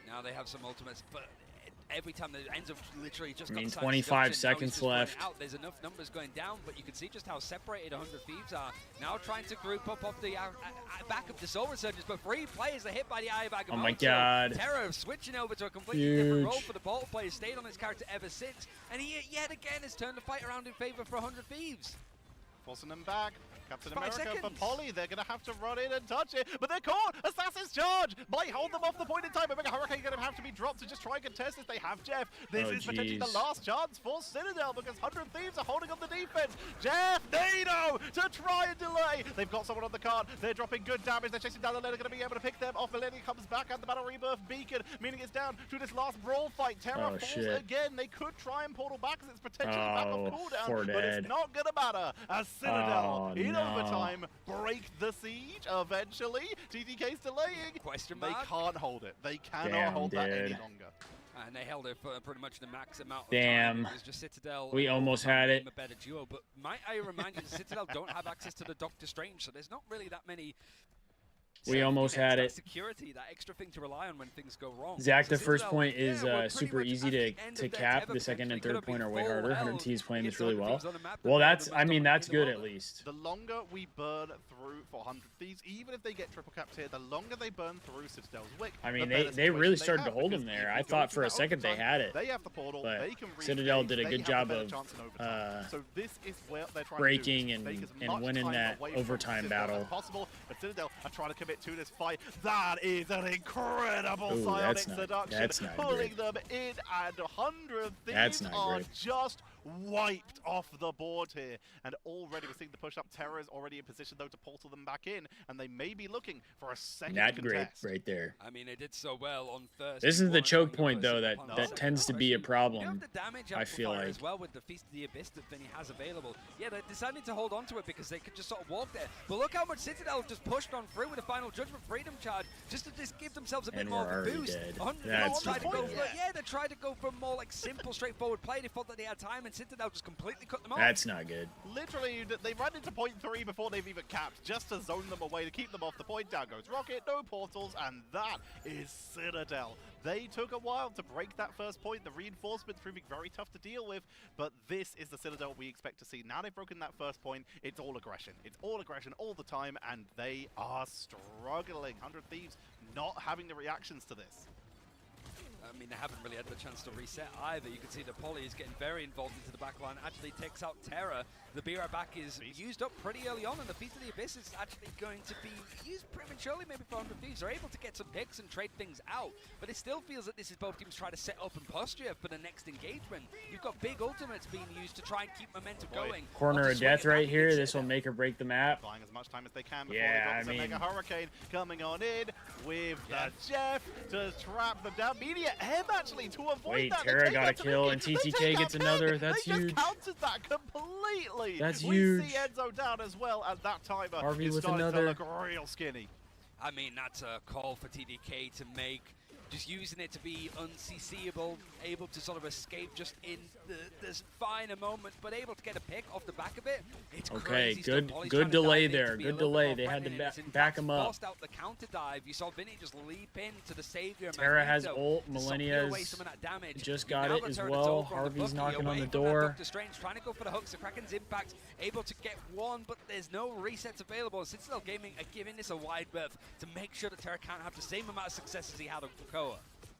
Now they have some ultimates, but every time that ends up literally just 25 seconds left. There's enough numbers going down, but you can see just how separated 100 Thieves are. Now trying to group up off the back of the Soul Resurgence, but 3 players are hit by the eye bag. Oh my god. Terra switching over to a completely different role for the portal player. Stayed on his character ever since, and he yet again has turned the fight around in favor for 100 Thieves. Forcing them back. Captain America for Polly. They're going to have to run in and touch it, but they're caught. Assassin's Charge might hold them off the point in time. Omega Hurricane going to have to be dropped to just try and contest this. They have Jeff. This is potentially the last chance for Citadel because 100 Thieves are holding on the defense. Jeff Nado to try and delay. They've got someone on the card. They're dropping good damage. They're chasing down the lane. Going to be able to pick them off. Millennium comes back and the Battle Rebirth Beacon, meaning it's down to this last brawl fight. Terra falls again. They could try and portal back because it's potentially back on cooldown, but it's not going to matter as Citadel in overtime break the siege eventually. TTK's delaying. Question mark. They can't hold it. They cannot hold that any longer. And they held it for pretty much the max amount of time. It was just Citadel. We almost had it. A better duo, but might I remind you that Citadel don't have access to the Doctor Strange, so there's not really that many. We almost had it. Security, that extra thing to rely on when things go wrong. Zach, the first point is super easy to cap. The second and third point are way harder. 100 Thieves playing this really well. Well, that's good at least. The longer we burn through for 100 Thieves, even if they get triple capped here, the longer they burn through Citadel's wick. I mean, they really started to hold them there. I thought for a second they had it. They have the portal. But they can Citadel did a good job of so this is where they're trying breaking to and winning that overtime battle. Possible, but Citadel are trying to commit to this fight. That is an incredible psionic seduction, pulling them in, and 100 Thieves are just wiped off the board here. And already we're seeing the push up. Terra is already in position though to portal them back in, and they may be looking for a second contest. Great right there. I mean, they did so well on first. This is the choke point though that tends to be a problem. I feel like as well with the Feast of the Abyss that Vinny has available. Yeah, they're deciding to hold on to it because they could just sort of walk there. But look how much Citadel just pushed on through with a Final Judgment Freedom Charge just to just give themselves a bit more of a boost. That's they tried to go for more like simple, straightforward play. They thought that they had time. and Citadel just completely cut them off. That's not good. Literally, they run into point 3 before they've even capped, just to zone them away, to keep them off the point. Down goes Rocket, no portals, and that is Citadel. They took a while to break that first point. The reinforcements proving very tough to deal with, but this is the Citadel we expect to see. Now they've broken that first point, it's all aggression. It's all aggression all the time, and they are struggling. 100 Thieves not having the reactions to this. I mean, they haven't really had the chance to reset either. You can see that Polly is getting very involved into the backline, actually takes out Terra. The Be Right Back is used up pretty early on, and the Feast of the Abyss is actually going to be used prematurely, maybe for 100 Thieves. They're able to get some picks and trade things out, but it still feels that this is both teams trying to set up and posture for the next engagement. You've got big ultimates being used to try and keep momentum going. Corner of death right here. This will make or break the map. Buying as much time as they can before they drop the Mega Hurricane. Coming on in with the Jeff to trap them down. Media M actually to avoid that. Terra got a kill and TTK gets another. That's huge. They just countered that completely. That's huge. We see Enzo down as well, and that timer Harvey is with starting another. to look real skinny. I mean, that's a call for TDK to make. Just using it to be unCCable, able to sort of escape just in the finer moments, but able to get a pick off the back of it. It's crazy good delay there. Good delay. They had to back him up. Forced out the counter dive. You saw Vinny just leap into the savior. Terra has ult. Millennia's just got it as well. Harvey's knocking on the door. Doctor Strange trying to go for the hooks. The Kraken's impact able to get one, but there's no resets available. Citadel Gaming are giving this a wide berth to make sure that Terra can't have the same amount of success as he had on Krakoa.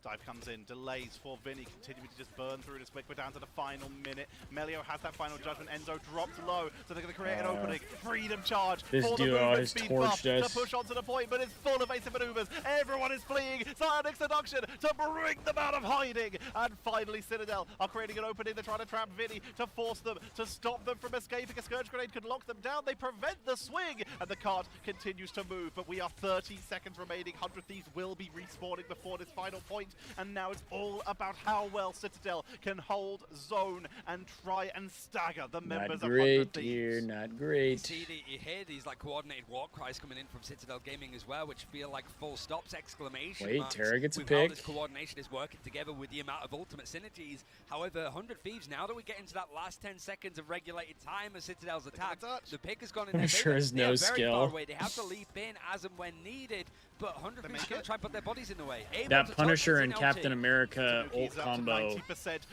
Dive comes in, delays for Vinny, continuing to just burn through this quick. We're down to the final minute. Melio has that final judgment. Enzo drops low, so they're going to create an opening. Freedom charge. This for the duo has torched us. To push onto the point, but it's full evasive maneuvers. Everyone is fleeing. Psionic seduction to bring them out of hiding. And finally, Citadel are creating an opening. They're trying to trap Vinny to force them, to stop them from escaping. A Scourge Grenade could lock them down. They prevent the swing, and the cart continues to move. But we are 30 seconds remaining. 100 Thieves will be respawning before this final point. And now it's all about how well Citadel can hold zone and try and stagger the members of 100 Thieves. Not great. You hear these like coordinated war cries coming in from Citadel Gaming as well, which feel like full stops, exclamation marks. Terra gets a with pick. How this coordination is working together with the amount of ultimate synergies. However, 100 Thieves, now that we get into that last 10 seconds of regulated time of Citadel's attack, the pick has gone in their Sure is no skill. They have to leap in as and when needed, but 100 Thieves going to try and put their bodies in the way. That Punisher and Captain America ult combo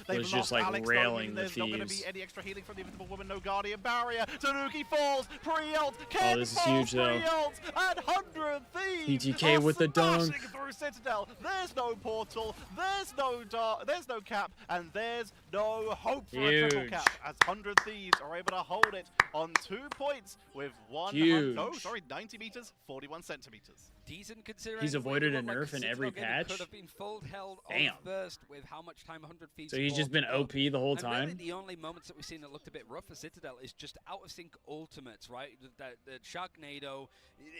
was just like railing the There's not going to Thieves. be any extra healing from the Invisible Woman, no Guardian Barrier. Tanuki falls, pre-ult, Oh, this is huge though. And 100 Thieves TTK with the dunk. through Citadel. There's no portal, there's no cap, and there's no hope for a triple cap, as 100 Thieves are able to hold it on 2 points with 90 meters, 41 centimeters. Decent considering he's avoided a like nerf in every patch. Could have been full held Damn. on first with how much time 100 Thieves. So he's just been OP the whole time. And really the only moments that we've seen that looked a bit rough for Citadel is just out of sync ultimates, right? The Sharknado,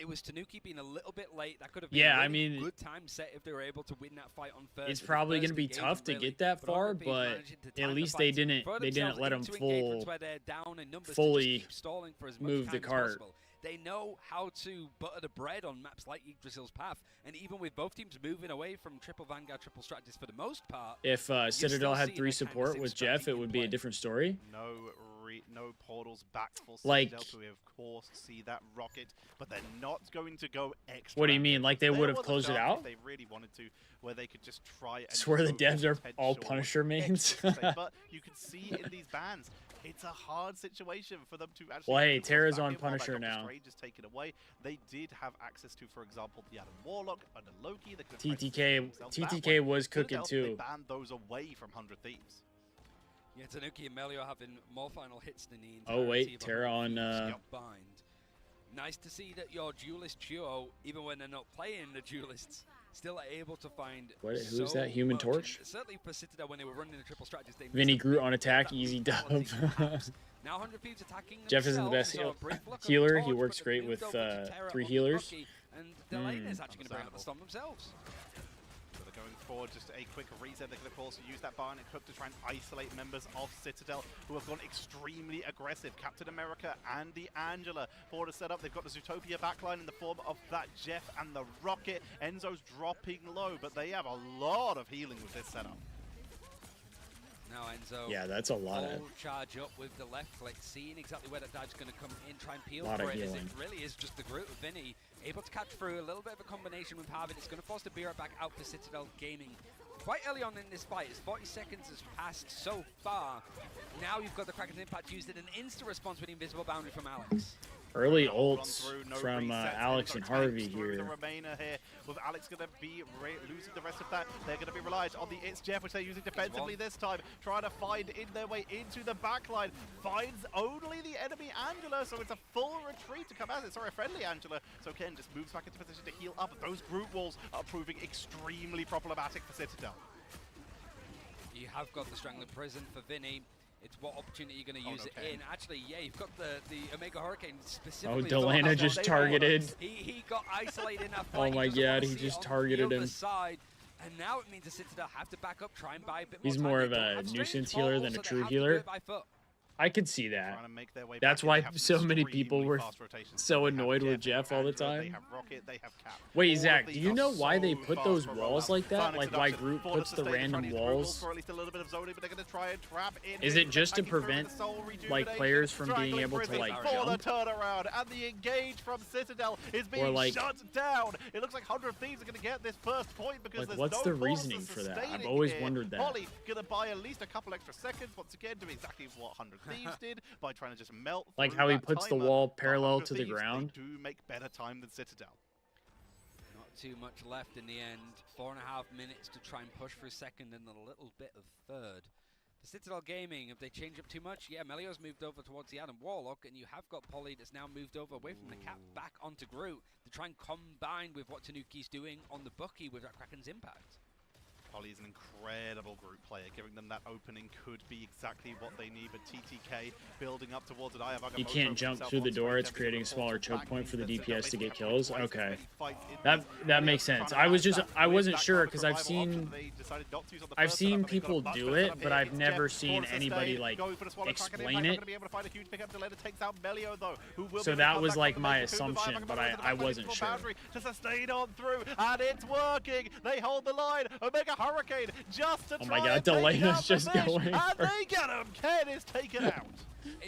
it was Tanuki being a little bit late. That could have been a really good time set if they were able to win that fight on first. It's probably going to be tough to get that far, but at least they didn't let him fully move the cart. They know how to butter the bread on maps like Yggdrasil's Path, and even with both teams moving away from triple Vanguard, triple Stratus for the most part. If Citadel had 3 support with Jeff, it would be a different story. No portals back for like, Citadel, so we of course see that rocket, but they're not going to go extra. What do you mean? Like they would have closed it out? If they really wanted to, where they could just try and swear the devs are all Punisher mains. But you can see in these bans, it's a hard situation for them to actually. Well, hey, Terra's on Punisher now. Strange is taken away. They did have access to, for example, the Adam Warlock and the Loki. TTK was cooking too. They banned those away from 100 Thieves. Yeah, Tanuki and Melio having more final hits than the entire Oh wait, team Terra on. Nice to see that your duelist duo, even when they're not playing the duelists, still are able to find. Who's that? Human Torch? Certainly for Citadel when they were running the triple strategies. Vinny Groot on attack, easy dub. Now 100 Thieves attacking. Jeff isn't the best healer. He works great with 3 healers. And Delaney is actually going to bring up the storm themselves. Going forward, just a quick reset. They can, of course, use that Bionic Hook to try and isolate members of Citadel who have gone extremely aggressive. Captain America and the Angela for the setup. They've got the Zootopia backline in the form of that Jeff and the Rocket. Enzo's dropping low, but they have a lot of healing with this setup. Now Enzo. Yeah, that's a lot of. Charge up with the left click, seeing exactly where that dive's going to come in, try and peel Lot for of it. As it healing. really is just the group of Vinny able to catch through a little bit of a combination with Harvard. It's going to force the beer back out for Citadel Gaming. Quite early on in this fight, as 40 seconds has passed so far. Now you've got the Kraken's Impact used in an instant response with the invisible boundary from Alex. Early ults from Alex and Harvey here. The remainder here, with Alex going to be losing the rest of that. They're going to be reliant on the It's Jeff, which they're using defensively this time, trying to find in their way into the backline. Finds only the enemy Angela, so it's a full retreat to come out. Sorry, a friendly Angela. So Ken just moves back into position to heal up. Those group walls are proving extremely problematic for Citadel. You have got the Strangling Prison for Vinny. It's what opportunity you're going to use it in. Actually, yeah, you've got the Omega Hurricane specifically. Oh, Delana just targeted. He got isolated in that Oh fight. my god, he just targeted him. Side. And now it means the Citadel have to back up, try and buy a bit more He's time. more of a nuisance healer than a true healer. I could see that. That's why so many people were so annoyed with Jeff all the time. Wait, Zach, do you know why they put those walls like that? Like why Group puts the random walls? Is it just to prevent like players from being able to like jump? Turnaround, and the engage from Citadel is being like, shut down. It looks like 100 Thieves are going to get this first point because like, there's what's no the force reasoning to for that? sustain I've it always here. wondered that. Polly going to buy at least a couple extra seconds once again, doing exactly what 100 Thieves did by trying to just melt. Like how he puts the wall parallel to the ground. They do make better time than Citadel. Not too much left in the end. 4.5 minutes to try and push for a second and a little bit of third. For Citadel Gaming, if they change up too much, yeah, Melio's moved over towards the Adam Warlock, and you have got Polly that's now moved over away from the cap back onto Groot to try and combine with what Tanuki's doing on the Bucky with that Kraken's Impact. Polly is an incredible group player. Giving them that opening could be exactly what they need, but TTK building up towards it. You can't jump through the door. It's creating a smaller choke point for the DPS to get kills. Okay, that makes sense. I wasn't sure because I've seen people do it, but I've never seen anybody like explain it. So that was like my assumption, but I wasn't sure. To sustain on through, and it's working. They hold the line. Omega Hurricane just to try and take out just the fish, going. and they get him. Ken is taken out.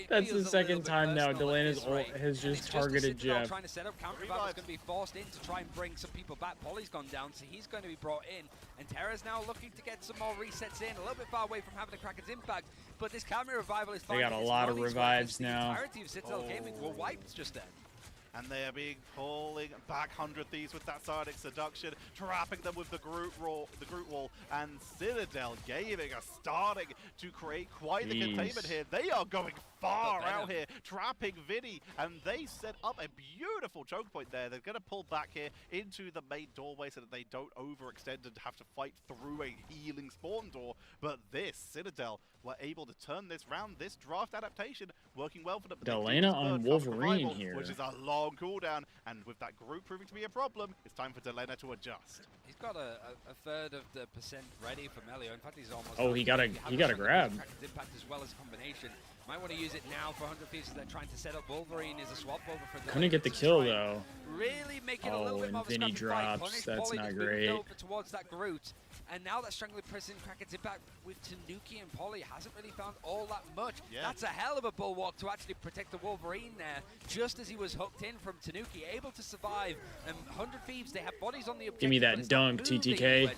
That's the second time now Delena's ult has just targeted Jeff. Trying to set up counter revive is going to be forced in to try and bring some people back. Polly's gone down, so he's going to be brought in. And Terra's now looking to get some more resets in, a little bit far away from having the Kraken's Impact. But this counter revival is fine. They got a lot of revives now. The entirety of Citadel Gaming were wiped just then. And they are being pulling back 100 Thieves with that Sardic Seduction, trapping them with the group wall, and Citadel Gaming are starting to create quite the containment here. They are going far out here, trapping Vinny, and they set up a beautiful choke point there. They're going to pull back here into the main doorway so that they don't overextend and have to fight through a healing spawn door. But this, Citadel were able to turn this round, this draft adaptation, working well for them. Delana on Wolverine here. Which is a long cooldown, and with that group proving to be a problem, it's time for Delana to adjust. He's got a third of the percent ready for Melio. In fact, he's almost. Oh, he got a grab. Impact as well as a combination. Might want to use it now for 100 Thieves as they're trying to set up Wolverine as a swap over for the. Couldn't get the kill though. Really make it a little bit more of a Vinny drops. That's not great. Towards that Groot. And now that Strangling Prison Kraken's Impact with Tanuki and Polly hasn't really found all that much. Yeah. That's a hell of a bulwark to actually protect the Wolverine there, just as he was hooked in from Tanuki, able to survive. And 100 Thieves, they have bodies on the objective. Give me that dunk, TTK.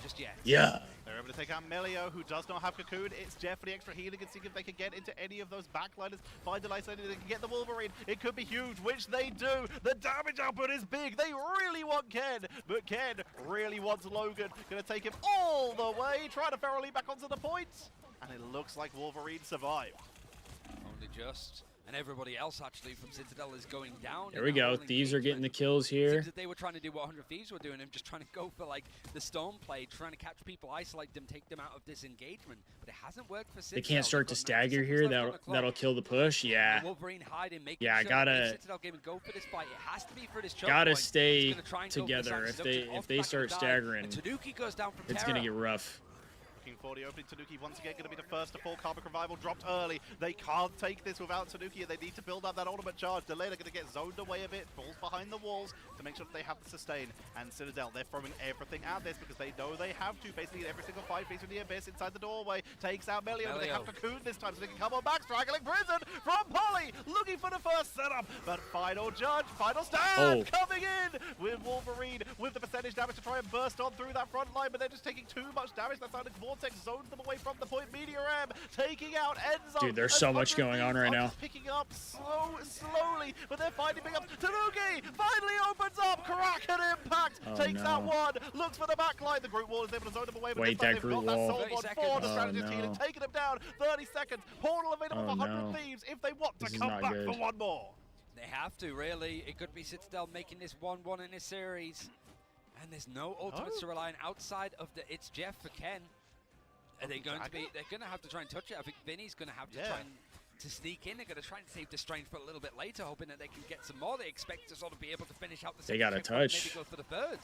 Yeah. They're able to take out Melio, who does not have Cocoon. It's Jeff for the extra healing and see if they can get into any of those backliners. Find an isolated, they can get the Wolverine. It could be huge, which they do. The damage output is big. They really want Ken, but Ken really wants Logan. Gonna take him all the way, trying to ferally back onto the point. And it looks like Wolverine survived. Only just. And everybody else actually from Citadel is going down. There we go. Thieves are getting the kills here. Seems that they were trying to do what 100 Thieves were doing and just trying to go for like the stone play, trying to catch people, isolate them, take them out of this engagement. But it hasn't worked for Citadel. They can't start to stagger here. That'll kill the push. Yeah. Wolverine hiding, yeah, sure Citadel game and go for this fight. It has to be for this choke gotta point. stay together. If they start staggering, Tanuki goes down from it's Terra. gonna get rough. Looking for the opening. Tanuki once again going to be the first to fall. Karmic Revival dropped early. They can't take this without Tanuki. They need to build up that ultimate charge. Delena going to get zoned away a bit. Falls behind the walls to make sure that they have the sustain. And Citadel, they're throwing everything at this because they know they have to. Basically, in every single fight, facing the Abyss inside the doorway. Takes out Melio, but they have Cocoon this time, so they can come on back. Straggling Prison from Polly. Looking for the first setup. But final judge, final stand coming in with Wolverine with the percentage damage to try and burst on through that front line, but they're just taking too much damage. That Sonic Vortex zones them away from the point. Meteor M taking out Enzo. Dude, there's so much going on right now. Picking up slowly, but they're finding big up. Tanuki finally opens up. Kraken Impact takes out one. Looks for the backline. The group wall is able to zone them away. But wait, that group wall. The strategist healing, taking them down. 30 seconds. Portal available for 100 Thieves if they want to come back for one more. They have to, really. It could be Citadel making this 1-1 in this series. And there's no ultimates to rely on outside of the It's Jeff for Ken. Are they going to be? They're going to have to try and touch it. I think Vinny's going to have to try and sneak in. They're going to try and save the Strange for a little bit later, hoping that they can get some more. They expect to sort of be able to finish out the They got a touch. Maybe go for the third.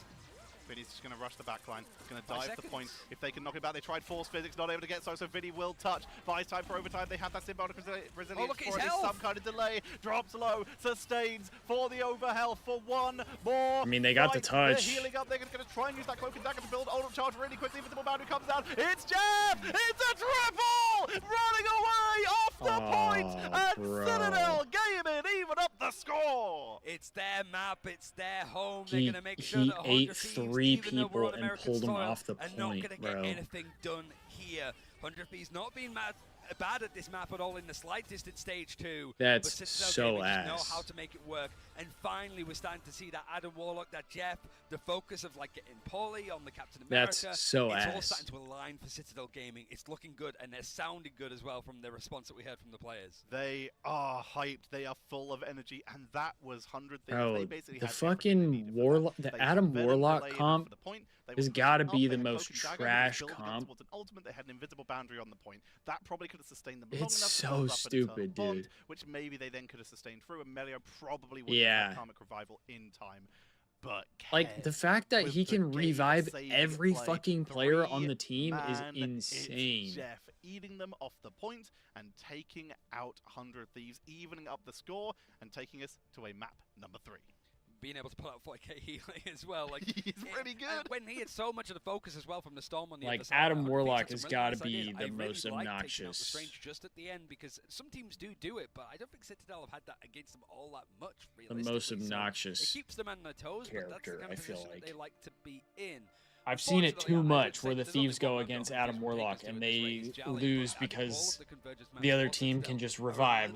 Vinny's just going to rush the backline. He's going to dive the point. If they can knock it back, they tried force physics, not able to get so Vinny will touch. Buys time for overtime. They have that symbolic resilience for some kind of delay. Drops low, sustains for the overhealth for one more. I mean, they got the touch. They're healing up. They're going to try and use that cloak and dagger to build ult charge really quickly. Invisible boundary comes out. It's Jeff! It's a triple! Running away off the point! And Citadel gaming even up the score! It's their map. It's their home. They're going to make sure he that ate 3 people and pulled them off the point, not going to bro. get anything done here. 100 Thieves not being bad at this map at all in the slightest at stage 2. That's but so ass. Know how to make it work. And finally, we're starting to see that Adam Warlock, that Jeff, the focus of like getting Paulie on the Captain America. That's so it's ass. all starting to align for Citadel Gaming. It's looking good, and they're sounding good as well from the response that we heard from the players. They are hyped. They are full of energy, and that was 100 Thieves. Bro, they basically the fucking Warlock, the Adam Warlock comp has got to be the most trash comp. An ultimate, they had an invisible boundary on the point. That probably could have sustained them. It's so stupid, dude. Which maybe they then could have sustained through, and Melio probably would have Karmic Revival in time. But like the fact that he can revive every fucking player on the team is insane. Jeff eating them off the point and taking out 100 Thieves, evening up the score and taking us to a map number 3. Being able to pull out 4K healing as well. Like he's pretty good. When he had so much of the focus as well from the Storm on the like other side. Adam Warlock has got to be the most obnoxious. The Strange just at the end because some teams do it, but I don't think Citadel have had that against them all that much. The most obnoxious. So it keeps them on their toes, but that's the kind of position that they like to be in. I've seen it too much where the Thieves go against Adam Warlock and they lose because the other team can just revive.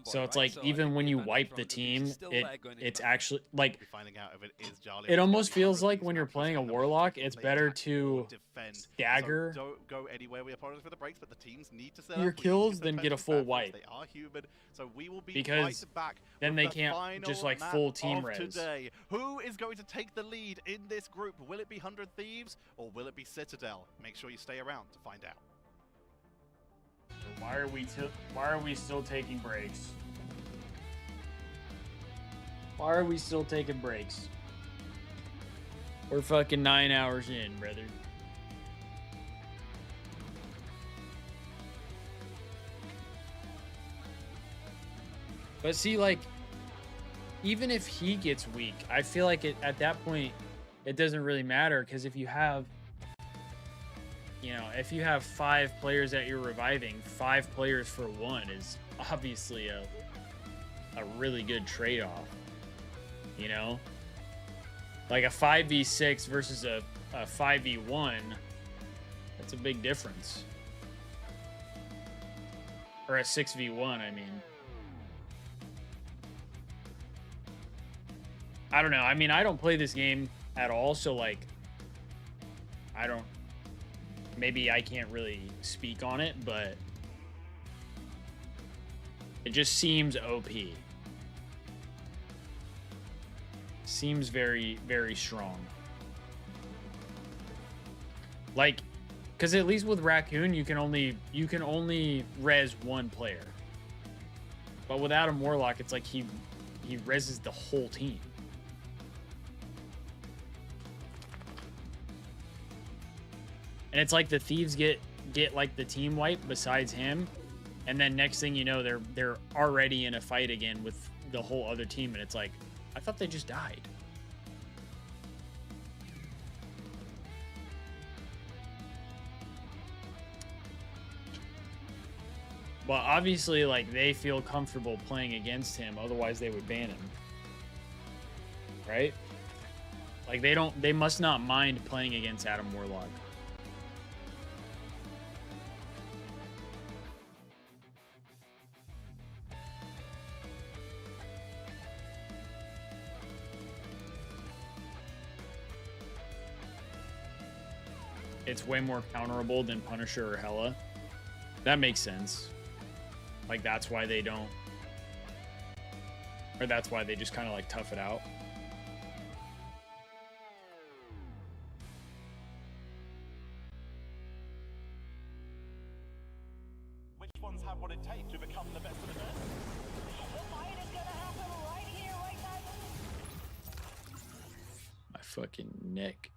So it's like even when you wipe the team, it's actually like it almost feels like when you're playing a Warlock, it's better to stagger go anywhere we apologize for the breaks, but the teams need to set your kills than get a full wipe. They are human, so we will be because back then they can't just like full team res. Today. Who is going to take the lead in this group? Will it be 100 Thieves or will it be Citadel? Make sure you stay around to find out. Why are we still taking breaks? Why are we still taking breaks? We're fucking 9 hours in, brother. But see, like, even if he gets weak, I feel like at that point, it doesn't really matter because if you have, if you have 5 players that you're reviving, 5 players for 1 is obviously a really good trade-off. Like a 5v6 versus a 5v1, that's a big difference. Or a 6v1, I mean. I don't know. I mean, I don't play this game at all, so like, maybe I can't really speak on it, but it just seems OP. Seems very, very strong. Like, because at least with Raccoon, you can only res 1 player. But with Adam Warlock, it's like he reses the whole team. And it's like the Thieves get like the team wipe besides him, and then next thing you know, they're already in a fight again with the whole other team, and it's like, I thought they just died. Well, obviously, like, they feel comfortable playing against him, otherwise they would ban him. Right? Like, they must not mind playing against Adam Warlock. It's way more counterable than Punisher or Hela. That makes sense. Like, that's why they don't... Or that's why they just kind of, like, tough it out. Which ones have what it takes to become the best of the best? The fight is gonna happen right here, right now. My fucking neck.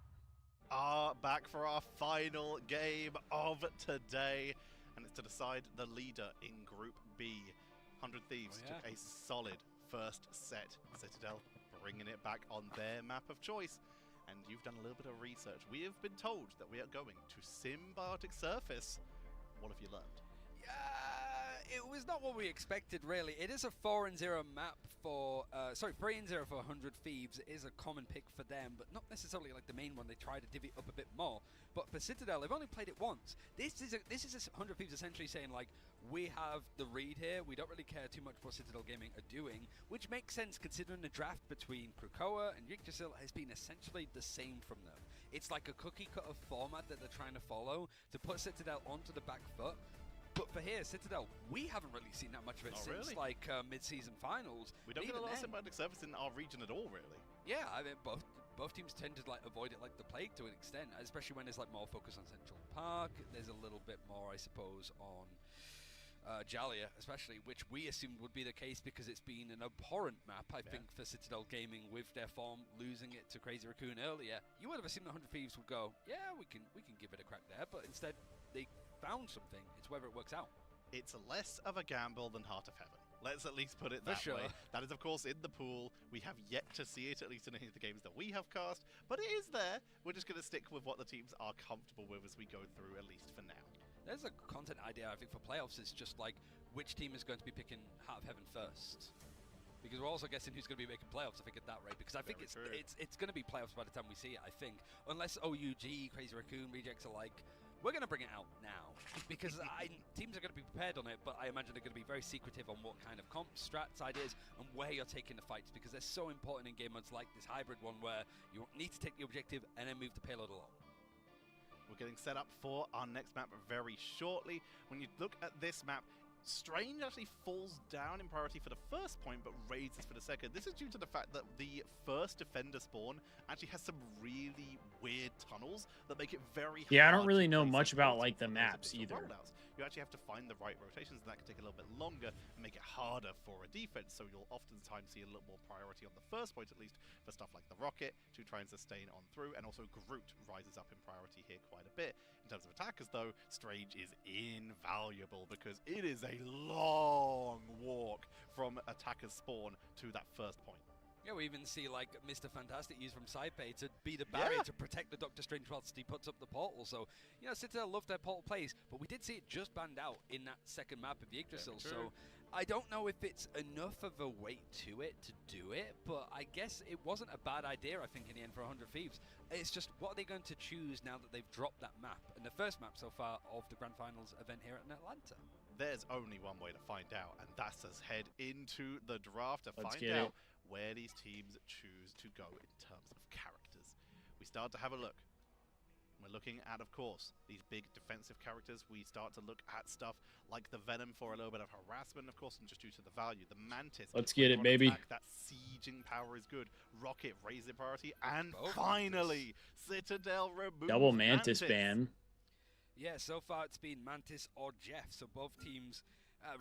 Back for our final game of today, and it's to decide the leader in Group B. 100 Thieves took a solid first set. Citadel bringing it back on their map of choice, and you've done a little bit of research. We have been told that we are going to Symbiotic Surface. What have you learned? It was not what we expected, really. It is a 4-0 map for, 3-0 for 100 Thieves. It is a common pick for them, but not necessarily like the main one. They try to divvy up a bit more. But for Citadel, they've only played it once. This is 100 Thieves essentially saying, like, we have the read here. We don't really care too much what Citadel Gaming are doing, which makes sense considering the draft between Krakoa and Yggdrasil has been essentially the same from them. It's like a cookie-cutter format that they're trying to follow to put Citadel onto the back foot. But for here, Citadel, we haven't really seen that much of it since like mid-season finals. We don't get a lot of Symbiotic Surface in our region at all, really. Yeah, I mean both teams tend to like avoid it like the plague to an extent, especially when there's like more focus on Central Park. There's a little bit more, I suppose, on Jalia, especially, which we assumed would be the case because it's been an abhorrent map, I think, for Citadel Gaming with their form losing it to Crazy Raccoon earlier. You would have assumed that 100 Thieves would go, yeah, we can give it a crack there, but instead they found something. It's whether it works out. It's less of a gamble than Heart of Heaven. Let's at least put it that way. That is, of course, in the pool. We have yet to see it, at least in any of the games that we have cast, but it is there. We're just going to stick with what the teams are comfortable with as we go through, at least for now. There's a content idea, I think, for playoffs. It's just like which team is going to be picking Heart of Heaven first. Because we're also guessing who's going to be making playoffs, I think, at that rate. Because I think it's going to be playoffs by the time we see it, I think. Unless OUG, Crazy Raccoon, Rejects are like, we're going to bring it out now. Because teams are going to be prepared on it, but I imagine they're going to be very secretive on what kind of comps, strats, ideas, and where you're taking the fights. Because they're so important in game modes like this hybrid one where you need to take the objective and then move the payload along. We're getting set up for our next map very shortly. When you look at this map, Strange actually falls down in priority for the first point, but raises for the second. This is due to the fact that the first defender spawn actually has some really weird tunnels that make it very hard. Yeah, I don't really know much about like the maps either. Rollouts. You actually have to find the right rotations, and that can take a little bit longer and make it harder for a defense. So you'll oftentimes see a little more priority on the first point, at least for stuff like the rocket to try and sustain on through, and also Groot rises up in priority here quite a bit. In terms of attackers, though, Strange is invaluable because it is a long walk from attacker's spawn to that first point. Yeah, we even see like Mr. Fantastic used from Saipei to be the barrier to protect the Doctor Strange whilst he puts up the portal. So, you know, Citadel love their portal plays, but we did see it just banned out in that second map of Yggdrasil. So I don't know if it's enough of a weight to it to do it, but I guess it wasn't a bad idea, I think, in the end for 100 Thieves. It's just, what are they going to choose now that they've dropped that map? And the first map so far of the Grand Finals event here in Atlanta. There's only one way to find out, and that's us head into the draft to Let's find out where these teams choose to go in terms of characters. We start to have a look. We're looking at, of course, these big defensive characters. We start to look at stuff like the Venom for a little bit of harassment, of course, and just due to the value. The Mantis. Let's get it, baby. That sieging power is good. Rocket, raise the priority. And finally, Citadel removes double Mantis ban. Yeah, so far it's been Mantis or Jeff, so both teams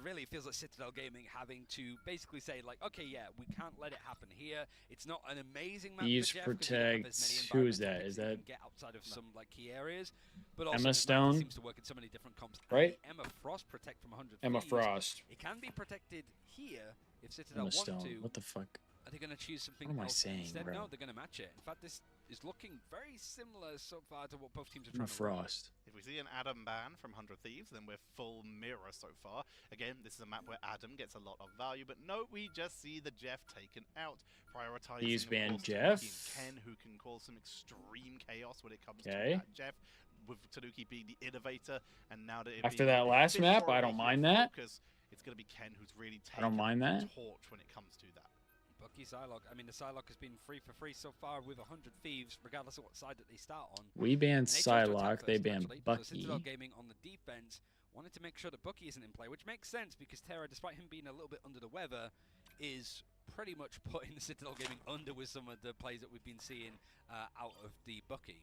really it feels like Citadel Gaming having to basically say, like, okay, yeah, we can't let it happen here. It's not an amazing map Thieves for Jeff, 'cause we don't have as many Protect. Who is that? environmental Is picks you that can get outside of some like key areas? But also Emma this map Stone? seems to work in so many different comps. And Right? the Emma Frost Protect from 100 Emma Thieves, Frost? it can be protected here if Citadel Emma want Stone. to. What the fuck? Are they going to choose something What am I else saying, instead? bro? No, they're going to match it. In fact, this is looking very similar so far to what both teams are Emma trying to run. Frost. If we see an Adam ban from 100 Thieves, then we're full mirror so far. Again, this is a map where Adam gets a lot of value, but no, we just see the Jeff taken out. Prioritizing, Thieves of ban course, Jeff. Tanuki and Ken, who can cause some extreme chaos when it comes to Okay. that Jeff, with Tanuki being the innovator, and now that it After being that last fifth map, I already don't here mind in that. focus, it's going to be Ken who's really I don't taken mind the that. torch when it comes to that. Bucky Psylocke. I mean, the Psylocke has been free for free so far with 100 Thieves, regardless of what side that they start on. We banned And they chose to attack Psylocke. They first, banned actually. So Bucky. Citadel Gaming on the defense wanted to make sure that Bucky isn't in play, which makes sense because Terra, despite him being a little bit under the weather, is pretty much putting the Citadel Gaming under with some of the plays that we've been seeing out of the Bucky.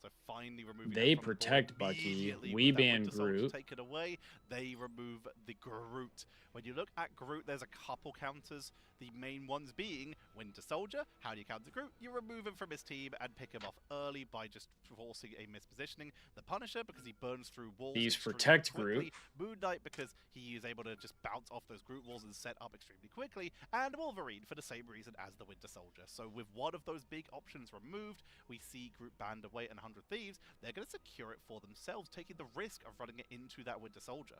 So finally removing They that from the board protect Bucky. immediately We with that ban Winter Soldier Groot. taken away. They remove the Groot. When you look at Groot, there's a couple counters. The main ones being Winter Soldier. How do you counter Groot? You remove him from his team and pick him off early by just forcing a mispositioning. The Punisher, because he burns through walls. These extremely protect quickly. Groot. Moon Knight, because he is able to just bounce off those Groot walls and set up extremely quickly. And Wolverine, for the same reason as the Winter Soldier. So with one of those big options removed, we see Groot banned away and 100 Thieves. They're going to secure it for themselves, taking the risk of running it into that Winter Soldier.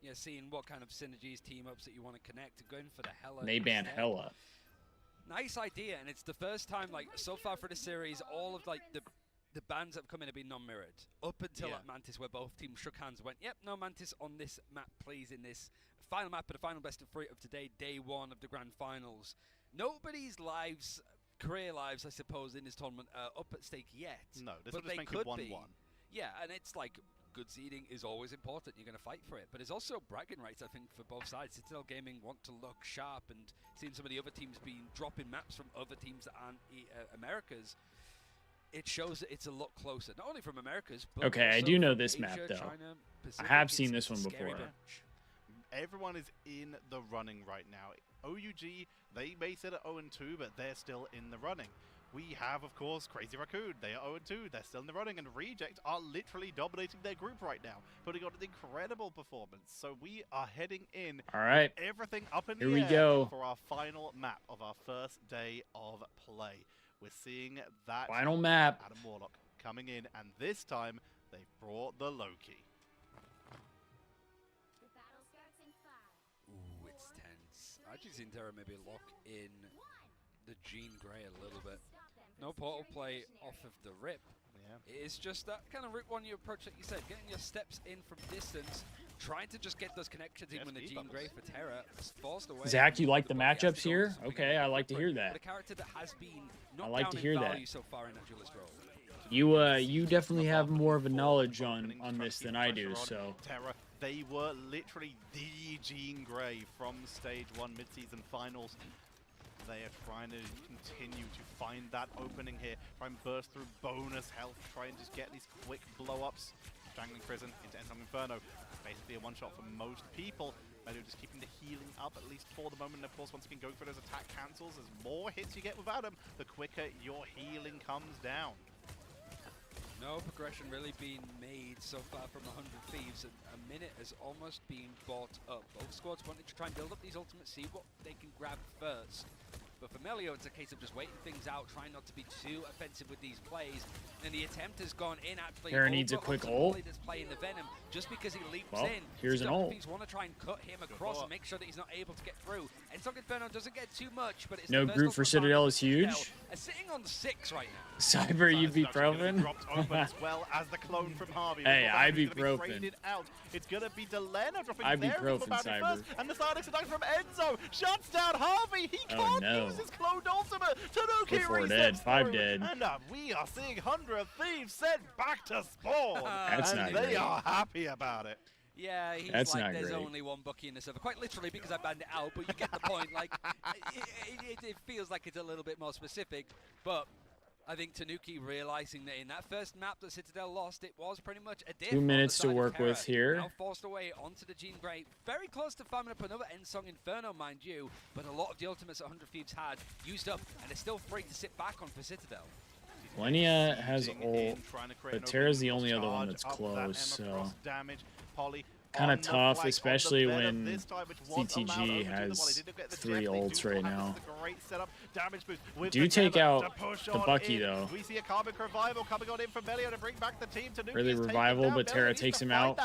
Yeah, seeing what kind of synergies, team-ups that you want to connect, going for the Hela. They banned instead. Hela. Nice idea, and it's the first time, like, so far for the series, all of, like, the bans that have come in have been non-mirrored. Up until at Mantis, where both teams shook hands and went, yep, no Mantis on this map, please, in this final map of the final best of 3 of today, day 1 of the grand finals. Nobody's lives, career lives, I suppose, in this tournament are up at stake yet. No, this but will just they make could it 1-1. be. Yeah, and it's like, good seeding is always important. You're going to fight for it. But it's also bragging rights, I think, for both sides. Citadel Gaming want to look sharp, and seeing some of the other teams being dropping maps from other teams that aren't Americas, it shows that it's a lot closer. Not only from Americas, but Okay, I also do know from this Asia, map, though. China, Pacific. I have It's seen this a one scary before. bunch. Everyone is in the running right now. OUG, they may sit at 0-2, but they're still in the running. We have, of course, Crazy Raccoon. They are 0-2. They're still in the running. And Reject are literally dominating their group right now, putting on an incredible performance. So we are heading in. All right. Everything up in Here the we air go. for our final map of our first day of play. We're seeing that Final map. Adam Warlock coming in, and this time they've brought the Loki. Ooh, it's tense. I actually seen Terra maybe lock in the Jean Grey a little bit. No portal play off of the rip. Yeah. It's just that kind of Route 1 you approach, like you said, getting your steps in from distance, trying to just get those connections in when the Jean Grey for Terra is forced away. Zach, you like the Bucky has matchups to go here? into something Okay, a bit I like to hear different. that. But a character that has been knocked like down to in hear that. value so far in that duelist role. You definitely have more of a knowledge on this than I do, so. Terra, they were literally the Jean Grey from Stage 1 mid-season finals. They are trying to continue to find that opening here, try and burst through bonus health, try and just get these quick blow-ups. Strangling Prison into Ensom Inferno. Basically a one-shot for most people. Meadow just keeping the healing up, at least for the moment. And of course, once again, going for those attack cancels. As more hits you get with Adam, the quicker your healing comes down. No progression really being made so far from 100 Thieves. A minute has almost been bought up. Both squads wanted to try and build up these ultimates, see what they can grab first. But for Melio, it's a case of just waiting things out, trying not to be too offensive with these plays. And the attempt has gone in, actually. Terra needs a quick ult. That's playing the Venom, just because he leaps Well, in. here's an ult. Thieves want to try and cut him across and make sure that he's not able to get through. And Song Inferno doesn't get too much, but it's No the first group for ultimate Citadel final is for Citadel. huge. Sitting on 6 right now. Cyber ibuprofen. Dropped open as well as the clone from Harvey. Hey, ibuprofen. ibuprofen. It's gonna be Delena dropping there Ibuprofen, Cyber. first, and the Silex attack from Enzo shuts down Harvey. He can't no. use his cloned ultimate. Tanuki 4 resets dead, 5 through, dead. and we are seeing 100 Thieves sent back to spawn, That's and not they great. are happy about it. Yeah, he's That's like, not there's great. only one Bucky in the server. Quite literally, because I banned it out, but you get the point. Like, it feels like it's a little bit more specific, but I think Tanuki realizing that in that first map that Citadel lost, it was pretty much a diff. 2 minutes to work with here. Now forced away onto the Jean Grey. Very close to farming up another End Song Inferno, mind you, but a lot of the ultimates that 100 Thieves had used up, and it's still free to sit back on for Citadel. Lenia has ult, but Terra's the only other one that's close, so kind of tough, especially when CTG has 3 ults right now. Do take out the Bucky though. Early revival, but Terra takes him out.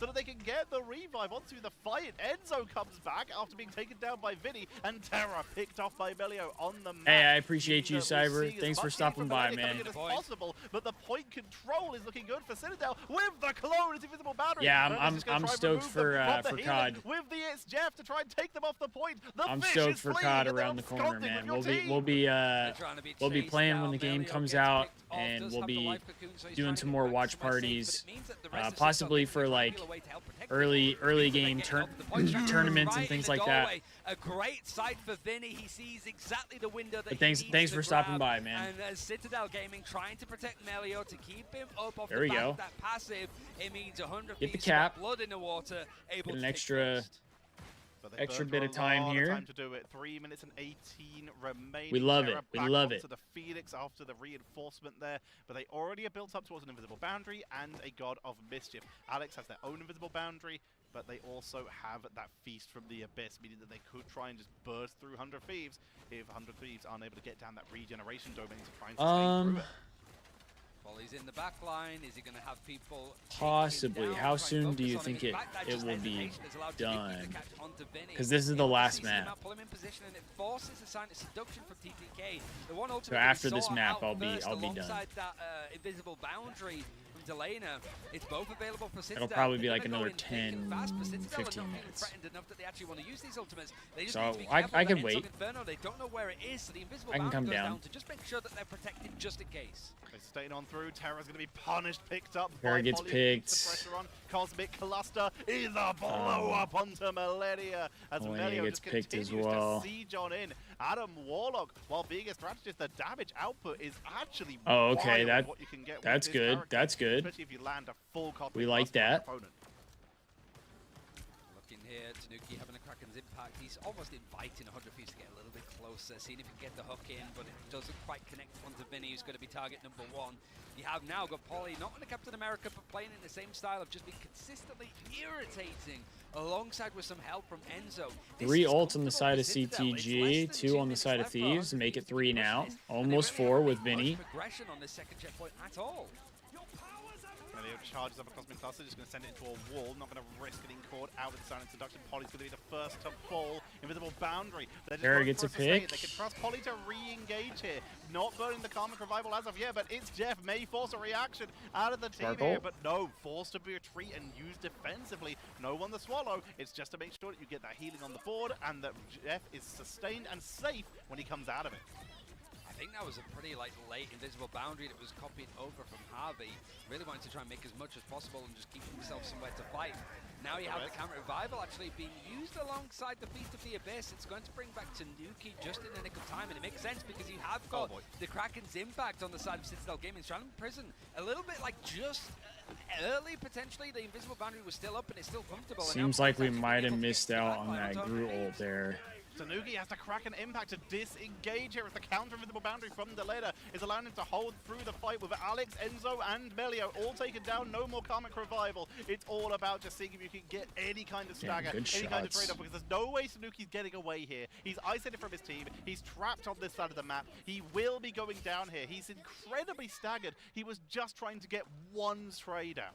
So that they can get the revive onto the fight. Enzo comes back after being taken down by Vinny, and Terra picked off by Melio on the map. Hey, I appreciate you, Cyber. Thanks for stopping by, man. Possible, but the point control is looking good for Citadel with the clone. It's invisible boundary. Yeah, I'm stoked for COD. With the It's Jeff to try and take them off the point. I'm stoked for COD around the corner, man. We'll be playing when the game comes out, and we'll be doing some more watch parties, possibly for like early game tournaments and things like that. A great sight for Vinny. He sees exactly the window that thanks for stopping by, man. And Citadel Gaming trying to protect Melio to keep him up off there the we back go. of that passive. It means 100 Get the cap. blood in the water, able Get an to extra bit of time here. Time to do it. 3 minutes and 18 remaining. We love it. We love it. To the Phoenix after the reinforcement there, but they already are built up towards an invisible boundary and a God of Mischief. Alex has their own invisible boundary, but they also have that feast from the Abyss, meaning that they could try and just burst through 100 Thieves if 100 Thieves aren't able to get down that regeneration domain to try and sustain through it. Well, he's in the back line. Is he going to have people? Possibly. How soon do you think it will be done? Because this is the last map. So after this map, I'll be done. Invisible boundary from Delana. It's both available for Citadel. It'll probably be like another 10, 15 minutes. So I can wait. They don't know where it is, so the invisible I can come down. to just make sure that they're protected just in case. Staying on through, Terra's going to be punished, picked up. Terra gets picked. Pressure on. Cosmic Cluster is a blow-up onto Millennia. As Millennia gets picked as well. To siege on in. Adam Warlock, while being a strategist, the damage output is actually okay, wild what you can get that's with good. That's good. Especially if you land a full Cosmic We like that. Looking here, Tanuki having a Kraken's impact. He's almost inviting 100 Thieves to get a little bit closer, seeing if he can get the hook in, but it doesn't quite connect onto Vinny, who's going to be target number 1. You have now got Polly, not on the Captain America, but playing in the same style of just being consistently irritating, alongside with some help from Enzo. 3 ults on the side of CTG, 2 on the side of Thieves, make it 3 now. Almost 4 with Vinny. Progression on this second checkpoint at all. Melio charges up a Cosmic Cluster, just going to send it into a wall, not going to risk getting caught out with the silent seduction. Polly's going to be the first to fall. Invisible boundary. Terra gets a pick. They can trust Polly to re-engage here. Not burning the Karmic Revival as of yet, but it's Jeff. May force a reaction out of the team here, but no, forced to retreat and use defensively. No one to swallow. It's just to make sure that you get that healing on the board and that Jeff is sustained and safe when he comes out of it. I think that was a pretty late invisible boundary that was copied over from Harvey. Really wanted to try and make as much as possible and just keep himself somewhere to fight. Now you have the Counter Revival actually being used alongside the Feast of the Abyss. It's going to bring back Tanuki just in the nick of time, and it makes sense because you have got the Kraken's impact on the side of Citadel Gaming. Trying to imprison a little bit like just early, potentially. The invisible boundary was still up and it's still comfortable. Seems like we might have missed out on that Gru ult there. Tanuki has to crack an impact to disengage here as the counter-invisible boundary from Delana is allowing him to hold through the fight with Alex, Enzo, and Melio all taken down. No more Karmic Revival. It's all about just seeing if you can get any kind of stagger, any kind of trade-off, because there's no way Tanuki's getting away here. He's isolated from his team. He's trapped on this side of the map. He will be going down here. He's incredibly staggered. He was just trying to get one trade out.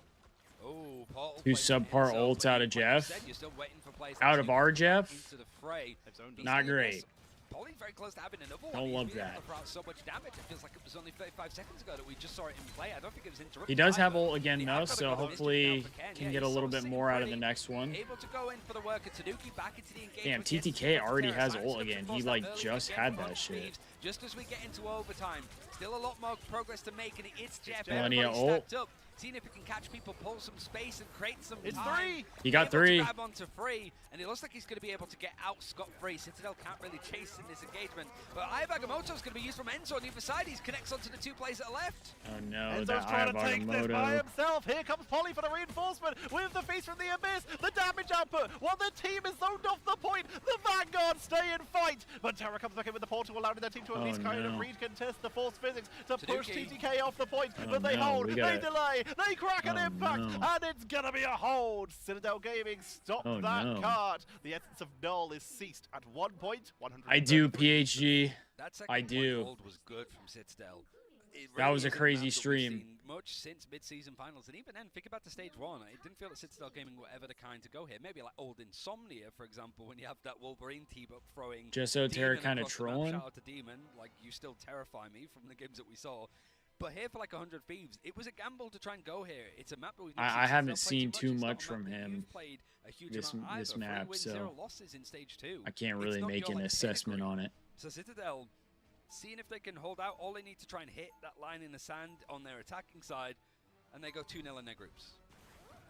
Oh, 2 subpar ults out of Jeff. Out of our Jeff. Not great. Polly very close to having another one. Don't love that. So much damage. It feels like it was only 35 seconds ago that we just saw it in play. I don't think it was interrupted. He does have ult again though, so hopefully can get a little bit more out of the next one. Able to go in for the work of Tanuki back into the Damn, engagement. TTK already has ult again. He like just had that shit. Just as we get into overtime, still a lot more progress to make, and it's Jeff. Millennia ult. seeing if he can catch people, pull some space, and create some It's time. 3. He got 3. Grab onto 3, and it looks like he's going to be able to get out scot-free. Citadel can't really chase in this engagement, but Ayabagamoto's going to be used from Enzo on the other side. He connects onto the 2 players that are left. Oh no, Enzo's that trying to take this by Ayabagamoto. himself. Here comes Polly for the reinforcement with the Feast from the Abyss. The damage output while the team is zoned off the point. The Vanguard stay and fight. But Terra comes back in with the portal, allowing their team to at least kind of recontest the force physics to push TTK off the point. But they hold, they delay, they crack an impact, and it's gonna be a hold. Citadel Gaming stop that card. The essence of null is ceased at 1 point. 100. I do, PHG. That I do. Hold was good from Citadel. That was a crazy stream. Much since mid-season finals, and even then, think about the stage 1. I didn't feel that Citadel Gaming were ever the kind to go here. Maybe like old Insomnia, for example, when you have that Wolverine team up throwing. Just so Terra Demon kind of across the map. trolling. Shout out to Demon, like you still terrify me from the games that we saw. But here for like 100 Thieves, it was a gamble to try and go here. It's a map that we've I haven't seen too much from him this map, so losses in stage 2. I can't really make an assessment on it. So Citadel, seeing if they can hold out, all they need to try and hit that line in the sand on their attacking side, and they go 2-0 in their groups.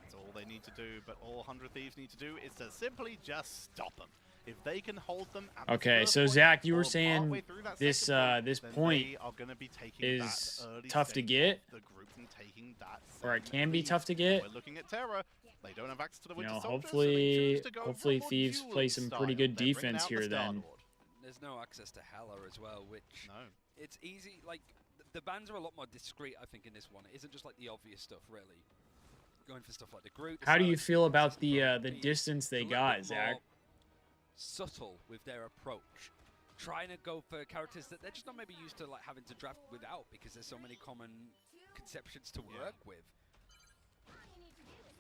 That's all they need to do, but all 100 Thieves need to do is to simply just stop them. If they can hold them at okay, so Zach, you were saying this this point is tough to get, or it can be tough to get. We're looking at Terra. They don't have access to the You Winter know, Soldier, hopefully Thieves play some pretty good defense here then. There's no access to Hela as well, which it's easy. Like the bans are a lot more discreet, I think, in this one. It isn't just like the obvious stuff, really. Going for stuff like the Groot. How do you feel about the distance they got, Zach? Subtle with their approach, trying to go for characters that they're just not maybe used to like having to draft without, because there's so many common conceptions to work with.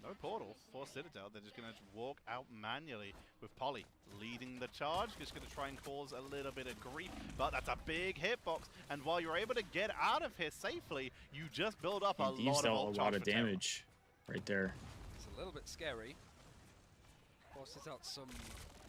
No portal for Citadel. They're just going to walk out manually with Polly leading the charge. Just going to try and cause a little bit of grief, but that's a big hitbox. And while you're able to get out of here safely, you just build up a lot of damage right there. It's a little bit scary. Forces out some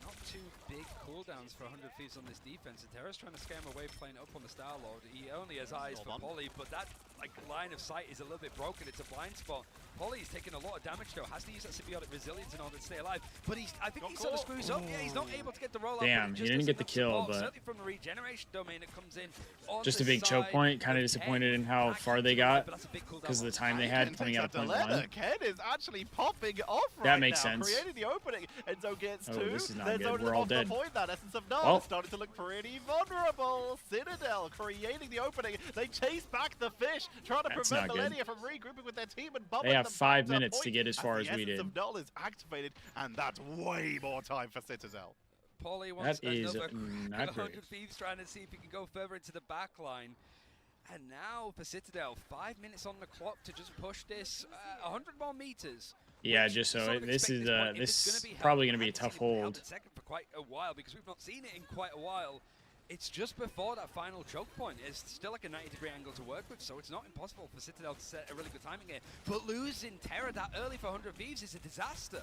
not too big cooldowns for 100 Thieves on this defense. And Terra's trying to scare him away playing up on the Star-Lord. He only has eyes for Polly, but that like line of sight is a little bit broken. It's a blind spot. Polly's taking a lot of damage though. Has to use that symbiotic resilience in order to stay alive. But I think he sort of screws up. Yeah, he's not able to get the rollout. Damn, he didn't get the kill, but certainly from the regeneration domain, it comes in. Just a big choke point. Kind of disappointed in how far they got because of the time they had coming out of point 1. Ken is actually popping off right that makes now, sense. Creating the opening. Enzo gets 2. This is not good. We're all off dead. The point, that essence of null starting to look pretty vulnerable. Citadel creating the opening. They chase back the fish, trying to prevent Millennia from regrouping with their team and bumping. They have 5 minutes to get as far as we did. The essence of null is activated, and that's way more time for Citadel. Polly wants another 100 Thieves trying to see if he can go further into the back line. And now for Citadel, 5 minutes on the clock to just push this 100 more meters. Yeah, just so this is probably going to be a tough hold. Second for quite a while because we've not seen it in quite a while. It's just before that final choke point. It's still like a 90-degree angle to work with, so it's not impossible for Citadel to set a really good timing here. But losing Terra that early for 100 Thieves is a disaster.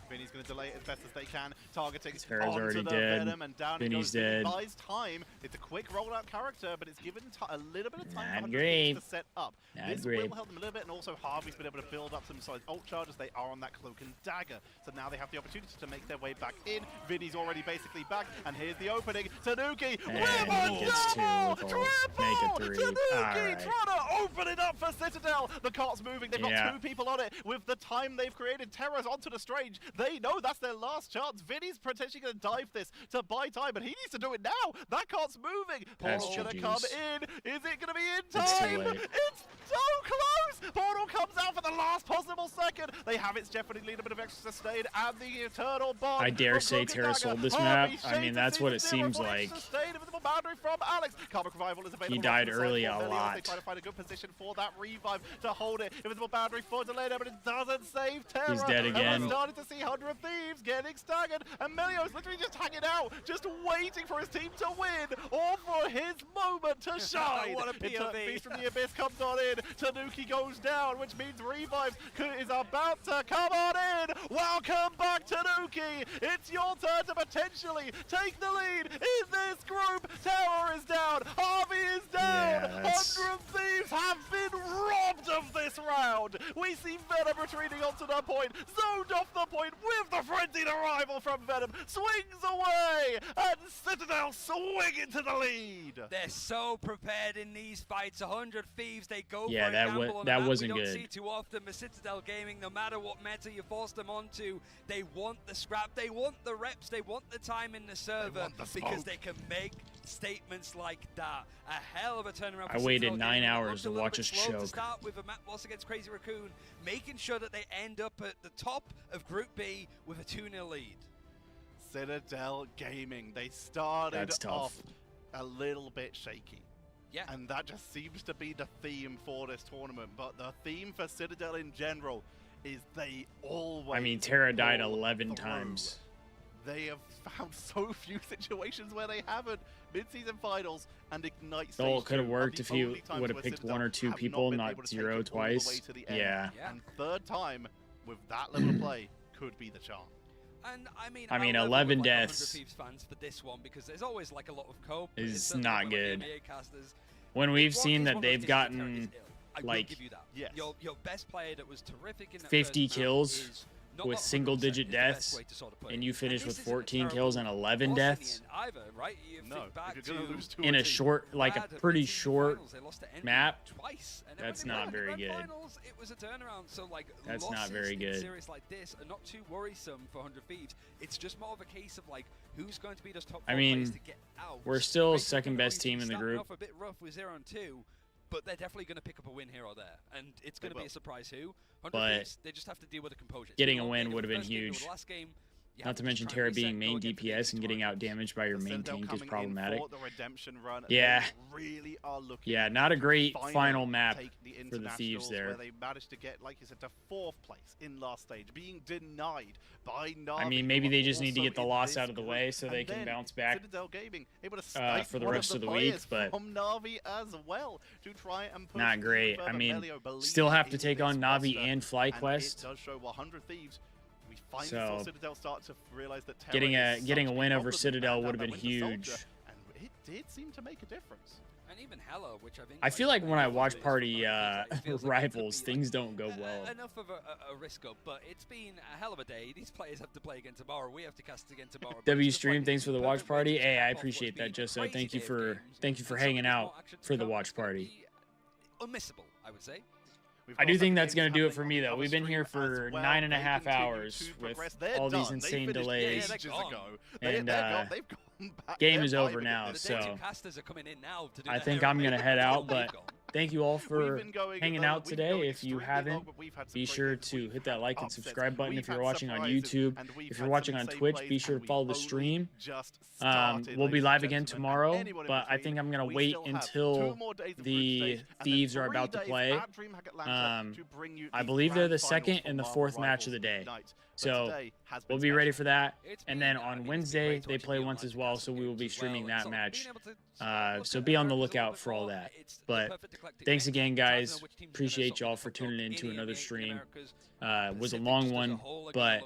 Vinny's going to delay it as best as they can, targeting Terra's already dead. Venom, and down Vinny's dead. Buys time. It's a quick rollout character, but it's given a little bit of time for great. to set up. This will help them a little bit, and also Harvey's been able to build up some solid ult charges. They are on that cloak and dagger, so now they have the opportunity to make their way back in. Vinny's already basically back, and here's the opening. Tanuki with a double! Triple! Tanuki trying to open it up for Citadel. The cart's moving. They've got 2 people on it. With the time they've created, Terra's onto the Strange. They know that's their last chance. Vinny's potentially going to dive this to buy time, but he needs to do it now. That cart's moving. Portal's going to come in. Is it going to be in time? It's so close. Portal comes out for the last possible second. They have its Jeopardy lead, a bit of extra sustain, and the Eternal Bond. I dare say Terra sold this map. I mean, that's what it seems like. From Alex. Karmic Revival is available. He died early a lot. They try to find a good position for that revive to hold it. Invisible boundary for Delena, but it doesn't save Terra. He's dead again. And we're starting to see 100 Thieves getting staggered, and Melio's literally just hanging out, just waiting for his team to win, or for his moment to shine. What a POV. Feast from the Abyss comes on in. Tanuki goes down, which means Revive is about to come on in. Welcome back, Tanuki. It's your turn to potentially take the lead in this group. Tower is down. Harvey is down. 100 Thieves have been robbed of this round. We We see Venom retreating onto the point, zoned off the point with the frenzied arrival from Venom, swings away, and Citadel swing into the lead. They're so prepared in these fights. 100 Thieves, they go Yeah, for a that gamble on that that. wasn't we don't good. see too often with Citadel Gaming. No matter what meta you force them onto, they want the scrap, they want the reps, they want the time in the server because they can make statements like that. A hell of a turnaround. I waited 9 hours to watch us choke. To start with a map loss against Crazy Raccoon, making sure that they end up at the top of Group B with a 2-0 lead. Citadel Gaming, they started off a little bit shaky. Yeah. And that just seems to be the theme for this tournament. But the theme for Citadel in general is they always... I mean, Terra died 11 times. They have found so few situations where they haven't. Mid-season finals and Ignite So it Stage could have 2 worked are if the you only times would have where picked Citadel 1 or 2 have people, been not able to take 0 it all the way twice. to the end. Yeah. And third time with that level of play could be the charm. And I mean, I'll 11 level with, like, deaths 100 Thieves fans for this one because there's always like a lot of cope. is not good. NBA casters. When we've Rock seen is that one of those they've teams that gotten carries ill. I will like give you that. Yes. Your best player that was terrific in that 50 first round kills is not with 100% single-digit is the best deaths, way to sort of put and it. you finish And with this isn't a 14 terrible kills and 11 loss in the deaths end either, right? You think back if you're gonna to lose to in a team. short, like a Brad at pretty mid-season short finals, they lost to Envy map. twice, and then That's when they not got to very the good. grand finals, it was a turnaround. So like That's not losses very in good. series like this are not too worrisome for 100 Thieves. It's just more of a case of like who's going to be those top 4 I mean, players to get out. we're still Right, second they're best going team to in be the starting group. off a bit rough with 0-2, but they're definitely going to pick up a win here or there, and it's going to be a surprise who. 100 But Thieves, they just have to deal with the composure. It's getting been a all win day. would have The been first game, huge. the last game, you Not have to just mention try Terra and reset, being go main again for the DPS and next getting out damaged by your main Citadel tank is coming in problematic. for the redemption run. Yeah. They really are looking Yeah, not a great finally final map take the for the Thieves internationals there. Where they managed to get, like you said, to 4th place in last stage, being denied by Na'Vi. I mean, maybe they just need to get the loss out of the way so they can bounce back Citadel Gaming able to snipe for the one rest of the week, players but from Na'Vi as well to try and push not great. further. I mean, Melio believes still have to in take this on Na'Vi roster, and and FlyQuest. it does show 100 Thieves. We finally So, saw Citadel start to realize that Terra getting is a such win over problem Citadel that would have been Winter huge. Soldier, and it did seem to make a difference. And even Hella, which I think I feel like when I watch party it feels like it could rivals, be, things don't go well. Enough of a risk up, but it's been a hell of a day. These players have to play again tomorrow. We have to cast again tomorrow. but W it's just Stream, like thanks for the perfect watch way party. to Hey, cap I off what's appreciate been that, Just so crazy thank you day of for games. hanging And so out more action to for the come. watch It's gonna party. be unmissable, I would say. I do think that's going to do it for me, though. We've been here for 9.5 hours with all these insane delays. And game is over now, so I think I'm going to head out, but thank you all for hanging out today. If you haven't, be sure to hit that like and subscribe button if you're watching on YouTube. If you're watching on Twitch, be sure to follow the stream. We'll be live again tomorrow, but I think I'm going to wait until the Thieves are about to play. I believe they're the second and the 4th match of the day. So we'll be ready for that. And then on Wednesday, they play once as well, so we will be streaming that match. So be on the lookout for all that. But thanks again, guys. Appreciate y'all for tuning in to another stream. It was a long one, but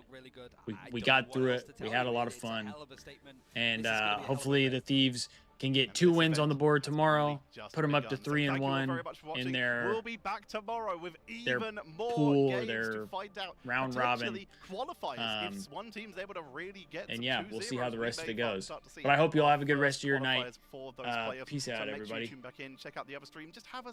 we got through it. We had a lot of fun. And hopefully the Thieves can get 2 wins on the board tomorrow, put them up to 3-1 in their we'll be back tomorrow with their even more pool or games their to find out round robin. qualifiers if one team's able to really get And some yeah, 2-0s, we'll see how the rest of we it may goes. start to see But I hope you all have a good our rest of your qualifiers night. for those players. Peace So out, make sure you everybody. tune back in, check out the other stream, just have a